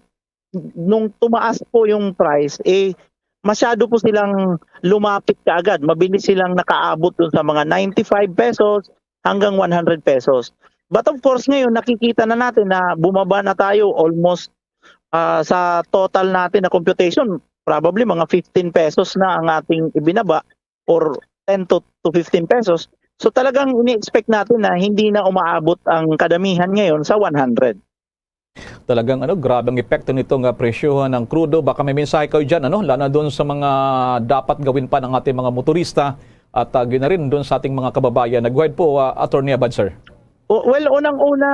Speaker 10: tumaas po yung price, masyado po silang lumapit kaagad. Mabilis silang nakaabot dun sa mga 95 pesos hanggang 100 pesos. But of course ngayon nakikita na natin na bumaba na tayo almost sa total natin na computation. Probably mga 15 pesos na ang ating ibinaba or 10 to 15 pesos. So talagang ini-expect natin na hindi na umaabot ang kadamihan ngayon sa 100.
Speaker 20: Talagang grabe ang epekto nitong presyohan ng crudo. Baka may mensahe kayo dyan, lalo doon sa mga dapat gawin pa ng ating mga motorista at na rin doon sa ating mga kababayan. Nag-guide po, Attorney Abad, sir.
Speaker 10: Well, unang-una,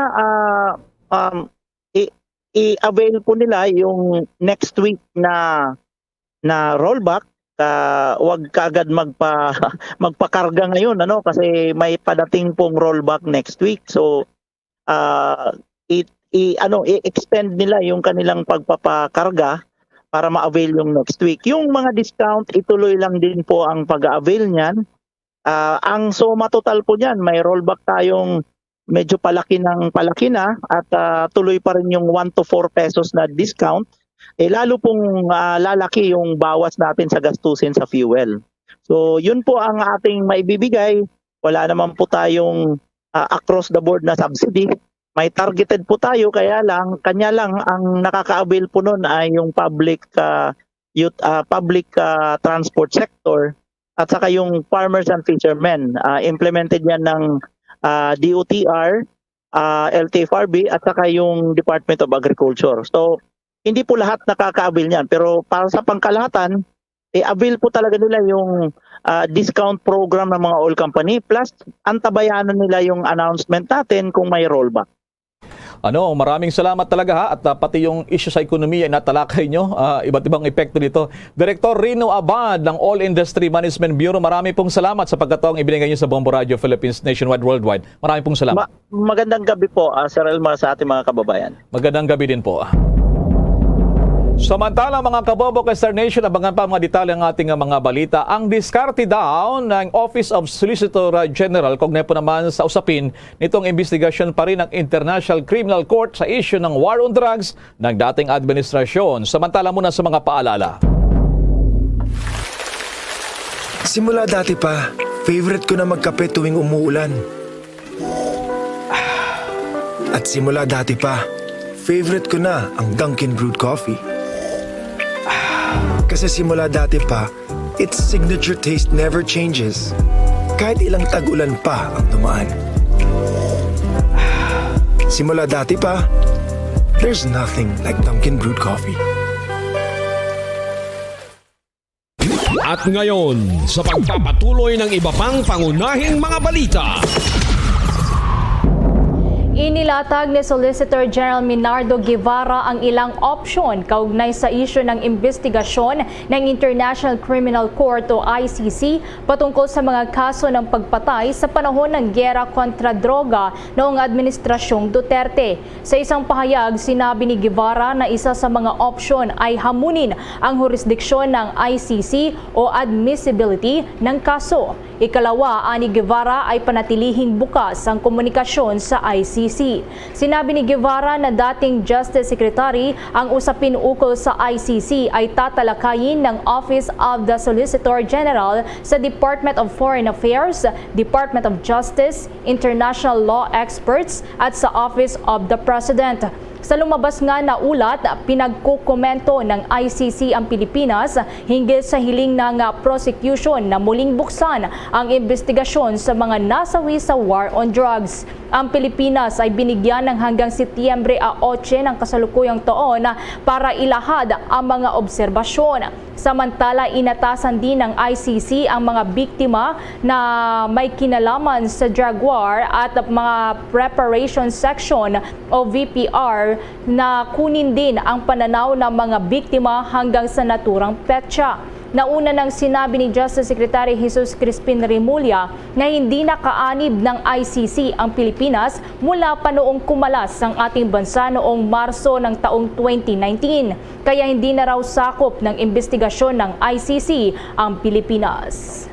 Speaker 10: i-avail po nila yung next week na rollback. Huwag kaagad magpakarga ngayon, kasi may padating pong rollback next week. So, i-extend nila yung kanilang pagpapakarga para ma-avail yung next week. Yung mga discount, ituloy lang din po ang pag-avail niyan. Ang suma total po niyan, may rollback tayong medyo palaki na at tuloy pa rin yung 1 to 4 pesos na discount. lalo pong lalaki yung bawas natin sa gastusin sa fuel. So yun po ang ating maibibigay. Wala naman po tayong across the board na subsidy. May targeted po tayo, kaya lang kanya lang ang nakaka-avail po nun ay yung public transport sector at saka yung farmers and fishermen. Implemented yan ng DOTR, LTFRB at saka yung Department of Agriculture. So hindi po lahat nakaka-avail niyan, pero para sa pangkalahatan, avail po talaga nila yung discount program ng mga oil company, plus antabayanan nila yung announcement natin kung may rollback.
Speaker 20: Maraming salamat talaga ha, at pati yung issue sa ekonomiya ay natalakay nyo, iba't ibang epekto nito. Director Rino Abad ng Oil Industry Management Bureau, marami pong salamat sa pagkataong ibinigay nyo sa Bombo Radio Philippines, Nationwide, Worldwide. Marami pong salamat.
Speaker 10: Magandang gabi po, Sir Elmar, sa ating mga kababayan.
Speaker 20: Magandang gabi din po. Samantala mga kabobo kay Star Nation, abangan pa mga detalye ng ating mga balita. Ang diskarte daw ng Office of Solicitor General, kaugnay po naman sa usapin nitong investigasyon pa rin ng International Criminal Court sa issue ng war on drugs ng dating administrasyon. Samantala muna sa mga paalala.
Speaker 17: Simula dati pa, favorite ko na magkape tuwing umuulan. At simula dati pa, favorite ko na ang Dunkin' Brewed Coffee. Kasi simula dati pa, its signature taste never changes. Kahit ilang tag-ulan pa ang dumaan. Simula dati pa, there's nothing like Dunkin' Brewed Coffee.
Speaker 18: At ngayon, sa pagpapatuloy ng iba pang pangunahing mga balita.
Speaker 24: Inilatag ni Solicitor General Minardo Guevara ang ilang opsyon kaugnay sa isyu ng investigasyon ng International Criminal Court o ICC patungkol sa mga kaso ng pagpatay sa panahon ng giyera kontra droga noong administrasyong Duterte. Sa isang pahayag, sinabi ni Guevara na isa sa mga opsyon ay hamunin ang jurisdiksyon ng ICC o admissibility ng kaso. Ikalawa, ani Guevara ay panatilihing bukas ang komunikasyon sa ICC. Sinabi ni Guevara na dating Justice Secretary ang usapin ukol sa ICC ay tatalakayin ng Office of the Solicitor General sa Department of Foreign Affairs, Department of Justice, international law experts at sa Office of the President. Sa lumabas nga na ulat, pinagkukomento ng ICC ang Pilipinas hinggil sa hiling ng prosecution na muling buksan ang investigasyon sa mga nasawi sa war on drugs. Ang Pilipinas ay binigyan ng hanggang Setyembre 8 ng kasalukuyang taon para ilahad ang mga obserbasyon. Samantala, inatasan din ng ICC ang mga biktima na may kinalaman sa drug war at mga preparation section o VPR na kunin din ang pananaw ng mga biktima hanggang sa naturang petsa. Nauna nang sinabi ni Justice Secretary Jesus Crispin Remulla na hindi nakaanib ng ICC ang Pilipinas mula pa noong kumalas ang ating bansa noong Marso ng taong 2019. Kaya hindi na raw sakop ng investigasyon ng ICC ang Pilipinas.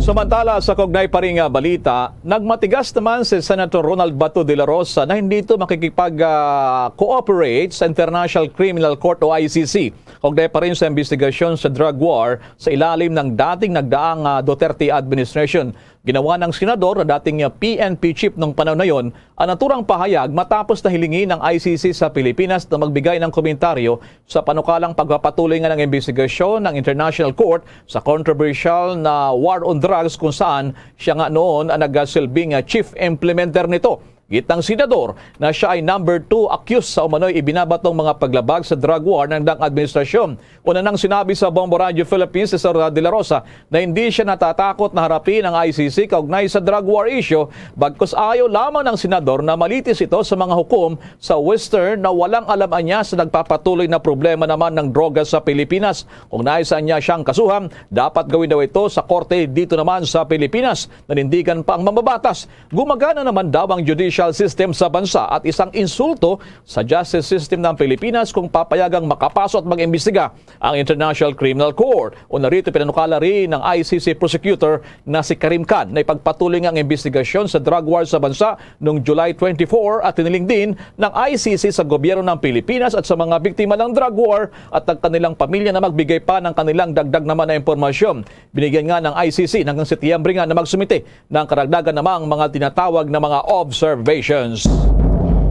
Speaker 20: Samantala sa kaugnay pa ring balita, nagmatigas naman si Senator Ronald Bato de la Rosa na hindi ito makikipag-cooperate sa International Criminal Court o ICC. Kaugnay pa rin sa investigasyon sa drug war sa ilalim ng dating nagdaang Duterte administration. Ginawa ng senador na dating PNP chief nung panahon na yon ang naturang pahayag matapos na hilingin ng ICC sa Pilipinas na magbigay ng komentaryo sa panukalang pagpapatuloy ng investigasyon ng International Court sa controversial na war on drugs kung saan siya nga noon ang nagsilbing chief implementer nito. Gitang senador na siya ay number 2 accused sa umano'y ibinabatong mga paglabag sa drug war ng daang administrasyon. Una nang sinabi sa Bombo Radio Philippines si Sir De La Rosa na hindi siya natatakot na harapin ang ICC kaugnay sa drug war issue, bagkus ayaw lamang ng senador na malitis ito sa mga hukom sa Western na walang alaman niya sa nagpapatuloy na problema naman ng droga sa Pilipinas. Kung naisaan niya siyang kasuhan, dapat gawin daw ito sa korte dito naman sa Pilipinas. Nanindigan pa ang mambabatas. Gumagana naman daw ang judicial judicial system sa bansa at isang insulto sa justice system ng Pilipinas kung papayagang makapaso at mag-imbestiga ang International Criminal Court. O narito pinanukala rin ng ICC prosecutor na si Karim Khan na ipagpatuloy ang investigasyon sa drug war sa bansa noong July 24 at tiniling din ng ICC sa gobyerno ng Pilipinas at sa mga biktima ng drug war at ang kanilang pamilya na magbigay pa ng kanilang dagdag naman na impormasyon. Binigyan nga ng ICC hanggang Setyembre nga na magsumite ng karagdagan namang mga tinatawag na mga observations.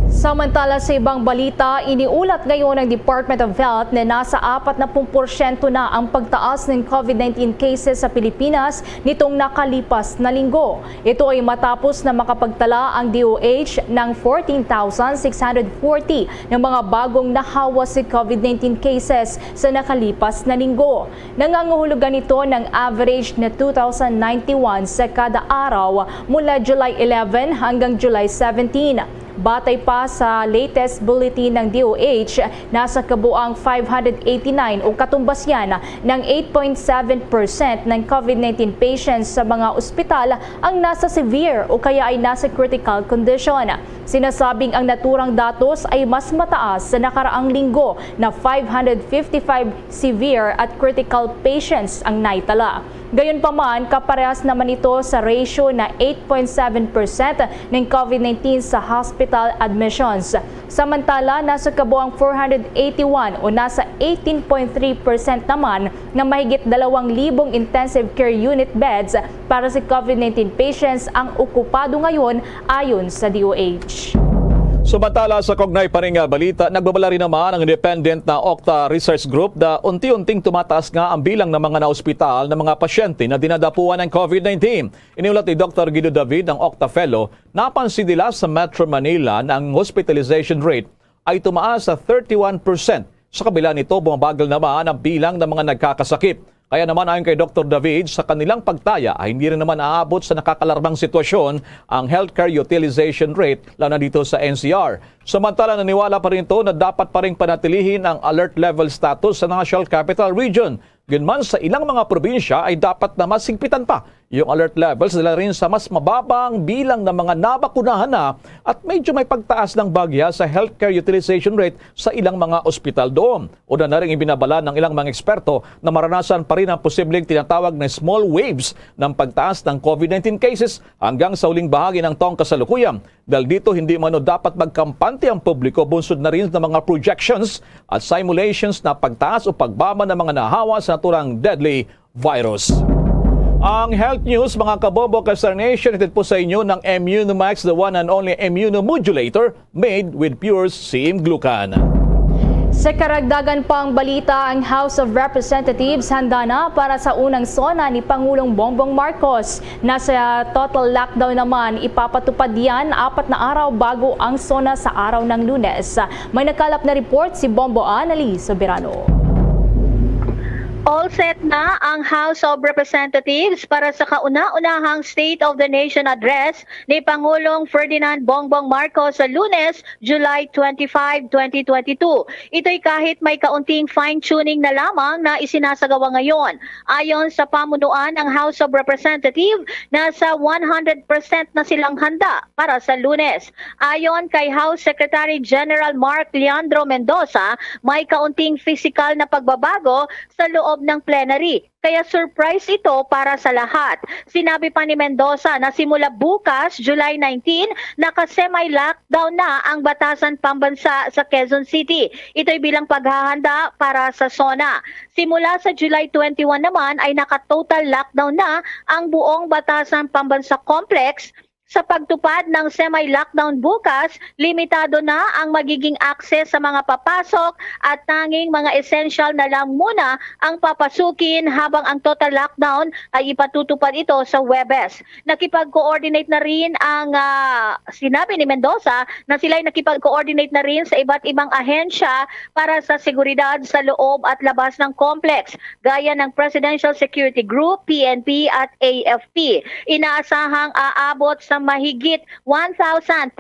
Speaker 24: Samantala sa ibang balita, iniulat ngayon ng Department of Health na nasa 40% na ang pagtaas ng COVID-19 cases sa Pilipinas nitong nakalipas na linggo. Ito ay matapos na makapagtala ang DOH ng 14,640 ng mga bagong nahawa si COVID-19 cases sa nakalipas na linggo. Nangangahulugan ito ng average na 2,091 sa kada araw mula July 11 hanggang July 17. Batay pa sa latest bulletin ng DOH, nasa kabuang 589 o katumbas yan ng 8.7% ng COVID-19 patients sa mga ospital ang nasa severe o kaya ay nasa critical condition. Sinasabing ang naturang datos ay mas mataas sa nakaraang linggo na 555 severe at critical patients ang naitala. Gayunpaman, kaparehas naman ito sa ratio na 8.7% ng COVID-19 sa hospital admissions. Samantala, nasa kabuang 481 o nasa 18.3% naman na mahigit 2,000 intensive care unit beds para sa COVID-19 patients ang okupado ngayon ayon sa DOH.
Speaker 20: Samantala sa kaugnay pa rin balita, nagbabala rin naman ang independent na Octa Research Group na unti-unting tumataas nga ang bilang ng mga naospital na mga pasyente na dinadapuan ng COVID-19. Iniulat ni Dr. Guido David, ang Octa Fellow, napansin nila sa Metro Manila na ang hospitalization rate ay tumaas sa 31%. Sa kabila nito, bumabagal naman ang bilang ng mga nagkakasakit. Kaya naman ayon kay Dr. David, sa kanilang pagtaya ay hindi rin naman aabot sa nakakalarmang sitwasyon ang healthcare utilization rate lalo na dito sa NCR. Samantala naniwala pa rin ito na dapat pa rin panatilihin ang alert level status sa National Capital Region. Gayunman sa ilang mga probinsya ay dapat na masigpitan pa yung alert levels dahil rin sa mas mababang bilang ng mga nabakunahan na at medyo may pagtaas ng bagya sa healthcare utilization rate sa ilang mga ospital doon. Una na rin ibinabala ng ilang mga eksperto na maranasan pa rin ang posibleng tinatawag na small waves ng pagtaas ng COVID-19 cases hanggang sa uling bahagi ng taong kasalukuyan. Dahil dito hindi mano dapat magkampante ang publiko bunsod na rin ng mga projections at simulations na pagtaas o pagbaba ng mga nahawa sa naturang deadly virus. Ang health news, mga kabobo Kasar Nation, itid po sa inyo ng Immunomax, the one and only immunomodulator made with pure CM glucan.
Speaker 24: Sa karagdagan pang balita, ang House of Representatives handa na para sa unang SONA ni Pangulong Bongbong Marcos. Nasa total lockdown naman, ipapatupad yan 4 na araw bago ang SONA sa araw ng Lunes. May nakalap na report si Bombo Annalise Soberano.
Speaker 1: All set na ang House of Representatives para sa kauna-unahang State of the Nation Address ni Pangulong Ferdinand Bongbong Marcos sa Lunes, July 25, 2022. Ito'y kahit may kaunting fine-tuning na lamang na isinasagawa ngayon. Ayon sa pamunuan ng House of Representatives, nasa 100% na silang handa para sa Lunes. Ayon kay House Secretary General Mark Leandro Mendoza, may kaunting physical na pagbabago sa loob ng plenary. Kaya surprise ito para sa lahat. Sinabi pa ni Mendoza na simula bukas, July 19, naka-semi-lockdown na ang batasan pambansa sa Quezon City. Ito'y bilang paghahanda para sa SONA. Simula sa July 21 naman ay naka-total lockdown na ang buong batasan pambansa complex. Sa pagtupad ng semi-lockdown bukas, limitado na ang magiging access sa mga papasok at tanging mga essential na lang muna ang papasukin habang ang total lockdown ay ipatutupad ito sa Huwebes. Nakipag-coordinate na rin ang sinabi ni Mendoza na sila'y nakipag-coordinate na rin sa iba't ibang ahensya para sa seguridad sa loob at labas ng complex, gaya ng Presidential Security Group, PNP at AFP. Inaasahang aabot sa sa mahigit 1,300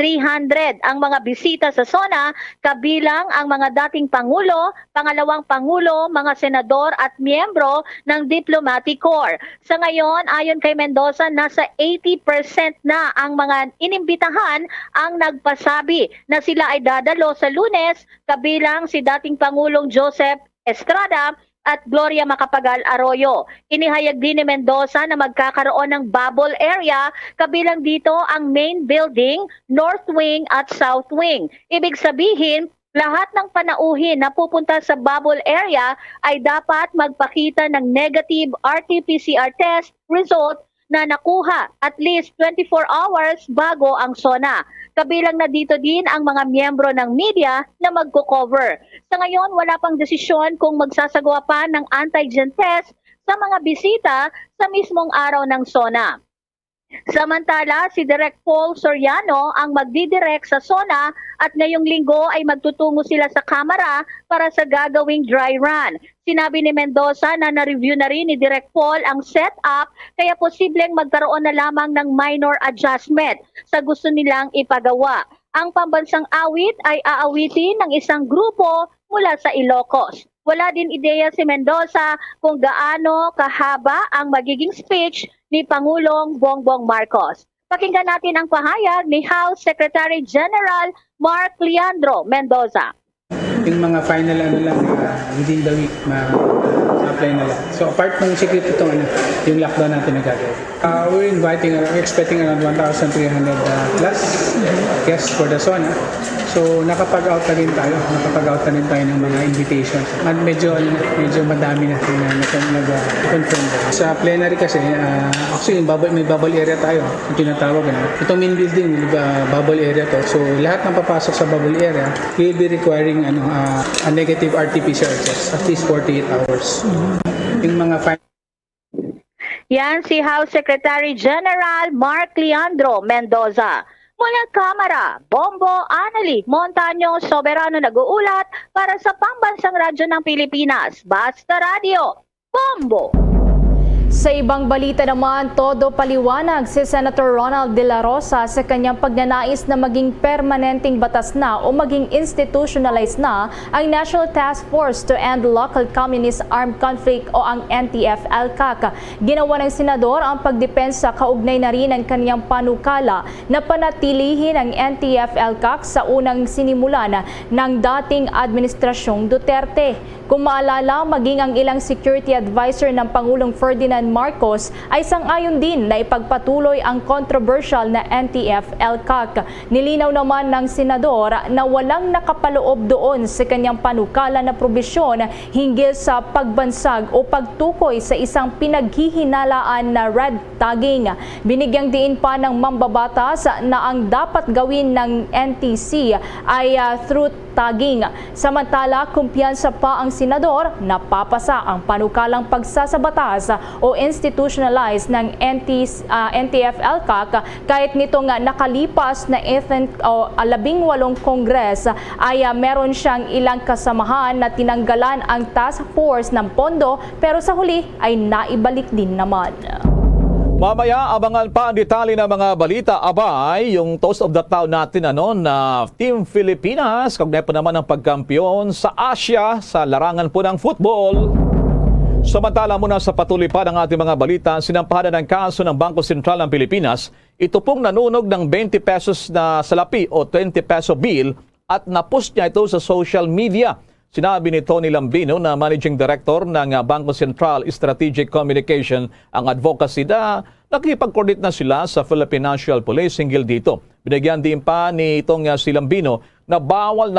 Speaker 1: ang mga bisita sa SONA, kabilang ang mga dating Pangulo, pangalawang Pangulo, mga senador at miyembro ng Diplomatic Corps. Sa ngayon, ayon kay Mendoza, nasa 80% na ang mga inimbitahan ang nagpasabi na sila ay dadalo sa Lunes, kabilang si dating Pangulong Joseph Estrada at Gloria Macapagal Arroyo. Inihayag din ni Mendoza na magkakaroon ng bubble area, kabilang dito ang main building, north wing at south wing. Ibig sabihin, lahat ng panauhin na pupunta sa bubble area ay dapat magpakita ng negative RT-PCR test result na nakuha at least 24 hours bago ang SONA. Kabilang na dito din ang mga miyembro ng media na magko-cover. Sa ngayon, wala pang desisyon kung magsasagawa pa ng antigen test sa mga bisita sa mismong araw ng SONA. Samantala, si Direk Paul Soriano ang magdidirect sa SONA at ngayong linggo ay magtutungo sila sa Kamara para sa gagawing dry run. Sinabi ni Mendoza na na-review na rin ni Direk Paul ang setup, kaya posibleng magkaroon na lamang ng minor adjustment sa gusto nilang ipagawa. Ang pambansang awit ay aawitin ng isang grupo mula sa Ilocos. Wala din ideya si Mendoza kung gaano kahaba ang magiging speech ni Pangulong Bongbong Marcos. Pakinggan natin ang pahayag ni House Secretary General Mark Leandro Mendoza.
Speaker 3: Yung mga final lang within the week ma-apply na lang. So apart from secret itong yung lockdown natin na gagawin. We're expecting around 1,300 plus guests for the SONA. So nakapag-out na rin tayo. Ng mga invitations. At medyo madami na nag-confirm. Sa plenary kasi, actually may bubble area tayo. Yung tinatawag. Itong main building, bubble area to. So lahat ng papasok sa bubble area will be requiring a negative RT-PCR test at least 48 hours. Yung mga
Speaker 1: Yan si House Secretary General Mark Leandro Mendoza. Mula Kamara, Bombo Anali Montaño Soberano nag-uulat para sa Pambansang Radyo ng Pilipinas. Basta Radio, Bombo!
Speaker 24: Sa ibang balita naman, todo paliwanag si Senator Ronald De La Rosa sa kanyang pagnanais na maging permanenteng batas na o maging institutionalized na ang National Task Force to End Local Communist Armed Conflict o ang NTF-ELCAC. Ginawa ng senador ang pagdepensa kaugnay na rin ang kanyang panukala na panatilihin ang NTF-ELCAC sa unang sinimulan ng dating administrasyong Duterte. Kung maalala, maging ang ilang security advisor ng Pangulong Ferdinand Marcos ay sang-ayon din na ipagpatuloy ang controversial na NTF-ELCAC. Nilinaw naman ng senador na walang nakapaloob doon sa kanyang panukala na probisyon hinggil sa pagbansag o pagtukoy sa isang pinaghihinalaan na red tagging. Binigyang diin pa ng mambabatas na ang dapat gawin ng NTC ay truth tagging. Samantala, kumpiyansa pa ang senador na papasa ang panukalang pagsasabatas o institutionalized ng NTF-ELCAC kahit nitong nakalipas na 18 Kongres ay meron siyang ilang kasamahan na tinanggalan ang task force ng pondo pero sa huli ay naibalik din naman.
Speaker 20: Mamaya, abangan pa ang detalye ng mga balita. Abay, yung toast of the town natin na Team Pilipinas, kaugnay po naman ang pagkampiyon sa Asia sa larangan po ng football. Samantala muna sa patuloy pa ng ating mga balita, sinampahan ng kaso ng Bangko Sentral ng Pilipinas. Ito pong nanunog ng 20 pesos na salapi o 20 peso bill at napost niya ito sa social media. Sinabi ni Tony Lambino na Managing Director ng Bangko Sentral Strategic Communication ang advocacy na nakipag-coordinate na sila sa Philippine National Police hinggil dito. Binigyan din pa ni itong si Lambino na bawal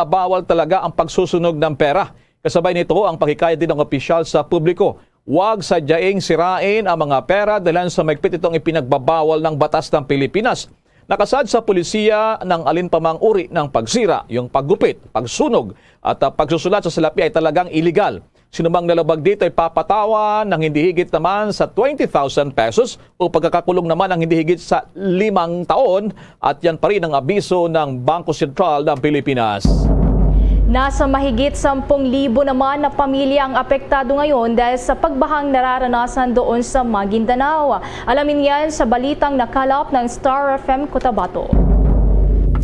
Speaker 20: talaga ang pagsusunog ng pera. Kasabay nito ang pakikaya din ng opisyal sa publiko. Huwag sadyaing sirain ang mga pera dahil sa mahigpit itong ipinagbabawal ng batas ng Pilipinas. Nakasad sa pulisiya ng alinpamang uri ng pagsira, yung paggupit, pagsunog at pagsusulat sa salapi ay talagang iligal. Sinumang nalabag dito ay papatawan ng hindi higit naman sa 20,000 pesos o pagkakakulong naman ng hindi higit sa 5 taon at yan pa rin ang abiso ng Bangko Sentral ng Pilipinas.
Speaker 24: Nasa mahigit 10,000 naman na pamilya ang apektado ngayon dahil sa pagbahang nararanasan doon sa Maguindanao. Alamin yan sa balitang nakalap ng Star FM Cotabato.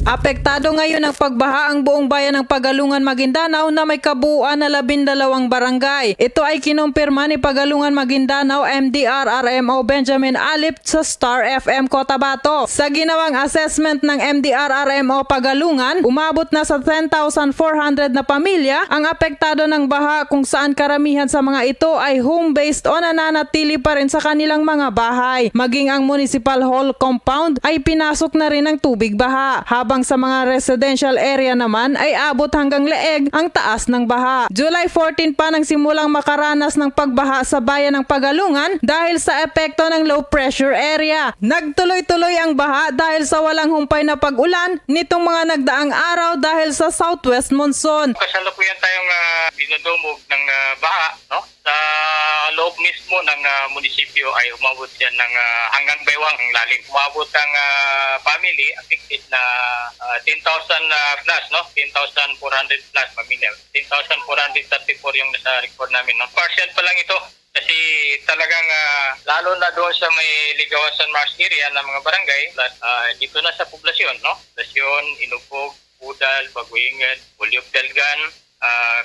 Speaker 6: Apektado ngayon ng pagbaha ang buong bayan ng Pagalungan, Maguindanao na may kabuuan na 12 barangay. Ito ay kinumpirma ni Pagalungan, Maguindanao MDR-RMO Benjamin Alip sa Star FM Cotabato. Sa ginawang assessment ng MDR-RMO Pagalungan, umabot na sa 10,400 na pamilya ang apektado ng baha kung saan karamihan sa mga ito ay home-based o nananatili pa rin sa kanilang mga bahay. Maging ang Municipal Hall compound ay pinasok na rin ng tubig baha. Habang sa mga residential area naman ay abot hanggang leeg ang taas ng baha. July 14 pa nang simulang makaranas ng pagbaha sa bayan ng Pagalungan dahil sa epekto ng low pressure area. Nagtuloy-tuloy ang baha dahil sa walang humpay na pag-ulan nitong mga nagdaang araw dahil sa southwest monsoon.
Speaker 9: Kasalukuyan tayong dinudumog ng baha, no? Sa loob mismo ng munisipyo ay umabot yan ng hanggang baywang ang lalim. Umabot ang family affected na 10,000 plus, no? 10,400 plus pamilya. 10,434 yung nasa record namin, no? Partial pa lang ito. Kasi talagang lalo na doon sa may Ligawasan Mars area ng mga barangay, dito na sa poblasyon, no? Poblasyon, Inupog, Udal, Baguingan, Bulyog Dalgan,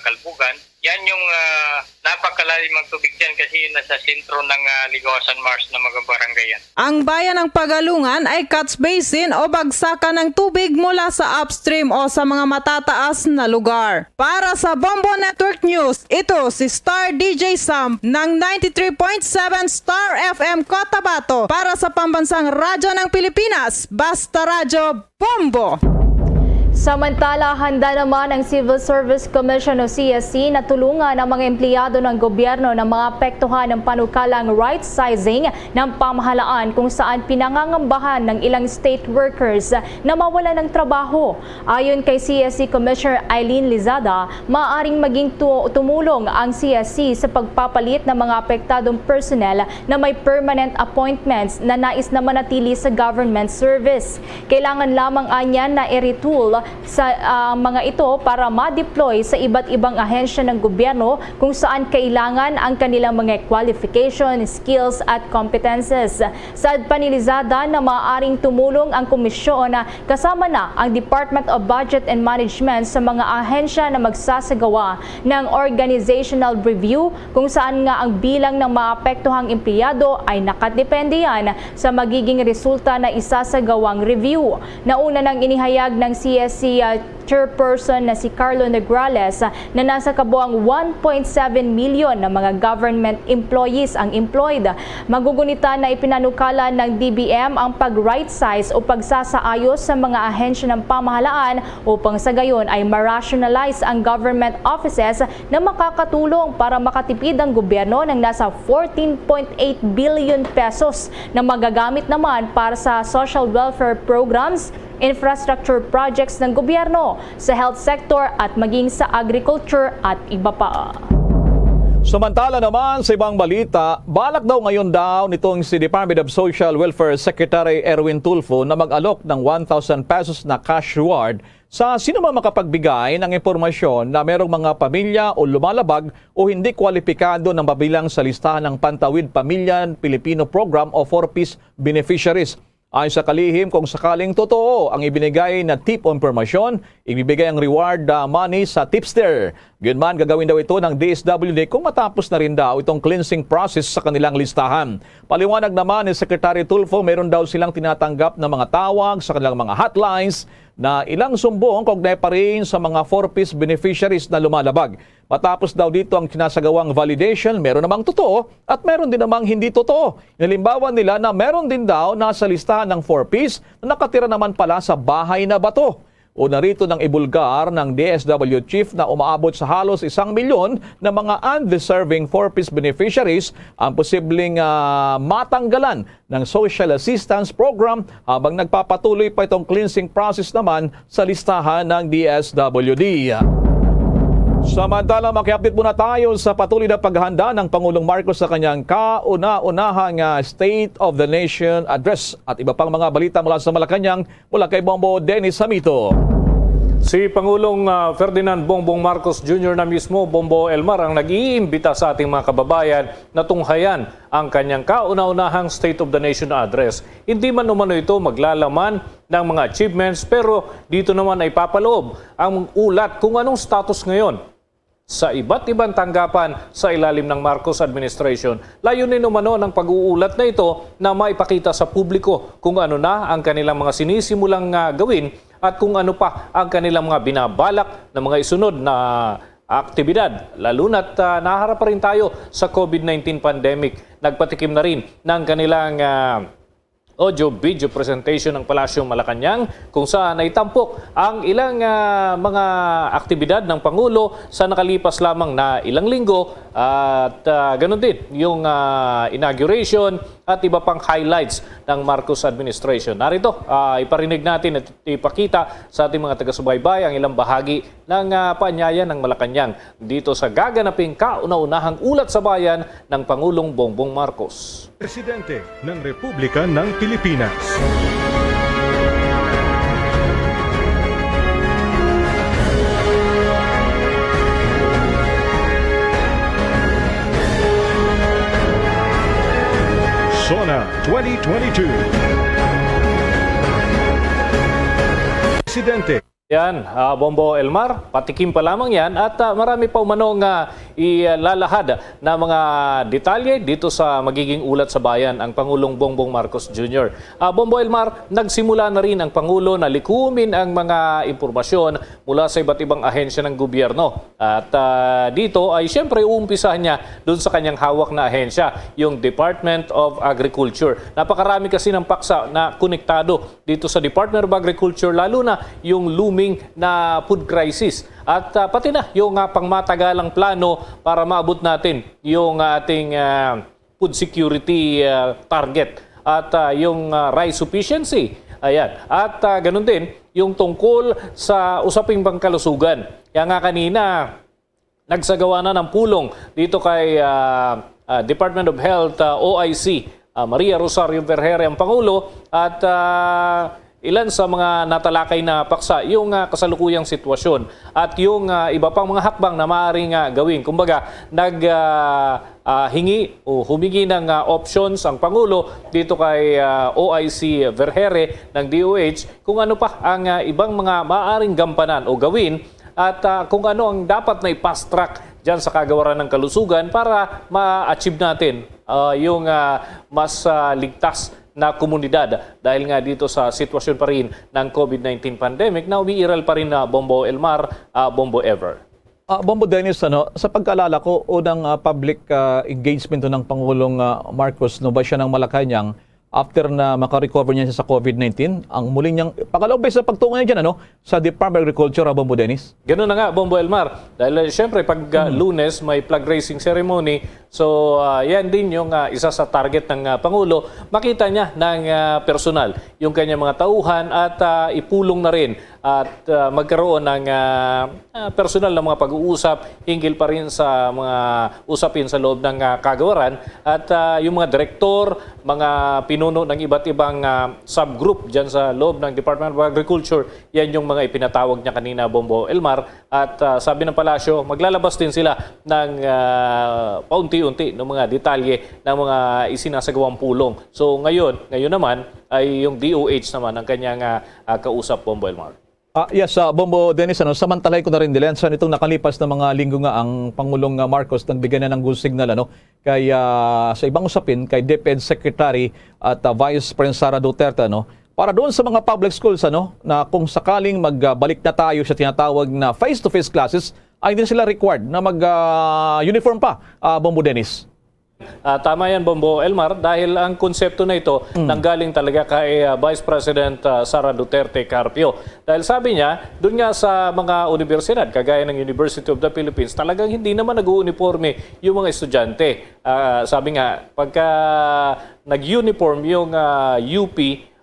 Speaker 9: Kalbugan. Yan yung napakalalim ang tubig dyan kasi nasa sentro ng Ligawasan Mars ng mga barangay yan.
Speaker 6: Ang bayan ng Pagalungan ay catch basin o bagsakan ng tubig mula sa upstream o sa mga matataas na lugar. Para sa Bombo Network News, ito si Star DJ Sam ng 93.7 Star FM Cotabato para sa Pambansang Radyo ng Pilipinas, Basta Radyo Bombo!
Speaker 24: Samantala, handa naman ang Civil Service Commission o CSC na tulungan ang mga empleyado ng gobyerno na mga apektuhan ng panukalang right sizing ng pamahalaan kung saan pinangangambahan ng ilang state workers na mawala ng trabaho. Ayon kay CSC Commissioner Eileen Lizada, maaaring maging tumulong ang CSC sa pagpapalit ng mga apektadong personnel na may permanent appointments na nais na manatili sa government service. Kailangan lamang anyan na i-retool sa mga ito para ma-deploy sa iba't ibang ahensya ng gobyerno kung saan kailangan ang kanilang mga qualification, skills at competences. Saad pa ni Lizada na maaaring tumulong ang komisyon na kasama na ang Department of Budget and Management sa mga ahensya na magsasagawa ng organizational review kung saan nga ang bilang ng maapektuhang empleyado ay nakadepende yan sa magiging resulta na isasagawang review. Nauna nang inihayag ng CSC chairperson na si Carlo Negrales na nasa kabuang 1.7 million na mga government employees ang employed. Magugunita na ipinanukala ng DBM ang pag-right size o pagsasaayos sa mga ahensya ng pamahalaan upang sa gayon ay ma-rationalize ang government offices na makakatulong para makatipid ang gobyerno ng nasa 14.8 billion pesos na magagamit naman para sa social welfare programs, infrastructure projects ng gobyerno, sa health sector at maging sa agriculture at iba pa.
Speaker 20: Samantala naman sa ibang balita, balak daw ngayon nitong si Department of Social Welfare Secretary Erwin Tulfo na mag-alok ng 1,000 pesos na cash reward sa sino man makapagbigay ng impormasyon na merong mga pamilya o lumalabag o hindi kwalipikado ng mabilang sa listahan ng Pantawid Pamilya Pilipino Program o 4Ps beneficiaries. Ayon sa kalihim, kung sakaling totoo ang ibinigay na tip o impormasyon, ibibigay ang reward money sa tipster. Gayunman, gagawin daw ito ng DSWD kung matapos na rin daw itong cleansing process sa kanilang listahan. Paliwanag naman ni Secretary Tulfo, meron daw silang tinatanggap na mga tawag sa kanilang mga hotlines na ilang sumbong kaugnay pa rin sa mga 4Ps beneficiaries na lumalabag. Matapos daw dito ang sinasagawang validation, meron namang totoo at meron din namang hindi totoo. Inalimbawan nila na meron din daw nasa listahan ng 4Ps na nakatira naman pala sa bahay na bato. O narito ng ibulgar ng DSW Chief na umaabot sa halos 1 milyon na mga undeserving 4Ps beneficiaries ang posibleng matanggalan ng social assistance program habang nagpapatuloy pa itong cleansing process naman sa listahan ng DSWD. Samantala, maki-update muna tayo sa patuloy na paghahanda ng Pangulong Marcos sa kanyang kauna-unahang State of the Nation Address at iba pang mga balita mula sa Malacanang mula kay Bombo Dennis Samito.
Speaker 8: Si Pangulong Ferdinand Bongbong Marcos Jr. na mismo, Bombo Elmar, ang nag-iimbita sa ating mga kababayan na tunghayan ang kanyang kauna-unahang State of the Nation Address. Hindi man umano ito maglalaman ng mga achievements, pero dito naman ay papaloob ang ulat kung anong status ngayon sa iba't ibang tanggapan sa ilalim ng Marcos administration. Layunin umano ng pag-uulat na ito na maipakita sa publiko kung ano na ang kanilang mga sinisimulang gawin at kung ano pa ang kanilang mga binabalak na mga isunod na aktibidad. Lalo na't naharap pa rin tayo sa COVID-19 pandemic. Nagpatikim na rin ng kanilang audio-video presentation ng Palasyong Malacanang kung saan ay tampok ang ilang mga aktibidad ng Pangulo sa nakalipas lamang na ilang linggo at ganun din yung inauguration at iba pang highlights ng Marcos administration. Narito, iparinig natin at ipakita sa ating mga taga-subaybay ang ilang bahagi ng paanyaya ng Malacanang dito sa gaganaping kauna-unahang ulat sa bayan ng Pangulong Bongbong Marcos.
Speaker 21: Presidente ng Republika ng Pilipinas. SONA 2022. Presidente.
Speaker 8: Yan, Bombo Elmar, patikim pa lamang yan at marami pa umanong ilalahad na mga detalye dito sa magiging ulat sa bayan ang Pangulong Bongbong Marcos Jr. Bombo Elmar, nagsimula na rin ang Pangulo na likumin ang mga impormasyon mula sa iba't ibang ahensya ng gobyerno. At dito ay siyempre uumpisahan niya doon sa kanyang hawak na ahensya, yung Department of Agriculture. Napakarami kasi ng paksa na konektado dito sa Department of Agriculture, lalo na yung na food crisis at pati na yung pangmatagalang plano para maabot natin yung ating food security target at yung rice sufficiency. Ayan. At ganun din yung tungkol sa usaping pangkalusugan. Kaya nga kanina nagsagawa na ng pulong dito kay Department of Health OIC Maria Rosario Vergere ang Pangulo at ilan sa mga natalakay na paksa yung kasalukuyang sitwasyon at yung iba pang mga hakbang na maaaring gawin. Kumbaga, hingi o humingi ng options ang Pangulo dito kay OIC Vergere ng DOH kung ano pa ang ibang mga maaaring gampanan o gawin at kung ano ang dapat na i-fast track dyan sa kagawaran ng kalusugan para ma-achieve natin yung mas ligtas na komunidad dahil nga dito sa sitwasyon pa rin ng COVID-19 pandemic na umiiral pa rin na Bombo Elmar, Bombo Ever.
Speaker 20: Bombo Dennis, sa pagkaalala ko, unang public engagement ng Pangulong Marcos, no ba siya ng Malacanang, after na makarecover niya sa COVID-19, ang muling niyang pangalawang beses na pagtungo niya dyan, sa Department of Agriculture, Bombo Dennis?
Speaker 8: Ganun na nga, Bombo Elmar. Dahil siyempre, pag Lunes, may flag raising ceremony. So, yan din yung isa sa target ng Pangulo. Makita niya ng personal yung kanyang mga tauhan at ipulong na rin at magkaroon ng personal na mga pag-uusap hinggil pa rin sa mga usapin sa loob ng kagawaran at yung mga direktor, mga pinuno ng iba't ibang subgroup dyan sa loob ng Department of Agriculture, yan yung mga ipinatawag niya kanina, Bombo Elmar. At sabi ng Palasyo, maglalabas din sila ng paunti-unti ng mga detalye ng mga isinasagawang pulong. So ngayon naman ay yung DOH naman ang kanyang kausap, Bombo Elmar.
Speaker 20: Yes, Bombo Dennis, samantalay ko na rin dilen sa nitong nakalipas na mga linggo nga ang Pangulong Marcos nagbigay na ng good signal kay sa ibang usapin kay DepEd Secretary at Vice President Sara Duterte para doon sa mga public schools na kung sakaling magbalik na tayo sa tinatawag na face-to-face classes ay hindi sila required na mag-uniform pa, Bombo Dennis.
Speaker 8: Tama yan, Bombo Elmar, dahil ang konsepto na ito nanggaling talaga kay Vice President Sara Duterte Carpio. Dahil sabi niya, doon nga sa mga universidad, kagaya ng University of the Philippines, talagang hindi naman nag-uniforme yung mga estudyante. Sabi nga, pagka nag-uniform yung UP,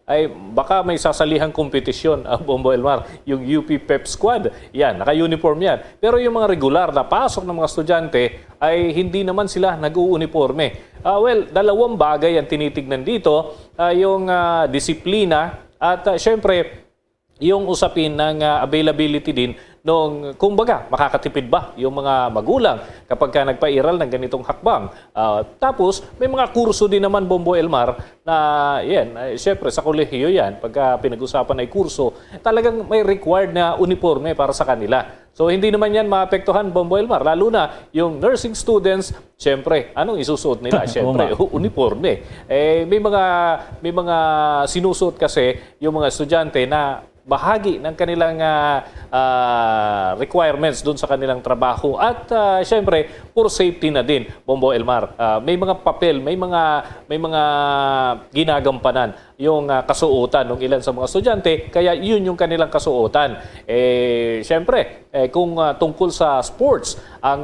Speaker 8: ay baka may sasalihang kompetisyon, Bombo Elmar, yung UP Pep Squad. Yan, naka-uniform yan. Pero yung mga regular na pasok ng mga estudyante ay hindi naman sila nag-uuniforme. Well, dalawang bagay ang tinitignan dito, yung disiplina at syempre yung usapin ng availability din nung, kumbaga, makakatipid ba yung mga magulang kapag ka nagpairal ng ganitong hakbang. Tapos, may mga kurso din naman, Bombo Elmar, na yan, syempre sa kolehiyo yan, pagka pinag-usapan ay kurso, talagang may required na uniforme para sa kanila. So, hindi naman yan maapektuhan, Bombo Elmar, lalo na yung nursing students, syempre, anong isusuot nila? Syempre, uniforme. May mga sinusuot kasi yung mga estudyante na bahagi ng kanilang requirements doon sa kanilang trabaho at syempre for safety na din, Bombo Elmar. May mga papel, may mga ginagampanan yung kasuotan ng ilan sa mga estudyante, kaya yun yung kanilang kasuotan. Syempre, kung tungkol sa sports ang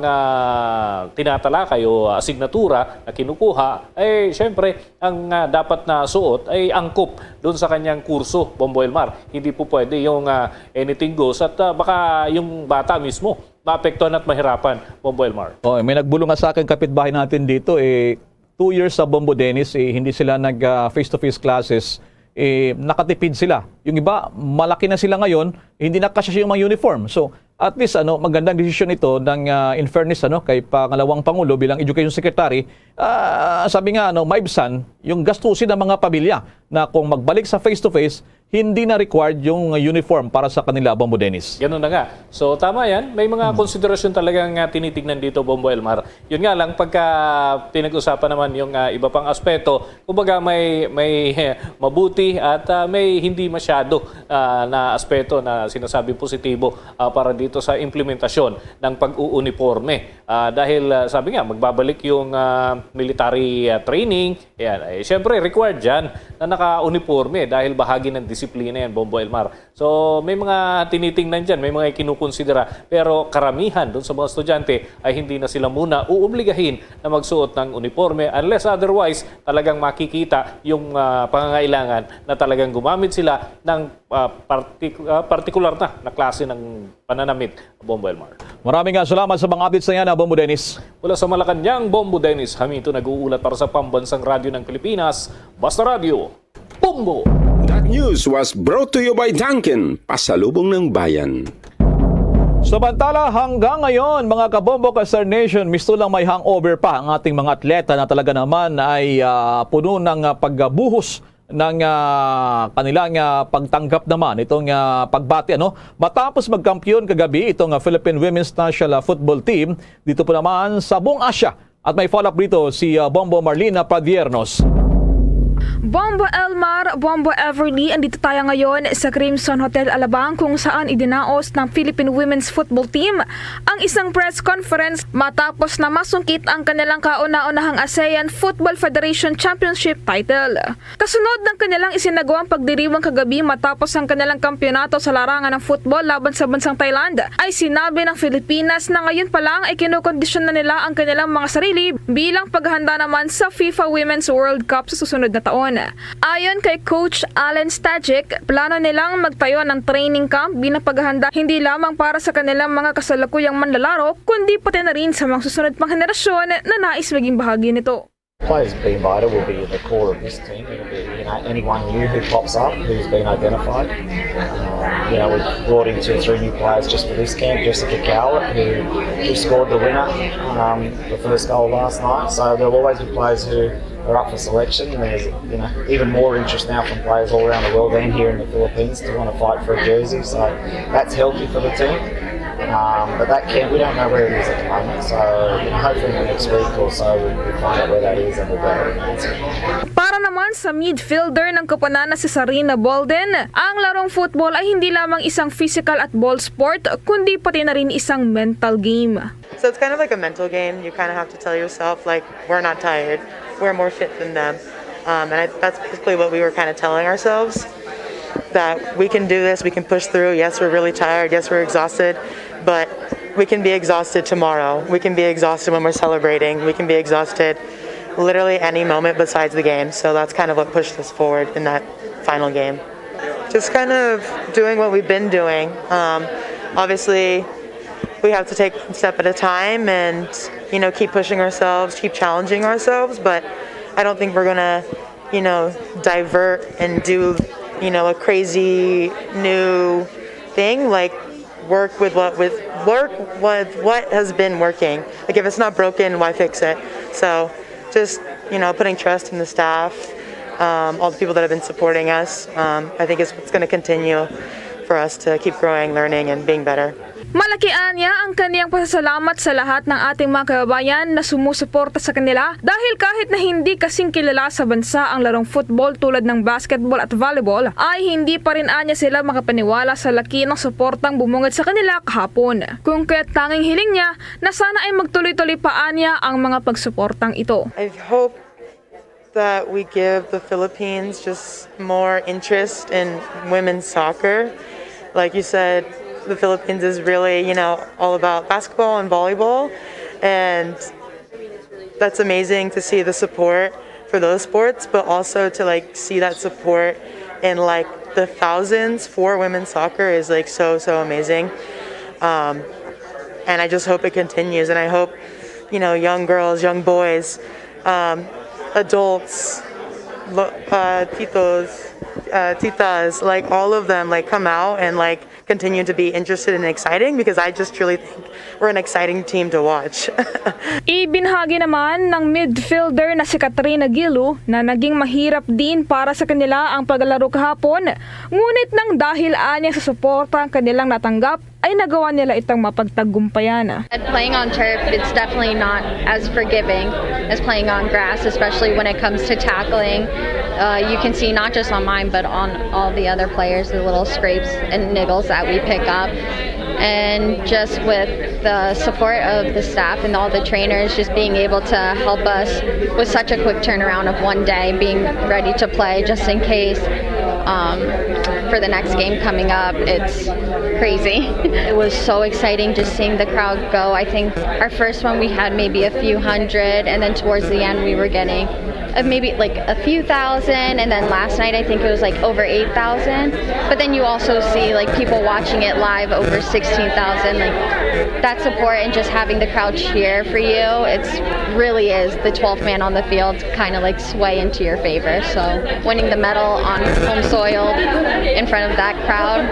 Speaker 8: tinatalakay o asignatura na kinukuha, syempre ang dapat na suot ay angkop doon sa kanyang kurso, Bombo Elmar. Hindi po pwede yung anything goes at baka yung bata mismo maapektuhan at mahirapan, Bombo Elmar.
Speaker 20: May nagbulong nga sa akin kapitbahay natin dito, 2 years sa Bombo Dennis, hindi sila nag face-to-face classes, nakatipid sila. Yung iba, malaki na sila ngayon, hindi na kasya yung mga uniform. So, at least magandang desisyon ito ng in fairness kay Pangalawang Pangulo bilang Education Secretary. Sabi nga maibsan yung gastusin ng mga pamilya na kung magbalik sa face-to-face, hindi na required yung uniform para sa kanila, Bombo Dennis.
Speaker 8: Ganun na nga. So tama yan. May mga konsiderasyon talagang tinitignan dito, Bombo Elmar. Yun nga lang, pagka pinag-usapan naman yung iba pang aspeto, kumbaga may mabuti at may hindi masyado na aspeto na sinasabi positibo para dito sa implementasyon ng pag-uuniforme. Dahil sabi nga, magbabalik yung military training. Yan. Siyempre, required dyan na naka-uniforme dahil bahagi ng disiplina yan, Bombo Elmar. So, may mga tinitingnan dyan, may mga kinukonsidera. Pero karamihan doon sa mga estudyante ay hindi na sila muna uobligahin na magsuot ng uniforme unless otherwise talagang makikita yung pangangailangan na talagang gumamit sila ng particular na klase ng pananamit, Bombo Elmar.
Speaker 20: Maraming salamat sa mga updates na yan, Bombo Dennis.
Speaker 8: Mula sa Malacanang, Bombo Dennis, Hamito nag-uulat para sa Pambansang Radyo ng Pilipinas, Basta Radio, Bombo!
Speaker 5: That news was brought to you by Dunkin', pasalubong ng bayan.
Speaker 20: Samantala, hanggang ngayon, mga kabombo ka Star Nation, misto lang may hangover pa ang ating mga atleta na talaga naman ay puno ng pagbuhos ng kanilang pagtanggap naman itong pagbati matapos magkampiyon kagabi itong Philippine Women's National Football Team dito po naman sa buong Asia. At may follow-up dito si Bombo Marlina Padiernos.
Speaker 14: Bombo Elmar, Bombo Everly, andito tayo ngayon sa Crimson Hotel Alabang kung saan idinaos ng Philippine Women's Football Team ang isang press conference matapos na masungkit ang kanilang kauna-unahang ASEAN Football Federation Championship title. Kasunod ng kanilang isinagawang pagdiriwang kagabi matapos ang kanilang kampyonato sa larangan ng football laban sa bansang Thailand, ay sinabi ng Pilipinas na ngayon pa lang ay kinokondisyon na nila ang kanilang mga sarili bilang paghahanda naman sa FIFA Women's World Cup sa susunod na taon. Ayon kay Coach Allen Stajic, plano nilang magtayo ng training camp bilang paghahanda hindi lamang para sa kanilang mga kasalukuyang manlalaro, kundi pati na rin sa mga susunod pang henerasyon na nais maging bahagi nito.
Speaker 22: Players being invited will be in the core of this team. It'll be anyone new who pops up who's been identified. We've brought in 2 or 3 new players just for this camp. Jessica Cowlett, who scored the winner, the first goal last night. So there'll always be players who are up for selection. There's even more interest now from players all around the world and here in the Philippines to want to fight for a jersey. So that's healthy for the team. But that camp, we don't know where it is at the moment. So hopefully in the next week or so we'll find out where that is and we'll go ahead and answer.
Speaker 14: Para naman sa midfielder ng Koponan na si Sarina Bolden, ang larong football ay hindi lamang isang physical at ball sport, kundi pati na rin isang mental game.
Speaker 23: So it's kind of like a mental game. You kind of have to tell yourself, like, we're not tired. We're more fit than them. That's basically what we were kind of telling ourselves, that we can do this, we can push through. Yes, we're really tired. Yes, we're exhausted. But we can be exhausted tomorrow. We can be exhausted when we're celebrating. We can be exhausted literally any moment besides the game. So that's kind of what pushed us forward in that final game. Just kind of doing what we've been doing. Obviously, we have to take a step at a time and, keep pushing ourselves, keep challenging ourselves. But I don't think we're going to, divert and do a crazy new thing. Like work with what has been working. Like if it's not broken, why fix it? So just putting trust in the staff, all the people that have been supporting us. I think it's going to continue for us to keep growing, learning, and being better.
Speaker 14: Malakian niya ang kaniyang pasasalamat sa lahat ng ating mga kababayan na sumusuporta sa kanila dahil kahit na hindi kasing kilala sa bansa ang larong football tulad ng basketball at volleyball, ay hindi pa rin anya sila makapaniwala sa laki ng suportang bumungad sa kanila kahapon. Kung kaya't tanging hiling niya na sana ay magtuloy-tuloy pa anya ang mga pagsuportang ito.
Speaker 23: I hope that we give the Philippines just more interest in women's soccer. Like you said, the Philippines is really, all about basketball and volleyball, and that's amazing to see the support for those sports, but also to see that support in the thousands for women's soccer is so amazing. And I just hope it continues, and I hope, young girls, young boys, adults, titos, titas, all of them come out and continue to be interested and exciting, because I just truly think we're an exciting team to watch.
Speaker 14: Ibinahagi naman ng midfielder na si Katrina Gilu na naging mahirap din para sa kanila ang paglalaro kahapon, ngunit nang dahil anya sa suporta ang kanilang natanggap ay nagawa nila itong mapagtagumpayan.
Speaker 2: Playing on turf, it's definitely not as forgiving as playing on grass, especially when it comes to tackling. You can see not just on mine, but on all the other players, the little scrapes and niggles that we pick up. And just with the support of the staff and all the trainers just being able to help us with such a quick turnaround of one day, being ready to play just in case for the next game coming up, it's crazy. It was so exciting just seeing the crowd go. I think our first one we had maybe a few hundred, and then towards the end we were getting maybe a few thousand, and then last night I think it was over 8,000. But then you also see people watching it live over 16,000. That support and just having the crowd cheer for you, it's really is the 12th man on the field kind of sway into your favor. So winning the medal on home soil in front of that crowd,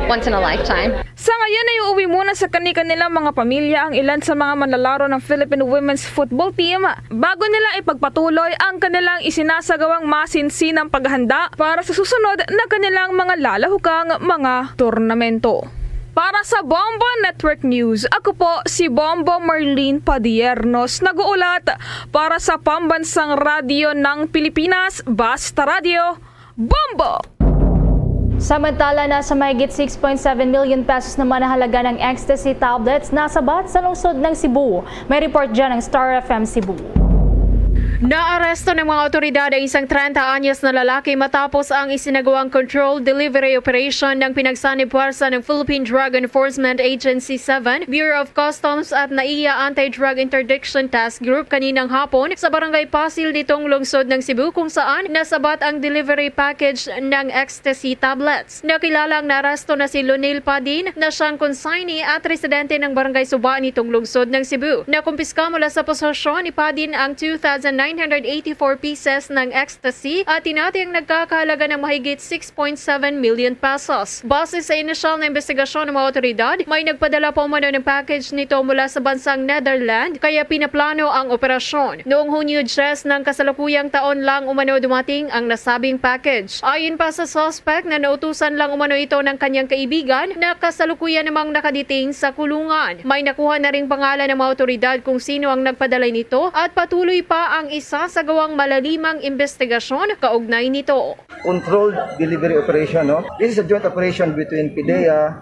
Speaker 2: once in a lifetime.
Speaker 14: Sa ngayon ay uuwi muna sa kanilang mga pamilya ang ilan sa mga manlalaro ng Philippine Women's Football Team bago nila ipagpatuloy ang kanilang isinasagawang masinsinang paghahanda para sa susunod na kanilang mga lalahukang mga turnamento. Para sa Bombo Network News, ako po si Bombo Marlene Padiernos, nag-uulat para sa Pambansang Radyo ng Pilipinas, Basta Radio, Bombo!
Speaker 24: Samantala, nasa mahigit 6.7 million pesos naman na halaga ng ecstasy tablets nasabat sa lungsod ng Cebu. May report dyan ng Star FM Cebu.
Speaker 11: Naaresto ng mga otoridad ang isang 30 anyos na lalaki matapos ang isinagawang controlled delivery operation ng pinagsanib puwersa ng Philippine Drug Enforcement Agency 7, Bureau of Customs at NAIA Anti-Drug Interdiction Task Group kaninang hapon sa Barangay Pasil nitong lungsod ng Cebu, kung saan nasabat ang delivery package ng ecstasy tablets. Nakilalang naaresto na si Lonel Padin na siyang consignee at residente ng Barangay Suba nitong lungsod ng Cebu. Nakumpiska mula sa posisyon ni Padin ang 2,984 pieces ng ecstasy at tinatayang nagkakahalaga ng mahigit 6.7 million pesos. Base sa inisyal na investigasyon ng mga otoridad, may nagpadala pa umano ng package nito mula sa bansang Netherlands, kaya pinaplano ang operasyon. Noong Hunyo 10 ng kasalukuyang taon lang umano dumating ang nasabing package. Ayon pa sa suspect na nautusan lang umano ito ng kanyang kaibigan na kasalukuyan namang nakaditing sa kulungan. May nakuha na ring pangalan ng mga otoridad kung sino ang nagpadala nito at patuloy pa ang isa sa gawang malalimang investigasyon kaugnay nito.
Speaker 12: Controlled delivery operation, no? This is a joint operation between PIDEA,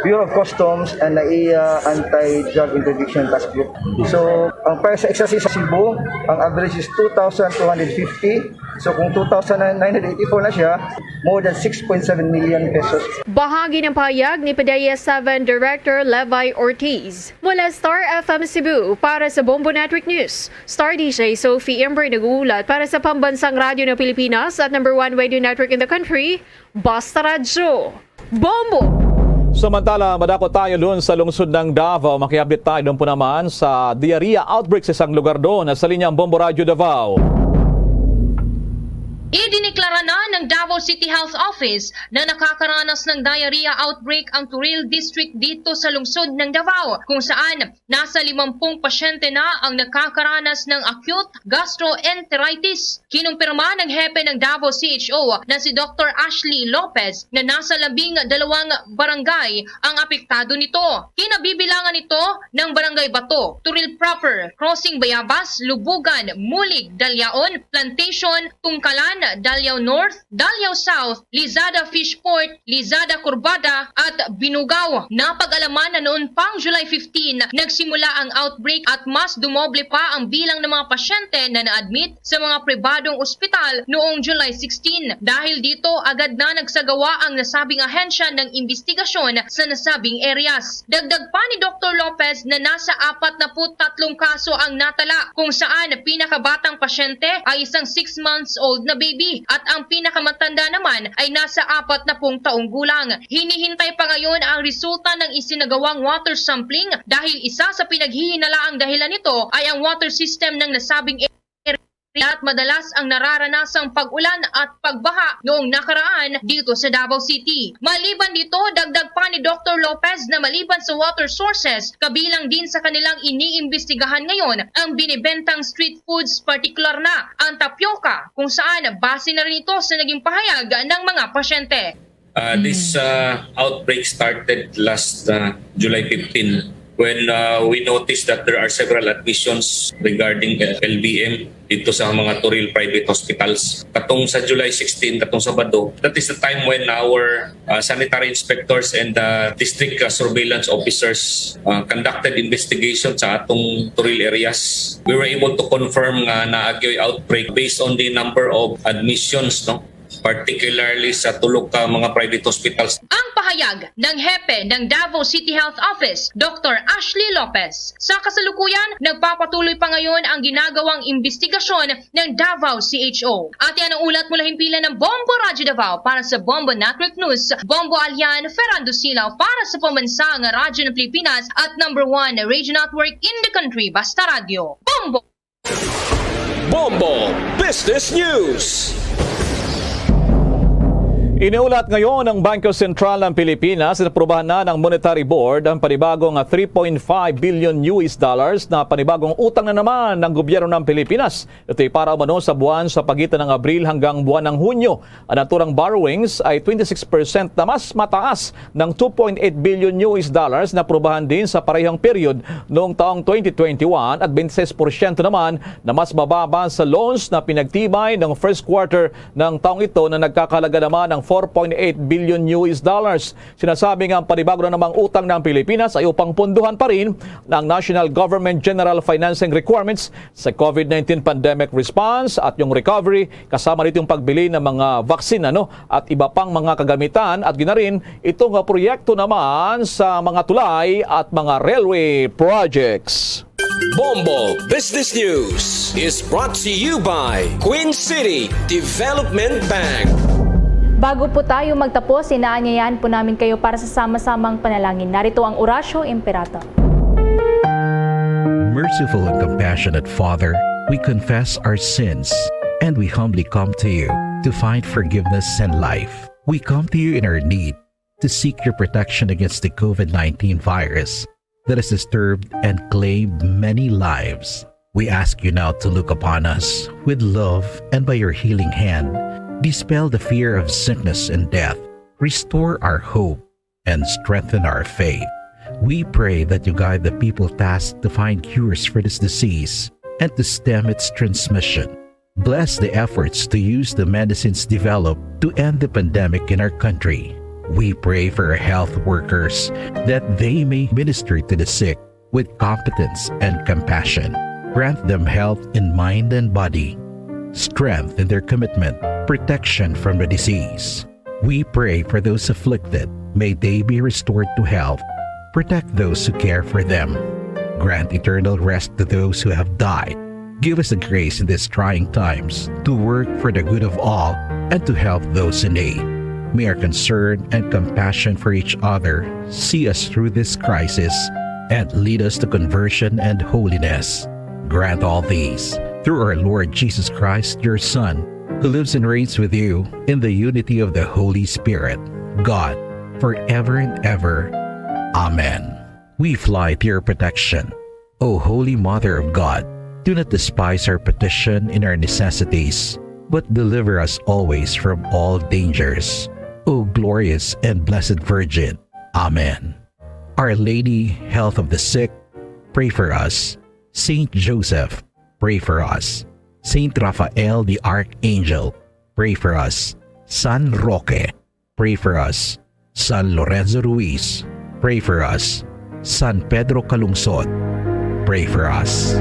Speaker 12: Bureau of Customs and NAIA Anti-Drug Interdiction Task Group. So, ang price sa ecstasy sa Cebu, ang average is 2,250. So, kung 2,984 na siya, more than 6.7 million pesos.
Speaker 11: Bahagi ng pahayag ni PIDEA 7 Director Levi Ortiz. Mula Star FM Cebu, para sa Bombo Network News, Star DJ Sophie Ember nag-uulat para sa Pambansang Radyo ng Pilipinas at #1 radio network in the country, Basta Radio. Bombo!
Speaker 20: Samantala, madako tayo doon sa lungsod ng Davao. Makiupdate tayo doon po naman sa diarrhea outbreak sa isang lugar doon. Sa linyang Bombo Radio Davao.
Speaker 4: Idiniklara na ng Davao City Health Office na nakakaranas ng diarrhea outbreak ang Turil District dito sa lungsod ng Davao, kung saan nasa 50 pasyente na ang nakakaranas ng acute gastroenteritis. Kinumpirma ng hepe ng Davao CHO na si Dr. Ashley Lopez na nasa 12 barangay ang apektado nito. Kinabibilangan ito ng Barangay Bato, Turil Proper, Crossing Bayabas, Lubugan, Mulig, Dalyaon, Plantation, Tungkalan, Dalyao North, Dalyao South, Lizada Fishport, Lizada Curbada at Binugaw. Napag-alaman na noon pang July 15 nagsimula ang outbreak at mas dumoble pa ang bilang ng mga pasyente na na-admit sa mga pribadong ospital noong July 16. Dahil dito agad na nagsagawa ang nasabing ahensya ng investigasyon sa nasabing areas. Dagdag pa ni Dr. Lopez na nasa 43 kaso ang natala, kung saan pinakabatang pasyente ay isang 6 months old na baby at ang pinakamatanda naman ay nasa 40 taong gulang. Hinihintay pa ngayon ang resulta ng isinagawang water sampling dahil isa sa pinaghihinalaang dahilan nito ay ang water system ng nasabing area at madalas ang nararanasang pag-ulan at pagbaha noong nakaraan dito sa Davao City. Maliban dito, dagdag pa ni Dr. Lopez na maliban sa water sources, kabilang din sa kanilang iniimbestigahan ngayon ang binibentang street foods, partikular na ang tapioca, kung saan base na rin ito sa naging pahayag ng mga pasyente.
Speaker 13: This outbreak started last July 15 when we noticed that there are several admissions regarding LBM dito sa mga Turil private hospitals. Katong sa July 16, katong Sabado, that is the time when our sanitary inspectors and district surveillance officers conducted investigation sa atong Turil areas. We were able to confirm nga naagyoy outbreak based on the number of admissions, no? Particularly sa tulog ka mga private hospitals.
Speaker 4: Ang pahayag ng hepe ng Davao City Health Office, Dr. Ashley Lopez. Sa kasalukuyan, nagpapatuloy pa ngayon ang ginagawang investigasyon ng Davao CHO. At yan ang ulat mula himpilan ng Bombo Radyo Davao para sa Bombo Network News. Bombo Alian, Ferrando Silaw para sa Pambansang Radyo ng Pilipinas at #1 radio network in the country, Basta Radio. Bombo!
Speaker 18: Bombo Business News.
Speaker 20: Iniulat ngayon ng Bangko Sentral ng Pilipinas na aprubahan na ng Monetary Board ang panibagong $3.5 billion na panibagong utang na naman ng gobyerno ng Pilipinas. Ito ay para umano sa buwan sa pagitan ng Abril hanggang buwan ng Hunyo. Ang naturang borrowings ay 26% na mas mataas ng $2.8 billion na aprubahan din sa parehong period noong taong 2021 at 26% naman na mas mababa sa loans na pinagtibay ng first quarter ng taong ito na nagkakalaga naman ng $4.8 billion. Sinasabing ang panibago na namang utang ng Pilipinas ay upang punduhan pa rin ng National Government General Financing Requirements sa COVID-19 pandemic response at yung recovery, kasama nito yung pagbili ng mga vaksina at iba pang mga kagamitan at ginarin itong proyekto naman sa mga tulay at mga railway projects.
Speaker 18: Bombo Business News is brought to you by Queen City Development Bank.
Speaker 24: Bago po tayo magtapos, inaanyayahan po namin kayo para sa sama-samang panalangin. Narito ang Orasyo Imperator.
Speaker 15: Merciful and compassionate Father, we confess our sins and we humbly come to you to find forgiveness and life. We come to you in our need to seek your protection against the COVID-19 virus that has disturbed and claimed many lives. We ask you now to look upon us with love and by your healing hand, dispel the fear of sickness and death, restore our hope, and strengthen our faith. We pray that you guide the people tasked to find cures for this disease and to stem its transmission. Bless the efforts to use the medicines developed to end the pandemic in our country. We pray for our health workers that they may minister to the sick with competence and compassion. Grant them health in mind and body, strength in their commitment, protection from the disease. We pray for those afflicted. May they be restored to health. Protect those who care for them. Grant eternal rest to those who have died. Give us the grace in these trying times to work for the good of all and to help those in need. May our concern and compassion for each other see us through this crisis and lead us to conversion and holiness. Grant all these through our Lord Jesus Christ, your Son, who lives and reigns with you in the unity of the Holy Spirit, God, forever and ever. Amen. We fly to your protection, O Holy Mother of God. Do not despise our petition in our necessities, but deliver us always from all dangers. O glorious and blessed Virgin. Amen. Our Lady, health of the sick, pray for us. Saint Joseph, pray for us. Saint Raphael the Archangel, pray for us. San Roque, pray for us. San Lorenzo Ruiz, pray for us. San Pedro Calungsod, pray for us.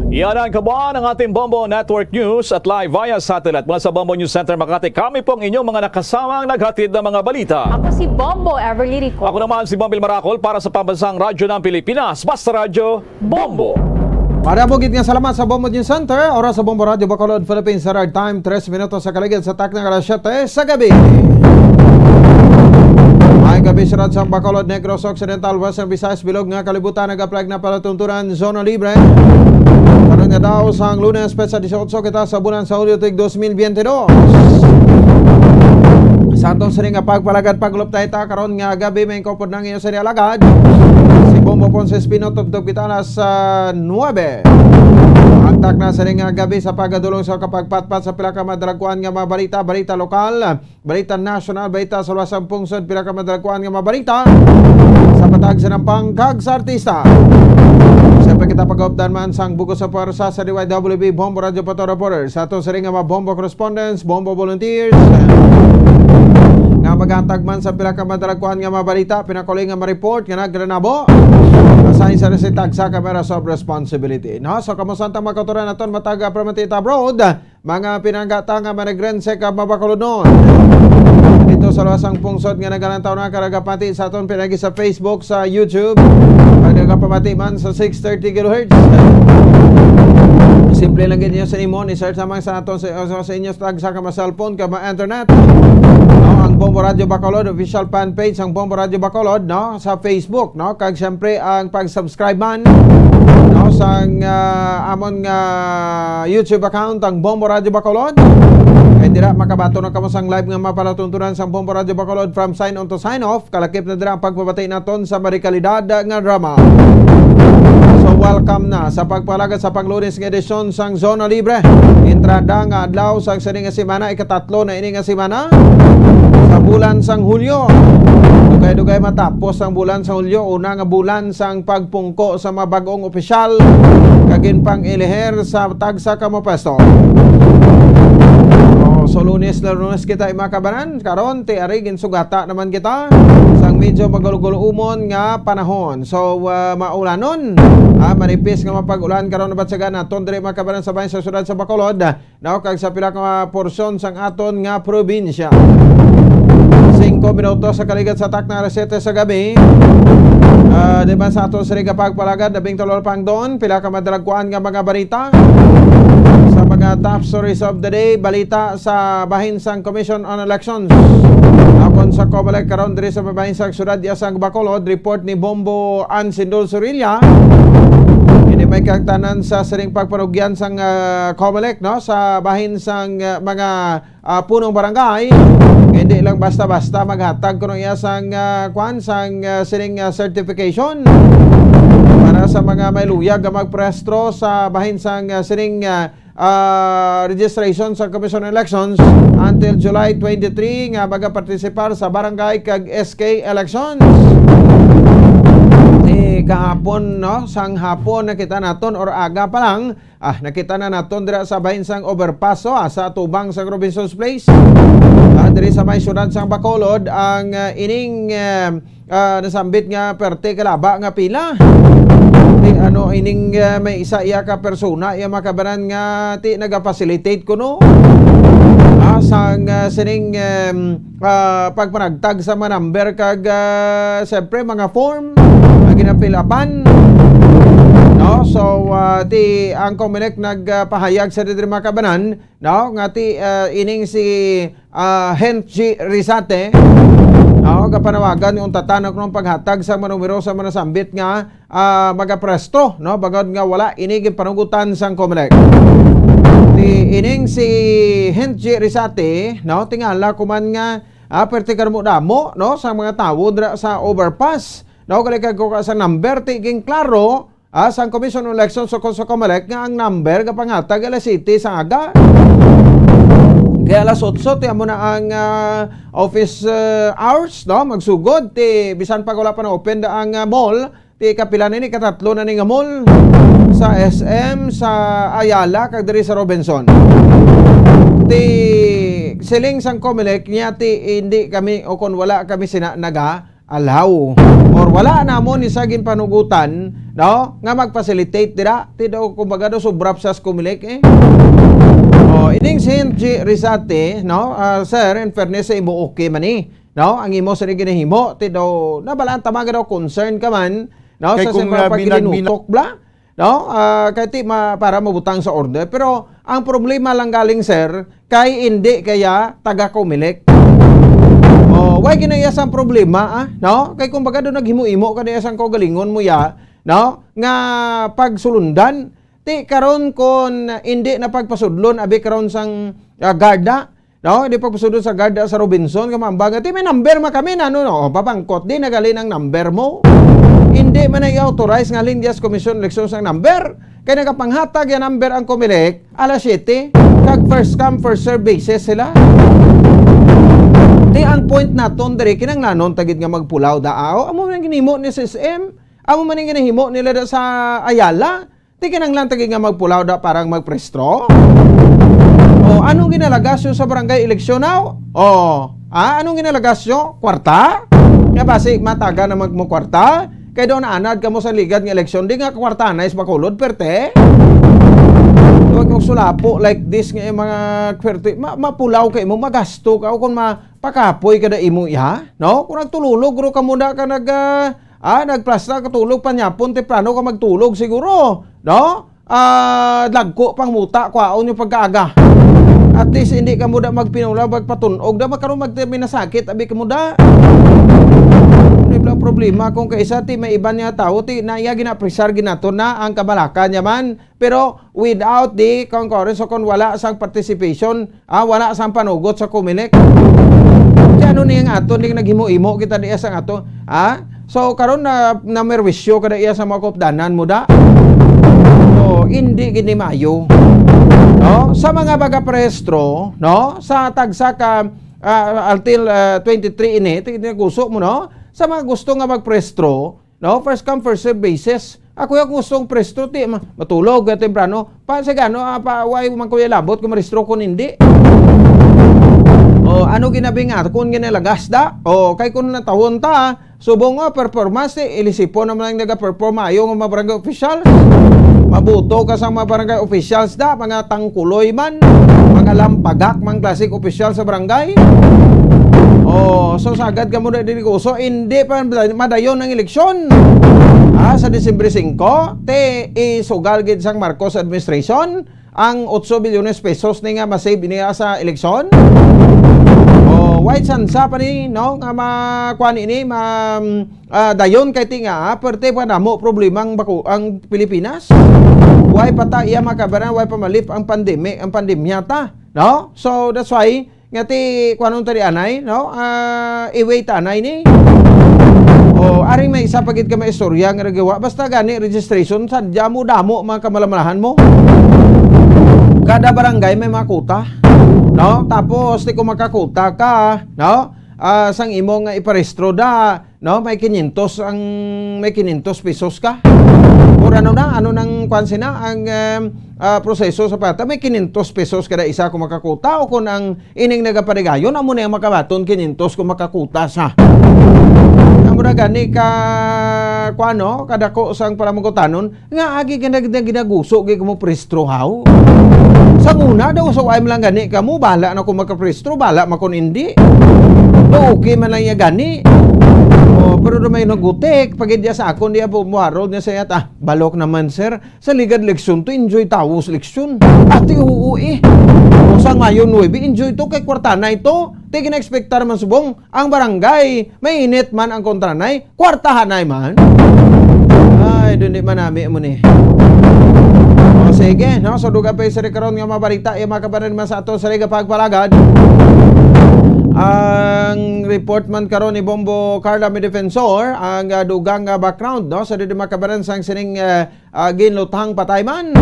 Speaker 20: Yan ang kabuuan ng ating Bombo Network News at live via satellite mula sa Bombo News Center Makati. Kami pong inyong mga nakasamang naghatid ng mga balita.
Speaker 24: Ako si Bombo Everly Rico.
Speaker 20: Ako naman si Bombil Maracol para sa Pambansang Radyo ng Pilipinas. Basta Radyo, Bombo!
Speaker 7: Marabugit nga salamat sa Bombo News Center. Oras sa Bombo Radio Bacolod, Philippines Standard Time, 3 minutos sa kaligid sa tak ng alas 7 sa gabi. May gabi sarad sa Bacolod, Negros Occidental, Western Visayas, Bilog nga kalibutan nag-apply na palatuntunan, zona libre. Karon nga daw sa Lunes, Petsa 18 kita sa bulan sa Hulyo tig 2022. Sa atong sining nga pagpalagad pagulop tayo karon nga gabi may kopod nang inyo sa alagad. Bombo Ponce Espino tugtog bitala sa 9. Agtak na sa ring gabi sa pagadulong sa kapagpatpat sa pila ka madalagkuan nga mga balita lokal, balita national, balita sa luwasang pungsod, pila ka madalagkuan nga mga balita sa patag sa nampang kag sa artista. Siyempre kita pag-updan man sang bugos sa puwersa sa DYWB Bombo Radio Pato Reporter sa atong sa ring nga mga Bombo Correspondents, Bombo Volunteers nga maghatag man sa pila ka madalagkuan nga mga balita, pinakuling nga ma-report nga nagranabo. Asahin sa resitag sa Cameras of Responsibility. No? So, kamusanta makaturan naton mataga pramatita abroad, mga pinanggata nga managrense ka mabakulod noon. Dito sa luwasang pungsod nga nagalantaw na karagapati sa aton pinagi sa Facebook, sa YouTube, pagkagapamati man sa 630 kHz. Simple lang ganyan sa imon, i-search naman sa aton sa inyo sa ka ma-cellphone, ka ma-internet. Ang Bombo Radio Bacolod official fan page ang Bombo Radio Bacolod no sa Facebook no kag syempre ang pag-subscribe man no sa amon YouTube account ang Bombo Radio Bacolod kay dira makabato na kamo sang live nga mapalatuntunan sa Bombo Radio Bacolod from sign on to sign off kalakip na dira ang pagbabati naton sa marikalidad nga drama. So welcome na sa pagpalagad sa panglunes nga edisyon sang Zona Libre. Entrada nga adlaw sa sining nga semana ikatatlo na ini nga semana sa bulan sang Hulyo. Dugay-dugay matapos ang bulan sa Hulyo, una nga bulan sang pagpungko sa mga bagong opisyal kagin pang iliher sa tagsa ka mo pwesto. So lunes kita imakabanan karon ti ari ginsugata naman kita sang medyo magulo-gulo umon nga panahon. So maulanon, manipis nga mapag-ulan karon nabatsagan naton diri makabanan sa bahin sa syudad sa Bacolod, no kag sa pila ka porsyon sang aton nga probinsya. 5 minutos sa kaligat sa tak na alas 7 sa gabi. Diba sa aton sariga pagpalagad, 13 pang doon, pila ka madalagkuan nga mga balita. Sa mga top stories of the day, balita sa Bahinsang Commission on Elections. Akon sa Comelec karon diri sa Bahinsang Syudad Yasang Bacolod, report ni Bombo Ansindol Surilla. Ini may kagtanan sa siring pagpanugyan sang Comelec no sa Bahinsang mga punong barangay. Hindi lang basta-basta maghatag kuno iya sang sang siring certification para sa mga may luyag nga magprestro sa bahinsang siring registration sa Commission on Elections until July 23 nga magapartisipar sa barangay kag SK elections. Kahapon no sang hapon nakita naton or aga pa lang nakita na naton dira sa bahinsang overpass sa tubang sa Robinson's Place. Diri sa may syudad sang Bacolod ang ining nasambit nga perte kalaba nga pila. Ining may isa iya ka persona iya makabanan nga ti naga-facilitate kuno sang sining pagpanagtag sa mga number kag siyempre mga form ginapilapan no so ti ang Comelec nagpahayag sa diri makabanan no nga ti ining si Henry Rizate no kapanawagan yung tatanak ng paghatag sa manumero sa manasambit nga magapresto no bagod nga wala inigin panugutan sang Comelec. Ining si Henry Rizate, no, tingala kuman nga pertikar mo damo, no, sa mga tawo dra sa overpass. No, kaya ko sa number tiging klaro sa Commission on Elections sa Comelec nga ang number kapangatag alas 7 sa aga. Kaya alas 8 ti amo na ang office hours, no, magsugod ti bisan pag wala pa na open da ang mall, ti kapila ni katatlo na ni nga mall sa SM, sa Ayala kag diri sa Robinson. Ti siling sang Comelec niya ti hindi kami o kon wala kami naga allow or wala namon ni saging panugutan, no, nga mag-facilitate dira ti daw kumbaga do sobrap sa Comelec ining si Rizate, no, sir, in fairness sa imo okay man no, ang imo sa ginahimo ti daw nabalaan tamaga daw concern ka man, no,
Speaker 10: kay
Speaker 7: sa
Speaker 10: kung
Speaker 7: pagkinutok bla, no, kay ti para mabutang sa order, pero ang problema lang galing sir kay hindi kaya taga Comelec. Why ginaya sang problema, no? Kay kumbaga do naghimo-imo kada sang kaugalingon mo ya, no? Nga pagsulundan ti karon kon hindi na pagpasudlon abi karon sang garda, no? Hindi pagpasudlon sa garda sa Robinson kamambag ti may number ma kami na no, papangkot di nagali ang number mo. Hindi man ay authorize nga Lindias Commission Elections ang number. Kaya nakapanghatag yung number ang Comelec alas 7 kag first come first serve basis sila. Di ang point naton diri kinanglanon tagid nga magpulaw daaw. Amo man ginhimo ni SSM, amo man ginhimo nila da sa Ayala. Di kinanglan tagid nga magpulaw da parang magprestro. Anong ginalagasyo sa barangay eleksyon now? Anong ginalagasyo? Kwarta? Nga basi mataga na magmukwarta? Kay doon anad ka mo sa ligad ng eleksyon, di nga kwarta na is makulod, perte. Huwag magsulapo like this nga mga perte, mapulaw kay mo, magasto ka, o kung mapakapoy ka na imo ya, no? Kung nagtululog, ro ka muna ka nagplasta, katulog, panyapon, plano ka magtulog siguro, no? Lagko pang muta, kwaon yung pagkaaga. At least hindi ka muda magpinulaw, magpatunog, da magkaroon magminasakit, abi ka muda. Problema kung kaisa ti may iba niya tao ti naiya ginapresar ginato na ang kabalakan niya man, pero without the concurrence o kung wala sang participation, wala sang panugot sa Comelec. Di ano niya nga ato, hindi naghimo-imo kita diya sang ato, so karon na merwisyo kada iya sa mga kopdanan mo da, so hindi ginimayo, no, sa mga baga prestro, no, sa tagsa ka until 23 ini gusto mo, no, sa mga gusto nga magprestro, no, first come first serve basis. Ako yung gustong prestro ti matulog temprano pa sa gano why man ko labot kung marestro kun hindi. Ano ginabi nga kung ginalagas da? Kay kun natawon ta subong nga performance ilisipo naman lang naga-perform ayo nga mga barangay officials. Mabuto ka sa mga barangay officials da, mga tangkuloy man, mga lampagak mang classic official sa barangay. So sagad ka muna diri ko. So hindi pa madayon ang eleksyon. Sa Disyembre 5, isugal gid sang Marcos administration ang 8 bilyones pesos ni nga masave niya sa eleksyon. White sansa pa ni, no, nga makuan ini dayon kay tinga perte pa namo problemang ang Pilipinas. Why pata iya makabaran, why pamalip ang pandemya ta, no? So that's why ngati kuanon tadi anay, no, iway tanay ni. Aring may isa pagit ka may istorya nga nagawa basta gani registration sadya mo damo mga kamalamalahan mo. Kada barangay may makuta, no, tapos di ko makakuta ka, no, sang imo nga iparehistro da, no, may 500 pesos ka. Or ano nang kwansi na ang proseso sa pata, may 500 pesos kada isa kung makakuta, o kung ang ining nagaparigayon amo na yung makabaton 500 kung makakuta sa. Amo na gani ka kuano kada ko sang palamugutanon nga agi ginaguso gi mo prestro haw. Sa una daw so ay lang gani kamo bala na kung makaprestro bala makon hindi. Okay man lang ya gani. Pero may nagutik pagidya sa akon diya po muharod niya sa yata balok naman sir sa ligad leksyon to enjoy tawos leksyon ati uuwi sa ngayon 9 enjoy to kay kwartana ito ti gina-expectar man subong ang barangay may init man ang kontranay kwartahanay man ay doon di manami mo ni si Sige, no? So duga pa sa karon nga mabalita iya makabanan man sa ato sa liga pagpalagad. Ang report man karon ni Bombo Carla mi defensor ang dugang background, no? Sa di makabanan sang sining ginlutang patay man.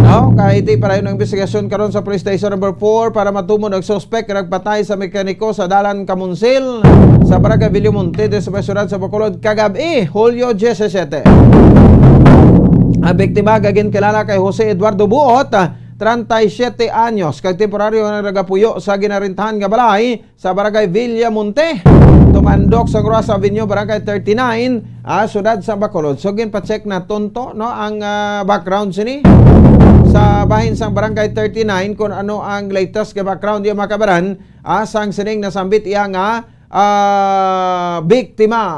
Speaker 7: No, kahit para yung investigasyon karon sa police station number 4 para matumon ang suspect nga nagpatay sa mekaniko sa Dalan Camonsil sa Barangay Villamonte sa Basurad sa Bacolod kagabi, Hulyo 17. Ang biktima gagin kilala kay Jose Eduardo Buot, 37 anyos, kag temporaryo nga nagapuyo sa ginarintahan nga balay sa Barangay Villamonte. Tumandok sa Gross Avenue, Barangay 39, sudad sa Bacolod. So ginpa-check na tonto, no, ang background sini sa bahin sang Barangay 39 kung ano ang latest nga background yung makabaran sang sining nasambit iya nga biktima.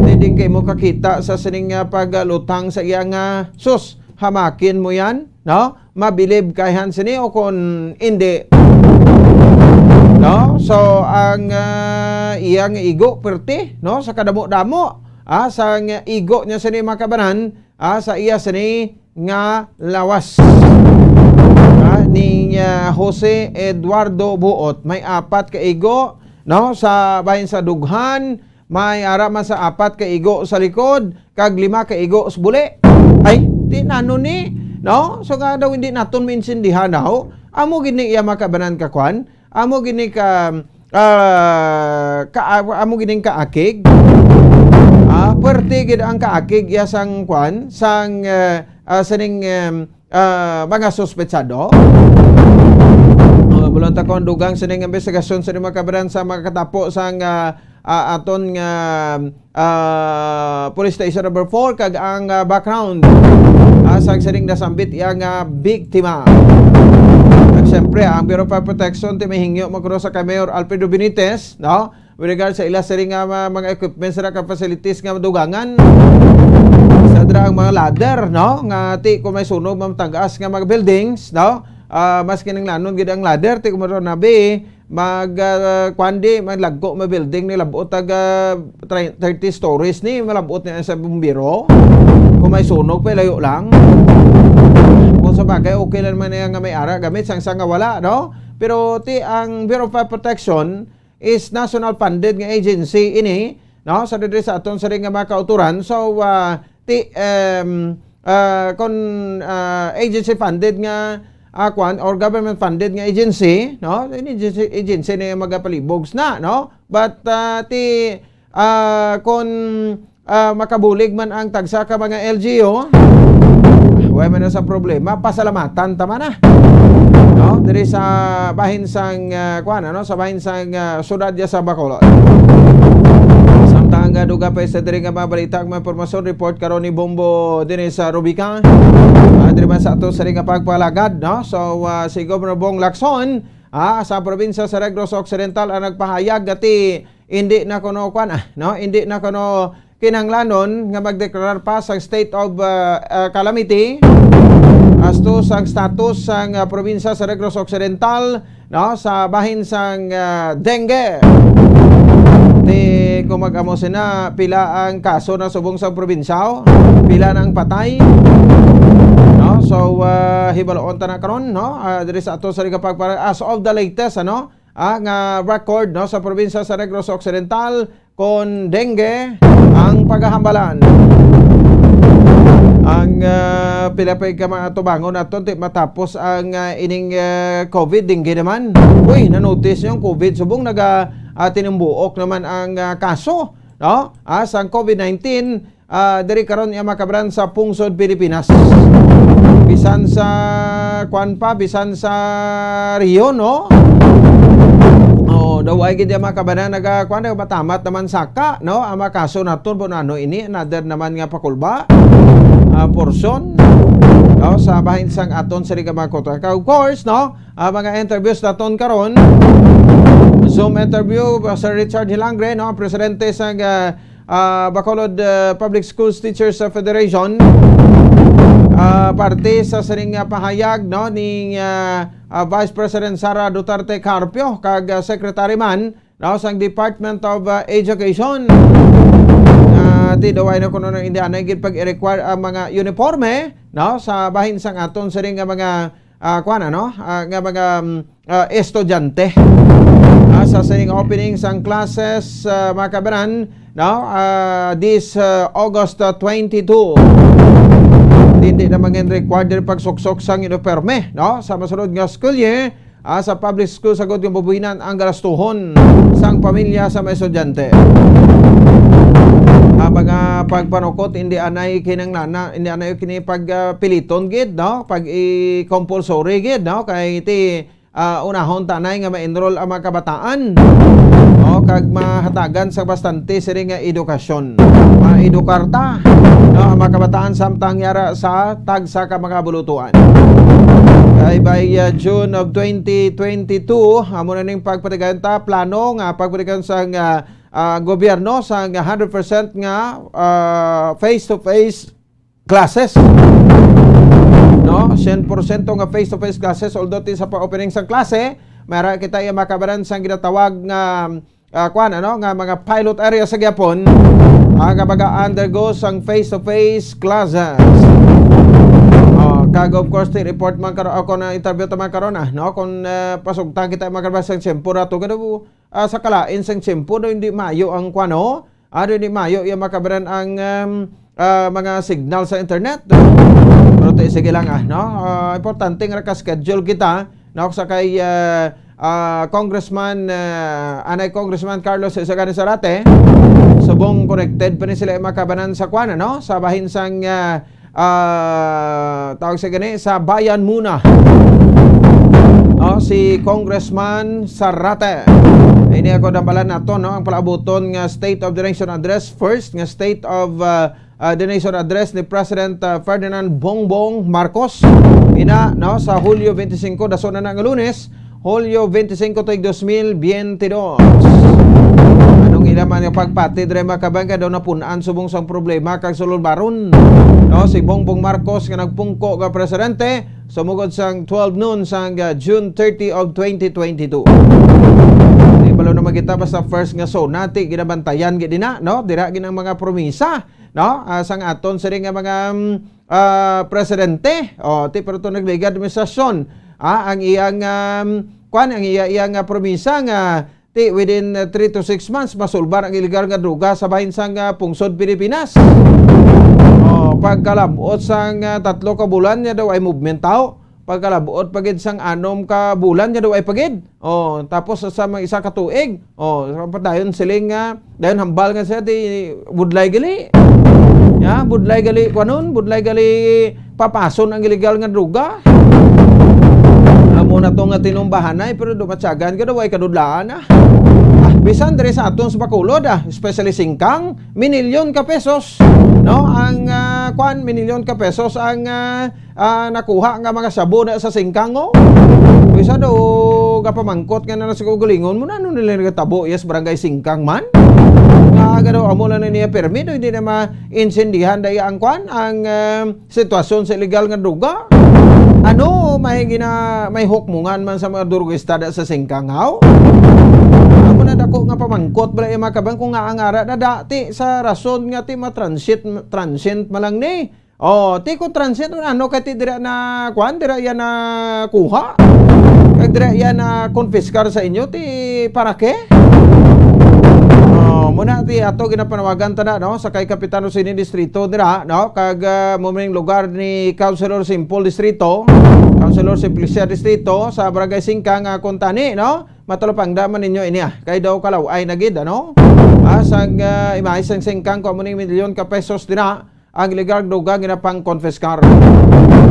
Speaker 7: Hindi kayo mo kakita sa sining paglutang sa iya nga sus, hamakin mo yan, no? Mabilib kayhan sini o kung hindi, no? So ang iyang igo perti, no, sa kadamo-damo sang igo niya sini makabaran sa iya sini nga lawas ni Jose Eduardo Buot. May 4 ka igo, no, sa bahin sa dughan, may arama sa 4 ka igo sa likod, kag 5 ka igo sa buli. Ay, di nano ni, no? So nga daw hindi naton maintindihan daw. Amo gini iya makabanan ka kwan, amo gini ka amo gini ka akig. Puwerte gid ang kaakig iya sang kwan sang sining mga suspetsado. Bulon ta kon dugang sining investigasyon sa makabaran sa makatapo sang aton nga police station number 4 kag ang background sang sining nasambit iya nga biktima. At siyempre ang Bureau of Protection ti mahingyo magro sa kay Mayor Alfredo Benitez, no, with regard sa ila sining mga equipments ra ka facilities nga madugangan. Sadra ang mga ladder, no, nga ti kung may sunog mamtagaas nga mga buildings, no, mas kinang lanon gid ang ladder ti kumaro nabi kwandi maglagko ma building ni labot tag 30 stories ni malabot ni sa bumbiro. Kung may sunog pa layo lang. Kung sa bagay okay lang man nga may ara gamit sang nga wala, no. Pero ti ang Bureau of Protection is national funded nga agency ini, no, sa diri sa aton sa ring nga mga kauturan. So kon agency funded nga kwan or government funded nga agency, no, agency na magapalibogs na, no, but kon makabulig man ang tagsa ka mga LGU, way man na sa problema, pasalamatan tama na, no, diri sa bahin sang kwan, no, sa bahin sang sudad ya sa Bacolod. Samtang duga pa sa diri nga mabalita ang impormasyon report karon ni Bombo dinhi sa Rubica. Diri man sa ato sa ring pagpalagad, no. So si Governor Bong Lacson sa probinsya sa Negros Occidental ang nagpahayag gati hindi na kuno kwan, no, hindi na kuno kinahanglanon nga magdeklarar pa sa state of calamity asto sang status sang probinsya sa Negros Occidental, no, sa bahin sang dengue. Kung mag-amo sina pila ang kaso na subong sa probinsya, pila nang patay, no. So hibaloon ta na karon, no, diri sa ato sa pagpara as of the latest, ano, nga record, no, sa probinsya sa Negros Occidental kon dengue ang paghahambalan. Ang pilapay ka mga tubangon aton matapos ang ining COVID dengue naman. Uy, na-notice yung COVID subong tinimbuok naman ang kaso, no, sa COVID-19 diri karon iya makabran sa pungsod Pilipinas. Bisan sa kwan pa, bisan sa Rio, no. Daw ay gid makabanan nagakwan matamat naman saka, no, ang kaso naton po ano ini another naman nga pakulba portion, no, sa bahin sang aton sa Rigamakota. Of course, no, mga interviews naton karon, Zoom interview Sir Richard Hilangre, no, presidente sang Bacolod Public Schools Teachers Federation, parte sa sining pahayag, no, ni Vice President Sara Duterte Carpio kag Secretary man, no, sang Department of Education. ti daway na kuno ng Indiana gid pag i-require ang mga uniforme, no, sa bahin sang aton sa ring nga mga kuan ano, nga mga estudyante. Sa sing opening sang classes mga kabaran, no, this August 22. Hindi na mangin required din pagsuksok sang uniforme, no, sa masunod nga school year. Sa public school sagod yung bubuhinan ang galastuhon sang pamilya sa mga estudyante. Mga pagpanukot hindi anay kinanglana, hindi anay kini pagpiliton gid, no, pag i-compulsory gid, no, kay iti unahon tanay nga ma-enroll ang mga kabataan, no, kag mahatagan sa bastante siri nga edukasyon, ma-edukarta, no, ang mga kabataan samtang yara sa tagsa ka mga bulutuan. Kay by June of 2022 amo na ning pagpatiganta plano nga pagpatigan sa gobyerno sa 100% nga face-to-face classes, no, 100% nga face-to-face classes. Although sa pa-opening sa klase mara kita yung makabaran sa ginatawag nga kuan ano nga mga pilot area sa gyapon nga mag-undergo sang face-to-face classes. Kag of course ti report man karon ako na interview ta man karon no, kung pasugtan kita makarabas sang tiyempo rato kado sa kalain sang tiyempo do hindi mayo ang kuano, hindi mayo yung makabaran ang mga signal sa internet. Pero sige lang no, importante nga ka-schedule kita no, sa kay Congressman anay Congressman Carlos Isagani Zarate subong connected pa ni sila makabanan sa kuana no, sa bahin sang tawag sa gani sa bayan muna, si Congressman Zarate. Ini ako dambalan nato no, ang palaabuton nga State of the Nation Address, first nga State of the Nation Address ni President Ferdinand Bongbong Marcos ina no, sa Hulyo 25 daso na nga Lunes, Hulyo 25 tuig 2022. Ilaman yung pagpati dire makabangka daw napunan subong sang problema kag sulod-baron, no, si Bongbong Marcos nga nagpungko nga presidente sumugod sang 12 noon sang June 30 of 2022. Di balo na magita basta first nga zona ti ginabantayan gid dina no, dira ginang mga promisa no, sang aton sa nga mga presidente ti pero to nagligad administrasyon ang iyang ang iyang promisa nga within 3 to 6 months masulbar ang illegal nga droga sa bahin sang pungsod Pilipinas. Pagkalabuot sang 3 ka bulan nya daw ay movement tao. Pagkalabuot pagid sang 6 ka bulan nya daw ay pagid. Tapos sa mga 1 ka tuig, padayon siling dayon hambal nga siya di budlay gali. Ya, budlay gali kunon, budlay gali papason ang illegal nga droga. Amo na to nga tinumbahanay pero dumatsagan ka daw ay kadudlaan bisan dire sa aton sa Bacolod especially singkang minilyon ka pesos no, ang minilyon ka pesos ang nakuha nga mga sabo na sa singkang bisa daw kapamangkot nga na sa kugulingon mo na ano nila nagtabo yes barangay singkang man nga daw amo na niya permit hindi na ma-insendihan dai ang ang sitwasyon sa illegal nga droga. Ano may hukmungan man sa mga durugista sa singkangaw? Amo na dako nga pamangkot bala mga kabang kung nga angara na dati sa rason nga ti transient malang ni. Ti ko transient ano kay ti dira na dira yan na kuha. Kag dira yan na konfiskar sa inyo ti para ke? Muna ti ato ginapanawagan ta na no sa kay Kapitano Sini Distrito dira no, kag muming lugar ni Councilor Simple Distrito, Councilor Simplicia Distrito sa Barangay Singkang kuntani no, matulapangdaman ninyo ini kay daw kalaw ay nagid ano sang imay sang Singkang ko muning milyon ka pesos dira ang illegal droga ginapang konfiskar.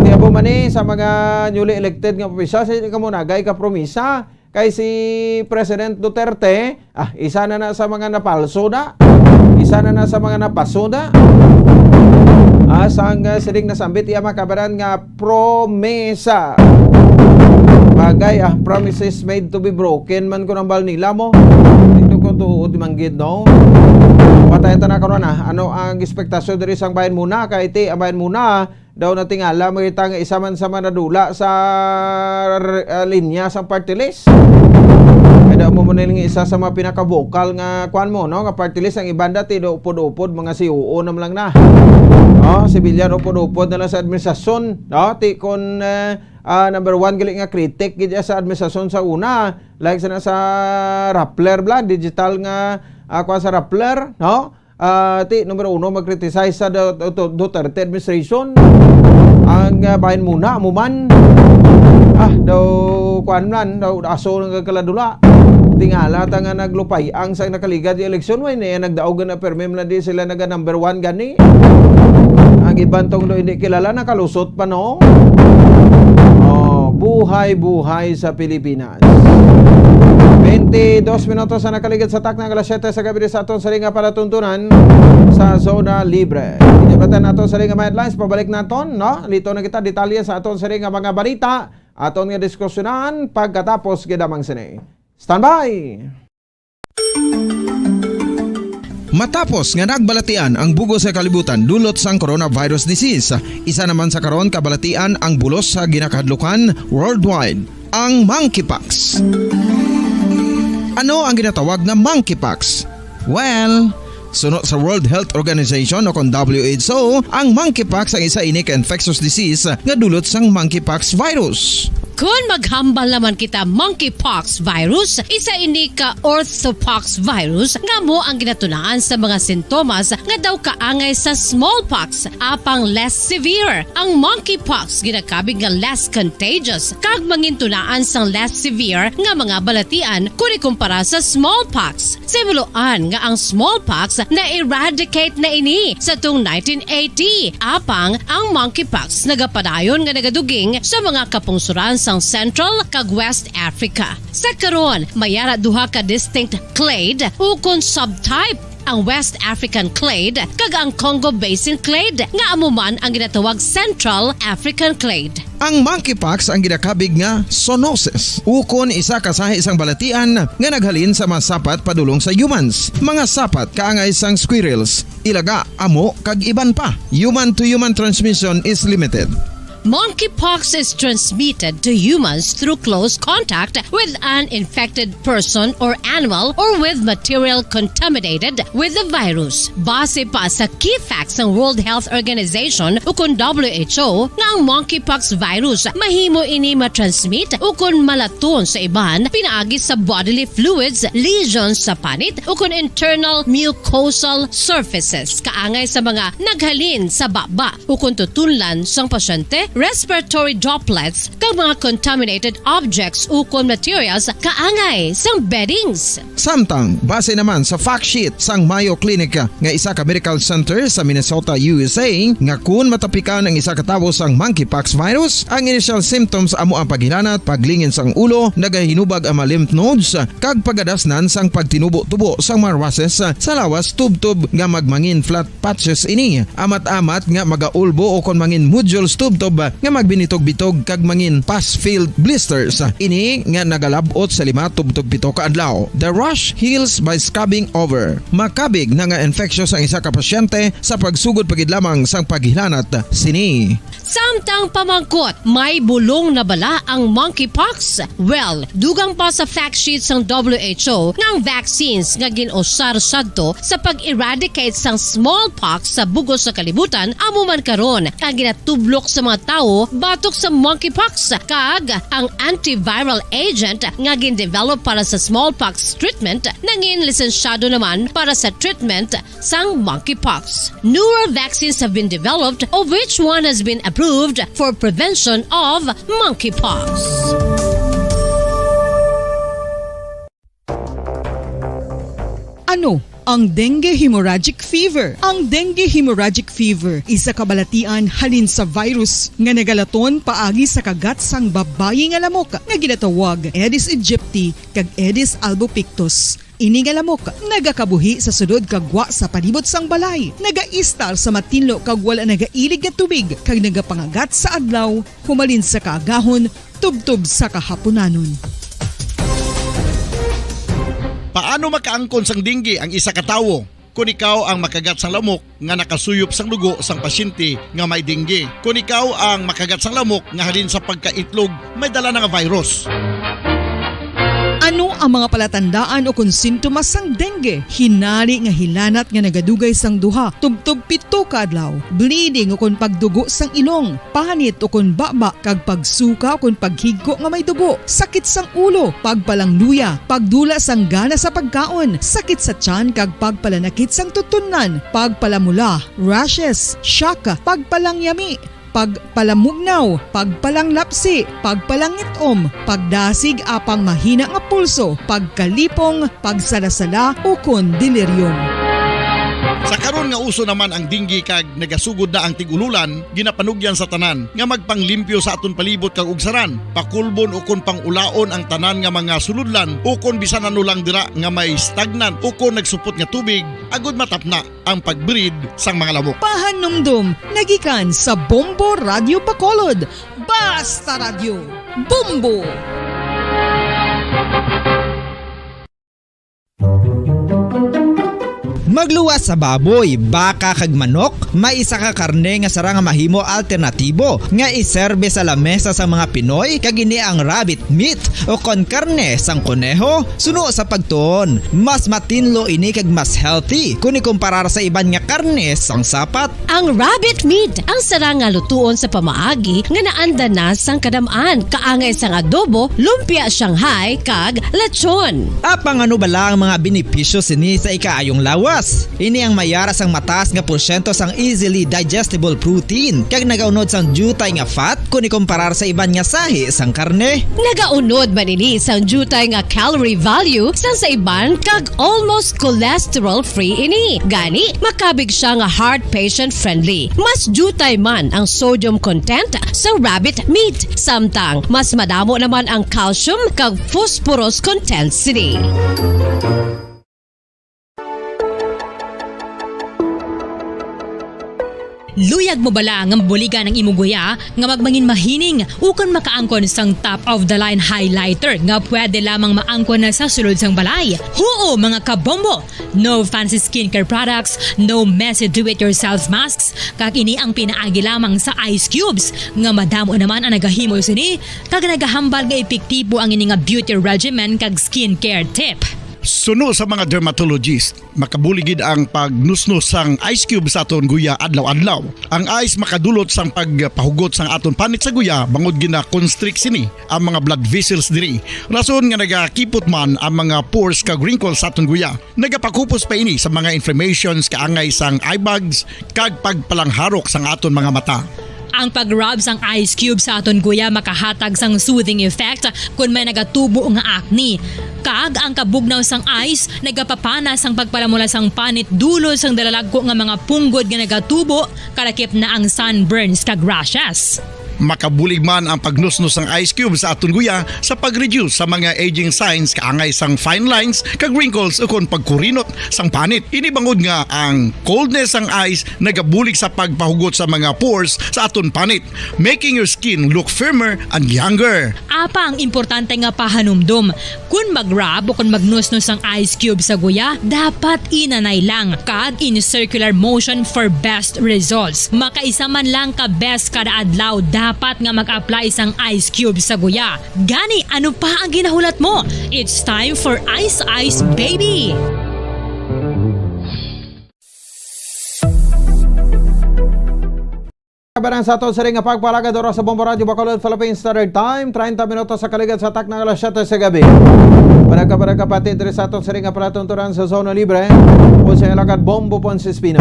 Speaker 7: Di abo mani sa mga newly elected nga opisyal sa kamunagay ka promisa kay si President Duterte, isa na sa mga napalso na, isa na sa mga napaso na. Sang siling nasambit iya makabaran nga promesa. Bagay promises made to be broken man ko ng bal nila mo. Ito ko tuod manggid no. Patay ta na karon ano ang ekspektasyon diri sang bayan muna kay ti ang bayan muna daw natingala makita nga isa man sa manadula sa linya sa party list. Kaya mo mo nilang isa sa mga pinaka-vocal nga kuan mo, no? Nga party list ang ibanda tido upod-upod mga COO nam lang na. Civilian upod-upod na lang sa administrasyon, no? Ti kon number 1 gali nga critic gid sa administrasyon sa una, like sa Rappler bla digital nga kuan sa Rappler, no? Ti number 1 mag-criticize sa Duterte administration. Ang bahin muna amuman daw kuan man daw aso ng kaladula. Tingala ta nga naglupay ang sa nakaligad yung eleksyon way na nagdaog na permem na di sila naga number 1 gani. Ang ibang tong do hindi kilala nakalusot pa no. Buhay sa Pilipinas. 22 minutos na nakaligad sa takna alas 7 sa gabi sa aton sa linga para tuntunan sa Zona Libre. Ijabatan naton sa linga headlines, pabalik naton, no? Lito na kita detalye sa aton sa linga mga balita, aton nga diskusyonan pagkatapos gidamang sini. Standby!
Speaker 10: Matapos nga nagbalatian ang bugos sa kalibutan dulot sang coronavirus disease, isa naman sa karon kabalatian ang bulos sa ginakahadlukan worldwide, ang monkeypox. Ano ang ginatawag na monkeypox? Well, sunod sa World Health Organization o kung WHO, ang monkeypox ang isa ini ka infectious disease nga dulot sang monkeypox virus.
Speaker 16: Kung maghambal naman kita monkeypox virus, isa ini ka orthopox virus nga mo ang ginatunaan sa mga sintomas nga daw kaangay sa smallpox, apang less severe. Ang monkeypox ginakabig nga less contagious kag mangintunaan sang less severe nga mga balatian kung ikumpara sa smallpox. Simuloan nga ang smallpox na-eradicate na ini sa tung 1980, apang ang monkeypox nagapadayon nga nagaduging sa mga kapungsuran sang Central kag West Africa. Sa karon, mayara duha ka distinct clade ukon subtype, ang West African clade kag ang Congo Basin clade nga amuman ang ginatawag Central African clade.
Speaker 10: Ang monkeypox ang ginakabig nga zoonosis. Ukon isa ka sa isang balatian nga naghalin sa mga sapat padulong sa humans. Mga sapat kaangay sang squirrels, ilaga, amo kag iban pa. Human to human transmission is limited.
Speaker 16: Monkeypox is transmitted to humans through close contact with an infected person or animal or with material contaminated with the virus. Base pa sa key facts ng World Health Organization ukon WHO nga ang monkeypox virus mahimo ini matransmit ukon malaton sa iban pinaagi sa bodily fluids, lesions sa panit ukon internal mucosal surfaces kaangay sa mga naghalin sa baba ukon tutunlan sang pasyente, respiratory droplets kag mga contaminated objects ukon materials kaangay sang beddings.
Speaker 10: Samtang base naman sa fact sheet sang Mayo Clinic nga isa ka medical center sa Minnesota, USA, nga kun matapikan ang isa ka tawo sang monkeypox virus, ang initial symptoms amo ang paghilanat, paglingin sang ulo, nagahinubag ang mga lymph nodes kag pagadasnan sang pagtinubo-tubo sang mga rashes sa lawas tubtob nga magmangin flat patches ini. Amat-amat nga magaulbo o kon mangin nodules tubtob nga magbinitog-bitog kag mangin pus-filled blisters. Ini nga nagalabot sa 5 tubtob 7 ka adlaw. The rash heals by scabbing over. Makabig na nga infectious ang isa ka pasyente sa pagsugod pagid lamang sang paghilanat sini.
Speaker 16: Samtang pamangkot, may bulong na bala ang monkeypox? Well, dugang pa sa fact sheets ng WHO nga ang vaccines nga ginusar sadto sa pag-eradicate sang smallpox sa bugos sa kalibutan amo man karon ang ginatublok sa mga tao batok sa monkeypox kag ang antiviral agent nga gin-develop para sa smallpox treatment nangin lisensyado naman para sa treatment sang monkeypox. Newer vaccines have been developed of which one has been approved for prevention of monkeypox.
Speaker 17: Ano ang dengue hemorrhagic fever? Ang dengue hemorrhagic fever isa kabalatian halin sa virus nga nagalaton paagi sa kagat sang babayi nga lamok nga ginatawag Aedes aegypti kag Aedes albopictus. Ini nga lamok nagakabuhi sa sudod kagwa sa palibot sang balay, nagaistar sa matinlo kag wala nagailig nga tubig kag nagapangagat sa adlaw humalin sa kaagahon tubtob sa kahaponanon.
Speaker 19: Paano makaangkon sang dengue ang isa ka tawo?
Speaker 10: kung ikaw ang makagat sang lamok nga nakasuyop sang dugo sang pasyente nga may dengue. Kung ikaw ang makagat sang lamok nga halin sa pagkaitlog may dala nga virus.
Speaker 17: Ano ang mga palatandaan o kung sintomas sang dengue? Hinari nga hilanat nga nagadugay sang duha, tubtub 7 ka adlaw, bleeding o kung pagdugo sang ilong, panit o kung baba, kag pagsuka o kung paghigko nga may dugo, sakit sang ulo, pagpalangluya, pagdula sang gana sa pagkaon, sakit sa tiyan kag pagpalanakit sang tutunan, pagpalamula, rashes, shock, pagpalangyami, pagpalamugnaw, pagpalanglapsi, pagpalangitom, pagdasig apang mahina nga pulso, pagkalipong, pagsalasala o kon delirium.
Speaker 10: Sa karon nga uso naman ang dengue kag nagasugod na ang tigululan, ginapanugyan sa tanan nga magpanglimpyo sa aton palibot kag ugsaran, pakulbon o kon pangulaon ang tanan nga mga suludlan o kon bisan ano lang dira nga may stagnan o kon nagsupot nga tubig, agud matapna ang pagbreed sang mga lamok.
Speaker 17: Pahanumdum, nagikan sa Bombo Radio Bacolod. Basta Radio, Bombo!
Speaker 1: Magluwas sa baboy, baka kag manok, may isa ka karne nga sara nga mahimo alternatibo nga iserbe sa lamesa sa mga Pinoy kag ini ang rabbit meat o kon karne sang koneho. Suno sa pagtuon, mas matinlo ini kag mas healthy kung ikumparar sa iban nga karne sang sapat.
Speaker 16: Ang rabbit meat ang sara nga lutuon sa pamaagi nga naanda na sang kadamaan, kaangay sang adobo, lumpia Shanghai kag lechon.
Speaker 1: Apang ano bala ang mga benepisyo sini sa ikaayong lawas? Ini ang mayaras ang mataas nga porsyento sang easily digestible protein kag nagaunod sang jutay nga fat kung ikumparar sa iban nga sahi sang karne.
Speaker 16: Nagaunod man ini sang jutay nga calorie value sang sa iban kag almost cholesterol free ini. Gani makabig siya nga heart patient friendly. Mas jutay man ang sodium content sa rabbit meat, samtang mas madamo naman ang calcium kag phosphorus content sini.
Speaker 3: Luyag mo bala nga mabuligan ang imong guya nga magmangin mahining ukon makaangkon sang top of the line highlighter nga pwede lamang maangkon na sa sulod sang balay. Huo mga kabombo! No fancy skincare products, no messy do-it-yourself masks, kag ini ang pinaagi lamang sa ice cubes nga madamo naman ang nagahimo sini kag nagahambal nga epektibo ang ini nga beauty regimen kag skincare tip.
Speaker 10: Suno sa mga dermatologist, makabuligid ang pagnusnos sang ice cube sa aton guya adlaw-adlaw. Ang ice makadulot sang pagpahugot sang aton panit sa guya bangod gina-constrict sini ang mga blood vessels diri. Rason nga nagakipot man ang mga pores kag wrinkles sa aton guya. Nagapakupos pa ini sa mga inflammations kaangay sang eye bags kag pagpalangharok sang aton mga mata.
Speaker 3: Ang pag-rub sang ice cube sa aton guya makahatag sang soothing effect kung may nagatubo nga acne. Kag ang kabugnaw sang ice nagapapana sang pagpalamula sang panit dulo sang dalalagko nga mga punggod nga nagatubo kalakip na ang sunburns kag rashes.
Speaker 10: Makabulig man ang pagnusnos ng ice cube sa aton guya sa pag-reduce sa mga aging signs kaangay sang fine lines kag wrinkles o kon pagkurinot sang panit. Ini bangod nga ang coldness sang ice nagabulig sa pagpahugot sa mga pores sa aton panit, making your skin look firmer and younger.
Speaker 3: Apa ang importante nga pahanumdum, kung mag-rub o kung magnusnos ang ice cube sa guya, dapat inanay lang kag in circular motion for best results. Makaisa man lang ka best kada adlaw dapat nga mag-apply sang ice cube sa guya. Gani, ano pa ang ginahulat mo? It's time for Ice Ice Baby!
Speaker 7: Kabaran sa ato sa ring pagpalagad oras sa Bombo Radio Bacolod Philippines Standard Time, 30 minutos sa kaligat sa tak ng alas 7 sa gabi. Para kapatid diri sa ato sa ring palatunturan sa Zona Libre o sa ilagad Bombo Ponce Espino.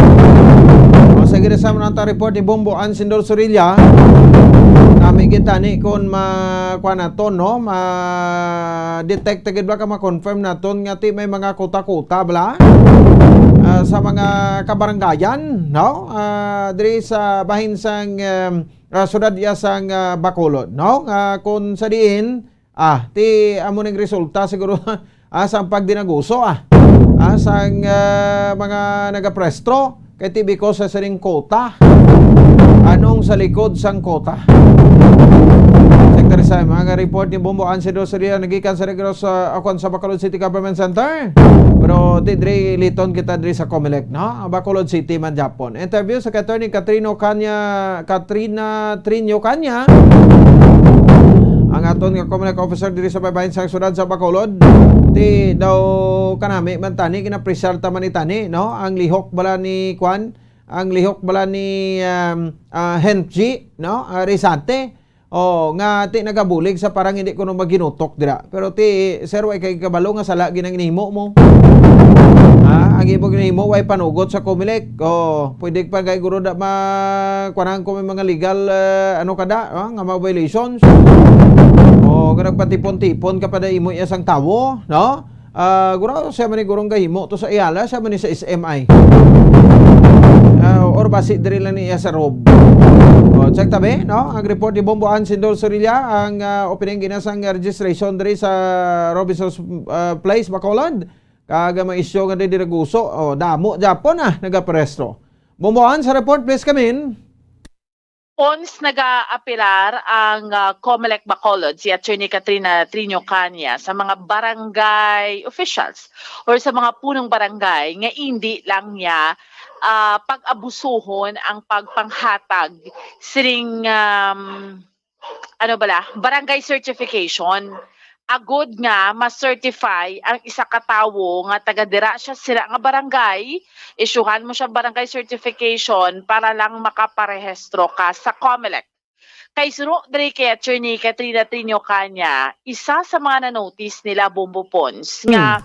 Speaker 7: O sa giresam ng report ni Bombo Ansindor Surilla, kami kita ni kung makuha na to, no? Ma-detect agad ba ka ma-confirm na to nga ti may mga kuta-kuta bala sa mga kabaranggayan, no? Diri sa bahin sang sudad ya sang Bacolod, no? Kung sa diin, ti amo ning resulta siguro sang pagdinaguso sang mga nagaprestro kay tibiko sa saring kota. Anong sa likod sang kota? Secretary sa mga report ni Bombo Ansido Surya nagikan sa Negros sa Bacolod City Government Center. Pero diri liton kita diri sa Comelec, no? Bacolod City man Japon. Interview sa Attorney Katrina Trinio Kanya. Ang aton nga Comelec officer diri sa baybayin sang syudad sa Bacolod. Ti daw kanami man tani ginapreserta man itani, no? Ang lihok bala ni Henji, no? Risante. Nga ti nagabulig sa parang hindi ko no maginutok dira. Pero ti sir way kay kabalo nga sala ginang inihimo mo. Ang ibog inihimo way panugot sa Comelec. Pwede pa kay guro da kuanang ko may mga legal nga mga violations. Nga nagpatipon-tipon ka pa da imo isang tawo, no? Guro siya man ni gurong gahimo to sa iyala, siya man ni sa SMI. Or basi diri lang niya sa Rob. Check tabi, no? Ang report ni Bomboan Sindol Sorilla, ang opening ginasang registration diri sa Robinson's Place, Bacolod. Kaga may isyo nga diri guso. Damo Japon nagapresto. Bomboan sa report, please come in.
Speaker 6: Pons nag-aapilar ang Comelec Bacolod, si Attorney Katrina Trinio Kanya, sa mga barangay officials or sa mga punong barangay nga hindi lang niya pag-abusuhon ang pagpanghatag siring barangay certification. Agod nga ma-certify ang isa ka tawo nga taga-dira siya sila nga barangay, isyuhan mo siya barangay certification para lang makaparehistro ka sa Comelec. Kay suro diri kay Attorney Katrina Trinio Kanya, isa sa mga na-notice nila Bombo Pons nga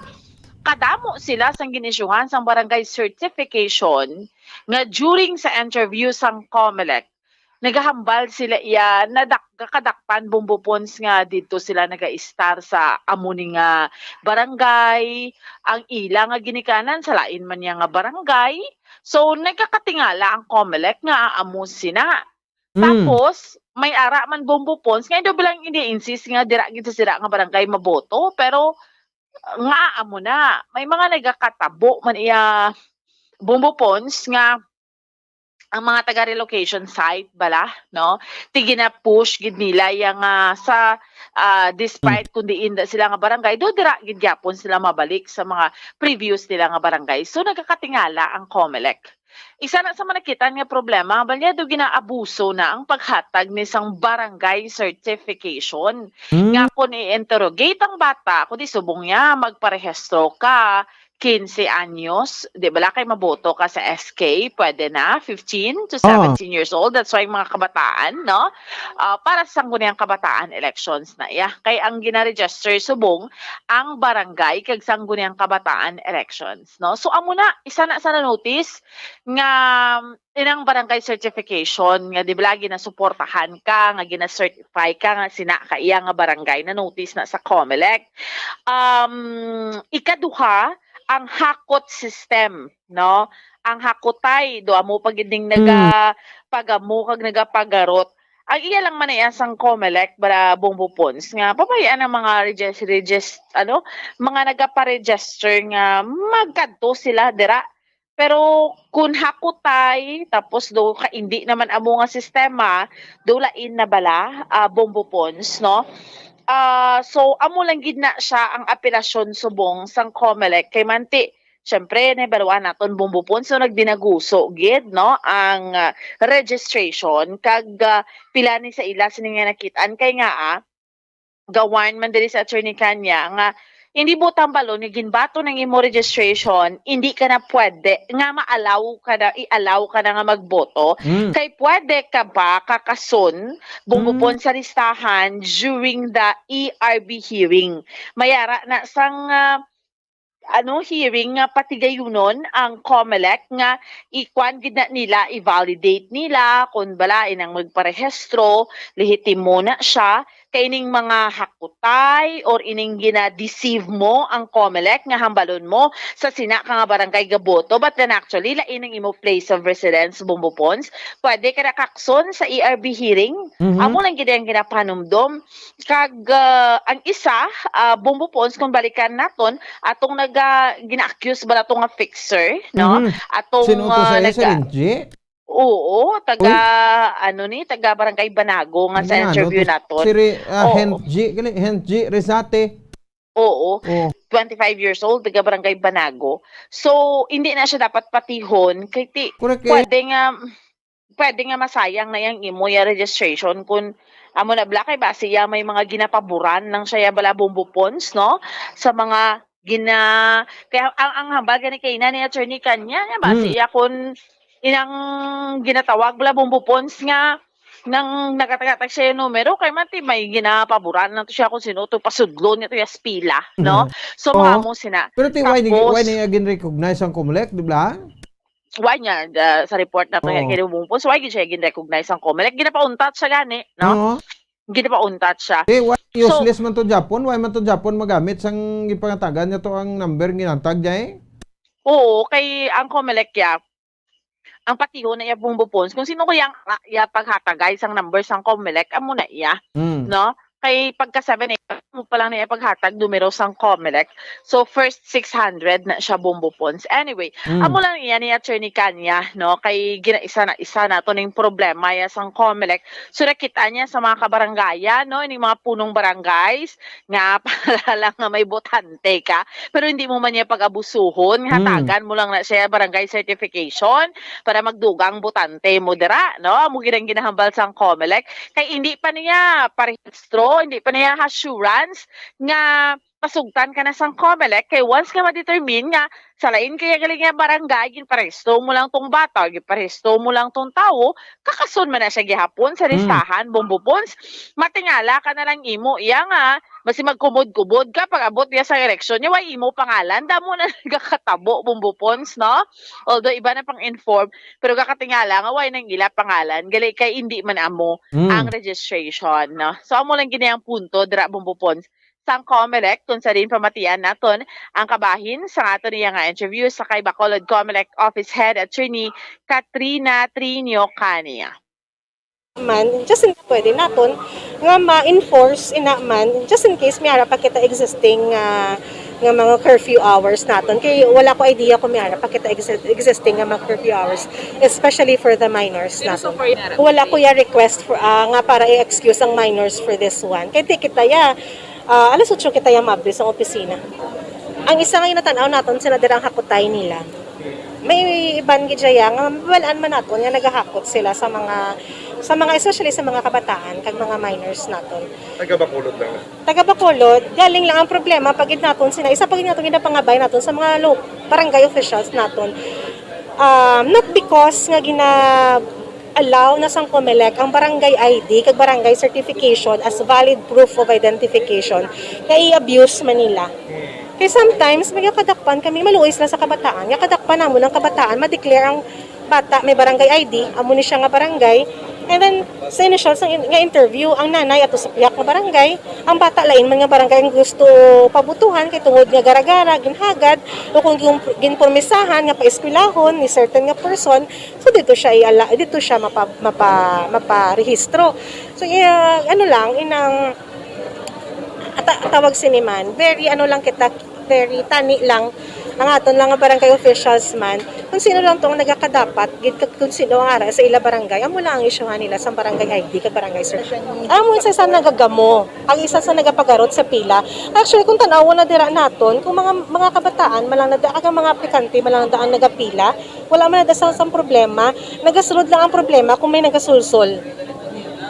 Speaker 6: kadamo sila sang ginisyuhan sang barangay certification nga during sa interview sang Comelec nagahambal sila iya kadakpan Bombo Pons nga dito sila naga-star sa amuning nga barangay, ang ila nga ginikanan sa lain man niya nga barangay. So nagkakatingala ang Comelec nga amo sina. Tapos may ara man Bombo Pons nga bilang ini-insist nga dira gito sila nga barangay maboto, pero nga amo na may mga nagakatabo man iya Bombo Pons nga ang mga taga-relocation site bala, no? Tigi na push gid nila yang sa despite kundi inda sila nga barangay, do dira gid gyapon sila mabalik sa mga previous nila nga barangay. So nagkakatingala ang Comelec. Isa na sa manakitan nga problema, balyado ginaabuso na ang paghatag ni isang barangay certification. Nga kung i-interrogate ang bata, kung di subong niya magparehistro ka, 15 anyos, di ba kay maboto ka sa SK, pwede na, 15 to 17 years old, that's why mga kabataan, no? Para sa sangguniang kabataan elections na iya. Kay ang gina-register subong ang barangay kag sangguniang kabataan elections, no? So amo na, isa na sa notice nga inang barangay certification nga di ba gina-suportahan ka, nga gina-certify ka nga sina ka iya nga barangay na notice na sa Comelec. Ikaduha, ang hakot system, no? Ang hakotay, do amo pagiding nagapagamo kag nagapagarot. Ang iya lang man sang Comelec para Bombo Pons nga pabayaan ang mga mga nagapa-register nga magkadto sila dira. Pero kung hakotay tapos do ka hindi naman amo nga sistema, do lain na bala Bombo Pons, no? So amo lang gid na siya ang apelasyon subong sang Comelec kay manti syempre nabaluan naton Bombo Pons, so nagdinaguso gid, no, ang registration kag pila ni sa ila sini nga nakitaan kay nga gawan man diri sa Attorney Kanya nga hindi mo tambalo ni ginbato ng imo registration, hindi ka na pwede nga i-allow ka na nga magboto. Kay pwede ka ba kakason bumupon sa listahan during the ERB hearing. Mayara na sang hearing nga patigayunon ang Comelec nga ikwan gid na nila, i-validate nila kung balain ang magparehistro, lehitimo na siya. Kay ining mga hakutay or ining gina-deceive mo ang Comelec nga hambalon mo sa sina ka nga barangay gaboto, but then actually lain ang imo place of residence Bombo Pons, pwede ka nakakson sa ERB hearing. Amo lang gid ang ginapanumdom kag ang isa Bombo Pons kung balikan naton atong gina-accuse ba natong nga fixer, no? Atong
Speaker 7: sino to sa SNG?
Speaker 6: Oo, taga Barangay Banago nga sa interview naton.
Speaker 7: Si Henji Rizate.
Speaker 6: Oo. 25 years old, taga Barangay Banago. So, hindi na siya dapat patihon. Kaya pwede nga masayang na yung imo ya registration kung amo na black ay base ya may mga ginapaboran ng siya bala bumbupons, no? Sa mga kaya ang hambal gani kay ni attorney kanya nga base ya kung inang ginatawag bala bumbupons nga nang nagatagatag siya yung numero, kay mati may ginapaboran na to siya kung sino to pasudlo niya to yung spila, no? So, mga mo sina.
Speaker 7: Pero why niya again recognize ang COMELEC, di ba?
Speaker 6: Why niya, sa report na to, kaya bumupos, why siya again recognize ang COMELEC? Ginapauntat siya gani, no? Ginapauntat siya.
Speaker 7: Useless man to Japon, why man to Japon magamit sang ipangatagan niya to ang number ginantag niya
Speaker 6: Oo, kay ang COMELEC ya, ang patiho na iya bumbupons, kung sino ko yang paghatagay sang numbers sang COMELEC, amo na iya, no? Kay pagka 7 mo pa lang na iya paghatag numero sang COMELEC. So first 600 na siya bumbupons. Anyway, amo lang iya ni attorney kanya, no? Kay ginaisa na to ning problema ya sang COMELEC. So nakita niya sa mga kabarangaya, no? Ini mga punong barangays nga para lang nga may botante ka, pero hindi mo man niya pag-abusuhon, hatagan mo lang na siya barangay certification para magdugang botante mo dira, no? Amo ginahambal sang COMELEC kay hindi pa niya parehistro, hindi pa niya assurance nga pasugtan ka na sang COMELEC, kay once ka ma-determine nga salain kaya galing nga barangay, ginparesto mo lang tong bata, ginparesto mo lang tong tao, kakason man na siya gihapon sa listahan, bumbupons, matingala ka na lang imo, iya nga, basi magkumod-kubod ka, pag abot niya sa eleksyon niya, way imo pangalan, damo na nagkakatabo, bumbupons, no? Although iba na pang inform, pero kakatingala nga, way nang ila pangalan, gali kay hindi man amo ang registration, no? So, amo lang ginayang punto, dira bumbupons, sang COMELEC, kung sa rin pamatian naton ang kabahin sa ato niya nga interview sa kay Bacolod COMELEC Office Head Attorney Katrina Trinio Cania.
Speaker 8: Man, just in pwede naton nga ma-enforce ina man, just in case may harap pa kita existing nga mga curfew hours naton, kay wala ko idea kung may harap pa kita existing nga mga curfew hours, especially for the minors naton. Wala ko ya request for, nga para i-excuse ang minors for this one, kay kita ya alas 8 kita yung mabli sa opisina. Ang isa ngayon natanaw natin, sila dirang hakutay nila. May iban gidya nga mabalaan man natin, nga naghahakot sila sa mga especially sa mga kabataan, kag mga minors natin.
Speaker 9: Taga-Bacolod lang.
Speaker 8: Taga-Bacolod, galing lang ang problema pagid natin sila. Isa pagid natin ginapangabay natin sa mga barangay officials natin. Not because nga allow na sang COMELEC ang barangay ID kag barangay certification as valid proof of identification nga i-abuse Manila. Kaya sometimes may kadakpan kami maluoy sila sa kabataan. Nga kadakpan namo ng kabataan ma-declare ang bata may barangay ID, amo ni siya nga barangay. And then sa initial nga interview ang nanay ato sa piyak nga barangay, ang bata lain man nga barangay ang gusto pabutuhan kay tungod nga gara-gara ginhagad o kung ginpormisahan nga paeskwelahon ni certain nga person, so dito siya maparehistro. So ano lang inang tawag siniman, very very tani lang ang aton lang nga barangay officials man, kung sino lang tong nagakadapat, kung sino ang ara sa ila barangay, amo lang ang isyuhan nila sa barangay ID kag barangay certification. Amo isa sa nagagamo, ang isa sa nagapagarot sa pila. Actually, kung tanawan na dira naton, kung mga kabataan malang ang mga aplikante malang daan nagapila, wala man na sa problema, nagasulod lang ang problema kung may nagasulsol.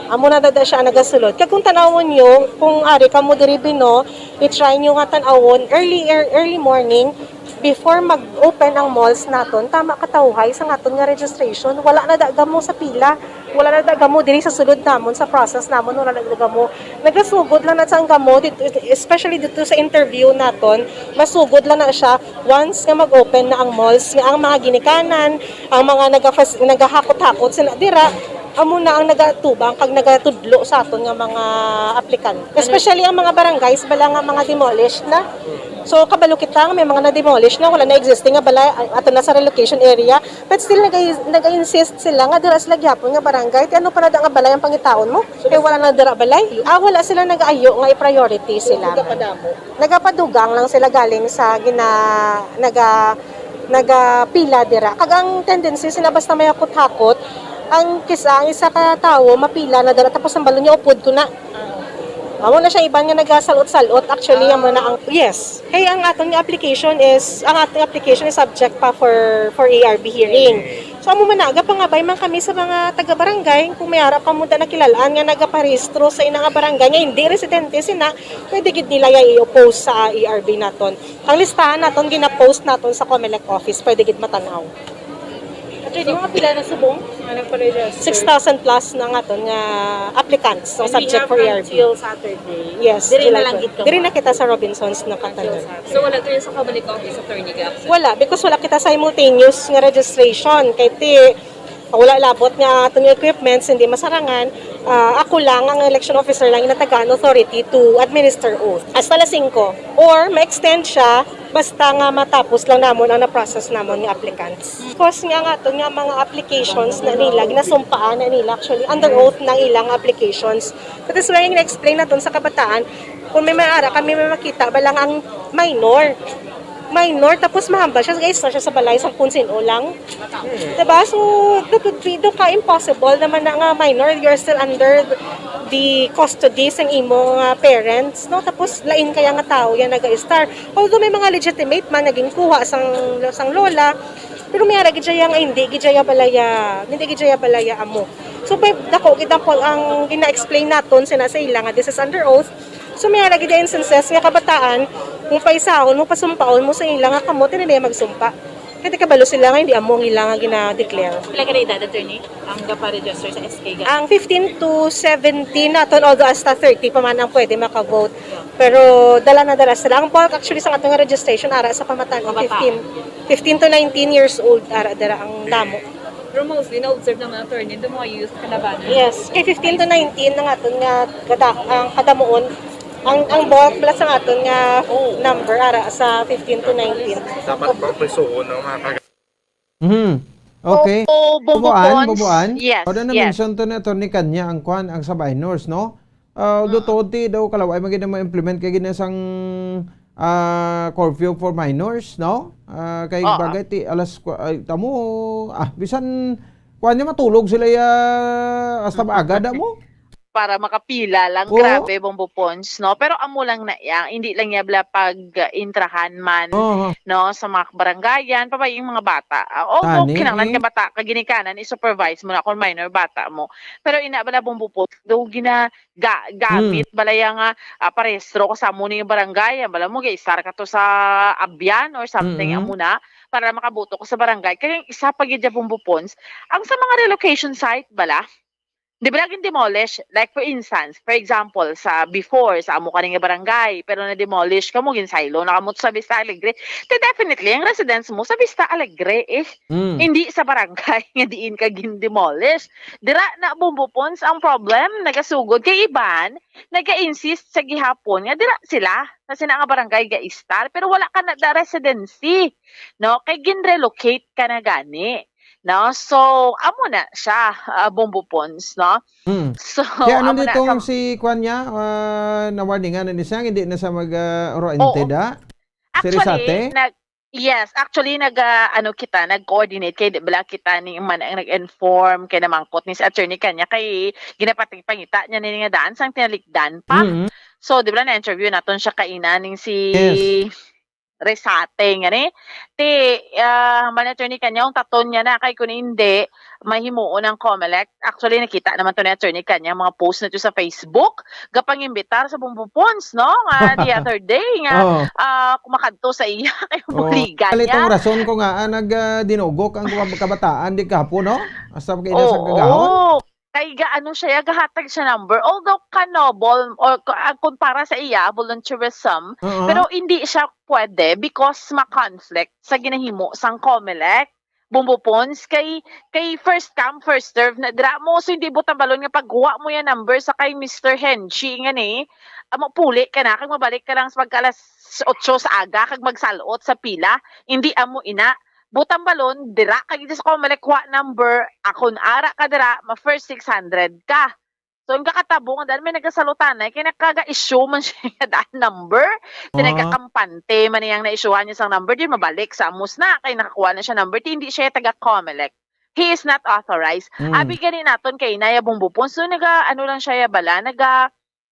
Speaker 8: Amo na dada siya nagasulod. Kaya kung tanawon nyo, kung ari ka mo diri Bino, i-try nyo nga tanawon early morning before mag-open ang malls naton, tama katawhay sa naton nga registration. Wala na dagamo sa pila. Wala na dagamo diri sa sulod namon sa process namon, wala na dagamo. Nagasugod lang na sa gamo, especially dito sa interview naton, masugod lang na siya once nga mag-open na ang malls, nga ang mga ginikanan, ang mga nagahakot-hakot sila dira. Amo na ang nagatubang kag nagatudlo sa aton nga mga aplikante. Especially ang mga barangays bala nga mga demolished na. So kabalo kita nga may mga na-demolish na, wala na existing nga bala ato na sa relocation area, but still nag-insist sila nga dira sila gyapon nga barangay. Ano pa na nga balay ang pangitaon mo? Kay wala na dira balay. Wala sila nag-ayo nga i-priority sila. Nagapadugang lang sila galing sa nagapila dira. Kag ang tendency sila basta may hakot-hakot, ang isa ka tao mapila na dala tapos ang balon niya upod ko na. Amo na siya iban nga nagasalot-salot actually amo na ang yes. Hey ang atong application is subject pa for ARB hearing. So amo man aga pangabay man kami sa mga taga-barangay kung may harap kamo da nakilalaan nga nagaparehistro sa inang barangay nga hindi residente sina pwede gid nila i-oppose sa ARB naton. Ang listahan naton gina-post naton sa COMELEC office pwede gid matanaw. Di mga pila na subong? 6,000 plus na nga ton nga applicants so subject for ARB.
Speaker 5: Until Saturday.
Speaker 8: Yes.
Speaker 5: Diri na lang gito.
Speaker 8: Diri na kita sa Robinsons na katanan.
Speaker 5: So wala to sa COMELEC office attorney gap.
Speaker 8: Wala because wala kita simultaneous nga registration kay ti wala labot nga atong equipments hindi masarangan. Ako lang ang election officer lang inatagaan authority to administer oath hasta alas 5 or ma-extend siya basta nga matapos lang namon ang na-process namon nga applicants. Because nga to nga mga applications na nila ginasumpaan na nila actually under oath ng ilang applications. That is why na-explain naton sa kabataan kung may maara kami may makita ba lang ang minor tapos mahambal siya guys na siya sa balay sa kung sino lang diba so that would be impossible naman na nga minor you're still under the custody sang imo parents no tapos lain kaya nga tao yan naga-star although may mga legitimate man naging kuha sang lola pero may ara gid siya nga hindi gid siya balaya amo so dako gid ang gina-explain naton sa ila nga this is under oath. So may lagi na instances nga kabataan, kung paisahon mo, pasumpaon mo sa ilang nga kamote na niya magsumpa. Kaya kabalo sila nga, hindi among ilang nga gina-declare.
Speaker 5: Pila ka na edad, attorney? Ang gapa-register sa SK?
Speaker 8: Ang 15 to 17 naton, although hasta 30 pa man ang pwede makavote. Pero dala sila. Ang bulk actually sa atong registration, ara sa pamataan, 15 to 19 years old, ara ang damo.
Speaker 5: Pero mostly na-observe ng mga attorney, yung mga youth kalabanan.
Speaker 8: Yes, kay 15 to 19 na nga ito nga ang kadamuon. Ang bulk plus ang aton nga number ara sa 15 to 19.
Speaker 9: Dapat bang presuho ng mga
Speaker 7: Okay. Bubuan.
Speaker 6: Yes.
Speaker 7: O na mention to na attorney kanya ang kwan ang sa minors, no? Dutoti daw kalaway magina ma-implement kay ginasang curfew for minors, no? Kay bagay ti alas tamo bisan kwan niya matulog sila hasta maaga da mo.
Speaker 6: Para makapila lang. Grabe, Bombo Pons, no? Pero amo lang na yang, hindi lang niya pag-intrahan man, no? Sa mga barangayan, pa ba yung mga bata? Kinanglan ka bata, kaginikanan, i-supervise mo na kung minor bata mo. Pero bala Bombo Pons, daw gamit, bala yung parehistro kasama mo yung barangay, bala mo, isar ka to sa abyan or something, amo na, para makabuto ko sa barangay. Kaya yung isa pag-idya Bombo Pons, ang sa mga relocation site, bala, di ba naging demolish? Like for example, sa amo ka nga barangay, pero na-demolish ka mo, ginsaylo na kamot sa Vista Alegre. Definitely, ang residence mo sa Vista Alegre hindi sa barangay, nga diin ka gin-demolish. Dira na Bombo Pons, ang problem, nagasugod kay iban, naga-insist sa gihapon, nga dira sila, na sina nga barangay ga-istar, pero wala ka na da residency, no? Kay gin-relocate ka na gani. No, so amo na siya Bombo Pons, no? So
Speaker 7: kaya ano ditong si kwan niya na-warningan na siya hindi na sa mag-oriented
Speaker 6: Actually, nag-coordinate kay bala kita ni man ang nag-inform kay namangkot ni si attorney kanya kay ginapating pangita niya ni nga daan sang tinalikdan pa. So di ba na-interview naton siya kainan ning si Resate nga ni man attorney kanya ang taton niya na kay kun hindi mahimuon ng COMELEC. Actually nakita naman to ni attorney kanya mga post na to sa Facebook gapang-imbitar sa Bombo Pons, no? The other day nga kumakadto sa iya kay buligan niya.
Speaker 7: Itong rason ko nga nag-dinugok ang kabataan di kapo, no? Hasta kay sa kagahon.
Speaker 6: Kay gaano siya, gahatag siya number. Although kanobol, or kumpara sa iya, volunteerism, pero hindi siya pwede because ma-conflict sa ginahimo sang COMELEC. Bombo Pons, kay first come, first serve na dira mo, so hindi butang balon nga pagguwa mo yan number sa kay Mr. Henshi nga ni, mapuli ka na, kag mabalik ka lang sa pagkalas 8 sa aga, kag magsalot sa pila, hindi amo ina. Butang balon, dira ka gito sa COMELEC number, akon ara ka dira, ma-first 600 ka. So, yung kakatabong, dahil may nagasalutan na, kaya nagkaga-issue man siya dahil number. Tinagkakampante man niyang na-issuehan niya sa number, di mabalik sa amos na, kaya nakakuha na siya number, hindi siya taga-COMELEC. He is not authorized. Abi ganin naton kay Naya Bombo Pons, so lang siya bala,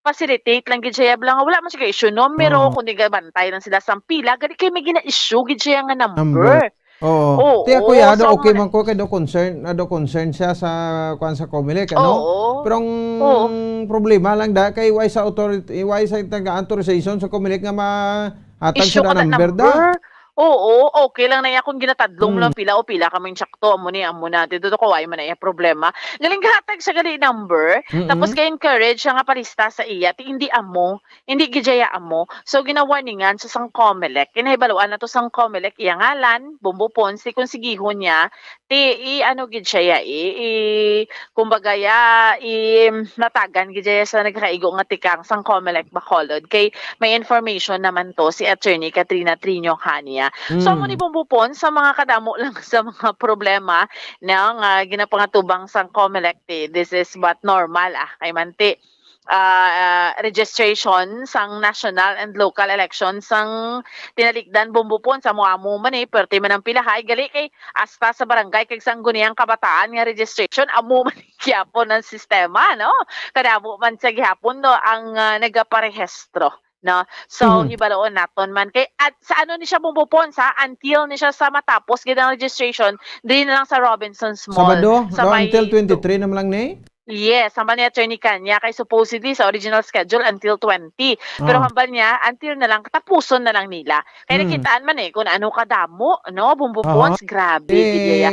Speaker 6: facilitate lang gid siya lang wala man siya issue numero kundi gabantay lang sila sa pila gani kay may gina-issue gid siya nga number.
Speaker 7: Oo. Tiya kuya, okay man ko kay do concern siya sa kuan sa COMELEC ano. Pero ang problema lang kay why sa authority, why sa taga-authorization sa COMELEC nga mahatag sa number da.
Speaker 6: Oo, okay lang na iya kung ginatadlong lang pila o pila kaming sakto amo na dito ko why man iya problema. Galing gahatag sa gali number tapos kay encourage siya nga palista sa iya ti hindi amo, hindi gijaya amo. So ginawarningan sa sang COMELEC. Kinahibaluan na to sang COMELEC iya ngalan, Bombo Ponce kung sigihon niya ti ano gid siya kumbaga natagan gid siya sa nagkaigo nga tikang sang COMELEC Bacolod kay may information naman to si Attorney Katrina Trino Kania. So mo ni Bumbupon sa mga kadamo lang sa mga problema ng ginapangatubang sang COMELEC. This is what normal kay manti registration sang national and local elections sang tinalikdan Bumbupon sa muamo man perti man ang pilahay gali kay asta sa barangay kay sangguniang kabataan nga registration amo man gyapon ang sistema no kadamo man sa gihapon no ang nagaparehistro. No? So, ibalaon naton man. Kay, at sa ano ni siya Bumbupon until ni siya sa matapos gid ang registration, din na lang sa Robinson's Mall.
Speaker 7: Sabado? Until 23 naman lang ni?
Speaker 6: Yes, hambal niya Attorney Kanya kay supposedly sa original schedule until 20. Pero hambal niya until na lang katapuson na lang nila. Kaya nakitaan man kung ano kadamo, no? Bumbupon, grabe.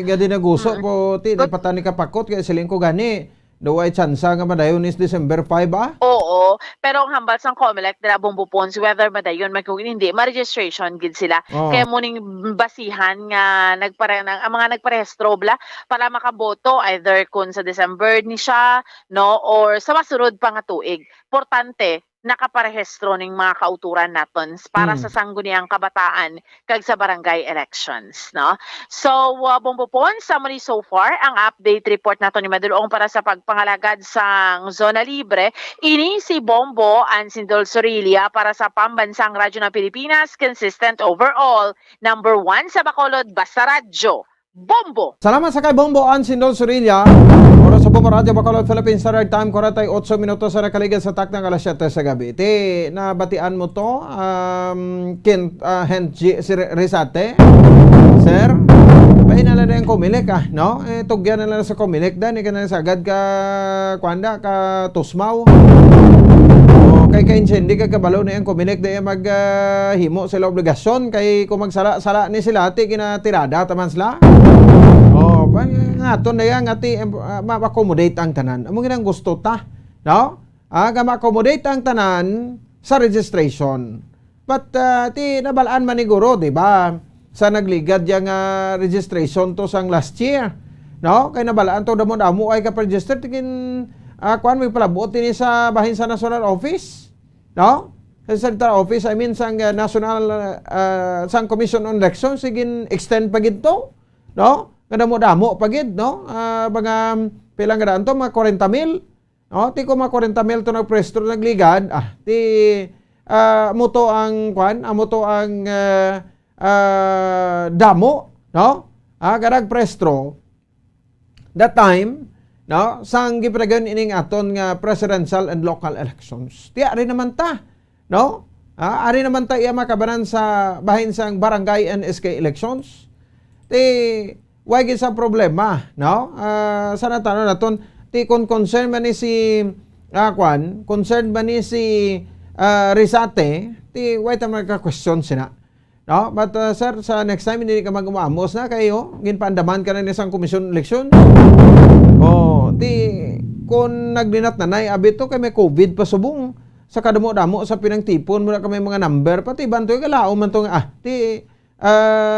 Speaker 7: Gadi naguso po, patani kapakot kaya siling ko gani. Daway tsansa nga madayon is December 5 ba?
Speaker 6: Oo, pero ang hambal sang COMELEC dira Bumbupon whether madayon man kung hindi ma-registration gid sila. Kaya muning basihan nga ang mga nagparehistro bla para makaboto either kun sa December ni siya no or sa masunod pa nga tuig. Importante nakaparehistro ning mga kauturan naton para sa sangguniang kabataan kag sa barangay elections no. So Bumbupon summary so far ang update report nato ni Madulong para sa pagpangalagad sang zona libre ini si Bombo Ansindol Sorilia para sa Pambansang Radyo ng Pilipinas consistent overall number 1 sa Bacolod basta radyo Bombo.
Speaker 7: Salamat sa kay Bombo Ansindol Sorilia. Oras sa Bombo Radio Bacolod Philippines Standard Time 48 minutos sa nakaligan sa tak ng alas 7 sa gabi. Nabatian mo to si Rizate. Sir, pahinala na yung COMELEC no? Tugyan na lang sa COMELEC ka na sagad ka kwanda ka tusmaw. Kay ka-insendi ka kabalo na yung COMELEC na yung maghimo sila obligasyon kay kung magsala-sala ni sila ati kinatirada taman sila. Ngaton na yan ati ma-accommodate ang tanan. Among ginang gusto ta, no? Ma-accommodate ang tanan sa registration. But ti nabalaan man ni guro, di ba? Sa nagligad yang registration to sang last year, no? Kay nabalaan to damo ay ka-register tikin kuan may palabuot ni sa bahin sa National Office, no? Sa Central Office, I mean sang National sang Commission on Elections sigin extend pa gid to, no? Kadamo-damo pagid no mga pilang gadaan to mga 40,000 no ti ko mga 40,000 to nagprestro nagligad ti moto ang kwan moto ang damo no garag prestro that time no sang gipregan ining aton nga presidential and local elections ti ari naman ta no ari naman ta iya makabanan sa bahin sang barangay and SK elections ti why gid sa problema no sa natanong naton ti kon concern man ni si concern man ni si Rizate ti why ta mga question sina no but sir sa next time hindi ka magumamos na kayo ginpandaman ka na ni sang komisyon election ti kon nagdinat nanay abito kay may COVID pa subong sa kadamo-damo sa pinangtipon mo na kami mga number pati bantoy kalao man to ti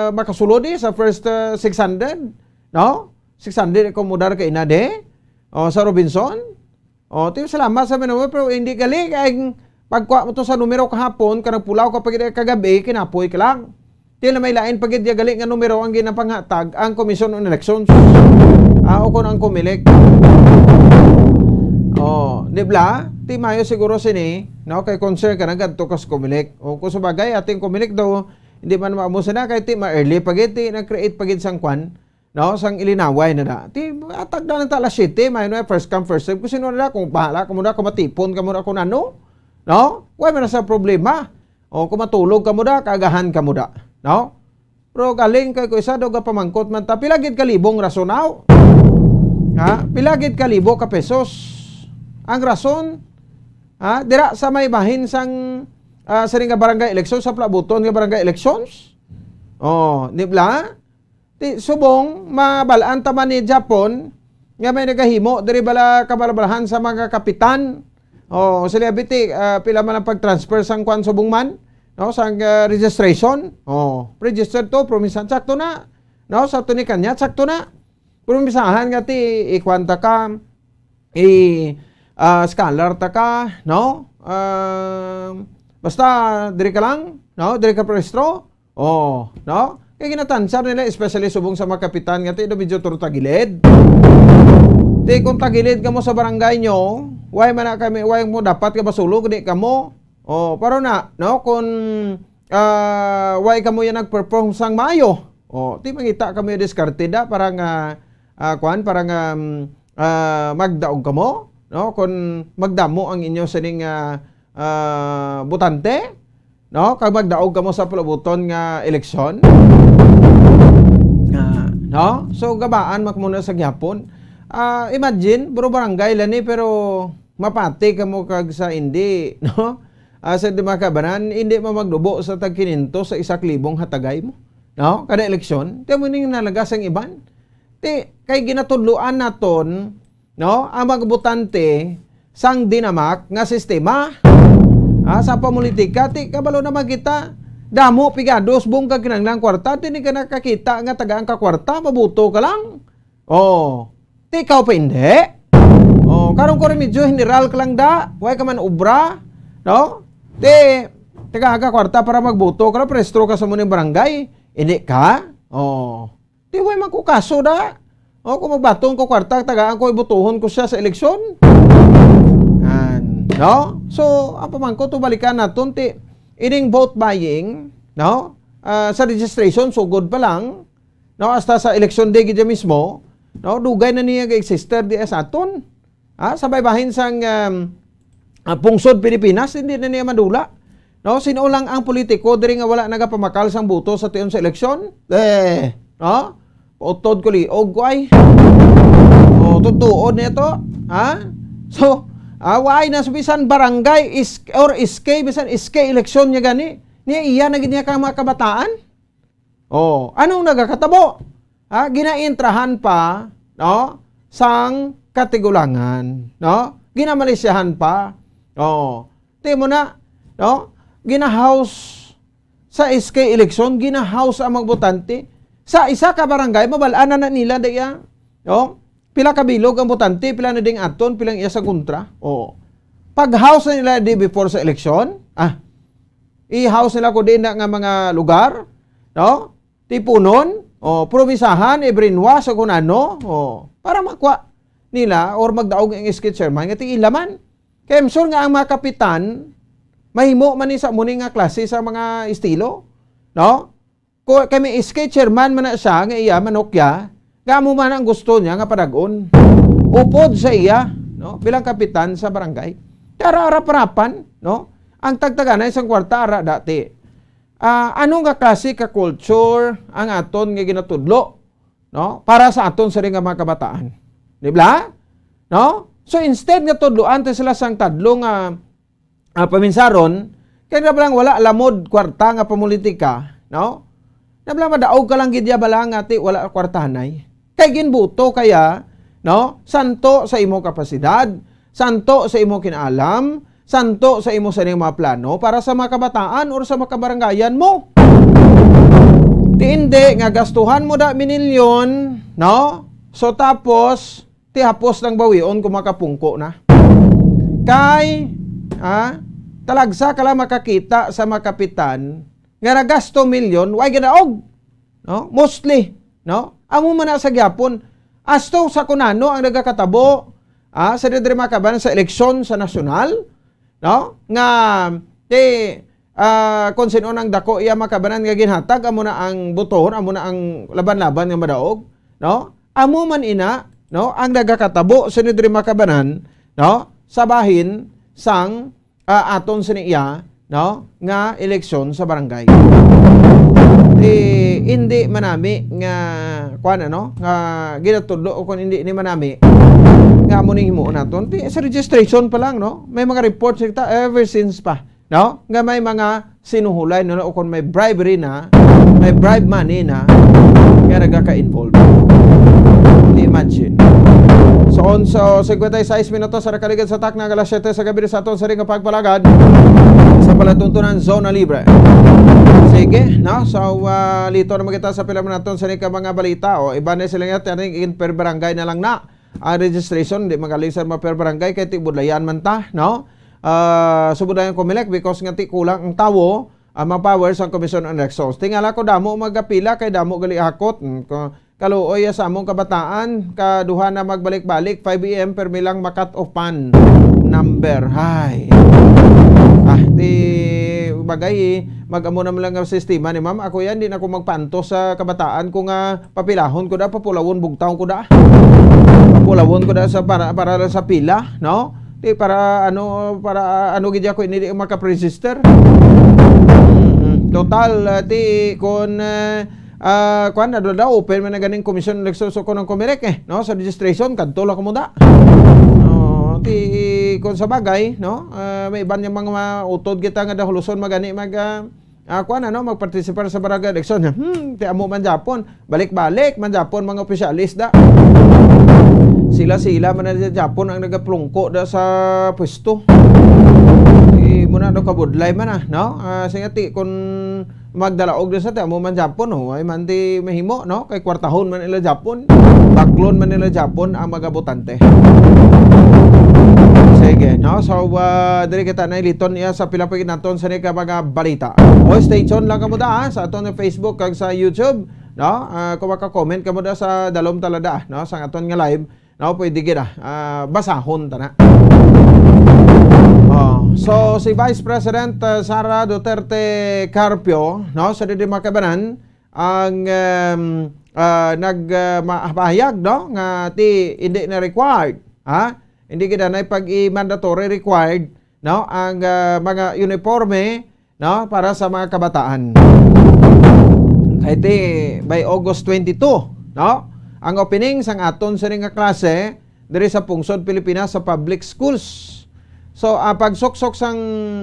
Speaker 7: makasulod sa first 600 no 600 akomodar kay inade sa Robinson ti salamat sa minuwe pero hindi gali kay pagkuha mo to sa numero kahapon kanang pulaw kapag kagabi kinapoy ka lang ti na may lain pagid gali nga numero ang ginapanghatag ang Commission on Elections o kon ang COMELEC nibla ti mayo siguro sini no kay concern ka na kadto kas COMELEC o kung sabagay ating COMELEC daw hindi man maamusa na kay ti ma-early pagiti nag-create pagit sang kwan no sang ilinaway na da ti atag na ta alas 7 may no first come first serve kung sino na kung bahala kamo na kumatipon kamo na kung ano no? Way man sa problema. O kung matulog ka mo da, kagahan ka mo da, no? Pero galing kay ko isa daw ka pamangkot man ta, pilagid ka libong rasonaw. Ha? Pilagid ka libo ka pesos. Ang rason, ha? Dira sa may bahin sang sa ring barangay election, sa plabuton nga barangay elections. Oh, di ba? Ti subong mabalaan ta man ni Japon nga may nagahimo diri bala kabalabalahan sa mga kapitan. Oh, celebrity pila man ang pag-transfer sang kwan subong man, no, sang registration. Oh, registered to prominsan sakto na. No, sa to ni kanya sakto na. Prominsahan nga ti ikwanta ka scholar ta ka, no? Basta diri ka lang, no? Diri ka prestro. Oh, no? Kaya ginatansar nila, especially subong sa mga kapitan nga ti do medyo turo tagilid. Di kung tagilid ka mo sa barangay nyo, way mo dapat ka basulog, di ka mo. Oh, pero na, no? Kung way ka mo yan nag-perform sang mayo. Oh, di mangita ka mo yung diskartida, parang magdaog ka mo, no? Kung magdamo ang inyo sining butante, no? Kag magdaog ka mo sa palabuton nga eleksyon. No? So gabaan muna sa gyapon. Imagine, bro barangay lani pero mapati ka mo kag sa hindi, no? Sa di makabanan, hindi mo magdubo sa tag-500 sa 1,000 hatagay mo, no? Kada eleksyon, di mo ning nalagas ang iban. Kay ginatudluan naton, no, ang mga butante sang dinamak nga sistema. Sa pamulitika, kabalo na magkita, damo pigados bung ka kinanglang kwarta, tini ka nakakita nga tagaan ka kwarta, mabuto ka lang. Oh, ikaw pa hindi. Oh, karong ko rin medyo general ka lang da, way ka man ubra, no? Taga kwarta para magbuto ka, prestro ka sa muning barangay, hindi ka? Oh, way magkukaso da. O kung magbatong ko kwarta, tagaan ko, ibutuhon ko siya sa eleksyon. No? So, ang pamangko to balikan natin, ining vote buying, no? Sa registration, so good pa lang, no? Hasta sa election day gidya mismo, no? Dugay na niya ga-exister di sa aton. Sabay bahin sang pungsod Pilipinas, hindi na niya madula. No? Sino lang ang politiko, diri nga wala nagapamakal sang buto sa tiyon sa eleksyon? No? Utod ko liog ko ay. O, tutuod nito. So, why na bisan barangay or SK, bisan SK eleksyon niya gani. Niya iya na niya ka mga kabataan. O, anong nagakatabo? Ginaintrahan pa, no? Sang katigulangan, no? Ginamalisyahan pa. O, tingin mo na, no? Ginahouse sa SK eleksyon, ginahouse ang magbutante. Sa isa ka barangay, mabalaan na nila daya. No? Pila ka bilog ang butante, pila na ding aton, pilang iya sa kontra. O. Pag-house na nila di before sa eleksyon, i-house nila ko din na nga mga lugar, no? Tipunon, o, probisahan, ibrinwa sa kung ano, o, para makwa nila or magdaog ang SK chairman, nga ilaman. Kaya sure nga ang mga kapitan, mahimo man ni sa muning nga klase sa mga estilo, no? Kung kami SK chairman man na siya, nga iya, manokya, gamo man ang gusto niya nga padagon. Upod sa iya, no? Bilang kapitan sa barangay. Tara arap-arapan, no? Ang tagtaganay isang kwarta ara dati. Ano nga klase ka culture ang aton nga ginatudlo, no? Para sa aton sa ring nga mga kabataan. Di ba? No? So instead nga tudloan ta sila sang tadlo nga paminsaron, kaya lang wala lamod kwarta nga pamulitika, no? Nabla madaog ka lang gidya bala nga ti wala kwartahanay. Kay ginbuto kaya, no? Santo sa imo kapasidad, santo sa imo kinaalam, santo sa imo sa mga plano para sa mga kabataan or sa mga kabarangayan mo. Ti hindi nga gastuhan mo da minilyon, no? So tapos ti hapos ng bawion kung makapungko na. Kay talagsa ka lang makakita sa mga kapitan nga nagasto milyon, why ginaog? No? Mostly, no? Amo man na sa gyapon, asto sa kunano ang nagakatabo sa diri makaban sa eleksyon sa nasyonal, no? Nga kung sino nang dako iya makabanan nga ginhatag amo na ang buton, amo na ang laban-laban nga madaog, no? Amo man ina, no? Ang nagakatabo sa diri makabanan, no? Sa bahin sang aton siniya, no, nga eleksyon sa barangay. Hindi manami nga kuan ano nga ginatudlo o kung hindi ni manami nga mo ning himuon naton sa registration pa lang, no, may mga reports kita ever since pa, no, nga may mga sinuhulay, no, o kung may bribery na, may bribe money na nga nagaka-involved. Imagine. So, 56 minutos sa nakaligid sa tak ng alas 7 sa gabi sa aton sa ring pagpalagad sa palatuntunan Zona Libre. Sige, no? So, lito naman kita sa pilam naton sa ring mga balita. O, iba na sila nga, in per barangay na lang na. Ang registration, di magaling sa mga per barangay, kaya tibudlayan man ta, no? Subudayan Comelec because nga ti kulang ang tawo, mga powers ang Commission on Elections. Tingala ko damo magapila kay damo gali hakot. Kaluoy sa among kabataan, kaduha na magbalik-balik 5 AM per milang makat of pan number. Hay. Di bagay mag-amo naman lang ang sistema ni ma'am. Ako yan, di na ako magpanto sa kabataan ko nga papilahon ko da, papulawon bugtaw ko da. Papulawon ko da sa para sa pila, no? Di para ano gid ako hindi maka-register. Total di kon kuan na daw open man na ganing commission election so ko ng Comelec no, sa registration kadto la ko mo da. Ti kon sa bagay, no, may iban yung mga utod kita nga dahuluson magani kuan ano magpartisipar sa barangay election. Ti amo man Japon, balik-balik man Japon mga opisyalis da. Sila man na Japon ang nagaplungko da sa pwesto. Muna do kabudlay man no, singati kun magdalaog din sa amo man Japon, no, ay man di mahimo, no, kay kwartahon man nila Japon, baklon man nila Japon ang mga botante. Sige, no, so diri kita na iliton iya sa pilapig naton sa nika mga balita. O stay tuned lang kamo da sa aton na Facebook kag sa YouTube, no, kung maka-comment kamo da sa dalom talada, no, sa aton nga live, no, pwede gid basahon ta na. So si Vice President Sara Duterte Carpio, no, sa Didi Makabanan ang nagpahayag, no, nga ti hindi na required, hindi kita na pag-i-mandatory required, no, ang mga uniforme, no, para sa mga kabataan. Kaya ti by August 22, no, ang opening sang aton sa nga klase diri sa Pungsod Pilipinas sa public schools. So, pag sok-sok sang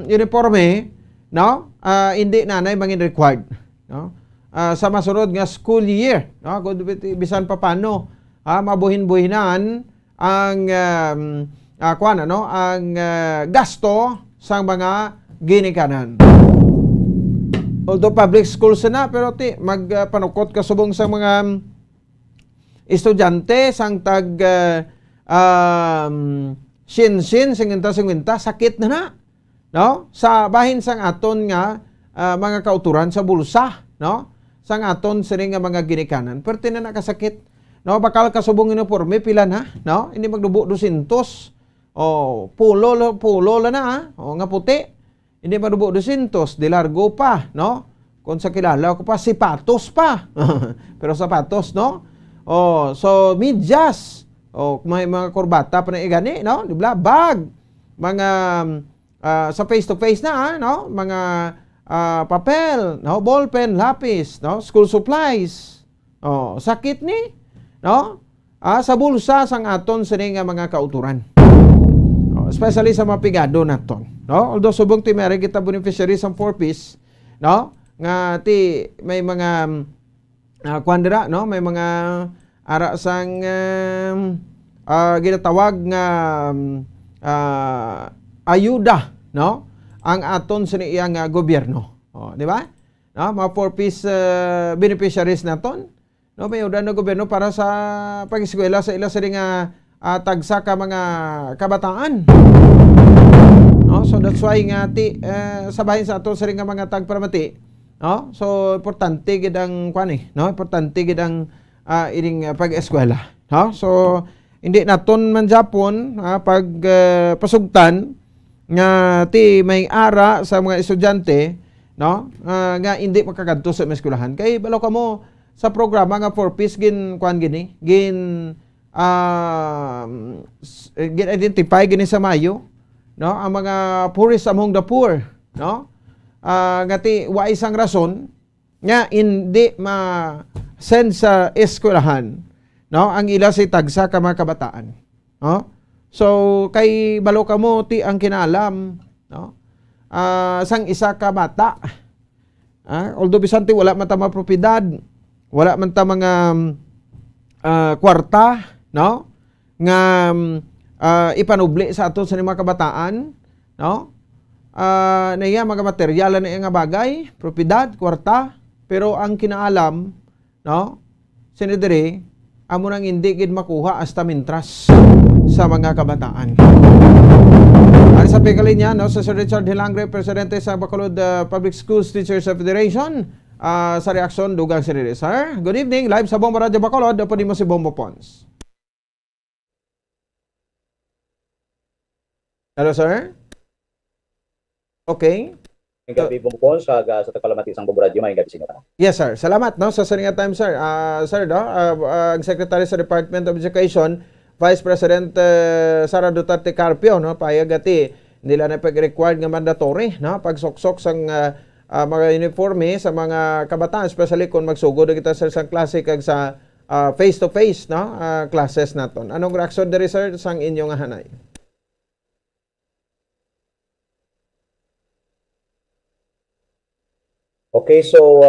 Speaker 7: uniforme, no, hindi nanay mangin required, no, sa masunod nga school year, no, kung bisan pa paano, mabuhin-buhinan ang kuan ano, ang gasto sang mga ginikanan. Although public schools na, pero magpanukot ka subong sa mga estudyante sang tag sin-sin, 50-50, sakit na, no? Sa bahin sang aton nga mga kauturan sa bulsa, no? Sang aton sining nga mga ginikanan, perti na nakasakit, no? Bakal kasubong uniforme pila na, no? Hindi magdubo 200. Pulo la na, nga puti. Hindi magdubo 200, di largo pa, no? Kung sa kilala ko pa sapatos pa. Pero sapatos, no? So medyas. May mga kurbata pa na igani, no? Di ba? Bag. Mga sa face-to-face na, no? Mga papel, no? Ballpen, lapis, no? School supplies. Sakit ni, no? Sa bulsa sang aton sining mga kauturan. Especially sa mga pigado naton, no? Although subong ti meri kita beneficiary sang 4-piece, no? Nga ti may mga kwandira, no? May mga ara sang ginatawag nga ayuda, no, ang aton sa iyang gobyerno, di ba, no, mga 4-piece beneficiaries naton, no, may ayuda ng gobyerno para sa pag-eskwela sa ila sa tagsa ka mga kabataan, no. So that's why nga sabahin sa aton sa mga tagparamati, no, so importante gid ang kuan no, importante gid ang ining pag-eskwela, no? So hindi naton man Japon pag pasugtan nga ti may ara sa mga estudyante, no, nga hindi makagadto sa eskwelahan kay balo kamo sa programa nga 4-piece gin kuan gini gin identify gini sa Mayo, no, ang mga poorest among the poor, no? Ngati wa isang rason nga hindi ma-send sa eskwelahan, no, ang ila si tagsa ka mga kabataan, no? So kay balo ka mo ti ang kinaalam, no? Sang isa ka bata, although bisanti wala man ta mga propiedad, wala man ta mga kwarta, no, nga ipanubli sa ato sa mga kabataan, no, na iya mga materyala na iya nga bagay, propiedad, kwarta, pero ang kinaalam, no, sinidiri amo nang hindi gid makuha hasta mintras sa mga kabataan. At sa pikalinya, no, sa Sir Richard Hilangre, presidente sa Bacolod Public Schools Teachers Federation, sa reaksyon dugang si Riri. Sir, good evening, live sa Bombo Radio Bacolod, dapat mo si Bombo Pons. Hello, sir? Okay.
Speaker 19: May gabi Bombo Pons sa Tagpalamati sang Bombo Radio, may gabi sinyo ka.
Speaker 7: Yes, sir. Salamat, no, sa Saringa Time, sir. Sir, no, ang Secretary sa Department of Education, Vice President Sara Duterte Carpio, no, payagati nila na pag-required nga mandatory, no, pagsoksok sang mga uniforme sa mga kabataan, especially kung magsugod kita sa isang klase kag sa face-to-face, no, classes naton. Anong reaksyon diri, sir, sang inyong hanay?
Speaker 19: Okay, so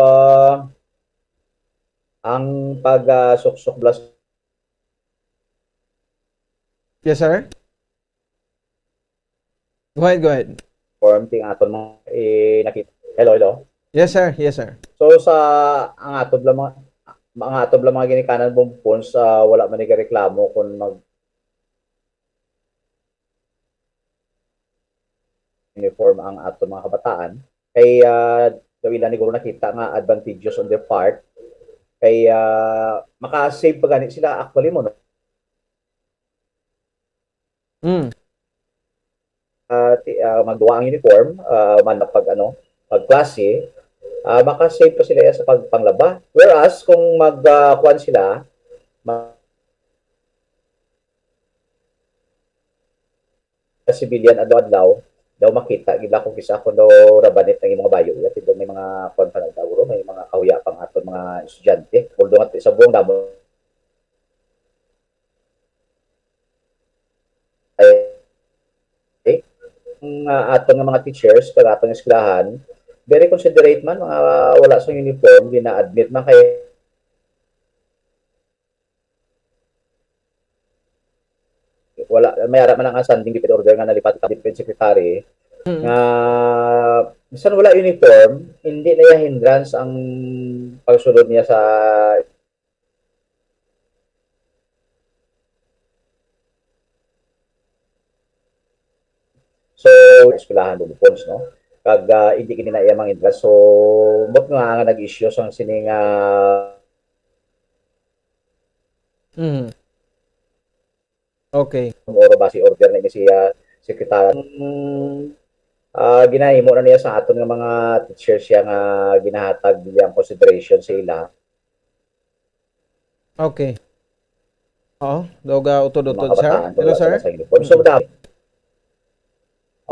Speaker 19: ang pag-suksok blast.
Speaker 7: Yes, sir. Go ahead.
Speaker 19: Form ting aton nakita. Hello.
Speaker 7: Yes, sir.
Speaker 19: So sa ang atob lang mga ginikanan bumpon sa wala man nigareklamo kung mag uniform ang ato mga kabataan kay dawila ni guro nakita nga advantageous on their part kay maka-save pa gani sila actually mo no. Magduwa ang uniform man na pag klase maka-save pa sila sa pagpanglaba, whereas kung magkuan sila civilian adlaw daw makita gila kung kisa kung daw rabanit ng mga bayo at ito may mga kuan pa daw may mga kahuya pang aton mga estudyante although at sa buong damo aton nga mga teachers kag atong eskwelahan very considerate man mga wala sa uniform gina-admit man kay wala may ara man ang standing defense order nga nalipat ka defense secretary nga bisan wala uniform hindi na hindrance ang pagsulod niya sa so eskwelahan do funds no kag hindi kini na iya mang interest so mot nga nag-issue sang sining
Speaker 7: Okay.
Speaker 19: Oro basi order na ni siya sekretary. Ginahimo na niya sa aton nga mga teachers siya nga ginahatag niyang consideration sa ila.
Speaker 7: Okay. Oo, doga utod-utod sir. Hello sir.
Speaker 19: So madam.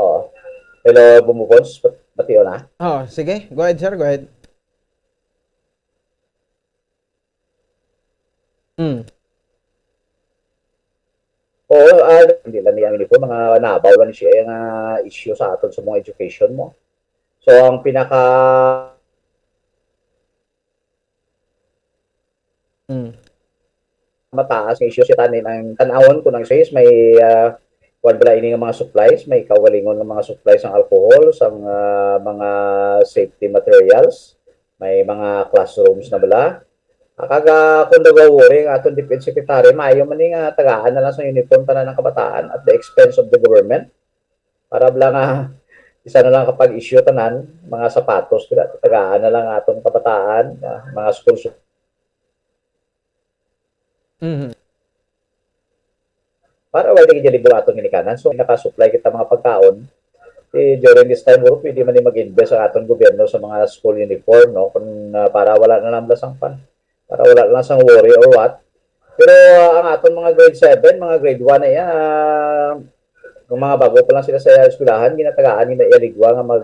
Speaker 19: Oo. Hello bumukons pati na.
Speaker 7: Oh, sige. Go ahead sir, go ahead.
Speaker 19: Oo, hindi lang niya uniform, mga nabaw lang siya yung issue sa aton sa mga education mo. So, ang pinaka mataas ng issue siya tanin ang tanawon ko ng says may wala ini nga mga supplies, may kawalingon ng mga supplies ng alcohol, sa mga safety materials, may mga classrooms na bala. Kaga kung nagawuri ang atong defense secretary, maayo man nga tagaan na lang sa uniform tanan ng kabataan at the expense of the government. Para bla nga isa na lang kapag issue tanan, mga sapatos, tagaan na lang atong kabataan, mga school. Para wala din dili atong ginikanan. So naka-supply kita mga pagkaon. During this time, pwede man mag-invest ang atong gobyerno sa mga school uniform, no? Kung para wala na lang lasang pan. Para wala lang sang worry or what. Pero ang aton mga grade 7, mga grade 1 na yan, Nung mga bago pa lang sila sa eskwelahan, ginatagaan nila ialigwa nga mag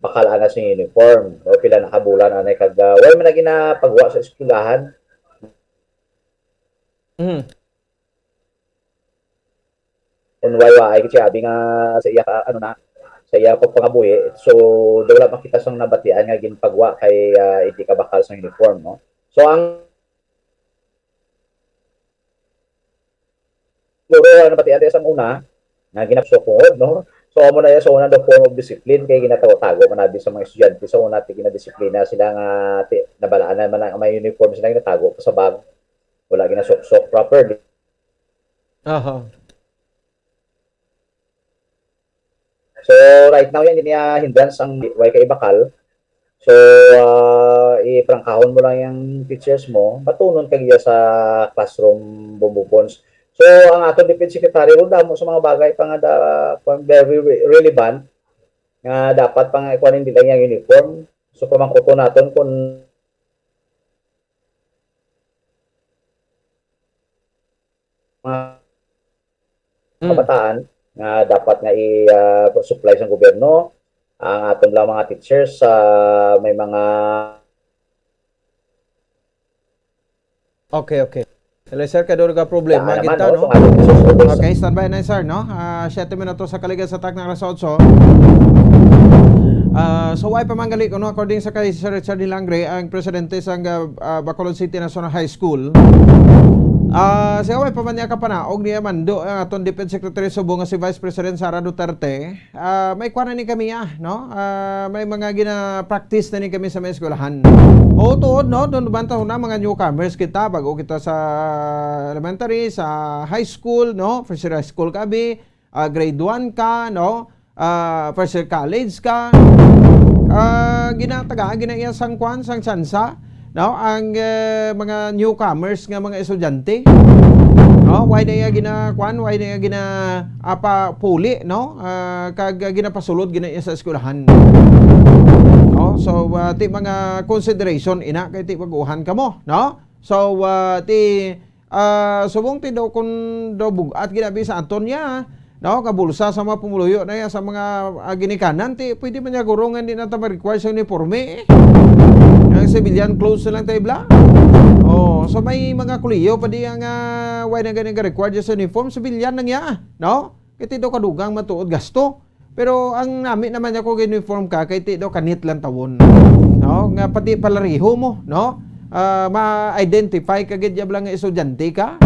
Speaker 19: bakal ana sa uniform. O pila nakabulan anay kag wala man na ginapagwa sa eskwelahan. Kung wala ay kasi abi nga sa iya ano na sa iya pagpangabuhi. So wala makita sang nabatian nga ginpagwa kay hindi ka bakal sa uniform, no. So ang siguro nabatian tayo sa una nga ginapsukod, no. So amo na sa una the form of discipline kay ginatago-tago manabi sa mga estudyante sa una ti ginadisiplina sila nga nabalaan man ang may uniform sila ginatago sa bag. Wala ginasok-sok properly. So right now yan niya hindrance ang way kay bakal. So iprangkahon mo lang yung teachers mo, matunon kagiya sa classroom bumubons. So ang ato defense secretary ron damo sa mga bagay pa nga very relevant nga dapat pang ikuanin nila yung uniform. So pamangkuto naton kung mga kabataan nga dapat nga i-supply sa gobyerno ang aton lang mga teachers sa may mga
Speaker 7: Okay. Hello sir, kadoro ka problema
Speaker 19: naman,
Speaker 7: kita, no?
Speaker 19: so,
Speaker 7: Okay, standby na sir, no? 7 minutos sa kaligan sa tak ng alas 8. So why pamanggali ko, no? According sa kay Sir Richard Dilangre, ang presidente sa Bacolod City National High School, siya way pamanya ka panaog niya mando ang aton Defense Secretary Subo nga si Vice President Sara Duterte. May kuha na ni kami no? May mga gina-practice na ni kami sa mga eskwelahan. O tuod, no? Doon banta na mga newcomers kita bago kita sa elementary, sa high school, no? First year high school kabi, grade 1 ka, no? First year college ka. Ginataga ginaiya sang kwan sang tsansa, no, ang mga newcomers nga mga estudyante, no, why na ginakwan, why na gina apa puli, no, kag ginapasulod ginaiya sa eskwelahan, no. So ti mga consideration ina kay ti paguhan kamo, no. So ti subong ti do kun do bugat ginabi sa Antonia, no, kabulsa sa mga pumuluyo na sa mga ginikanan ti pwede man niya gurungan din nata ma-require sa uniforme. Ang civilian clothes na lang tayo bla. So may mga kuliyo pa di ang why na ganing required sa uniform civilian nang ya, no? Kay ti do kadugang matuod gasto. Pero ang nami naman ako uniform ka kay ti do kanit lang tawon. No, nga pati palariho mo, no? Ma-identify ka gid lang nga estudyante ka.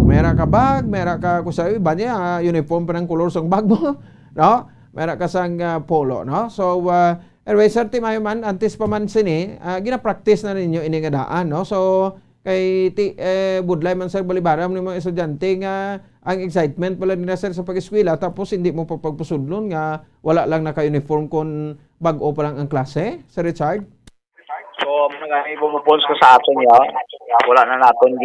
Speaker 7: Mera ka bag, mera ka kusawi ba niya uniform pa ng color sang bag mo, no? Mera ka sang polo, no? So anyway, sir, timayo man, antes pa man sini, gina-practice na ninyo ini nga daan, no? So, kay budlay man sir balibaram ng mga estudyante nga ang excitement pala nila sir sa pag-eskwela tapos hindi mo pa pagpasudlon nga wala lang naka-uniform kon bag-o pa lang ang klase, Sir Richard?
Speaker 19: So, mga ibumupons ko sa aton ya, wala na naton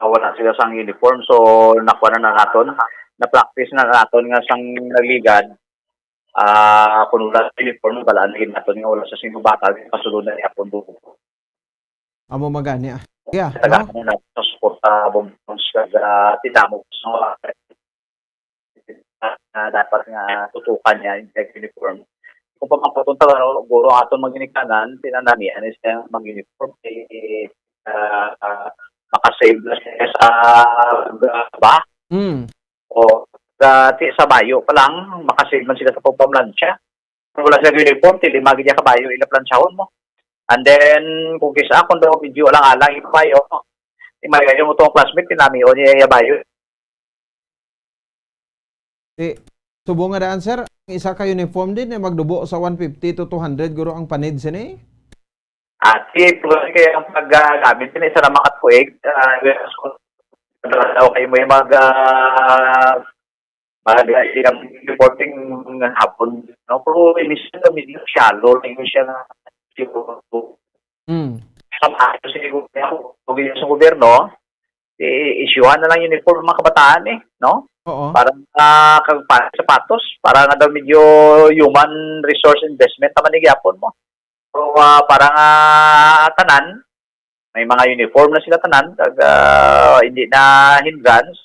Speaker 19: wala sila sang uniform, so nakuha na naton, na-practice na naton nga sang nagligad, kung wala uniform, balaan na naton nga wala sa sinubata, pasulod na niya po buko.
Speaker 7: Amo magani Yeah,
Speaker 19: no? Na sa suporta bumbons kag tinamo so dapat nga tutukan niya yung uniform. Kung pamapunta guro aton maginikanan, tinanami anis mag-uniform makasave na siya sa ba? O sa bayo pa lang, makasave man sila sa pagpamlansya. Kung wala sila uniform, tilimagin niya kabayo, ilaplansyahon mo. And then, kung kisa kung daw video alang-alang yung bayo, imagine mo itong classmate, tinami o niya yung bayo.
Speaker 7: Subo nga daan, sir, isa ka uniform din, magdubo sa 150 to 200 guro ang panid sini?
Speaker 19: At kaya ang paggamit din isa na makatkuig, okay mo yung reporting hapon. No? Pero inisip na medyo shallow lang yung siya na sa sa gobyerno, isyuhan na lang uniform ng mga kabataan no?
Speaker 7: Oo.
Speaker 19: Parang sapatos, para nga daw medyo human resource investment naman ni Gyapon mo. So parang tanan, may mga uniform na sila tanan, hindi na hindrance.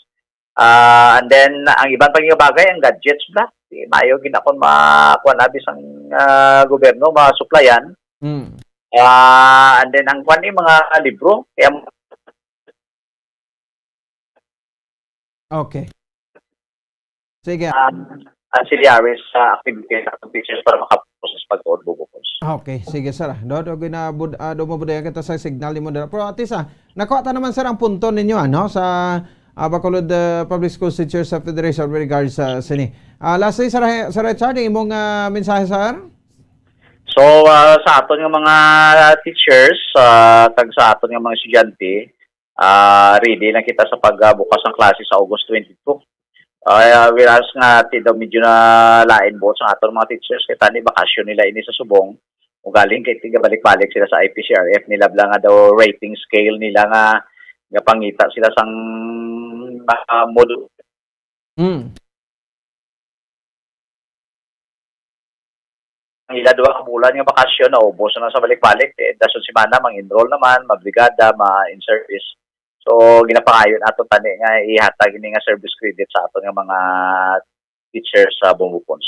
Speaker 19: And then ang ibang pangingabagay ang gadgets na. Mayo ginakon makuan abis ang gobyerno masuplayan. And then ang kuan mga libro kaya
Speaker 7: Okay. Sige.
Speaker 19: Ancillary sa activities ng teachers para makaprocess pag-tuod bubukos.
Speaker 7: Okay, sige sir. Do mabudaya kita sa signal mo dira. Pero atis nakuha ta naman sir ang punto ninyo ano sa Bacolod Public School Teachers Federation with regards sa sini. Lastly sir Richard, imong mensahe sir?
Speaker 19: So sa aton nga mga teachers, tag sa aton nga mga estudyante, ready na kita sa pagbukas ng klase sa August 22. Whereas nga daw medyo na lain both sa aton mga teachers kay tani bakasyon nila ini sa subong. Kung galing kay tiga balik-balik sila sa IPCRF nila bla nga daw rating scale nila nga pangita sila sang module. Ila duha ka bulan nga bakasyon na ubos na sa balik-balik dason semana mang-enroll naman, mabrigada, ma-in service. So ginapangayon ato tani nga ihatag ini nga service credit sa ato nga mga teachers sa Bumupons.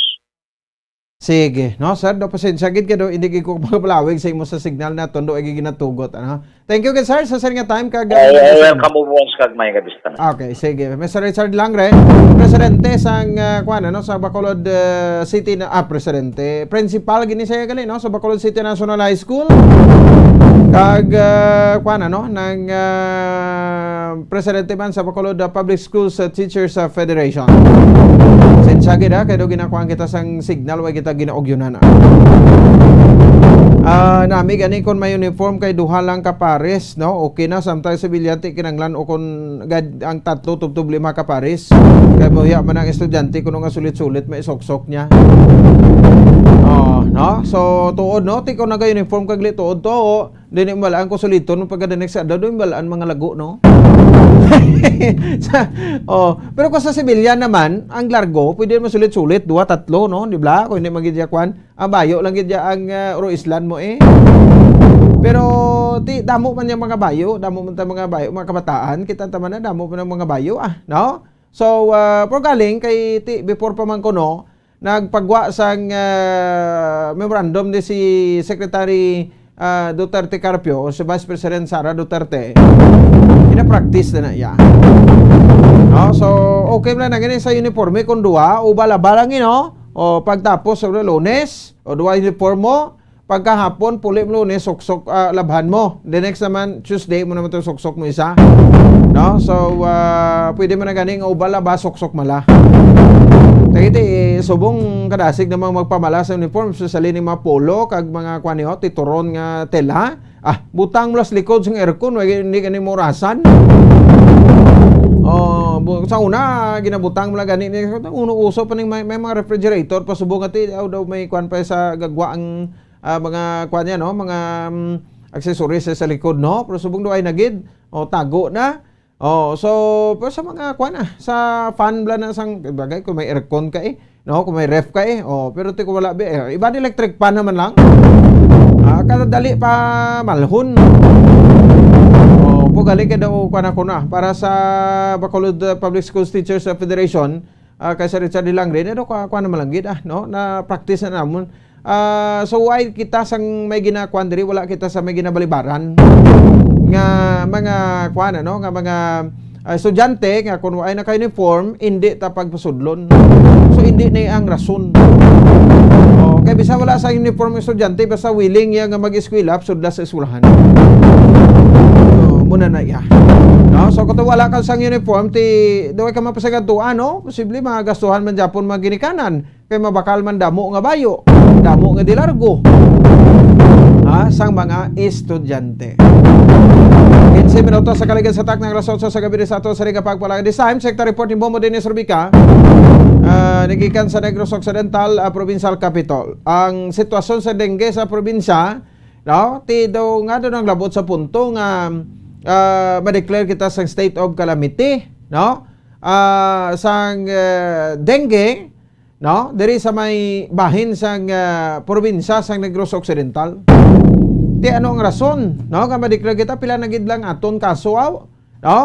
Speaker 7: Sige, no sir, do pasensya gid kado hindi ko magpalawig sa imo sa signal na tondo ay ginatugot ano. Thank you sir sa sir nga time kag
Speaker 19: welcome Bumupons kag may gabistan.
Speaker 7: Okay, sige. Mr. Richard Langre, presidente sang kuan no sa Bacolod City na presidente, principal gini saya gali no sa Bacolod City National High School. Kag kuan ano nang presidente man sa Bacolod Public Schools Teachers Federation. Sensya gid kay do ginakuan kita sang signal wa kita ginaugyunan. Nami gani kon may uniform kay duha lang ka pares no okay na sometimes sibilyante kinanglan o kon ang 3 tub 5 ka pares kay buya man ang estudyante kuno nga sulit-sulit may sok-sok niya. No so tuod no ti ko naga uniform kag tuod to dili malaan ko suliton pagka the next adlaw do malaan mga lago no. Pero kung sa sibilyan naman, ang largo, pwede mo sulit-sulit, 2-3, no? Di ba? Kung hindi magigya kwan, ang bayo lang gidya ang Roislan mo Pero, damo man yung mga bayo, mga kabataan, kita taman na, damo pa ng mga bayo, no? So, pero galing, kay, before pa man ko, no, nagpagwa sang memorandum ni si Secretary Duterte Carpio o si Vice President Sara Duterte, ina-practice na iya. No? So, okay na ganyan sa uniforme kung duwa, o bala-balang o pagtapos sa Lunes, o duwa uniform mo, pagkahapon, puli mo Lunes, sok-sok labhan mo. The next naman, Tuesday mo naman ito sok-sok mo isa. No? So, pwede mo na ganing o bala-ba, sok-sok mala. Kaya subong kadasig namang magpamala sa uniform sa salin mga polo kag mga kwaniho tituron nga tela butang mo las likod sa aircon hindi ka ni morasan sa una ginabutang mo lang gani uno uso pa ning may mga refrigerator pasubong ati daw may kwan pa sa gagwa ang mga kwan no mga accessories sa likod no pero subong do ay nagid tago na. So pero sa mga kuan sa fan bla na sang bagay kung may aircon ka no kung may ref ka pero ti ko wala iba di electric fan naman lang. Kada dali pa malhon. Pugali ka daw kuan ako na para sa Bacolod Public Schools Teachers Federation kay Sir Richard Langre do kuan naman lang gid no na practice na namon. So why kita sang may ginakuan diri wala kita sa may ginabalibaran nga mga kuan nga mga estudyante nga kun ay naka-uniform hindi ta pagpasudlon. So hindi na ang rason. Kay bisa wala sa uniform estudyante basta willing ya nga mag-eskwela sudla sa eskwelahan. Muna na iya. No, so kung wala ka sang uniform ti duwa ka mapasagaduan no, posible magastuhan man Japon maginikanan kay mabakal man damo nga bayo, damo nga dilargo. Sang mga estudyante. 15 minutos sa kaligan sa tak ng alas 8 sa gabi sa ato sa Riga Pagpalang. This time, Sector Report ni Bomo Dennis Rubica, nagikan sa Negros Occidental, Provincial Capital. Ang sitwasyon sa dengue sa probinsya, no, daw nga doon ang labot sa punto nga ma-declare kita sa state of calamity, no? Sang dengue, no, diri sa may bahin sang probinsya sang Negros Occidental. ti ano ang rason, no? Nga madeklar kita pila na gid lang aton kaso, no?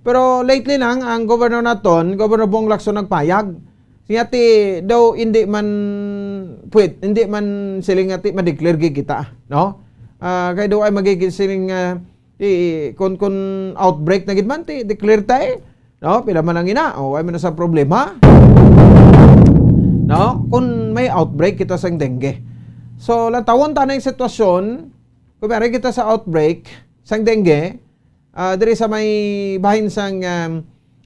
Speaker 7: Pero lately lang ang governor naton, Governor Bong Lacson nagpayag. Siya ti daw hindi man siling ati madeklar gid kita, no? Kaya daw ay magiging siling kun outbreak na gid man ti declare tay, no? Pila man ang ina, ay man sa problema. No? Kung may outbreak kita sa dengue. So, latawon ta na yung sitwasyon, kung meron kita sa outbreak sa dengue, diri sa may bahin sang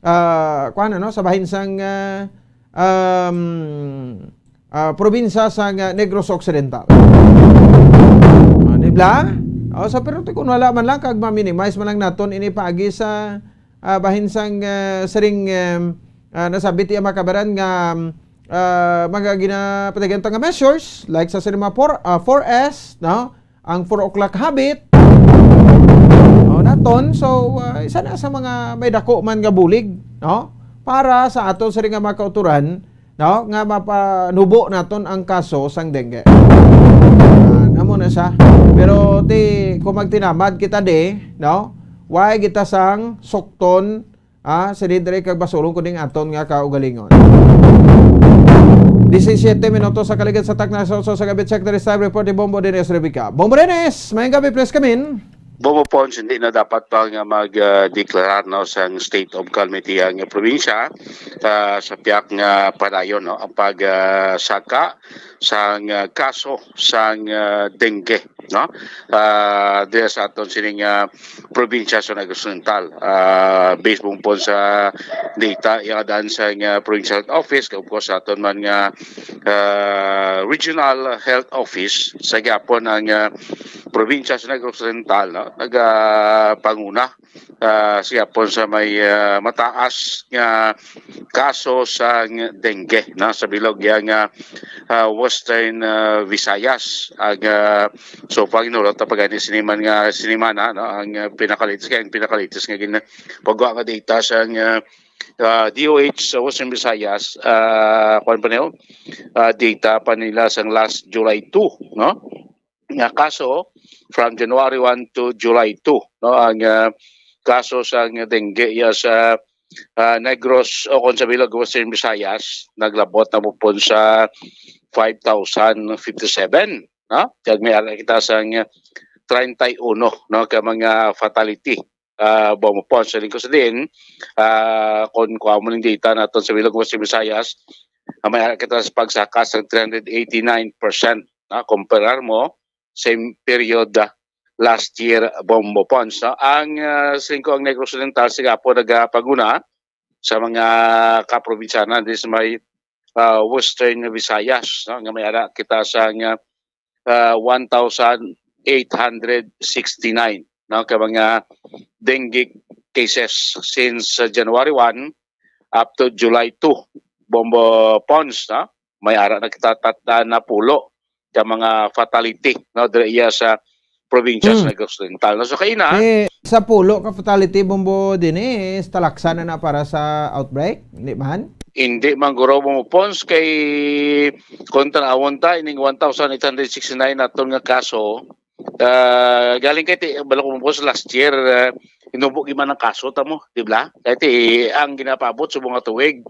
Speaker 7: sa bahin sang probinsya sa Negros Occidental. Dibla? So, pero kung wala man lang, kag ma-minimize man lang naton ini paagi sa bahin sang sering nasabit iya makabaran nga mga ginapatagan nga measures like sa cinema 4S, no? Ang 4 o'clock habit. Naton, so isa na sa mga may dako man nga bulig, no? Para sa aton sa ring nga makauturan, no? Nga mapanubo naton ang kaso sang dengue. Amo na siya. Pero kung magtinamad kita no? Why kita sang sukton sa didre kag basulong kuning aton nga kaugalingon. 17 minutos sa kaligid sa takna sa Gabit Secretary Style Report ni Bombo Dennis Rebica. Bombo Dennis, mayang gabi, please come in.
Speaker 2: Bobo Pons, hindi na dapat pang mag-declare sa state of calamity ang probinsya sa piyak nga padayon ang pagsaka sa kaso sa dengue, no? Dito sa aton sining probinsya sa Negros Occidental. Based po sa data iadaan sa provincial health office, of course sa aton man nga regional health office sa gapon ang probinsya sa Negros Occidental, no? Nagapanguna siya po sa may mataas nga kaso sa dengue, no? Sa bilog yang Western Visayas ang so pag inulot pag siniman nga sinimana, no? Ang pinakalitis nga pagwa nga data sa DOH sa Western Visayas data pa nila sa last July 2, no? Nga kaso from January 1 to July 2, no? Ang kaso sa dengue sa Negros o Consabilog, Western Visayas naglabot na po sa 5,057, no? Kag may ara kita sa 31, no? Ka mga fatality bumupon sa lingkod sa din kung kuha mo ng data natin sa Bilog Western Visayas, may ara kita sa pagsaka sa 389%, no? Comparar mo same period last year bumupon. No? Ang ang Negros Occidental siga po nagpaguna sa mga kaprobinsyanan din sa may Western Visayas, no? Nga may ara kita sa 1,869, no? Ka mga dengue cases since January 1 up to July 2 Bombo Pons, no? May ara na kita na pulo ka mga fatality, no? Diya sa probinsya sa Negros Occidental. No? So kayo na
Speaker 7: sa pulo ka fatality Bombo Dennis, talaksan na para sa outbreak, hindi man?
Speaker 2: Hindi man guro mo Pons kay kontra awon ta ining 1,869 naton nga kaso galing kay balak mo Pons last year inubog man ang kaso tamo, di ba? Kay ang ginapabot subong nga tuig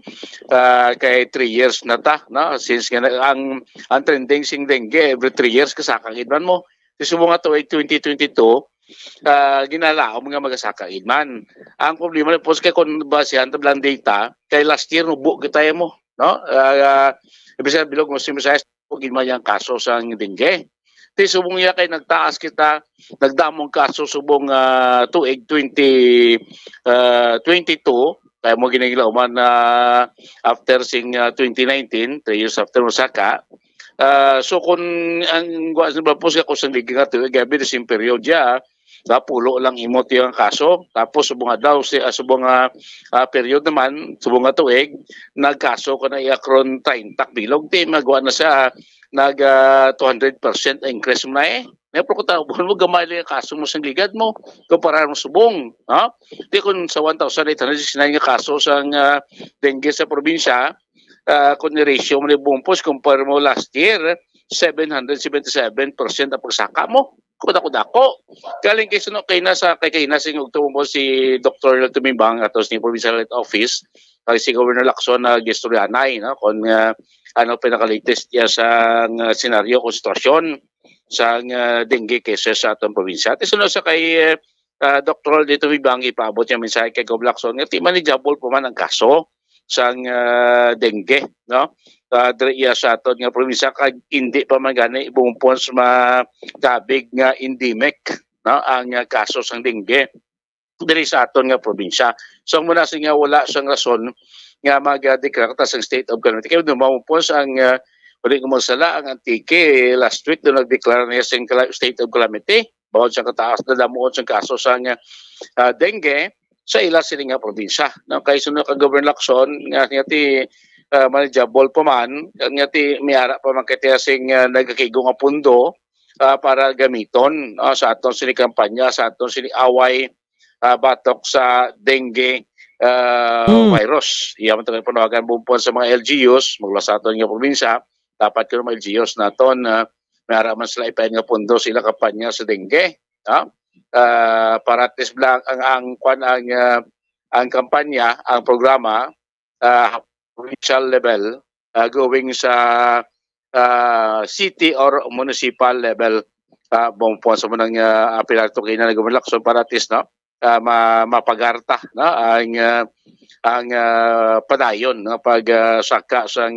Speaker 2: kay 3 years na ta, no? Since ang trending sing dengue every 3 years kasakang idman mo. Subong nga tuig 2022 ginalaom nga magasakaid man. Ang problema po kay kung basehan tablang data kay last year nubo gitay mo, no? Ibig sabihin bilog mo simisayas pugin man yang kaso sa dengue. Ti subong ya kay nagtaas kita nagdamong kaso subong tuig 2022 kay mo ginagilauman after sing 2019 3 years after Osaka. So kung ang guwas na po siya kung saan liging nga ito, gabi na siyang period ya, pulo lang imot yung kaso, tapos subong daw, subong period naman, subong nga tuig, nagkaso ko na iakron 30 bilog, di magawa na siya, nag 200% increase mo na May prokuta, buwan mo gamay lang yung kaso mo sa ligad mo, kumpara mo subong. Di kung sa 1,869 nga kaso sa dengue sa probinsya, kung ratio mo na bumpos, kumpara mo last year, 777% ang pagsaka mo. Kuda-kudako. Galing kay suno kay nasing ugtumo si Dr. Tumimbang atos ni Provincial Health Office kay si Governor Lacson na gistoryanay no kon ano pinaka-latest ya sa senaryo kung sitwasyon sa dengue cases sa atong probinsya. At sunod sa kay Dr. dito Tumimbang ipaabot niya mensahe kay Gov Lacson nga ti manageable po man ang kaso sa dengue no. Iya sa aton nga probinsya kag hindi pa man gani bumumpons matabig nga endemic no ang kaso sang dengue diri sa aton nga probinsya. So muna sa nga wala sang rason nga mag-declare ta sang state of calamity. Kaya bumumpons ang uli ko magsala ang Antique last week doon nag-declare niya sang state of calamity bawod sa kataas na damuon sang kaso sang dengue sa ila sila nga probinsya. No kay sunod ka Governor Lacson nga ti manageable pa man nga ti miara pa man kay sing nagkakigo nga pundo para gamiton sa aton sini kampanya sa aton sini away batok sa dengue virus. Iyan man tayo panawagan bumpon sa mga LGUs magla sa aton nga probinsya dapat ko mga LGUs naton miara man sila ipahin nga pundo sila kampanya sa dengue para test lang ang kampanya ang programa provincial level going sa city or municipal level bumpuan sa manang apilar to kina na Governor Lacson para at least no mapagarta no ang padayon no pag saka sang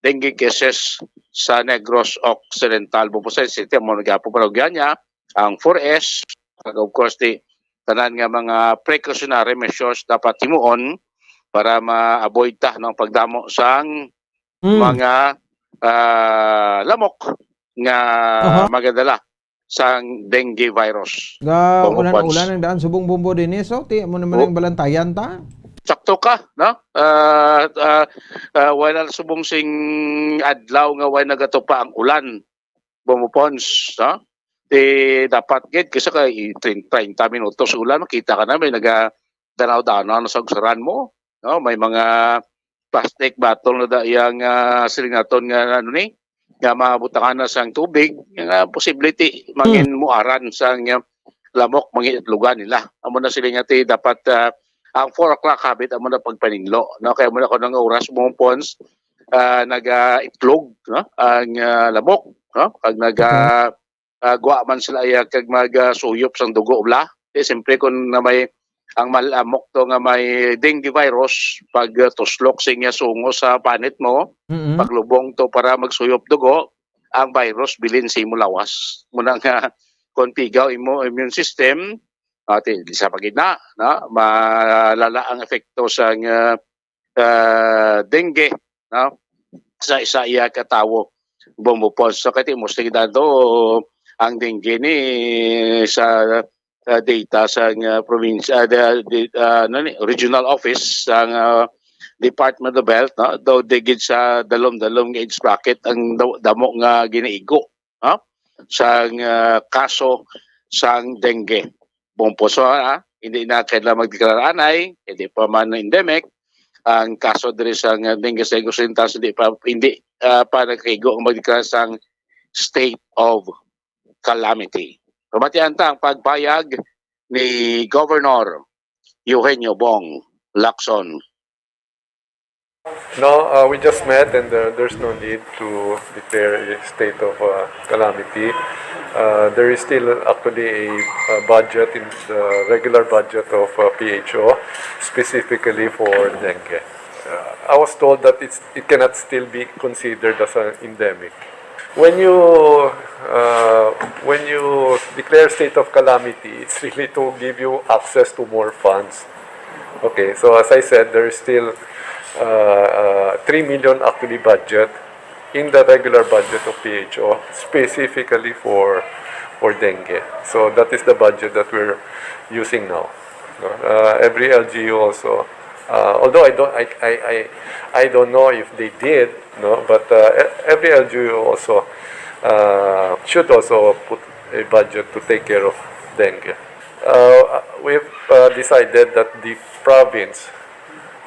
Speaker 2: dengue cases sa Negros Occidental bumpuan sa city mo nagapo parogyan niya ang 4S of course di tanan nga mga precautionary measures dapat himuon para ma-avoid ta ng pagdamo sang mga lamok nga magadala sang dengue virus.
Speaker 7: Ulan ang daan subong bumbo din so ti mo naman ang balantayan ta.
Speaker 2: Sakto ka no? Wala subong sing adlaw nga wala nagatupa ang ulan. Bumupons, no? Dapat gid kasi kay 30 minutos ulan makita ka na may danaw-danaw na sa usaran mo. No, may mga plastic bottle na dayang silingaton nga ano ni nga mabutangan na sang tubig nga possibility mangin muaran sang lamok mangin itlugan nila. Amo na sila nga dapat ang 4 o'clock habit amo na pagpaninglo no kaya mo na ko ng oras bumumpons naga-itlog no ang lamok no pag guwa man sila kag magsuyop sang dugo bla siyempre kun na may ang malamok to nga may dengue virus pag tuslok siya sungo sa panit mo paglubong to para magsuyop dugo ang virus bilin sa imo lawas muna nga kontigaw imo immune system ati sa pagina na malala ang epekto sa dengue no sa isa iya katawo bumupos so kati mo do ang dengue ni sa data sa provincia regional office sang Department of Health no daw digid sa dalom age bracket ang damo nga ginaigo sang kaso sang dengue bumpuso hindi na kailangan magdeklara anay hindi pa man endemic ang kaso diri sang dengue sa Occidental hindi pa nagkaigo ang magdeklara sang state of calamity. Pamatian ta ang pagpayag ni Governor Eugenio Bong Lacson.
Speaker 14: No, we just met and there's no need to declare a state of calamity. There is still actually a budget in the regular budget of PHO specifically for dengue. I was told that it cannot still be considered as an endemic. When you declare state of calamity, it's really to give you access to more funds. Okay, so as I said, there is still 3 million actually budget in the regular budget of PHO specifically for dengue. So that is the budget that we're using now. Every LGU also. Although I don't know if they did, no, but every LGU also should also put a budget to take care of dengue. We've decided that the province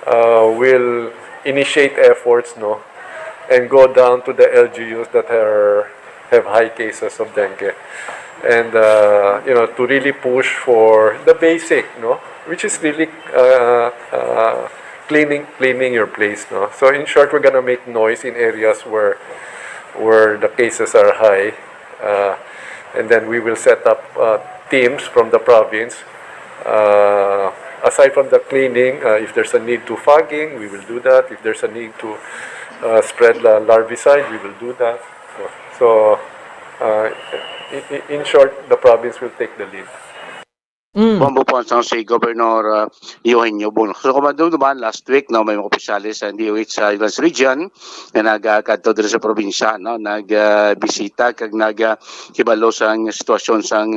Speaker 14: will initiate efforts, no, and go down to the LGUs that have high cases of dengue and to really push for the basic, no, which is really cleaning your place, no. So in short, we're gonna make noise in areas where the cases are high, and then we will set up teams from the province. Aside from the cleaning, if there's a need to fogging, we will do that. If there's a need to spread larvicide, we will do that. So in short, the province will take the lead.
Speaker 2: Bombo po ang si Governor Eugenio Buno. So kumando naman last week, no, may mga opisyalis sa DOH sa Highlands Region na nagkadto dito sa probinsya, no, nagbisita kag nagkibalo sa sitwasyon sa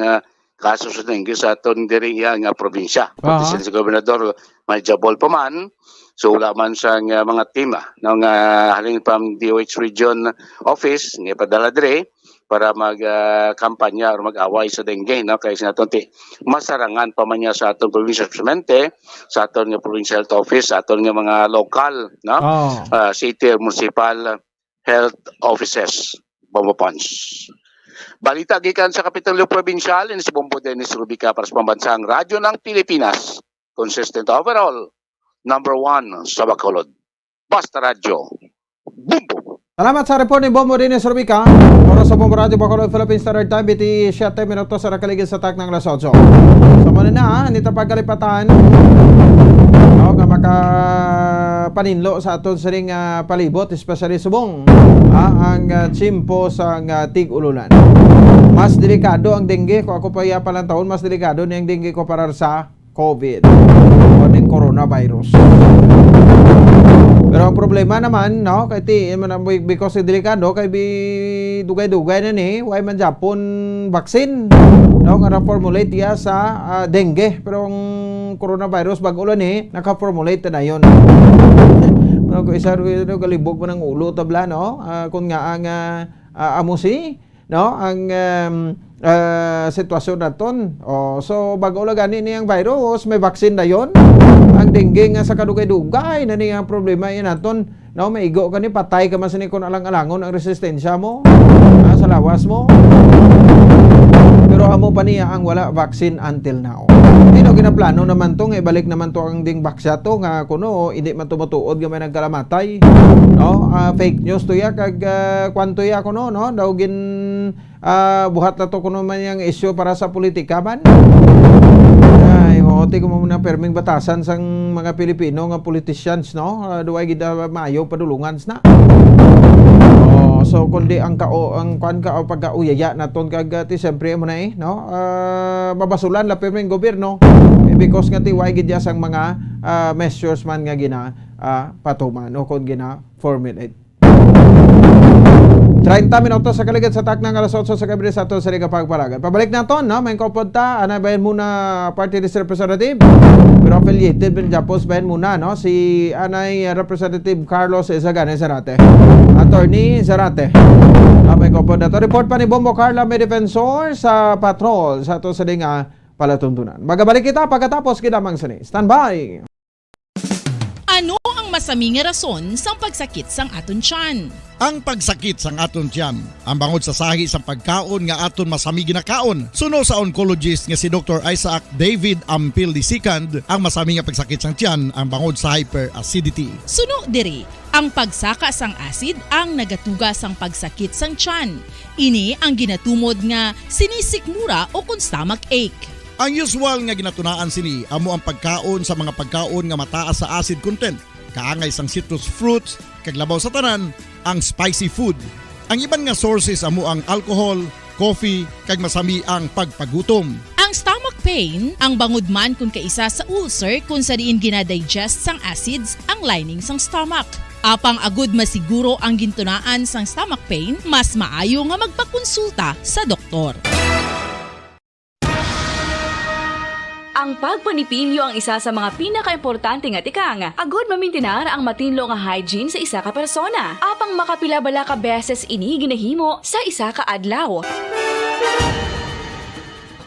Speaker 2: kaso sa dengue sa aton diri nga probinsya. Pati si Gobernador may jabol pa man. So wala man sa mga team ng halin from DOH Region Office nga padala dire para mag-kampanya or mag-away sa dengue, no? Kaya sinatunti, masarangan pa man niya sa atong provincial presidente, sa atong provincial health office, sa atong mga local, no? City or municipal health offices, Bombo Pons. Balita gikan sa Kapitolyo Provincial, si Bombo Dennis Rubica para sa Pambansang Radyo ng Pilipinas. Consistent overall, number 1 sa Bacolod. Basta Radyo. Bombo!
Speaker 7: Salamat sa report ni Bombo Dennis Rubica. Oras sa Bombo Radio Bacolod Philippines Standard Time, biti 7 minutos sa nakaligid sa tak ng alas 8. So muna na, nito pagkalipatan. Nga makapaninlo sa aton siring palibot, especially subong ang chimpo sa tig-ululan. Mas delikado ang dengue, kung ako pa palang taon, mas delikado na ang dengue ko para sa COVID o ng coronavirus. Pero ang problema naman, no, kay because delikado kay dugay-dugay na ni why man Japon vaccine, no, nga formulate ya sa dengue, pero ang coronavirus bag-ulan ni naka-formulate na yon. Ano ko isa ro galibog mo ng ulo tabla, no, kun nga ang amusi, no, ang sitwasyon naton. So bag-ulan gani ni ang virus may vaccine na yon. Ang dengue nga sa kadugay-dugay na niya ang problema yan naton, no, maigo ka ni patay ka man sa kon alang-alangon ang resistensya mo sa lawas mo, pero amo pa niya ang wala vaccine until now. Dino ginaplano naman to nga ibalik naman to ang ding baksa to nga kuno hindi man tumutuod nga may nagkalamatay, no, fake news to ya kag kwanto ya kuno, no, daw gin buhat na to kuno man yang issue para sa politika man. Oti ko muna perming batasan sang mga Pilipino nga politicians, no, duay gid maayo padulungan na. So kundi ang kwan ka o pagkauyaya naton kag ti siyempre mo na no, babasulan la perming gobyerno because nga ti way gid sang mga measures man nga gina patuman o kun gina formulate. 30 minutos sa kaligid sa tak ng alas 8 sa gabi sa ato sa Liga Pagpalagan. Pabalik naton, no, may kopodta, bayan muna party list representative. Pero affiliated bin Japos bayan muna, no, si anay Representative Carlos Izagane Zarate. Attorney Zarate. May kopodta to. Report pa ni Bombo Carla, may defensor sa patrol sa ato sa Liga Palatuntunan. Magabalik kita pagkatapos kinamang sani. Stand by!
Speaker 12: Ano ang masaming rason sa pagsakit sang aton tiyan?
Speaker 21: Ang pagsakit sang aton tiyan, ang bangod sa sahi sa pagkaon nga aton masami ginakaon. Suno sa oncologist nga si Dr. Isaac David Ampil II, ang masami nga pagsakit sang tiyan ang bangod sa hyperacidity.
Speaker 12: Suno diri, ang pagsaka sang acid ang nagatuga sang pagsakit sang tiyan. Ini ang ginatumod nga sinisikmura o kung stomach ache.
Speaker 21: Ang usual nga ginatunaan sini amo ang pagkaon sa mga pagkaon nga mataas sa acid content, kaangay sang citrus fruits, kag labaw sa tanan ang spicy food. Ang iban nga sources amo ang alcohol, coffee, kag masami ang pagpagutom.
Speaker 12: Ang stomach pain ang bangod man kung kaisa sa ulcer kung sa diin ginadigest sang acids ang lining sang stomach. Apang agud masiguro ang gintunaan sang stomach pain, mas maayo nga magpakonsulta sa doktor.
Speaker 22: Ang pagpanipilyo ang isa sa mga pinaka-importante nga tikang. Agud mamintinar ang matinlo nga hygiene sa isa ka persona. Apang makapilabala ka beses ini ginahimo sa isa ka adlaw.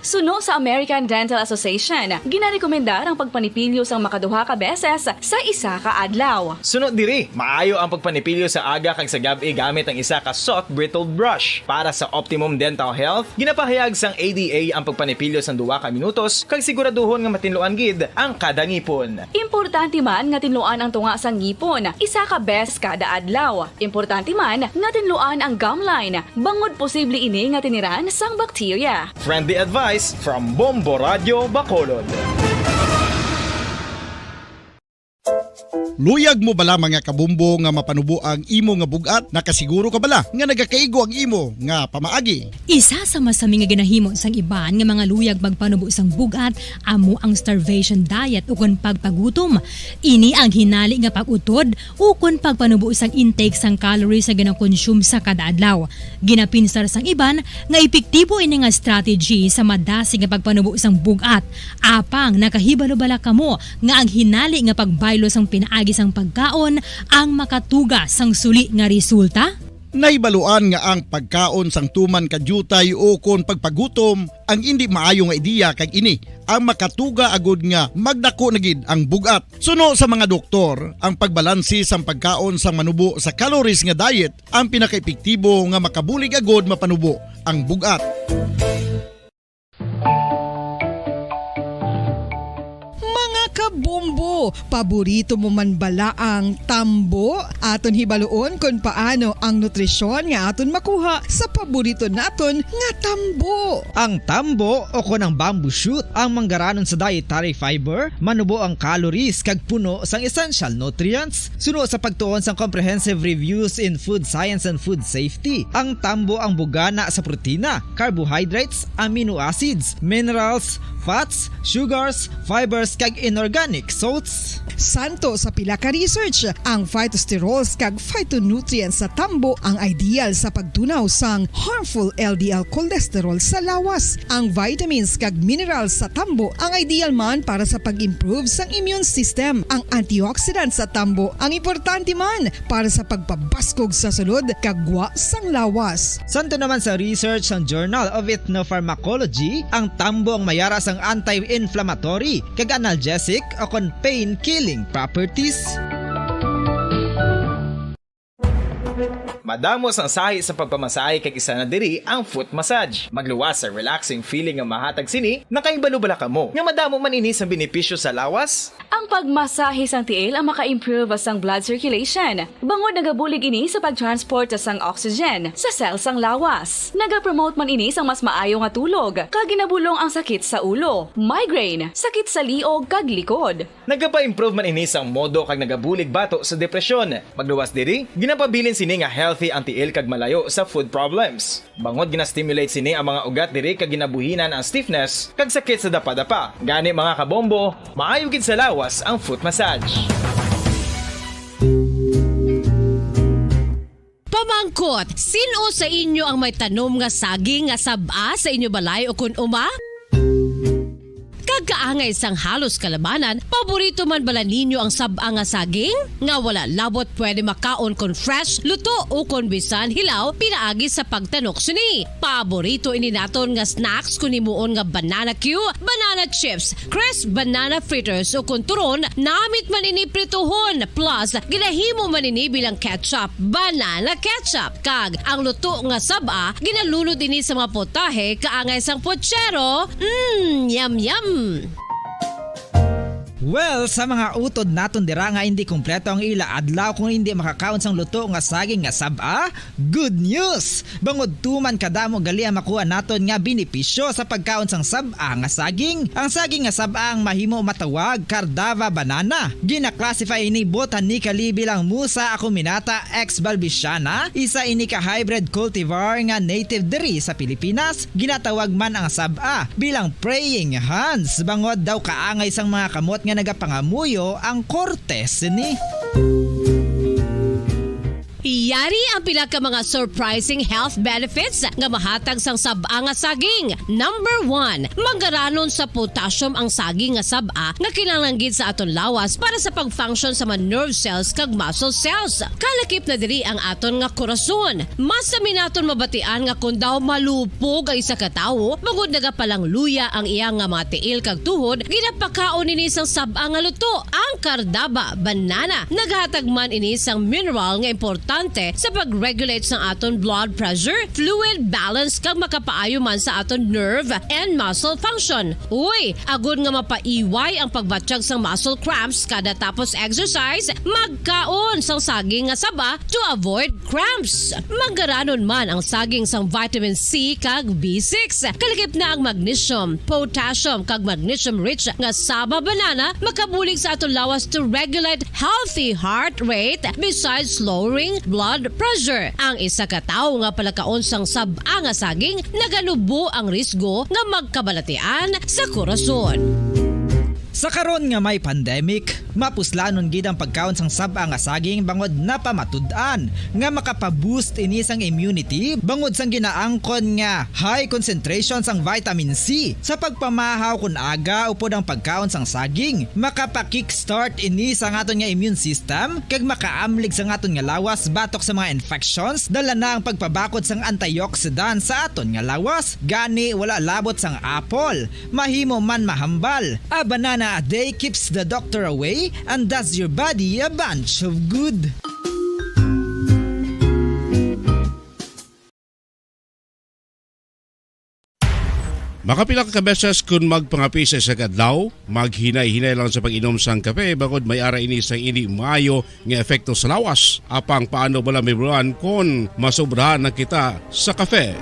Speaker 22: Suno sa American Dental Association, ginarekomendar ang pagpanipilyo sang makaduha ka beses sa isa ka adlaw.
Speaker 4: Sunod diri, maayo ang pagpanipilyo sa aga kag sa gabi gamit ang isa ka soft brittled brush. Para sa optimum dental health, ginapahayag sang ADA ang pagpanipilyo sang 2 ka minutos kag siguraduhon nga matinluan gid ang kada ngipon.
Speaker 22: Importante man nga tinluan ang tunga sang ngipon, isa ka beses kada adlaw. Importante man nga tinluan ang gum line, bangod posible ini nga tiniran sang bakterya.
Speaker 4: Friendly advice from Bombo Radio Bacolod.
Speaker 21: Luyag mo bala mga kabumbo nga mapanubo ang imo nga bugat? Nakasiguro ka bala nga nagakaigo ang imo nga pamaagi?
Speaker 3: Isa sa masami nga ginahimo sang iban nga mga luyag magpanubo sang bugat amo ang starvation diet ukon pagpagutom. Ini ang hinali nga pag-utod ukon pagpanubo sang intake sang calories sa ginakonsume sa kada adlaw. Ginapinsar sang iban nga epektibo ini nga strategy sa madasig nga pagpanubo sang bugat. Apang nakahibalo-bala kamo nga ang hinali nga pagbaylo sang pinaagi sang pagkaon ang makatuga sang suli nga resulta?
Speaker 21: Naibaluan nga ang pagkaon sang tuman kadyutay o kon pagpagutom ang hindi maayo nga ideya kag ini ang makatuga agud nga magdako na gid ang bugat. Suno sa mga doktor, ang pagbalansi sang pagkaon sang manubo sa calories nga diet ang pinakaepektibo nga makabulig agud mapanubo ang bugat.
Speaker 17: Kabombo, paborito mo man bala ang tambo? Aton hibaluon kung paano ang nutrisyon nga aton makuha sa paborito naton nga tambo.
Speaker 1: Ang tambo o kon ang bamboo shoot ang manggaranon sa dietary fiber, manubo ang calories kag puno sang essential nutrients. Suno sa pagtuon sang comprehensive reviews in food science and food safety, ang tambo ang bugana sa protina, carbohydrates, amino acids, minerals, fats, sugars, fibers kag inorganic salts.
Speaker 17: Santo sa pila ka research, ang phytosterols kag phytonutrients sa tambo ang ideal sa pagtunaw sang harmful LDL cholesterol sa lawas. Ang vitamins kag minerals sa tambo ang ideal man para sa pag-improve sang immune system. Ang antioxidants sa tambo ang importante man para sa pagpabaskog sa sulod kag gwa sang lawas.
Speaker 1: Santo naman sa research ng Journal of Ethnopharmacology, ang tambo ang mayara sang anti-inflammatory kag analgesic o kon pain-killing properties.
Speaker 4: Madamos ang sahi sa pagpamasahe kag isa na diri ang foot massage. Magluwas sa relaxing feeling nga mahatag sini, nakaibalo-bala ka mo. Nga madamo man ini sa benepisyo sa lawas.
Speaker 22: Ang pagmasahe sang tiil ang maka-improve sang blood circulation. Bangod nagabulig ini sa pagtransport sang oxygen sa cells sang lawas. Nagapromote man ini sang mas maayo nga tulog, kag ginabulong ang sakit sa ulo, migraine, sakit sa liog kag likod.
Speaker 4: Nagapa-improve man ini sang modo kag nagabulig bato sa depresyon. Magluwas diri, ginapabilin sini nga healthy ang tiil kag malayo sa food problems. Bangod gina-stimulate sini ang mga ugat diri kag ginabuhinan ang stiffness kag sakit sa dapa-dapa. Gani mga kabombo, maayo gid sa lawas ang foot massage.
Speaker 16: Pamangkot, sino sa inyo ang may tanom nga saging nga sab-a sa inyo balay o kun uma? Kagkaangay sang halos kalabanan, paborito man bala ninyo ang sab-a nga saging? Nga wala labot pwede makaon kon fresh, luto o kon bisan hilaw pinaagi sa pagtanok suni. Paborito ini naton nga snacks kun himuon nga banana Q, banana chips, crisp banana fritters o kun turon, namit man ini prituhon plus ginahimo man ini bilang ketchup, banana ketchup. Kag ang luto nga sab-a ginalunod ini sa mga potahe kaangay sang pochero. Yum yum.
Speaker 1: Well, sa mga utod naton dira nga hindi kumpleto ang ila adlaw kung hindi makakaon sang luto nga saging nga sab-a, good news! Bangod tuman kadamo gali ang makuha naton nga benepisyo sa pagkaon sang sab-a nga saging. Ang saging nga sab-a ang mahimo matawag Cardava banana. Gina-classify ini botanically bilang Musa acuminata ex balbisiana, isa ini ka hybrid cultivar nga native diri sa Pilipinas. Ginatawag man ang sab-a bilang praying hands. Bangod daw kaangay sang mga kamot nga nagapangamuyo ang kortes ni.
Speaker 16: Yari ang pila ka mga surprising health benefits nga mahatag sang sab-a nga saging. Number 1, manggaranon sa potassium ang saging nga sab-a nga kinahanglan gid sa aton lawas para sa pag-function sa mga nerve cells kag muscle cells. Kalakip na diri ang aton nga korason. Mas sa minaton mabatian nga kun daw malupog ang isa ka tawo, bangod nagapalang luya ang iyang nga mga tiil kag tuhod, ginapakaon ini sang sab-a nga luto, ang kardaba, banana. Naghatag man ini sang mineral nga importante sa pag-regulate sa aton blood pressure, fluid balance kag makapaayo man sa aton nerve and muscle function. Uy, agud nga mapaiway ang pagbatsyag sang muscle cramps kada tapos exercise, magkaon sang saging nga saba to avoid cramps. Manggaranon man ang saging sang vitamin C kag B6. Kalakip na ang magnesium, potassium kag magnesium rich nga saba banana makabulig sa aton lawas to regulate healthy heart rate besides lowering blood pressure. Ang isa ka tawo nga palakaon sang sab-a nga saging naganubo ang risgo nga magkabalatian sa korason.
Speaker 1: Sa karon nga may pandemic, mapuslanon gid ang pagkaon sang sab-a nga saging bangod napamatud-an nga makapaboost ini sang immunity bangod sang ginaangkon nga high concentration sang vitamin C. Sa pagpamahaw kun aga upod ang pagkaon sang saging, makapa-kickstart ini sa aton nga immune system kag makaamlig sa aton nga lawas batok sa mga infections, dala na ang pagpabakod sang antioxidant sa aton nga lawas. Gani wala labot sang apple, mahimo man mahambal. A banana a day keeps the doctor away and does your body a bunch of good.
Speaker 11: Makapila ka beses kung magpangapisa sa kadlaw, maghinay-hinay lang sa pag-inom sang kape bagod may ara ini sang ini maayo nga epekto sa lawas. Apang paano bala may bulan kung masobrahan na kita sa kape.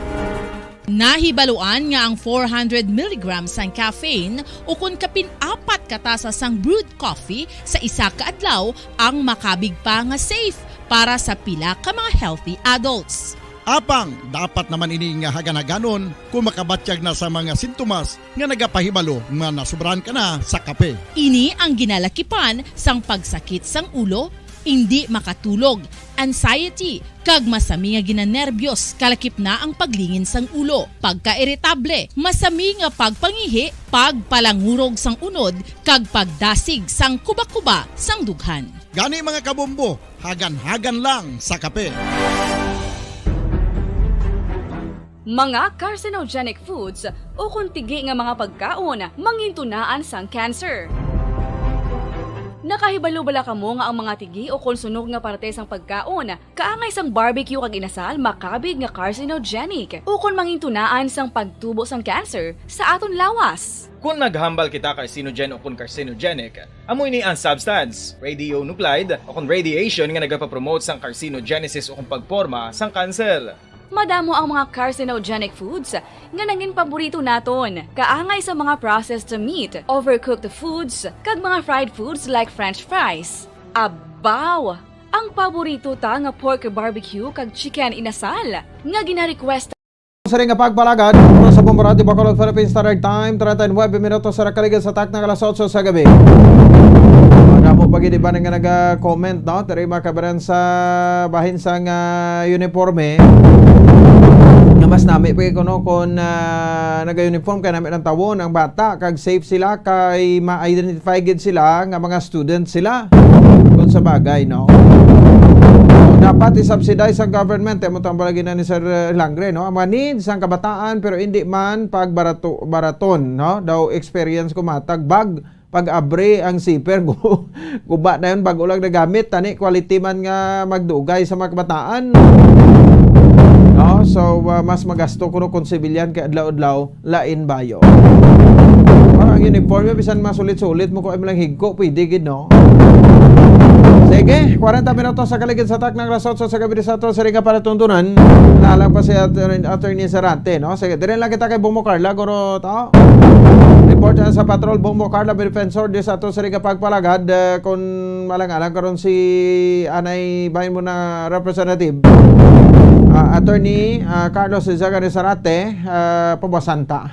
Speaker 12: Nahibaluan nga ang 400 mg sang caffeine o kung kapin-apat katasa sang brewed coffee sa isa ka adlaw ang makabig pa nga safe para sa pila ka mga healthy adults.
Speaker 21: Apang, dapat naman ini nga haganaganon kung makabatyag na sa mga sintomas nga nagapahibalo nga nasubrahan ka na sa kape.
Speaker 12: Ini ang ginalakipan sang pagsakit sang ulo, hindi makatulog, anxiety, kag masami nga ginanerbiyos, kalakip na ang paglingin sang ulo, pagka-irritable, masami nga pagpangihi, pagpalangurog sang unod, kag pagdasig sang kuba-kuba sang dughan.
Speaker 21: Gani mga kabombo, hagan-hagan lang sa kape.
Speaker 22: Mga carcinogenic foods o kuntigi nga mga pagkaon mangintunaan sang cancer. Nakahibalo bala kamo nga ang mga tigi o konsunog nga parte sang pagkaon kaangay sang barbecue kag inasal makabig nga carcinogenic o kon mangintunaan sang pagtubo sang cancer sa aton lawas.
Speaker 4: Kung maghambal kita carcinogen o kung carcinogenic, amo ini ang substance, radionuclide o kung radiation nga nagapapromote sang carcinogenesis o kung pagporma sang cancer.
Speaker 22: Madamo ang mga carcinogenic foods nga naging paborito naton. Kaangay sa mga processed meat, overcooked foods, kag mga fried foods like french fries. Abaw! Ang paborito ta nga pork barbecue kag chicken inasal nga gina-request
Speaker 7: Sa ring pagbalagad sa Bomborati Bacolod Philippines Standard Time 39 minutos sa kaligan sa tak ng alas 8 sa gabi. Mo pagidi ba nga naga-comment no tari makabaran sa bahin sang uniforme na mas nami pa kuno kon naga-uniform kay nami ang tawon ang bata kag safe sila kay ma-identify gid sila nga mga student sila kun sa bagay no. Dapat i-subsidize ang government mo tambalagi na ni Sir Langre no ang mga needs ang kabataan pero hindi man pagbaraton no daw experience ko matag bag pag-abre ang zipper guba na yun bago lang nagamit tani quality man nga magdugay sa mga kabataan no? So mas magasto kuno kung sibilyan kay adlaw-adlaw lain bayo parang uniform bisan masulit-sulit mo ko ay lang higko pwede gid no. Sige, 40 minutos sa kaligid sa tak ng alas 8 sa gabi sa ato sa ringa para tuntunan. Naalang pa si Attorney Sarante, no? Sige, dire lang kita kay Bongbong Carla, guro tao. Report sa patrol Bongbong Carla, defensor di sa ato sa ringa pagpalagad kung malang-alang karon si anay bahin mo na representative. Attorney Carlos Zagari Sarate, Pabasanta.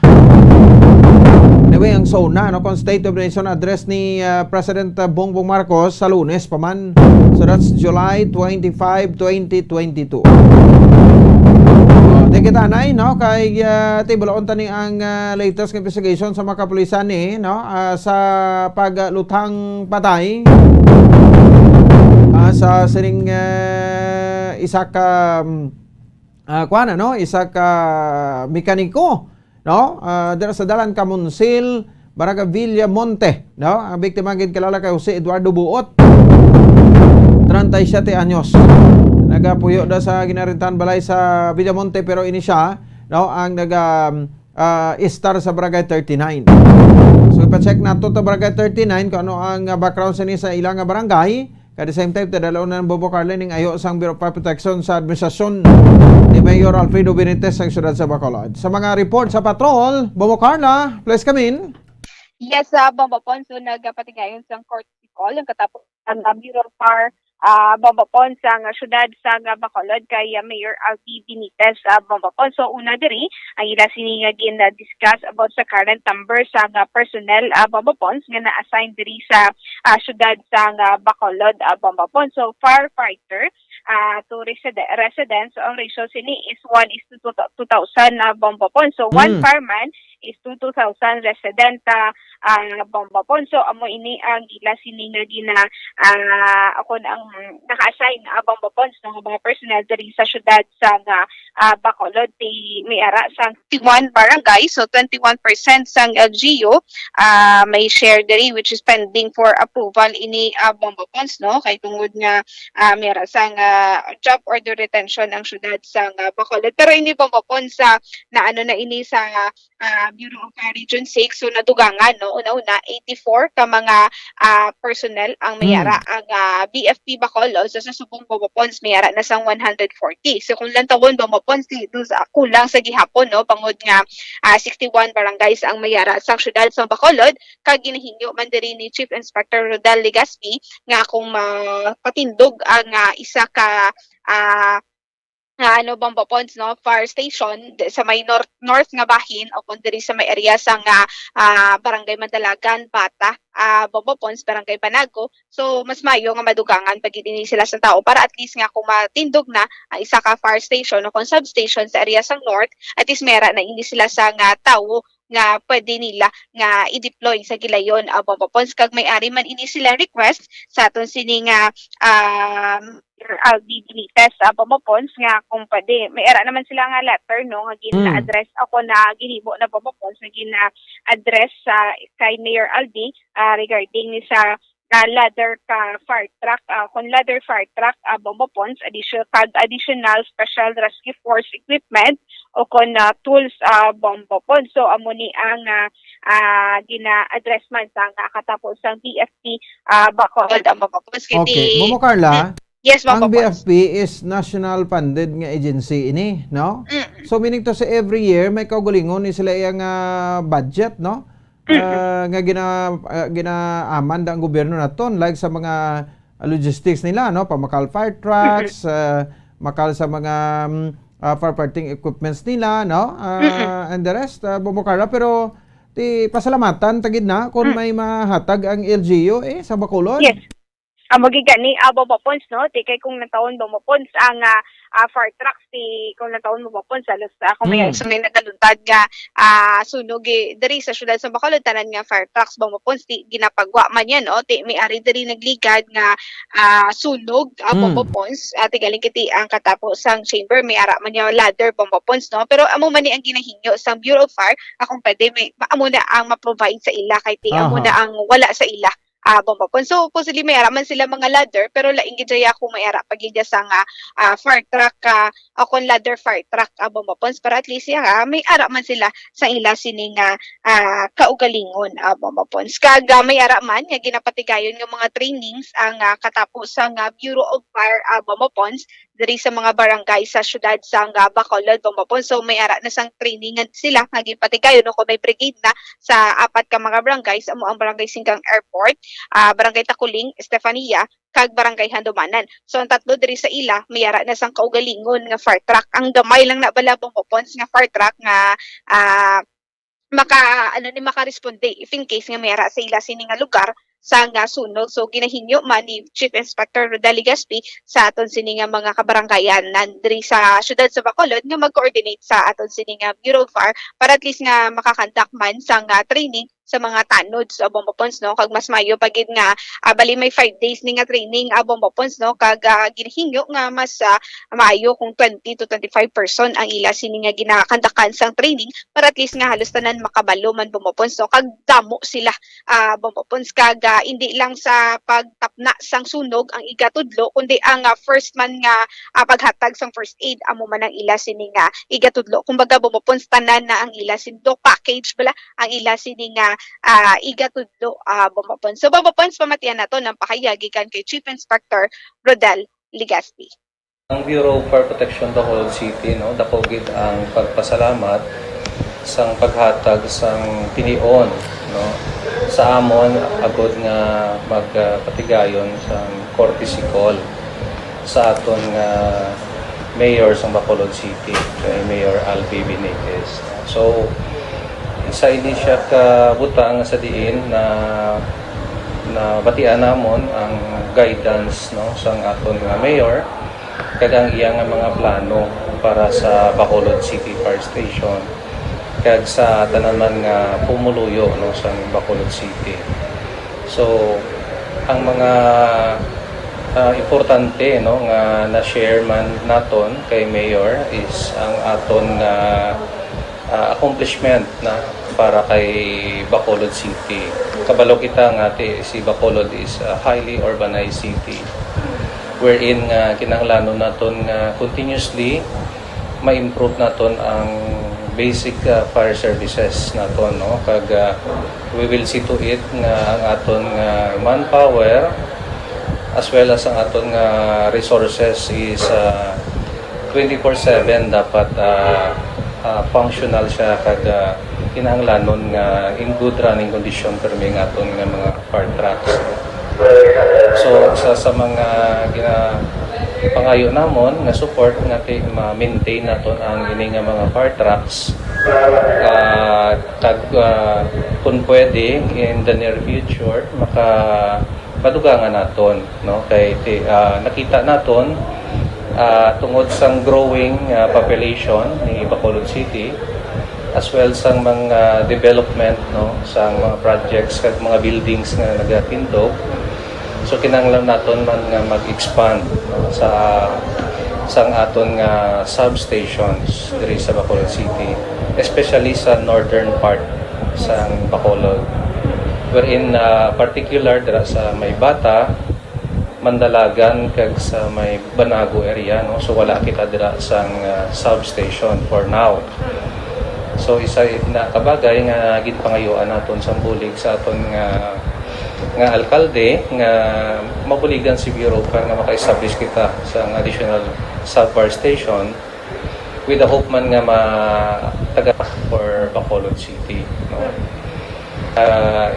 Speaker 7: grabe ang SONA, no? Kung State of the Nation address ni President Bongbong Marcos sa Lunes pa man. So that's July 25, 2022. Di kita anay, no? Kay tibulaon tani ang latest investigation sa mga kapulisan ni, no? Sa paglutang patay sa sining isa ka kuana, no? Isa ka mekaniko, no? Dira sa dalan Kamunsil, Barangay Villamonte, no? Ang biktima gid kilala kay Jose Eduardo Buot, 37 anyos. Nagapuyo da sa ginarintahan balay sa Villamonte, pero ini siya, no, ang star sa Barangay 39. So ipa-check nato ta Barangay 39 kung ano ang background sa ilang barangay. At the same time, tadalaw na ng Bobo Carlen ng ayo sang Bureau of Fire Protection sa administrasyon ni Mayor Alfredo Benitez sa siyudad sa Bacolod. Sa mga report sa patrol, Bobo Carla, please come in.
Speaker 13: Yes, Bombo Ponso, nagpatigayon sa court call ang katapos ang Bureau of Fire Bombo Ponso ang siyudad sa Bacolod kay Mayor Alfredo Benitez. Bombo Ponso, una diri ang ila siningagin na discuss about sa current numbers sa personnel Bombo Ponso nga na-assign diri sa siyudad sa Bacolod. Bombo Ponso, firefighter to residents, ang ratio sini is 1:2,000 Bombo Ponso. One fireman is 2,000 resident Bombo Ponso. Amo ini ang ila siningagin na ako ang naka-assign Bombo Ponso ng mga personnel diri sa siyudad sa Bacolod. May ara sa 21 barangay, so 21% sang LGU may share diri which is pending for approval ini Bombo Ponso, no? Kay tungod nga may ara sang job order retention ang siyudad sa Bacolod. Pero ini Bombo Ponso na ano na ini sa Bureau of Fire Region 6, so nadugangan, no? Una-una 84 ka mga personnel ang mayara ang BFP Bacolod. So sa subong Bombo Ponso mayara na sang 140. So kung lantawon Bombo Ponso kulang sa gihapon, no? Pangod nga 61 barangays ang mayara sa siyudad sa Bacolod. Kag ginahingyo man diri ni Chief Inspector Rodel Legaspi nga kung patindog ang isa ka Bombo Ponso, no, fire station sa may north nga bahin o kung diri sa may area sa Barangay Mandalagan, Bata, Bombo Ponso, Barangay Banago. So mas mayo nga madugangan pag ini sila sa tao para at least nga kung matindog na ang isa ka fire station o kung substation sa area sa north, at least mera na ini sila sa tao nga pwede nila nga i-deploy sa gilayon Bombo Ponso. Kag may-ari man ini sila request sa aton sini nga Benitez Bombo Ponso nga kung pwede may era naman sila nga letter, no, nga gina-address ako na ginibo na Bombo Ponso nga gina-address kay Mayor Aldi regarding ni sa ladder ka fire truck, kung ladder fire truck Bombo Ponso, additional special rescue force equipment o kung tools Bombo Ponso. So amo ni ang gina-address man sa katapos ang BFP Bacolod Bombo Ponso.
Speaker 7: Okay, Momo Carla.
Speaker 13: Yes,
Speaker 7: ang BFP is national funded nga agency ini, no? So meaning to say every year may kaugalingon ni sila yang budget, no? Nga ginaaman ang gobyerno naton like sa mga logistics nila, no? Pamakal fire trucks, makal sa mga firefighting equipments nila, no? And the rest, bumukara, pero ti pasalamatan tagid na kung may mahatag ang LGU sa Bacolod.
Speaker 13: Yes. Magigani Bombo Ponso, no? Kay kung natawon Bombo Ponso ang fire trucks kung natawon Bombo Ponso alos kung may nagaluntad nga sunog diri sa siyudad sa Bacolod tanan nga fire trucks Bombo Ponso ginapagwa man yan, no? May ari diri nagligad nga sunog Bombo Ponso galing kiti ang katapos sang chamber may ara man yung ladder Bombo Ponso, no? Pero amo man ni ang ginahingyo sa Bureau of Fire kung pwede may amo na ang ma-provide sa ila kay amo na ang wala sa ila Bombo Ponso. So possibly may araman sila mga ladder pero laing gidya ko may ara pagidya sa fire truck akon ladder fire truck Bombo Ponso para at least may araman sila sa ila sining kaugalingon Bombo Ponso. Kag may araman nga ginapatigayon nga mga trainings ang katapos sang Bureau of Fire Bombo Ponso diri sa mga barangay sa siyudad sa Bacolod Bombo Ponso. So may ara na sang trainingan sila nga gipatigayon kung may brigade na sa apat ka mga barangay sa ang barangay Singgang Airport, Barangay Takuling, Estefania, kag Barangay Handumanan. So ang tatlo diri sa ila mayara na sang kaugalingon nga fire truck. Ang gamay lang na bala Bombo Ponso nga fire truck nga makaresponde if in case nga mayara sa ila sini nga lugar sa nga sunog. So ginahinyo man ni Chief Inspector Rodel Legaspi sa aton sini nga mga kabaranggayan nandri sa syudad sa Bacolod nga mag-coordinate sa aton sini nga Bureau of Fire para at least nga makakandak man sa nga training sa mga tanod sa bomba pons, no, kag mas mayo pagid nga bali may 5 days ni nga training bomba pons, no, kag ginahingyo nga mas maayo kung 20 to 25 person ang ila sini nga ginakandakan sang training para at least nga halos tanan makabalo man bomba pons, no, kag damo sila bomba pons, kag hindi lang sa pagtapna sang sunog ang igatudlo kundi ang first man nga paghatag sang first aid amo man ang ila sini nga igatudlo. Kumbaga bomba pons tanan na ang ila sindo package bala ang ila sini nga igatudlo bomba pons. So bomba pons pamatian nato ng pakayagi kan kay Chief Inspector Rodel Legaspi.
Speaker 15: Ang Bureau of Fire Protection Bacolod City, no, dakogid ang pagpasalamat sang paghatag sang pinion, no, sa amon agod nga magpatigayon sang courtesy call sa aton nga mayor sang Bacolod City, kay Mayor Albi Benitez. So isa ini siya kabutang sa diin na batian namon ang guidance, no, sang aton nga mayor kag ang iya nga mga plano para sa Bacolod City Fire Station kag sa tanaman nga pumuluyo, no, sang Bacolod City. So ang mga importante, no, nga na-share man naton kay mayor is ang aton accomplishment na para kay Bacolod City. Kabalo kita nga si Bacolod is a highly urbanized city wherein kinahanglanon naton nga continuously ma-improve naton ang basic fire services naton, no, kag we will see to it nga ang aton manpower as well as ang aton resources is 24/7 dapat functional siya kag kinahanglanon nga in good running condition permi nga aton nga mga fire trucks. So sa mga pangayo namon nga support nga ma-maintain naton ang ini nga mga fire trucks kag kung pwede in the near future madugangan naton, no, kay nakita naton tungod sang growing population ni Bacolod City as well sang mga development, no, sang mga projects kag mga buildings nga nagatindog. So kinahanglan naton man nga mag-expand, no, sa sang aton nga substations diri sa Bacolod City, especially sa northern part sang Bacolod, wherein particular dira sa may Bata, Mandalagan kag sa may Banago area, no, so wala kita dira sang substation for now. So isa na kabagay nga ginpangayuan naton sa bulig sa aton nga alkalde nga mabuligan si Bureau para nga maka-establish kita sa additional sub-fire station with the hope man nga mataga for Bacolod City, no.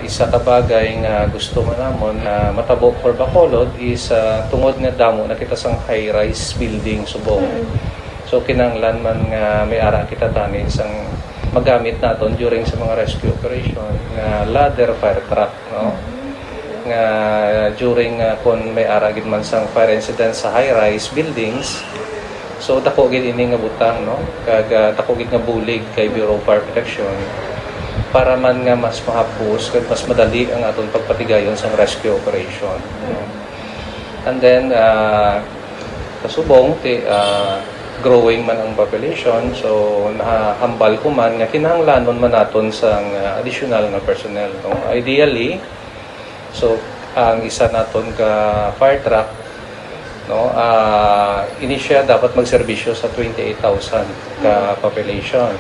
Speaker 15: Isa ka bagay nga gusto man namon na matabok for Bacolod is tungod nga damo na kita sang high-rise building subong. So kinahanglan man nga may ara kita tani isang magamit naton during sa mga rescue operation nga ladder fire truck, no, nga during kung may ara gid man sang fire incident sa high-rise buildings. So dako gid ini nga butang, no, kag dako gid nga bulig kay Bureau of Fire Protection para man nga mas mahapos kag mas madali ang aton pagpatigayon sa rescue operation, no? And then kasubong growing man ang population, so nahambal ko man nga kinahanglanon man naton sang additional nga personnel, no? Ideally, so ang isa naton ka fire truck, no, ini siya dapat magserbisyo sa 28,000 ka population,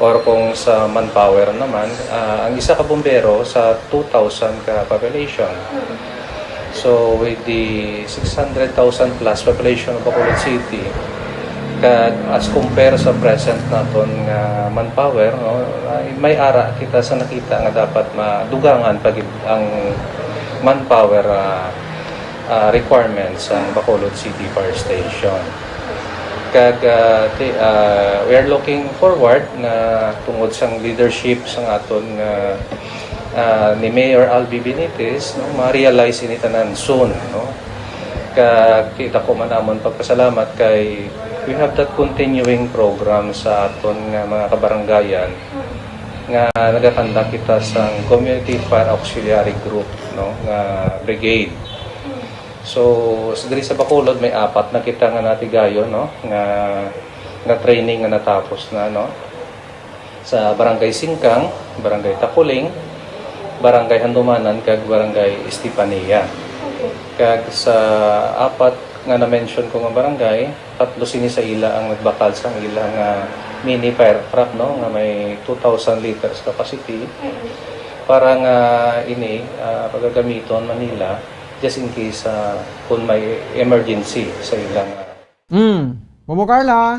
Speaker 15: or kung sa manpower naman ang isa ka bombero sa 2,000 ka population. So with the 600,000 plus population of Bacolod City, as compare sa present naton nga manpower, no, may ara kita sa nakita nga dapat madugangan pag ang manpower requirements ang Bacolod City Fire Station. Kag we are looking forward na tungod sa leadership sa aton ni Mayor Albi Benitez, no, ma-realize ini tanan soon, no. Kita ko man amon pagpasalamat kay we have that continuing program sa aton nga mga kabaranggayan nga nagatanda kita sa Community Fire Auxiliary Group, no, nga brigade. So diri sa Bacolod may 4 na kita nga natigayon, no, nga training nga natapos na, no, sa Barangay Singkang, Barangay Takuling, Barangay Handumanan kag Barangay Estipania. Kag sa 4 nga na-mention ko nga barangay, 3 sini sa ila ang nagbakal sa ila nga mini fire truck, no, nga may 2,000 liters capacity para nga ini pagagamiton Manila just in case kung may emergency sa ilang
Speaker 7: Momo Carla.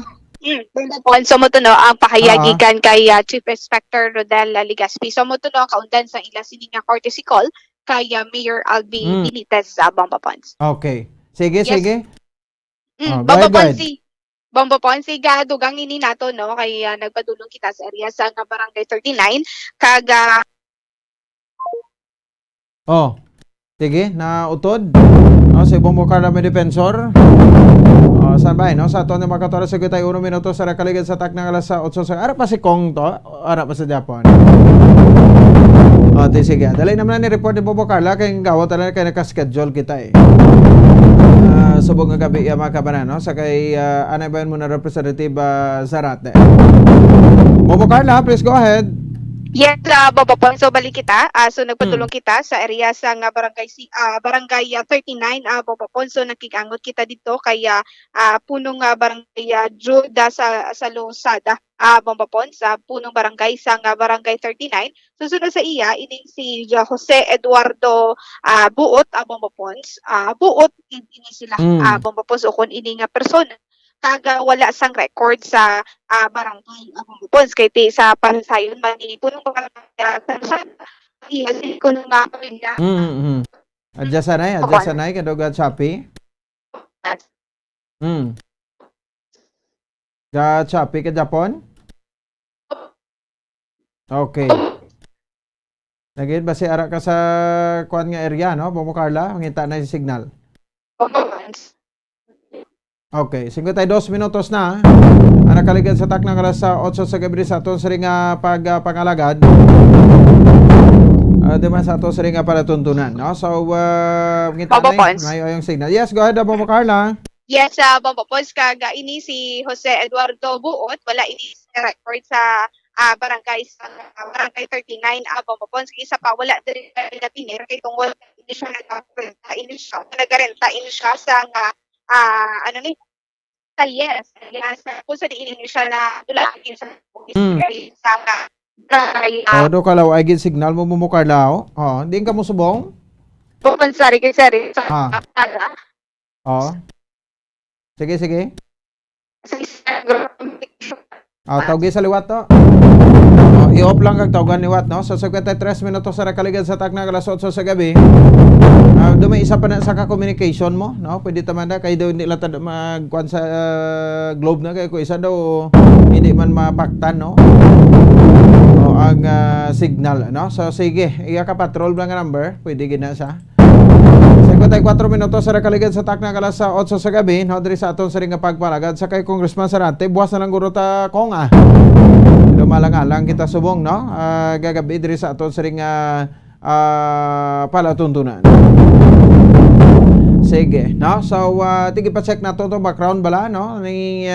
Speaker 13: So mo to no, ang pahayagigan kay Chief Inspector Rodel Ligaspi. So mo to no, kaundan sa ila sining nga courtesy call kay Mayor Albi Benitez sa Bomba Ponce.
Speaker 7: Okay. Sige,
Speaker 13: Yes.
Speaker 7: sige.
Speaker 13: Bomba Ponce. Bomba Ponce gadugang ini nato no kay nagpadulong kita sa area sa nga Barangay 39 kag
Speaker 7: Sige, nautod. Si Bombo Carla may defensor. Saan ba, no? Sa ato na makatora sa 1 minuto sa nakaligid sa tak ng alas 8 sa... Ara pa si Kong to? Ara pa sa Japon? Sige. Dali naman ni report ni Bombo Carla kay gawa talaga kay nakaschedule kita eh. Subong nga gabi mga kabanan, no? Sa kay anay ba mo na Representative Zarate. Bombo Carla, please go ahead.
Speaker 13: Yes, Bomba Ponce, so balik kita. So nagpatulong kita sa area sa nga barangay 39 Bomba Ponce. So nakikangot kita dito kaya punong barangay Juda sa Losada Bomba Ponce, punong barangay sa nga barangay 39. Susunod sa iya ining si Jose Eduardo Buot Bomba Ponce. Buot ini sila Bomba Ponce o kun ini nga persona kaga wala sang record sa barangay Bomba Ponce kay sa pansayon man ni punong barangay sa iya ko nga pamilya.
Speaker 7: Adya sanay kadugad Shopee. Ja Shopee ka Japon? Okay. Nagid ba si ara ka sa kuan nga area, no? Bombo Carla, mangita na yung signal. Okay, 52 minutos na. Ang nakaligid sa tak ng alas 8 sa gabi sa aton sa ring pagpangalagad. Diba sa aton sa ring palatuntunan, no? So, mangita na yung signal. Yes, go ahead, Bombo Carla.
Speaker 13: Yes, Bomba Ponce kaga ini si Jose Eduardo Buot wala ini record sa barangay 39 Bomba Ponce isa pa wala diri natinir kay tungod ini siya nagarenta ini siya sa talyeres kung sa diin siya na dulagin sa
Speaker 7: do kalaw ay gid signal mo Carla. Di ka mo subong?
Speaker 13: Pupansari kay sari
Speaker 7: Sige. Tawgi sa liwat to. I-off lang kag tawagan ni Wat, no? So 53 minutos sa nakaligid sa tak ng alas 8 sa gabi. Dumay isa pa na sa communication mo, no? Pwede taman na kay daw nila magkuan sa globe na kay ko isa daw hindi man mapaktan, no? Ang signal, no? So sige, iya ka patrol lang nga number, pwede gina sa 54 minutos sa nakaligid sa tak ng alas 8 sa gabi, no? Diri sa aton sa ring pagpalagad sa kay Congressman Sarante, buwas na lang guro ta konga. Lumalang-alang kita subong, no? Gagabi diri sa aton sa ring palatuntunan. Sige, no? So, tigi pa check na to background bala, no? Ni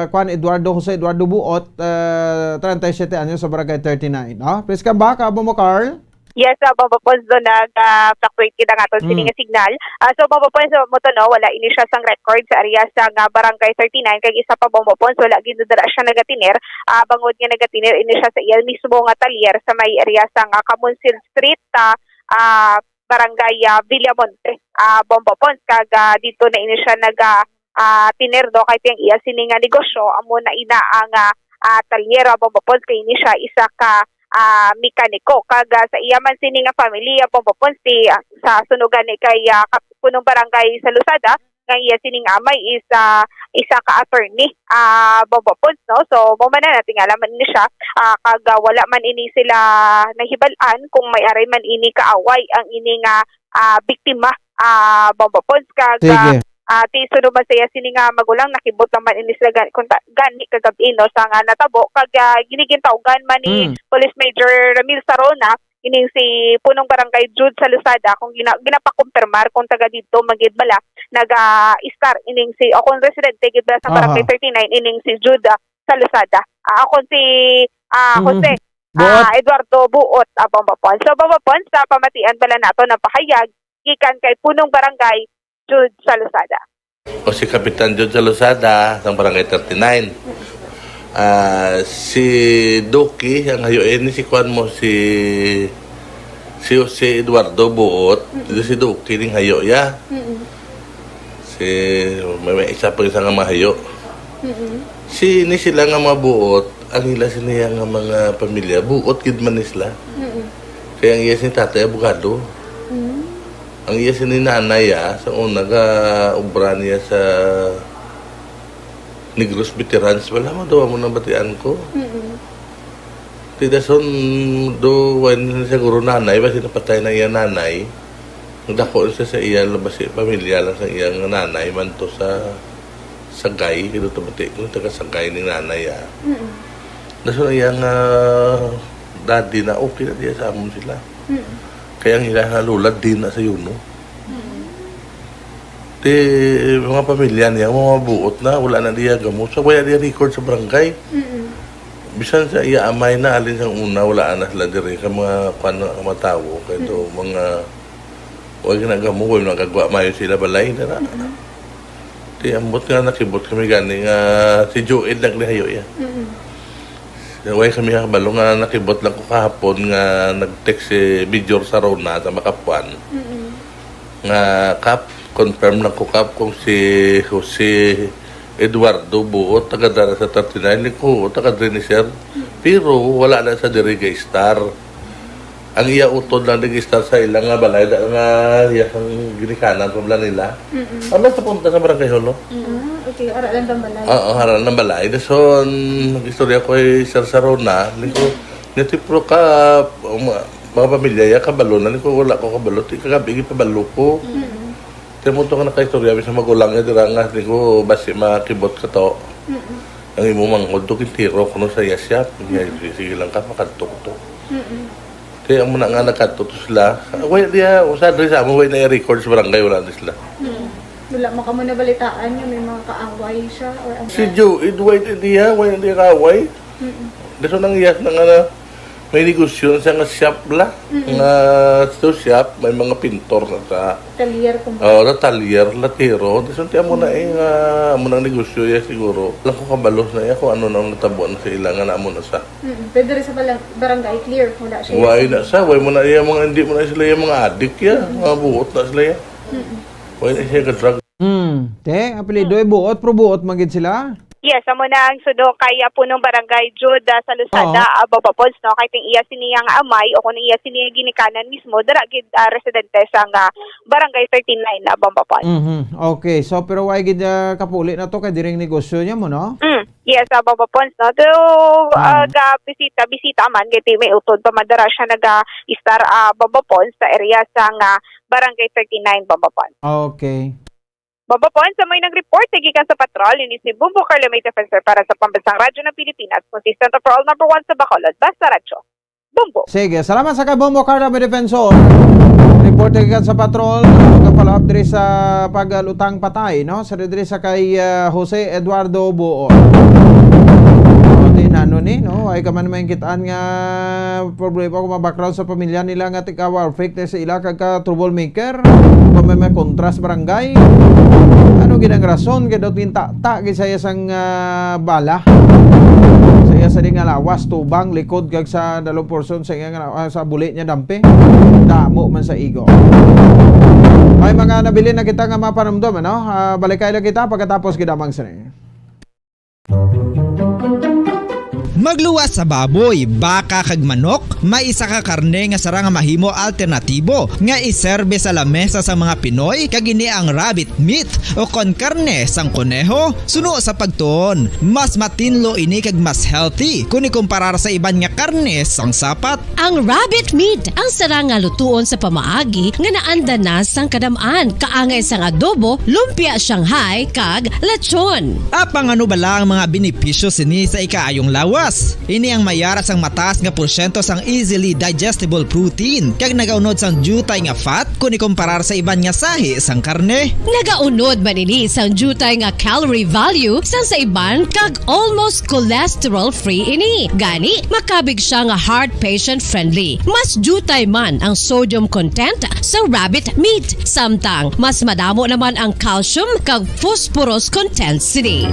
Speaker 7: Juan Jose Eduardo Buot, 37 anyos sa Barangay 39, no? Please come back, Bombo Carl.
Speaker 13: Yes, Bomba Ponce do nag-fluctuate kita nga itong sininga signal. So, Bomba Ponce mo to, no, wala ini siya sang record sa area sa Barangay 39. Kaya isa pa Bomba Ponce, wala ginudara siya nagatiner. Bangod nga nagatiner, ini siya sa iya mismo nga talyer sa may area sa Camonsil Street, Barangay Villamonte, Bomba Ponce. Kaga dito na ini siya tiner do kahit yung iya sininga negosyo, amo na ina ang talyer Bomba Ponce. Kaya ini siya isa ka mekaniko kaga sa iya man sini nga pamilya Bomba Ponce sa sunugan ni kay punong barangay sa Lusada nga iya sining amay is isa ka attorney Bombapons, no? So mo man na nating alaman ni siya kag wala man ini sila nahibalan kung may aray man ini kaaway ang ini nga biktima Bombapons kag
Speaker 7: Sige.
Speaker 13: ti sunod man saya sini nga magulang nakibot naman ini sila gani kagabi no sa nga natabo kag ginigintawgan man ni Police Major Ramil Sarona ining si punong barangay Jude sa Lusada kung ginapakumpirmar kung taga dito magid bala naga-star ining si o kung residente gid bala sa barangay 39 ining si Jude sa Lusada. Ako si Jose Eduardo Buot Bombapons. So Bombapons sa pamatian bala nato ng pahayag gikan kay punong barangay Jude sa Lusada.
Speaker 18: O si Kapitan Jude sa Lusada sa barangay 39. Si Doki ang hayoin ni si Kwan mo si Jose Eduardo Buot, si Doki ning hayo ya. Si may isa pa isang mahayo. Si ni sila nga mabuot ang ila siniya nga mga pamilya buot gid man sila. Kaya ang iya si tatay abogado. Ang iya si nanay sa una ga obra niya sa Negros Veterans, wala mo daw mo nang batian ko. Tidak son do when siguro nanay ba sinapatay na iya nanay. Nagdako siya sa iya labas pamilya lang sa iyang nanay man to sa Sagay, kito tumati ko taga Sagay ni nanay Naso iyang daddy na okay na diya sa amon sila. Kaya ang ilang halulad din na sa yuno. Di mga pamilya niya, mga buot na, wala na diya gamot. So, wala diya record sa barangay. Bisan sa iya amay na, alin sa una, wala na sila diri ka mga matawo. Kaya ito, mga huwag na gamot, huwag na kagwa mayo sila balay na. Di ambot nga nakibot kami gani nga si Joed naglihayo ya. Huwag kami kabalo nga nakibot lang ko kahapon nga nag-text si Bijor Sarona sa Makapuan. Nga confirm na ko kap kung si Jose Eduardo Buot taga dara sa 39 ko taga Drenisher pero wala na sa diri star ang iya utod lang star sa ilang nga balay nga yang ginikanan pabla nila ano sa punta sa barangay Holo
Speaker 5: Okay, aralan ng balay.
Speaker 18: Oo, aralan ng balay so nag-istorya ko ay Sir Sarona niko netipro ka mga pamilya ya kabalo na niko wala ko kabalo kagabi pabalo ko Temuto ka na kay istorya sa magulang niya dira nga di ko basi makibot ka to. Ang imo mangod to kitiro kuno sa yasyap. Sige lang ka makadto to. Kaya ang muna nga nakadto sila. Way dia usa diri sa mo way na record sa barangay wala na sila.
Speaker 5: Wala mo ka muna balitaan niya may mga kaaway siya or ano.
Speaker 18: Si Joe, way dia way na kaaway. Deso nang iyas na nga may negosyo sa nga shop la. Nga sa shop may mga pintor na sa
Speaker 5: Talier kung
Speaker 18: na talier, latero. Deso ti amo na nga amo nang negosyo ya siguro. Lang ko kabalos na ya kung ano nang natabuan sa ilangan na amo na sa.
Speaker 5: Pwede rin sa barangay clear wala siya.
Speaker 18: Way na sa, way mo na iya mga hindi mo na sila yung mga adik ya, mga buot na sila ya. Way na siya ka-drug.
Speaker 7: Te, apelido ay buot, pro buot magid sila.
Speaker 13: Yes, amo na ang sudo kaya punong barangay Jude sa Lusada, Bombapons, no? Kahit yung iya siniyang amay o kung iya siniyang ginikanan mismo, daragid residente sa barangay 39 na Bombapons.
Speaker 7: Okay, so pero why gid kapuli na to kay diring negosyo niya mo, no?
Speaker 13: Yes, Bombapons, no? To bisita man kay may utod pamadara siya naga-star Bombapons sa area sa barangay 39 Bombapons.
Speaker 7: Okay.
Speaker 13: Bombapons, sa may nag-report, nagikan sa patrol, ini si Bumbo Carlamay Defensor para sa Pambansang Radyo ng Pilipinas, consistent of all number 1 sa Bacolod, Basta Radyo. Bumbo.
Speaker 7: Sige, salamat sa kay Bombo Carlamay Defensor. Report nagikan sa patrol, nagka-follow up diri sa pagalutang patay, no? Sa diri sa kay Jose Eduardo Buot. Ano ni, no? Ay ka man maingitaan nga problema kung ma-background sa pamilya nila nga tika-war fake sa ila kagka troublemaker kung may kontras barangay ano ginang rason kaya daw tinta-ta kisaya sang bala saya sa di nga lawas tubang likod kag sa 2 person sa bulit niya dampe damo man sa igo ay mga nabili na kita nga mapanumdum ano balikay lang kita pagkatapos gidamang sa
Speaker 1: Magluwas sa baboy, baka kag manok, maisa ka karne nga sara nga mahimo alternatibo nga iserbe sa lamesa sa mga Pinoy kag ini ang rabbit meat o kon karne sang kuneho. Suno sa pagtuon, mas matinlo ini kag mas healthy kung ikumparar sa iban nga karne sang sapat.
Speaker 16: Ang rabbit meat ang sara nga lutuon sa pamaagi nga naanda na sang kadamaan, kaangay sang adobo, lumpia Shanghai kag lechon.
Speaker 1: Apang ano bala ang mga benepisyo sini sa ikaayong lawas? Ini ang mayara sang mataas nga porsyento sang easily digestible protein kag nagaunod sang jutay nga fat kung ikumparar sa iban nga sahi sang karne.
Speaker 16: Nagaunod man ini sang jutay nga calorie value sang sa iban kag almost cholesterol free ini. Gani makabig siya nga heart patient friendly. Mas jutay man ang sodium content sa rabbit meat, samtang mas madamo naman ang calcium kag phosphorus content sini.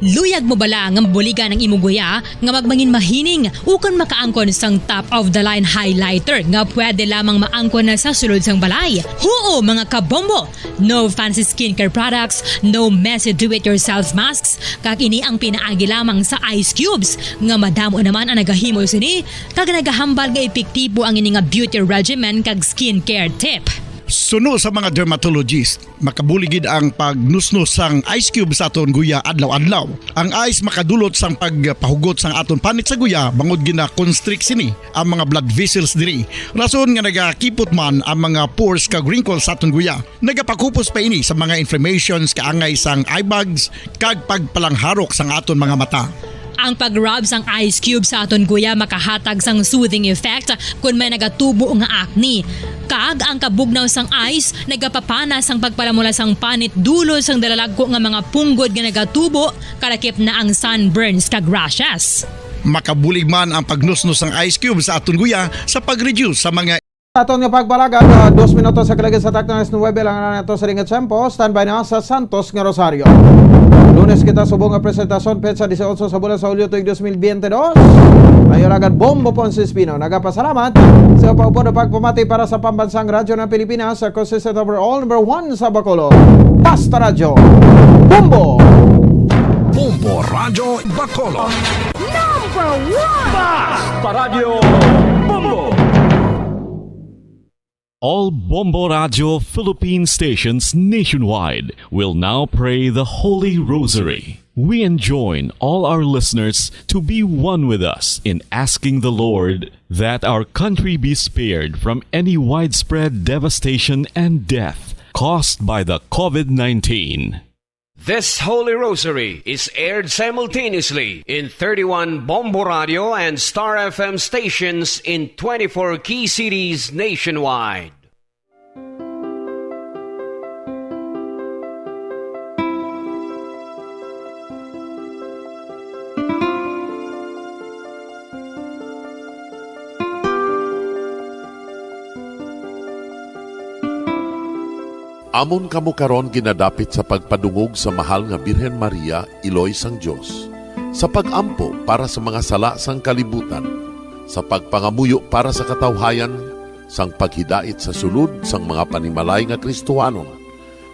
Speaker 3: Luyag mo bala nga buliga ng imuguya nga magmangin mahining ukon makaangkon sang top of the line highlighter nga pwede lamang maangkon na sa sulod sang balay. Huo mga kabombo! No fancy skincare products, no messy do-it-yourself masks, kag ini ang pinaagi lamang sa ice cubes nga madamo naman ang nagahimo sini kag nagahambal nga epektibo ang ini nga beauty regimen kag skincare tip.
Speaker 21: Suno sa mga dermatologist, makabuligid ang pagnusnos sang ice cube sa aton guya adlaw-adlaw. Ang ice makadulot sang pagpahugot sang aton panit sa guya bangod gina-constrict sini ang mga blood vessels diri. Rason nga nagakipot man ang mga pores kag wrinkles sa aton guya. Nagapakupos pa ini sa mga inflammations kaangay sang eye bags kag pagpalangharok sang aton mga mata.
Speaker 3: Ang pag-rub sang ice cube sa aton guya makahatag sang soothing effect kung may nagatubo nga acne. Kag ang kabugnaw sang ice nagapapanas ang pagpalamula sang panit dulo sang dalalagko nga mga punggod nga nagatubo kalakip na ang sunburns kag rashes.
Speaker 21: Makabulig man ang pagnusnos ng ice cube sa aton guya sa pag-reduce sa mga
Speaker 7: Aton nga pagbalagag 2 minutos sa kalagay sa takto ng 9 lang na ito sa ringat tempo. Standby na sa Santos nga Rosario. Lunes kita subong nga presentasyon petsa 18 sa bulan sa Hulyo tuig 2022. Ayon agad Bombo Ponce Espino. Nagapasalamat sa paupo na pagpamati para sa pambansang radyo ng Pilipinas sa consistent overall number 1 sa Bacolod. Basta Radyo Bombo!
Speaker 10: Bombo Radyo Bacolod.
Speaker 20: Number 1!
Speaker 10: Basta Radyo Bombo!
Speaker 23: All Bombo Radio Philippine stations nationwide will now pray the Holy Rosary. We enjoin all our listeners to be one with us in asking the Lord that our country be spared from any widespread devastation and death caused by the COVID-19.
Speaker 24: This Holy Rosary is aired simultaneously in 31 Bombo Radio and Star FM stations in 24 key cities nationwide.
Speaker 25: Amon kamo karon ginadapit sa pagpadungog sa mahal nga Birhen Maria, Iloy sang Dios, sa pagampo para sa mga sala sang kalibutan, sa pagpangamuyo para sa katawhayan, sang paghidait sa sulod sang mga panimalay nga Kristohanon,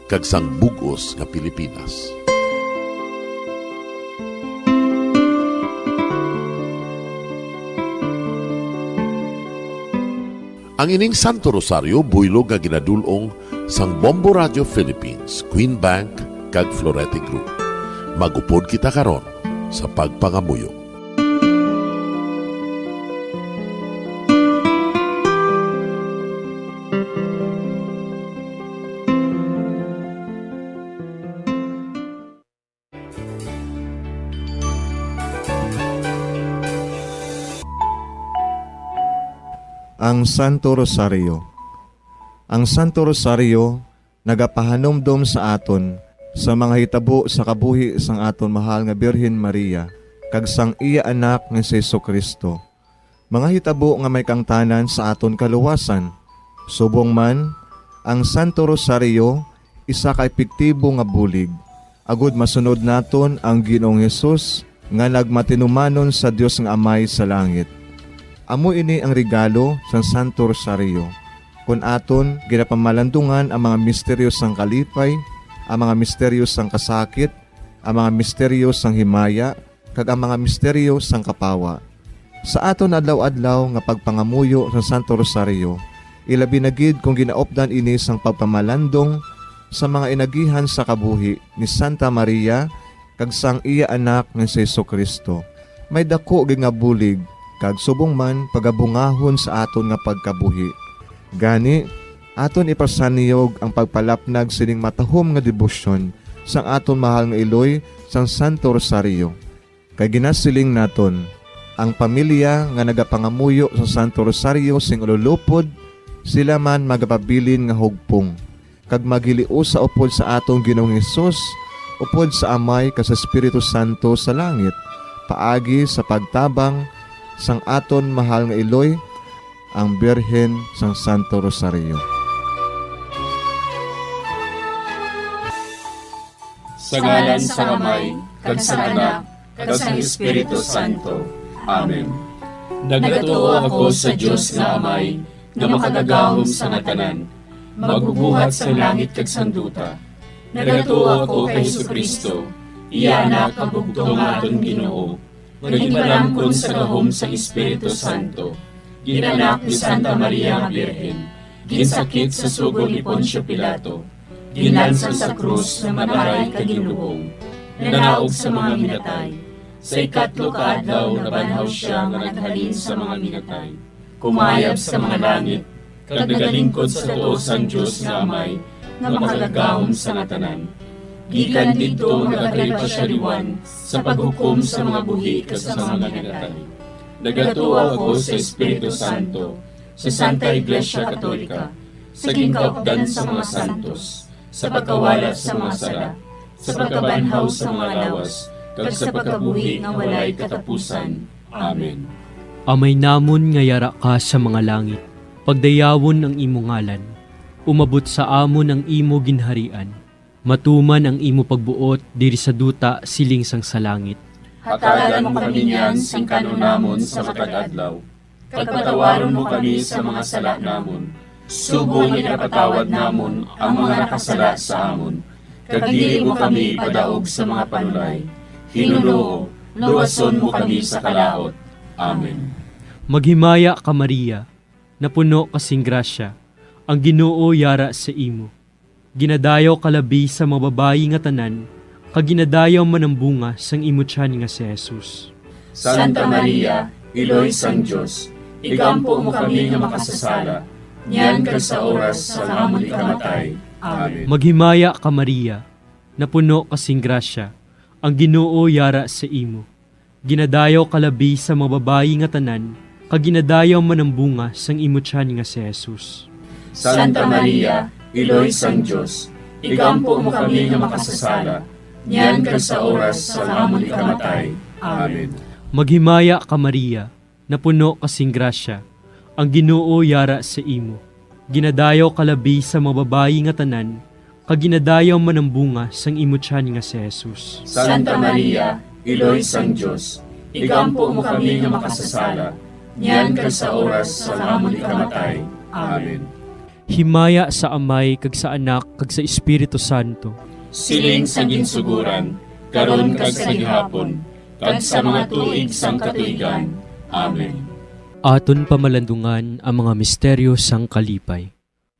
Speaker 25: kag sang bugos nga Pilipinas. Ang ining Santo Rosario buylog nga ginadulong sang Bombo Radio Philippines, Queen Bank, kag Florete Group. Magupod kita karon sa pagpangamuyo.
Speaker 26: Ang Santo Rosario. Ang Santo Rosario nagapahanomdom sa aton sa mga hitabo sa kabuhi sang aton mahal nga Birhen Maria kag sang iya anak nga si Jesucristo. Mga hitabo nga may kangtanan sa aton kaluwasan. Subong man, ang Santo Rosario isa ka epektibo nga bulig. Agud masunod naton ang Ginoong Hesus nga nagmatinumanon sa Dios nga Amay sa langit. Amo ini ang regalo sa Santo Rosario. Kung aton ginapamalandungan ang mga misteryo sang kalipay, ang mga misteryo sang kasakit, ang mga misteryo sang himaya, kag ang mga misteryo sang kapawa. Sa aton adlaw-adlaw nga pagpangamuyo sa Santo Rosario, ilabi na gid kung ginaopdan ini sang pagpamalandong sa mga inagihan sa kabuhi ni Santa Maria kag sang iya anak nga si Jesucristo. May dako gid nga bulig kag subong man pagabungahon sa aton nga pagkabuhi. Gani, aton ipasaniyog ang pagpalapnag sining matahom nga debosyon sang aton mahal nga iloy sang Santo Rosario. Kay ginasiling naton, ang pamilya nga nagapangamuyo sa Santo Rosario sing ululupod, sila man magapabilin nga hugpong. Kag magiliu sa upod sa atong Ginoong Hesus, upod sa Amay ka sa Espiritu Santo sa langit, paagi sa pagtabang sang aton mahal nga iloy, ang Birhen sang Santo Rosario.
Speaker 2: Sa ngalan sa Amay, kag sa Anak, kag sa Espiritu Santo. Amen. Nagatuo ako sa Dios nga Amay, nga makagagahom sa ngatanan, magbubuhat sa langit kag sanduta. Nagatuo ako kay Jesucristo, iya anak kag bugtong aton Ginoo, nga ginbaramkon sa gahom sa Espiritu Santo, ginanak ni Santa Maria nga Birhen, ginsakit sa sugod ni Poncio Pilato, ginalsa sa krus na manaray kag ginuhong, nanaog sa mga minatay. Sa ikatlo ka adlaw nabanhaw siya nga naghalin sa mga minatay, kumayab sa mga langit, kag nagalingkod sa tuo sang Dios nga Amay, nga makagagahom sa ngatanan. Gikan didto nagakripa siya liwan sa paghukom sa mga buhi kas sa mga minatay. Nagatuo ako sa Espiritu Santo, sa Santa Iglesia Katolika, sa gingkaupdan sa mga santos, sa pagkawalat sa mga sala, sa pagkabanhaw sa mga lawas, kag sa pagkabuhi nga walay katapusan. Amen.
Speaker 6: Amay namon nga yara ka sa mga langit, pagdayawon ang imo ngalan, umabot sa amon ang imo ginharian, matuman ang imo pagbuot diri sa duta siling sang sa langit.
Speaker 2: Hatagan mo kami niyan sing kanunamon sa matag adlaw, kag patawaron mo kami sa mga sala namon, subong ipatawad namon ang mga nakasala sa amon, kag dili mo kami padaog sa mga panulay. Hinuloo, luwason mo kami sa kalaot. Amen.
Speaker 6: Maghimaya ka Maria, napuno kasing grasya, ang Ginoo yara sa imo. Ginadayaw kalabi sa mga babayi nga tanan, kag ginadayaw man ang bunga sang imo tiyan nga si Jesus.
Speaker 2: Santa Maria, Iloy sang Dios, igampo mo kami nga makasasala, niyan kag sa oras sa amon ikamatay. Amen.
Speaker 6: Maghimaya ka Maria, napuno kasing grasya, ang Ginoo yara sa imo. Ginadayaw kalabi sa mga babayi nga tanan, kag ginadayaw man ang bunga sang imo tiyan nga si Jesus.
Speaker 2: Santa Maria, Iloy sang Dios, igampo mo kami nga makasasala, niyan kag sa oras sa amon ikamatay. Amen.
Speaker 6: Maghimaya ka Maria, napuno kasing grasya, ang Ginoo yara sa imo. Ginadayaw kalabi sa mga babayi nga tanan, kag ginadayaw man ang bunga sang imo tiyan nga si Jesus.
Speaker 2: Santa Maria, Iloy sang Dios, igampo mo kami nga makasasala, niyan kag sa oras sa amon ikamatay. Amen.
Speaker 6: Himaya sa Amay kag sa Anak kag sa Espiritu Santo.
Speaker 2: Siling sa ginsuguran, karon kag sa gihapon, kag sa mga tuig sang katuigan. Amen.
Speaker 6: Aton pamalandungan ang mga misteryo sang kalipay.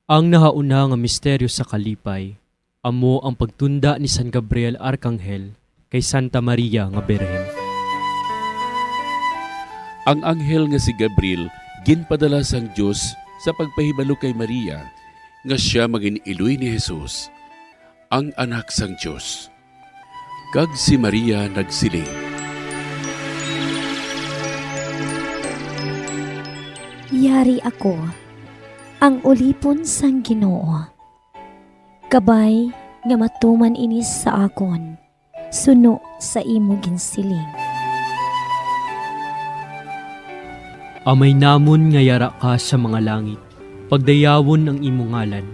Speaker 6: Ang nahauna nga misteryo sa kalipay, amo ang pagtunda ni San Gabriel Arkanghel kay Santa Maria nga Birhen.
Speaker 8: Ang anghel nga si Gabriel ginpadala sang Dios sa pagpahibalo kay Maria nga siya maging iloy ni Jesus, ang anak sang Dios. Kag si Maria nagsiling,
Speaker 9: Yari ako, ang ulipon sang Ginoo. Kabay nga matuman inis sa akon, suno sa imo ginsiling.
Speaker 6: Amay namon nga yara ka sa mga langit, pagdayawon ang imo ngalan,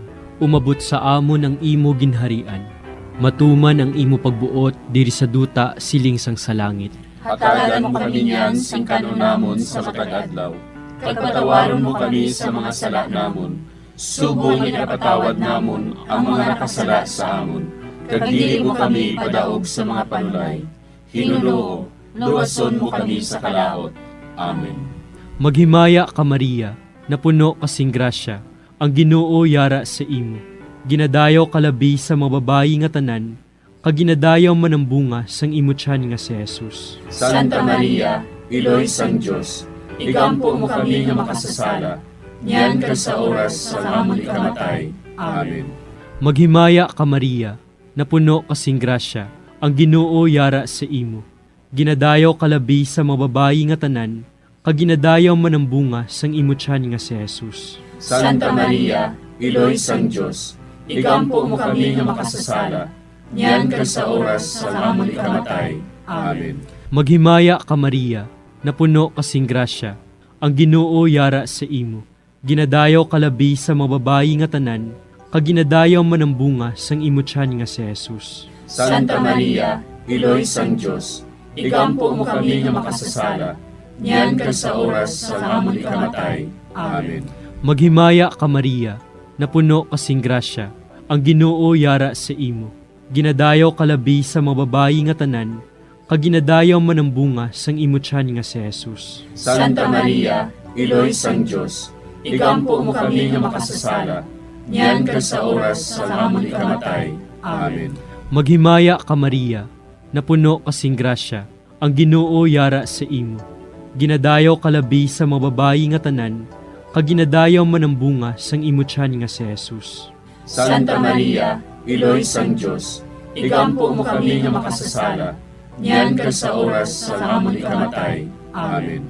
Speaker 6: umabot sa amon ang imo ginharian, matuman ang imo pagbuot diri sa duta siling sang sa langit.
Speaker 2: Hatagan mo kami niyan sing kanunamon sa matag adlaw, kag patawaron mo kami sa mga sala namon, subong ipatawad namon ang mga nakasala sa amon, kag dili mo kami padaog sa mga panulay. Hinunoo, luwason mo kami sa kalaot. Amen.
Speaker 6: Maghimaya ka Maria, na puno kasing grasya, ang Ginoo yara sa imo. Ginadayaw kalabi sa mga babayi nga tanan, kag ginadayaw man ang bunga sang imo tiyan nga si Jesus.
Speaker 2: Santa Maria, Iloy sang Diyos, igampo mo kami nga makasasala, niyan ka sa oras sa amon ikamatay. Amen.
Speaker 6: Maghimaya ka Maria, na puno kasing grasya, ang Ginoo yara sa imo. Ginadayaw kalabi sa mga babayi nga tanan, kag ginadayaw man ang bunga sang imo tiyan nga si Jesus.
Speaker 2: Santa Maria, Iloy sang Diyos, igampo mo kami nga makasasala, niyan ka sa oras sa amon ikamatay. Amen.
Speaker 6: Maghimaya ka Maria, na puno kasing grasya, ang Ginoo yara sa imo. Ginadayaw kalabi sa mga babayi nga tanan, kag ginadayaw man ang bunga sang imo tiyan nga si Jesus.
Speaker 2: Santa Maria, Iloy sang Diyos, igampo mo kami nga makasasala, niyan ka sa oras sa amon ikamatay. Amen.
Speaker 6: Maghimaya ka Maria, na puno kasing grasya, ang Ginoo yara sa imo. Ginadayaw kalabi sa mga babayi nga tanan, kag ginadayaw man ang bunga sang imo tiyan nga si Jesus.
Speaker 2: Santa Maria, Iloy sang Diyos, igampo mo kami nga makasasala, niyan ka sa oras sa amon ikamatay. Amen.
Speaker 6: Maghimaya ka Maria, na puno kasing grasya, ang Ginoo yara sa imo. Ginadayaw kalabi sa mga babayi nga tanan, kag ginadayaw man ang bunga sang imo tiyan nga si Jesus.
Speaker 2: Santa Maria, Iloy sang Diyos, igampo mo kami nga makasasala, niyan ka sa oras sa amon ikamatay. Amen.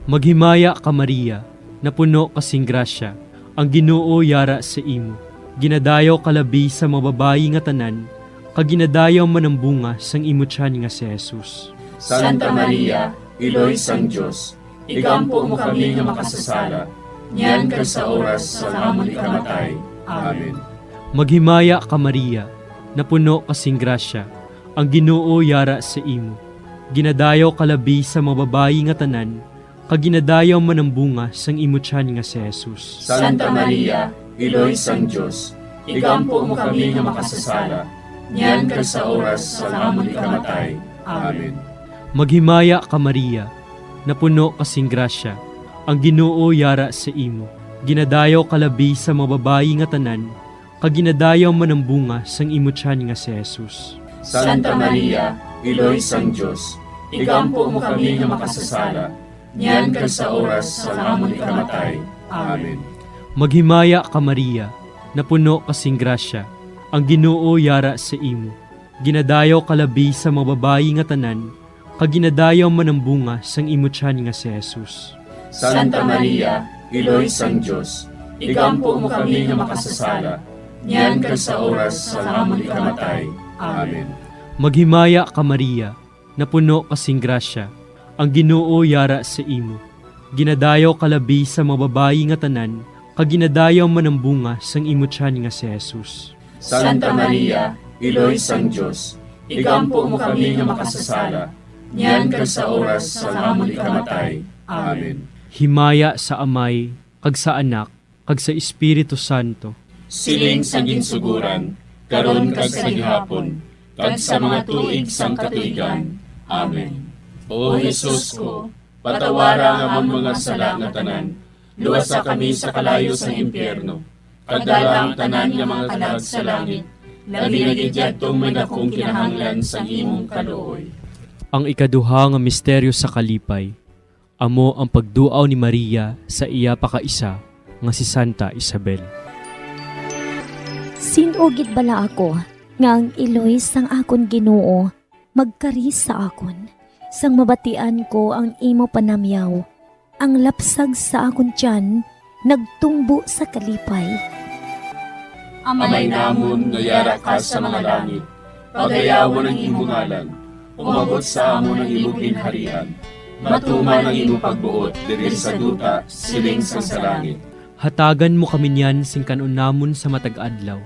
Speaker 6: Maghimaya ka Maria, na puno kasing grasya, ang Ginoo yara sa imo. Ginadayaw kalabi sa mga babayi nga tanan, kag ginadayaw man ang bunga sang imo tiyan nga si Jesus.
Speaker 2: Santa Maria, Iloy sang Diyos, igampo mo kami nga makasasala, niyan ka sa oras sa amon ikamatay. Amen.
Speaker 6: Maghimaya ka Maria, na puno kasing grasya, ang Ginoo yara sa imo. Ginadayaw kalabi sa mga babayi nga tanan, kag ginadayaw man ang bunga sang imo tiyan nga si Jesus.
Speaker 2: Santa Maria, Iloy sang Diyos, igampo mo kami nga makasasala, niyan ka sa oras sa amon ikamatay. Amen.
Speaker 6: Maghimaya ka Maria, na puno kasing grasya, ang Ginoo yara sa imo. Ginadayaw kalabi sa mga babayi nga tanan, kag ginadayaw man ang bunga sang imo tiyan nga si Jesus.
Speaker 2: Santa Maria, Iloy sang Diyos, igampo mo kami nga makasasala, niyan ka sa oras sa amon ikamatay. Amen.
Speaker 6: Maghimaya ka Maria, na puno kasing grasya, ang Ginoo yara sa imo. Ginadayaw kalabi sa mga babayi nga tanan, kag ginadayaw man ang bunga sang imo tiyan nga si Jesus.
Speaker 2: Santa Maria, Iloy sang Diyos, igampo mo kami nga makasasala, niyan ka sa oras sa amon ikamatay. Amen.
Speaker 6: Maghimaya ka Maria, na puno kasing grasya, ang Ginoo yara sa imo. Ginadayaw kalabi sa mga babayi nga tanan, kag ginadayaw man ang bunga sang imo tiyan nga si Jesus.
Speaker 2: Santa Maria, Iloy sang Diyos, igampo mo kami nga makasasala, niyan ka sa oras sa amon ikamatay. Amen.
Speaker 6: Himaya sa Amay, kag sa Anak, kag sa Espiritu Santo.
Speaker 2: Siling sa ginsuguran, karon kag sa gihapon, kag sa mga tuig sang katuigan. Amen. O Jesus ko, patawara nga among mga sala nga tanan, luwasa kami sa kalayo sa impyerno, kagdala ang tanan nga mga kalag sa langit, labi na gidyadtong may dakong kinahanglan sa imong kaluoy.
Speaker 6: Ang ikaduha nga misteryo sa kalipay, amo ang pagduaw ni Maria sa iya pakaisa nga si Santa Isabel.
Speaker 9: Sinugid bala ako nga ang iloy sang akon Ginoo magkari sa akon, sang mabatian ko ang imo panamyaw, ang lapsag sa akon tiyan nagtumbo sa kalipay.
Speaker 2: Amay namon nga yara ka sa mga langit, pagayawon ang imong ngalan, umabot sa amon ang imong ginharian, matuman ang imong pagbuot diri sa duta siling sa langit.
Speaker 6: Hatagan mo kami niyan sing kanon namon sa matag adlaw,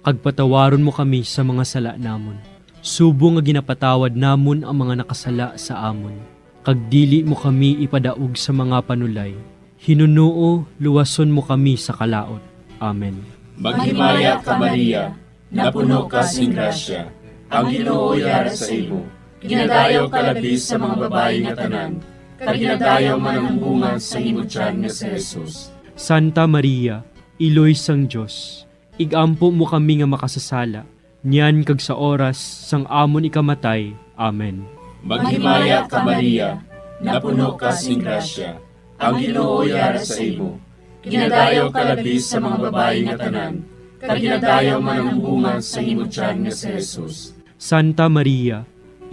Speaker 6: kag patawaron mo kami sa mga sala namon. Subo nga ginapatawad namon ang mga nakasala sa amon, kag dili mo kami ipadaog sa mga panulay. Hinunuo, luwason mo kami sa kalaot. Amen.
Speaker 2: Maghimaya ka Maria, napuno ka sing grasya, ang Ginoo yara sa imo. Ginadayaw ka labis sa mga babae nga tanan, kag ginadayaw man ang bunga sa imo tiyan nga si Jesus.
Speaker 6: Santa Maria, Iloy sang Dios, igampo mo kami nga makasasala, niyan kag sa oras sang amon ikamatay. Amen.
Speaker 2: Maghimaya ka Maria, napuno ka sing grasya, ang Ginoo yara sa imo. Ginadayaw ka labis sa mga babae nga tanan, kag ginadayaw man ang bunga sa imo tiyan nga si Jesus.
Speaker 6: Santa Maria,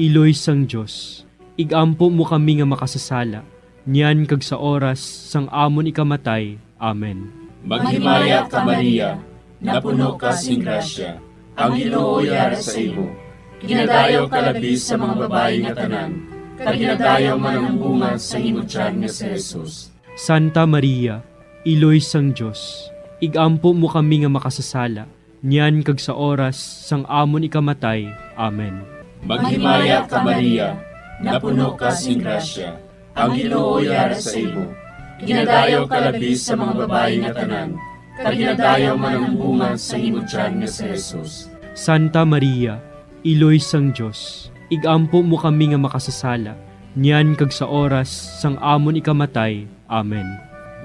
Speaker 6: Iloy sang Dios, igampo mo kami nga makasasala, niyan kag sa oras sang amon ikamatay. Amen.
Speaker 2: Maghimaya ka Maria, napuno ka sing grasya, ang Ginoo yara sa imo. Ginadayaw ka labis sa mga babae nga tanan, kag ginadayaw man ang bunga sa imo tiyan nga si Jesus.
Speaker 6: Santa Maria, Iloy sang Dios, igampo mo kami nga makasasala, niyan kag sa oras sang amon ikamatay. Amen.
Speaker 2: Maghimaya ka Maria, napuno ka sing grasya, ang Ginoo yara sa imo. Ginadayaw ka labis sa mga babae nga tanan, kag ginadayaw man ang bunga sa imo tiyan nga si Jesus.
Speaker 6: Santa Maria, Iloy sang Dios, igampo mo kami nga makasasala, niyan kag sa oras sang amon ikamatay. Amen.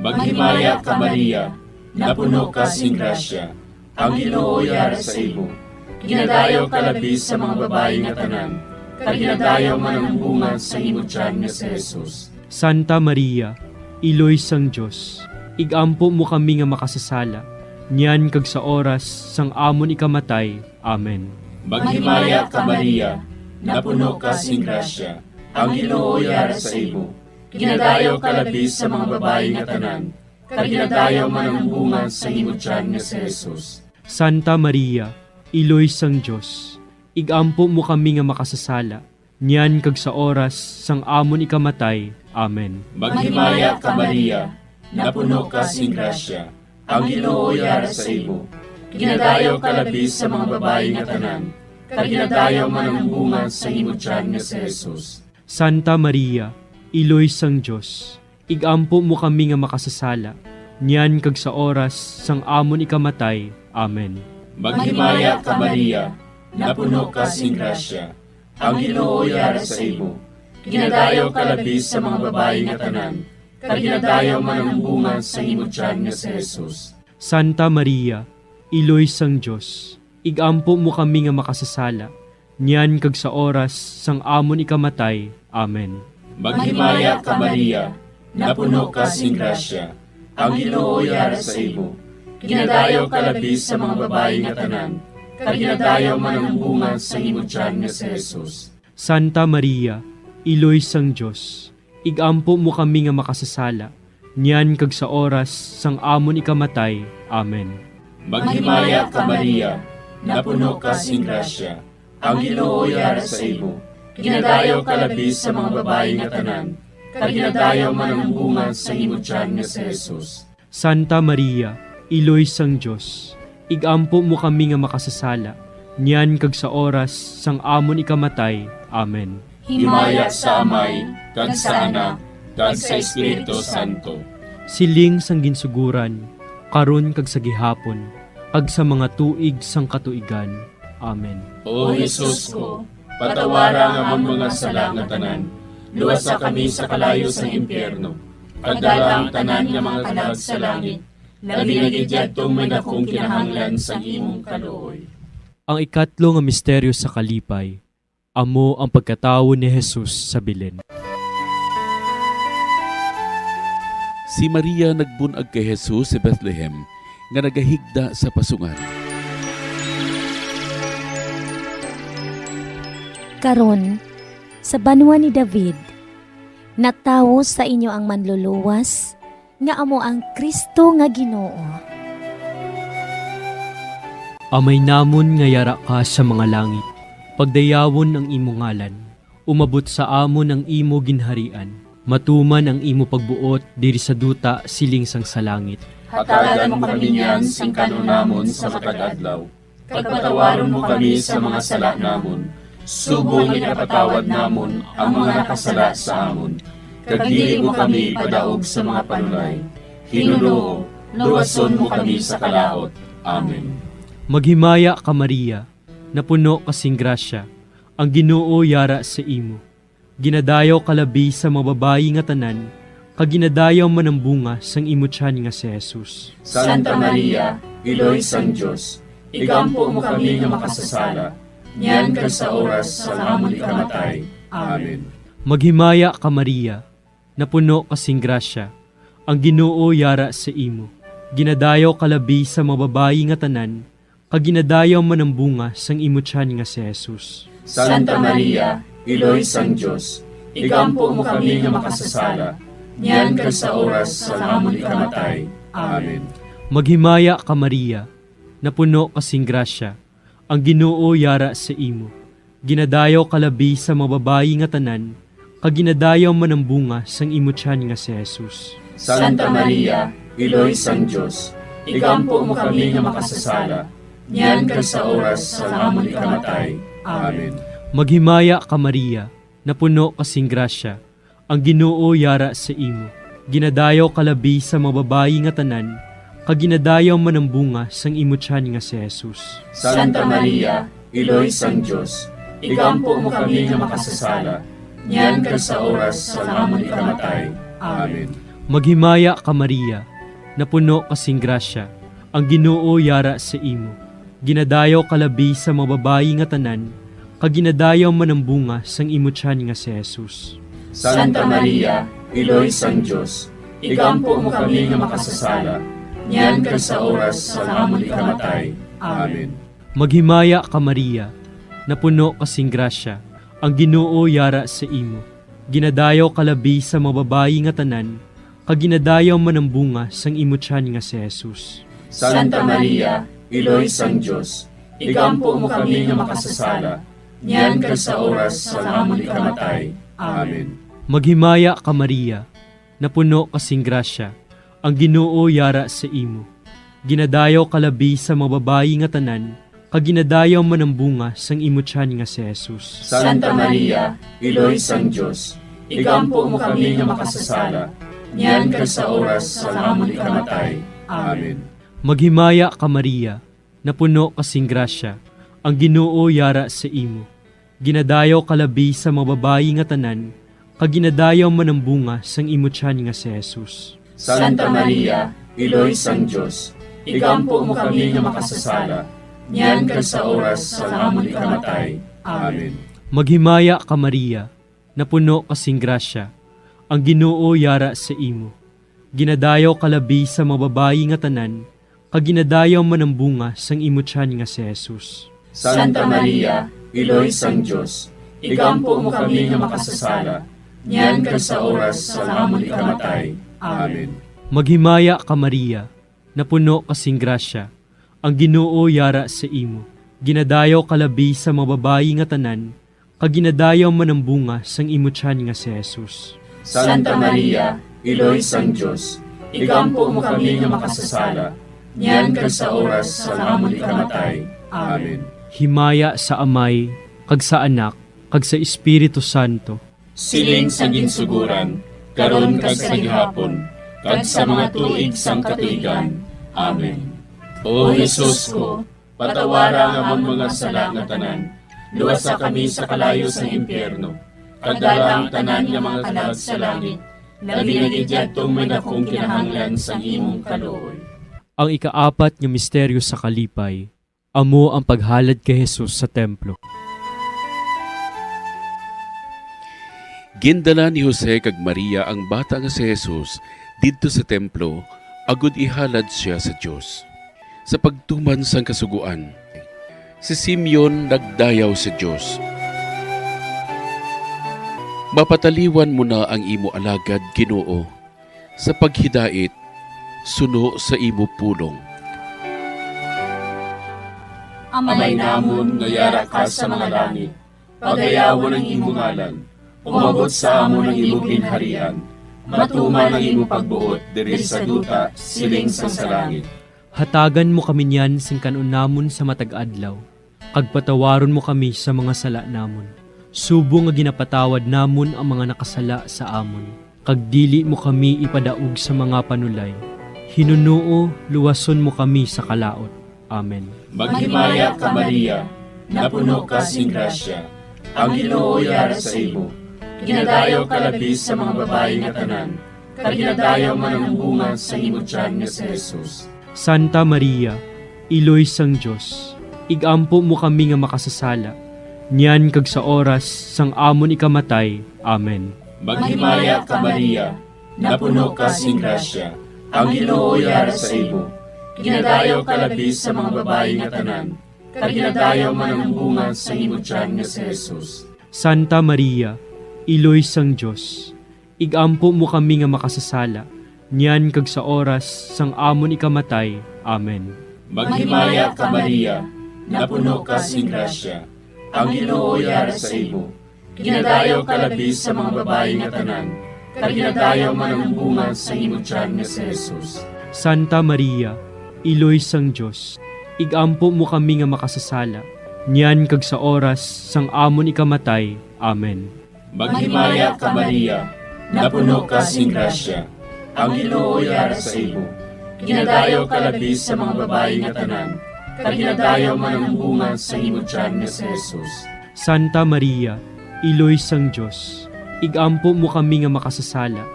Speaker 2: Maghimaya ka Maria, napuno ka sing grasya, ang Ginoo yara sa imo. Ginadayaw ka labis sa mga babae nga tanan, kag ginadayaw man ang bunga sa imo tiyan nga si Jesus.
Speaker 6: Santa Maria, Iloy sang Dios, igampo mo kami nga makasasala, niyan kag sa oras sang amon ikamatay. Amen.
Speaker 2: Maghimaya ka Maria, napuno ka sing grasya, ang Ginoo yara sa imo. Ginadayaw ka labis sa mga babae nga tanan, kag ginadayaw man ang bunga sa imo tiyan nga si Jesus.
Speaker 6: Santa Maria, Iloy sang Dios, igampo mo kami nga makasasala, niyan kag sa oras sang amon ikamatay. Amen.
Speaker 2: Maghimaya ka Maria, napuno ka sing grasya, ang Ginoo yara sa imo. Ginadayaw ka labis sa mga babae nga tanan, kag ginadayaw man ang bunga sa imo tiyan nga si Jesus.
Speaker 6: Santa Maria, Iloy sang Dios, igampo mo kami nga makasasala, niyan kag sa oras sang amon ikamatay. Amen.
Speaker 2: Maghimaya ka Maria, napuno ka sing grasya, ang Ginoo yara sa imo. Ginadayaw ka labis sa mga babae nga tanan, kag ginadayaw man ang bunga sa imo tiyan nga si Jesus.
Speaker 6: Santa Maria, Iloy sang Dios, igampo mo kami nga makasasala, niyan kag sa oras sang amon ikamatay. Amen.
Speaker 2: Maghimaya ka Maria, napuno ka sing grasya, ang Ginoo yara sa imo. Ginadayaw ka labis sa mga babae nga tanan, kag ginadayaw man ang bunga sa imo tiyan nga si Jesus.
Speaker 6: Santa Maria, Iloy sang Dios, igampo mo kami nga makasasala, niyan kag sa oras sang amon ikamatay. Amen.
Speaker 2: Maghimaya ka Maria, napuno ka sing grasya, ang Ginoo yara sa imo. Ginadayaw ka labis sa mga babae nga tanan, kag ginadayaw man ang bunga sa imo tiyan nga si Jesus.
Speaker 6: Santa Maria, Iloy sang Dios, igampo mo kami nga makasasala, niyan kag sa oras sang amon ikamatay. Amen.
Speaker 2: Himaya sa Amay, kag sa Anak, kag sa Espiritu Santo.
Speaker 6: Siling sang ginsuguran, karon kag sa gihapon, kag sa mga tuig sang katuigan. Amen.
Speaker 2: O Jesus ko, patawara nga amon mga sala nga tanan, luwasa kami sa kalayo sa impyerno, pagdala ang tanan nga mga kalag sa langit, labi na gidyadtong may dakong kinahanglan sa imong kaluoy.
Speaker 6: Ang ikatlo nga misteryo sa kalipay, amo ang pagkatawo ni Jesus sa Belen.
Speaker 8: Si Maria nagbunag kay Jesus sa Bethlehem nga nagahigda sa pasungan.
Speaker 9: Karon, sa banwa ni David, natawo sa inyo ang manluluwas, nga amo ang Kristo nga Ginoo.
Speaker 6: Amay namon nga yara ka sa mga langit, pagdayawon ang imo ngalan, umabot sa amon ang imo ginharian, matuman ang imo pagbuot diri sa duta siling sang sa langit.
Speaker 2: Hatagan mo kami niyan sing kanunamon sa matag adlaw, pagpatawaron mo kami sa mga sala namon, subong ipatawad namon ang mga nakasala sa amon, kag dili mo kami padaog sa mga panulay. Hinunoo, luwason mo kami sa kalaot. Amen.
Speaker 6: Maghimaya ka Maria, napuno kasing grasya, ang Ginoo yara sa imo. Ginadayaw kalabi sa mga babayi nga tanan, kaginadayaw man ang bunga sang imo tiyan nga si Jesus.
Speaker 2: Santa Maria, Iloy sang Diyos, igampo mo kami nga makasasala, niyan ka sa oras sa amon ikamatay. Amen.
Speaker 6: Maghimaya ka Maria, napuno kasing grasya, ang Ginoo yara sa imo. Ginadayaw kalabi sa mga babayi nga tanan, kaginadayaw man ang bunga sang imo tiyan nga si Jesus.
Speaker 2: Santa Maria, Iloy sang Diyos, igampo mo kami nga makasasala, niyan ka sa oras sa amon ikamatay. Amen.
Speaker 6: Maghimaya ka Maria, napuno kasing grasya, ang Ginoo yara sa imo. Ginadayaw kalabi sa mga babayi nga tanan, kaginadayaw man ang bunga sang imo tiyan nga si Jesus.
Speaker 2: Santa Maria, Iloy sang Diyos, igampo mo kami nga makasasala, niyan ka sa oras sa amon ikamatay. Amen.
Speaker 6: Maghimaya ka Maria, napuno kasing grasya, ang Ginoo yara sa imo. Ginadayaw kalabi sa mga babayi nga tanan, kaginadayaw man ang bunga sang imo tiyan nga si Jesus.
Speaker 2: Santa Maria, Iloy sang Diyos, igampo mo kami nga makasasala, niyan ka sa oras sa amon ikamatay. Amen.
Speaker 6: Maghimaya ka Maria, napuno kasing grasya, ang Ginoo yara sa imo. Ginadayaw kalabi sa mga babayi nga tanan, kaginadayaw man ang bunga sang imo tiyan nga si Jesus.
Speaker 2: Santa Maria, Iloy sang Diyos, igampo mo kami nga makasasala, niyan ka sa oras sa amon ikamatay. Amen.
Speaker 6: Maghimaya ka Maria, napuno kasing grasya, ang Ginoo yara sa imo. Ginadayaw kalabi sa mga babayi nga tanan, kaginadayaw man ang bunga sang imo tiyan nga si Jesus.
Speaker 2: Santa Maria, Iloy sang Diyos, igampo mo kami nga makasasala, niyan ka sa oras sa amon ikamatay. Amen.
Speaker 6: Maghimaya ka Maria, napuno kasing grasya, ang Ginoo yara sa imo. Ginadayaw kalabi sa mga babayi nga tanan, kaginadayaw man ang bunga sang imo tiyan nga si Jesus.
Speaker 2: Santa Maria, Iloy sang Diyos, igampo mo kami nga makasasala, niyan ka sa oras sa amon ikamatay. Amen.
Speaker 6: Maghimaya ka Maria, napuno kasing grasya, ang Ginoo yara sa imo. Ginadayaw kalabi sa mga babayi nga tanan, kaginadayaw man ang bunga sang imo tiyan nga si Jesus.
Speaker 2: Santa Maria, Iloy sang Diyos, igampo mo kami nga makasasala, niyan ka sa oras sa amon ikamatay. Amen.
Speaker 6: Maghimaya ka Maria, napuno kasing grasya, ang Ginoo yara sa imo. Ginadayaw kalabi sa mga babayi nga tanan, kaginadayaw man ang bunga sang imo tiyan nga si Jesus.
Speaker 2: Santa Maria, Iloy sang Diyos, igampo mo kami nga makasasala, niyan ka sa oras sa amon ikamatay. Amen.
Speaker 6: Maghimaya ka Maria, napuno kasing grasya, ang Ginoo yara sa imo. Ginadayaw kalabi sa mga babayi nga tanan, kaginadayaw man ang bunga sang imo tiyan nga si Jesus.
Speaker 2: Santa Maria, Iloy sang Diyos, igampo mo kami nga makasasala, niyan ka sa oras sa amon ikamatay. Amen.
Speaker 6: Himaya sa Amay, kag sa Anak, kag sa Espiritu Santo.
Speaker 2: Siling sa ginsuguran, karon kag sa gihapon, kag sa mga tuig sang katuigan. Amen. O Jesus ko, patawara nga amon mga sala nga tanan, luwasa kami sa kalayo sa impyerno, kag dalang tanan nga mga kalag sa langit, labi na gidyadtong may dakong kinahanglan sa imong kaluoy.
Speaker 6: Ang ikaapat nga misteryo sa kalipay, amo ang paghalad kay Jesus sa templo.
Speaker 8: Gindala ni Jose kag Maria ang bata nga si Jesus didto sa templo, agud ihalad siya sa Dios. Sa pagtuman sang kasuguan, si Simeon nagdayaw sa Dios. Mapataliwan mo na ang imo alagad, Ginoo, sa paghidait, suno sa imo pulong.
Speaker 2: Amay namon nga yara ka sa mga langit, pagayawon ang imo ngalan, umabot sa amon ang imo ginharian, matuman ang imo pagbuot diri sa duta siling sa langit.
Speaker 6: Hatagan mo kami niyan sing kanon namon sa matag adlaw, kag patawaron mo kami sa mga sala namon. Subo nga ginapatawad namon ang mga nakasala sa amon, kag dili mo kami ipadaog sa mga panulay. Hinunuo, luwason mo kami sa kalaot, Amen.
Speaker 2: Maghimaya ka Maria, napuno ka sing grasya, ang Ginoo yara sa imo. Ginadayaw ka labis sa mga babae nga tanan, kag ginadayaw man ang bunga sa imo tiyan nga si Jesus.
Speaker 6: Santa Maria, Iloy sang Dios, igampo mo kami nga makasasala, niyan kag sa oras sang amon ikamatay. Amen.
Speaker 2: Maghimaya ka Maria, napuno ka sing grasya, ang Ginoo yara sa imo. Ginadayaw ka labis sa mga babae nga tanan, kag ginadayaw man ang bunga sa imo tiyan nga si Jesus.
Speaker 6: Santa Maria, Iloy sang Dios, igampo mo kami nga makasasala, niyan kag sa oras sang amon ikamatay. Amen.
Speaker 2: Maghimaya ka Maria, napuno ka sing grasya, ang Ginoo yara sa imo. Ginadayaw ka labis sa mga babae nga tanan, kag ginadayaw man ang bunga sa imo tiyan nga si Jesus.
Speaker 6: Santa Maria, Iloy sang Dios, igampo mo kami nga makasasala, niyan kag sa oras sang amon ikamatay. Amen.
Speaker 2: Maghimaya ka Maria, napuno ka sing grasya, ang Ginoo yara sa imo. Ginadayaw ka labis sa mga babae nga tanan, kag ginadayaw man ang bunga sa imo tiyan nga si Jesus.
Speaker 6: Santa Maria, Iloy sang Dios, igampo mo kami nga makasasala,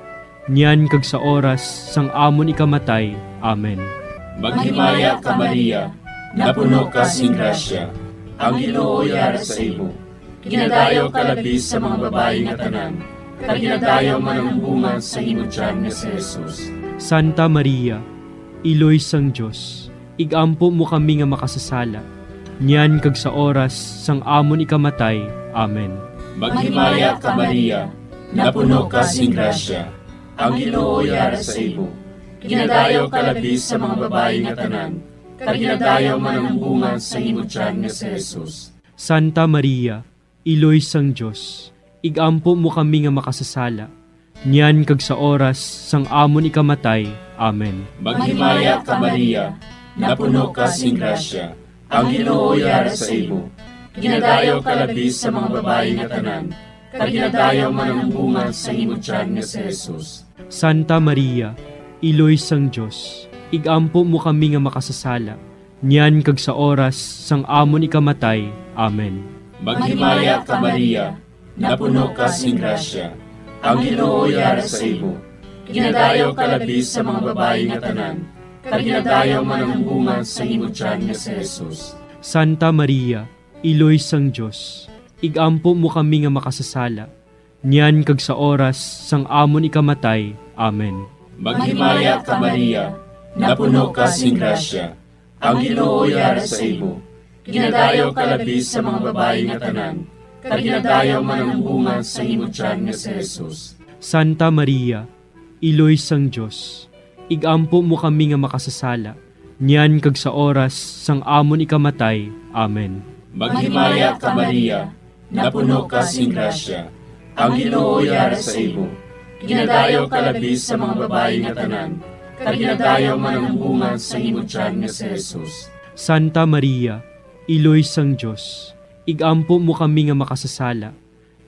Speaker 6: niyan kag sa oras sang amon ikamatay. Amen.
Speaker 2: Maghimaya ka Maria, napuno ka sing grasya, ang Ginoo yara sa imo. Ginadayaw ka labis sa mga babae nga tanan, kag ginadayaw man ang bunga sa imo tiyan nga si Jesus.
Speaker 6: Santa Maria, Iloy sang Dios, igampo mo kami nga makasasala, niyan kag sa oras sang amon ikamatay. Amen.
Speaker 2: Maghimaya ka Maria, napuno ka sing grasya, ang Ginoo yara sa imo. Ginadayaw ka labis sa mga babae nga tanan, kag ginadayaw man ang bunga sa imo tiyan nga si Jesus.
Speaker 6: Santa Maria, Iloy sang Dios, igampo mo kami nga makasasala, niyan kag sa oras sang amon ikamatay. Amen.
Speaker 2: Maghimaya ka Maria, napuno ka sing grasya, ang Ginoo yara sa imo. Ginadayaw ka labis sa mga babae nga tanan, kag ginadayaw man ang bunga sa imo tiyan nga si Jesus.
Speaker 6: Santa Maria, Iloy sang Dios, igampo mo kami nga makasasala, niyan kag sa oras sang amon ikamatay. Amen.
Speaker 2: Maghimaya ka Maria, napuno ka sing grasya, ang Ginoo yara sa imo. Ginadayaw ka labis sa mga babae nga tanan, kag ginadayaw man ang bunga sa imo tiyan nga si Jesus.
Speaker 6: Santa Maria, Iloy sang Dios, igampo mo kami nga makasasala, niyan kag sa oras sang amon ikamatay. Amen.
Speaker 2: Maghimaya ka Maria, napuno ka sing grasya, ang Ginoo yara sa imo. Ginadayaw ka labis sa mga babae nga tanan, kag ginadayaw man ang bunga sa imo tiyan nga si Jesus.
Speaker 6: Santa Maria, Iloy sang Dios, igampo mo kami nga makasasala, niyan kag sa oras sang amon ikamatay. Amen.
Speaker 2: Maghimaya ka Maria, napuno ka sing grasya, ang Ginoo yara sa imo. Ginadayaw ka labis sa mga babae nga tanan, kag ginadayaw man ang bunga sa imo tiyan nga si Jesus.
Speaker 6: Santa Maria, Iloy sang Dios, igampo mo kami nga makasasala,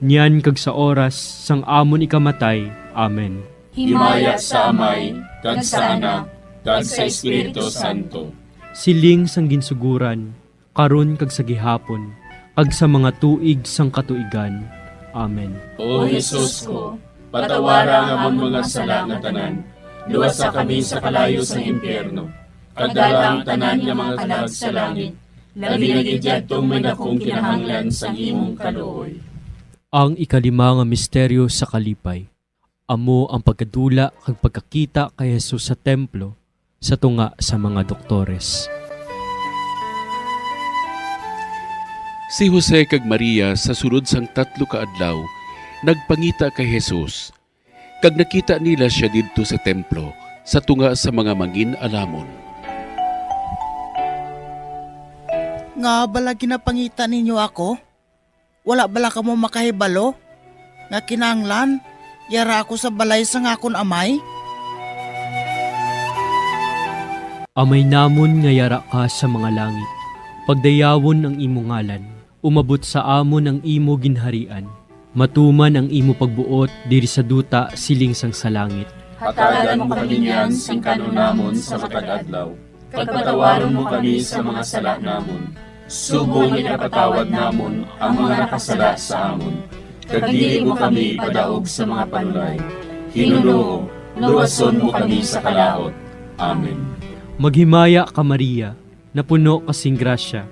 Speaker 6: niyan kag sa oras sang amon ikamatay. Amen.
Speaker 2: Himaya sa Amay, kag sa Anak, kag sa Espiritu Santo.
Speaker 6: Siling sang ginsuguran, karon kag sa gihapon, kag sa mga tuig sang katuigan. Amen.
Speaker 2: O Jesus ko, patawara nga amon mga sala nga tanan, luwasa kami sa kalayo sa impyerno, kag dala ang tanan nga mga kalag sa langit, labi na gidyadtong may nakong kinahanglan sa imong kaluoy.
Speaker 6: Ang ikalima nga misteryo sa kalipay, amo ang pagkadula kag pagkakita kay Jesus sa templo sa tunga sa mga doktores.
Speaker 8: Si Jose kag Maria sa sulod sang 3 ka adlaw nagpangita kay Jesus. Kag nakita nila siya didto sa templo sa tunga sa mga mangin-alamon.
Speaker 4: Nga bala ginapangita ninyo ako? Wala bala ka mo makahibalo? Nga kinanglan, yara ako sa balay sa ngakon amay?
Speaker 6: Amay namon nga yara ka sa mga langit. Pagdayawon ang imo ngalan, umabot sa amon ang imo ginharian. Matuman ang imo pagbuot diri sa duta siling sang sa langit.
Speaker 2: Hatagan mo kami niyan sing kanunamon sa matag adlaw. pagpatawaron mo kami sa mga sala namon. Subong inapatawad namon ang mga nakasala sa amon. Kag dili mo kami padaog sa mga panulay. Hinunoo, luwason mo kami sa kalaot. Amen.
Speaker 6: Maghimaya ka Maria, napuno kasing grasya,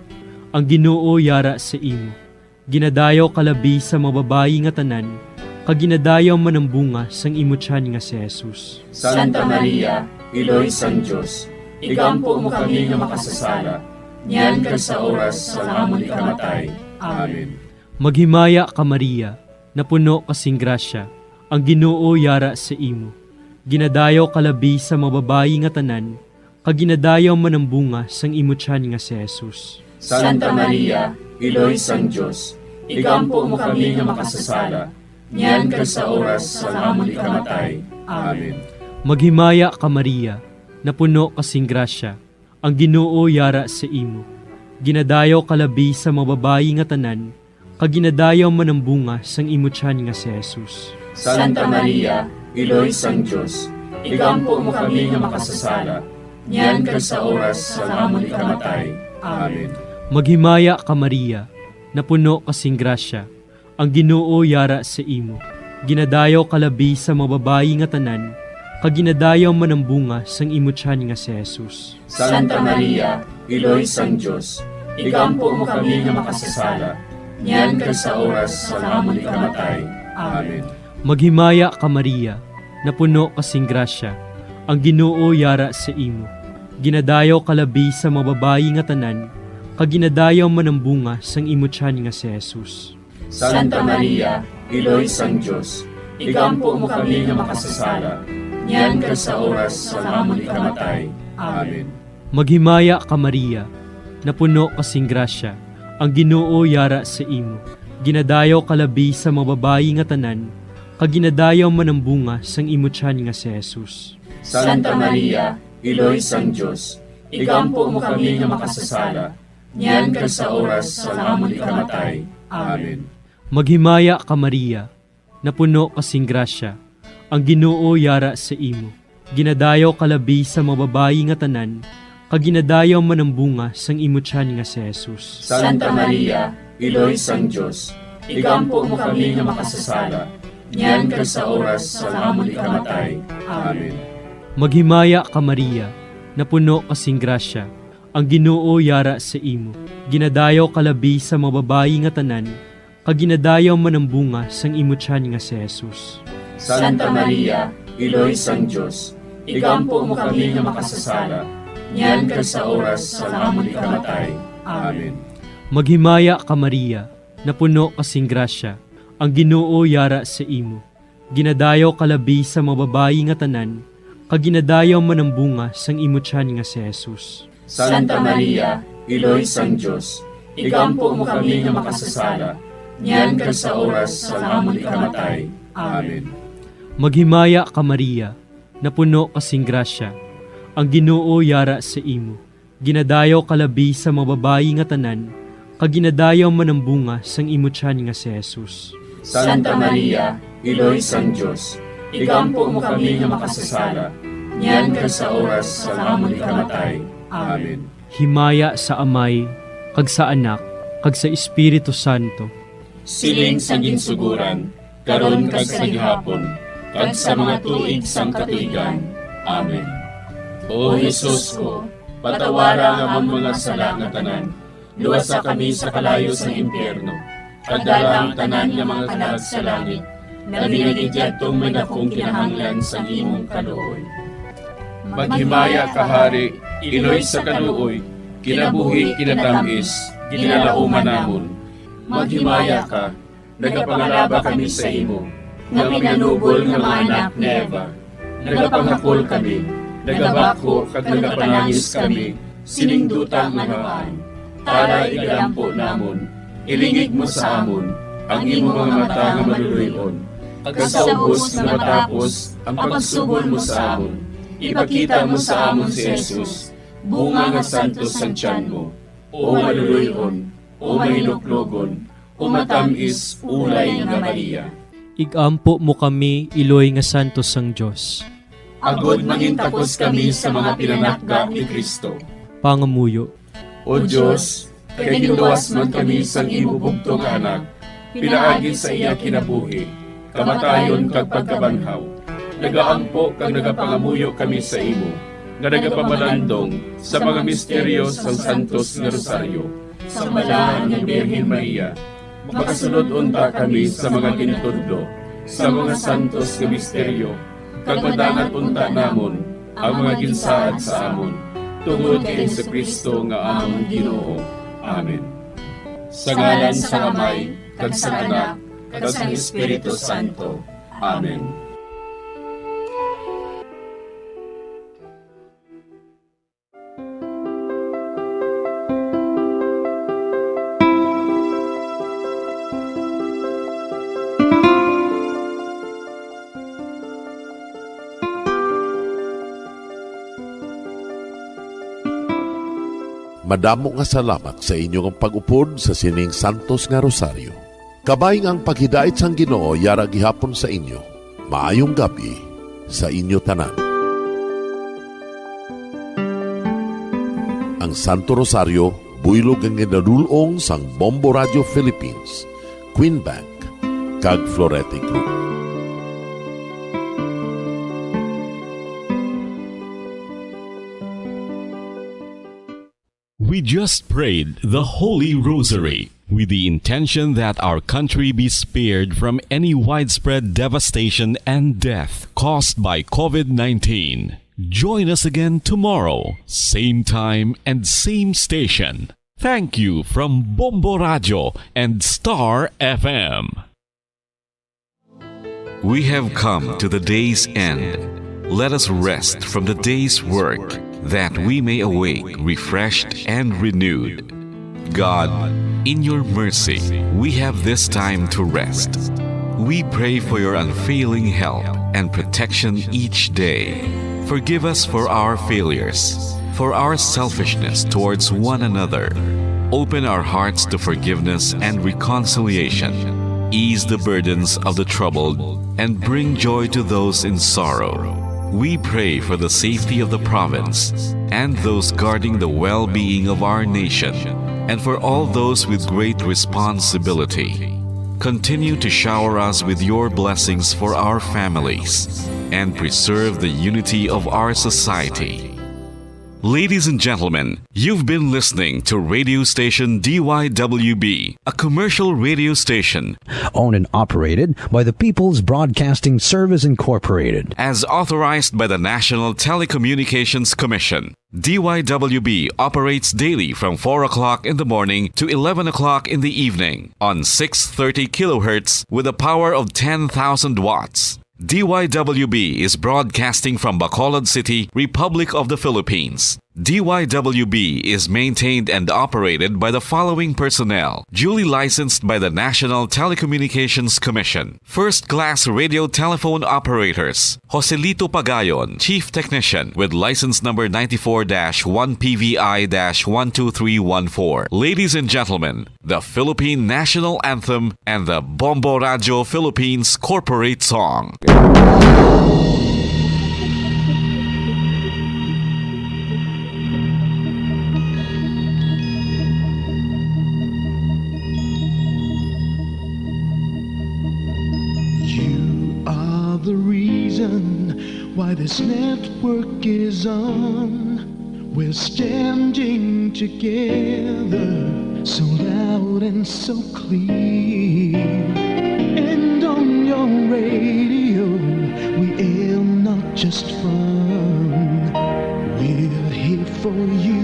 Speaker 6: ang Ginoo yara sa imo. Ginadayaw kalabi sa mga babayi nga tanan, kag ginadayaw man ang bunga sang imo tiyan nga si Jesus.
Speaker 2: Santa Maria, Iloy sang Diyos, igampo mo kami nga makasasala, niyan ka sa oras sa amon ikamatay. Amen.
Speaker 6: Maghimaya ka Maria, napuno kasing grasya, ang Ginoo yara sa imo. Ginadayaw kalabi sa mga babayi nga tanan, kag ginadayaw man ang bunga sang imo tiyan nga si Jesus.
Speaker 2: Santa Maria, Iloy sang Diyos, igampo mo kami nga makasasala, niyan ka sa oras sa amon ikamatay. Amen.
Speaker 6: Maghimaya ka Maria, napuno kasing grasya, ang Ginoo yara sa imo. Ginadayaw kalabi sa mga babayi nga tanan, kag ginadayaw man ang bunga sang imo tiyan nga si Jesus.
Speaker 2: Santa Maria, Iloy sang Diyos, igampo mo kami nga makasasala, niyan ka sa oras sa amon ikamatay. Amen.
Speaker 6: Maghimaya ka Maria, napuno kasing grasya, ang Ginoo yara sa imo. Ginadayaw kalabi sa mga babayi nga tanan, kag ginadayaw man ang bunga sang imo tiyan nga si Jesus.
Speaker 2: Santa Maria, Iloy sang Diyos, igampo mo kami nga makasasala, niyan ka sa oras sa amon ikamatay. Amen.
Speaker 6: Maghimaya ka Maria, napuno kasing grasya, ang Ginoo yara sa imo. Ginadayaw kalabi sa mga babayi nga tanan, kag ginadayaw man ang bunga sang imo tiyan nga si Jesus.
Speaker 2: Santa Maria, Iloy sang Diyos, igampo mo kami nga makasasala, niyan ka sa oras sa amon ikamatay. Amen.
Speaker 6: Maghimaya ka Maria, napuno kasing grasya, ang Ginoo yara sa imo. Ginadayaw kalabi sa mga babayi nga tanan, kag ginadayaw man ang bunga sang imo tiyan nga si Jesus.
Speaker 2: Santa Maria, Iloy sang Diyos, igampo mo kami nga makasasala, niyan ka sa oras sa amon ikamatay. Amen.
Speaker 6: Maghimaya ka Maria, napuno kasing grasya, ang Ginoo yara sa imo. Ginadayaw kalabi sa mga babayi nga tanan, kag ginadayaw man ang bunga sang imo tiyan nga si Jesus.
Speaker 2: Santa Maria, Iloy sang Diyos, igampo mo kami nga makasasala, niyan ka sa oras sa amon ikamatay. Amen.
Speaker 6: Maghimaya ka Maria, napuno kasing grasya, ang Ginoo yara sa imo. Ginadayaw kalabi sa mga babayi nga tanan, kag ginadayaw man ang bunga sang imo tiyan nga si Jesus.
Speaker 2: Santa Maria, Iloy sang Diyos, igampo mo kami nga makasasala, niyan ka sa oras sa amon ikamatay. Amen.
Speaker 6: Maghimaya ka Maria, napuno kasing grasya, ang Ginoo yara sa imo. Ginadayaw kalabi sa mga babayi nga tanan, kag ginadayaw man ang bunga sang imo tiyan nga si Jesus.
Speaker 2: Santa Maria, Iloy sang Diyos, igampo mo kami nga makasasala, niyan ka sa oras sa amon ikamatay. Amen.
Speaker 6: Maghimaya ka Maria, napuno kasing grasya, ang Ginoo yara sa imo. Ginadayaw kalabi sa mga babayi nga tanan, kag ginadayaw man ang bunga sang imo tiyan nga si Jesus.
Speaker 2: Santa Maria, Iloy sang Diyos, igampo mo kami nga makasasala, niyan ka sa oras sa amon ikamatay. Amen.
Speaker 6: Himaya sa Amay, kag sa Anak, kag sa Espiritu Santo.
Speaker 2: Siling sa ginsuguran, karon kag sa gihapon, kag sa mga tuig sang katuigan. Amen. O Jesus ko, patawara nga among mga sala nga tanan, luwasa kami sa kalayo sa impyerno, kag dala ang tanan nga mga kalag sa langit, na binagidjatong may dakong kinahanglan sa imong kaluoy. Maghimaya ka Hari, Iloy sa kaluoy, kinabuhi kinatamis, ginalauman namon. Maghimaya ka, nagapangalaba kami sa imo, nga minanubol nga mga anak ni Eva. Nagapanghakol kami, nagabako kag nagapanangis kami, siningdutang nagaan. Para igalampo namon, ilingig mo sa amon, ang imo mga mata nga maluluyon. Kag sa ubos nga matapos, ang pagsubol mo sa amon, ipakita mo sa amon si Jesus, bunga nga santos sa tiyan mo, o maluluyon, o mahiluklogon, o matamis ulay nga Maria.
Speaker 6: Igampo mo kami, Iloy nga santos sang Dios.
Speaker 2: agod mangintakos kami sa mga pinanakda ni Kristo.
Speaker 6: Pangamuyo.
Speaker 2: O Diyos, kay giluwas man kami sang imo bugtong anak, pinaagi sa iya kinabuhi, kamatayon kag pagkabanhaw. Nagaampo kag nagapangamuyo kami sa imo, nga nagapamalandong sa mga misteryo sang Santos nga Rosaryo, sa balahan ni Birhen Maria. Makasunod unta kami sa mga kinitudlo, sa mga santos nga misteryo, kag madangat unta namon ang mga ginsaad sa amon, tungod kay Jesucristo nga among Ginoo. Amen. Sa ngalan sa Amay, kag sa Anak, kag sa Espiritu Santo. Amen.
Speaker 25: Madamo nga salamat sa inyong pag-upod sa sining Santos nga Rosaryo. Kabayng ang paghidait sang Ginoo yara gihapon sa inyo. Maayong gabi sa inyo tanan. Ang Santo Rosario buylog ang ginadulong sang Bombo Radio Philippines, Queen Bank, kag Florete Group.
Speaker 23: We just prayed the Holy Rosary with the intention that our country be spared from any widespread devastation and death caused by COVID-19. Join us again tomorrow, same time and same station. Thank you from Bombo Radio and Star FM. We have come to the day's end. Let us rest from the day's work, that we may awake refreshed and renewed. God, in your mercy, we have this time to rest. We pray for your unfailing help and protection each day. Forgive us for our failures, for our selfishness towards one another. Open our hearts to forgiveness and reconciliation. Ease the burdens of the troubled and bring joy to those in sorrow. We pray for the safety of the province and those guarding the well-being of our nation, and for all those with great responsibility. Continue to shower us with your blessings for our families and preserve the unity of our society. Ladies and gentlemen, you've been listening to radio station DYWB, a commercial radio station
Speaker 10: Owned and operated by the People's Broadcasting Service Incorporated.
Speaker 23: as authorized by the National Telecommunications Commission. DYWB operates daily from 4 o'clock in the morning to 11 o'clock in the evening on 630 kilohertz with a power of 10,000 watts. DYWB is broadcasting from Bacolod City, Republic of the Philippines. DYWB is maintained and operated by the following personnel, duly licensed by the National Telecommunications Commission. First-class radio telephone operators, Joselito Pagayon, Chief Technician with license number 94-1PVI-12314. Ladies and gentlemen, the Philippine National Anthem and the Bombo Radio Philippines Corporate Song.
Speaker 11: The reason why this network is on, we're standing together so loud and so clear. And on your radio we aim not just fun, we're here for you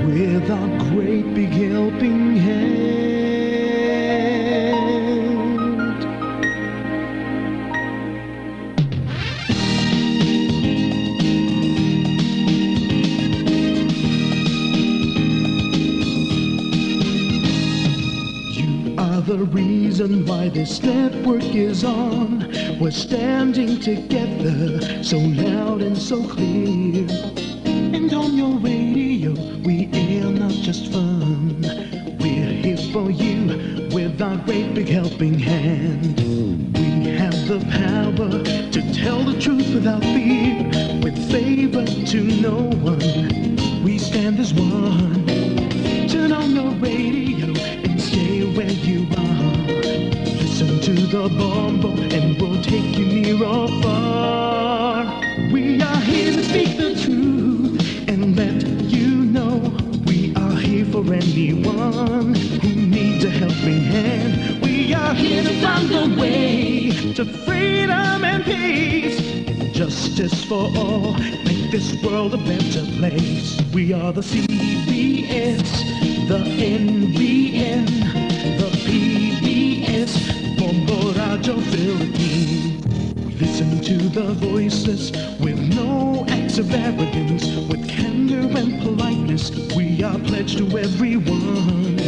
Speaker 11: with our great big helping hand. The reason why this network is on, we're standing together so loud and so clear. And on your radio we air not just fun, we're here for you with our great big helping hand. We have the power to tell the truth without fear, with favor to no one. We stand as one. Turn on your radio and stay where you are. Listen to the bombo and we'll take you near or far. We are here to speak the truth and let you know we are here for anyone who needs a helping hand. We are here to find the way to freedom and peace, justice for all, make this world a better place. We are the CBS, the NBN, the PBS, Bombo Radio Philippines. We listen to the voices with no acts of arrogance, with candor and politeness. We are pledged to everyone.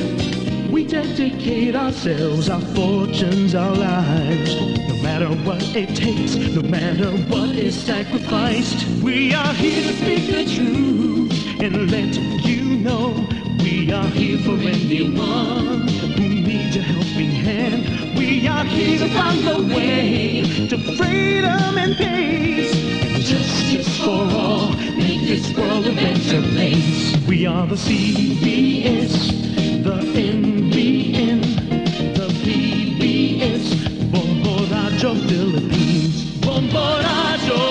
Speaker 11: We dedicate ourselves, our fortunes, our lives. No matter what it takes, no matter what is sacrificed. We are here to speak the truth and let you know we are here for anyone who needs a helping hand. We are here to find the way to freedom and peace, and justice for all, make this world a better place. We are the CBS, the NBN, the PBS, Bombo Radio Philippines. Bombo Radio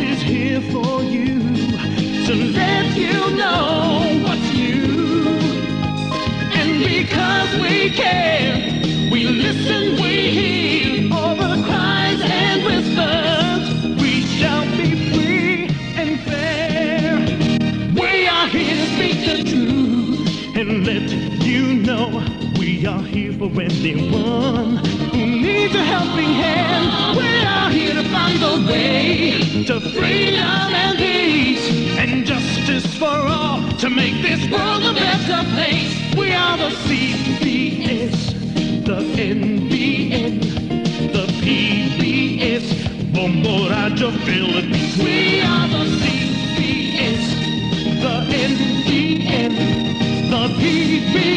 Speaker 11: is here for you, to let you know what's new. And because we care, we listen, we hear all the cries and whispers. We shall be free and fair. We are here to speak the truth and let you know we are here for anyone who needs a helping hand. We are here to find the way to freedom and peace, and justice for all, to make this world a better place. We are the CBS, the NBN, the PBS, Bombo Radio Philippines. We are the CBS, the NBN, the PBS,